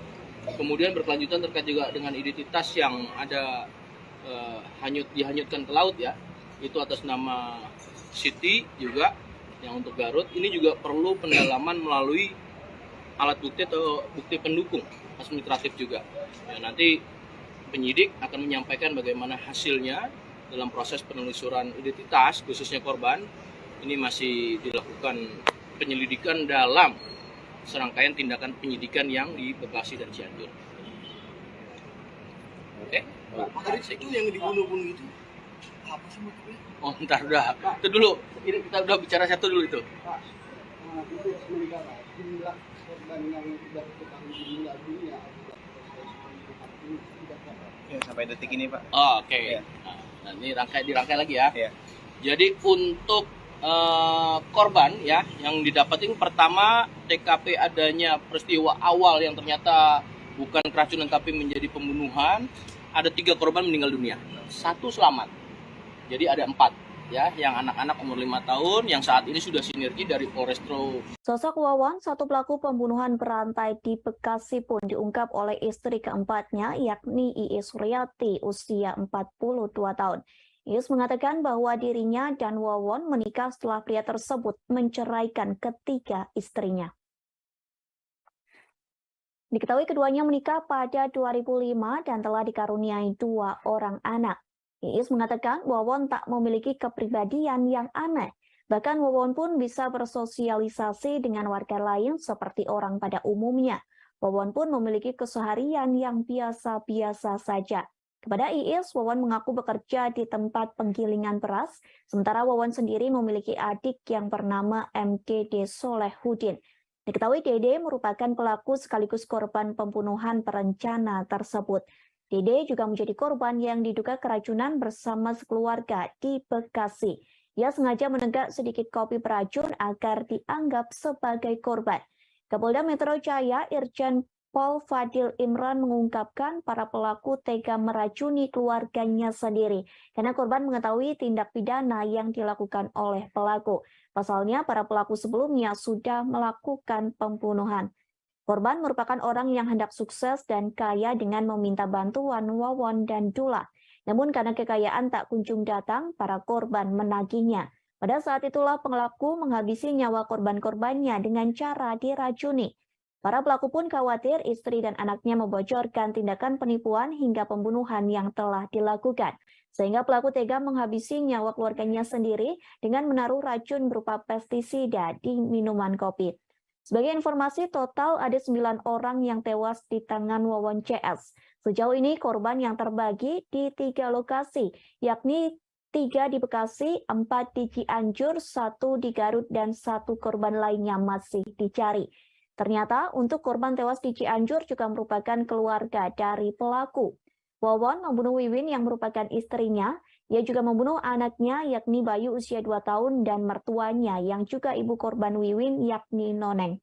[SPEAKER 5] Kemudian berkelanjutan terkait juga dengan identitas yang ada dihanyutkan ke laut ya. Itu atas nama Siti juga yang untuk Garut. Ini juga perlu pendalaman melalui alat bukti atau bukti pendukung administratif juga. Ya, nanti penyidik akan menyampaikan bagaimana hasilnya dalam proses penelusuran identitas khususnya korban. Ini masih dilakukan penyelidikan dalam serangkaian tindakan penyidikan yang di Bekasi dan Cianjur. Oke, Pak.
[SPEAKER 6] Itu yang dibunuh-bunuh itu apa sih maksudnya?
[SPEAKER 5] Oh, ntar udah. Itu dulu. Ini kita udah bicara satu dulu itu.
[SPEAKER 6] Pak, itu sementara jumlah korban yang sudah diketahui meninggal dunia akibat proses pembunuhan ini tidak dapat.
[SPEAKER 16] Ya, sampai detik ini, Pak.
[SPEAKER 5] Oh, oke. Nah, ini dirangkai lagi ya. Jadi untuk korban ya yang didapatin, pertama TKP adanya peristiwa awal yang ternyata bukan keracunan tapi menjadi pembunuhan. Ada 3 korban meninggal dunia, 1 selamat. Jadi ada 4 ya, yang anak-anak umur 5 tahun yang saat ini sudah sinergi dari Polrestro.
[SPEAKER 7] Sosok Wawon, satu pelaku pembunuhan berantai di Bekasi, pun diungkap oleh istri keempatnya, yakni Iis Suryati, usia 42 tahun. Iis mengatakan bahwa dirinya dan Wawon menikah setelah pria tersebut menceraikan ketiga istrinya. Diketahui keduanya menikah pada 2005 dan telah dikaruniai 2 orang anak. Iis mengatakan Wawon tak memiliki kepribadian yang aneh. Bahkan Wawon pun bisa bersosialisasi dengan warga lain seperti orang pada umumnya. Wawon pun memiliki keseharian yang biasa-biasa saja. Kepada Iis, Wawon mengaku bekerja di tempat penggilingan beras, sementara Wawon sendiri memiliki adik yang bernama MDD Solehudin. Diketahui Dede merupakan pelaku sekaligus korban pembunuhan berencana tersebut. Dede juga menjadi korban yang diduga keracunan bersama sekeluarga di Bekasi. Ia sengaja menenggak sedikit kopi beracun agar dianggap sebagai korban. Kapolda Metro Jaya Irjen Pol Fadil Imran mengungkapkan para pelaku tega meracuni keluarganya sendiri karena korban mengetahui tindak pidana yang dilakukan oleh pelaku. Pasalnya, para pelaku sebelumnya sudah melakukan pembunuhan. Korban merupakan orang yang hendak sukses dan kaya dengan meminta bantuan Wawon dan Dullah. Namun karena kekayaan tak kunjung datang, para korban menagihnya. Pada saat itulah pelaku menghabisi nyawa korban-korbannya dengan cara diracuni. Para pelaku pun khawatir istri dan anaknya membocorkan tindakan penipuan hingga pembunuhan yang telah dilakukan. Sehingga pelaku tega menghabisi nyawa keluarganya sendiri dengan menaruh racun berupa pestisida di minuman kopi. Sebagai informasi, total ada 9 orang yang tewas di tangan Wawon CS. Sejauh ini korban yang terbagi di 3 lokasi, yakni 3 di Bekasi, 4 di Cianjur, 1 di Garut, dan 1 korban lainnya masih dicari. Ternyata untuk korban tewas di Cianjur juga merupakan keluarga dari pelaku. Wawon membunuh Wiwin yang merupakan istrinya. Ia juga membunuh anaknya yakni Bayu usia 2 tahun dan mertuanya yang juga ibu korban Wiwin yakni Noneng.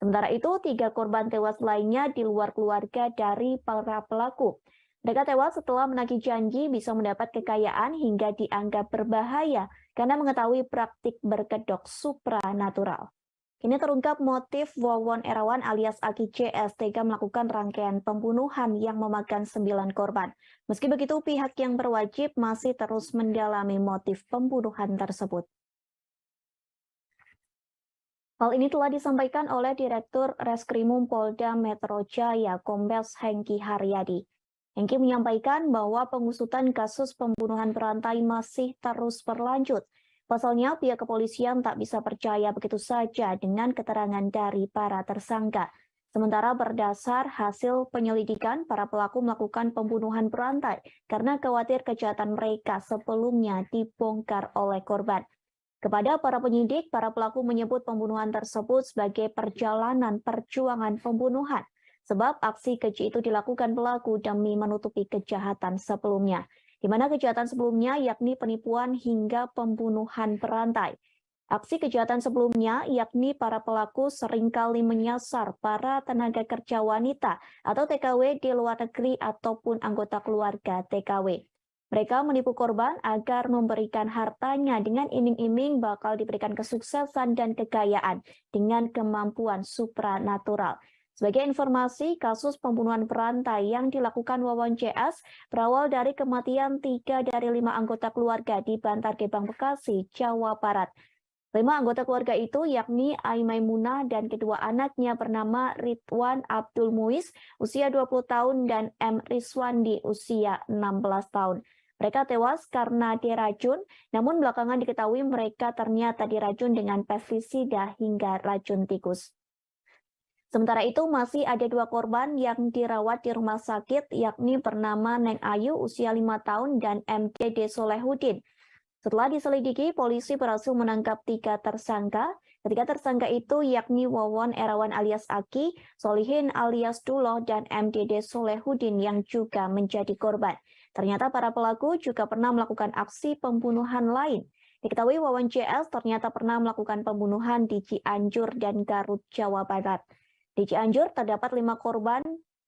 [SPEAKER 7] Sementara itu 3 korban tewas lainnya di luar keluarga dari para pelaku. Mereka tewas setelah menagih janji bisa mendapat kekayaan hingga dianggap berbahaya karena mengetahui praktik berkedok supranatural. Ini terungkap motif Wawon Erawan alias Aki CS tega melakukan rangkaian pembunuhan yang memakan 9 korban. Meski begitu, pihak yang berwajib masih terus mendalami motif pembunuhan tersebut. Hal ini telah disampaikan oleh Direktur Reskrimum Polda Metro Jaya, Kombes Hengki Haryadi. Hengki menyampaikan bahwa pengusutan kasus pembunuhan berantai masih terus berlanjut. Pasalnya, pihak kepolisian tak bisa percaya begitu saja dengan keterangan dari para tersangka. Sementara berdasar hasil penyelidikan, para pelaku melakukan pembunuhan berantai karena khawatir kejahatan mereka sebelumnya dibongkar oleh korban. Kepada para penyidik, para pelaku menyebut pembunuhan tersebut sebagai perjalanan perjuangan pembunuhan. Sebab aksi keji itu dilakukan pelaku demi menutupi kejahatan sebelumnya. Di mana kejahatan sebelumnya yakni penipuan hingga pembunuhan berantai. Aksi kejahatan sebelumnya yakni para pelaku seringkali menyasar para tenaga kerja wanita atau TKW di luar negeri ataupun anggota keluarga TKW. Mereka menipu korban agar memberikan hartanya dengan iming-iming bakal diberikan kesuksesan dan kekayaan dengan kemampuan supranatural. Sebagai informasi, kasus pembunuhan berantai yang dilakukan Wawon CS berawal dari kematian 3 dari 5 anggota keluarga di Bantar Gebang, Bekasi, Jawa Barat. 5 anggota keluarga itu yakni Aimaimunah dan kedua anaknya bernama Ridwan Abdul Muiz, usia 20 tahun, dan M. Rizwandi, usia 16 tahun. Mereka tewas karena diracun, namun belakangan diketahui mereka ternyata diracun dengan pestisida hingga racun tikus. Sementara itu masih ada 2 korban yang dirawat di rumah sakit yakni bernama Neng Ayu usia 5 tahun dan MDD Solehudin. Setelah diselidiki, polisi berhasil menangkap 3 tersangka. Ketiga tersangka itu yakni Wawon Erawan alias Aki, Solihin alias Dullah, dan MDD Solehudin yang juga menjadi korban. Ternyata para pelaku juga pernah melakukan aksi pembunuhan lain. Diketahui Wawon CS ternyata pernah melakukan pembunuhan di Cianjur dan Garut, Jawa Barat. Di Cianjur terdapat 5 korban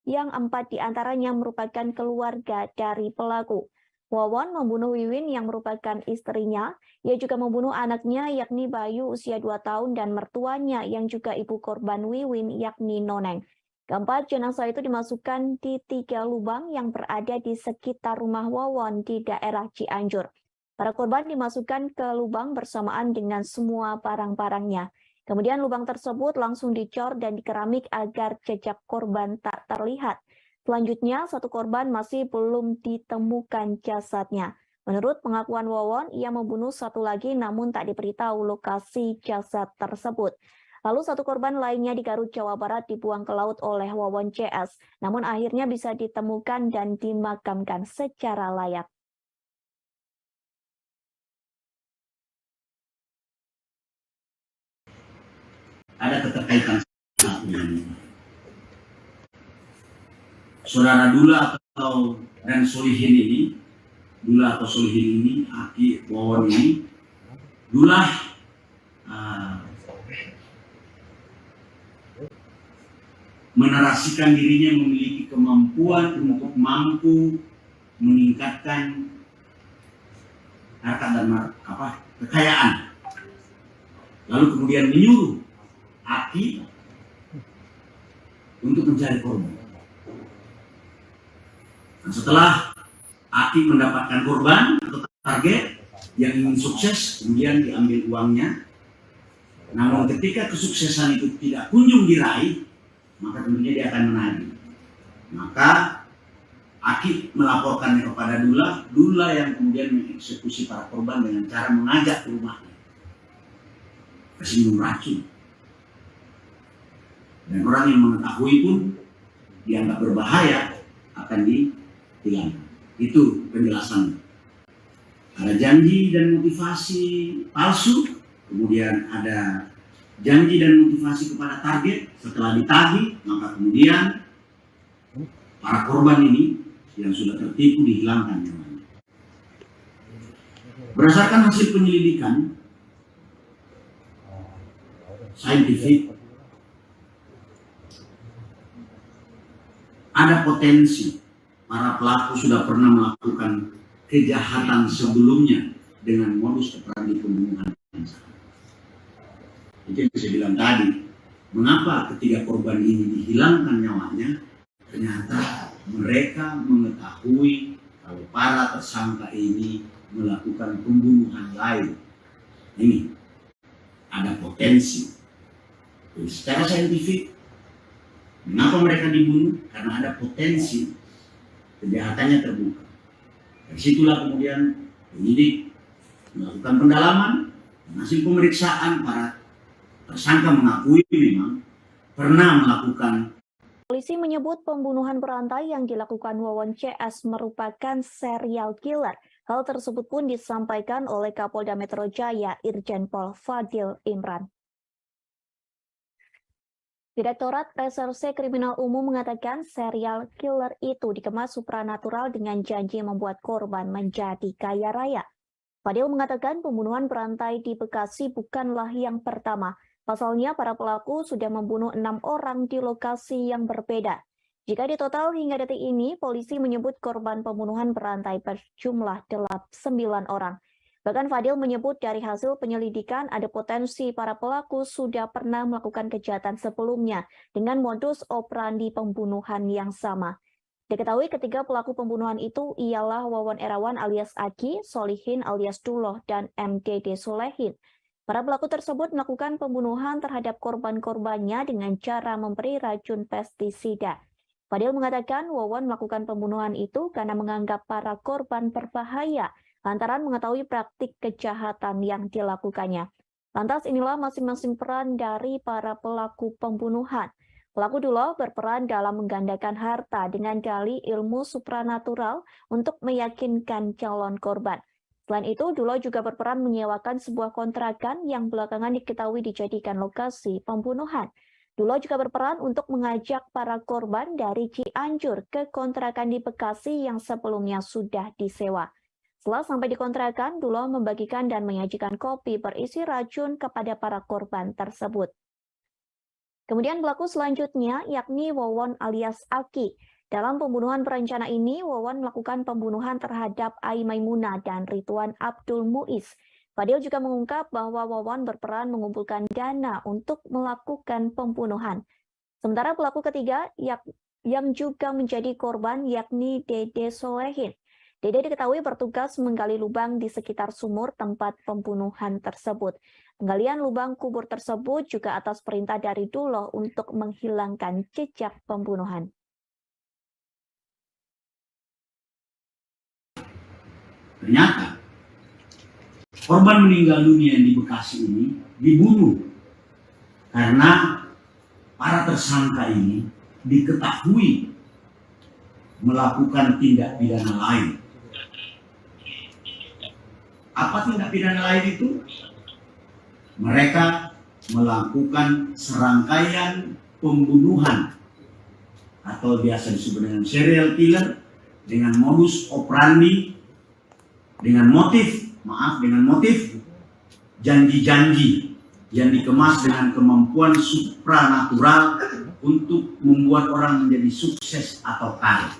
[SPEAKER 7] yang 4 diantaranya merupakan keluarga dari pelaku. Wawon membunuh Wiwin yang merupakan istrinya. Ia juga membunuh anaknya yakni Bayu usia 2 tahun dan mertuanya yang juga ibu korban Wiwin yakni Noneng. Keempat jenazah itu dimasukkan di 3 lubang yang berada di sekitar rumah Wawon di daerah Cianjur. Para korban dimasukkan ke lubang bersamaan dengan semua barang-barangnya. Kemudian lubang tersebut langsung dicor dan dikeramik agar jejak korban tak terlihat. Selanjutnya, 1 korban masih belum ditemukan jasadnya. Menurut pengakuan Wawon, ia membunuh 1 lagi namun tak diberitahu lokasi jasad tersebut. Lalu 1 korban lainnya di Garut, Jawa Barat dibuang ke laut oleh Wawon CS, namun akhirnya bisa ditemukan dan dimakamkan secara layak.
[SPEAKER 8] Ada keterkaitan saudara Dullah dan Solihin ini, Dullah atau Solihin ini, Aki Wawon ini, Dullah menarasikan dirinya memiliki kemampuan untuk mampu meningkatkan harta dan kekayaan. Lalu kemudian menyuruh Aki untuk mencari korban. Dan setelah Aki mendapatkan korban atau target yang ingin sukses, kemudian diambil uangnya. Namun ketika kesuksesan itu tidak kunjung diraih, maka tentunya dia akan menagih. Maka Aki melaporkannya kepada Dula yang kemudian mengeksekusi para korban dengan cara mengajak ke rumahnya, kasih minum racun. Dan orang yang mengetahui pun dianggap berbahaya akan dihilangkan. Itu penjelasannya. Ada janji dan motivasi palsu, kemudian ada janji dan motivasi kepada target. Setelah ditagih, maka kemudian para korban ini yang sudah tertipu dihilangkan nyawanya. Berdasarkan hasil penyelidikan saintifik, ada potensi para pelaku sudah pernah melakukan kejahatan sebelumnya dengan modus operandi pembunuhan. Itu yang saya bilang tadi, mengapa ketiga korban ini dihilangkan nyawanya? Ternyata mereka mengetahui kalau para tersangka ini melakukan pembunuhan lain. Ini ada potensi. Jadi, secara saintifik, mengapa mereka dibunuh? Karena ada potensi kejahatannya terbuka. Dari situlah kemudian penyidik melakukan pendalaman. Hasil pemeriksaan para tersangka mengakui memang pernah melakukan.
[SPEAKER 7] Polisi menyebut pembunuhan berantai yang dilakukan Wawon CS merupakan serial killer. Hal tersebut pun disampaikan oleh Kapolda Metro Jaya Irjen Pol Fadil Imran. Direktorat Reserse Kriminal Umum mengatakan serial killer itu dikemas supranatural dengan janji membuat korban menjadi kaya raya. Fadil mengatakan pembunuhan berantai di Bekasi bukanlah yang pertama. Pasalnya para pelaku sudah membunuh 6 orang di lokasi yang berbeda. Jika ditotal hingga detik ini, polisi menyebut korban pembunuhan berantai berjumlah 9 orang. Bahkan Fadil menyebut dari hasil penyelidikan ada potensi para pelaku sudah pernah melakukan kejahatan sebelumnya dengan modus operandi pembunuhan yang sama. Diketahui ketiga pelaku pembunuhan itu ialah Wawon Erawan alias Aki, Solihin alias Duloh, dan MDD Solehin. Para pelaku tersebut melakukan pembunuhan terhadap korban-korbannya dengan cara memberi racun pestisida. Fadil mengatakan Wawon melakukan pembunuhan itu karena menganggap para korban berbahaya lantaran mengetahui praktik kejahatan yang dilakukannya. Lantas inilah masing-masing peran dari para pelaku pembunuhan. Pelaku Duloh berperan dalam menggandakan harta dengan dalih ilmu supranatural untuk meyakinkan calon korban. Selain itu, Duloh juga berperan menyewakan sebuah kontrakan yang belakangan diketahui dijadikan lokasi pembunuhan. Duloh juga berperan untuk mengajak para korban dari Cianjur ke kontrakan di Bekasi yang sebelumnya sudah disewa. Setelah sampai di kontrakan, Duloh membagikan dan menyajikan kopi berisi racun kepada para korban tersebut. Kemudian pelaku selanjutnya yakni Wawon alias Aki. Dalam pembunuhan berencana ini, Wawon melakukan pembunuhan terhadap Ai Maimunah dan Ridwan Abdul Muiz. Fadil juga mengungkap bahwa Wawon berperan mengumpulkan dana untuk melakukan pembunuhan. Sementara pelaku ketiga yang juga menjadi korban yakni Dede Solehin. Dede diketahui bertugas menggali lubang di sekitar sumur tempat pembunuhan tersebut. Penggalian lubang kubur tersebut juga atas perintah dari Duloh untuk menghilangkan jejak pembunuhan.
[SPEAKER 8] Ternyata korban meninggal dunia di Bekasi ini dibunuh karena para tersangka ini diketahui melakukan tindak pidana lain. Apa tindak pidana lain itu? Mereka melakukan serangkaian pembunuhan atau biasa disebut dengan serial killer dengan modus operandi, dengan motif janji-janji yang dikemas dengan kemampuan supranatural untuk membuat orang menjadi sukses atau kaya.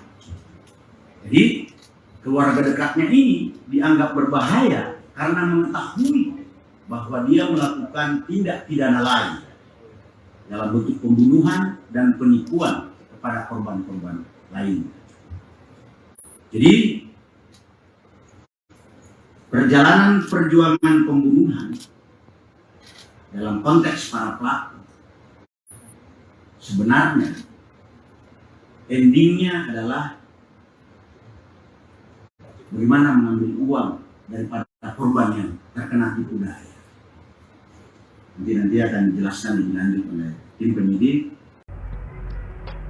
[SPEAKER 8] Jadi keluarga dekatnya ini dianggap berbahaya karena mengetahui bahwa dia melakukan tindak pidana lain dalam bentuk pembunuhan dan penipuan kepada korban-korban lain. Jadi perjalanan perjuangan pembunuhan dalam konteks para pelaku sebenarnya endingnya adalah bagaimana mengambil uang daripada korban yang terkena tipu daya. Nanti akan dijelaskan lebih lanjut oleh tim penyidik.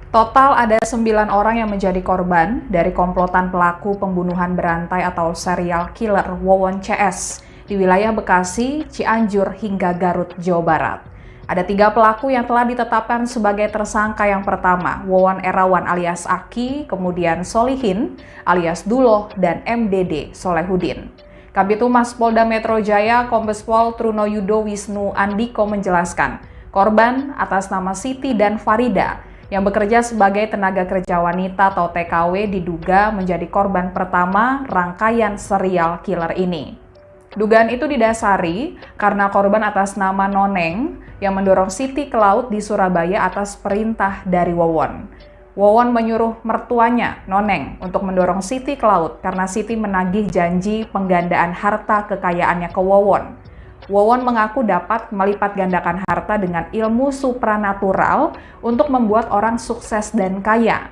[SPEAKER 9] Total ada 9 orang yang menjadi korban dari komplotan pelaku pembunuhan berantai atau serial killer Wawon CS di wilayah Bekasi, Cianjur, hingga Garut, Jawa Barat. Ada 3 pelaku yang telah ditetapkan sebagai tersangka. Yang pertama, Wawon Erawan alias Aki, kemudian Solihin alias Duloh, dan MDD Solehudin. Kabid Humas Polda Metro Jaya Kombes Pol Truno Yudo Wisnu Andiko menjelaskan, korban atas nama Siti dan Farida yang bekerja sebagai tenaga kerja wanita atau TKW diduga menjadi korban pertama rangkaian serial killer ini. Dugaan itu didasari karena korban atas nama Noneng yang mendorong Siti ke laut di Surabaya atas perintah dari Wawon. Wawon menyuruh mertuanya, Noneng, untuk mendorong Siti ke laut karena Siti menagih janji penggandaan harta kekayaannya ke Wawon. Wawon mengaku dapat melipat gandakan harta dengan ilmu supranatural untuk membuat orang sukses dan kaya.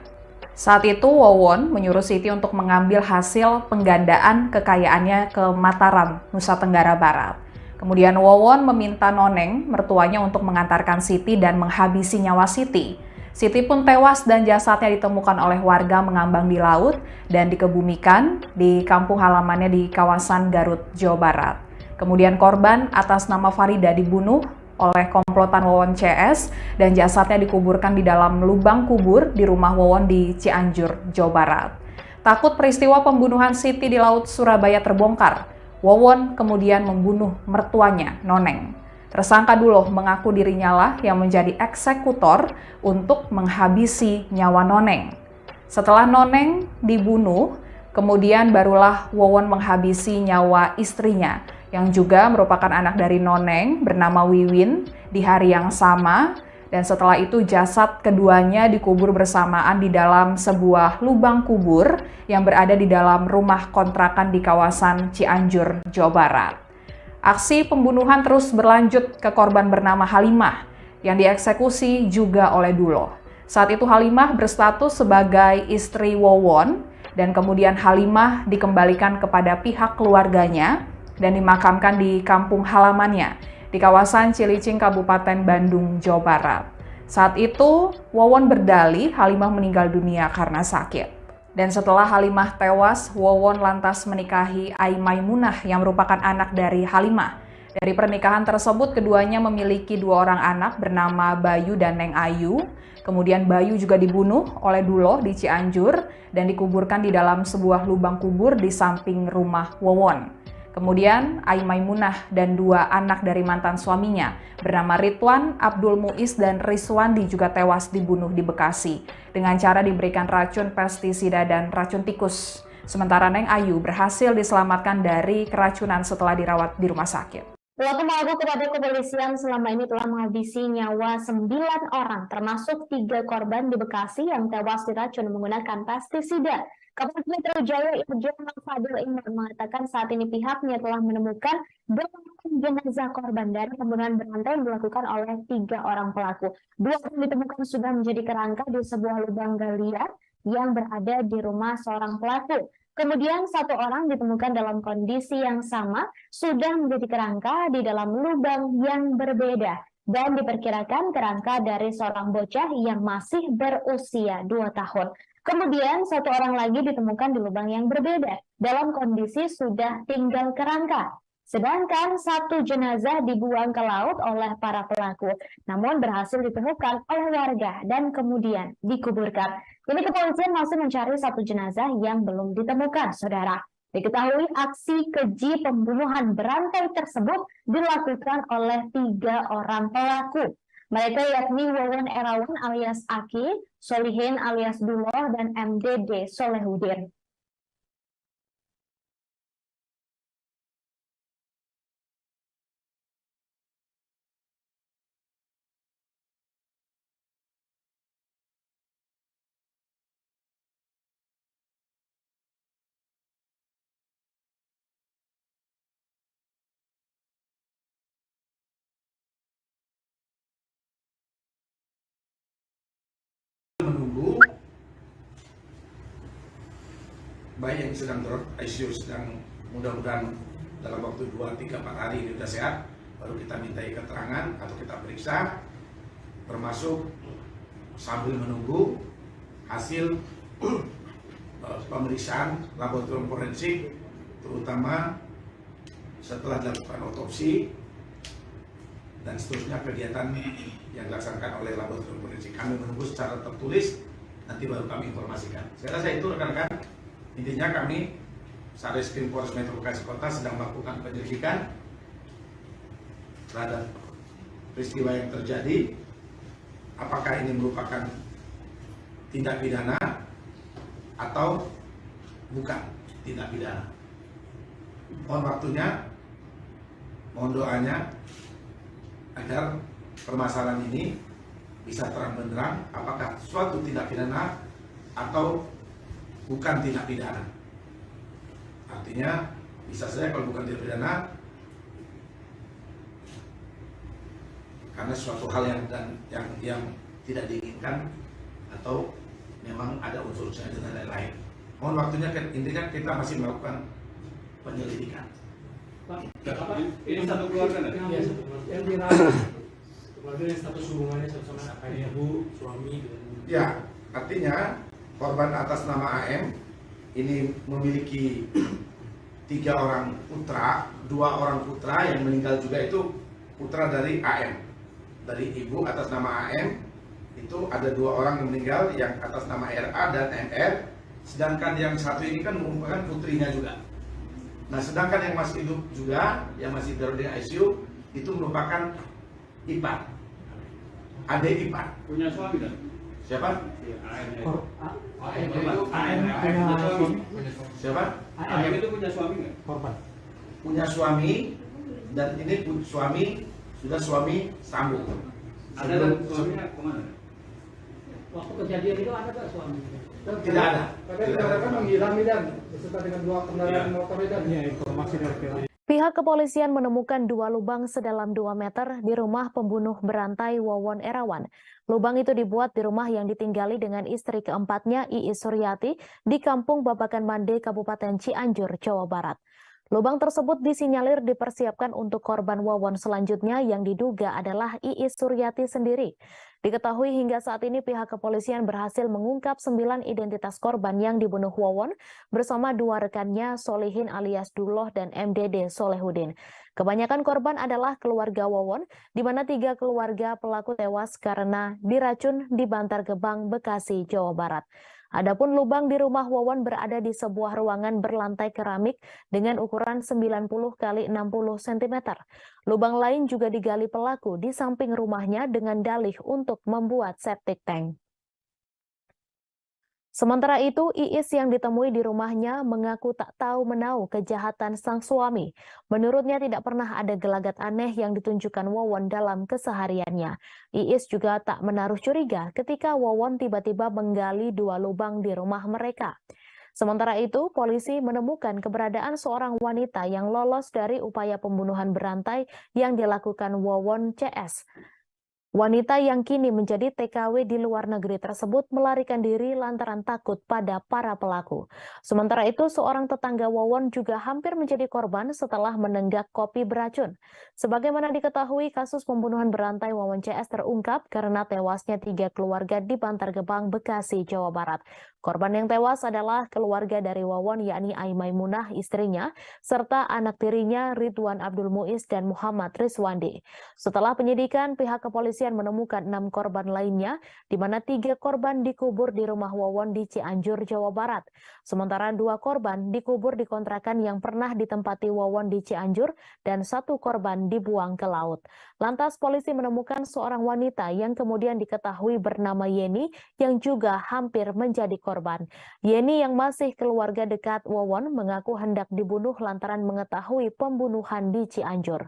[SPEAKER 9] Saat itu Wawon menyuruh Siti untuk mengambil hasil penggandaan kekayaannya ke Mataram, Nusa Tenggara Barat. Kemudian Wawon meminta Noneng, mertuanya, untuk mengantarkan Siti dan menghabisi nyawa Siti. Siti pun tewas dan jasadnya ditemukan oleh warga mengambang di laut dan dikebumikan di kampung halamannya di kawasan Garut, Jawa Barat. Kemudian korban atas nama Farida dibunuh oleh komplotan Wawon CS dan jasadnya dikuburkan di dalam lubang kubur di rumah Wawon di Cianjur, Jawa Barat. Takut peristiwa pembunuhan Siti di laut Surabaya terbongkar, Wawon kemudian membunuh mertuanya, Noneng. Tersangka Duloh mengaku dirinya lah yang menjadi eksekutor untuk menghabisi nyawa Noneng. Setelah Noneng dibunuh, kemudian barulah Wawon menghabisi nyawa istrinya, yang juga merupakan anak dari Noneng bernama Wiwin di hari yang sama, dan setelah itu jasad keduanya dikubur bersamaan di dalam sebuah lubang kubur yang berada di dalam rumah kontrakan di kawasan Cianjur, Jawa Barat. Aksi pembunuhan terus berlanjut ke korban bernama Halimah yang dieksekusi juga oleh Duloh. Saat itu Halimah berstatus sebagai istri Wawon dan kemudian Halimah dikembalikan kepada pihak keluarganya dan dimakamkan di kampung halamannya di kawasan Cilicing, Kabupaten Bandung, Jawa Barat. Saat itu, Wawon berdalih Halimah meninggal dunia karena sakit. Dan setelah Halimah tewas, Wawon lantas menikahi Ai Maimunah yang merupakan anak dari Halimah. Dari pernikahan tersebut, keduanya memiliki 2 orang anak bernama Bayu dan Neng Ayu. Kemudian Bayu juga dibunuh oleh Duloh di Cianjur dan dikuburkan di dalam sebuah lubang kubur di samping rumah Wawon. Kemudian Ai Maimunah dan 2 anak dari mantan suaminya bernama Ridwan, Abdul Muiz, dan Rizwandi juga tewas dibunuh di Bekasi dengan cara diberikan racun pestisida dan racun tikus. Sementara Neng Ayu berhasil diselamatkan dari keracunan setelah dirawat di rumah sakit.
[SPEAKER 7] Pelaku mengaku kepada kepolisian selama ini telah menghabisi nyawa 9 orang, termasuk 3 korban di Bekasi yang tewas diracun menggunakan pestisida. Kapolres Metro Jaya Irjen Fadil Imran mengatakan saat ini pihaknya telah menemukan 8 jenazah korban dari pembunuhan berantai yang dilakukan oleh 3 orang pelaku. 2 orang ditemukan sudah menjadi kerangka di sebuah lubang galian yang berada di rumah seorang pelaku. Kemudian 1 orang ditemukan dalam kondisi yang sama sudah menjadi kerangka di dalam lubang yang berbeda dan diperkirakan kerangka dari seorang bocah yang masih berusia 2 tahun. Kemudian 1 orang lagi ditemukan di lubang yang berbeda dalam kondisi sudah tinggal kerangka. Sedangkan 1 jenazah dibuang ke laut oleh para pelaku, namun berhasil ditemukan oleh warga dan kemudian dikuburkan. Kini kepolisian masih mencari 1 jenazah yang belum ditemukan, saudara. Diketahui aksi keji pembunuhan berantai tersebut dilakukan oleh 3 orang pelaku. Mereka yakni Wawan Erawan alias Aki, Solihin alias Duloh, dan MDD Solehudin.
[SPEAKER 10] Menunggu bayi yang sedang ICU sedang mudah-mudahan dalam waktu 2-3-4 hari ini sudah sehat, baru kita mintai keterangan atau kita periksa, termasuk sambil menunggu hasil pemeriksaan laboratorium forensik, terutama setelah dilakukan otopsi dan seterusnya kegiatan yang dilaksanakan oleh laboratorium forensik. Kami menunggu secara tertulis, nanti baru kami informasikan. Saya rasa itu rekan-rekan, intinya kami Satreskrim Polres Metro Bekasi Kota sedang melakukan penyelidikan terhadap peristiwa yang terjadi. Apakah ini merupakan tindak pidana atau bukan tindak pidana. Mohon waktunya, mohon doanya agar permasalahan ini bisa terang benderang apakah suatu tindak pidana atau bukan tindak pidana. Artinya bisa saja kalau bukan tindak pidana karena suatu hal yang tidak diinginkan atau memang ada unsur sengaja dan lain-lain. Mohon waktunya, intinya kita masih melakukan penyelidikan.
[SPEAKER 11] Pak, ini satu keluarga nggak? Iya, satu keluarga. Yang dirawat keluarga yang status hubungannya sama ayah, ibu, suami.
[SPEAKER 10] Ya, artinya korban atas nama AM ini memiliki 3 orang putra, 2 orang putra yang meninggal juga itu putra dari AM. Dari ibu atas nama AM itu ada 2 orang yang meninggal yang atas nama RA dan MR, sedangkan yang satu ini kan merupakan putrinya juga. Nah, sedangkan yang masih hidup juga, yang masih berada di ICU itu merupakan ipar, adik ipar.
[SPEAKER 11] Punya suami kan?
[SPEAKER 10] Siapa? Siapa?
[SPEAKER 11] AM itu punya suami nggak?
[SPEAKER 10] Korban. Punya suami, dan ini suami sudah suami sambung.
[SPEAKER 11] Ada dan suaminya kemana? Waktu kejadian itu ada nggak suami?
[SPEAKER 10] Tidak ada.
[SPEAKER 6] Tapi mereka menghilang dan beserta dengan 2 kendaraan motor dan informasi dari pihak.
[SPEAKER 12] Pihak kepolisian menemukan 2 lubang sedalam 2 meter di rumah pembunuh berantai Wawon Erawan. Lubang itu dibuat di rumah yang ditinggali dengan istri keempatnya, Iis Suryati, di Kampung Babakan Mande, Kabupaten Cianjur, Jawa Barat. Lubang tersebut disinyalir dipersiapkan untuk korban Wawon selanjutnya yang diduga adalah Iis Suryati sendiri. Diketahui hingga saat ini pihak kepolisian berhasil mengungkap 9 identitas korban yang dibunuh Wawon bersama 2 rekannya, Solihin alias Duloh dan MDD Solehudin. Kebanyakan korban adalah keluarga Wawon, di mana 3 keluarga pelaku tewas karena diracun di Bantar Gebang, Bekasi, Jawa Barat. Adapun lubang di rumah Wawon berada di sebuah ruangan berlantai keramik dengan ukuran 90 x 60 cm. Lubang lain juga digali pelaku di samping rumahnya dengan dalih untuk membuat septic tank. Sementara itu, Iis yang ditemui di rumahnya mengaku tak tahu menahu kejahatan sang suami. Menurutnya tidak pernah ada gelagat aneh yang ditunjukkan Wawon dalam kesehariannya. Iis juga tak menaruh curiga ketika Wawon tiba-tiba menggali 2 lubang di rumah mereka. Sementara itu, polisi menemukan keberadaan seorang wanita yang lolos dari upaya pembunuhan berantai yang dilakukan Wawon CS. Wanita yang kini menjadi TKW di luar negeri tersebut melarikan diri lantaran takut pada para pelaku. Sementara itu, seorang tetangga Wawon juga hampir menjadi korban setelah menenggak kopi beracun. Sebagaimana diketahui, kasus pembunuhan berantai Wawon CS terungkap karena tewasnya 3 keluarga di Bantar Gebang, Bekasi, Jawa Barat. Korban yang tewas adalah keluarga dari Wawon, yakni Ai Maimunah, istrinya, serta anak tirinya Ridwan Abdul Muiz dan Muhammad Rizwandi. Setelah penyidikan, pihak kepolisian kepolisian menemukan 6 korban lainnya, di mana 3 korban dikubur di rumah Wawon di Cianjur, Jawa Barat. Sementara 2 korban dikubur di kontrakan yang pernah ditempati Wawon di Cianjur dan 1 korban dibuang ke laut. Lantas polisi menemukan seorang wanita yang kemudian diketahui bernama Yeni yang juga hampir menjadi korban. Yeni yang masih keluarga dekat Wawon mengaku hendak dibunuh lantaran mengetahui pembunuhan di Cianjur.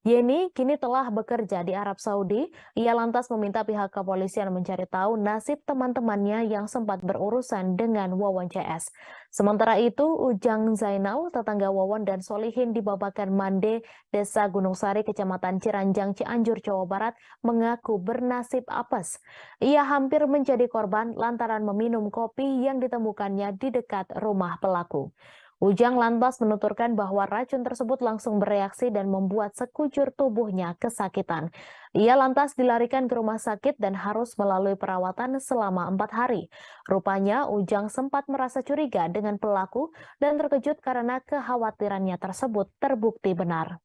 [SPEAKER 12] Yeni kini telah bekerja di Arab Saudi. Ia lantas meminta pihak kepolisian mencari tahu nasib teman-temannya yang sempat berurusan dengan Wawon CS. Sementara itu, Ujang Zainal, tetangga Wawon dan Solihin di Babakan Mande, Desa Gunung Sari, Kecamatan Ciranjang, Cianjur, Jawa Barat, mengaku bernasib apes. Ia hampir menjadi korban lantaran meminum kopi yang ditemukannya di dekat rumah pelaku. Ujang lantas menuturkan bahwa racun tersebut langsung bereaksi dan membuat sekujur tubuhnya kesakitan. Ia lantas dilarikan ke rumah sakit dan harus melalui perawatan selama 4 hari. Rupanya Ujang sempat merasa curiga dengan pelaku dan terkejut karena kekhawatirannya tersebut terbukti benar.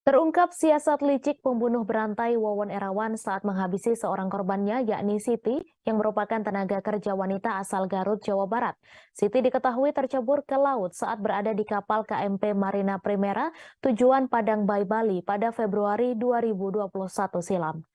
[SPEAKER 12] Terungkap siasat licik pembunuh berantai Wawon Erawan saat menghabisi seorang korbannya, yakni Siti, yang merupakan tenaga kerja wanita asal Garut, Jawa Barat. Siti diketahui tercebur ke laut saat berada di kapal KMP Marina Primera tujuan Padang Bay, Bali pada Februari 2021 silam.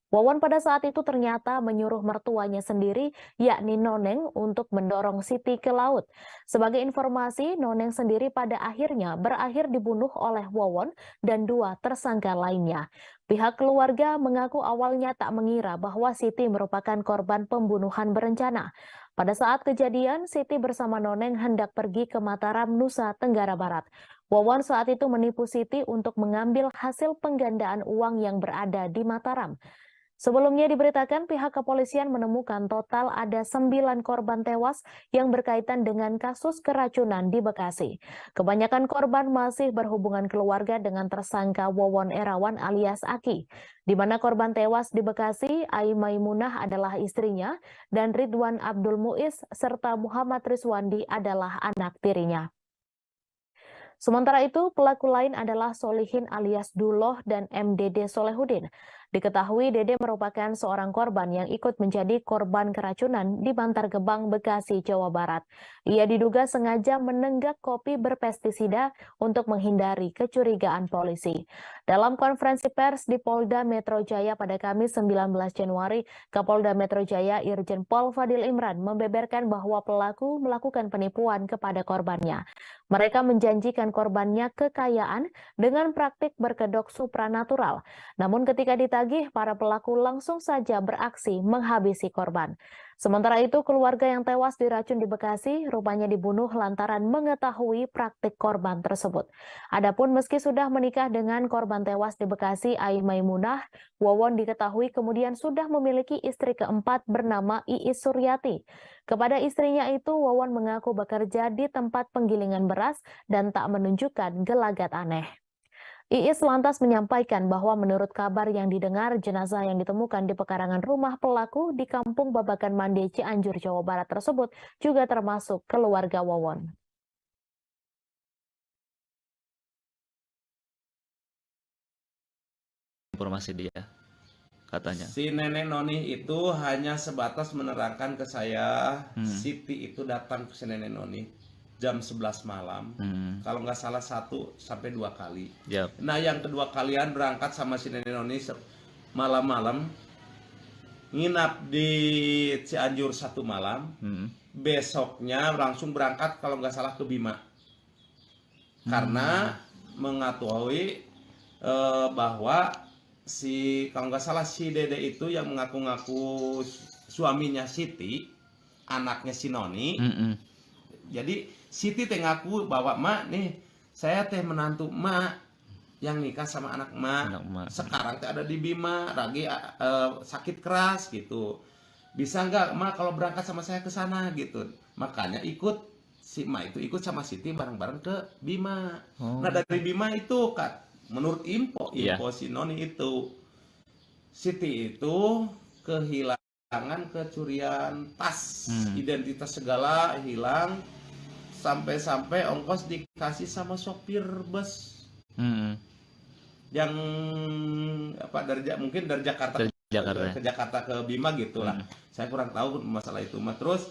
[SPEAKER 12] Wawon pada saat itu ternyata menyuruh mertuanya sendiri, yakni Noneng, untuk mendorong Siti ke laut. Sebagai informasi, Noneng sendiri pada akhirnya berakhir dibunuh oleh Wawon dan 2 tersangka lainnya. Pihak keluarga mengaku awalnya tak mengira bahwa Siti merupakan korban pembunuhan berencana. Pada saat kejadian, Siti bersama Noneng hendak pergi ke Mataram, Nusa Tenggara Barat. Wawon saat itu menipu Siti untuk mengambil hasil penggandaan uang yang berada di Mataram. Sebelumnya diberitakan pihak kepolisian menemukan total ada 9 korban tewas yang berkaitan dengan kasus keracunan di Bekasi. Kebanyakan korban masih berhubungan keluarga dengan tersangka Wawon Erawan alias Aki, di mana korban tewas di Bekasi, Ai Maimunah adalah istrinya dan Ridwan Abdul Muiz serta Muhammad Rizwandi adalah anak tirinya. Sementara itu, pelaku lain adalah Solihin alias Duloh dan MDD Solehudin. Diketahui Dede merupakan seorang korban yang ikut menjadi korban keracunan di Bantar Gebang, Bekasi, Jawa Barat. Ia diduga sengaja menenggak kopi berpestisida untuk menghindari kecurigaan polisi. Dalam konferensi pers di Polda Metro Jaya pada Kamis 19 Januari, Kapolda Metro Jaya Irjen Pol Fadil Imran membeberkan bahwa pelaku melakukan penipuan kepada korbannya. Mereka menjanjikan korbannya kekayaan dengan praktik berkedok supranatural. Namun ketika ditagih, para pelaku langsung saja beraksi menghabisi korban. Sementara itu, keluarga yang tewas diracun di Bekasi rupanya dibunuh lantaran mengetahui praktik korban tersebut. Adapun meski sudah menikah dengan korban tewas di Bekasi, Ai Maimunah, Wawon diketahui kemudian sudah memiliki istri keempat bernama Iis Suryati. Kepada istrinya itu, Wawon mengaku bekerja di tempat penggilingan beras dan tak menunjukkan gelagat aneh. Iis lantas menyampaikan bahwa menurut kabar yang didengar, jenazah yang ditemukan di pekarangan rumah pelaku di Kampung Babakan Mande, Cianjur, Jawa Barat tersebut juga termasuk keluarga Wawon.
[SPEAKER 13] Informasi dia, katanya.
[SPEAKER 14] Si nenek Noni itu hanya sebatas menerangkan ke saya, Siti itu datang ke si nenek Noni jam 11 malam, kalau nggak salah 1 sampai 2 kali.
[SPEAKER 13] Yep.
[SPEAKER 14] Nah yang kedua kalian berangkat sama si nenek Noni malam-malam, nginap di Cianjur 1 malam, besoknya langsung berangkat kalau nggak salah ke Bima, karena mengetahui bahwa si kalau nggak salah si Dede itu yang mengaku-ngaku suaminya Siti, anaknya si Noni. Jadi Siti teh ngaku bahwa mak nih saya teh menantu mak yang nikah sama anak mak. Sekarang teh ada di Bima lagi sakit keras gitu. Bisa nggak mak kalau berangkat sama saya ke sana gitu. Makanya ikut si mak itu ikut sama Siti bareng-bareng ke Bima. Nah dari Bima itu kan menurut info si Noni itu Siti itu kehilangan kecurian tas, identitas segala hilang. Sampai-sampai ongkos dikasih sama sopir bus. yang apa mungkin dari Jakarta ke Jakarta ke Bima gitulah. Saya kurang tahu masalah itu. Terus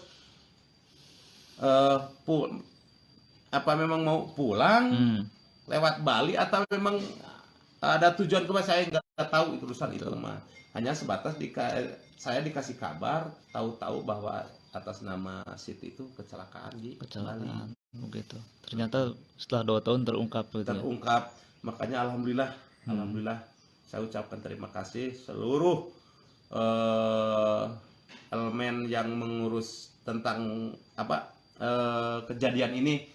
[SPEAKER 14] apa memang mau pulang lewat Bali atau memang ada tujuan kemana, saya nggak tahu itu urusan itu mah. Hanya sebatas saya dikasih kabar, tahu-tahu bahwa atas nama Siti itu kecelakaan di Bali.
[SPEAKER 13] Begitu. Ternyata setelah 2 tahun terungkap.
[SPEAKER 14] Terungkap. Makanya alhamdulillah saya ucapkan terima kasih seluruh elemen yang mengurus tentang kejadian ini.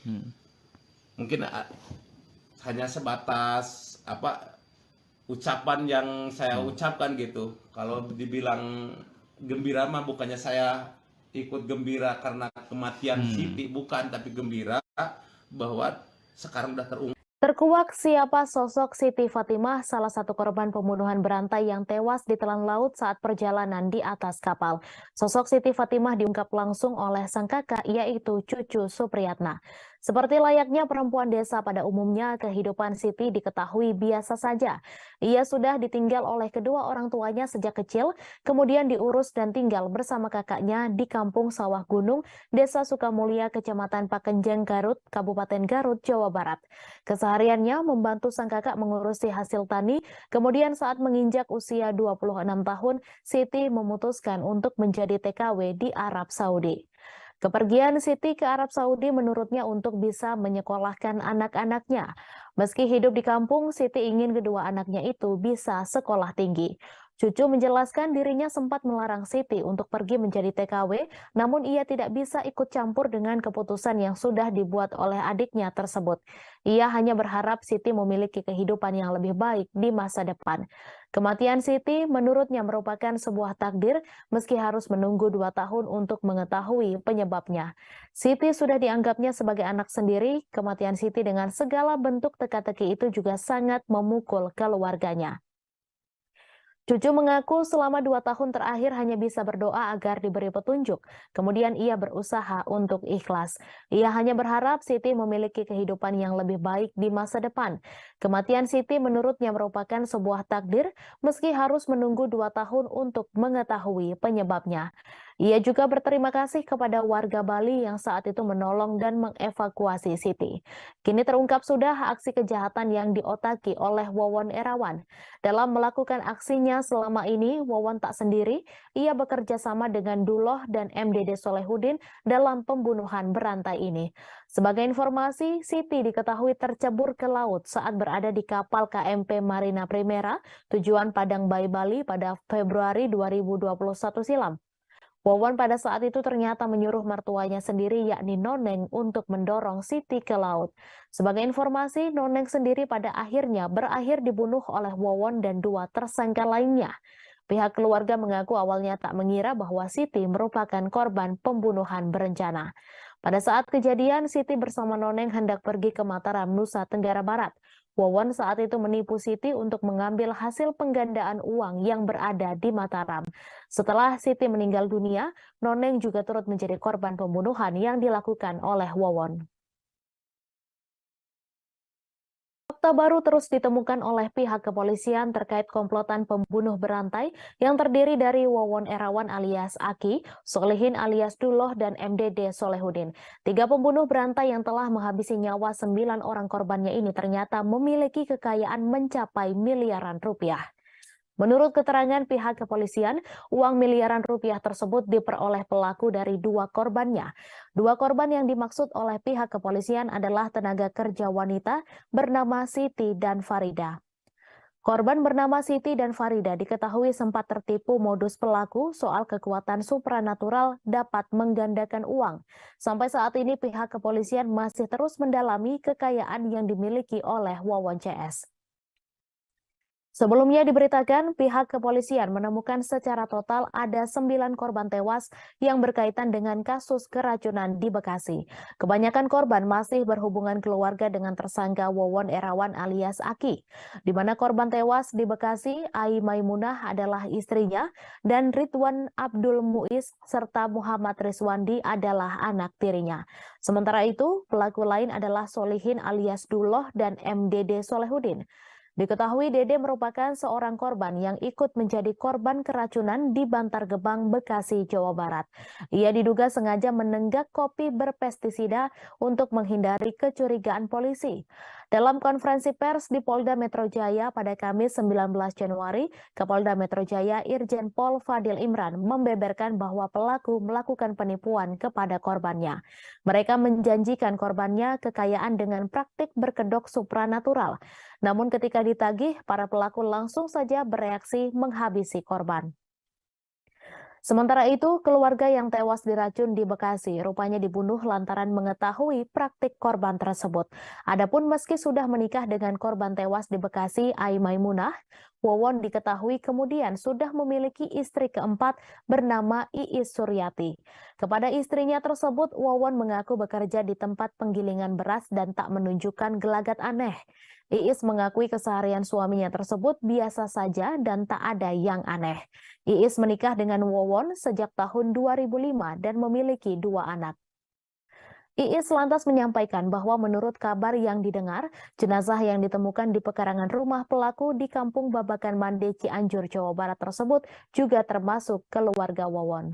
[SPEAKER 14] Mungkin hanya sebatas ucapan yang saya ucapkan gitu. Kalau dibilang gembira mah bukannya saya ikut gembira karena kematian Siti, bukan, tapi gembira bahwa sekarang udah terungkap.
[SPEAKER 12] Terkuak siapa sosok Siti Fatimah, salah satu korban pembunuhan berantai yang tewas ditelan laut saat perjalanan di atas kapal. Sosok Siti Fatimah diungkap langsung oleh sang kakak, yaitu Cucu Supriyatna. Seperti layaknya perempuan desa pada umumnya, kehidupan Siti diketahui biasa saja. Ia sudah ditinggal oleh kedua orang tuanya sejak kecil, kemudian diurus dan tinggal bersama kakaknya di Kampung Sawah Gunung, Desa Sukamulya, Kecamatan Pakenjeng, Garut, Kabupaten Garut, Jawa Barat. Kesehariannya membantu sang kakak mengurusi hasil tani, kemudian saat menginjak usia 26 tahun, Siti memutuskan untuk menjadi TKW di Arab Saudi. Kepergian Siti ke Arab Saudi menurutnya untuk bisa menyekolahkan anak-anaknya. Meski hidup di kampung, Siti ingin kedua anaknya itu bisa sekolah tinggi. Cucu menjelaskan dirinya sempat melarang Siti untuk pergi menjadi TKW, namun ia tidak bisa ikut campur dengan keputusan yang sudah dibuat oleh adiknya tersebut. Ia hanya berharap Siti memiliki kehidupan yang lebih baik di masa depan. Kematian Siti menurutnya merupakan sebuah takdir meski harus menunggu 2 tahun untuk mengetahui penyebabnya. Siti sudah dianggapnya sebagai anak sendiri, kematian Siti dengan segala bentuk teka-teki itu juga sangat memukul keluarganya. Cucu mengaku selama 2 tahun terakhir hanya bisa berdoa agar diberi petunjuk. Kemudian ia berusaha untuk ikhlas. Ia hanya berharap Siti memiliki kehidupan yang lebih baik di masa depan. Kematian Siti menurutnya merupakan sebuah takdir meski harus menunggu 2 tahun untuk mengetahui penyebabnya. Ia juga berterima kasih kepada warga Bali yang saat itu menolong dan mengevakuasi Siti. Kini terungkap sudah aksi kejahatan yang diotaki oleh Wawon Erawan. Dalam melakukan aksinya selama ini, Wawon tak sendiri. Ia bekerja sama dengan Duloh dan MDD Solehudin dalam pembunuhan berantai ini. Sebagai informasi, Siti diketahui tercebur ke laut saat berada di kapal KMP Marina Primera tujuan Padang Bayi Bali pada Februari 2021 silam. Wawon pada saat itu ternyata menyuruh mertuanya sendiri yakni Noneng untuk mendorong Siti ke laut. Sebagai informasi, Noneng sendiri pada akhirnya berakhir dibunuh oleh Wawon dan 2 tersangka lainnya. Pihak keluarga mengaku awalnya tak mengira bahwa Siti merupakan korban pembunuhan berencana. Pada saat kejadian, Siti bersama Noneng hendak pergi ke Mataram, Nusa Tenggara Barat. Wawon saat itu menipu Siti untuk mengambil hasil penggandaan uang yang berada di Mataram. Setelah Siti meninggal dunia, Noneng juga turut menjadi korban pembunuhan yang dilakukan oleh Wawon. Fakta baru terus ditemukan oleh pihak kepolisian terkait komplotan pembunuh berantai yang terdiri dari Wawon Erawan alias Aki, Solihin alias Duloh, dan MDD Solehudin. 3 pembunuh berantai yang telah menghabisi nyawa 9 orang korbannya ini ternyata memiliki kekayaan mencapai miliaran rupiah. Menurut keterangan pihak kepolisian, uang miliaran rupiah tersebut diperoleh pelaku dari 2 korbannya. 2 korban yang dimaksud oleh pihak kepolisian adalah tenaga kerja wanita bernama Siti dan Farida. Korban bernama Siti dan Farida diketahui sempat tertipu modus pelaku soal kekuatan supranatural dapat menggandakan uang. Sampai saat ini pihak kepolisian masih terus mendalami kekayaan yang dimiliki oleh Wawon CS. Sebelumnya diberitakan pihak kepolisian menemukan secara total ada 9 korban tewas yang berkaitan dengan kasus keracunan di Bekasi. Kebanyakan korban masih berhubungan keluarga dengan tersangka Wawon Erawan alias Aki, di mana korban tewas di Bekasi, Ai Maimunah adalah istrinya dan Ridwan Abdul Muiz serta Muhammad Rizwandi adalah anak tirinya. Sementara itu, pelaku lain adalah Solihin alias Duloh dan MDD Solehudin. Diketahui Dede merupakan seorang korban yang ikut menjadi korban keracunan di Bantar Gebang, Bekasi, Jawa Barat. Ia diduga sengaja menenggak kopi berpestisida untuk menghindari kecurigaan polisi. Dalam konferensi pers di Polda Metro Jaya pada Kamis 19 Januari, Kapolda Metro Jaya Irjen Pol Fadil Imran membeberkan bahwa pelaku melakukan penipuan kepada korbannya. Mereka menjanjikan korbannya kekayaan dengan praktik berkedok supranatural. Namun ketika ditagih, para pelaku langsung saja bereaksi menghabisi korban. Sementara itu, keluarga yang tewas diracun di Bekasi rupanya dibunuh lantaran mengetahui praktik korban tersebut. Adapun meski sudah menikah dengan korban tewas di Bekasi, Ai Maimunah, Wawon diketahui kemudian sudah memiliki istri keempat bernama Iis Suryati. Kepada istrinya tersebut, Wawon mengaku bekerja di tempat penggilingan beras dan tak menunjukkan gelagat aneh. Iis mengakui keseharian suaminya tersebut biasa saja dan tak ada yang aneh. Iis menikah dengan Wawon sejak tahun 2005 dan memiliki 2 anak. Iis lantas menyampaikan bahwa menurut kabar yang didengar, jenazah yang ditemukan di pekarangan rumah pelaku di Kampung Babakan Mande, Cianjur, Jawa Barat tersebut juga termasuk keluarga Wawon.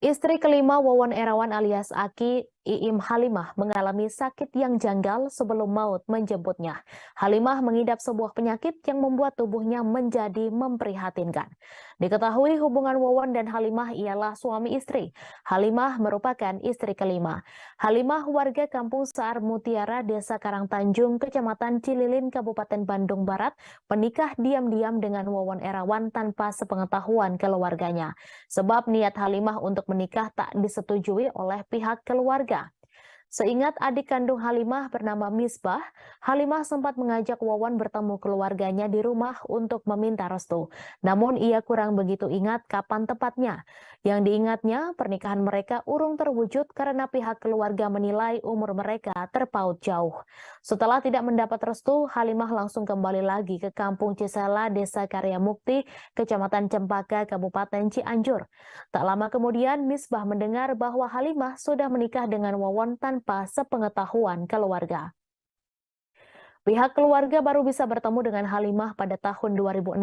[SPEAKER 12] Istri kelima Wawon Erawan alias Aki, Iim Halimah, mengalami sakit yang janggal sebelum maut menjemputnya. Halimah mengidap sebuah penyakit yang membuat tubuhnya menjadi memprihatinkan. Diketahui hubungan Wawon dan Halimah ialah suami istri. Halimah merupakan istri kelima. Halimah warga Kampung Saar Mutiara, Desa Karangtanjung, Kecamatan Cililin, Kabupaten Bandung Barat, menikah diam-diam dengan Wawon Erawan tanpa sepengetahuan keluarganya. Sebab niat Halimah untuk menikah tak disetujui oleh pihak keluarga. Seingat adik kandung Halimah bernama Misbah, Halimah sempat mengajak Wawon bertemu keluarganya di rumah untuk meminta restu. Namun ia kurang begitu ingat kapan tepatnya. Yang diingatnya, pernikahan mereka urung terwujud karena pihak keluarga menilai umur mereka terpaut jauh. Setelah tidak mendapat restu, Halimah langsung kembali lagi ke Kampung Cisela, Desa Karya Mukti, Kecamatan Cempaka, Kabupaten Cianjur. Tak lama kemudian, Misbah mendengar bahwa Halimah sudah menikah dengan Wawon tanpa sepengetahuan keluarga. Pihak keluarga baru bisa bertemu dengan Halimah pada tahun 2016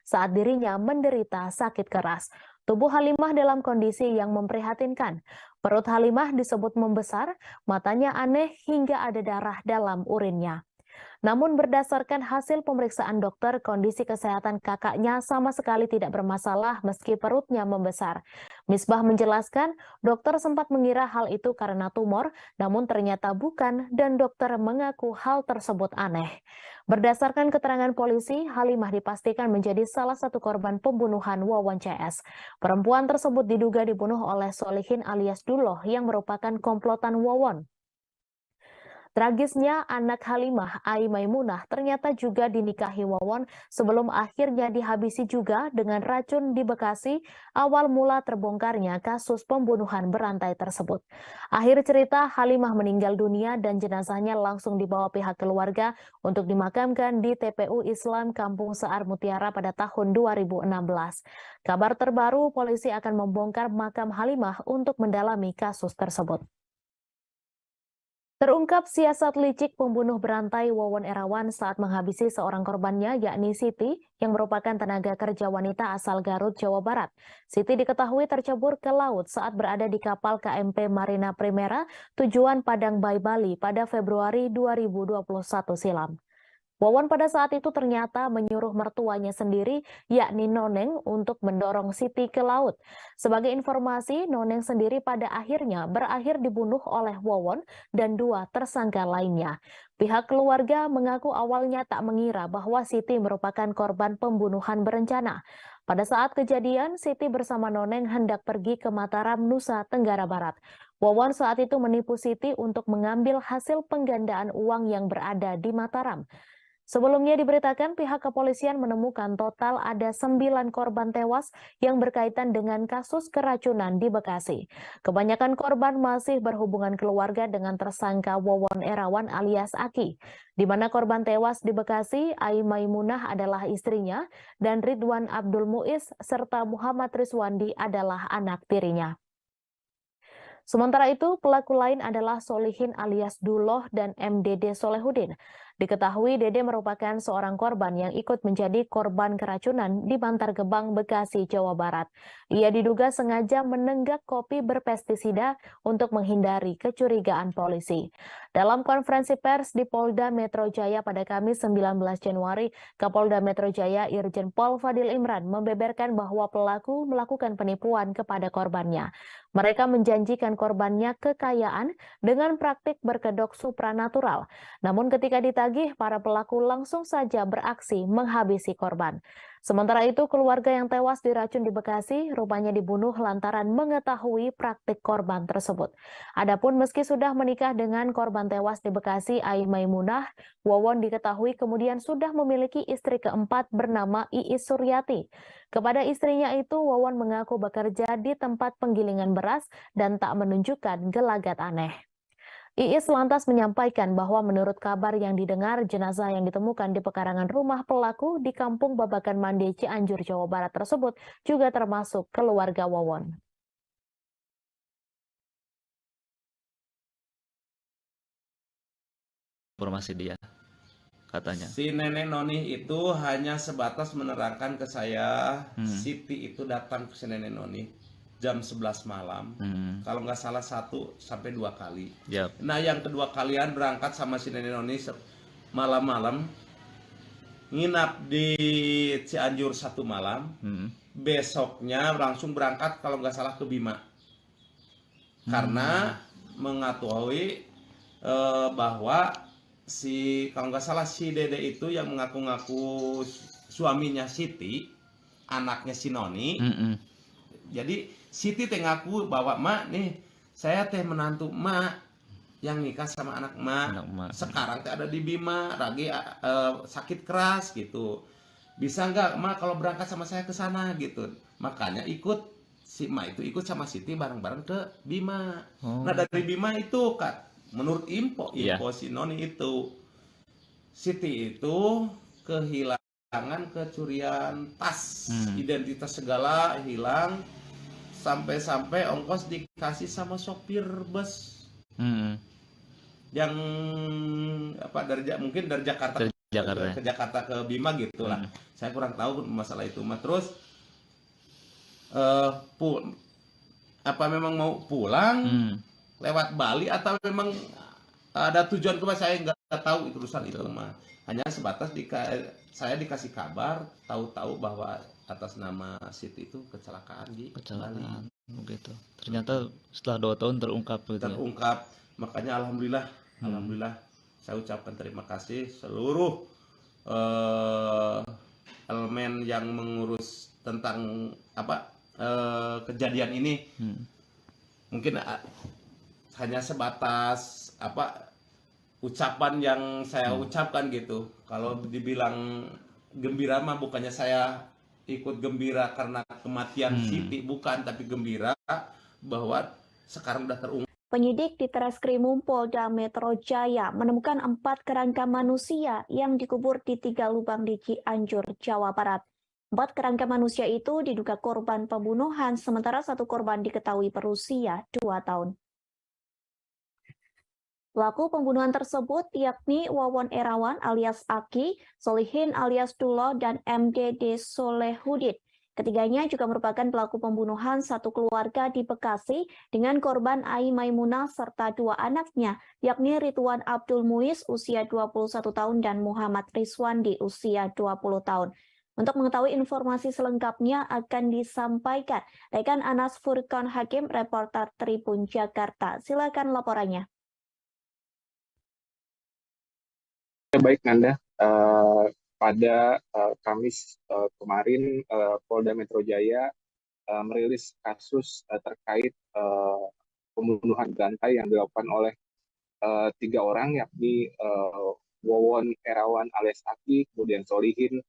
[SPEAKER 12] saat dirinya menderita sakit keras. Tubuh Halimah dalam kondisi yang memprihatinkan. Perut Halimah disebut membesar, matanya aneh hingga ada darah dalam urinnya. Namun berdasarkan hasil pemeriksaan dokter, kondisi kesehatan kakaknya sama sekali tidak bermasalah meski perutnya membesar. Misbah menjelaskan, dokter sempat mengira hal itu karena tumor, namun ternyata bukan dan dokter mengaku hal tersebut aneh. Berdasarkan keterangan polisi, Halimah dipastikan menjadi salah satu korban pembunuhan Wawon CS. Perempuan tersebut diduga dibunuh oleh Solihin alias Duloh yang merupakan komplotan Wawon. Tragisnya, anak Halimah, Ai Maimunah, ternyata juga dinikahi Wawon sebelum akhirnya dihabisi juga dengan racun di Bekasi, awal mula terbongkarnya kasus pembunuhan berantai tersebut. Akhir cerita, Halimah meninggal dunia dan jenazahnya langsung dibawa pihak keluarga untuk dimakamkan di TPU Islam Kampung Saar Mutiara pada tahun 2016. Kabar terbaru, polisi akan membongkar makam Halimah untuk mendalami kasus tersebut. Terungkap siasat licik pembunuh berantai Wawon Erawan saat menghabisi seorang korbannya yakni Siti yang merupakan tenaga kerja wanita asal Garut, Jawa Barat. Siti diketahui tercebur ke laut saat berada di kapal KMP Marina Primera tujuan Padang Bay, Bali pada Februari 2021 silam. Wawon pada saat itu ternyata menyuruh mertuanya sendiri, yakni Noneng, untuk mendorong Siti ke laut. Sebagai informasi, Noneng sendiri pada akhirnya berakhir dibunuh oleh Wawon dan 2 tersangka lainnya. Pihak keluarga mengaku awalnya tak mengira bahwa Siti merupakan korban pembunuhan berencana. Pada saat kejadian, Siti bersama Noneng hendak pergi ke Mataram, Nusa Tenggara Barat. Wawon saat itu menipu Siti untuk mengambil hasil penggandaan uang yang berada di Mataram. Sebelumnya diberitakan pihak kepolisian menemukan total ada 9 korban tewas yang berkaitan dengan kasus keracunan di Bekasi. Kebanyakan korban masih berhubungan keluarga dengan tersangka Wawon Erawan alias Aki, di mana korban tewas di Bekasi, Ai Maimunah adalah istrinya dan Ridwan Abdul Muiz serta Muhammad Rizwandi adalah anak tirinya. Sementara itu, pelaku lain adalah Solihin alias Duloh dan MDD Solehudin. Diketahui Dede merupakan seorang korban yang ikut menjadi korban keracunan di Bantar Gebang, Bekasi, Jawa Barat. Ia diduga sengaja menenggak kopi berpestisida untuk menghindari kecurigaan polisi. Dalam konferensi pers di Polda Metro Jaya pada Kamis 19 Januari, Kapolda Metro Jaya Irjen Pol Fadil Imran membeberkan bahwa pelaku melakukan penipuan kepada korbannya. Mereka menjanjikan korbannya kekayaan dengan praktik berkedok supranatural. Namun ketika ditagih, para pelaku langsung saja beraksi menghabisi korban. Sementara itu, keluarga yang tewas diracun di Bekasi rupanya dibunuh lantaran mengetahui praktik korban tersebut. Adapun meski sudah menikah dengan korban tewas di Bekasi, Ai Maimunah, Wawon diketahui kemudian sudah memiliki istri keempat bernama Iis Suryati. Kepada istrinya itu, Wawon mengaku bekerja di tempat penggilingan beras dan tak menunjukkan gelagat aneh. Iis lantas menyampaikan bahwa menurut kabar yang didengar, jenazah yang ditemukan di pekarangan rumah pelaku di Kampung Babakan Mande, Cianjur, Jawa Barat tersebut juga termasuk keluarga Wawon.
[SPEAKER 13] Informasi dia, katanya.
[SPEAKER 14] Si nenek Noni itu hanya sebatas menerangkan ke saya, Siti itu datang ke si nenek Noni jam 11 malam, kalau nggak salah 1 sampai 2 kali.
[SPEAKER 13] Yep.
[SPEAKER 14] Nah yang kedua kalian berangkat sama si nenek Noni malam-malam, nginap di Cianjur 1 malam, besoknya langsung berangkat kalau nggak salah ke Bima, karena mengetahui bahwa kalau nggak salah si Dede itu yang mengaku-ngaku suaminya Siti, anaknya si Noni. Jadi Siti teh ngaku bahwa mak nih, saya teh menantu mak yang nikah sama anak mak. Sekarang teh ada di Bima, lagi sakit keras gitu. Bisa nggak mak kalau berangkat sama saya ke sana gitu. Makanya si mak itu ikut sama Siti bareng-bareng ke Bima. Nah dari Bima itu menurut info si Noni itu, Siti itu kehilangan, kecurian tas, identitas segala hilang. Sampai-sampai ongkos dikasih sama sopir bus yang mungkin dari Jakarta ke Jakarta ke Bima gitulah. Saya kurang tahu masalah itu. Terus memang mau pulang lewat Bali atau memang ada tujuan ke saya nggak tahu itu urusan itu mah. Hanya sebatas saya dikasih kabar, tahu-tahu bahwa atas nama Siti itu kecelakaan di Bali.
[SPEAKER 13] Begitu. Ternyata setelah 2 tahun terungkap.
[SPEAKER 14] Terungkap. Makanya alhamdulillah saya ucapkan terima kasih seluruh elemen yang mengurus tentang kejadian ini. Mungkin hanya sebatas ucapan yang saya ucapkan gitu. Kalau dibilang gembira mah bukannya saya ikut gembira karena kematian Siti, bukan, tapi gembira bahwa sekarang udah terungkap.
[SPEAKER 7] Penyidik di Treskrimum Polda Metro Jaya menemukan 4 kerangka manusia yang dikubur di 3 lubang di Cianjur, Jawa Barat. 4 kerangka manusia itu diduga korban pembunuhan, sementara 1 korban diketahui berusia 2 tahun. Pelaku pembunuhan tersebut yakni Wawon Erawan alias Aki, Solihin alias Duloh, dan MDD Solehudin. Ketiganya juga merupakan pelaku pembunuhan satu keluarga di Bekasi dengan korban Ai Maimunah serta 2 anaknya, yakni Ridwan Abdul Muiz usia 21 tahun dan Muhammad Rizwandi usia 20 tahun. Untuk mengetahui informasi selengkapnya akan disampaikan rekan Anas Furqan Hakim, reporter Tribun Jakarta. Silakan laporannya.
[SPEAKER 15] Baik Nanda, pada Kamis kemarin Polda Metro Jaya merilis kasus terkait pembunuhan berantai yang dilakukan oleh 3 orang, yakni Wawon Erawan alias Aki, kemudian Solihin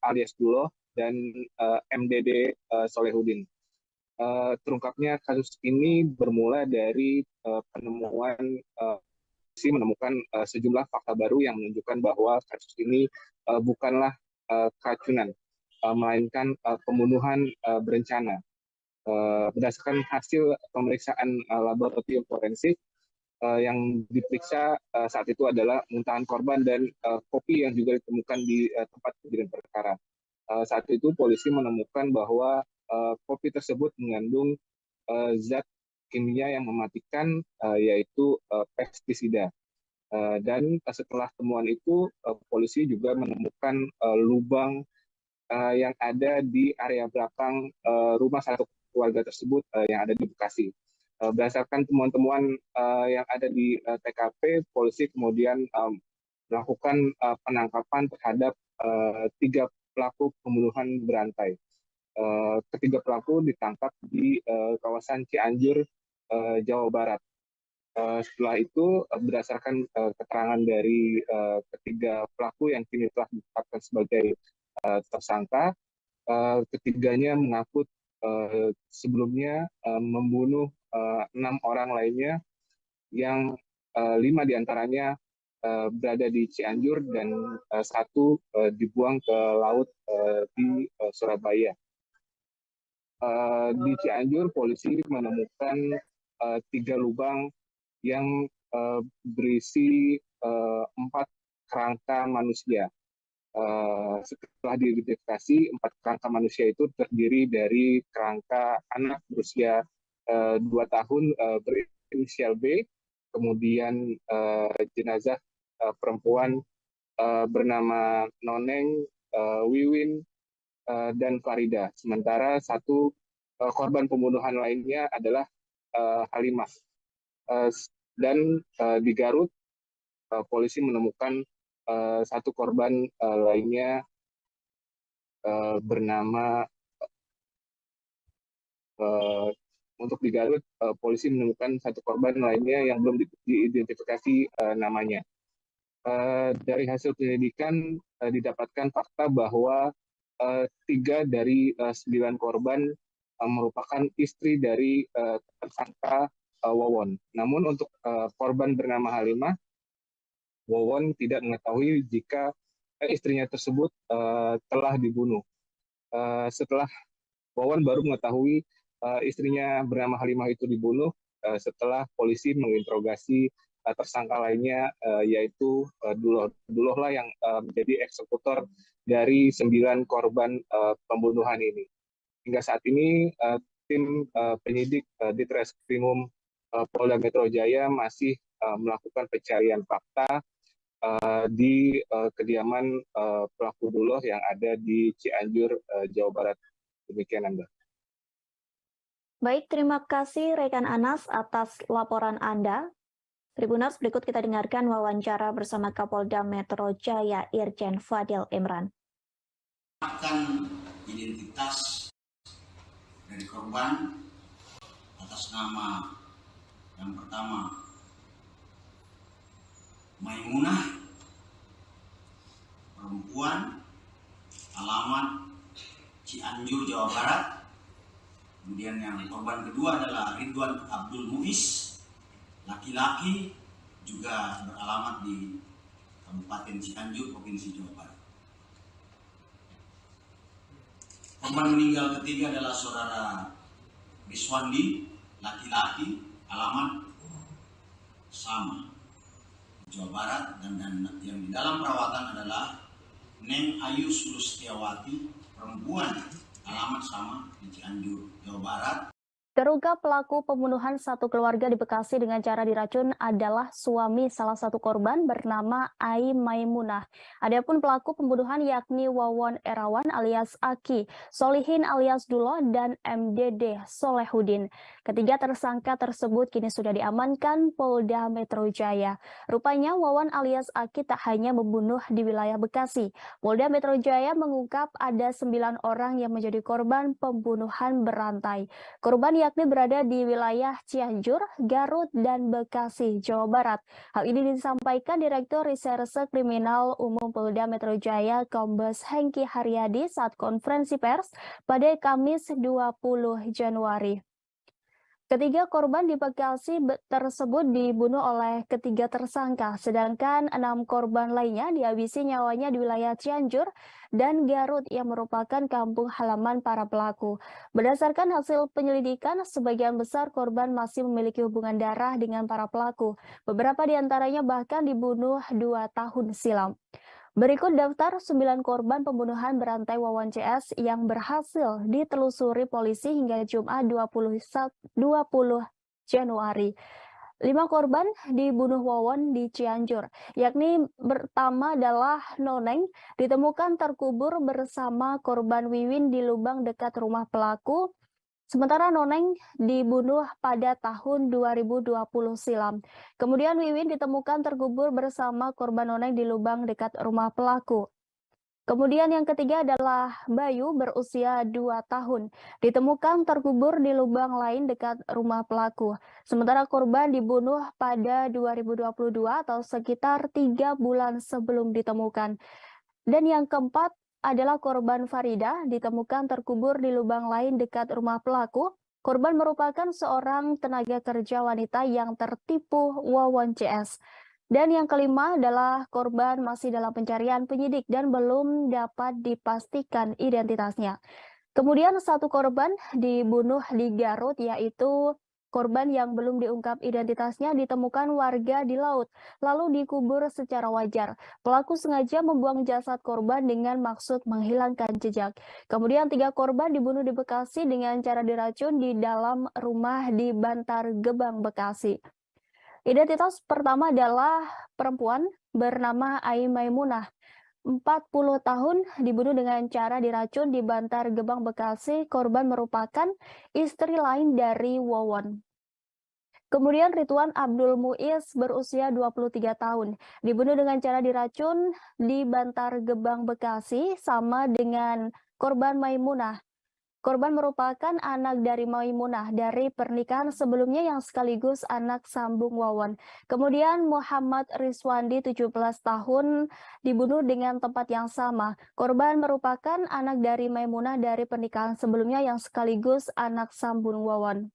[SPEAKER 15] alias Duloh, dan MDD Solehudin. Terungkapnya kasus ini bermula dari penemuan menemukan sejumlah fakta baru yang menunjukkan bahwa kasus ini bukanlah keracunan, melainkan pembunuhan berencana. Berdasarkan hasil pemeriksaan laboratorium forensik, yang diperiksa saat itu adalah muntahan korban dan kopi yang juga ditemukan di tempat kejadian perkara. Saat itu polisi menemukan bahwa kopi tersebut mengandung zat kimia yang mematikan, yaitu pestisida. Dan setelah temuan itu, polisi juga menemukan lubang yang ada di area belakang rumah satu keluarga tersebut yang ada di Bekasi. Berdasarkan temuan-temuan yang ada di TKP, polisi kemudian melakukan penangkapan terhadap 3 pelaku pembunuhan berantai. Ketiga pelaku ditangkap di kawasan Cianjur, Jawa Barat. Setelah itu, berdasarkan keterangan dari ketiga pelaku yang kini telah ditetapkan sebagai tersangka, ketiganya mengaku sebelumnya membunuh 6 orang lainnya yang 5 diantaranya berada di Cianjur dan 1 dibuang ke laut di Surabaya. Di Cianjur, polisi menemukan 3 lubang yang berisi 4 kerangka manusia. Setelah diidentifikasi, 4 kerangka manusia itu terdiri dari kerangka anak berusia 2 tahun berinisial B, kemudian jenazah perempuan bernama Noneng, Wiwin, dan Farida. Sementara 1 korban pembunuhan lainnya adalah Halimah. Dan di Garut, polisi menemukan 1 korban lainnya bernama untuk di Garut, polisi menemukan 1 korban lainnya yang belum diidentifikasi namanya. Dari hasil penyelidikan didapatkan fakta bahwa 3 dari 9 korban merupakan istri dari tersangka Wawon. Namun untuk korban bernama Halimah, Wawon tidak mengetahui jika istrinya tersebut telah dibunuh. Setelah Wawon baru mengetahui istrinya bernama Halimah itu dibunuh setelah polisi menginterogasi tersangka lainnya, yaitu Duloh lah yang menjadi eksekutor dari 9 korban pembunuhan ini. Hingga saat ini tim penyidik Ditreskrimum Polda Metro Jaya masih melakukan pencarian fakta di kediaman pelaku Duloh yang ada di Cianjur, Jawa Barat. Demikian, Anda.
[SPEAKER 7] Baik, terima kasih rekan Anas atas laporan Anda. Tribuners, berikut kita dengarkan wawancara bersama Kapolda Metro Jaya Irjen Fadil Imran.
[SPEAKER 8] Akan identitas dari korban atas nama yang pertama Maimunah, perempuan, alamat Cianjur, Jawa Barat. Kemudian yang korban kedua adalah Ridwan Abdul Muiz, laki-laki, juga beralamat di Kabupaten Cianjur, Provinsi Jawa Barat. Korban meninggal ketiga adalah saudara Riswandi, laki-laki, alamat sama, Jawa Barat, dan yang di dalam perawatan adalah Neng Ayu Sulustiawati, perempuan, alamat sama di Cianjur, Jawa Barat.
[SPEAKER 7] Terungkap pelaku pembunuhan satu keluarga di Bekasi dengan cara diracun adalah suami salah satu korban bernama Ai Maimunah. Adapun pelaku pembunuhan yakni Wawon Erawan alias Aki, Solihin alias Duloh, dan MDD Solehudin. Ketiga tersangka tersebut kini sudah diamankan Polda Metro Jaya. Rupanya Wawon alias Aki tak hanya membunuh di wilayah Bekasi. Polda Metro Jaya mengungkap ada 9 orang yang menjadi korban pembunuhan berantai. Korban yakni berada di wilayah Cianjur, Garut, dan Bekasi, Jawa Barat. Hal ini disampaikan Direktur Reserse Kriminal Umum Polda Metro Jaya, Kombes Hengki Haryadi saat konferensi pers pada Kamis 20 Januari. Ketiga korban di Bekasi tersebut dibunuh oleh ketiga tersangka, sedangkan 6 korban lainnya dihabisi nyawanya di wilayah Cianjur dan Garut yang merupakan kampung halaman para pelaku. Berdasarkan hasil penyelidikan, sebagian besar korban masih memiliki hubungan darah dengan para pelaku. Beberapa di antaranya bahkan dibunuh 2 tahun silam. Berikut daftar 9 korban pembunuhan berantai Wawan CS yang berhasil ditelusuri polisi hingga Jumat 20 Januari. 5 korban dibunuh Wawan di Cianjur, yakni pertama adalah Noneng, ditemukan terkubur bersama korban Wiwin di lubang dekat rumah pelaku. Sementara Noneng dibunuh pada tahun 2020 silam. Kemudian Wiwin ditemukan terkubur bersama korban Noneng di lubang dekat rumah pelaku. Kemudian yang ketiga adalah Bayu berusia 2 tahun. Ditemukan terkubur di lubang lain dekat rumah pelaku. Sementara korban dibunuh pada 2022 atau sekitar 3 bulan sebelum ditemukan. Dan yang keempat adalah korban Farida, ditemukan terkubur di lubang lain dekat rumah pelaku. Korban merupakan seorang tenaga kerja wanita yang tertipu Wawan CS. Dan yang kelima adalah korban masih dalam pencarian penyidik dan belum dapat dipastikan identitasnya. Kemudian 1 korban dibunuh di Garut, yaitu korban yang belum diungkap identitasnya ditemukan warga di laut, lalu dikubur secara wajar. Pelaku sengaja membuang jasad korban dengan maksud menghilangkan jejak. Kemudian 3 korban dibunuh di Bekasi dengan cara diracun di dalam rumah di Bantar Gebang, Bekasi. Identitas pertama adalah perempuan bernama Ai Maimunah. 40 tahun dibunuh dengan cara diracun di Bantar Gebang, Bekasi. Korban merupakan istri lain dari Wawan. Kemudian Ridwan Abdul Muiz berusia 23 tahun. Dibunuh dengan cara diracun di Bantar Gebang, Bekasi sama dengan korban Maimunah. Korban merupakan anak dari Maimunah dari pernikahan sebelumnya yang sekaligus anak sambung Wawan. Kemudian Muhammad Rizwandi 17 tahun dibunuh dengan tempat yang sama. Korban merupakan anak dari Maimunah dari pernikahan sebelumnya yang sekaligus anak sambung Wawan.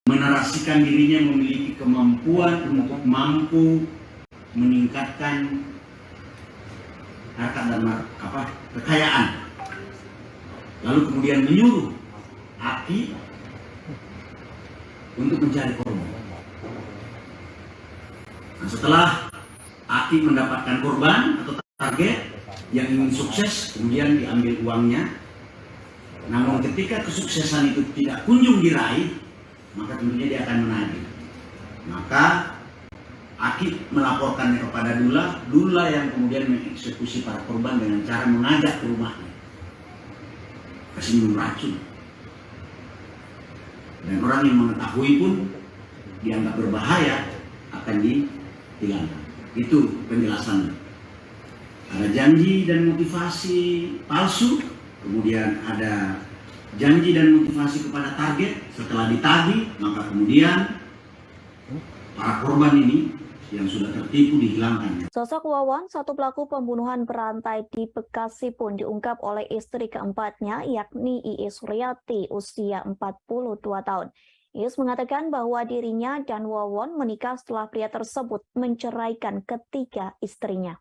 [SPEAKER 8] Menarasikan dirinya memiliki kemampuan untuk mampu meningkatkan harta dan kekayaan. Lalu kemudian menyuruh Aki untuk mencari korban. Nah, setelah Aki mendapatkan korban atau target yang ingin sukses, kemudian diambil uangnya. Namun ketika kesuksesan itu tidak kunjung diraih, maka tentunya dia akan menagih. Maka Aki melaporkannya kepada Dula yang kemudian mengeksekusi para korban dengan cara mengajak ke rumahnya. Kasih minum racun. Dan orang yang mengetahui pun dianggap berbahaya akan ditinggalkan. Itu penjelasannya. Ada janji dan motivasi palsu, kemudian ada janji dan motivasi kepada target. Setelah ditagih, maka kemudian para korban ini yang sudah tertipu dihilangkan.
[SPEAKER 7] Sosok Wawan, satu pelaku pembunuhan berantai di Bekasi pun diungkap oleh istri keempatnya, yakni Iis Suryati, usia 42 tahun. Iis mengatakan bahwa dirinya dan Wawan menikah setelah pria tersebut menceraikan ketiga istrinya.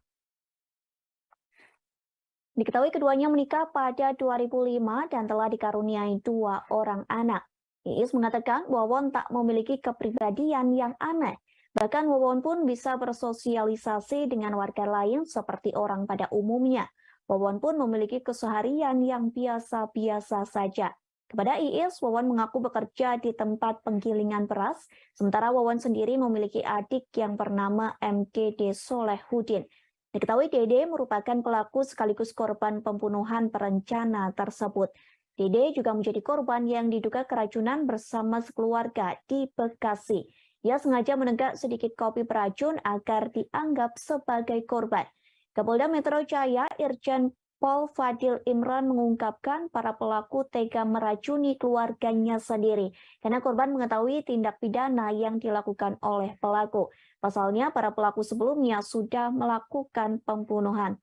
[SPEAKER 7] Diketahui keduanya menikah pada 2005 dan telah dikaruniai 2 orang anak. Iis mengatakan Wawan tak memiliki kepribadian yang aneh. Bahkan Wawan pun bisa bersosialisasi dengan warga lain seperti orang pada umumnya. Wawan pun memiliki keseharian yang biasa-biasa saja. Kepada Iis, Wawan mengaku bekerja di tempat penggilingan beras, sementara Wawan sendiri memiliki adik yang bernama MDD Solehudin. Diketahui Dede merupakan pelaku sekaligus korban pembunuhan berencana tersebut. Dede juga menjadi korban yang diduga keracunan bersama sekeluarga di Bekasi. Ia sengaja menenggak sedikit kopi beracun agar dianggap sebagai korban. Kapolda Metro Jaya Irjen Pol Fadil Imran mengungkapkan para pelaku tega meracuni keluarganya sendiri karena korban mengetahui tindak pidana yang dilakukan oleh pelaku. Pasalnya para pelaku sebelumnya sudah melakukan pembunuhan.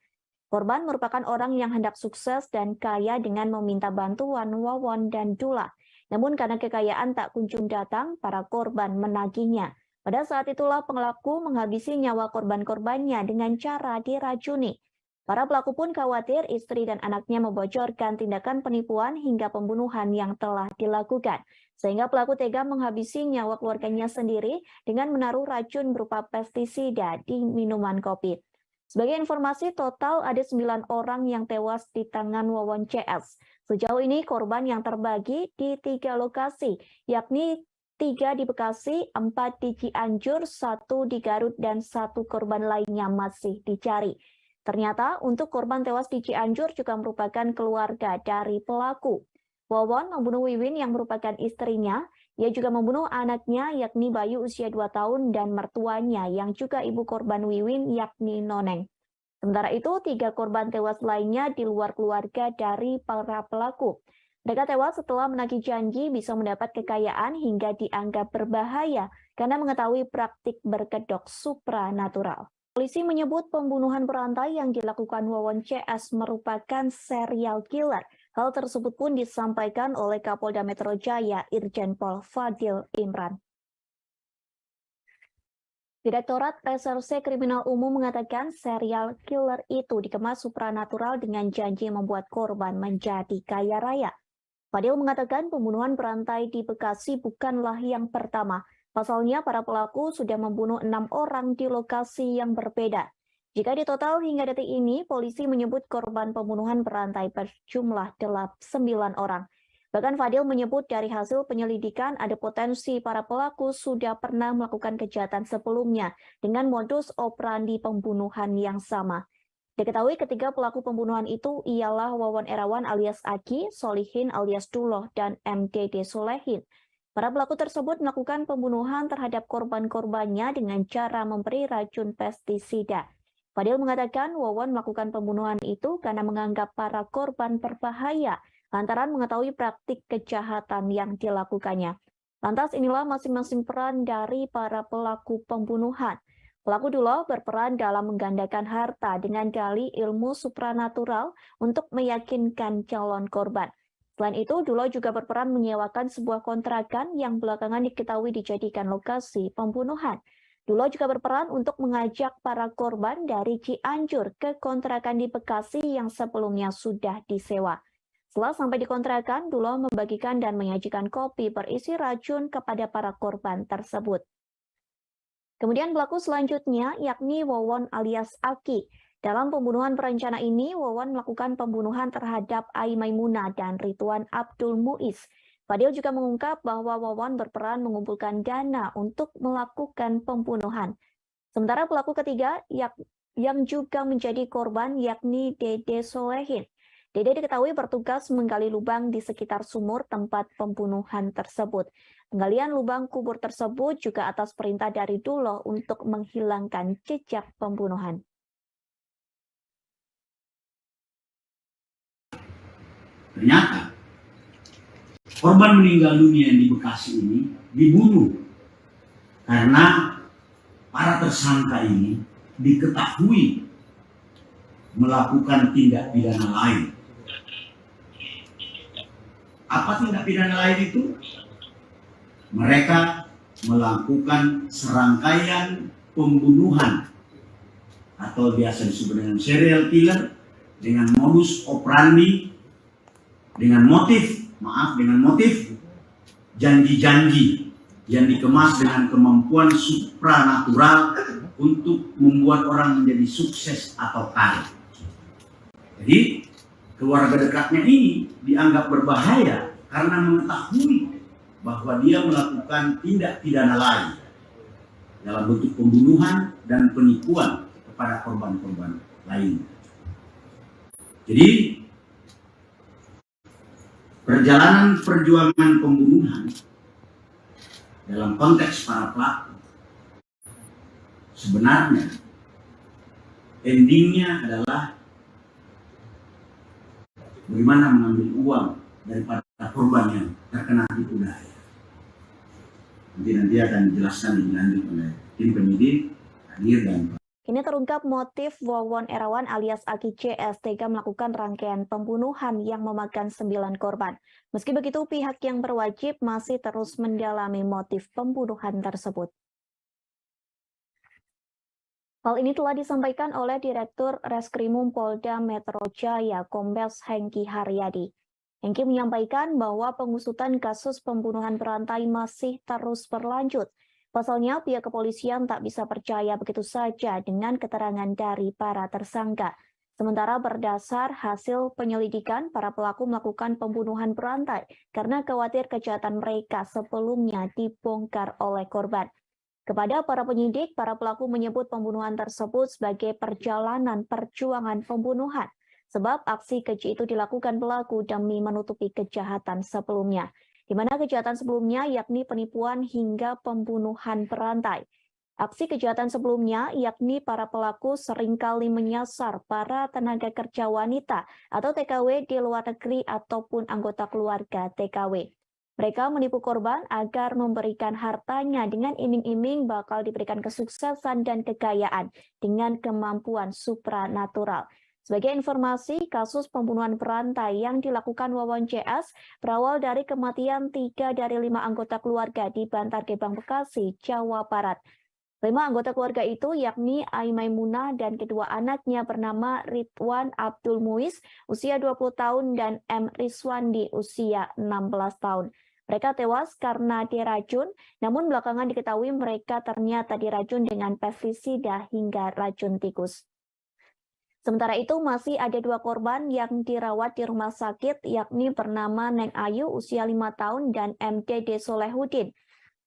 [SPEAKER 7] Korban merupakan orang yang hendak sukses dan kaya dengan meminta bantuan Wawan dan Dula. Namun karena kekayaan tak kunjung datang, para korban menagihnya. Pada saat itulah pelaku menghabisi nyawa korban-korbannya dengan cara diracuni. Para pelaku pun khawatir istri dan anaknya membocorkan tindakan penipuan hingga pembunuhan yang telah dilakukan. Sehingga pelaku tega menghabisi nyawa keluarganya sendiri dengan menaruh racun berupa pestisida di minuman kopi. Sebagai informasi, total ada 9 orang yang tewas di tangan Wawon CS. Sejauh ini korban yang terbagi di 3 lokasi, yakni 3 di Bekasi, 4 di Cianjur, 1 di Garut, dan 1 korban lainnya masih dicari. Ternyata untuk korban tewas di Cianjur juga merupakan keluarga dari pelaku. Wawon membunuh Wiwin yang merupakan istrinya. Ia juga membunuh anaknya yakni Bayu usia 2 tahun dan mertuanya yang juga ibu korban Wiwin yakni Noneng. Sementara itu 3 korban tewas lainnya di luar keluarga dari para pelaku. Mereka tewas setelah menagih janji bisa mendapat kekayaan hingga dianggap berbahaya karena mengetahui praktik berkedok supranatural. Polisi menyebut pembunuhan berantai yang dilakukan Wawon CS merupakan serial killer. Hal tersebut pun disampaikan oleh Kapolda Metro Jaya Irjen Pol Fadil Imran. Direktorat Reserse Kriminal Umum mengatakan serial killer itu dikemas supranatural dengan janji membuat korban menjadi kaya raya. Fadil mengatakan pembunuhan berantai di Bekasi bukanlah yang pertama. Pasalnya para pelaku sudah membunuh 6 orang di lokasi yang berbeda. Jika ditotal hingga detik ini, polisi menyebut korban pembunuhan berantai berjumlah 9 orang. Bahkan Fadil menyebut dari hasil penyelidikan ada potensi para pelaku sudah pernah melakukan kejahatan sebelumnya dengan modus operandi pembunuhan yang sama. Diketahui ketiga pelaku pembunuhan itu ialah Wawon Erawan alias Aki, Solihin alias Duloh, dan MDD Solehin. Para pelaku tersebut melakukan pembunuhan terhadap korban-korbannya dengan cara memberi racun pestisida. Fadil mengatakan Wawon melakukan pembunuhan itu karena menganggap para korban berbahaya lantaran mengetahui praktik kejahatan yang dilakukannya. Lantas inilah masing-masing peran dari para pelaku pembunuhan. Pelaku Duloh berperan dalam menggandakan harta dengan dalih ilmu supranatural untuk meyakinkan calon korban. Selain itu, Duloh juga berperan menyewakan sebuah kontrakan yang belakangan diketahui dijadikan lokasi pembunuhan. Duloh juga berperan untuk mengajak para korban dari Cianjur ke kontrakan di Bekasi yang sebelumnya sudah disewa. Setelah sampai di kontrakan, Duloh membagikan dan menyajikan kopi berisi racun kepada para korban tersebut. Kemudian pelaku selanjutnya yakni Wawon alias Aki. Dalam pembunuhan berencana ini, Wawon melakukan pembunuhan terhadap Ai Maimunah dan Ridwan Abdul Muiz. Fadil juga mengungkap bahwa Wawon berperan mengumpulkan dana untuk melakukan pembunuhan. Sementara pelaku ketiga yang juga menjadi korban yakni Dede Solehin. Dede diketahui bertugas menggali lubang di sekitar sumur tempat pembunuhan tersebut. Penggalian lubang kubur tersebut juga atas perintah dari Duloh untuk menghilangkan jejak pembunuhan.
[SPEAKER 8] Ternyata korban meninggal dunia di Bekasi ini dibunuh karena para tersangka ini diketahui melakukan tindak pidana lain. Apa tindak pidana lain itu? Mereka melakukan serangkaian pembunuhan atau biasa disebut dengan serial killer dengan modus operandi, dengan motif janji-janji yang dikemas dengan kemampuan supranatural untuk membuat orang menjadi sukses atau kaya. Jadi keluarga dekatnya ini dianggap berbahaya karena mengetahui bahwa dia melakukan tindak pidana lain dalam bentuk pembunuhan dan penipuan kepada korban-korban lain. Jadi perjalanan perjuangan pembunuhan dalam konteks para pelaku sebenarnya endingnya adalah bagaimana mengambil uang daripada korban yang terkena tipu daya. Nanti akan dijelaskan lebih lanjut oleh tim penyidik, hadir dan
[SPEAKER 7] Ini terungkap motif Wawon Erawan alias Aki CS tega melakukan rangkaian pembunuhan yang memakan 9 korban. Meski begitu, pihak yang berwajib masih terus mendalami motif pembunuhan tersebut. Hal ini telah disampaikan oleh Direktur Reskrimum Polda Metro Jaya, Kombes Hengki Haryadi. Hengki menyampaikan bahwa pengusutan kasus pembunuhan berantai masih terus berlanjut. Pasalnya, pihak kepolisian tak bisa percaya begitu saja dengan keterangan dari para tersangka. Sementara berdasar hasil penyelidikan, para pelaku melakukan pembunuhan berantai karena khawatir kejahatan mereka sebelumnya dibongkar oleh korban. Kepada para penyidik, para pelaku menyebut pembunuhan tersebut sebagai perjalanan perjuangan pembunuhan, sebab aksi keji itu dilakukan pelaku demi menutupi kejahatan sebelumnya, di mana kejahatan sebelumnya yakni penipuan hingga pembunuhan berantai. Aksi kejahatan sebelumnya yakni para pelaku seringkali menyasar para tenaga kerja wanita atau TKW di luar negeri ataupun anggota keluarga TKW. Mereka menipu korban agar memberikan hartanya dengan iming-iming bakal diberikan kesuksesan dan kekayaan dengan kemampuan supranatural. Sebagai informasi, kasus pembunuhan berantai yang dilakukan Wawon CS berawal dari kematian 3 dari 5 anggota keluarga di Bantar Gebang, Bekasi, Jawa Barat. 5 anggota keluarga itu yakni Ai Maimunah dan kedua anaknya bernama Ridwan Abdul Muiz, usia 20 tahun, dan M. Rizwandi, usia 16 tahun. Mereka tewas karena diracun, namun belakangan diketahui mereka ternyata diracun dengan pestisida hingga racun tikus. Sementara itu masih ada 2 korban yang dirawat di rumah sakit, yakni bernama Neng Ayu usia 5 tahun dan MDD Solehudin.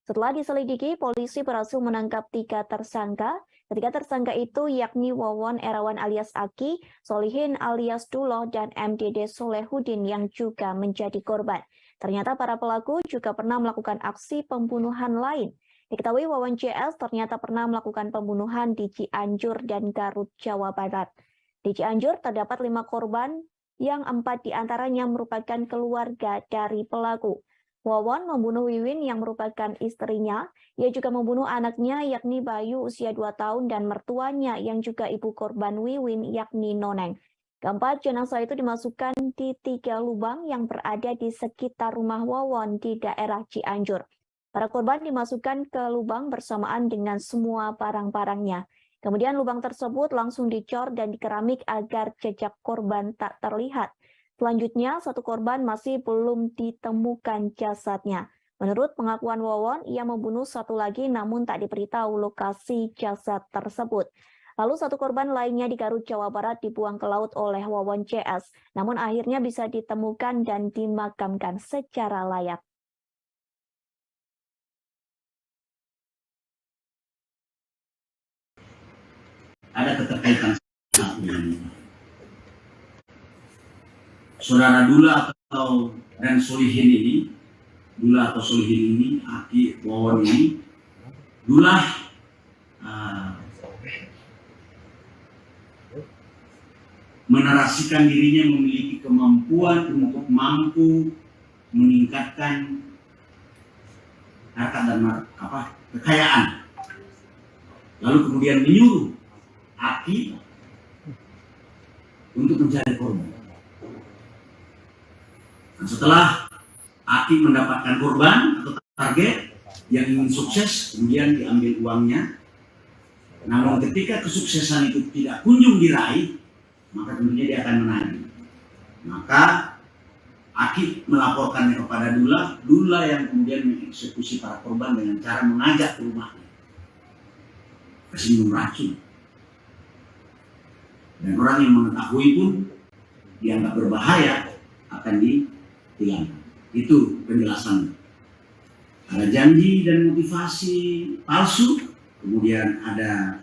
[SPEAKER 7] Setelah diselidiki, polisi berhasil menangkap 3 tersangka. Ketiga tersangka itu yakni Wawon Erawan alias Aki, Solihin alias Duloh, dan MDD Solehudin yang juga menjadi korban. Ternyata para pelaku juga pernah melakukan aksi pembunuhan lain. Diketahui Wawon CS ternyata pernah melakukan pembunuhan di Cianjur dan Garut, Jawa Barat. Di Cianjur terdapat 5 korban yang 4 diantaranya merupakan keluarga dari pelaku. Wawon membunuh Wiwin yang merupakan istrinya. Ia juga membunuh anaknya yakni Bayu usia 2 tahun dan mertuanya yang juga ibu korban Wiwin yakni Noneng. Keempat jenazah itu dimasukkan di 3 lubang yang berada di sekitar rumah Wawon di daerah Cianjur. Para korban dimasukkan ke lubang bersamaan dengan semua barang-barangnya. Kemudian lubang tersebut langsung dicor dan dikeramik agar jejak korban tak terlihat. Selanjutnya, 1 korban masih belum ditemukan jasadnya. Menurut pengakuan Wawon, ia membunuh 1 lagi namun tak diberitahu lokasi jasad tersebut. Lalu 1 korban lainnya di Garut, Jawa Barat dibuang ke laut oleh Wawon CS, namun akhirnya bisa ditemukan dan dimakamkan secara layak.
[SPEAKER 8] Ada keterkaitan saudara Dula dan Solihin ini, Dula atau Solihin ini, Aki Wawon ini, Dula menarasikan dirinya memiliki kemampuan untuk mampu meningkatkan harta dan kekayaan. Lalu kemudian menyuruh Aki untuk mencari korban. Dan setelah Aki mendapatkan korban atau target yang ingin sukses, kemudian diambil uangnya. Namun ketika kesuksesan itu tidak kunjung diraih, maka tentunya dia akan menagih. Maka Aki melaporkannya kepada Dula, Dula yang kemudian mengeksekusi para korban dengan cara mengajak ke rumahnya, kasih minum racun. Dan orang yang mengetahui pun dianggap berbahaya akan dihilangkan. Itu penjelasannya. Ada janji dan motivasi palsu, kemudian ada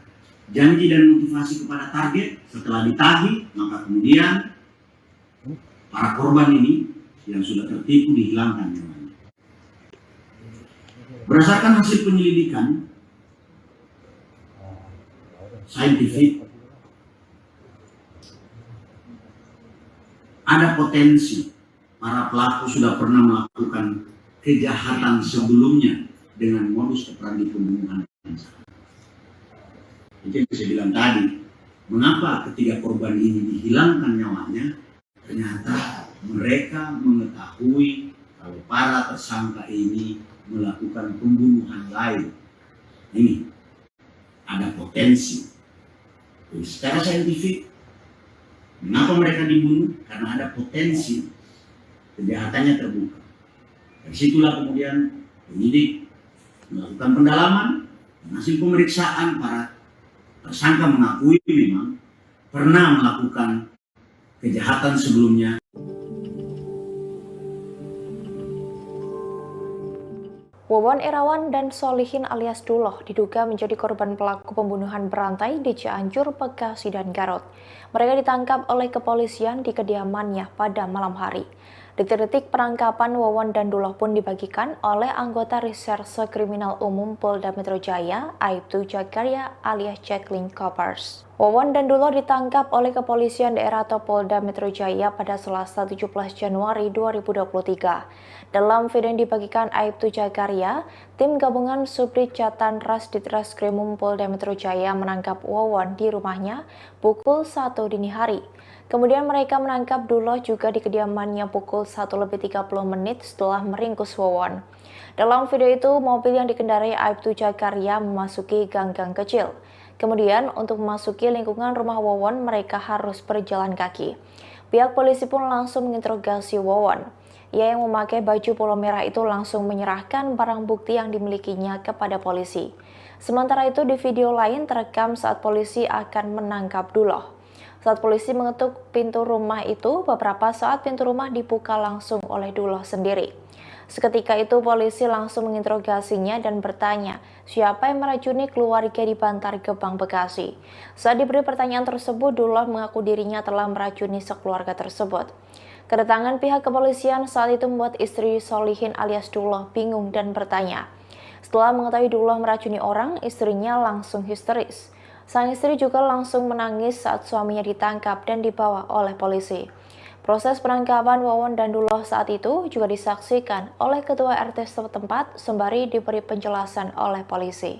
[SPEAKER 8] janji dan motivasi kepada target. Setelah ditagih, maka kemudian para korban ini yang sudah tertipu dihilangkan. Berdasarkan hasil penyelidikan saintifik, ada potensi para pelaku sudah pernah melakukan kejahatan sebelumnya dengan modus operandi pembunuhan. Itu yang saya bilang tadi. Mengapa ketiga korban ini dihilangkan nyawanya? Ternyata mereka mengetahui kalau para tersangka ini melakukan pembunuhan lain. Ini ada potensi. Jadi, secara saintifik, mengapa mereka dibunuh? Karena ada potensi kejahatannya terbuka. Dari situlah kemudian penyidik melakukan pendalaman, dan hasil pemeriksaan para tersangka mengakui memang pernah melakukan kejahatan sebelumnya.
[SPEAKER 1] Wawon Erawan dan Solihin alias Duloh diduga menjadi korban pelaku pembunuhan berantai di Cianjur, Bekasi, dan Garut. Mereka ditangkap oleh kepolisian di kediamannya pada malam hari. Detik-detik penangkapan Wawon dan Duloh pun dibagikan oleh anggota Reserse Kriminal Umum Polda Metro Jaya, Aibtu Jagaria alias Jacqueline Coppers. Wawon dan Duloh ditangkap oleh kepolisian daerah atau Polda Metro Jaya pada Selasa 17 Januari 2023. Dalam video yang dibagikan Aibtu Jagaria, tim gabungan Subdit Jatan Ras Ditreskrimum Polda Metro Jaya menangkap Wawon di rumahnya pukul 1 dini hari. Kemudian mereka menangkap Duloh juga di kediamannya pukul 1:30 setelah meringkus Wawon. Dalam video itu, mobil yang dikendarai Aibtu Jagaria memasuki gang-gang kecil. Kemudian, untuk memasuki lingkungan rumah Wawon, mereka harus berjalan kaki. Pihak polisi pun langsung menginterogasi Wawon. Ia yang memakai baju polo merah itu langsung menyerahkan barang bukti yang dimilikinya kepada polisi. Sementara itu, di video lain terekam saat polisi akan menangkap Duloh. Saat polisi mengetuk pintu rumah itu, beberapa saat pintu rumah dibuka langsung oleh Duloh sendiri. Seketika itu polisi langsung menginterogasinya dan bertanya, siapa yang meracuni keluarga di Bantar Gebang, Bekasi. Saat diberi pertanyaan tersebut, Duloh mengaku dirinya telah meracuni sekeluarga tersebut. Kedatangan pihak kepolisian saat itu membuat istri Solihin alias Duloh bingung dan bertanya. Setelah mengetahui Duloh meracuni orang, istrinya langsung histeris. Sang istri juga langsung menangis saat suaminya ditangkap dan dibawa oleh polisi. Proses penangkapan Wawon dan Duloh saat itu juga disaksikan oleh Ketua RT setempat sembari diberi penjelasan oleh polisi.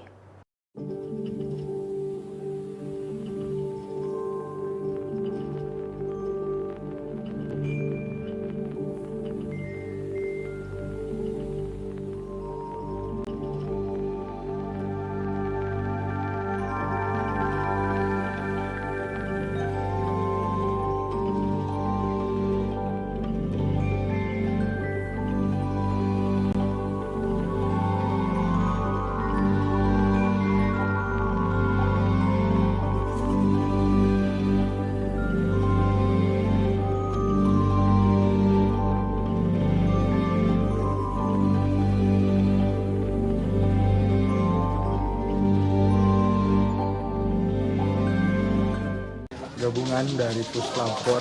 [SPEAKER 3] Gabungan dari Puslapor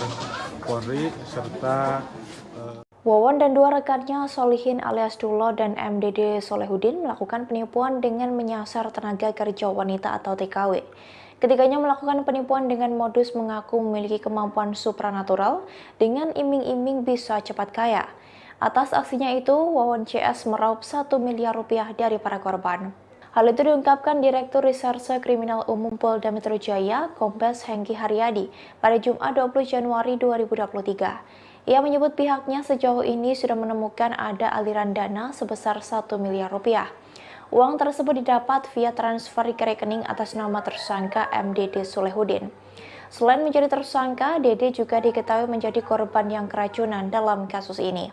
[SPEAKER 3] Polri serta
[SPEAKER 1] Wawon dan dua rekannya Solihin alias Duloh dan MDD Solehudin melakukan penipuan dengan menyasar tenaga kerja wanita atau TKW. Ketiganya melakukan penipuan dengan modus mengaku memiliki kemampuan supranatural dengan iming-iming bisa cepat kaya. Atas aksinya itu, Wawon CS meraup 1 miliar rupiah dari para korban. Hal itu diungkapkan Direktur Reserse Kriminal Umum Polda Metro Jaya, Kombes Hengki Haryadi, pada Jumat 20 Januari 2023. Ia menyebut pihaknya sejauh ini sudah menemukan ada aliran dana sebesar 1 miliar rupiah. Uang tersebut didapat via transfer ke rekening atas nama tersangka MDD Solehudin. Selain menjadi tersangka, Dede juga diketahui menjadi korban yang keracunan dalam kasus ini.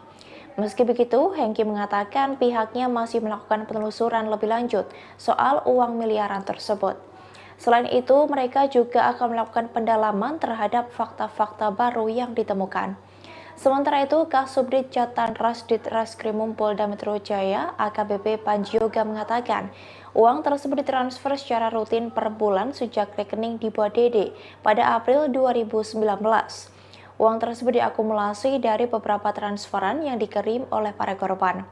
[SPEAKER 1] Meski begitu, Hengki mengatakan pihaknya masih melakukan penelusuran lebih lanjut soal uang miliaran tersebut. Selain itu, mereka juga akan melakukan pendalaman terhadap fakta-fakta baru yang ditemukan. Sementara itu, Kasubdit Jatan Ras Ditreskrimum Polda Metro Jaya AKBP Panji Yoga mengatakan, uang tersebut ditransfer secara rutin per bulan sejak rekening dibuat Dede pada April 2019. Uang tersebut diakumulasi dari beberapa transferan yang dikirim oleh para korban.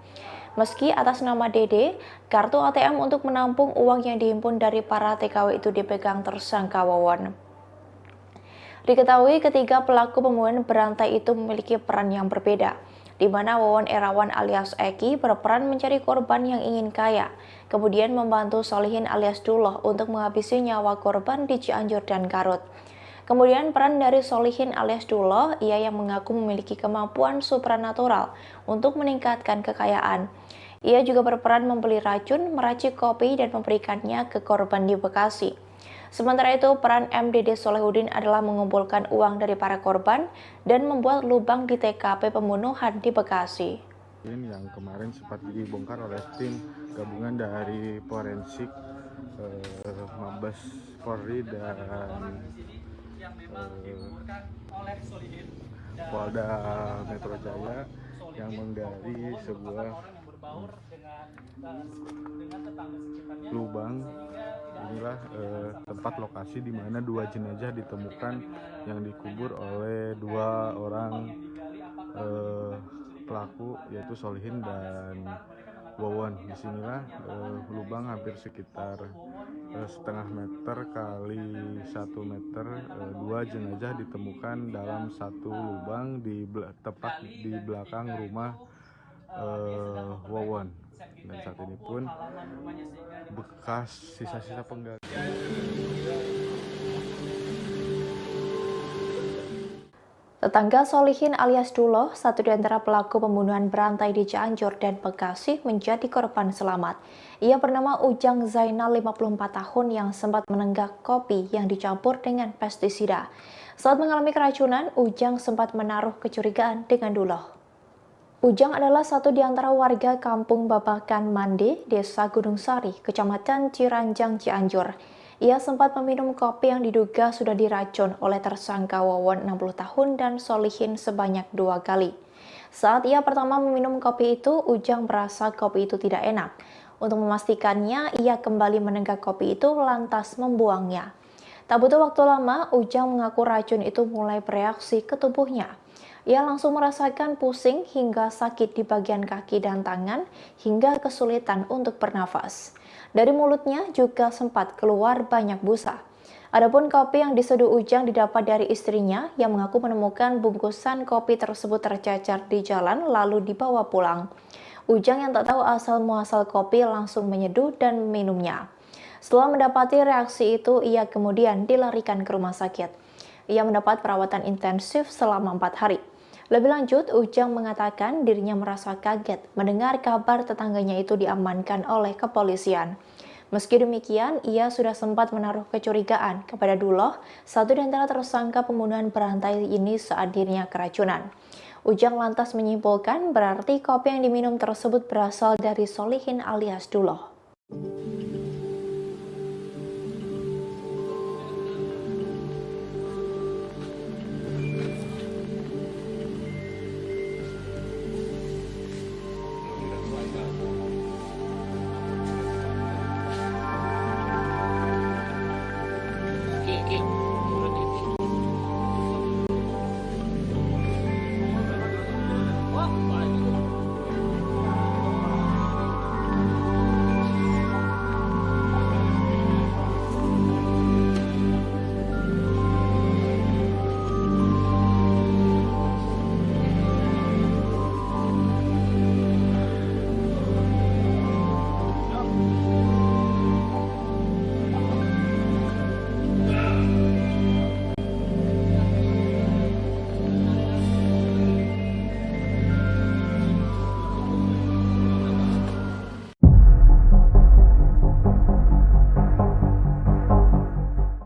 [SPEAKER 1] Meski atas nama Dede, kartu ATM untuk menampung uang yang dihimpun dari para TKW itu dipegang tersangka Wawon. Diketahui ketiga pelaku pembunuhan berantai itu memiliki peran yang berbeda. di mana Wawon Erawan alias Eki berperan mencari korban yang ingin kaya, kemudian membantu Solihin alias Duloh untuk menghabisi nyawa korban di Cianjur dan Garut. Kemudian peran dari Solihin alias Duloh, ia yang mengaku memiliki kemampuan supranatural untuk meningkatkan kekayaan. Ia juga berperan membeli racun, meracik kopi, dan memberikannya ke korban di Bekasi. Sementara itu, peran MDD Solehudin adalah mengumpulkan uang dari para korban dan membuat lubang di TKP pembunuhan di Bekasi.
[SPEAKER 3] Yang kemarin sempat dibongkar oleh tim gabungan dari forensik Mabes Polri dan Polda Metro Jaya yang menggali sebuah lubang. Inilah tempat lokasi di mana 2 jenazah ditemukan yang dikubur oleh 2 orang pelaku, yaitu Solihin dan Wawon. Disinilah lubang hampir sekitar setengah meter kali 1 meter. 2 jenazah ditemukan dalam satu lubang tepat di belakang rumah Wawon. Dan saat ini pun bekas sisa-sisa penggalian.
[SPEAKER 1] Tetangga Solihin alias Duloh, satu di antara pelaku pembunuhan berantai di Cianjur dan Bekasi, menjadi korban selamat. Ia bernama Ujang Zainal, 54 tahun, yang sempat menenggak kopi yang dicampur dengan pestisida. Saat mengalami keracunan, Ujang sempat menaruh kecurigaan dengan Duloh. Ujang adalah satu di antara warga kampung Babakan Mande, Desa Gunung Sari, Kecamatan Ciranjang, Cianjur. Ia sempat meminum kopi yang diduga sudah diracun oleh tersangka Wawon 60 tahun dan Solihin sebanyak 2 kali. Saat ia pertama meminum kopi itu, Ujang merasa kopi itu tidak enak. Untuk memastikannya, ia kembali menenggak kopi itu lantas membuangnya. Tak butuh waktu lama, Ujang mengaku racun itu mulai bereaksi ke tubuhnya. Ia langsung merasakan pusing hingga sakit di bagian kaki dan tangan hingga kesulitan untuk bernafas. Dari mulutnya juga sempat keluar banyak busa. Adapun kopi yang diseduh Ujang didapat dari istrinya yang mengaku menemukan bungkusan kopi tersebut tercecer di jalan lalu dibawa pulang. Ujang yang tak tahu asal-muasal kopi langsung menyeduh dan meminumnya. Setelah mendapati reaksi itu, ia kemudian dilarikan ke rumah sakit. Ia mendapat perawatan intensif selama 4 hari. Lebih lanjut, Ujang mengatakan dirinya merasa kaget mendengar kabar tetangganya itu diamankan oleh kepolisian. Meski demikian, ia sudah sempat menaruh kecurigaan kepada Duloh, satu di antara tersangka pembunuhan berantai ini saat dirinya keracunan. Ujang lantas menyimpulkan berarti kopi yang diminum tersebut berasal dari Solihin alias Duloh.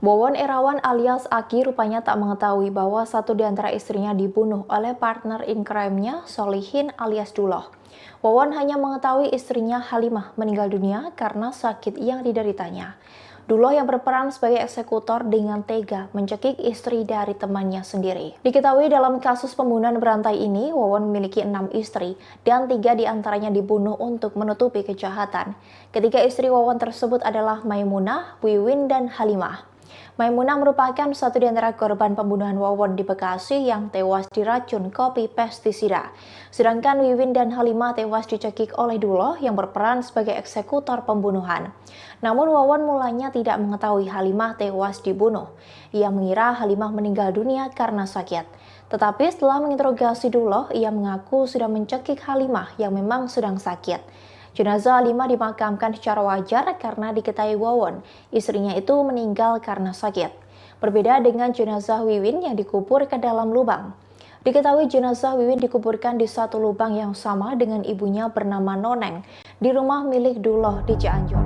[SPEAKER 1] Wawon Erawan alias Aki rupanya tak mengetahui bahwa satu di antara istrinya dibunuh oleh partner in crime-nya, Solihin alias Duloh. Wawon hanya mengetahui istrinya Halimah meninggal dunia karena sakit yang dideritanya. Duloh yang berperan sebagai eksekutor dengan tega mencekik istri dari temannya sendiri. Diketahui dalam kasus pembunuhan berantai ini, Wawon memiliki 6 istri dan 3 diantaranya dibunuh untuk menutupi kejahatan. Ketiga istri Wawon tersebut adalah Maimunah, Wiwin, dan Halimah. Maimunah merupakan satu di antara korban pembunuhan Wawon di Bekasi yang tewas diracun kopi pestisida. Sedangkan Wiwin dan Halimah tewas dicekik oleh Duloh yang berperan sebagai eksekutor pembunuhan. Namun Wawon mulanya tidak mengetahui Halimah tewas dibunuh. Ia mengira Halimah meninggal dunia karena sakit. Tetapi setelah menginterogasi Duloh, ia mengaku sudah mencekik Halimah yang memang sedang sakit. Jenazah Halimah dimakamkan secara wajar karena diketahui Wawon, istrinya itu meninggal karena sakit. Berbeda dengan jenazah Wiwin yang dikubur ke dalam lubang. Diketahui jenazah Wiwin dikuburkan di satu lubang yang sama dengan ibunya bernama Noneng di rumah milik Duloh di Cianjur.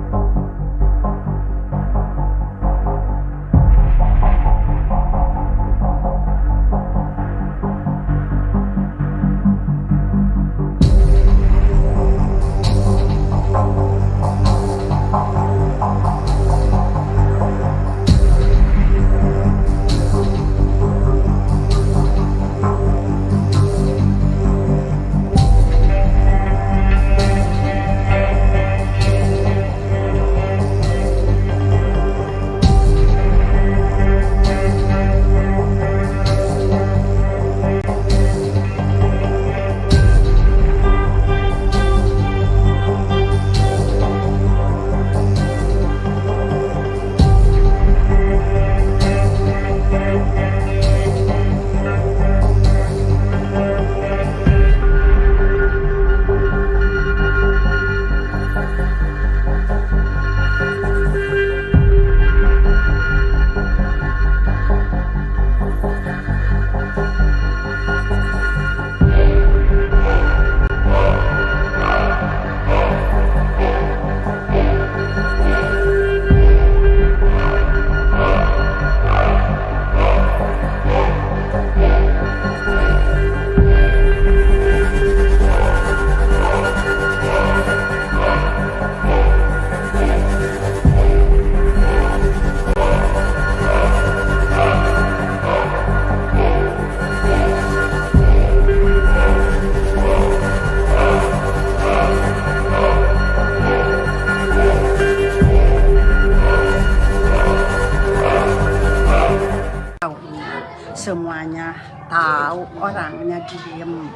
[SPEAKER 2] Semuanya tahu, orangnya diem.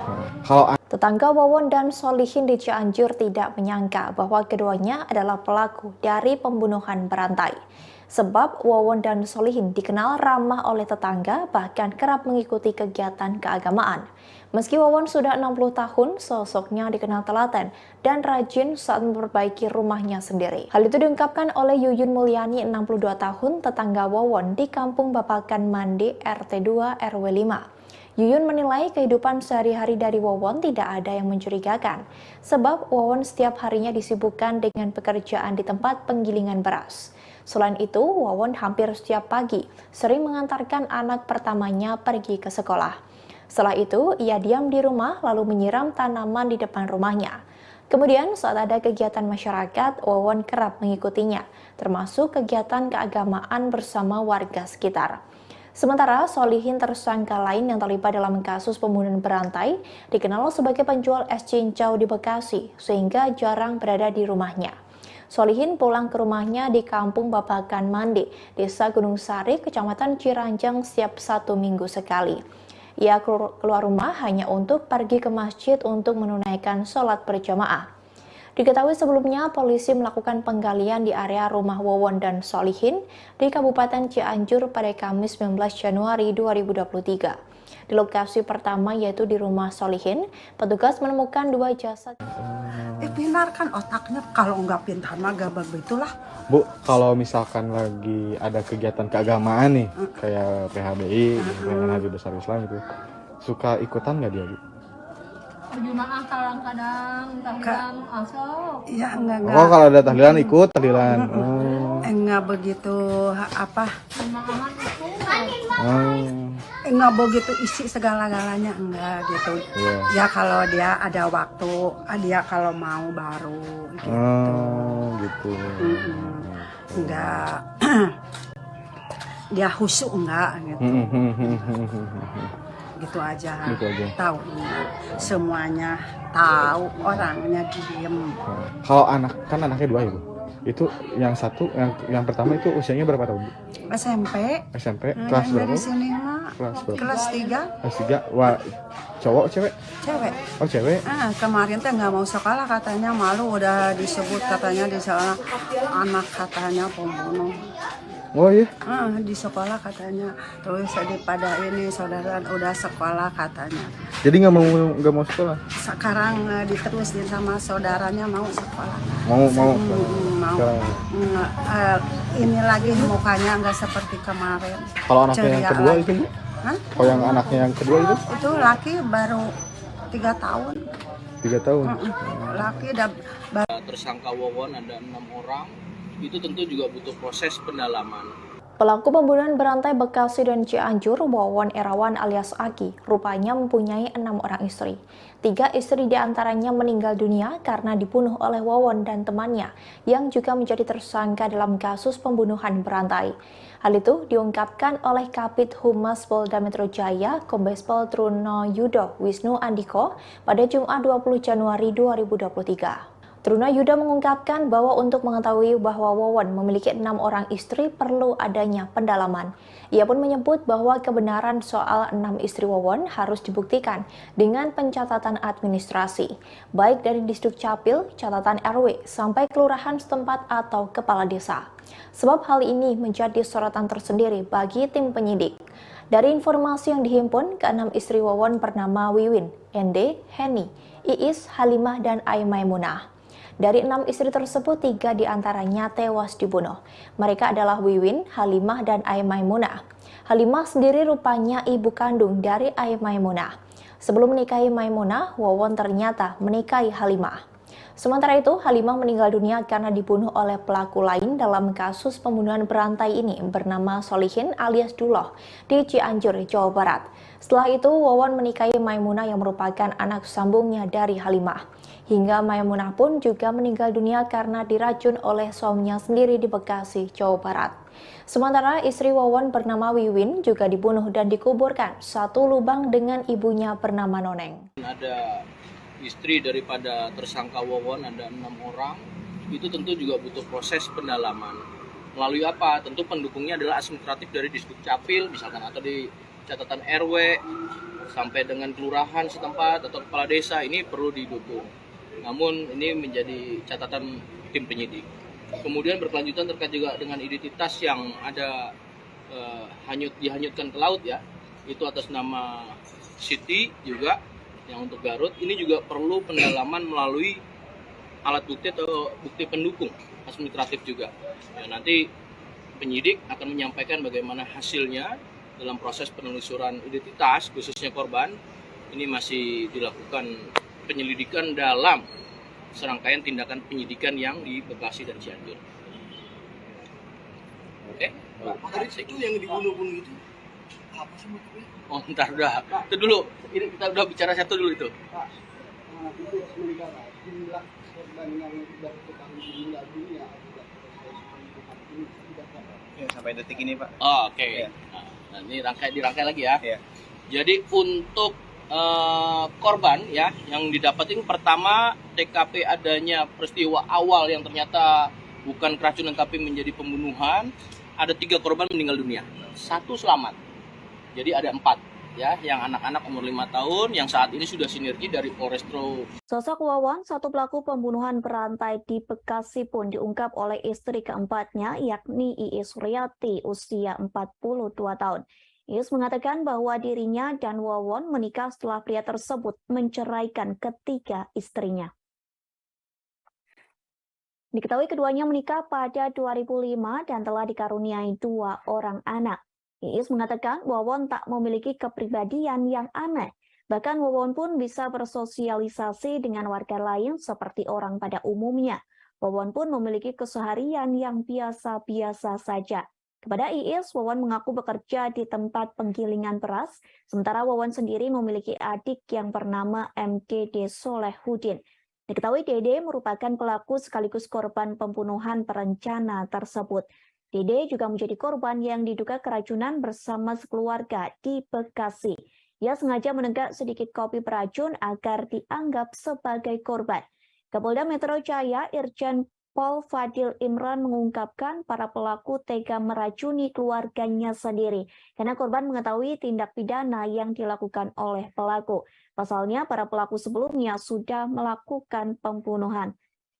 [SPEAKER 1] Tetangga Wawon dan Solihin di Cianjur tidak menyangka bahwa keduanya adalah pelaku dari pembunuhan berantai. Sebab Wawon dan Solihin dikenal ramah oleh tetangga, bahkan kerap mengikuti kegiatan keagamaan. Meski Wawon sudah 60 tahun, sosoknya dikenal telaten dan rajin saat memperbaiki rumahnya sendiri. Hal itu diungkapkan oleh Yuyun Mulyani, 62 tahun, tetangga Wawon di Kampung Bapakan Mandi, RT 2 RW 5. Yuyun menilai kehidupan sehari-hari dari Wawon tidak ada yang mencurigakan, sebab Wawon setiap harinya disibukkan dengan pekerjaan di tempat penggilingan beras. Selain itu, Wawon hampir setiap pagi sering mengantarkan anak pertamanya pergi ke sekolah. Setelah itu, ia diam di rumah lalu menyiram tanaman di depan rumahnya. Kemudian saat ada kegiatan masyarakat, Wawon kerap mengikutinya, termasuk kegiatan keagamaan bersama warga sekitar. Sementara Solihin, tersangka lain yang terlibat dalam kasus pembunuhan berantai, dikenal sebagai penjual es cincau di Bekasi, sehingga jarang berada di rumahnya. Solihin pulang ke rumahnya di Kampung Bapakan Mandi, Desa Gunung Sari, Kecamatan Ciranjang setiap 1 minggu sekali. Ia keluar rumah hanya untuk pergi ke masjid untuk menunaikan sholat berjamaah. Diketahui sebelumnya polisi melakukan penggalian di area rumah Wawon dan Solihin di Kabupaten Cianjur pada Kamis 19 Januari 2023. Di lokasi pertama yaitu di rumah Solihin, petugas menemukan 2 jasad.
[SPEAKER 2] Pintar kan otaknya, kalau nggak pintar mah gak begitulah.
[SPEAKER 3] Bu, kalau misalkan lagi ada kegiatan keagamaan nih, kayak PHBI, dengan Hari Besar Islam itu, suka ikutan nggak dia, Bu?
[SPEAKER 4] Jumaah kadang-kadang tahlilan asal.
[SPEAKER 2] Ya enggak.
[SPEAKER 3] Oh, kalau ada tahlilan ikut tahlilan.
[SPEAKER 2] Enggak begitu
[SPEAKER 4] Jumaahan itu.
[SPEAKER 2] Enggak begitu isi segala-galanya, enggak gitu. Ya kalau dia ada waktu, dia kalau mau baru gitu.
[SPEAKER 3] Gitu.
[SPEAKER 2] Enggak. Dia khusyuk enggak gitu. Gitu aja. Tahu semuanya, tahu, orangnya diem.
[SPEAKER 3] Kalau anak, kan anaknya 2 ya, Bu? Itu yang satu, yang pertama itu usianya berapa tahun, Bu?
[SPEAKER 2] SMP.
[SPEAKER 3] SMP kelas berapa?
[SPEAKER 2] Dari sini mah kelas 3.
[SPEAKER 3] Kelas 3. Wah, cowok cewek?
[SPEAKER 2] Cewek.
[SPEAKER 3] Oh, cewek.
[SPEAKER 2] Kemarin teh nggak mau sekolah katanya, malu udah disebut katanya di sana anak katanya pembunuh.
[SPEAKER 3] Oh iya?
[SPEAKER 2] Di sekolah katanya. Terus daripada ini saudara udah sekolah katanya.
[SPEAKER 3] Jadi nggak mau sekolah?
[SPEAKER 2] Sekarang diterusin sama saudaranya mau sekolah.
[SPEAKER 3] Mau.
[SPEAKER 2] Ini lagi mukanya nggak seperti kemarin.
[SPEAKER 3] Kalau anaknya yang kedua
[SPEAKER 2] lagi.
[SPEAKER 3] itu, Bu? Kalau yang anaknya yang kedua itu?
[SPEAKER 2] Itu laki baru 3 tahun.
[SPEAKER 3] 3 tahun.
[SPEAKER 2] Laki udah
[SPEAKER 5] tersangka Wawon ada 6 orang. Itu tentu juga butuh proses pendalaman.
[SPEAKER 1] Pelaku pembunuhan berantai Bekasi dan Cianjur, Wawon Erawan alias Aki, rupanya mempunyai 6 orang istri. 3 istri diantaranya meninggal dunia karena dibunuh oleh Wawon dan temannya, yang juga menjadi tersangka dalam kasus pembunuhan berantai. Hal itu diungkapkan oleh Kabid Humas Polda Metro Jaya, Kombes Pol Truno Yudo Wisnu Andiko pada Jumat 20 Januari 2023. Truno Yudo mengungkapkan bahwa untuk mengetahui bahwa Wawon memiliki 6 orang istri perlu adanya pendalaman. Ia pun menyebut bahwa kebenaran soal 6 istri Wawon harus dibuktikan dengan pencatatan administrasi, baik dari Disduk Capil, catatan RW, sampai kelurahan setempat atau kepala desa. Sebab hal ini menjadi sorotan tersendiri bagi tim penyidik. Dari informasi yang dihimpun, ke-6 istri Wawon bernama Wiwin, Ende, Heni, Iis, Halimah, dan Aimaimunah. Dari 6 istri tersebut, 3 diantaranya tewas dibunuh. Mereka adalah Wiwin, Halimah, dan Aimaimunah. Halimah sendiri rupanya ibu kandung dari Aimaimunah. Sebelum menikahi Maimunah, Wawon ternyata menikahi Halimah. Sementara itu, Halimah meninggal dunia karena dibunuh oleh pelaku lain dalam kasus pembunuhan berantai ini bernama Solihin alias Duloh di Cianjur, Jawa Barat. Setelah itu, Wawon menikahi Maimunah yang merupakan anak sambungnya dari Halimah. Hingga Maimunah pun juga meninggal dunia karena diracun oleh suaminya sendiri di Bekasi, Jawa Barat. Sementara istri Wawon bernama Wiwin juga dibunuh dan dikuburkan satu lubang dengan ibunya bernama Noneng.
[SPEAKER 5] Ada istri daripada tersangka Wawon ada 6 orang. Itu tentu juga butuh proses pendalaman. Melalui apa? Tentu pendukungnya adalah administratif dari Disduk Capil misalkan, atau di catatan RW sampai dengan kelurahan setempat atau kepala desa, ini perlu didukung. Namun ini menjadi catatan tim penyidik. Kemudian berkelanjutan terkait juga dengan identitas yang ada dihanyutkan ke laut ya. Itu atas nama Siti juga yang untuk Garut. Ini juga perlu pendalaman melalui alat bukti atau bukti pendukung administratif juga. Ya, nanti penyidik akan menyampaikan bagaimana hasilnya dalam proses penelusuran identitas khususnya korban. Ini masih dilakukan penyelidikan dalam serangkaian tindakan penyidikan yang di Bekasi dan Cianjur. Oke,
[SPEAKER 6] Itu yang dibunuh-bunuh itu apa sih motifnya?
[SPEAKER 5] Oh, ntar udah. Itu dulu. Ini kita udah bicara satu dulu itu.
[SPEAKER 6] Pak, itu sementara jumlah korban yang sudah diketahui meninggal dunia akibat proses pembunuhan ini tidak ada.
[SPEAKER 16] Ya, sampai detik ini, Pak.
[SPEAKER 5] Oh, oke.
[SPEAKER 16] Ya.
[SPEAKER 5] Nah, ini dirangkai lagi ya.
[SPEAKER 16] Ya.
[SPEAKER 5] Jadi untuk korban ya yang didapatin, pertama TKP adanya peristiwa awal yang ternyata bukan keracunan tapi menjadi pembunuhan. Ada 3 korban meninggal dunia, 1 selamat. Jadi ada 4 ya, yang anak-anak umur 5 tahun yang saat ini sudah sinergi dari Polrestro.
[SPEAKER 7] Sosok Wawon, satu pelaku pembunuhan berantai di Bekasi pun diungkap oleh istri keempatnya, yakni Iis Suryati, usia 42 tahun. Iis mengatakan bahwa dirinya dan Wawon menikah setelah pria tersebut menceraikan ketiga istrinya. Diketahui keduanya menikah pada 2005 dan telah dikaruniai 2 orang anak. Iis mengatakan Wawon tak memiliki kepribadian yang aneh. Bahkan Wawon pun bisa bersosialisasi dengan warga lain seperti orang pada umumnya. Wawon pun memiliki keseharian yang biasa-biasa saja. Kepada Iis, Wawon mengaku bekerja di tempat penggilingan beras, sementara Wawon sendiri memiliki adik yang bernama MDD Solehudin. Diketahui Dede merupakan pelaku sekaligus korban pembunuhan berencana tersebut. Dede juga menjadi korban yang diduga keracunan bersama sekeluarga di Bekasi. Ia sengaja menenggak sedikit kopi beracun agar dianggap sebagai korban. Kapolda Metro Jaya Irjen Pol Fadil Imran mengungkapkan para pelaku tega meracuni keluarganya sendiri karena korban mengetahui tindak pidana yang dilakukan oleh pelaku. Pasalnya, para pelaku sebelumnya sudah melakukan pembunuhan.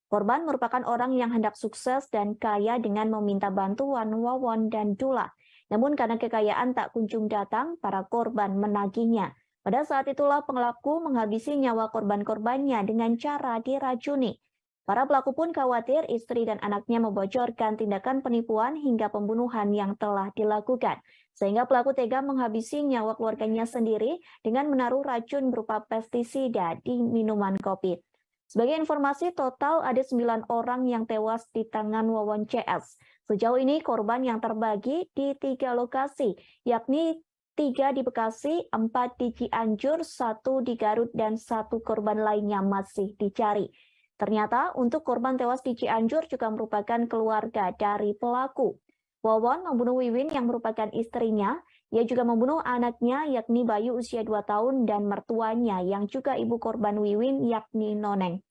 [SPEAKER 7] Korban merupakan orang yang hendak sukses dan kaya dengan meminta bantuan Wawon dan Dullah. Namun karena kekayaan tak kunjung datang, para korban menagihnya. Pada saat itulah pelaku menghabisi nyawa korban-korbannya dengan cara diracuni. Para pelaku pun khawatir istri dan anaknya membocorkan tindakan penipuan hingga pembunuhan yang telah dilakukan. Sehingga pelaku tega menghabisi nyawa keluarganya sendiri dengan menaruh racun berupa pestisida di minuman kopi. Sebagai informasi, total ada 9 orang yang tewas di tangan Wawon CS. Sejauh ini korban yang terbagi di 3 lokasi, yakni 3 di Bekasi, 4 di Cianjur, 1 di Garut, dan 1 korban lainnya masih dicari. Ternyata untuk korban tewas di Cianjur juga merupakan keluarga dari pelaku. Wawon membunuh Wiwin yang merupakan istrinya. Ia juga membunuh anaknya yakni Bayu usia 2 tahun dan mertuanya yang juga ibu korban Wiwin yakni Noneng.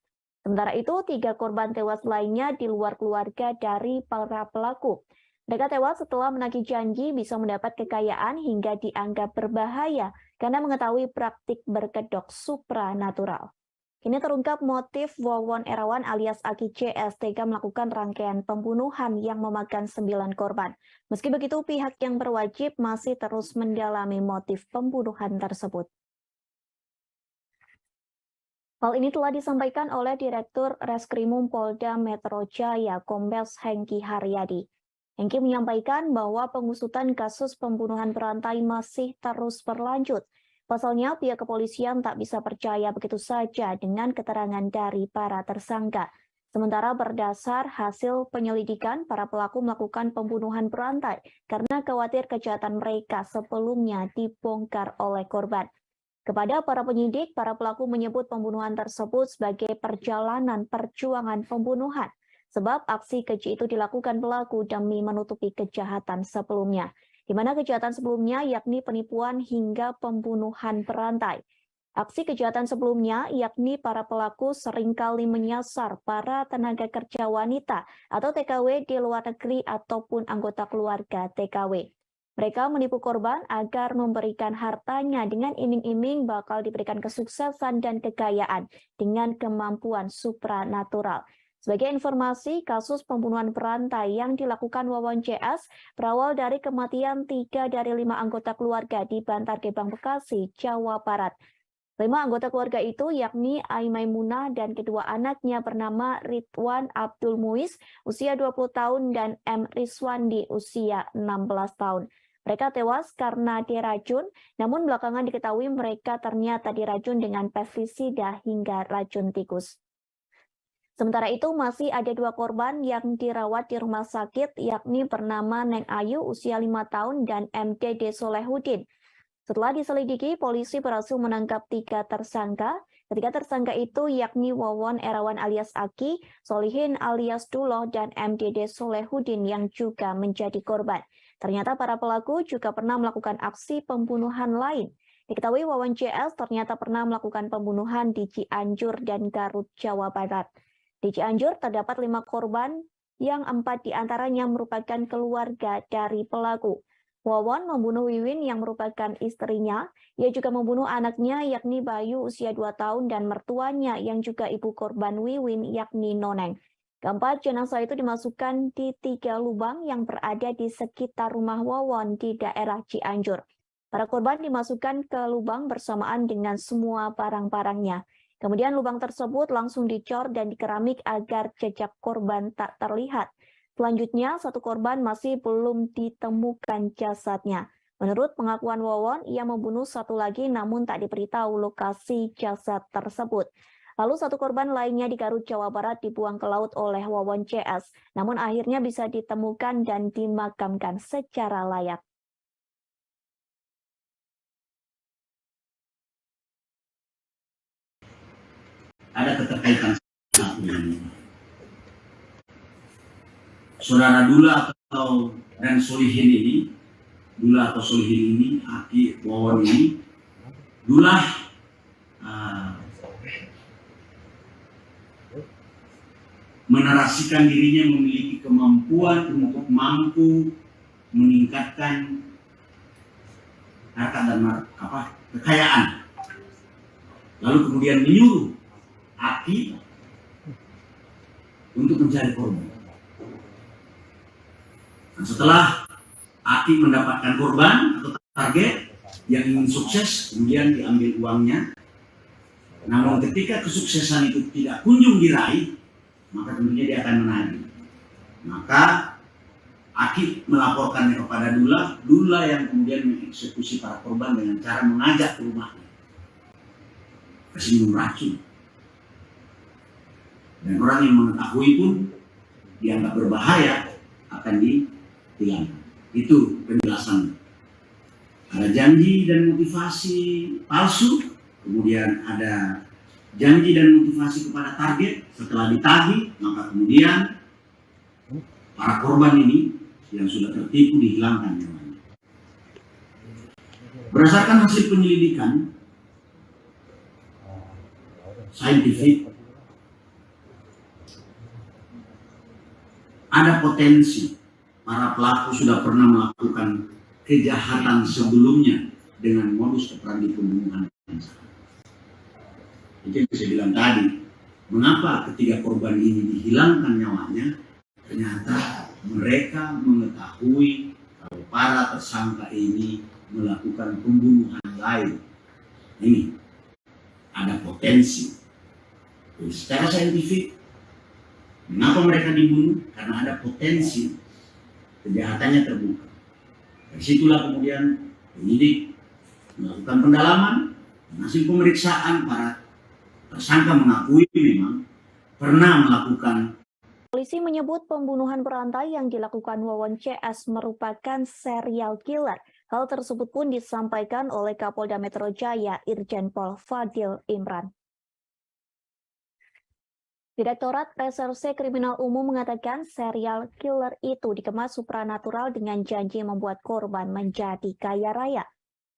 [SPEAKER 7] Sementara itu 3 korban tewas lainnya di luar keluarga dari para pelaku. Mereka tewas setelah menagih janji bisa mendapat kekayaan hingga dianggap berbahaya karena mengetahui praktik berkedok supranatural. Kini terungkap motif Wawon Erawan alias Aki CS tega melakukan rangkaian pembunuhan yang memakan 9 korban. Meski begitu, pihak yang berwajib masih terus mendalami motif pembunuhan tersebut. Hal ini telah disampaikan oleh Direktur Reskrimum Polda Metro Jaya, Kombes Hengki Haryadi. Hengki menyampaikan bahwa pengusutan kasus pembunuhan berantai masih terus berlanjut. Pasalnya, pihak kepolisian tak bisa percaya begitu saja dengan keterangan dari para tersangka. Sementara berdasar hasil penyelidikan, para pelaku melakukan pembunuhan berantai karena khawatir kejahatan mereka sebelumnya dibongkar oleh korban. Kepada para penyidik, para pelaku menyebut pembunuhan tersebut sebagai perjalanan perjuangan pembunuhan. Sebab aksi keji itu dilakukan pelaku demi menutupi kejahatan sebelumnya. Di mana kejahatan sebelumnya yakni penipuan hingga pembunuhan berantai. Aksi kejahatan sebelumnya yakni para pelaku seringkali menyasar para tenaga kerja wanita atau TKW di luar negeri ataupun anggota keluarga TKW. Mereka menipu korban agar memberikan hartanya dengan iming-iming bakal diberikan kesuksesan dan kekayaan dengan kemampuan supranatural. Sebagai informasi, kasus pembunuhan berantai yang dilakukan Wawon CS berawal dari kematian 3 dari 5 anggota keluarga di Bantar Gebang, Bekasi, Jawa Barat. 5 anggota keluarga itu yakni Ai Maimunah dan kedua anaknya bernama Ridwan Abdul Muiz, usia 20 tahun, dan M. Rizwandi, usia 16 tahun. Mereka tewas karena diracun, namun belakangan diketahui mereka ternyata diracun dengan pestisida hingga racun tikus. Sementara itu masih ada 2 korban yang dirawat di rumah sakit yakni bernama Neng Ayu usia 5 tahun dan MDD Solehudin. Setelah diselidiki, polisi berhasil menangkap 3 tersangka. Ketiga tersangka itu yakni Wawon Erawan alias Aki, Solihin alias Dullah, dan MDD Solehudin yang juga menjadi korban. Ternyata para pelaku juga pernah melakukan aksi pembunuhan lain. Diketahui Wawon CS ternyata pernah melakukan pembunuhan di Cianjur dan Garut, Jawa Barat. Di Cianjur terdapat 5 korban yang 4 diantaranya merupakan keluarga dari pelaku. Wawon membunuh Wiwin yang merupakan istrinya. Ia juga membunuh anaknya yakni Bayu usia 2 tahun dan mertuanya yang juga ibu korban Wiwin yakni Noneng. Keempat jenazah itu dimasukkan di 3 lubang yang berada di sekitar rumah Wawon di daerah Cianjur. Para korban dimasukkan ke lubang bersamaan dengan semua barang-barangnya. Kemudian lubang tersebut langsung dicor dan dikeramik agar jejak korban tak terlihat. Selanjutnya, 1 korban masih belum ditemukan jasadnya. Menurut pengakuan Wawon, ia membunuh 1 lagi namun tak diberitahu lokasi jasad tersebut. Lalu 1 korban lainnya di Garut, Jawa Barat dibuang ke laut oleh Wawon CS, namun akhirnya bisa ditemukan dan dimakamkan secara layak.
[SPEAKER 8] Ada keterkaitan satu ini. Saudara Dullah dan Solihin ini, Dullah atau Solihin ini, Aki Wawon ini, Dullah menarasikan dirinya memiliki kemampuan untuk mampu meningkatkan harta dan kekayaan. Lalu kemudian menyuruh Aki untuk mencari korban. Dan setelah Aki mendapatkan korban atau target yang ingin sukses, kemudian diambil uangnya. Namun ketika kesuksesan itu tidak kunjung diraih, maka tentunya dia akan menagih. Maka Aki melaporkannya kepada Dula yang kemudian mengeksekusi para korban dengan cara mengajak ke rumahnya, kasih minum racun. Dan orang yang mengetahui pun dianggap berbahaya akan dihilangkan. Itu penjelasan. Ada janji dan motivasi palsu, kemudian ada janji dan motivasi kepada target. Setelah ditagih, maka kemudian para korban ini yang sudah tertipu dihilangkan nyawanya. Berdasarkan hasil penyelidikan saintifik, ada potensi para pelaku sudah pernah melakukan kejahatan sebelumnya dengan modus operandi pembunuhan. Itu yang saya bilang tadi, mengapa ketiga korban ini dihilangkan nyawanya? Ternyata mereka mengetahui kalau para tersangka ini melakukan pembunuhan lain. Ini ada potensi. Jadi, secara saintifik, mengapa mereka dibunuh? Karena ada potensi kejahatannya terbuka. Dari situlah kemudian penyidik melakukan pendalaman, hasil pemeriksaan para tersangka mengakui memang pernah melakukan.
[SPEAKER 7] Polisi menyebut pembunuhan berantai yang dilakukan Wawon CS merupakan serial killer. Hal tersebut pun disampaikan oleh Kapolda Metro Jaya Irjen Pol Fadil Imran. Direktorat Reserse Kriminal Umum mengatakan serial killer itu dikemas supranatural dengan janji membuat korban menjadi kaya raya.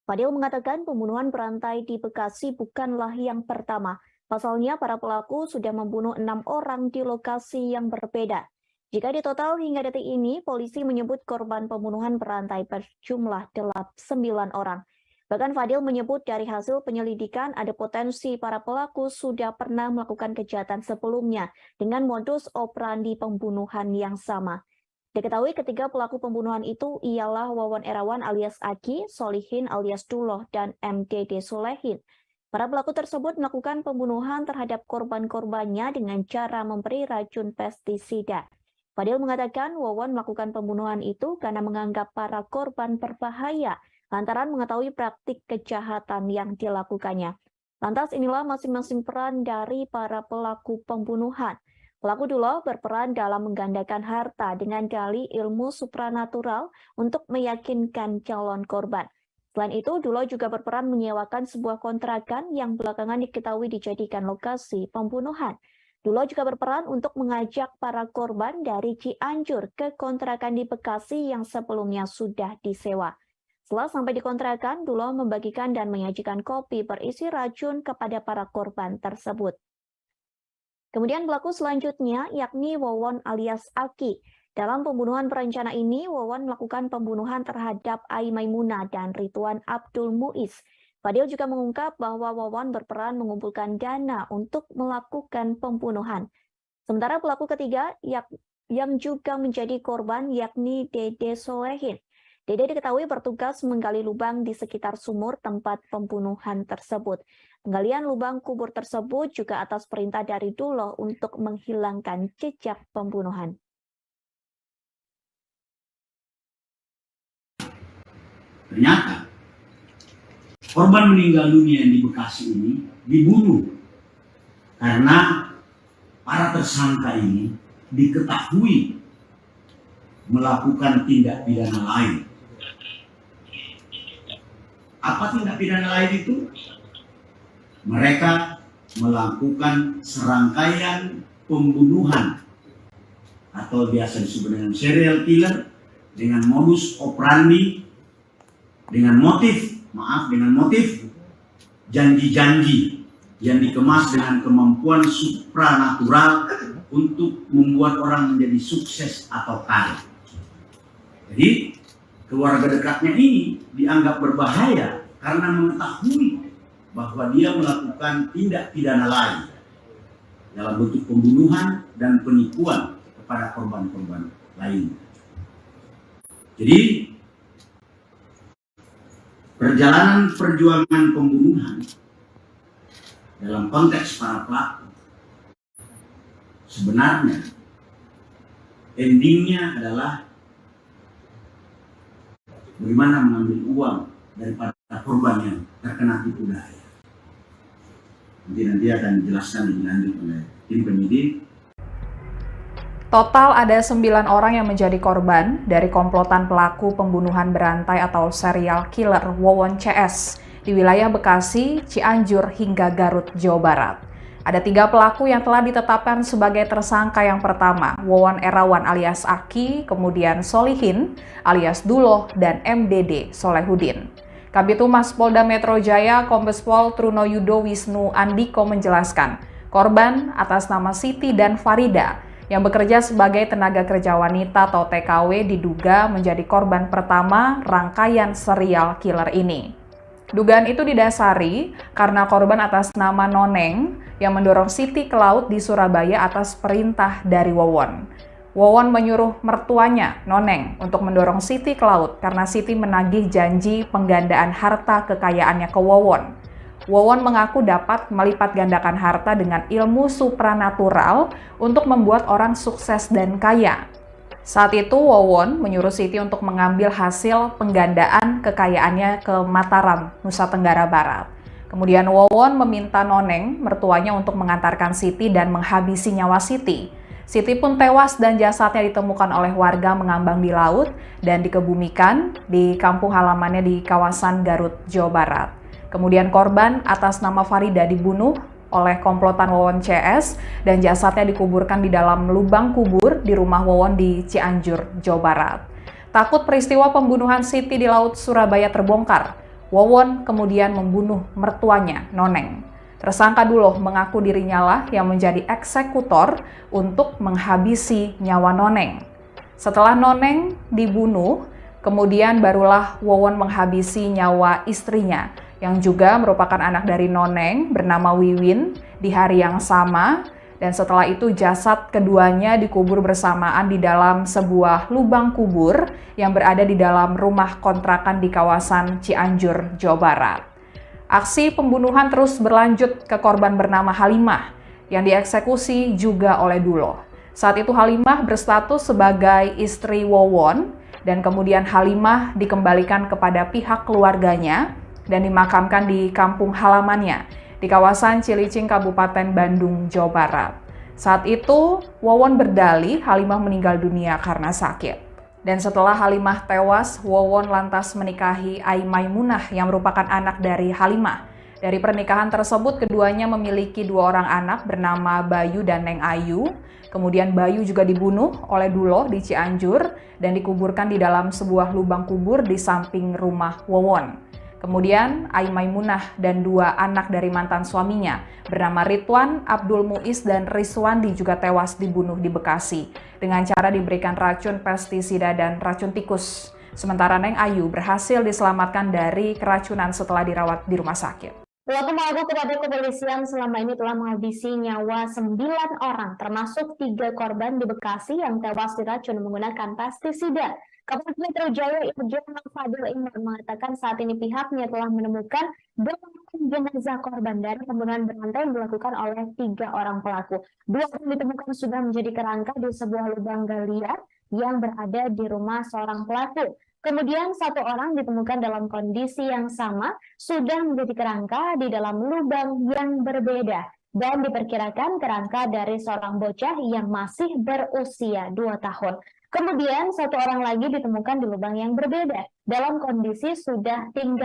[SPEAKER 7] Fadil mengatakan pembunuhan berantai di Bekasi bukanlah yang pertama. Pasalnya, para pelaku sudah membunuh 6 orang di lokasi yang berbeda. Jika ditotal hingga detik ini, polisi menyebut korban pembunuhan berantai berjumlah 9 orang. Bahkan Fadil menyebut dari hasil penyelidikan ada potensi para pelaku sudah pernah melakukan kejahatan sebelumnya dengan modus operandi pembunuhan yang sama. Diketahui ketiga pelaku pembunuhan itu ialah Wawon Erawan alias Aki, Solihin alias Duloh, dan MDD Solehin. Para pelaku tersebut melakukan pembunuhan terhadap korban-korbannya dengan cara memberi racun pestisida. Fadil mengatakan Wawon melakukan pembunuhan itu karena menganggap para korban berbahaya lantaran mengetahui praktik kejahatan yang dilakukannya. Lantas inilah masing-masing peran dari para pelaku pembunuhan. Pelaku Duloh berperan dalam menggandakan harta dengan dalih ilmu supranatural untuk meyakinkan calon korban. Selain itu, Duloh juga berperan menyewakan sebuah kontrakan yang belakangan diketahui dijadikan lokasi pembunuhan. Duloh juga berperan untuk mengajak para korban dari Cianjur ke kontrakan di Bekasi yang sebelumnya sudah disewa. Setelah sampai di kontrakan, Duloh membagikan dan menyajikan kopi berisi racun kepada para korban tersebut. Kemudian pelaku selanjutnya yakni Wawon alias Aki. Dalam pembunuhan berencana ini, Wawon melakukan pembunuhan terhadap Ai Maimunah dan Ridwan Abdul Muiz. Fadil juga mengungkap bahwa Wawon berperan mengumpulkan dana untuk melakukan pembunuhan. Sementara pelaku ketiga yang juga menjadi korban yakni Dede Solehin. Dede diketahui bertugas menggali lubang di sekitar sumur tempat pembunuhan tersebut. Penggalian lubang kubur tersebut juga atas perintah dari Duloh untuk menghilangkan jejak pembunuhan.
[SPEAKER 8] Ternyata korban meninggal dunia di Bekasi ini dibunuh karena para tersangka ini diketahui melakukan tindak pidana lain. Apa tindak pidana lain itu? Mereka melakukan serangkaian pembunuhan atau biasa disebut dengan serial killer dengan modus operandi, dengan motif janji-janji yang dikemas dengan kemampuan supranatural untuk membuat orang menjadi sukses atau kaya. Jadi keluarga dekatnya ini dianggap berbahaya karena mengetahui bahwa dia melakukan tindak pidana lain dalam bentuk pembunuhan dan penipuan kepada korban-korban lain. Jadi perjalanan perjuangan pembunuhan dalam konteks para pelaku sebenarnya endingnya adalah bagaimana mengambil uang daripada korban yang terkena tipu daya. Nanti akan dijelaskan lebih lanjut oleh tim penyidik.
[SPEAKER 9] Total ada 9 orang yang menjadi korban dari komplotan pelaku pembunuhan berantai atau serial killer Wawon CS di wilayah Bekasi, Cianjur, hingga Garut, Jawa Barat. Ada 3 pelaku yang telah ditetapkan sebagai tersangka. Yang pertama, Wawon Erawan alias Aki, kemudian Solihin alias Duloh, dan MDD Solehudin. Kabitumas Polda Metro Jaya Kombes Pol Truno Yudo Wisnu Andiko menjelaskan, korban atas nama Siti dan Farida yang bekerja sebagai tenaga kerja wanita atau TKW diduga menjadi korban pertama rangkaian serial killer ini. Dugaan itu didasari karena korban atas nama Noneng yang mendorong Siti ke laut di Surabaya atas perintah dari Wawon. Wawon menyuruh mertuanya, Noneng, untuk mendorong Siti ke laut karena Siti menagih janji penggandaan harta kekayaannya ke Wawon. Wawon mengaku dapat melipat gandakan harta dengan ilmu supranatural untuk membuat orang sukses dan kaya. Saat itu Wawon menyuruh Siti untuk mengambil hasil penggandaan kekayaannya ke Mataram, Nusa Tenggara Barat. Kemudian Wawon meminta Noneng, mertuanya, untuk mengantarkan Siti dan menghabisi nyawa Siti. Siti pun tewas dan jasadnya ditemukan oleh warga mengambang di laut dan dikebumikan di kampung halamannya di kawasan Garut, Jawa Barat. Kemudian korban atas nama Farida dibunuh oleh komplotan Wawon CS dan jasadnya dikuburkan di dalam lubang kubur di rumah Wawon di Cianjur, Jawa Barat. Takut peristiwa pembunuhan Siti di laut Surabaya terbongkar, Wawon kemudian membunuh mertuanya, Noneng. Tersangka Duloh mengaku dirinya lah yang menjadi eksekutor untuk menghabisi nyawa Noneng. Setelah Noneng dibunuh, kemudian barulah Wawon menghabisi nyawa istrinya, yang juga merupakan anak dari Noneng bernama Wiwin di hari yang sama, dan setelah itu jasad keduanya dikubur bersamaan di dalam sebuah lubang kubur yang berada di dalam rumah kontrakan di kawasan Cianjur, Jawa Barat. Aksi pembunuhan terus berlanjut ke korban bernama Halimah yang dieksekusi juga oleh Duloh. Saat itu Halimah berstatus sebagai istri Wawon dan kemudian Halimah dikembalikan kepada pihak keluarganya dan dimakamkan di kampung halamannya di kawasan Cilicing, Kabupaten Bandung, Jawa Barat. Saat itu Wawon berdalih Halimah meninggal dunia karena sakit. Dan setelah Halimah tewas, Wawon lantas menikahi Ai Maimunah yang merupakan anak dari Halimah. Dari pernikahan tersebut, keduanya memiliki 2 orang anak bernama Bayu dan Neng Ayu. Kemudian Bayu juga dibunuh oleh Duloh di Cianjur dan dikuburkan di dalam sebuah lubang kubur di samping rumah Wawon. Kemudian Ai Maimunah dan 2 anak dari mantan suaminya bernama Ridwan, Abdul Muiz, dan Riswandi juga tewas dibunuh di Bekasi dengan cara diberikan racun pestisida dan racun tikus. Sementara Neng Ayu berhasil diselamatkan dari keracunan setelah dirawat di rumah sakit.
[SPEAKER 7] Pelaku mengaku kepada kepolisian selama ini telah menghabisi nyawa 9 orang, termasuk 3 korban di Bekasi yang tewas diracun menggunakan pestisida. Kapolres Metro Jaya Irjen Fadil Imran mengatakan saat ini pihaknya telah menemukan 8 jenazah korban dari pembunuhan berantai yang dilakukan oleh 3 orang pelaku. 2 orang ditemukan sudah menjadi kerangka di sebuah lubang galian yang berada di rumah seorang pelaku. Kemudian 1 orang ditemukan dalam kondisi yang sama sudah menjadi kerangka di dalam lubang yang berbeda dan diperkirakan kerangka dari seorang bocah yang masih berusia 2 tahun. Kemudian 1 orang lagi ditemukan di lubang yang berbeda dalam kondisi sudah tinggal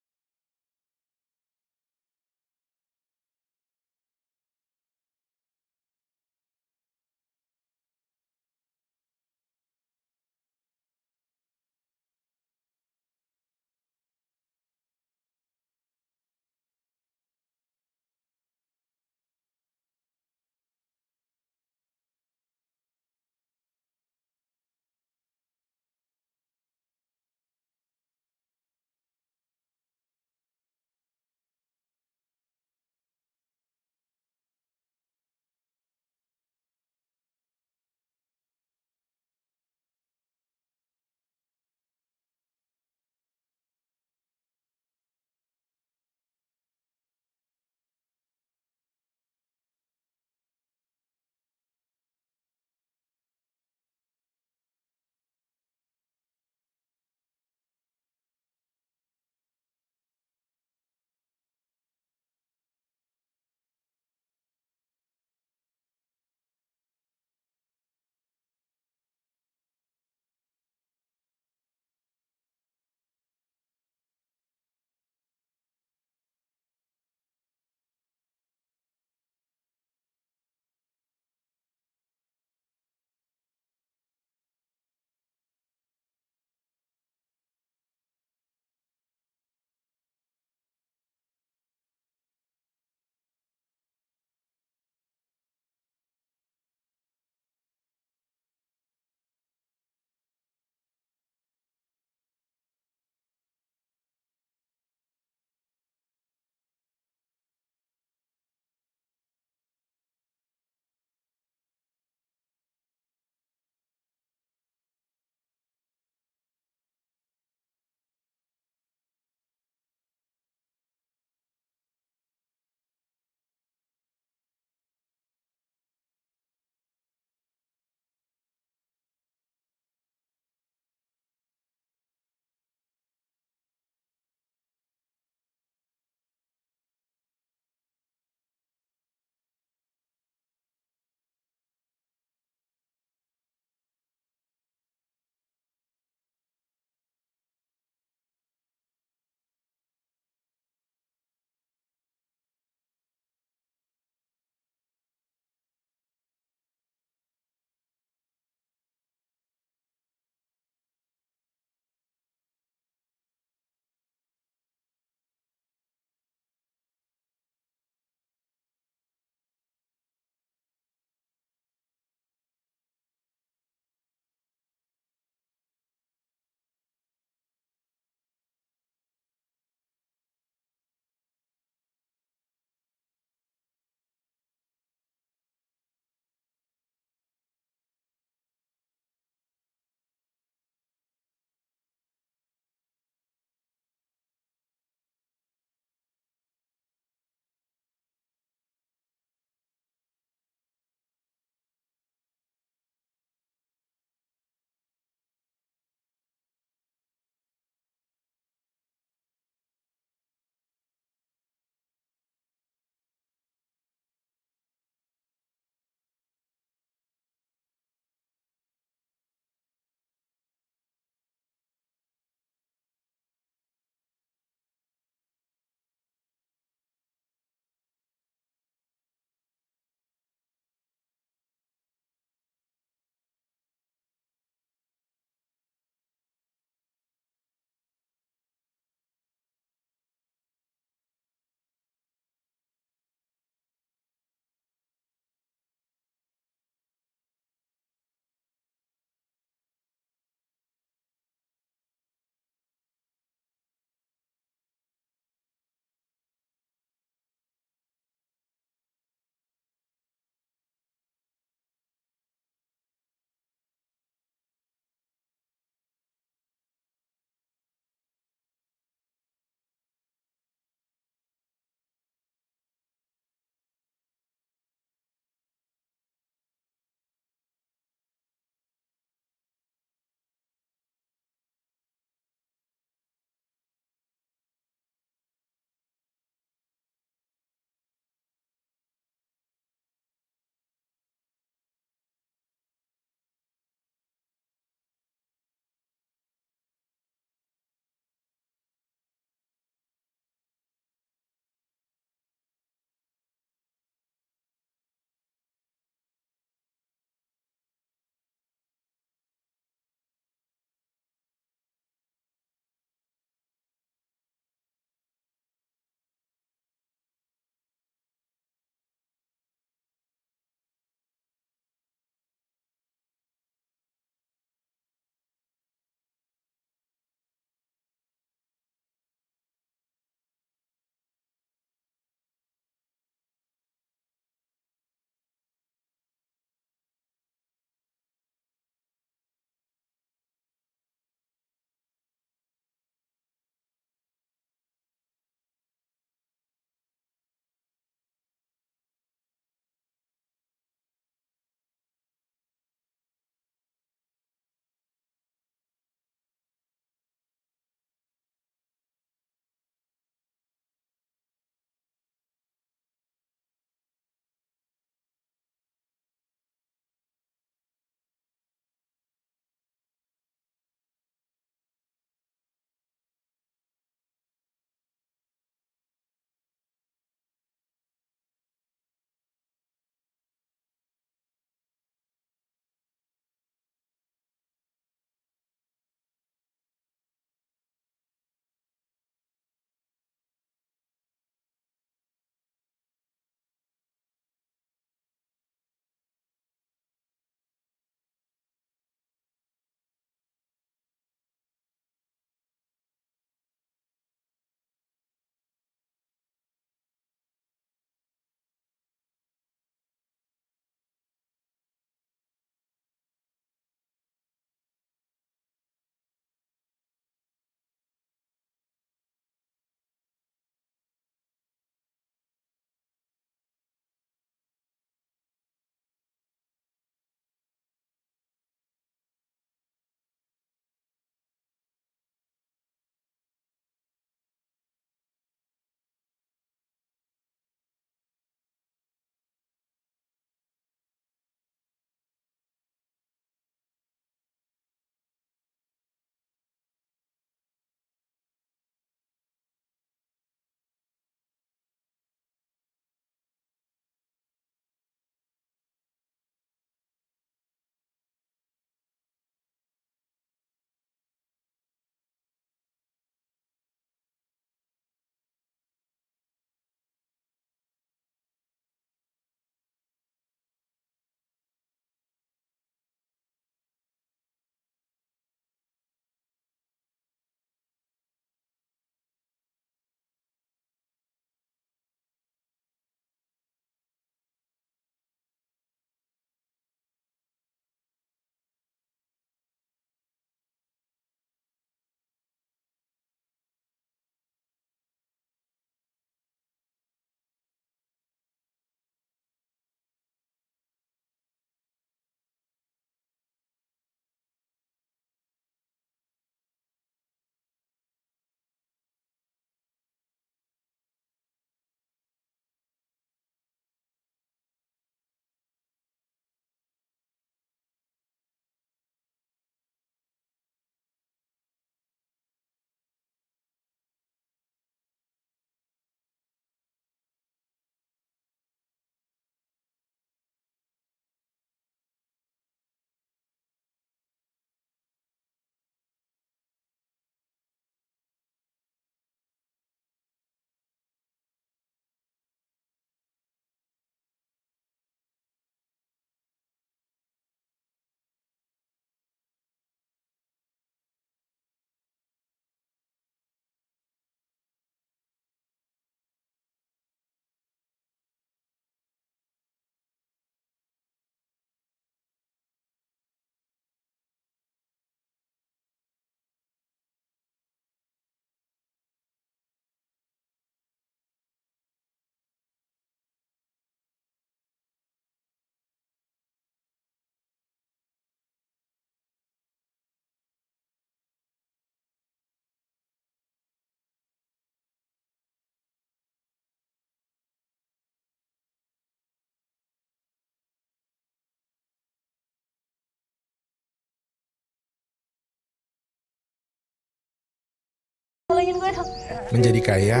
[SPEAKER 12] tolongin gue dong.
[SPEAKER 16] Menjadi kaya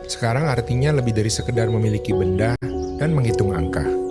[SPEAKER 16] sekarang artinya lebih dari sekedar memiliki benda dan menghitung angka.